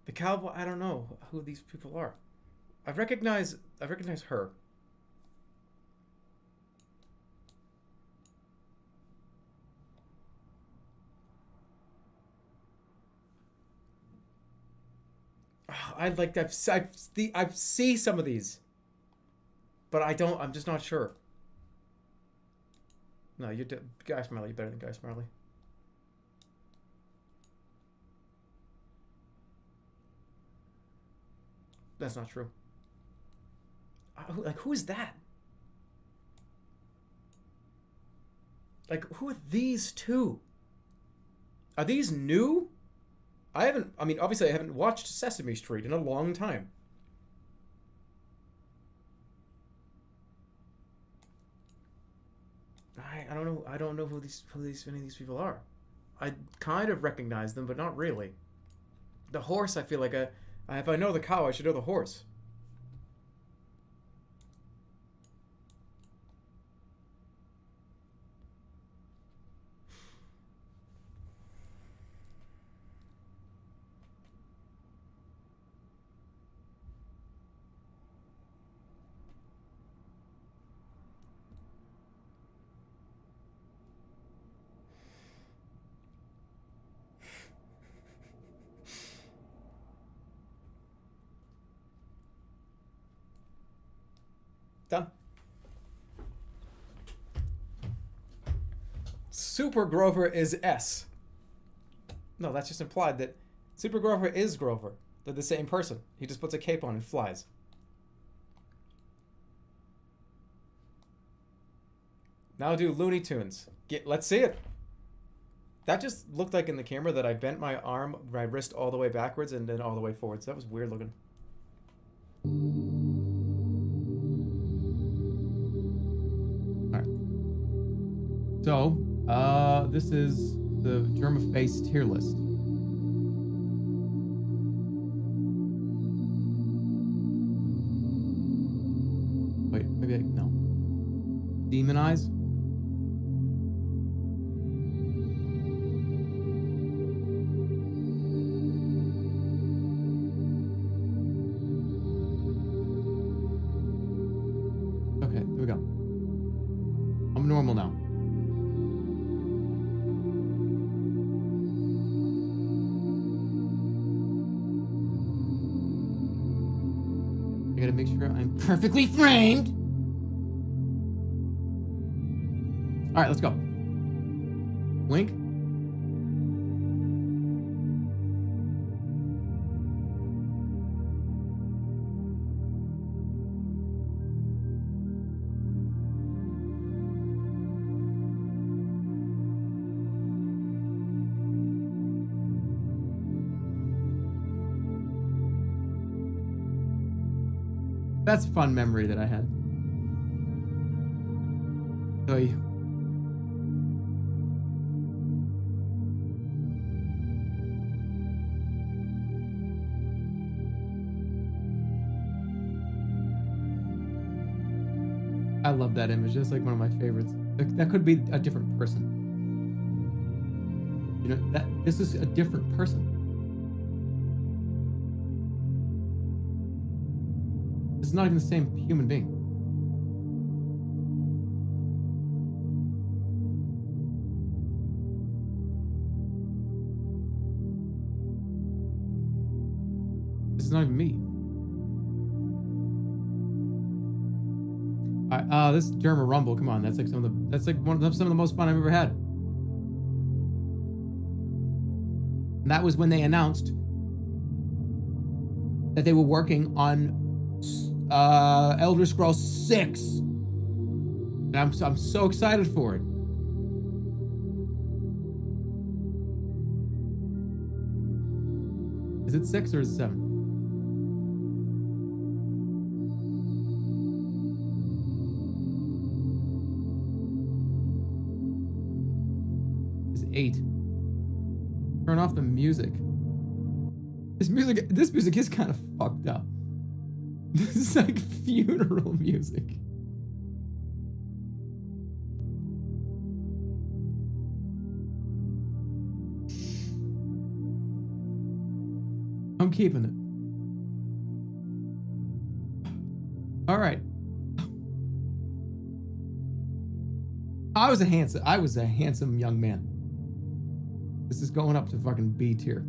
The cowboy, I don't know who these people are. I recognize her. I've seen some of these, but I'm just not sure. No, you're Guy Smiley. You're better than Guy Smiley. That's not true. Like, who is that? Like, who are these two? Are these new? I mean, obviously I haven't watched Sesame Street in a long time. I don't know. I don't know who any of these people are. I kind of recognize them, but not really. The horse, I feel like if I know the cow, I should know the horse. Done. Super Grover is S. No, that's just implied that Super Grover is Grover. They're the same person. He just puts a cape on and flies. Now do Looney Tunes. Let's see it. That just looked like in the camera that I bent my wrist all the way backwards and then all the way forwards. That was weird looking. So, this is the Jerma Face tier list. Wait, maybe no. Demonize? Okay, here we go. I'm normal now. I gotta make sure I'm perfectly framed. All right, let's go. Wink. That's a fun memory that I had. Oy. I love that image. That's like one of my favorites. That could be a different person. You know, this is a different person. It's not even the same human being. This is not even me. This Jerma Rumble, come on, that's like some of the most fun I've ever had. And that was when they announced that they were working on Elder Scrolls 6. And I'm so excited for it. Is it 6 or is it 7? It's 8. Turn off the music. This music is kind of fucked up. This is like funeral music. I'm keeping it. All right. I was a handsome young man. This is going up to fucking B tier.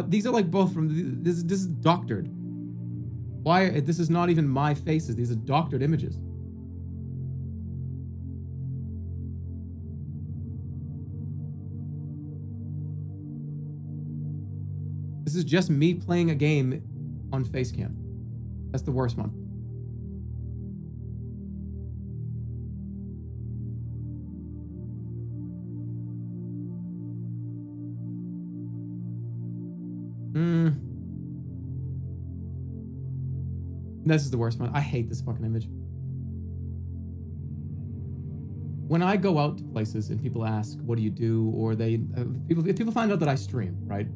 These are like both from this is doctored. Why this is not even my faces. These are doctored images. This is just me playing a game on Facecam. That's the worst one. This is the worst one. I hate this fucking image. When I go out to places and people ask, "What do you do?" or if people find out that I stream, right?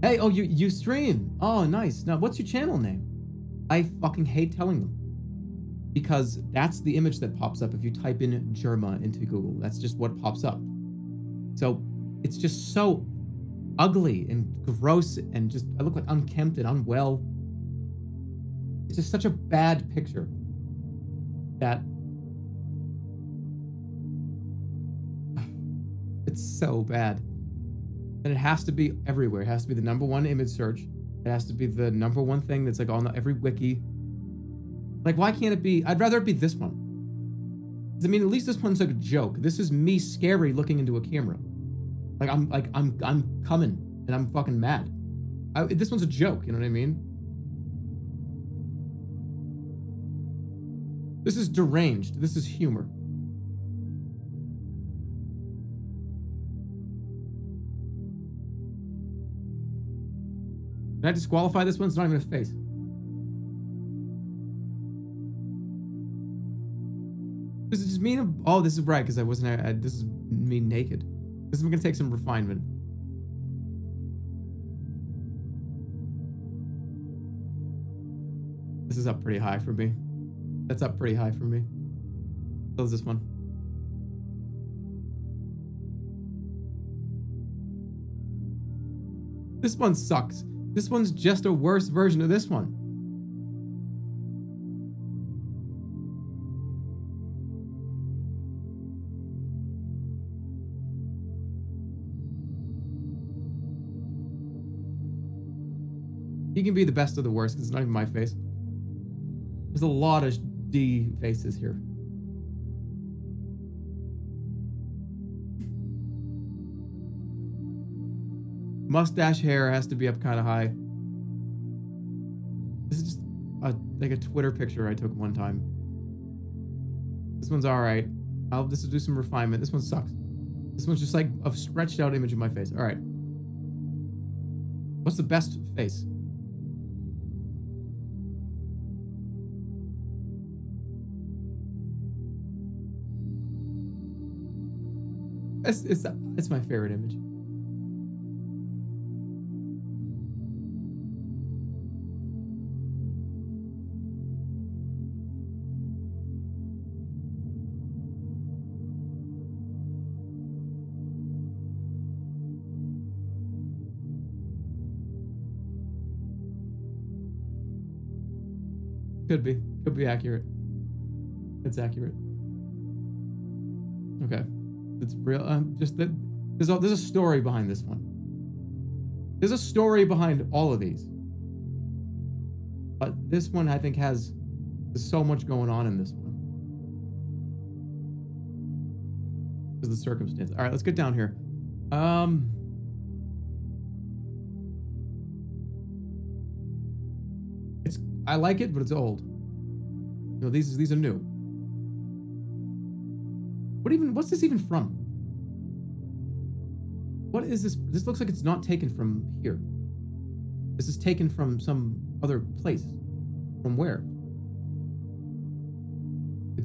Hey, oh, you stream? Oh, nice. Now, what's your channel name? I fucking hate telling them because that's the image that pops up if you type in jerma into Google. That's just what pops up. So it's just so ugly and gross and just I look like unkempt and unwell. It's just such a bad picture that it's so bad. And it has to be everywhere. It has to be the #1 image search. It has to be the #1 thing that's like on every wiki. Like, why can't it be? I'd rather it be this one. 'Cause, I mean, at least this one's like a joke. This is me scary looking into a camera. I'm coming and I'm fucking mad. This one's a joke. You know what I mean? This is deranged. This is humor. Can I disqualify this one? It's not even a face. This is just me. Oh, this is right because I wasn't. This is me naked. This is gonna take some refinement. This is up pretty high for me. That's up pretty high for me. So is this one. This one sucks. This one's just a worse version of this one. He can be the best of the worst because it's not even my face. There's a lot of D faces here. Mustache hair has to be up kind of high. This is just like a Twitter picture I took one time. This one's alright. This will do some refinement. This one sucks. This one's just like a stretched out image of my face. Alright. What's the best face? It's my favorite image. Could be accurate. It's accurate. Okay. It's real. Just that there's a story behind this one. There's a story behind all of these. But this one I think there's so much going on in this one. Because of the circumstance. All right, let's get down here. I like it, but it's old. You know, these are new. What's this even from? What is this? This looks like it's not taken from here. This is taken from some other place. From where?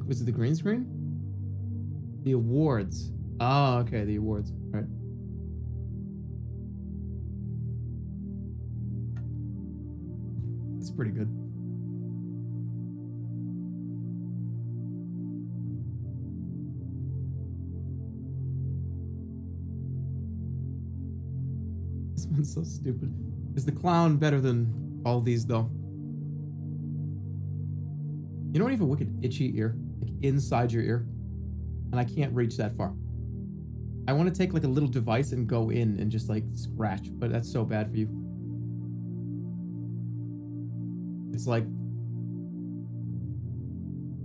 Was it the green screen? The awards. Oh, okay, the awards. All right. It's pretty good. This one's so stupid. Is the clown better than all these, though? You know when you have a wicked itchy ear? Like inside your ear? And I can't reach that far. I want to take like a little device and go in and just like scratch, but that's so bad for you. It's like...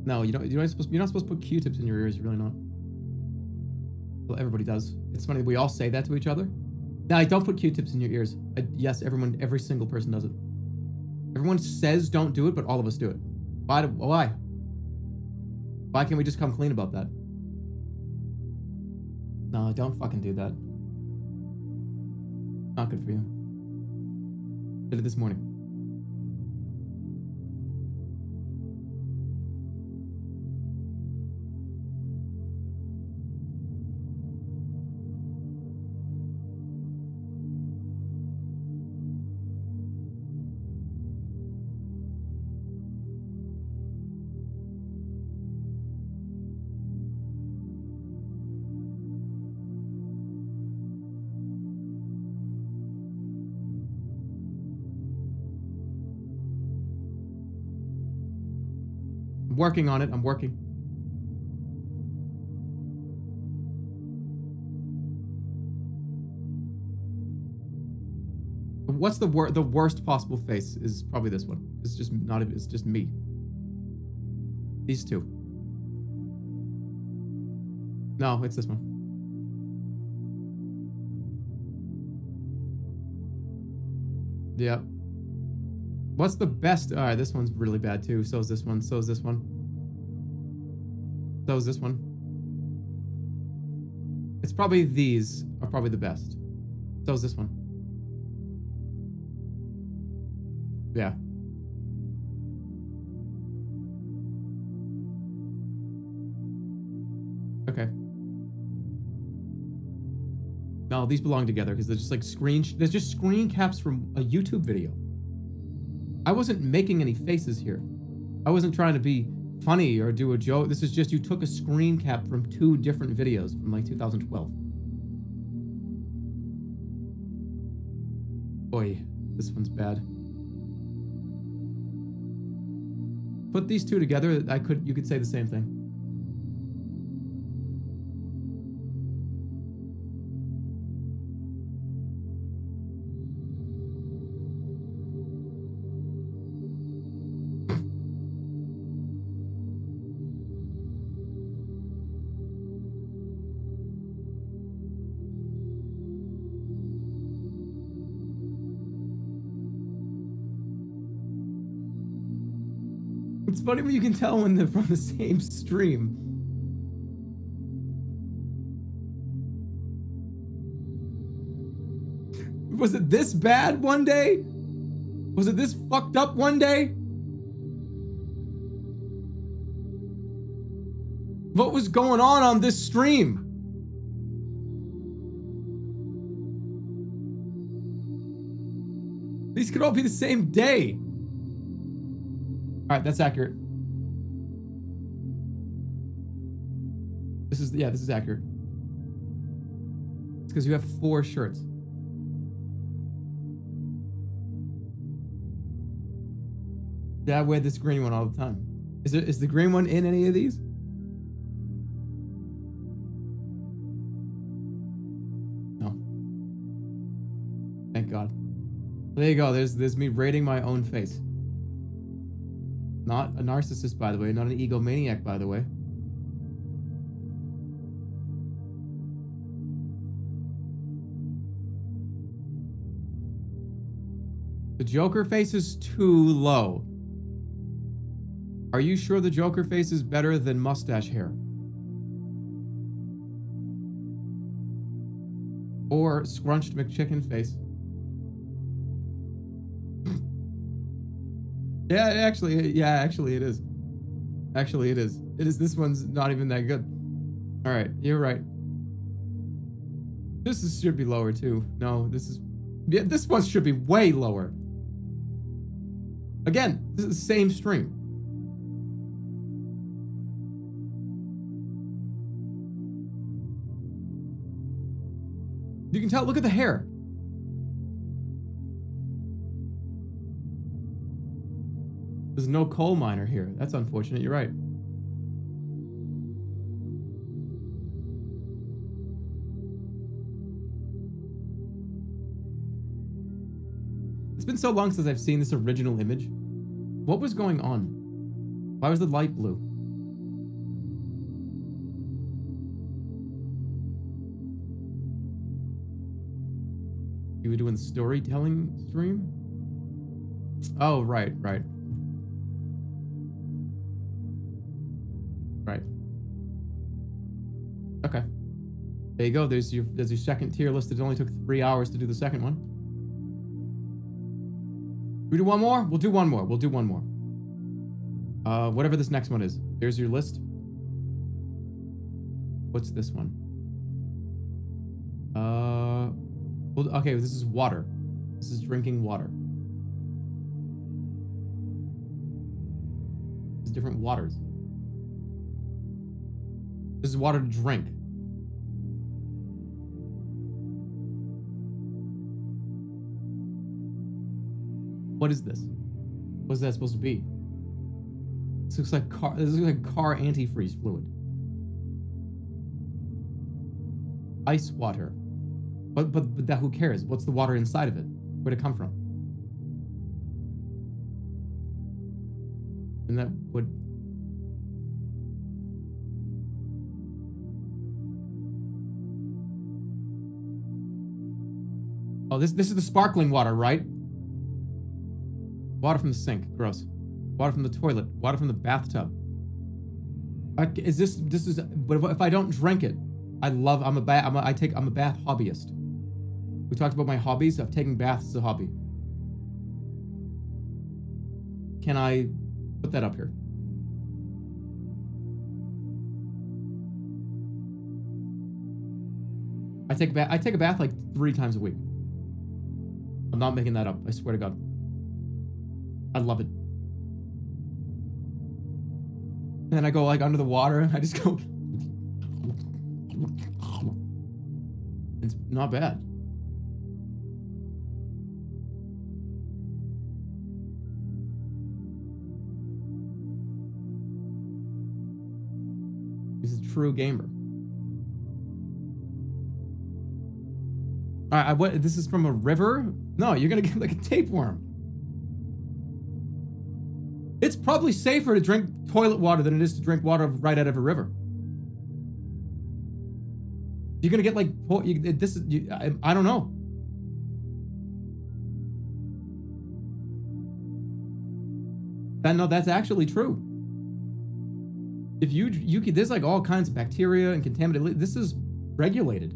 No, you're not supposed to put Q-tips in your ears. You're really not. Well, everybody does. It's funny, we all say that to each other. No, don't put Q-tips in your ears. Yes, every single person does it. Everyone says don't do it, but all of us do it. Why? Why can't we just come clean about that? No, don't fucking do that. Not good for you. Did it this morning. Working on it. I'm working. What's the worst possible face is probably this one. It's just not. It's just me. These two. No, it's this one. Yep. What's the best? All right, this one's really bad too. So is this one. So is this one. So is this one. It's probably these are probably the best. So is this one. Yeah. Okay. No, these belong together because they're just like there's just screen caps from a YouTube video. I wasn't making any faces here. I wasn't trying to be funny or do a joke. This is just you took a screen cap from 2 different videos from like 2012. Boy, this one's bad. Put these 2 together, you could say the same thing. It's funny when you can tell when they're from the same stream. Was it this bad one day? Was it this fucked up one day? What was going on this stream? These could all be the same day. All right, that's accurate. This is accurate. It's because you have 4 shirts. Yeah, I wear this green one all the time. Is the green one in any of these? No. Thank God. There you go. There's me rating my own face. Not a narcissist, by the way. Not an egomaniac, by the way. The Joker face is too low. Are you sure the Joker face is better than mustache hair? Or scrunched McChicken face? Yeah, actually it is. Actually, it is. It is. This one's not even that good. All right, you're right. Should be lower too. No, this one should be way lower. Again, this is the same stream. You can tell. Look at the hair. There's no coal miner here. That's unfortunate. You're right. It's been so long since I've seen this original image. What was going on? Why was the light blue? You were doing storytelling stream? Oh, right. Right. Okay. There you go. There's your second tier list. It only took 3 hours to do the second one. We do one more? We'll do one more. Whatever this next one is. There's your list. What's this one? Well, okay, this is water. This is drinking water. There's different waters. This is water to drink. What is this? What's that supposed to be? This looks like car antifreeze fluid. Ice water. But that, who cares? What's the water inside of it? Where'd it come from? And that would... Oh, this is the sparkling water, right? Water from the sink, gross. Water from the toilet, water from the bathtub. But if I don't drink it, I'm a bath hobbyist. We talked about my hobbies. I've taken baths as a hobby. Can I put that up here? I take a bath like 3 times a week. I'm not making that up. I swear to God. I love it. And then I go like under the water and I just go. It's not bad. He's a true gamer. What? This is from a river? No, you're gonna get like a tapeworm. It's probably safer to drink toilet water than it is to drink water right out of a river. You're gonna get like I don't know. No, that's actually true. If you could, there's like all kinds of bacteria and contaminated. This is regulated.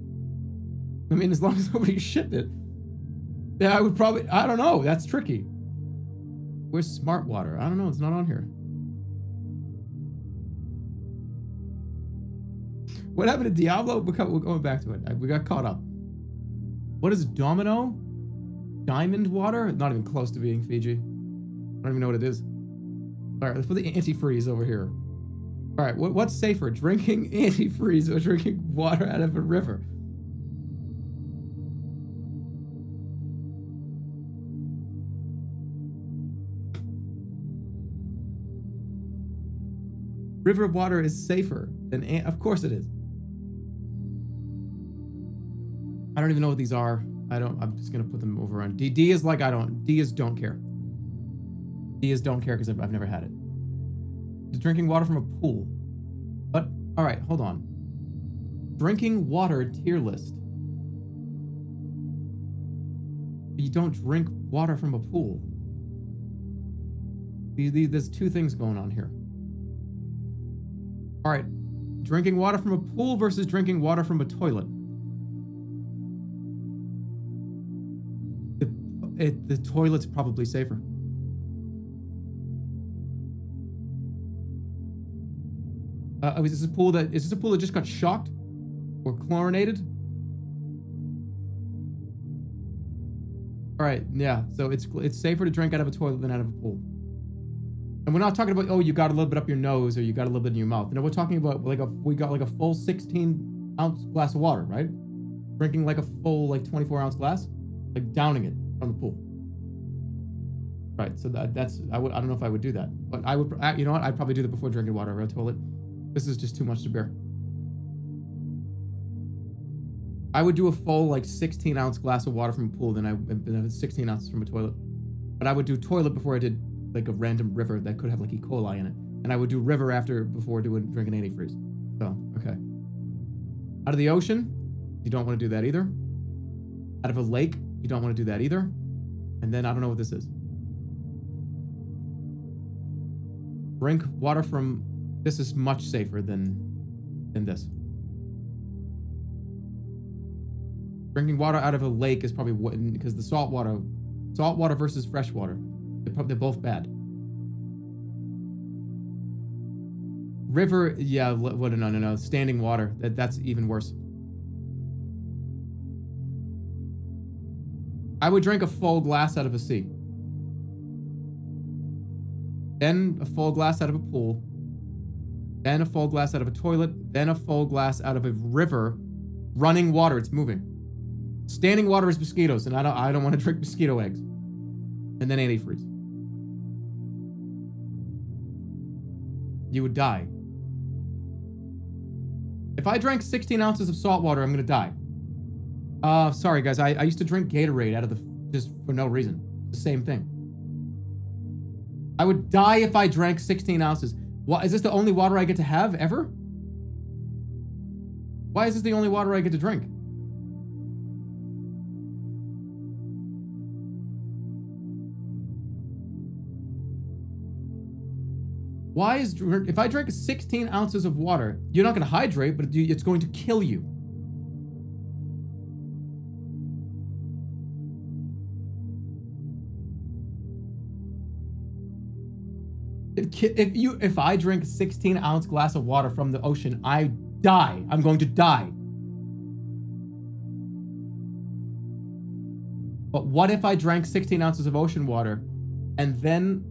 I mean, as long as nobody shipped it. Yeah, I would probably, I don't know. That's tricky. Where's smart water? I don't know. It's not on here. What happened to Diablo? We're going back to it. We got caught up. What is Domino? Diamond water? Not even close to being Fiji. I don't even know what it is. All right, let's put the antifreeze over here. All right, what's safer? Drinking antifreeze or drinking water out of a river? River water is safer than of course it is. I don't even know what these are. I'm just gonna put them over on D. D is like D is don't care. D is don't care because I've never had it. Drinking water from a pool. But all right, hold on. Drinking water tier list. You don't drink water from a pool. There's two things going on here. All right, drinking water from a pool versus drinking water from a toilet. The toilet's probably safer. Is this a pool that just got shocked or chlorinated? All right, yeah. So it's safer to drink out of a toilet than out of a pool. And we're not talking about, oh, you got a little bit up your nose or you got a little bit in your mouth. No, we're talking about we got like a full 16-ounce glass of water, right? Drinking like a full 24-ounce glass, like downing it from the pool. Right. So that's I don't know if I would do that, but I would. You know what? I'd probably do that before drinking water out of a toilet. This is just too much to bear. I would do a full 16-ounce glass of water from a pool than I 16 ounces from a toilet. But I would do toilet before I did a random river that could have E. coli in it, and I would do river before drinking antifreeze. So okay. Out of the ocean, you don't want to do that either. Out of a lake, you don't want to do that either. And then I don't know what this is. Drink water from. This is much safer than this. Drinking water out of a lake is probably because the salt water versus fresh water, they're both bad. River, yeah, no, standing water, that's even worse. I would drink a full glass out of a sea. Then a full glass out of a pool. Then a full glass out of a toilet. Then a full glass out of a river. Running water, it's moving. Standing water is mosquitoes, and I don't want to drink mosquito eggs. And then antifreeze. You would die. If I drank 16 ounces of salt water, I'm gonna die. Sorry guys, I used to drink Gatorade out of just for no reason. It's the same thing. I would die if I drank 16 ounces. What, is this the only water I get to have ever? Why is this the only water I get to drink? Why if I drink 16 ounces of water, you're not going to hydrate, but it's going to kill you. If I drink 16-ounce glass of water from the ocean, I die. I'm going to die. But what if I drank 16 ounces of ocean water and then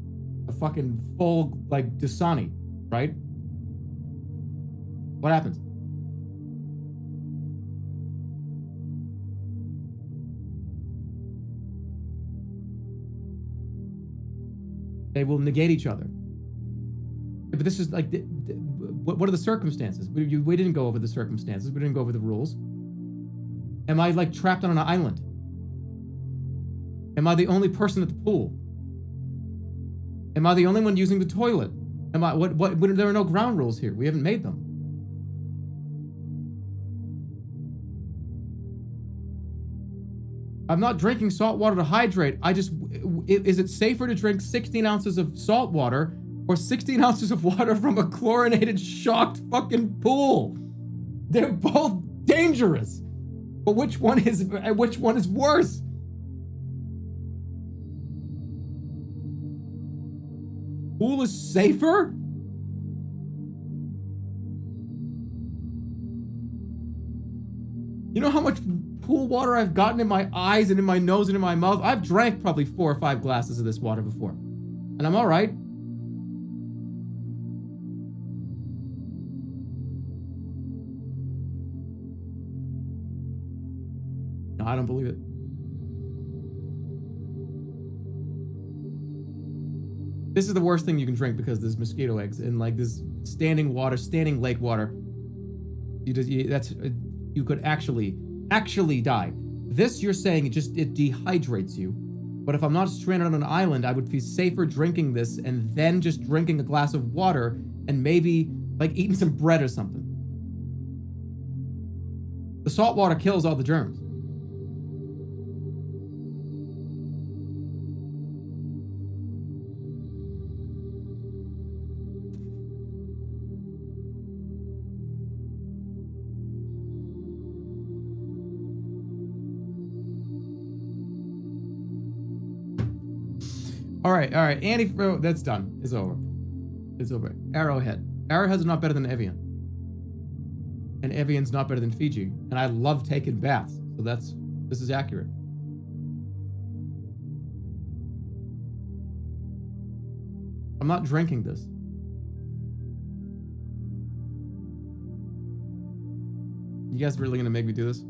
a fucking full Dasani, right? What happens? They will negate each other. But this is what are the circumstances? We didn't go over the circumstances. We didn't go over the rules. Am I trapped on an island? Am I the only person at the pool? Am I the only one using the toilet? Am I what there are no ground rules here. We haven't made them. I'm not drinking salt water to hydrate. Is it safer to drink 16 ounces of salt water or 16 ounces of water from a chlorinated, shocked fucking pool? They're both dangerous. But which one is worse? Pool is safer? You know how much pool water I've gotten in my eyes and in my nose and in my mouth? I've drank probably 4 or 5 glasses of this water before. And I'm alright. No, I don't believe it. This is the worst thing you can drink because there's mosquito eggs and like this standing water, standing lake water. You could actually die. This you're saying it dehydrates you. But if I'm not stranded on an island, I would be safer drinking this and then just drinking a glass of water and maybe like eating some bread or something. The salt water kills all the germs. All right. That's done. It's over. It's over. Arrowhead. Arrowhead's not better than Evian. And Evian's not better than Fiji. And I love taking baths. So this is accurate. I'm not drinking this. You guys really gonna make me do this?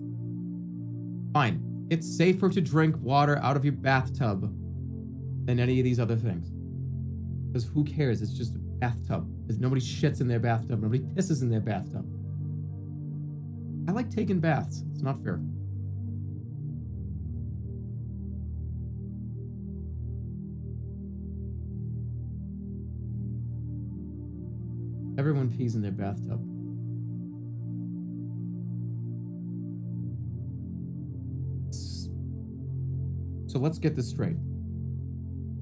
Fine. It's safer to drink water out of your bathtub than any of these other things. Because who cares? It's just a bathtub. Because nobody shits in their bathtub. Nobody pisses in their bathtub. I like taking baths. It's not fair. Everyone pees in their bathtub. So let's get this straight.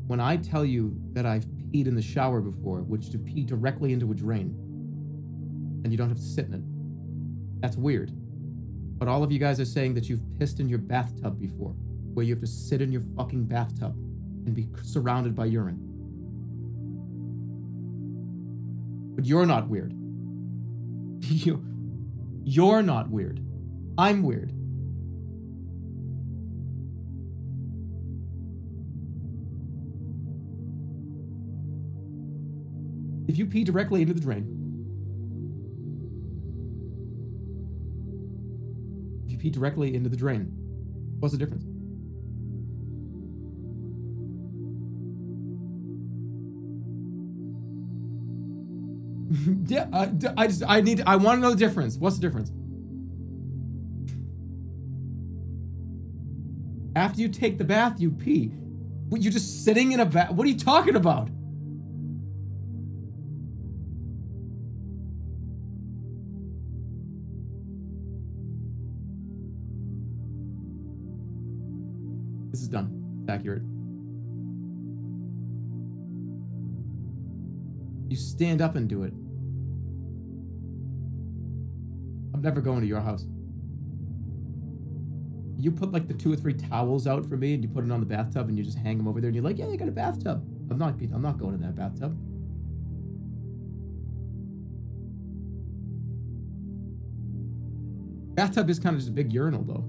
When I tell you that I've peed in the shower before, which to pee directly into a drain, and you don't have to sit in it, that's weird. But all of you guys are saying that you've pissed in your bathtub before, where you have to sit in your fucking bathtub and be surrounded by urine. But you're not weird. You're not weird. I'm weird. If you pee directly into the drain, what's the difference? Yeah, I want to know the difference. What's the difference? After you take the bath, you pee. What, you just sitting in a bath? What are you talking about? This is done. It's accurate. You stand up and do it. I'm never going to your house. You put like the 2 or 3 towels out for me and you put it on the bathtub and you just hang them over there and you're like, yeah, you got a bathtub. I'm not going in that bathtub. Bathtub is kind of just a big urinal though.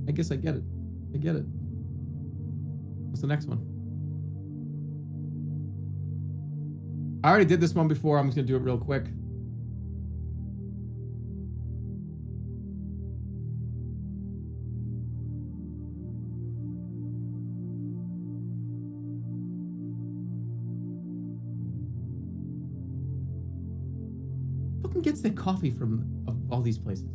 I guess I get it. I get it. What's the next one? I already did this one before. I'm just gonna do it real quick. Who fucking gets their coffee from all these places?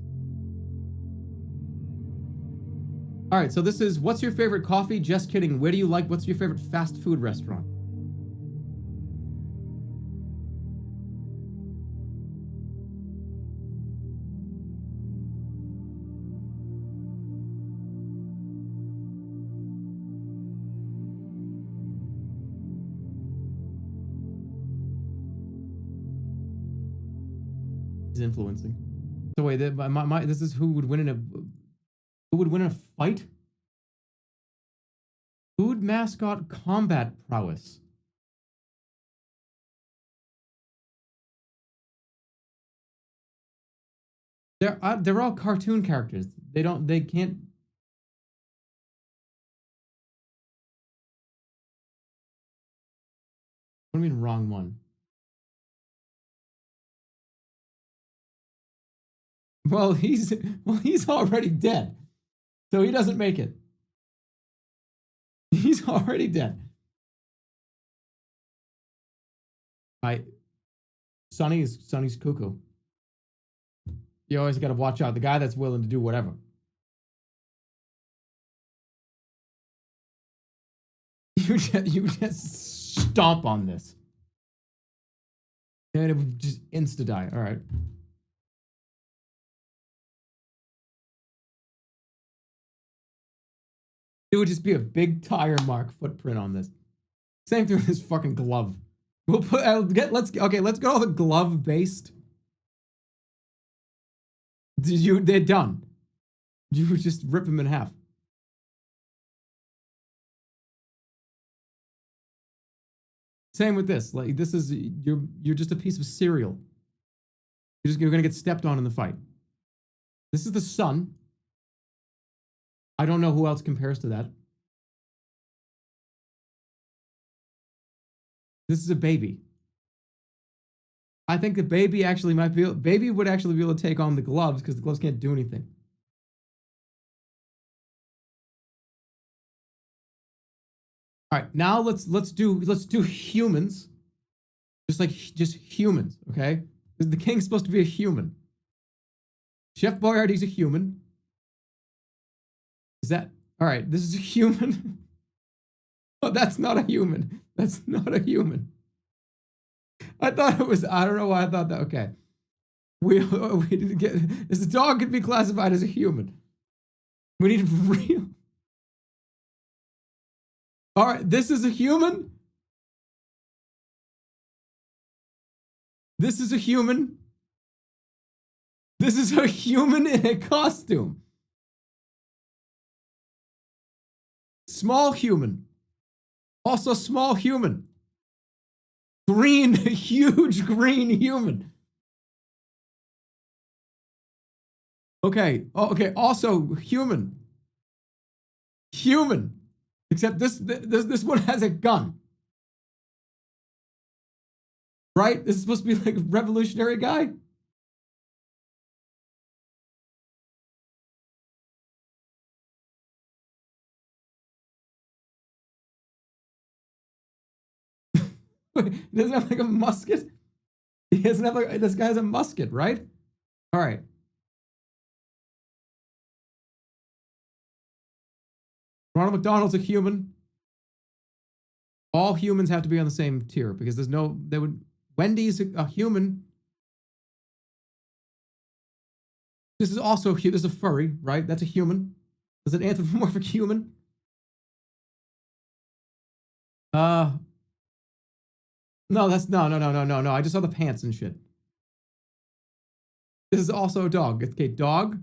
All right, so this is, what's your favorite coffee? Just kidding. Where do you like, what's your favorite fast food restaurant? He's influencing. So wait, this is who would win in a fight? Food mascot combat prowess. They're all cartoon characters. They can't. What do you mean wrong one? Well, he's already dead. So he doesn't make it. He's already dead. Sonny's cuckoo. You always got to watch out. The guy that's willing to do whatever. You just stomp on this. And it would just insta die. All right. It would just be a big tire mark footprint on this. Same thing with this fucking glove. We'll put let's go all the glove based. They're done. You would just rip them in half. Same with this. Like this is you're just a piece of cereal. You're gonna get stepped on in the fight. This is the sun. I don't know who else compares to that. This is a baby. I think the baby actually baby would actually be able to take on the gloves because the gloves can't do anything. All right, now let's do humans. Just humans, okay? Because the king's supposed to be a human. Chef Boyardee's a human. Is that all right? This is a human. Oh, that's not a human. That's not a human. I thought it was. I don't know why I thought that. Okay, we didn't get. This dog could be classified as a human. We need real. All right, this is a human. This is a human. This is a human in a costume. Small human. Also small human. Green, huge green human. Okay. Oh, okay. Also human. Human. Except this one has a gun. Right? This is supposed to be like a revolutionary guy. He doesn't have like a musket. He doesn't have like this guy has a musket, right? All right. Ronald McDonald's a human. All humans have to be on the same tier because there's no. Wendy's a human. This is also this is a furry, right? That's a human. That's an anthropomorphic human. No, that's no. I just saw the pants and shit. This is also a dog. Okay, dog.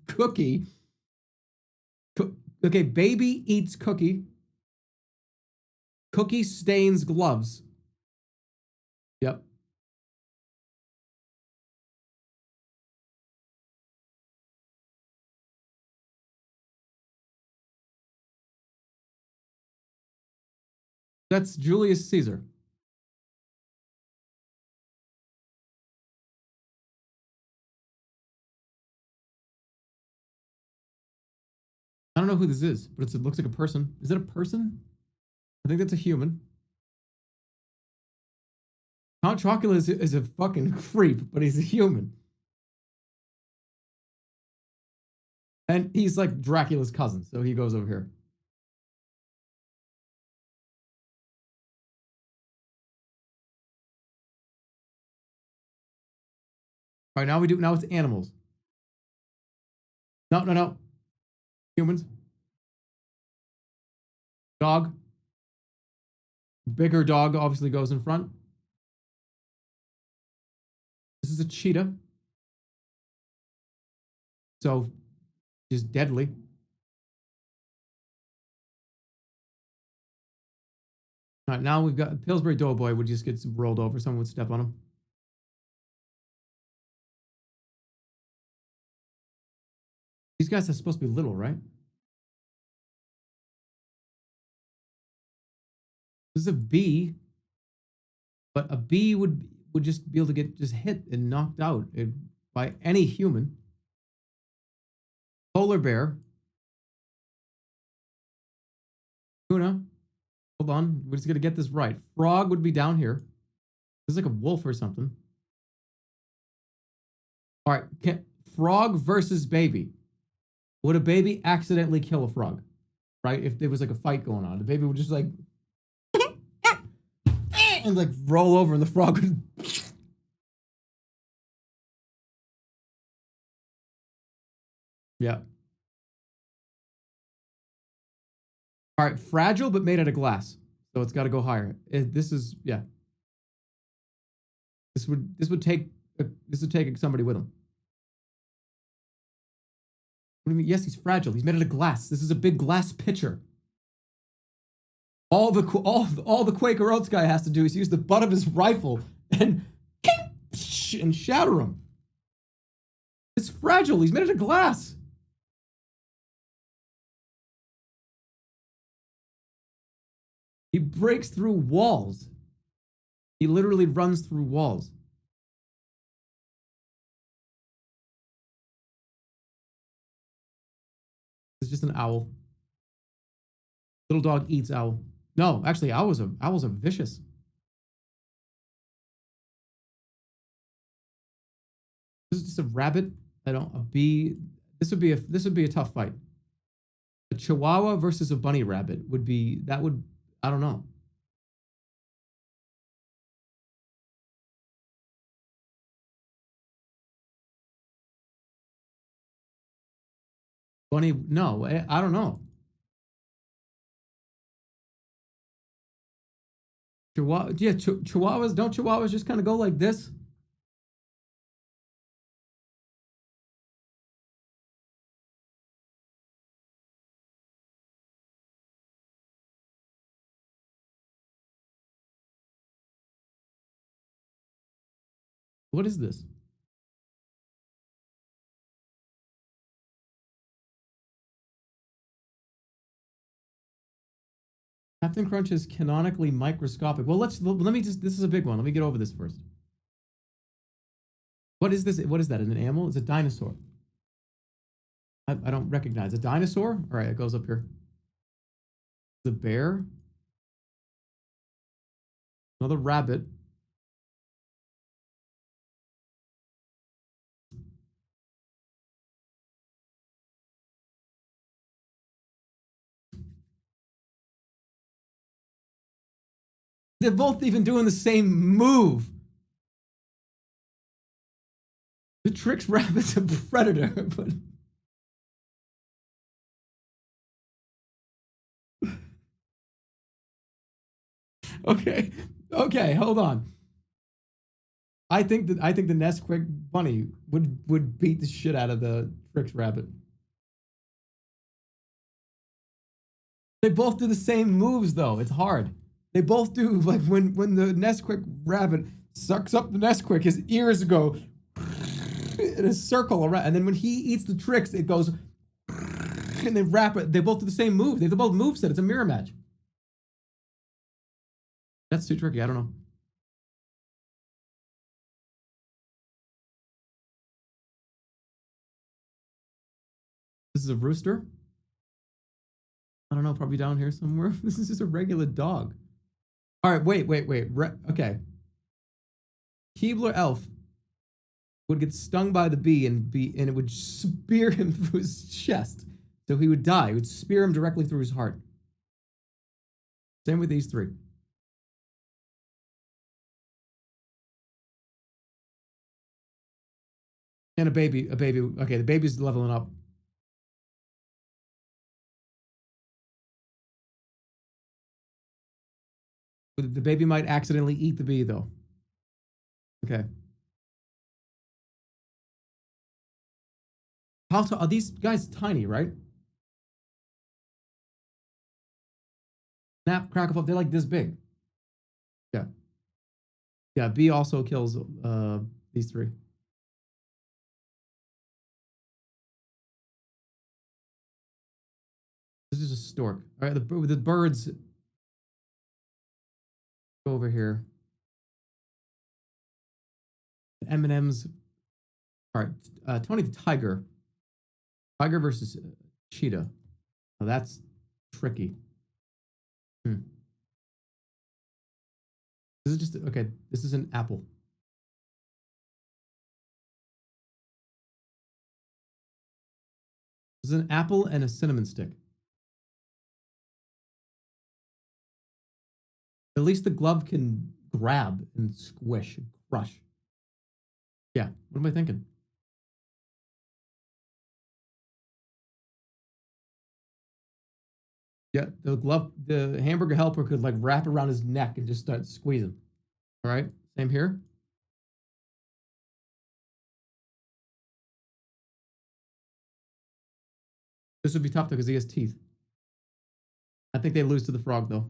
Cookie. Okay, baby eats cookie. Cookie stains gloves. Yep. That's Julius Caesar. I don't know who this is, but it looks like a person. Is it a person? I think that's a human. Count Chocula is a fucking creep, but he's a human. And he's like Dracula's cousin, so he goes over here. All right, now it's animals. No. Humans. Dog. Bigger dog obviously goes in front. is a cheetah. So, just deadly. All right, now we've got Pillsbury Doughboy would just get rolled over. Someone would step on him. These guys are supposed to be little, right? This is a bee, but a bee would just be able to get just hit and knocked out by any human. Polar bear. Tuna. Hold on. We're just going to get this right. Frog would be down here. This is like a wolf or something. All right. Frog versus baby. Would a baby accidentally kill a frog? Right? If there was like a fight going on, the baby would just like and like roll over and the frog would yeah. All right, fragile but made out of glass. So it's got to go higher. This is yeah. This would take somebody with him. What do you mean? Yes, he's fragile. He's made out of glass. This is a big glass pitcher. All the Quaker Oats guy has to do is use the butt of his rifle and shatter him. It's fragile. He's made out of glass. He breaks through walls. He literally runs through walls. It's just an owl. Little dog eats owl. No, actually, owls are vicious. This is just a rabbit. A bee. This would be a tough fight. A chihuahua versus a bunny rabbit I don't know. Bunny, no, I don't know. Chihuahua, yeah, chihuahuas, don't chihuahuas just kind of go like this? What is this? Captain Crunch is canonically microscopic. Well, let me just, this is a big one. Let me get over this first. What is this? What is that? An animal? It's a dinosaur. I don't recognize a dinosaur. All right, it goes up here. The bear. Another rabbit. They're both even doing the same move. The Trix rabbit's a predator, but okay, hold on. I think the Nesquik bunny would beat the shit out of the Trix rabbit. They both do the same moves though. It's hard. They both do, like when the Nesquik rabbit sucks up the Nesquik, his ears go in a circle around, and then when he eats the Trix, it goes and they wrap it. They both do the same move. They both move set. It's a mirror match. That's too tricky. I don't know. This is a rooster. I don't know, probably down here somewhere. This is just a regular dog. All right, wait. Okay. Keebler Elf would get stung by the bee and it would spear him through his chest. So he would die. It would spear him directly through his heart. Same with these three. And a baby. Okay, the baby's leveling up. The baby might accidentally eat the bee, though. Okay. How tall are these guys? Tiny, right? Snap, crackle, pop. They're like this big. Yeah. Yeah. B also kills these three. This is a stork. All right, the birds go over here. The M&Ms. All right, Tony the tiger. Tiger versus cheetah. Now that's tricky. This is just okay. This is an apple. This is an apple and a cinnamon stick. At least the glove can grab and squish and crush. Yeah, what am I thinking? Yeah, the hamburger helper could like wrap around his neck and just start squeezing. All right, same here. This would be tough though because he has teeth. I think they lose to the frog though.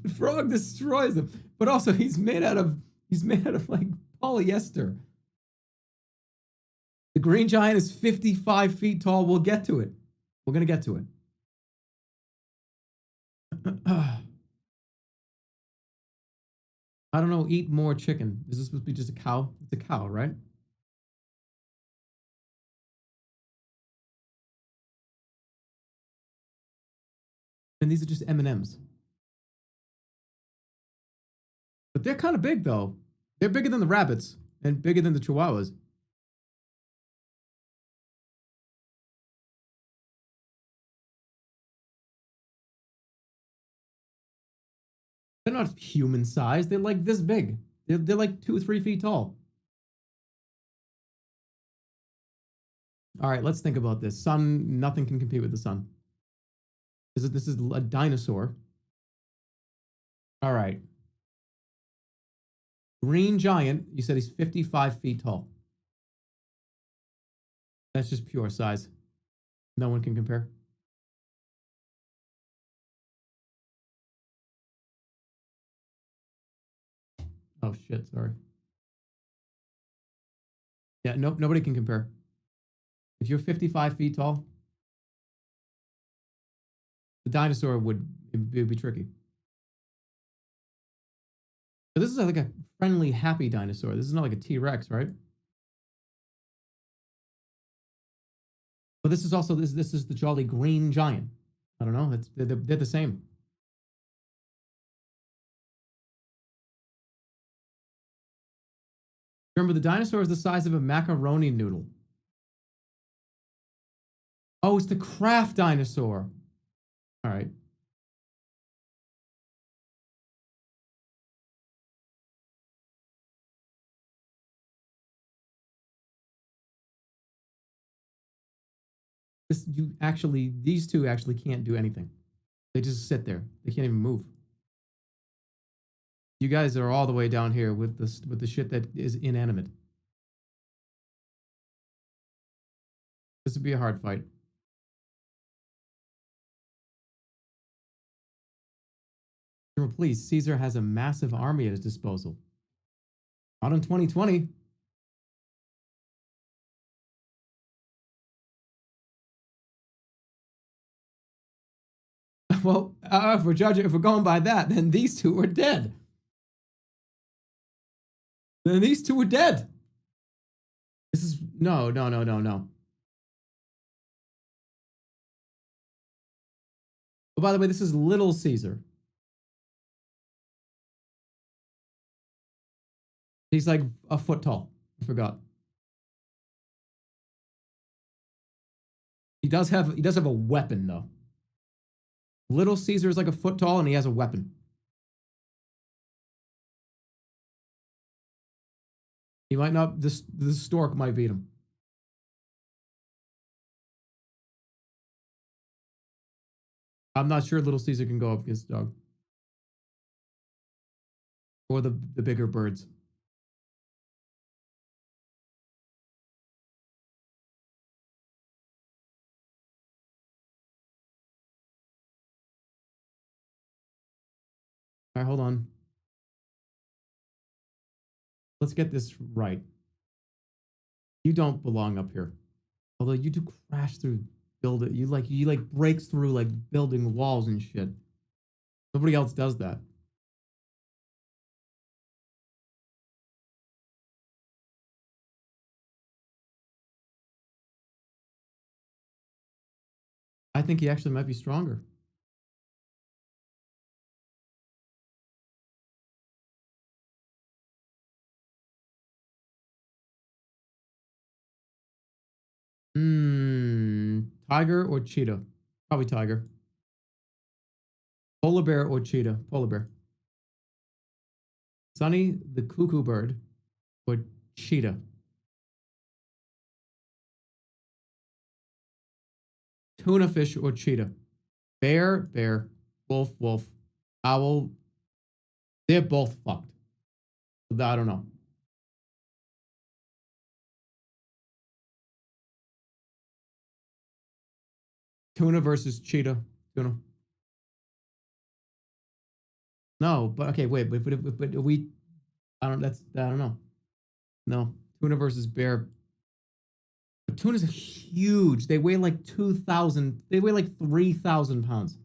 The frog destroys them, but also he's made out of like polyester. The green giant is 55 feet tall. We'll get to it. We're gonna get to it. I don't know. Eat more chicken. Is this supposed to be just a cow? It's a cow, right? And these are just M&Ms. But they're kind of big, though. They're bigger than the rabbits and bigger than the chihuahuas. They're not human size. They're like this big. They're like 2 or 3 feet tall. All right, let's think about this. Sun, nothing can compete with the sun. This is a dinosaur. All right. Green giant, you said he's 55 feet tall. That's just pure size. No one can compare. Oh shit, sorry. Yeah, nope, nobody can compare. If you're 55 feet tall, the dinosaur would be tricky. But this is like a friendly, happy dinosaur. This is not like a T-Rex, right? But this is also this is the jolly green giant. I don't know. They're the same. Remember, the dinosaur is the size of a macaroni noodle. Oh, it's the Kraft dinosaur. All right. These two actually can't do anything. They just sit there. They can't even move. You guys are all the way down here with the shit that is inanimate. This would be a hard fight. Please, Caesar has a massive army at his disposal. Not in 2020. Well, if we're going by that, then these two are dead. Then these two are dead. This is no. Oh, by the way, this is Little Caesar. He's like a foot tall. I forgot. He does have a weapon though. Little Caesar is like a foot tall and he has a weapon. He might not. The stork might beat him. I'm not sure Little Caesar can go up against the dog. Or the bigger birds. All right, hold on. Let's get this right. You don't belong up here. Although you do crash through build it. You like breaks through like building walls and shit. Nobody else does that. I think he actually might be stronger. Tiger or cheetah? Probably tiger. Polar bear or cheetah? Polar bear. Sunny the cuckoo bird or cheetah? Tuna fish or cheetah? Bear, bear. Wolf, wolf. Owl. They're both fucked. I don't know. Tuna versus cheetah. Tuna. No, but okay, wait, but we, I don't know. No, tuna versus bear. But tunas are huge. They weigh like 2,000. They weigh like 3,000 pounds.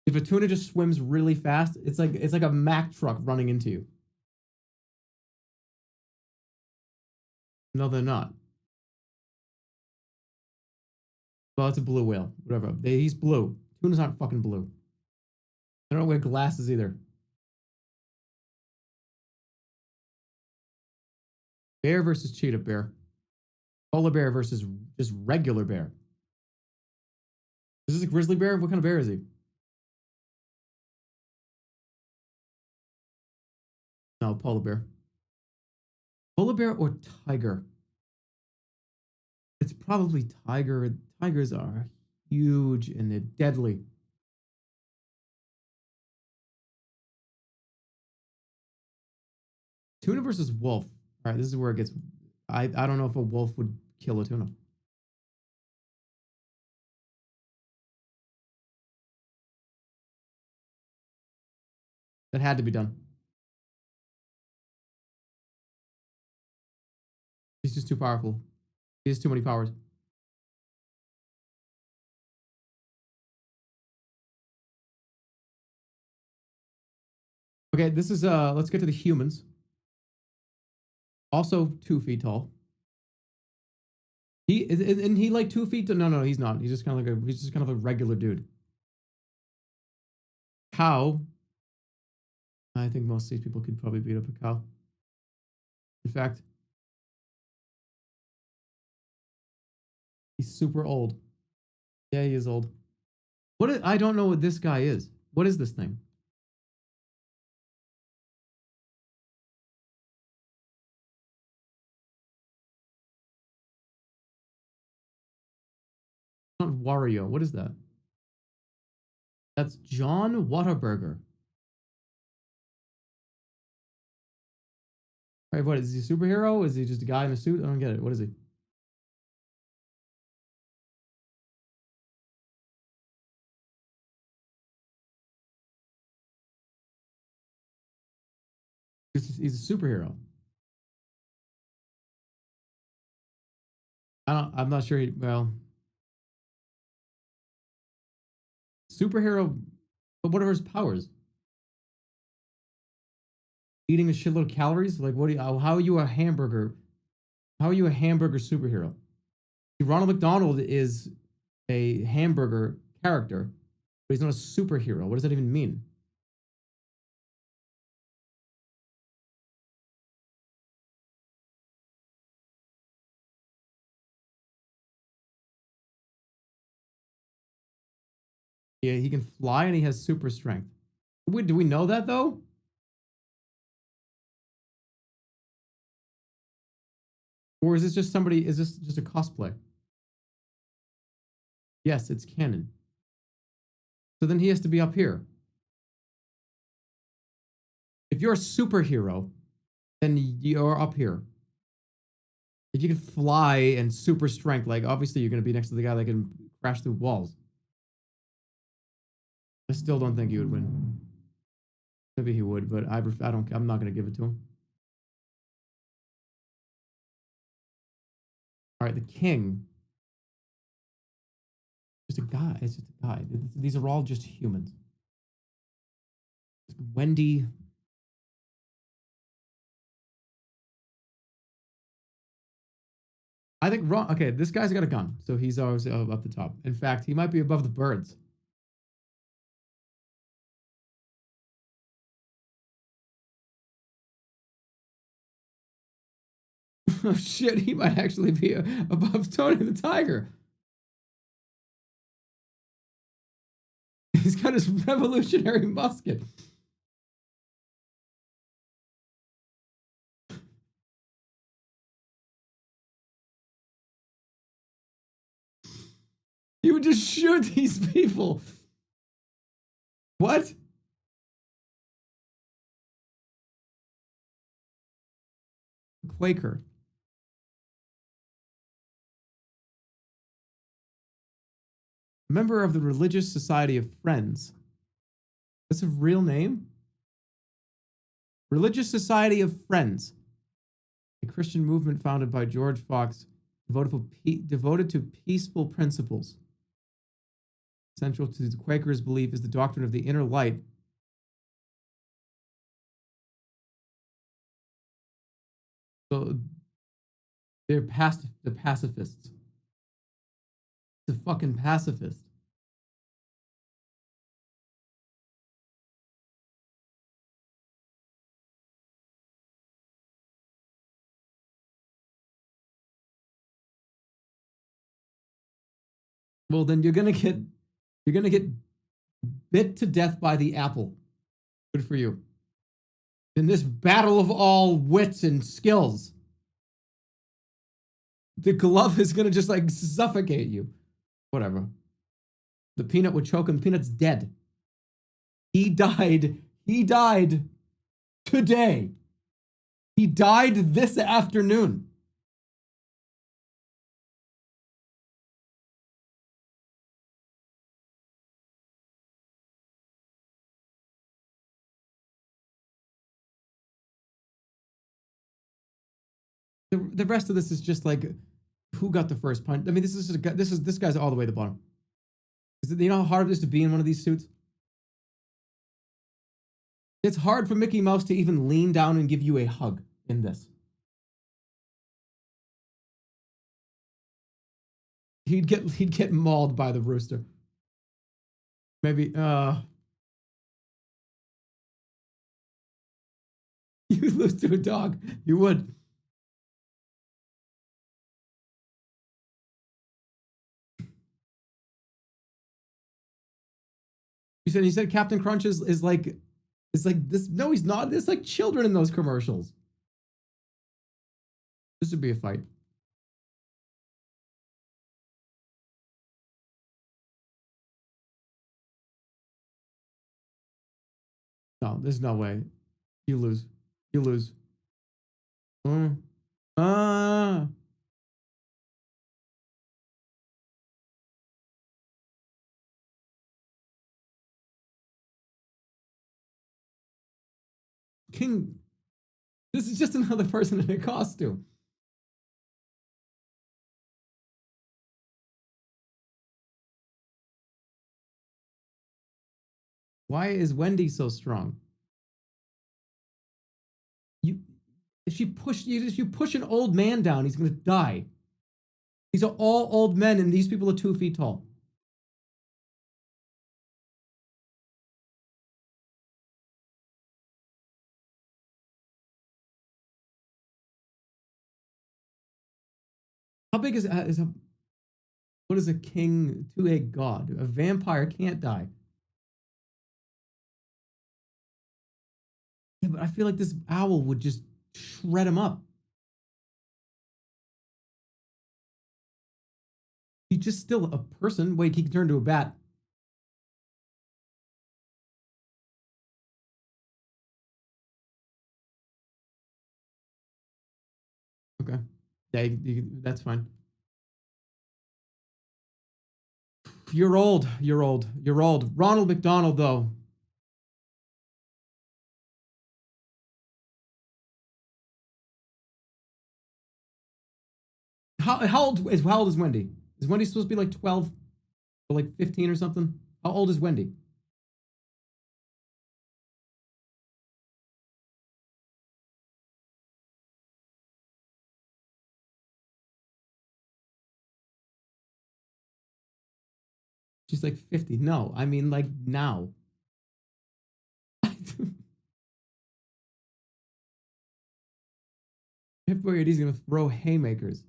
If a tuna just swims really fast, it's like a Mack truck running into you. No, they're not. Well, it's a blue whale. Whatever. He's blue. Tunas aren't fucking blue. I don't wear glasses either. Bear versus cheetah bear. Polar bear versus just regular bear. Is this a grizzly bear? What kind of bear is he? No, polar bear. Polar bear or tiger? It's probably tiger. Tigers are huge and they're deadly. Tuna versus wolf. All right, this is where it gets. I don't know if a wolf would kill a tuna. That had to be done. He's just too powerful. He has too many powers. Okay, this is let's get to the humans. Also 2 feet tall. Isn't he like 2 feet? No, he's not. He's just kind of like a regular dude. Cow. I think most of these people could probably beat up a cow. In fact, he's super old. Yeah, he is old. I don't know what this guy is. What is this thing? Not Wario. What is that? That's John Whataburger. Right, what is he, a superhero? Is he just a guy in a suit? I don't get it. What is he? He's a superhero. I'm not sure. Well, superhero, but what are his powers? Eating a shitload of calories? Like, how are you a hamburger? How are you a hamburger superhero? Ronald McDonald is a hamburger character, but he's not a superhero. What does that even mean? Yeah, he can fly and he has super strength. Do we know that though? Or is this just somebody? Is this just a cosplay? Yes, it's canon. So then he has to be up here. If you're a superhero, then you're up here. If you can fly and super strength, like obviously you're going to be next to the guy that can crash through walls. I still don't think he would win. Maybe he would, but I'm not going to give it to him. All right, the king. Just a guy. It's just a guy. These are all just humans. Wendy. I think wrong. Okay, this guy's got a gun, so he's always up the top. In fact, he might be above the birds. Oh shit, he might actually be above Tony the Tiger. He's got his revolutionary musket. He would just shoot these people. What? Quaker. Member of the Religious Society of Friends. That's a real name? Religious Society of Friends. A Christian movement founded by George Fox, devoted to peaceful principles. Central to the Quakers' belief is the doctrine of the inner light. So they're the pacifists. The fucking pacifist. Well, then you're gonna get bit to death by the apple. Good for you. In this battle of all wits and skills, the glove is gonna just like suffocate you. Whatever. The peanut would choke him. The peanut's dead. He died. He died today. He died this afternoon. The rest of this is just like, who got the first punch? I mean, this guy's all the way at the bottom. You know how hard it is to be in one of these suits? It's hard for Mickey Mouse to even lean down and give you a hug in this. He'd get mauled by the rooster. Maybe you lose to a dog. You would. He said Captain Crunch is like this. No, he's not. There's like children in those commercials. This would be a fight. No, there's no way. You lose. You lose. King. This is just another person in a costume. Why is Wendy so strong? If you push an old man down, he's gonna die. These are all old men, and these people are 2 feet tall. How big is what is a king to a god? A vampire can't die. Yeah, but I feel like this owl would just shred him up. He's just still a person. Wait, he can turn to a bat. Okay. Dave, that's fine. You're old. You're old. You're old. Ronald McDonald, though. How old is Wendy? Is Wendy supposed to be like 12 or like 15 or something? How old is Wendy? She's like 50. No, I mean like now. Chef Boyardee's gonna throw haymakers.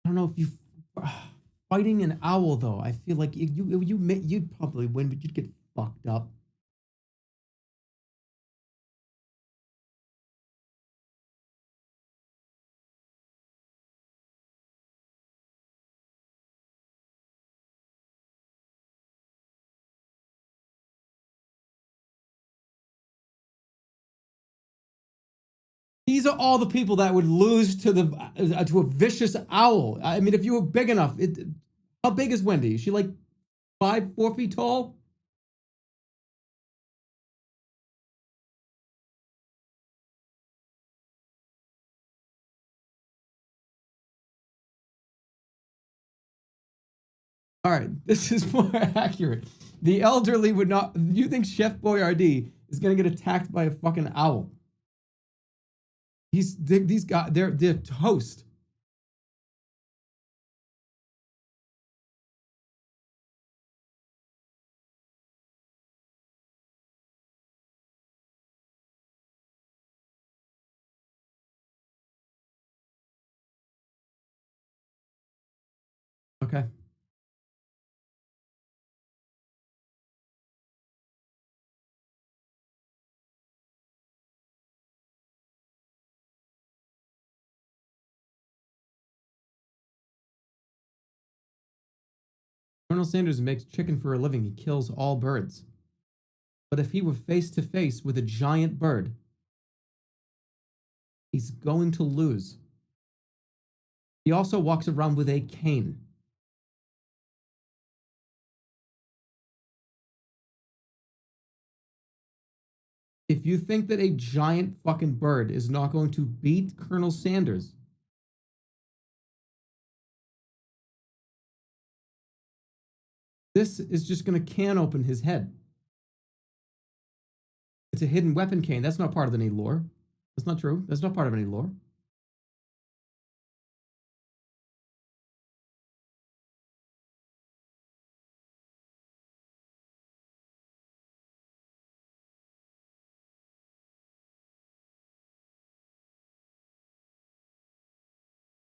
I don't know if you fighting an owl though. I feel like you'd probably win, but you'd get fucked up. These are all the people that would lose to to a vicious owl. I mean, if you were big enough, how big is Wendy? Is she like 4 feet tall? All right, this is more accurate. The elderly would not. You think Chef Boyardee is gonna get attacked by a fucking owl? These guys. They're toast. Okay. Colonel Sanders makes chicken for a living. He kills all birds. But if he were face to face with a giant bird, he's going to lose. He also walks around with a cane. If you think that a giant fucking bird is not going to beat Colonel Sanders, this is just going to can open his head. It's a hidden weapon cane. That's not part of any lore. That's not true. That's not part of any lore.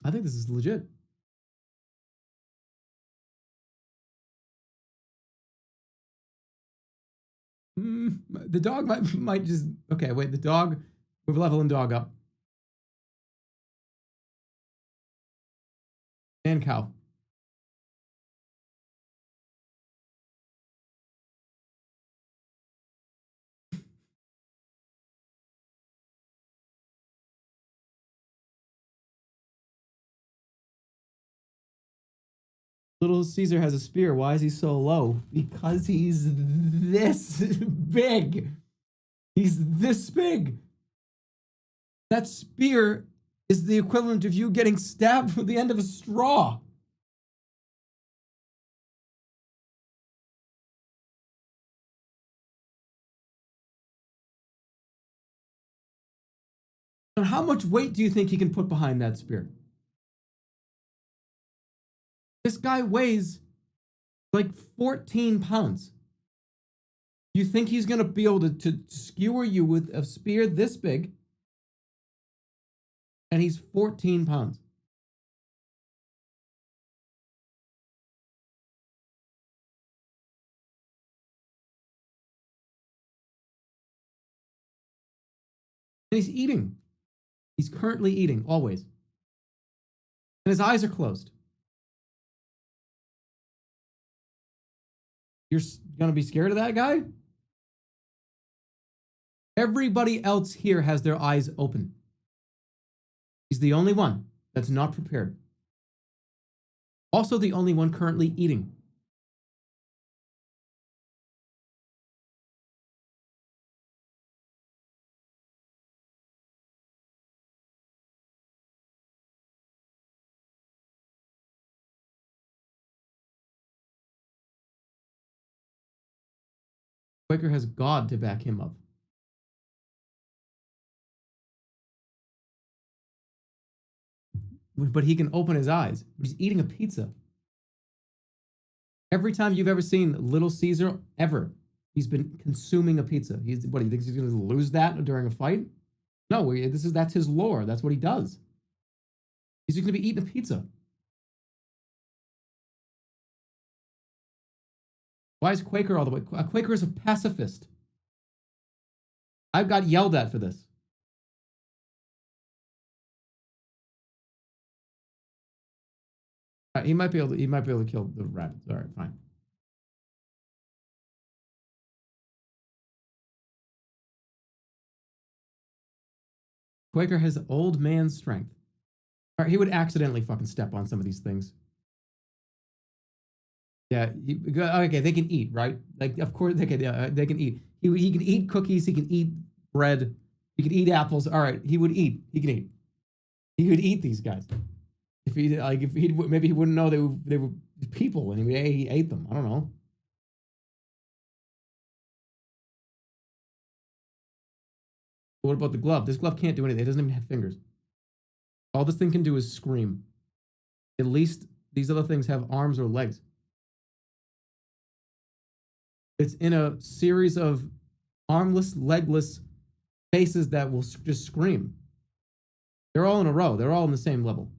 I think this is legit. The dog might just okay. Wait, the dog. We're leveling dog up. And cow. Little Caesar has a spear. Why is he so low? Because he's this big. He's this big. That spear is the equivalent of you getting stabbed with the end of a straw. And how much weight do you think he can put behind that spear? This guy weighs like 14 pounds. You think he's going to be able to skewer you with a spear this big? And he's 14 pounds. And he's eating. He's currently eating, always. And his eyes are closed. You're going to be scared of that guy? Everybody else here has their eyes open. He's the only one that's not prepared. Also the only one currently eating. Quaker has God to back him up. But he can open his eyes. But he's eating a pizza. Every time you've ever seen Little Caesar, ever, he's been consuming a pizza. What, he thinks he's going to lose that during a fight? No, that's his lore. That's what he does. He's going to be eating a pizza. Why is Quaker all the way? Quaker is a pacifist. I got yelled at for this. He might be able to kill the rabbits. All right, fine. Quaker has old man strength. All right, he would accidentally fucking step on some of these things. Yeah, okay, they can eat, right? Like, of course they can eat. He can eat cookies. He can eat bread. He can eat apples. All right, he would eat. He can eat. He would eat these guys. Maybe he wouldn't know they were people, and he ate them. I don't know. What about the glove? This glove can't do anything. It doesn't even have fingers. All this thing can do is scream. At least these other things have arms or legs. It's in a series of armless, legless faces that will just scream. They're all in a row. They're all on the same level.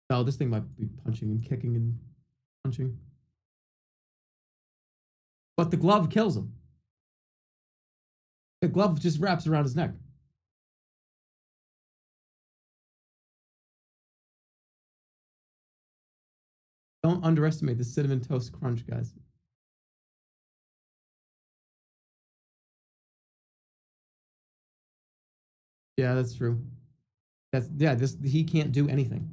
Oh, this thing might be punching and kicking and punching. But the glove kills him. The glove just wraps around his neck. Don't underestimate the cinnamon toast crunch, guys. Yeah, that's true. He can't do anything.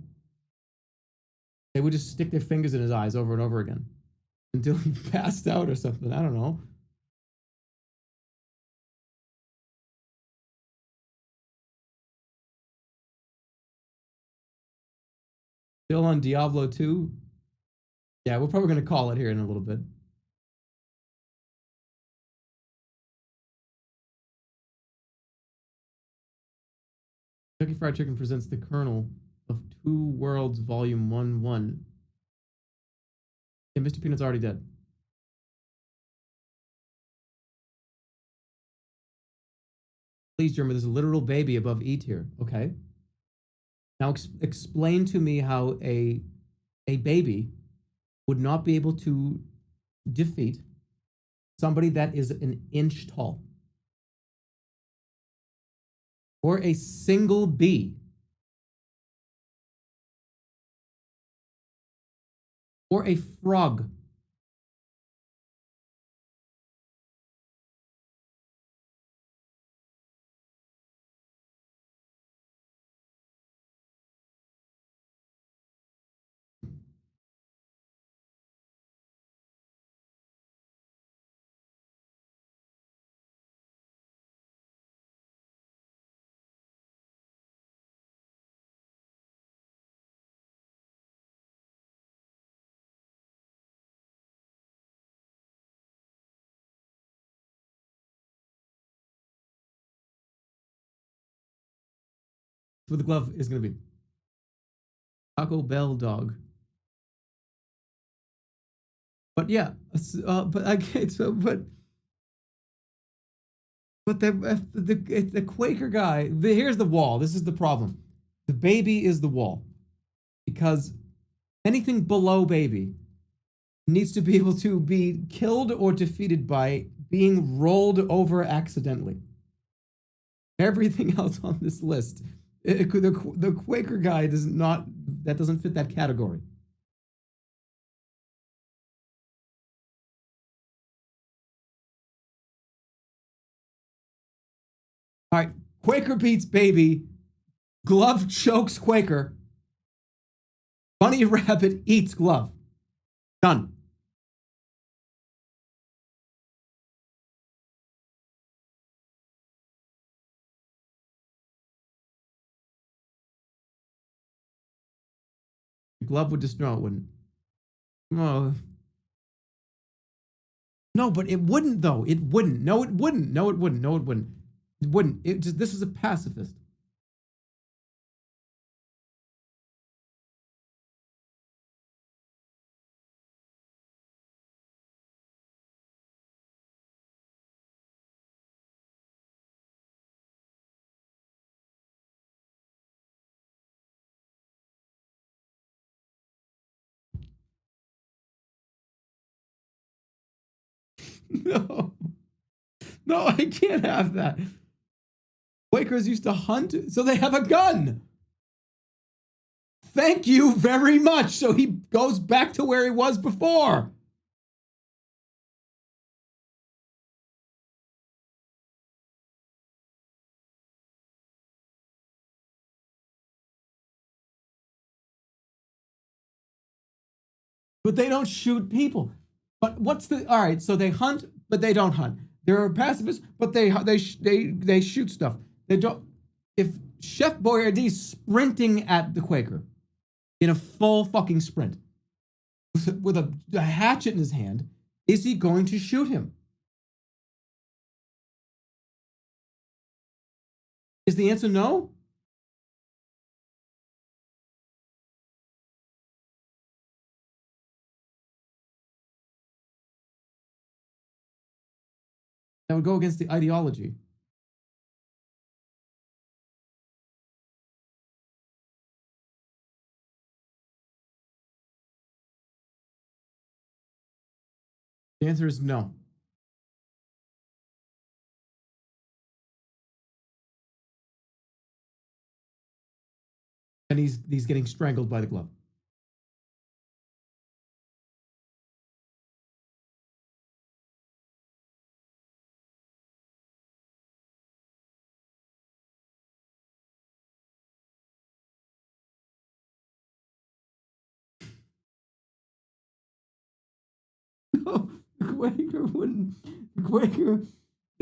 They would just stick their fingers in his eyes over and over again until he passed out or something. I don't know. Still on Diablo 2? Yeah, we're probably going to call it here in a little bit. Kentucky Fried Chicken presents the Colonel of Two Worlds Volume 1-1. Yeah, Mr. Peanut's already dead. Please, Jerma, there's a literal baby above E tier. Okay. Now explain to me how a baby would not be able to defeat somebody that is an inch tall. Or a single bee. Or a frog. What the glove is going to be. Taco Bell dog. But yeah, but the Quaker guy. Here's the wall. This is the problem. The baby is the wall. because anything below baby needs to be able to be killed or defeated by being rolled over accidentally. Everything else on this list, the Quaker guy doesn't fit that category. All right, Quaker beats baby. Glove chokes Quaker. Bunny rabbit eats glove. Done. The glove would just, no, it wouldn't. Oh. No, but it wouldn't though. It wouldn't. No, it wouldn't. No, it wouldn't. No, it wouldn't. It wouldn't. It just, this is a pacifist. No. No, I can't have that. Quakers used to hunt, so they have a gun. Thank you very much. So he goes back to where he was before. But they don't shoot people. But what's the, all right, so they hunt, but they don't hunt. They're pacifists, but they shoot stuff. They don't. If Chef Boyardee's sprinting at the Quaker in a full fucking sprint with a hatchet in his hand, is he going to shoot him? Is the answer no? That would go against the ideology. The answer is no. And he's getting strangled by the glove. No, the Quaker wouldn't. The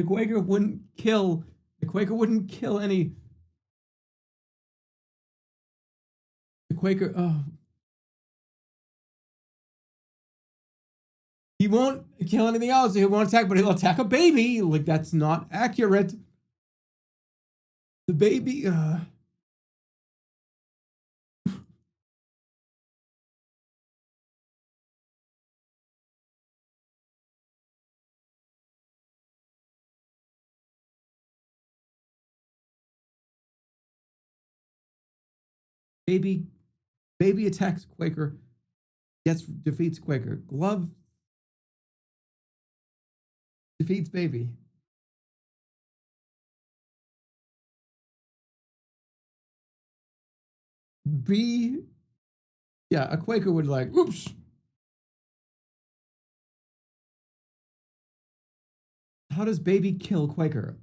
Quaker wouldn't kill. The Quaker wouldn't kill any. The Quaker. Oh. He won't kill anything else. He won't attack, but he'll attack a baby. Like, that's not accurate. The baby. Baby attacks Quaker. Defeats Quaker. Glove defeats baby. Yeah, a Quaker would like, oops. How does baby kill Quaker?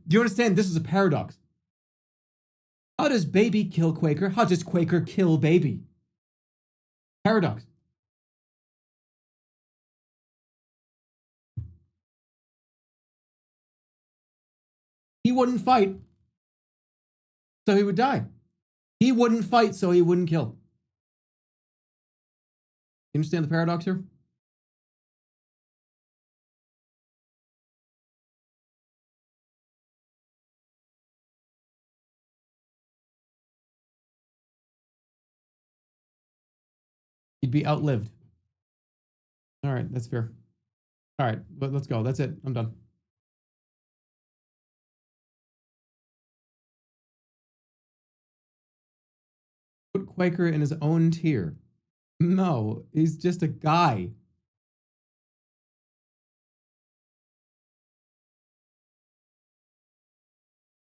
Do you understand? This is a paradox. How does baby kill Quaker? How does Quaker kill baby? Paradox. He wouldn't fight, so he would die. He wouldn't fight, so he wouldn't kill. You understand the paradox here? He'd be outlived. All right, that's fair. All right, but let's go. That's it. I'm done. Quaker in his own tier. No, he's just a guy.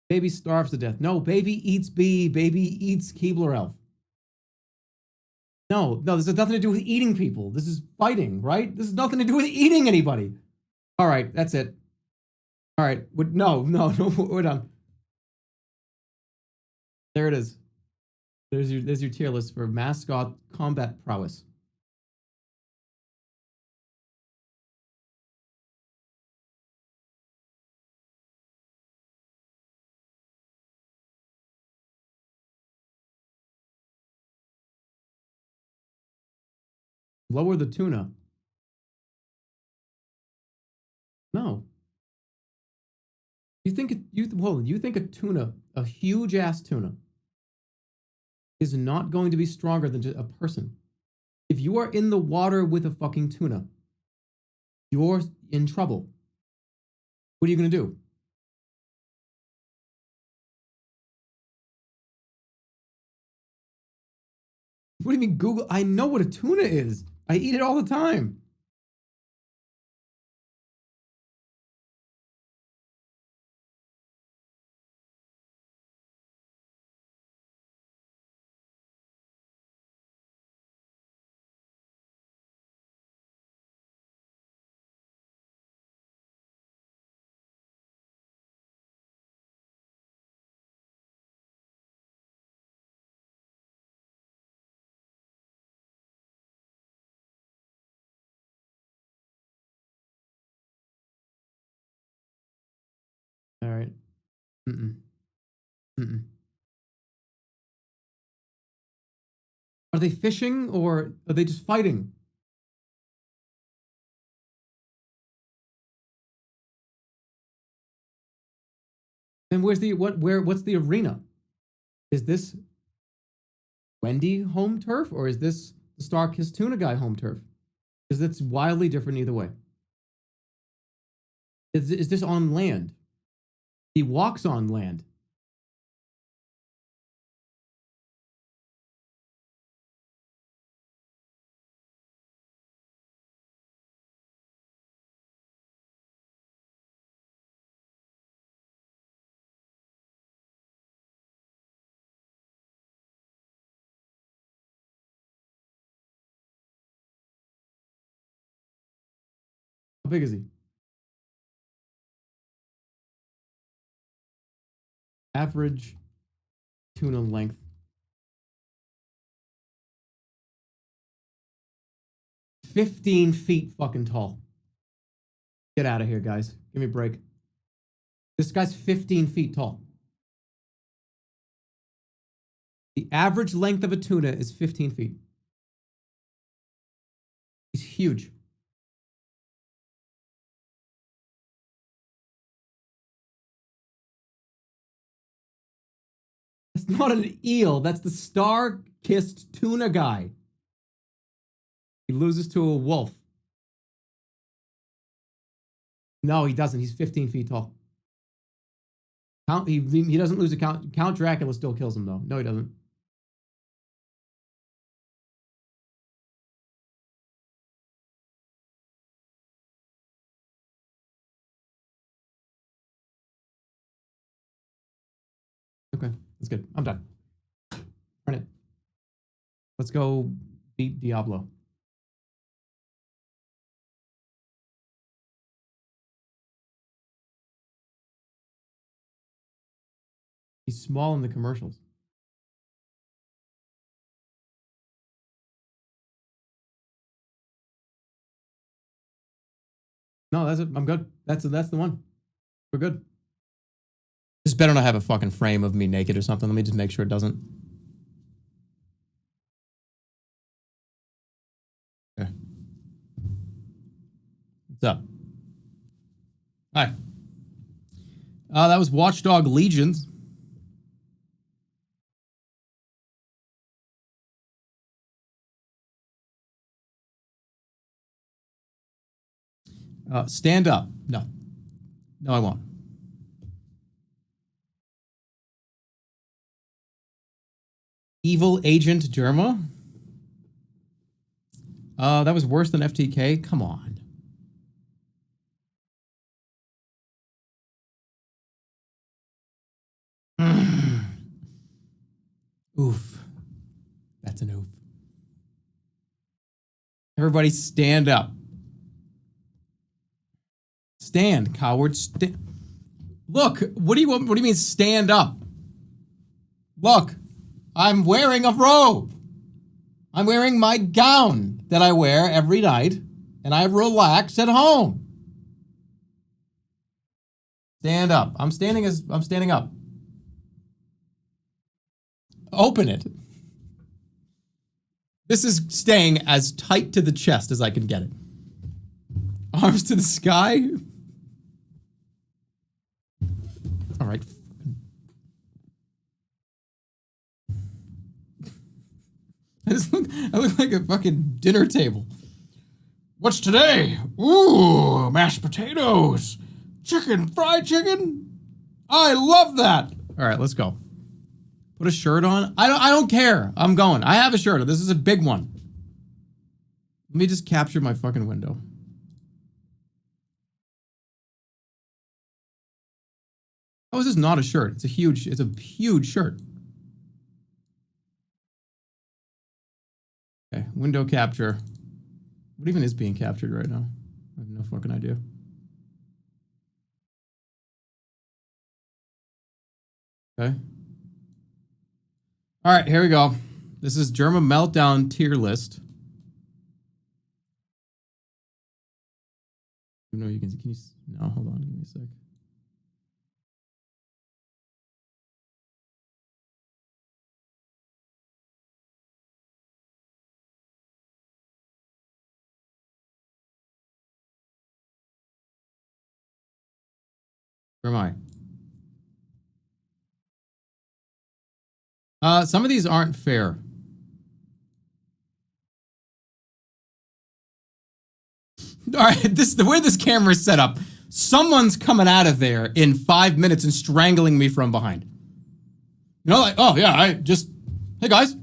Baby starves to death. No, baby eats bee. Baby eats Keebler elf. No, this has nothing to do with eating people. This is fighting, right? This has nothing to do with eating anybody. All right, that's it. All right, no, we're done. There it is. There's your tier list for mascot combat prowess. Lower the tuna. No. You think a tuna, a huge ass tuna, is not going to be stronger than just a person. If you are in the water with a fucking tuna, you're in trouble. What are you going to do? What do you mean Google? I know what a tuna is. I eat it all the time. All right. Mm-mm. Mm-mm. Are they fishing or are they just fighting? Then what's the arena? Is this Wendy home turf or is this the Star Kiss Tuna guy home turf? Because it's wildly different either way. Is this on land? He walks on land. How big is he? Average tuna length. 15 feet fucking tall. Get out of here, guys. Give me a break. This guy's 15 feet tall. The average length of a tuna is 15 feet. He's huge. That's not an eel. That's the star-kissed tuna guy. He loses to a wolf. No, he doesn't. He's 15 feet tall. He doesn't lose a count. Count Dracula still kills him, though. No, he doesn't. Okay, that's good. I'm done. Run it. Let's go beat Diablo. He's small in the commercials. No, that's it. I'm good. That's the one. We're good. This better not have a fucking frame of me naked or something. Let me just make sure it doesn't. Okay. What's up? Hi. That was Watchdog Legions. Stand up. No. No, I won't. Evil Agent Jerma? That was worse than FTK? Come on. Oof. That's an oof. Everybody stand up. Stand, coward. Look, what do you mean stand up? Look, I'm wearing a robe. I'm wearing my gown that I wear every night, and I relax at home. Stand up. I'm standing up. Open it. This is staying as tight to the chest as I can get it. Arms to the sky. All right. I look like a fucking dinner table. What's today? Ooh, mashed potatoes. Chicken, fried chicken. I love that. All right, let's go. Put a shirt on. I don't care. I'm going. I have a shirt on. This is a big one. Let me just capture my fucking window. How is this not a shirt? It's a huge shirt. Okay, window capture. What even is being captured right now? I have no fucking idea. Okay. All right, here we go. This is Jerma Meltdown tier list. No, you can you? No, hold on, give me a sec. Where am I? Some of these aren't fair. All right, the way this camera is set up, someone's coming out of there in 5 minutes and strangling me from behind. You know, like, oh yeah, hey guys.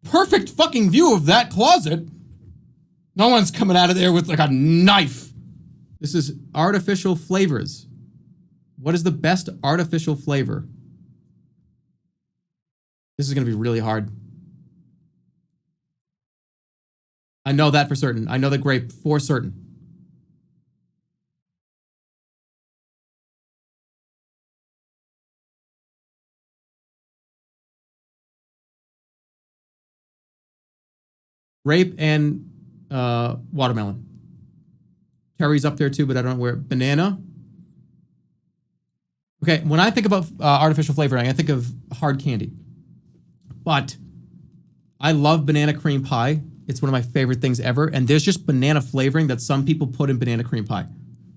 Perfect fucking view of that closet. No one's coming out of there with like a knife. This is artificial flavors. What is the best artificial flavor? This is going to be really hard. I know that for certain. I know the grape for certain. Grape and watermelon. Cherry's up there too, but I don't know where. Banana. Okay, when I think about artificial flavoring, I think of hard candy. But I love banana cream pie. It's one of my favorite things ever. And there's just banana flavoring that some people put in banana cream pie.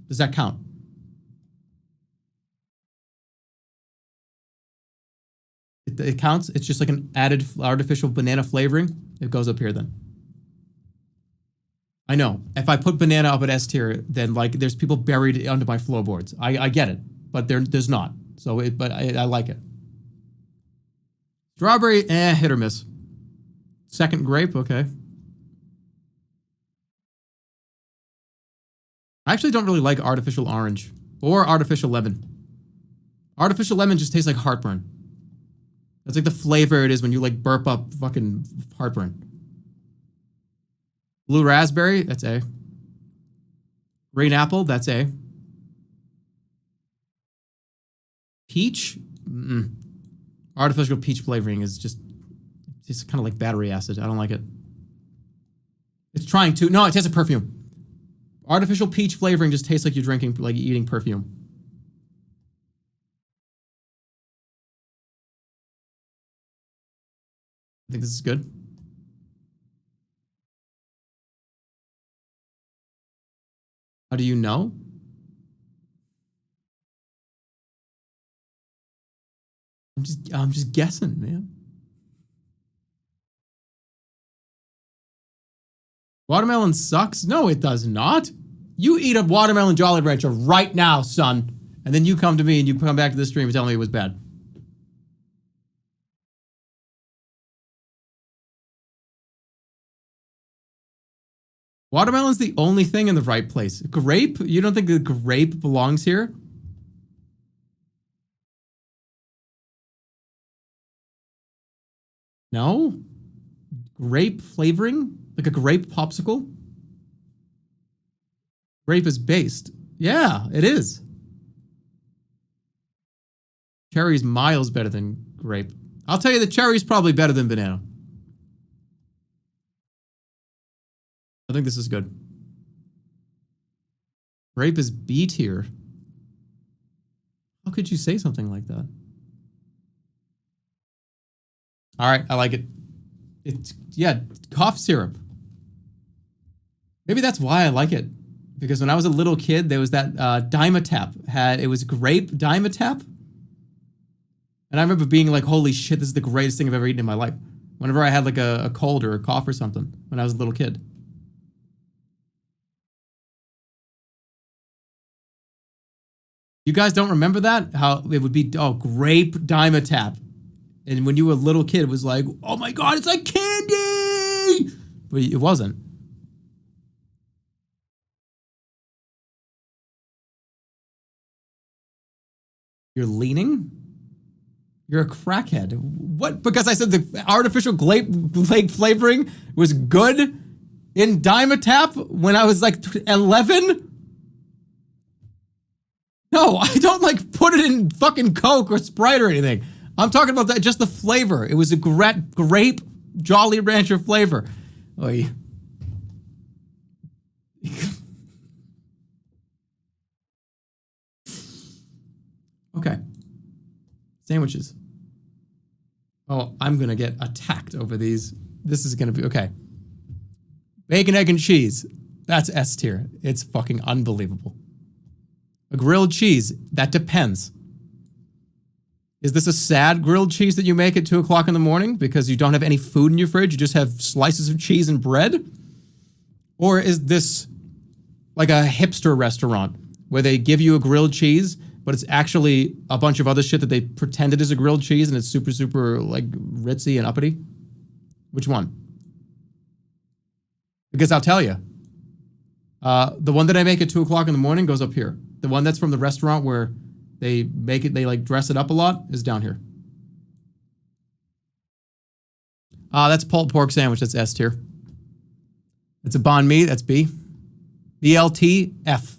Does that count? It counts. It's just like an added artificial banana flavoring. It goes up here then. I know. If I put banana up at S tier, then like there's people buried under my floorboards. I get it, but there's not. So I like it. Strawberry, hit or miss. Second grape, okay. I actually don't really like artificial orange or artificial lemon. Artificial lemon just tastes like heartburn. That's like the flavor it is when you like burp up fucking heartburn. Blue raspberry, that's A. Green apple, that's A. Peach, artificial peach flavoring is just kind of like battery acid. I don't like it. It's trying to. No, it tastes like perfume. Artificial peach flavoring just tastes like you're drinking, like eating perfume. I think this is good. How do you know? I'm just guessing, man. Watermelon sucks? No, it does not. You eat a watermelon Jolly Rancher right now, son, and then you come to me and you come back to the stream and tell me it was bad. Watermelon's the only thing in the right place. Grape? You don't think the grape belongs here? No? Grape flavoring? Like a grape popsicle? Grape is based. Yeah, it is. Cherry's miles better than grape. I'll tell you the cherry's probably better than banana. I think this is good. Grape is B tier. How could you say something like that? All right, I like it. It's, yeah, cough syrup. Maybe that's why I like it. Because when I was a little kid, there was that Dimetap. It was grape Dimetap. And I remember being like, holy shit, this is the greatest thing I've ever eaten in my life. Whenever I had like a cold or a cough or something when I was a little kid. You guys don't remember that? How it would be, oh, grape Dimetap. And when you were a little kid, it was like, oh my God, it's like candy! But it wasn't. You're leaning? You're a crackhead. What? Because I said the artificial grape flavoring was good in Dimetap when I was like 11? No, I don't like put it in fucking Coke or Sprite or anything. I'm talking about that, just the flavor. It was a grape Jolly Rancher flavor. Oy. Okay. Sandwiches. Oh, I'm gonna get attacked over these. This is gonna be, okay. Bacon, egg, and cheese. That's S tier. It's fucking unbelievable. A grilled cheese. That depends. Is this a sad grilled cheese that you make at 2 o'clock in the morning because you don't have any food in your fridge? You just have slices of cheese and bread? Or is this like a hipster restaurant where they give you a grilled cheese, but it's actually a bunch of other shit that they pretended is a grilled cheese and it's super, super like ritzy and uppity? Which one? Because I'll tell you, the one that I make at 2 o'clock in the morning goes up here. The one that's from the restaurant where they make it, they like dress it up a lot, is down here. That's pulled pork sandwich. That's S tier. It's a banh mi. That's B. BLT, F.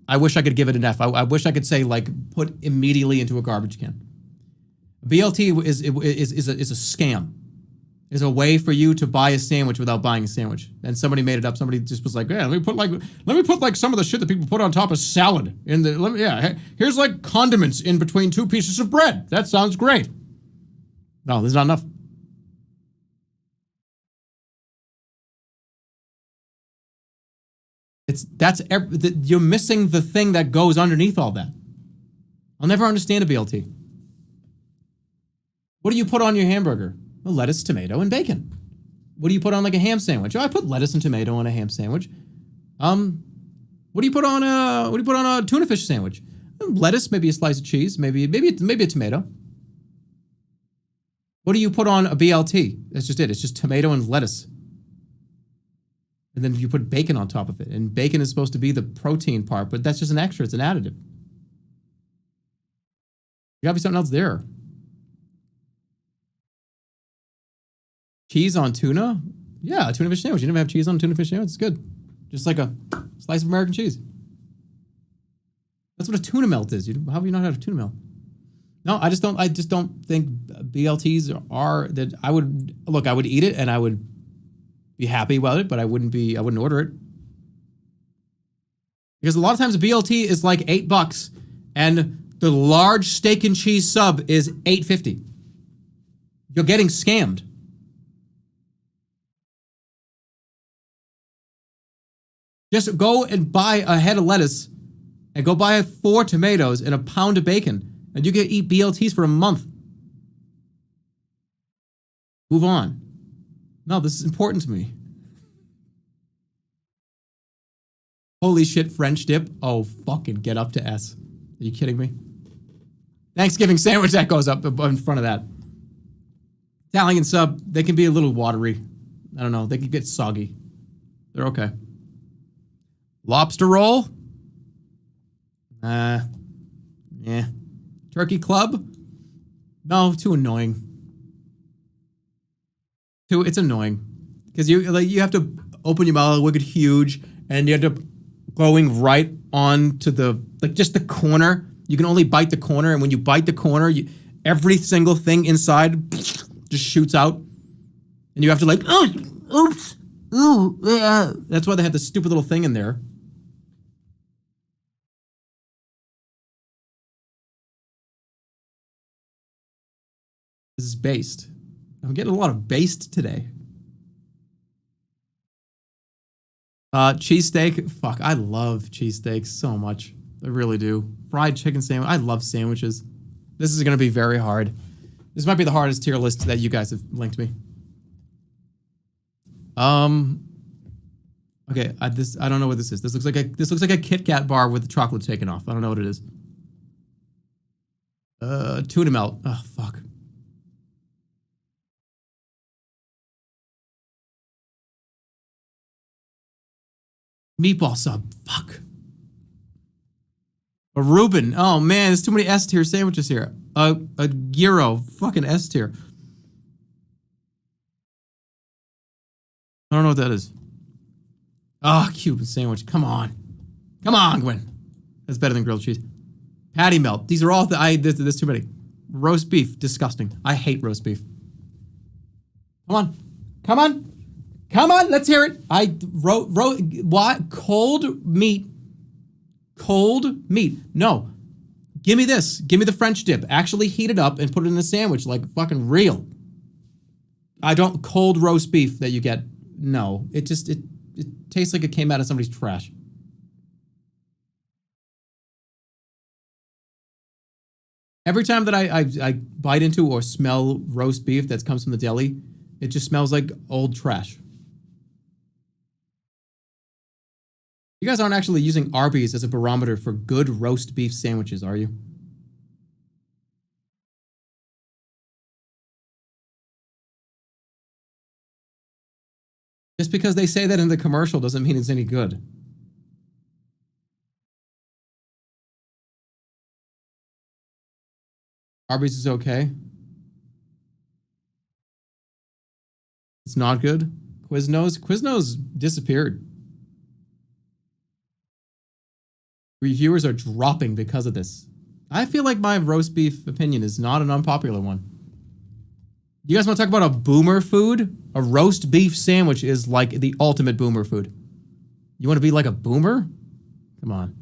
I wish I could give it an F. I wish I could say like put immediately into a garbage can. BLT is a scam. It's a way for you to buy a sandwich without buying a sandwich. And somebody made it up. Somebody just was like, yeah, let me put like some of the shit that people put on top of salad in the, here's like condiments in between 2 pieces of bread. That sounds great. No, there's not enough. You're missing the thing that goes underneath all that. I'll never understand a BLT. What do you put on your hamburger? Well, lettuce, tomato, and bacon. What do you put on like a ham sandwich? Oh, I put lettuce and tomato on a ham sandwich. What do you put on a tuna fish sandwich? Lettuce, maybe a slice of cheese, maybe a tomato. What do you put on a BLT? That's just it. It's just tomato and lettuce. And then you put bacon on top of it. And bacon is supposed to be the protein part, but that's just an extra. It's an additive. You gotta be something else there. Cheese on tuna? Yeah, a tuna fish sandwich. You never have cheese on a tuna fish sandwich? It's good. Just like a slice of American cheese. That's what a tuna melt is. How have you not had a tuna melt? No, I just don't think BLTs are that I would eat it and I would be happy about it, but I wouldn't order it. Because a lot of times a BLT is like $8 and the large steak and cheese sub is $8.50. You're getting scammed. Just go and buy a head of lettuce and go buy 4 tomatoes and a pound of bacon and you can eat BLTs for a month. Move on. No, this is important to me. Holy shit, French dip. Oh, fucking get up to S. Are you kidding me? Thanksgiving sandwich, that goes up in front of that. Italian sub, they can be a little watery. I don't know, they can get soggy. They're okay. Lobster roll? Yeah. Turkey club? No, too annoying. It's annoying. Because you have to open your mouth, look at huge, and you end up going right on to the, just the corner. You can only bite the corner, and when you bite the corner, every single thing inside just shoots out. And you have to oh, oops, ooh, yeah. That's why they have this stupid little thing in there. This is based. I'm getting a lot of based today. Cheesesteak. Fuck, I love cheesesteaks so much. I really do. Fried chicken sandwich. I love sandwiches. This is going to be very hard. This might be the hardest tier list that you guys have linked me. Okay, I don't know what this is. This looks like a Kit Kat bar with the chocolate taken off. I don't know what it is. Tuna melt. Oh, fuck. Meatball sub. Fuck. A Reuben. Oh man, there's too many S tier sandwiches here. A gyro. Fucking S tier. I don't know what that is. Ah, Cuban sandwich. Come on. Come on, Gwen. That's better than grilled cheese. Patty melt. These are all there's too many. Roast beef. Disgusting. I hate roast beef. Come on. Come on. Come on, let's hear it. What? Cold meat. Cold meat. No. Give me this. Give me the French dip. Actually heat it up and put it in a sandwich like fucking real. I don't cold roast beef that you get. No. It tastes like it came out of somebody's trash. Every time that I bite into or smell roast beef that comes from the deli, it just smells like old trash. You guys aren't actually using Arby's as a barometer for good roast beef sandwiches, are you? Just because they say that in the commercial doesn't mean it's any good. Arby's is okay. It's not good. Quiznos? Quiznos disappeared. Reviewers are dropping because of this. I feel like my roast beef opinion is not an unpopular one. You guys want to talk about a boomer food? A roast beef sandwich is like the ultimate boomer food. You want to be like a boomer? Come on.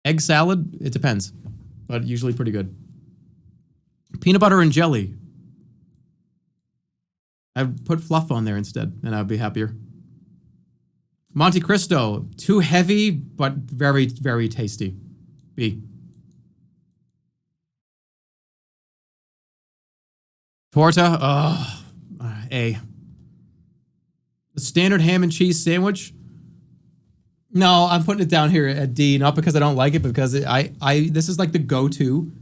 Egg salad? It depends, but usually pretty good. Peanut butter and jelly. I'd put fluff on there instead, and I'd be happier. Monte Cristo. Too heavy, but very, very tasty. B. Torta. Oh, A. The standard ham and cheese sandwich. No, I'm putting it down here at D, not because I don't like it, but because this is like the go-to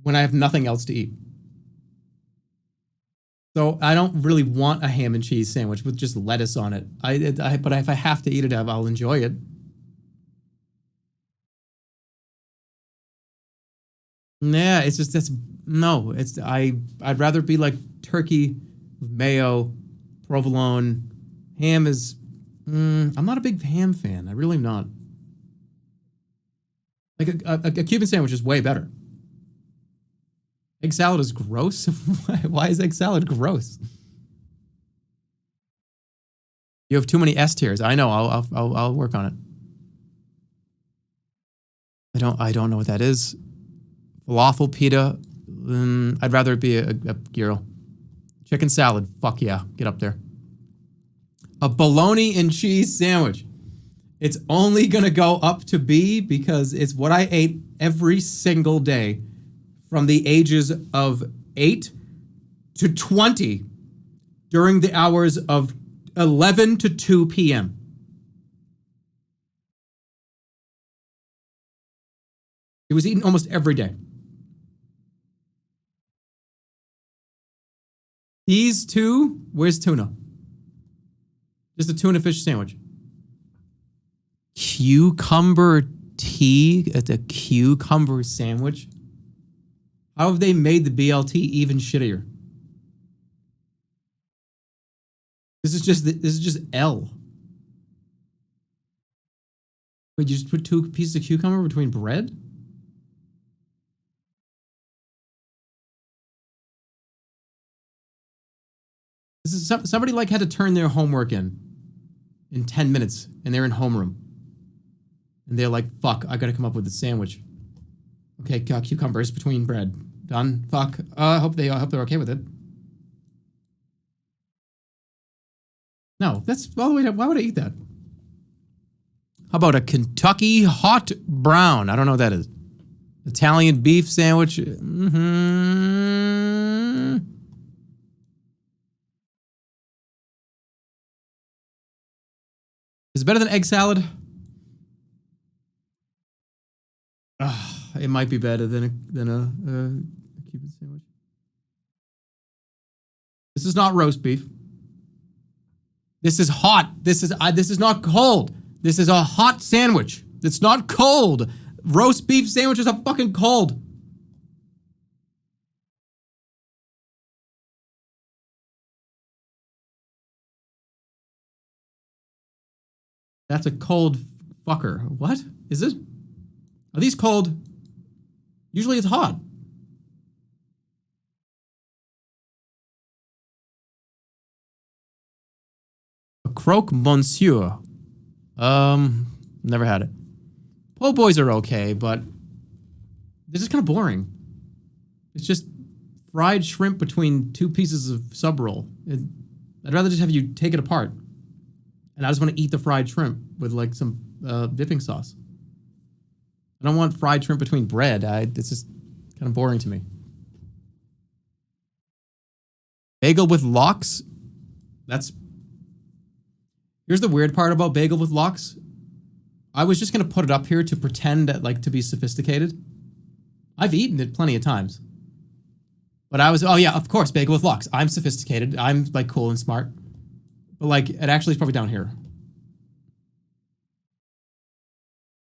when I have nothing else to eat. So I don't really want a ham and cheese sandwich with just lettuce on it. But if I have to eat it, I'll enjoy it. Yeah, it's just I'd rather be like turkey, mayo, provolone. Ham is. I'm not a big ham fan. I really am not. Like a Cuban sandwich is way better. Egg salad is gross? Why is egg salad gross? You have too many S tiers. I know. I'll work on it. I don't know what that is. Falafel, pita. I'd rather it be a gyro. Chicken salad. Fuck yeah. Get up there. A bologna and cheese sandwich. It's only gonna go up to B because it's what I ate every single day from the ages of 8 to 20 during the hours of 11 to 2 p.m. It was eaten almost every day. These two, where's tuna? Just a tuna fish sandwich. Cucumber tea? It's a cucumber sandwich? How have they made the BLT even shittier? This is just L. Wait, you just put 2 pieces of cucumber between bread? This is somebody like had to turn their homework in 10 minutes, and they're in homeroom, and they're like, "Fuck, I gotta come up with a sandwich." Okay, cucumbers between bread. Done. Fuck. I hope they're okay with it. No, that's all the way. Why would I eat that? How about a Kentucky hot brown? I don't know what that is. Italian beef sandwich. Is it better than egg salad? It might be better than a Cuban sandwich. This is not roast beef. This is hot. This is not cold. This is a hot sandwich. It's not cold. Roast beef sandwiches are fucking cold. That's a cold fucker. What is it? Are these cold? Usually it's hot. A croque monsieur. Never had it. Po' boys are okay, but they're just kind of boring. It's just fried shrimp between 2 pieces of sub roll. I'd rather just have you take it apart. And I just want to eat the fried shrimp with like some dipping sauce. I don't want fried shrimp between bread. It's just kind of boring to me. Bagel with lox? Here's the weird part about bagel with lox. I was just going to put it up here to pretend that, like, to be sophisticated. I've eaten it plenty of times. But I was, oh yeah, of course, bagel with lox. I'm sophisticated. I'm, like, cool and smart. But, like, it actually is probably down here.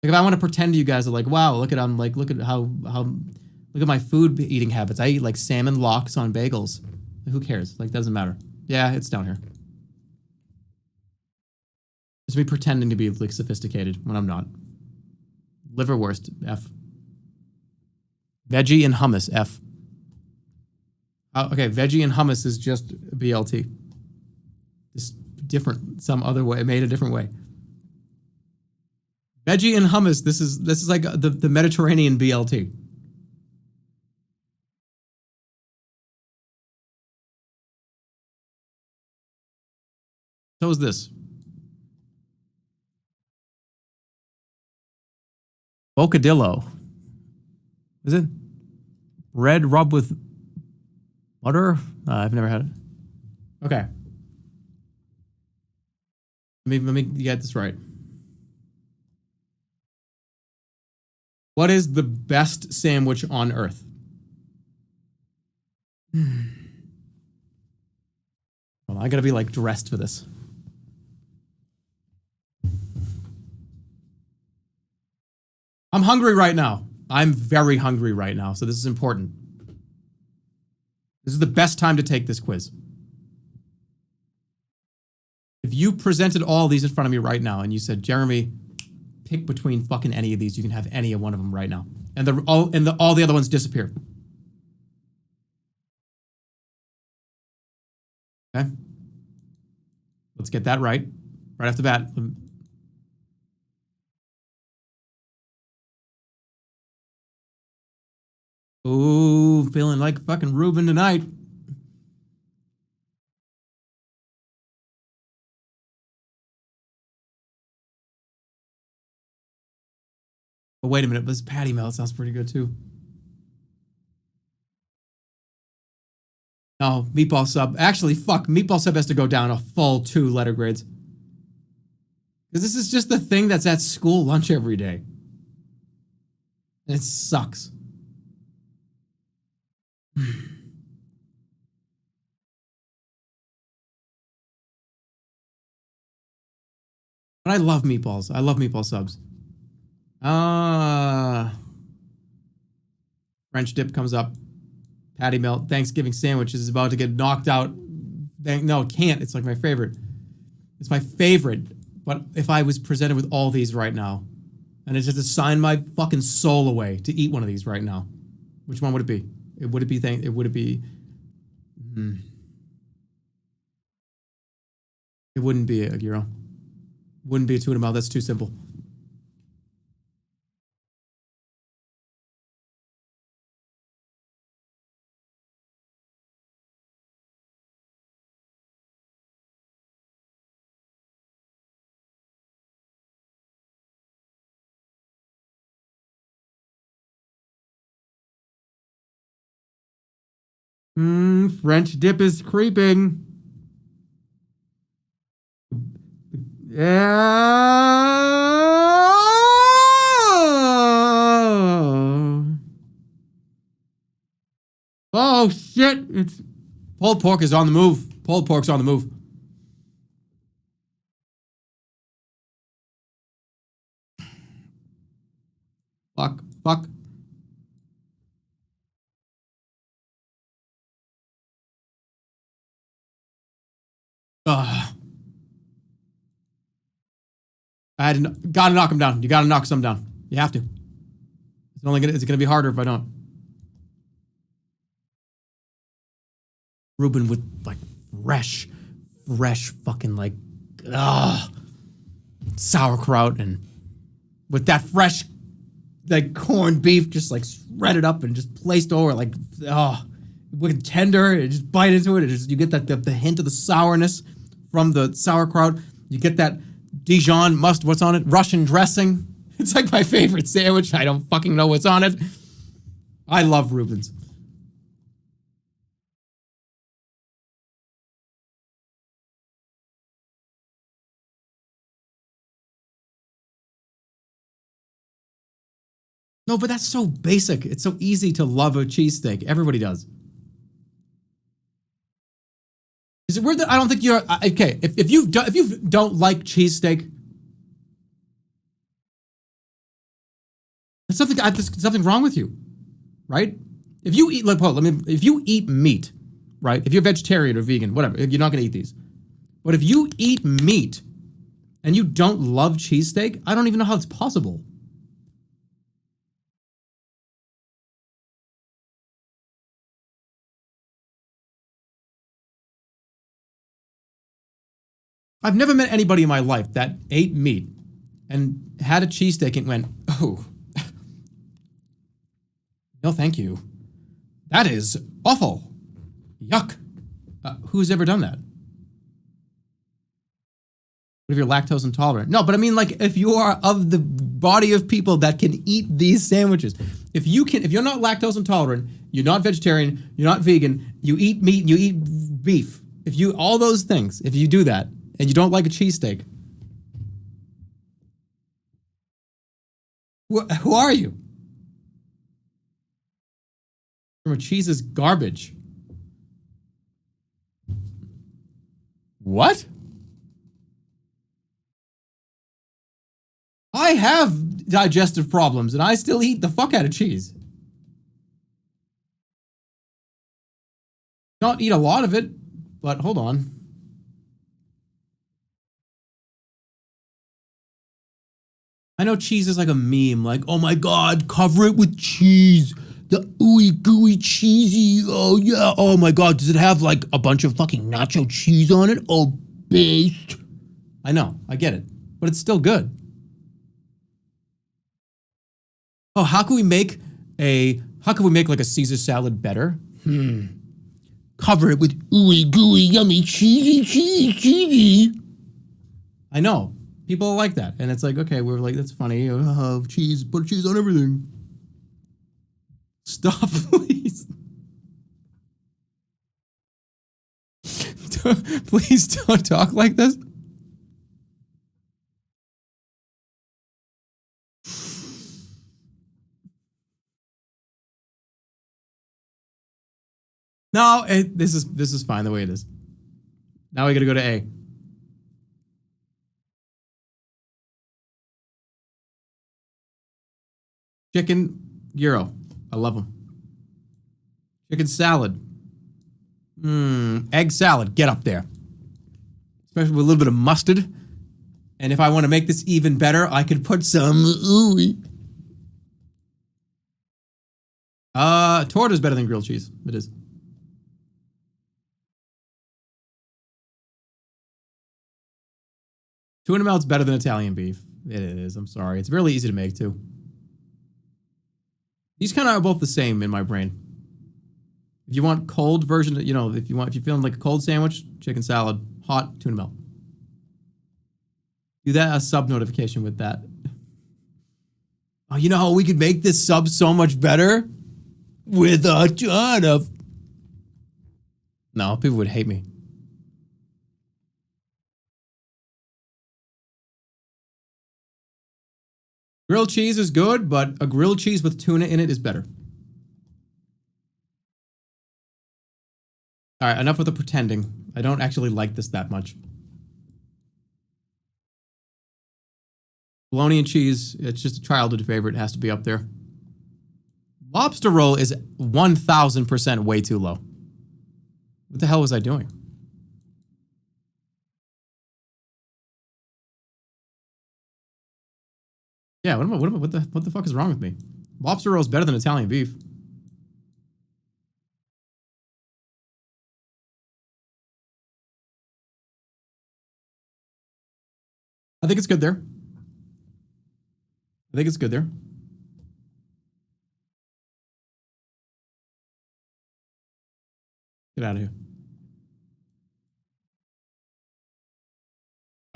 Like, if I want to pretend to you guys that, like, wow, look at look at my food eating habits. I eat, like, salmon lox on bagels. Like, who cares? Like, doesn't matter. Yeah, it's down here. Just me pretending to be, like, sophisticated when I'm not. Liverwurst, F. Veggie and hummus, F. Okay, veggie and hummus is just BLT. Just different, some other way, made a different way. Veggie and hummus, this is like the Mediterranean BLT. So is this. Bocadillo. Is it? Bread rubbed with butter? I've never had it. Okay. Let me get this right. What is the best sandwich on earth? Well, I gotta be like dressed for this. I'm hungry right now. I'm very hungry right now, so this is important. This is the best time to take this quiz. If you presented all these in front of me right now and you said, Jeremy, pick between fucking any of these, you can have any of one of them right now. And all the other ones disappear. Okay? Let's get that right. Right off the bat. Ooh, feeling like fucking Ruben tonight. Oh, wait a minute. This patty melt sounds pretty good too. Oh, meatball sub. Actually, fuck. Meatball sub has to go down a full 2 letter grades. Because this is just the thing that's at school lunch every day. And it sucks. But I love meatballs. I love meatball subs. French dip comes up. Patty melt. Thanksgiving sandwich is about to get knocked out. No, it can't. It's like my favorite. It's my favorite. But if I was presented with all these right now, and it's just to sign my fucking soul away to eat one of these right now, which one would it be? It would be. It wouldn't be a gyro. Wouldn't be a tuna melt. That's too simple. French dip is creeping. Yeah. Oh shit! It's pulled pork is on the move. Pulled pork's on the move. Fuck. Fuck. Ugh. Gotta knock him down. You gotta knock some down. You have to. It's gonna be harder if I don't. Reuben with like fresh fucking like sauerkraut and with that fresh like corned beef just like shredded up and just placed over like wicked tender. And just bite into it. You get that the hint of the sourness from the sauerkraut. You get that Dijon what's on it? Russian dressing. It's like my favorite sandwich. I don't fucking know what's on it. I love Reuben's. No, but that's so basic. It's so easy to love a cheesesteak. Everybody does. Is it weird that I don't think you're okay? If you don't like cheesesteak, there's something wrong with you, right? If you eat if you eat meat, right? If you're vegetarian or vegan, whatever, you're not gonna eat these. But if you eat meat and you don't love cheesesteak, I don't even know how it's possible. I've never met anybody in my life that ate meat and had a cheesesteak and went, oh, no thank you. That is awful. Yuck. Who's ever done that? What if you're lactose intolerant? No, but I mean like if you are of the body of people that can eat these sandwiches, if you're not lactose intolerant, you're not vegetarian, you're not vegan, you eat meat, you eat beef, all those things, if you do that, and you don't like a cheesesteak, who are you? Cheese is garbage. What? I have digestive problems and I still eat the fuck out of cheese. Don't eat a lot of it, but hold on. I know cheese is like a meme, like, oh my god, cover it with cheese. The ooey gooey cheesy, oh yeah, oh my god, does it have like a bunch of fucking nacho cheese on it? Oh, based. I know, I get it, but it's still good. Oh, how can we make like a Caesar salad better? Cover it with ooey gooey yummy cheesy. I know. People like that. And it's like, okay, we're like, that's funny. Cheese, put cheese on everything. Stop, please. Please don't talk like this. No, this is fine the way it is. Now we gotta go to A. Chicken gyro. I love them. Chicken salad. Egg salad. Get up there. Especially with a little bit of mustard. And if I want to make this even better, I could put some ooey. Torta is better than grilled cheese. It is. Tuna melt's better than Italian beef. It is. I'm sorry. It's really easy to make too. These kind of are both the same in my brain. If you want cold version, you know, if you're feeling like a cold sandwich, chicken salad, hot tuna melt. Do that as sub notification with that. Oh, you know how we could make this sub so much better? With a ton of... No, people would hate me. Grilled cheese is good, but a grilled cheese with tuna in it is better. All right, enough with the pretending. I don't actually like this that much. Bologna and cheese, it's just a childhood favorite. It has to be up there. Lobster roll is 1,000% way too low. What the hell was I doing? Yeah, what the fuck is wrong with me? Lobster roll is better than Italian beef. I think it's good there. I think it's good there. Get out of here.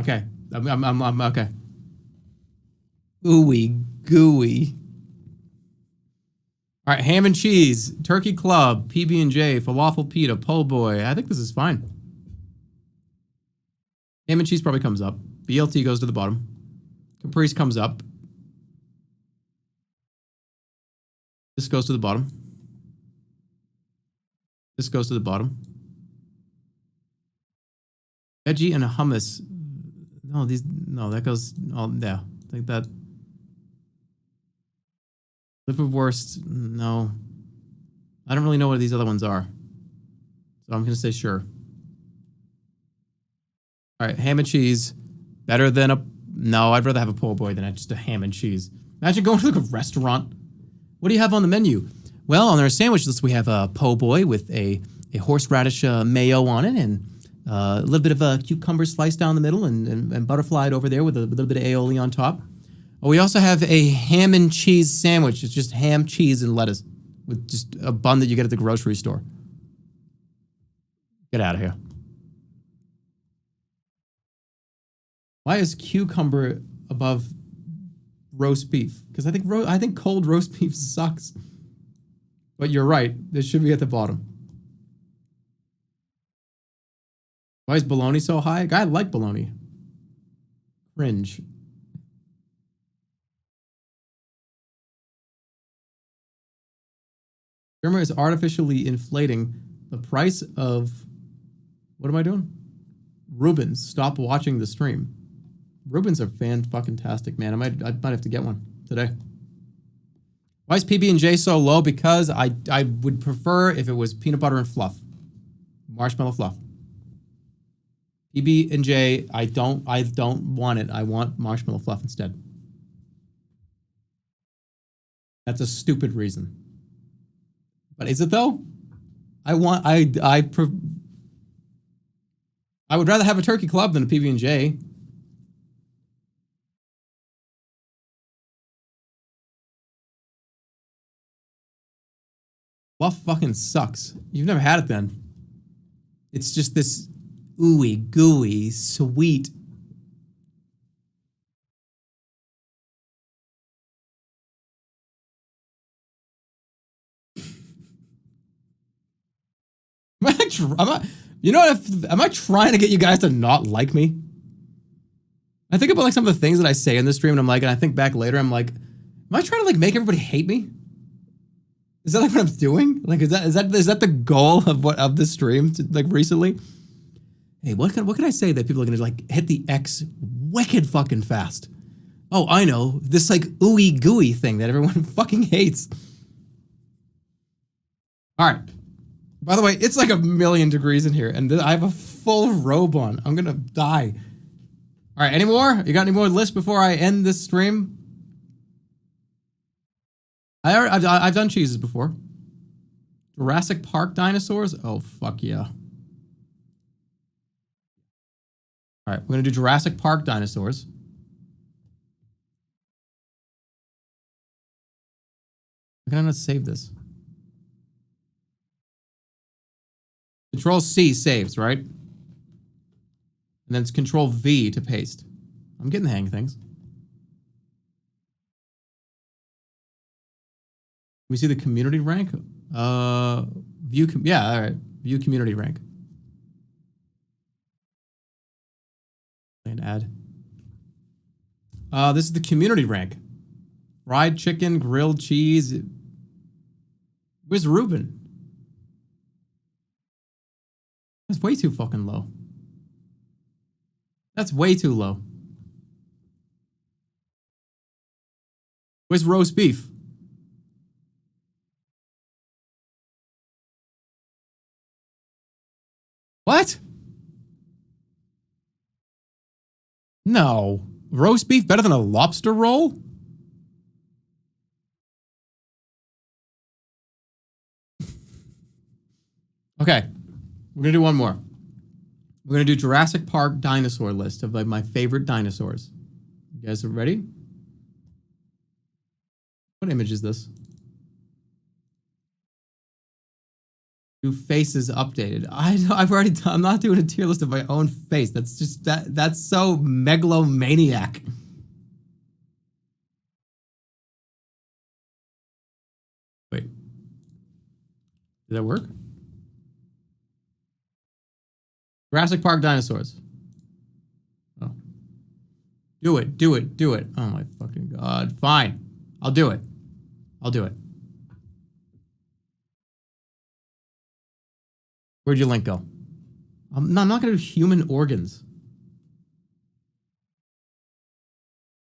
Okay. I'm okay. Ooey gooey. All right, ham and cheese, turkey club, PB&J, falafel pita, po' boy. I think this is fine. Ham and cheese probably comes up. BLT goes to the bottom. Caprice comes up. This goes to the bottom. This goes to the bottom. Veggie and hummus. No, that goes, yeah. I think that. Liverwurst, no. I don't really know what these other ones are. So I'm going to say sure. All right, ham and cheese. Better than a... No, I'd rather have a po' boy than just a ham and cheese. Imagine going to like a restaurant. What do you have on the menu? Well, on our sandwich list, we have a po' boy with a horseradish mayo on it and a little bit of a cucumber sliced down the middle and butterflied over there with a little bit of aioli on top. We also have a ham and cheese sandwich. It's just ham, cheese, and lettuce with just a bun that you get at the grocery store. Get out of here. Why is cucumber above roast beef? Because I think cold roast beef sucks. But you're right. This should be at the bottom. Why is bologna so high? I like bologna. Cringe. Jerma is artificially inflating the price of... What am I doing? Rubens. Stop watching the stream. Rubens are fan-fucking-tastic, man. I might have to get one today. Why is PB&J so low? Because I would prefer if it was peanut butter and fluff. Marshmallow fluff. PB&J, I don't want it. I want marshmallow fluff instead. That's a stupid reason. But is it though? I would rather have a turkey club than a PB&J. Fluff fucking sucks. You've never had it then. It's just this ooey gooey sweet. Am I trying to get you guys to not like me? I think about like some of the things that I say in the stream and I think back later, I'm like, am I trying to like make everybody hate me? Is that like what I'm doing? Like, is that the goal of this stream like recently? Hey, what can I say that people are gonna like hit the X wicked fucking fast? Oh, I know. This like ooey gooey thing that everyone fucking hates. All right. By the way, it's like 1,000,000 degrees in here, and I have a full robe on. I'm gonna die. All right, any more? You got any more lists before I end this stream? I've done cheeses before. Jurassic Park dinosaurs? Oh, fuck yeah. All right, we're gonna do Jurassic Park dinosaurs. Why can I not save this? Control C saves, right? And then it's Control V to paste. I'm getting the hang of things. Let me see the community rank. Yeah, all right. View community rank. And add. This is the community rank. Fried chicken, grilled cheese. Where's Ruben? That's way too fucking low. That's way too low. Where's roast beef? What? No. Roast beef better than a lobster roll? Okay. We're going to do one more. We're going to do Jurassic Park dinosaur list of like my favorite dinosaurs. You guys are ready? What image is this? Do faces updated. I've already done, I'm not doing a tier list of my own face. That's just that's so megalomaniac. Wait. Did that work? Jurassic Park dinosaurs. Oh. Do it, do it, do it. Oh my fucking god. Fine. I'll do it. I'll do it. Where'd your link go? I'm not gonna do human organs.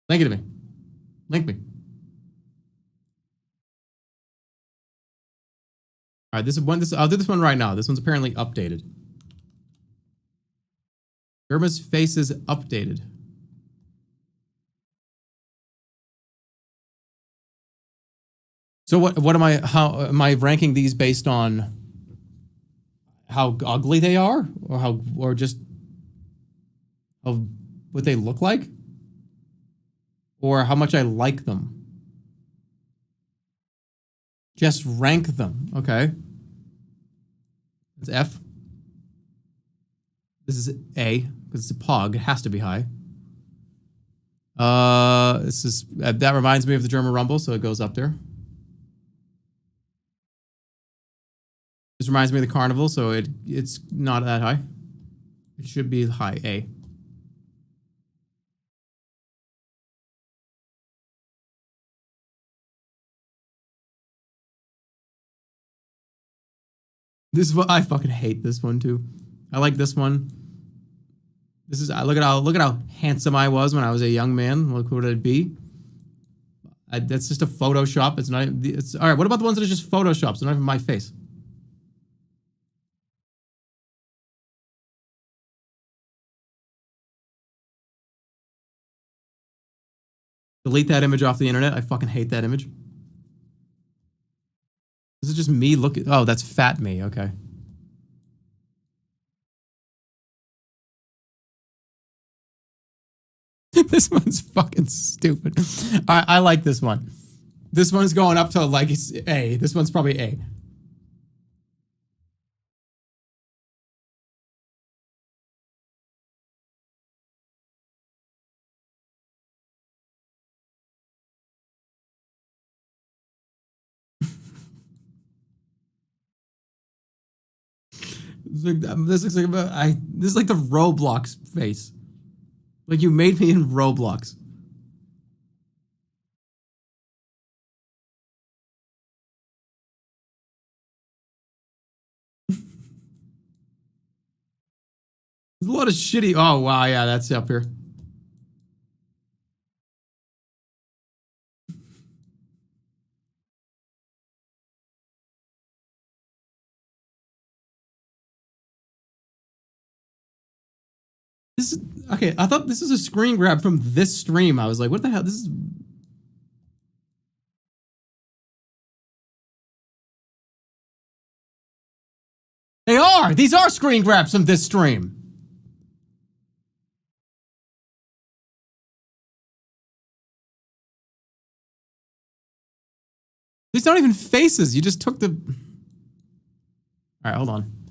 Link it to me. Link me. All right, this is one. I'll do this one right now. This one's apparently updated. Jerma's face is updated. So what am I? How am I ranking these based on how ugly they are, or just how what they look like, or how much I like them? Just rank them. Okay. It's F. This is A because it's a pog. It has to be high. This is that reminds me of the German Rumble, so it goes up there. This reminds me of the Carnival, so it's not that high. It should be high A. This is what I fucking hate this one too. I like this one. This is look at how handsome I was when I was a young man. Look what it'd be. That's just a Photoshop. It's not. It's all right. What about the ones that are just Photoshops? They're not even my face. Delete that image off the internet. I fucking hate that image. This is just me looking. Oh, that's fat me. Okay. This one's fucking stupid. I like this one. This one's going up to like A. This one's probably A. This looks like this is like the Roblox face. Like you made me in Roblox. There's a lot of shitty. Oh wow, yeah, that's up here. This is okay. I thought this was a screen grab from this stream. I was like, what the hell? This is. They are. These are screen grabs from this stream. These aren't even faces. You just took the. All right, hold on.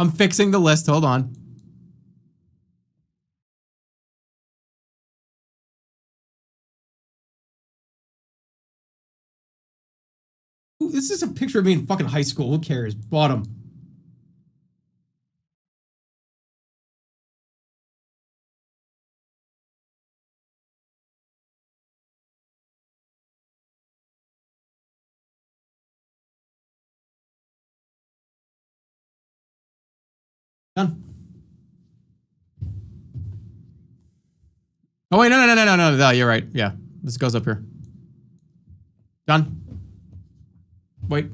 I'm fixing the list. Hold on. Ooh, this is a picture of me in fucking high school. Who cares? Bottom. Done. Oh wait, no, you're right. Yeah, this goes up here. Done. Wait.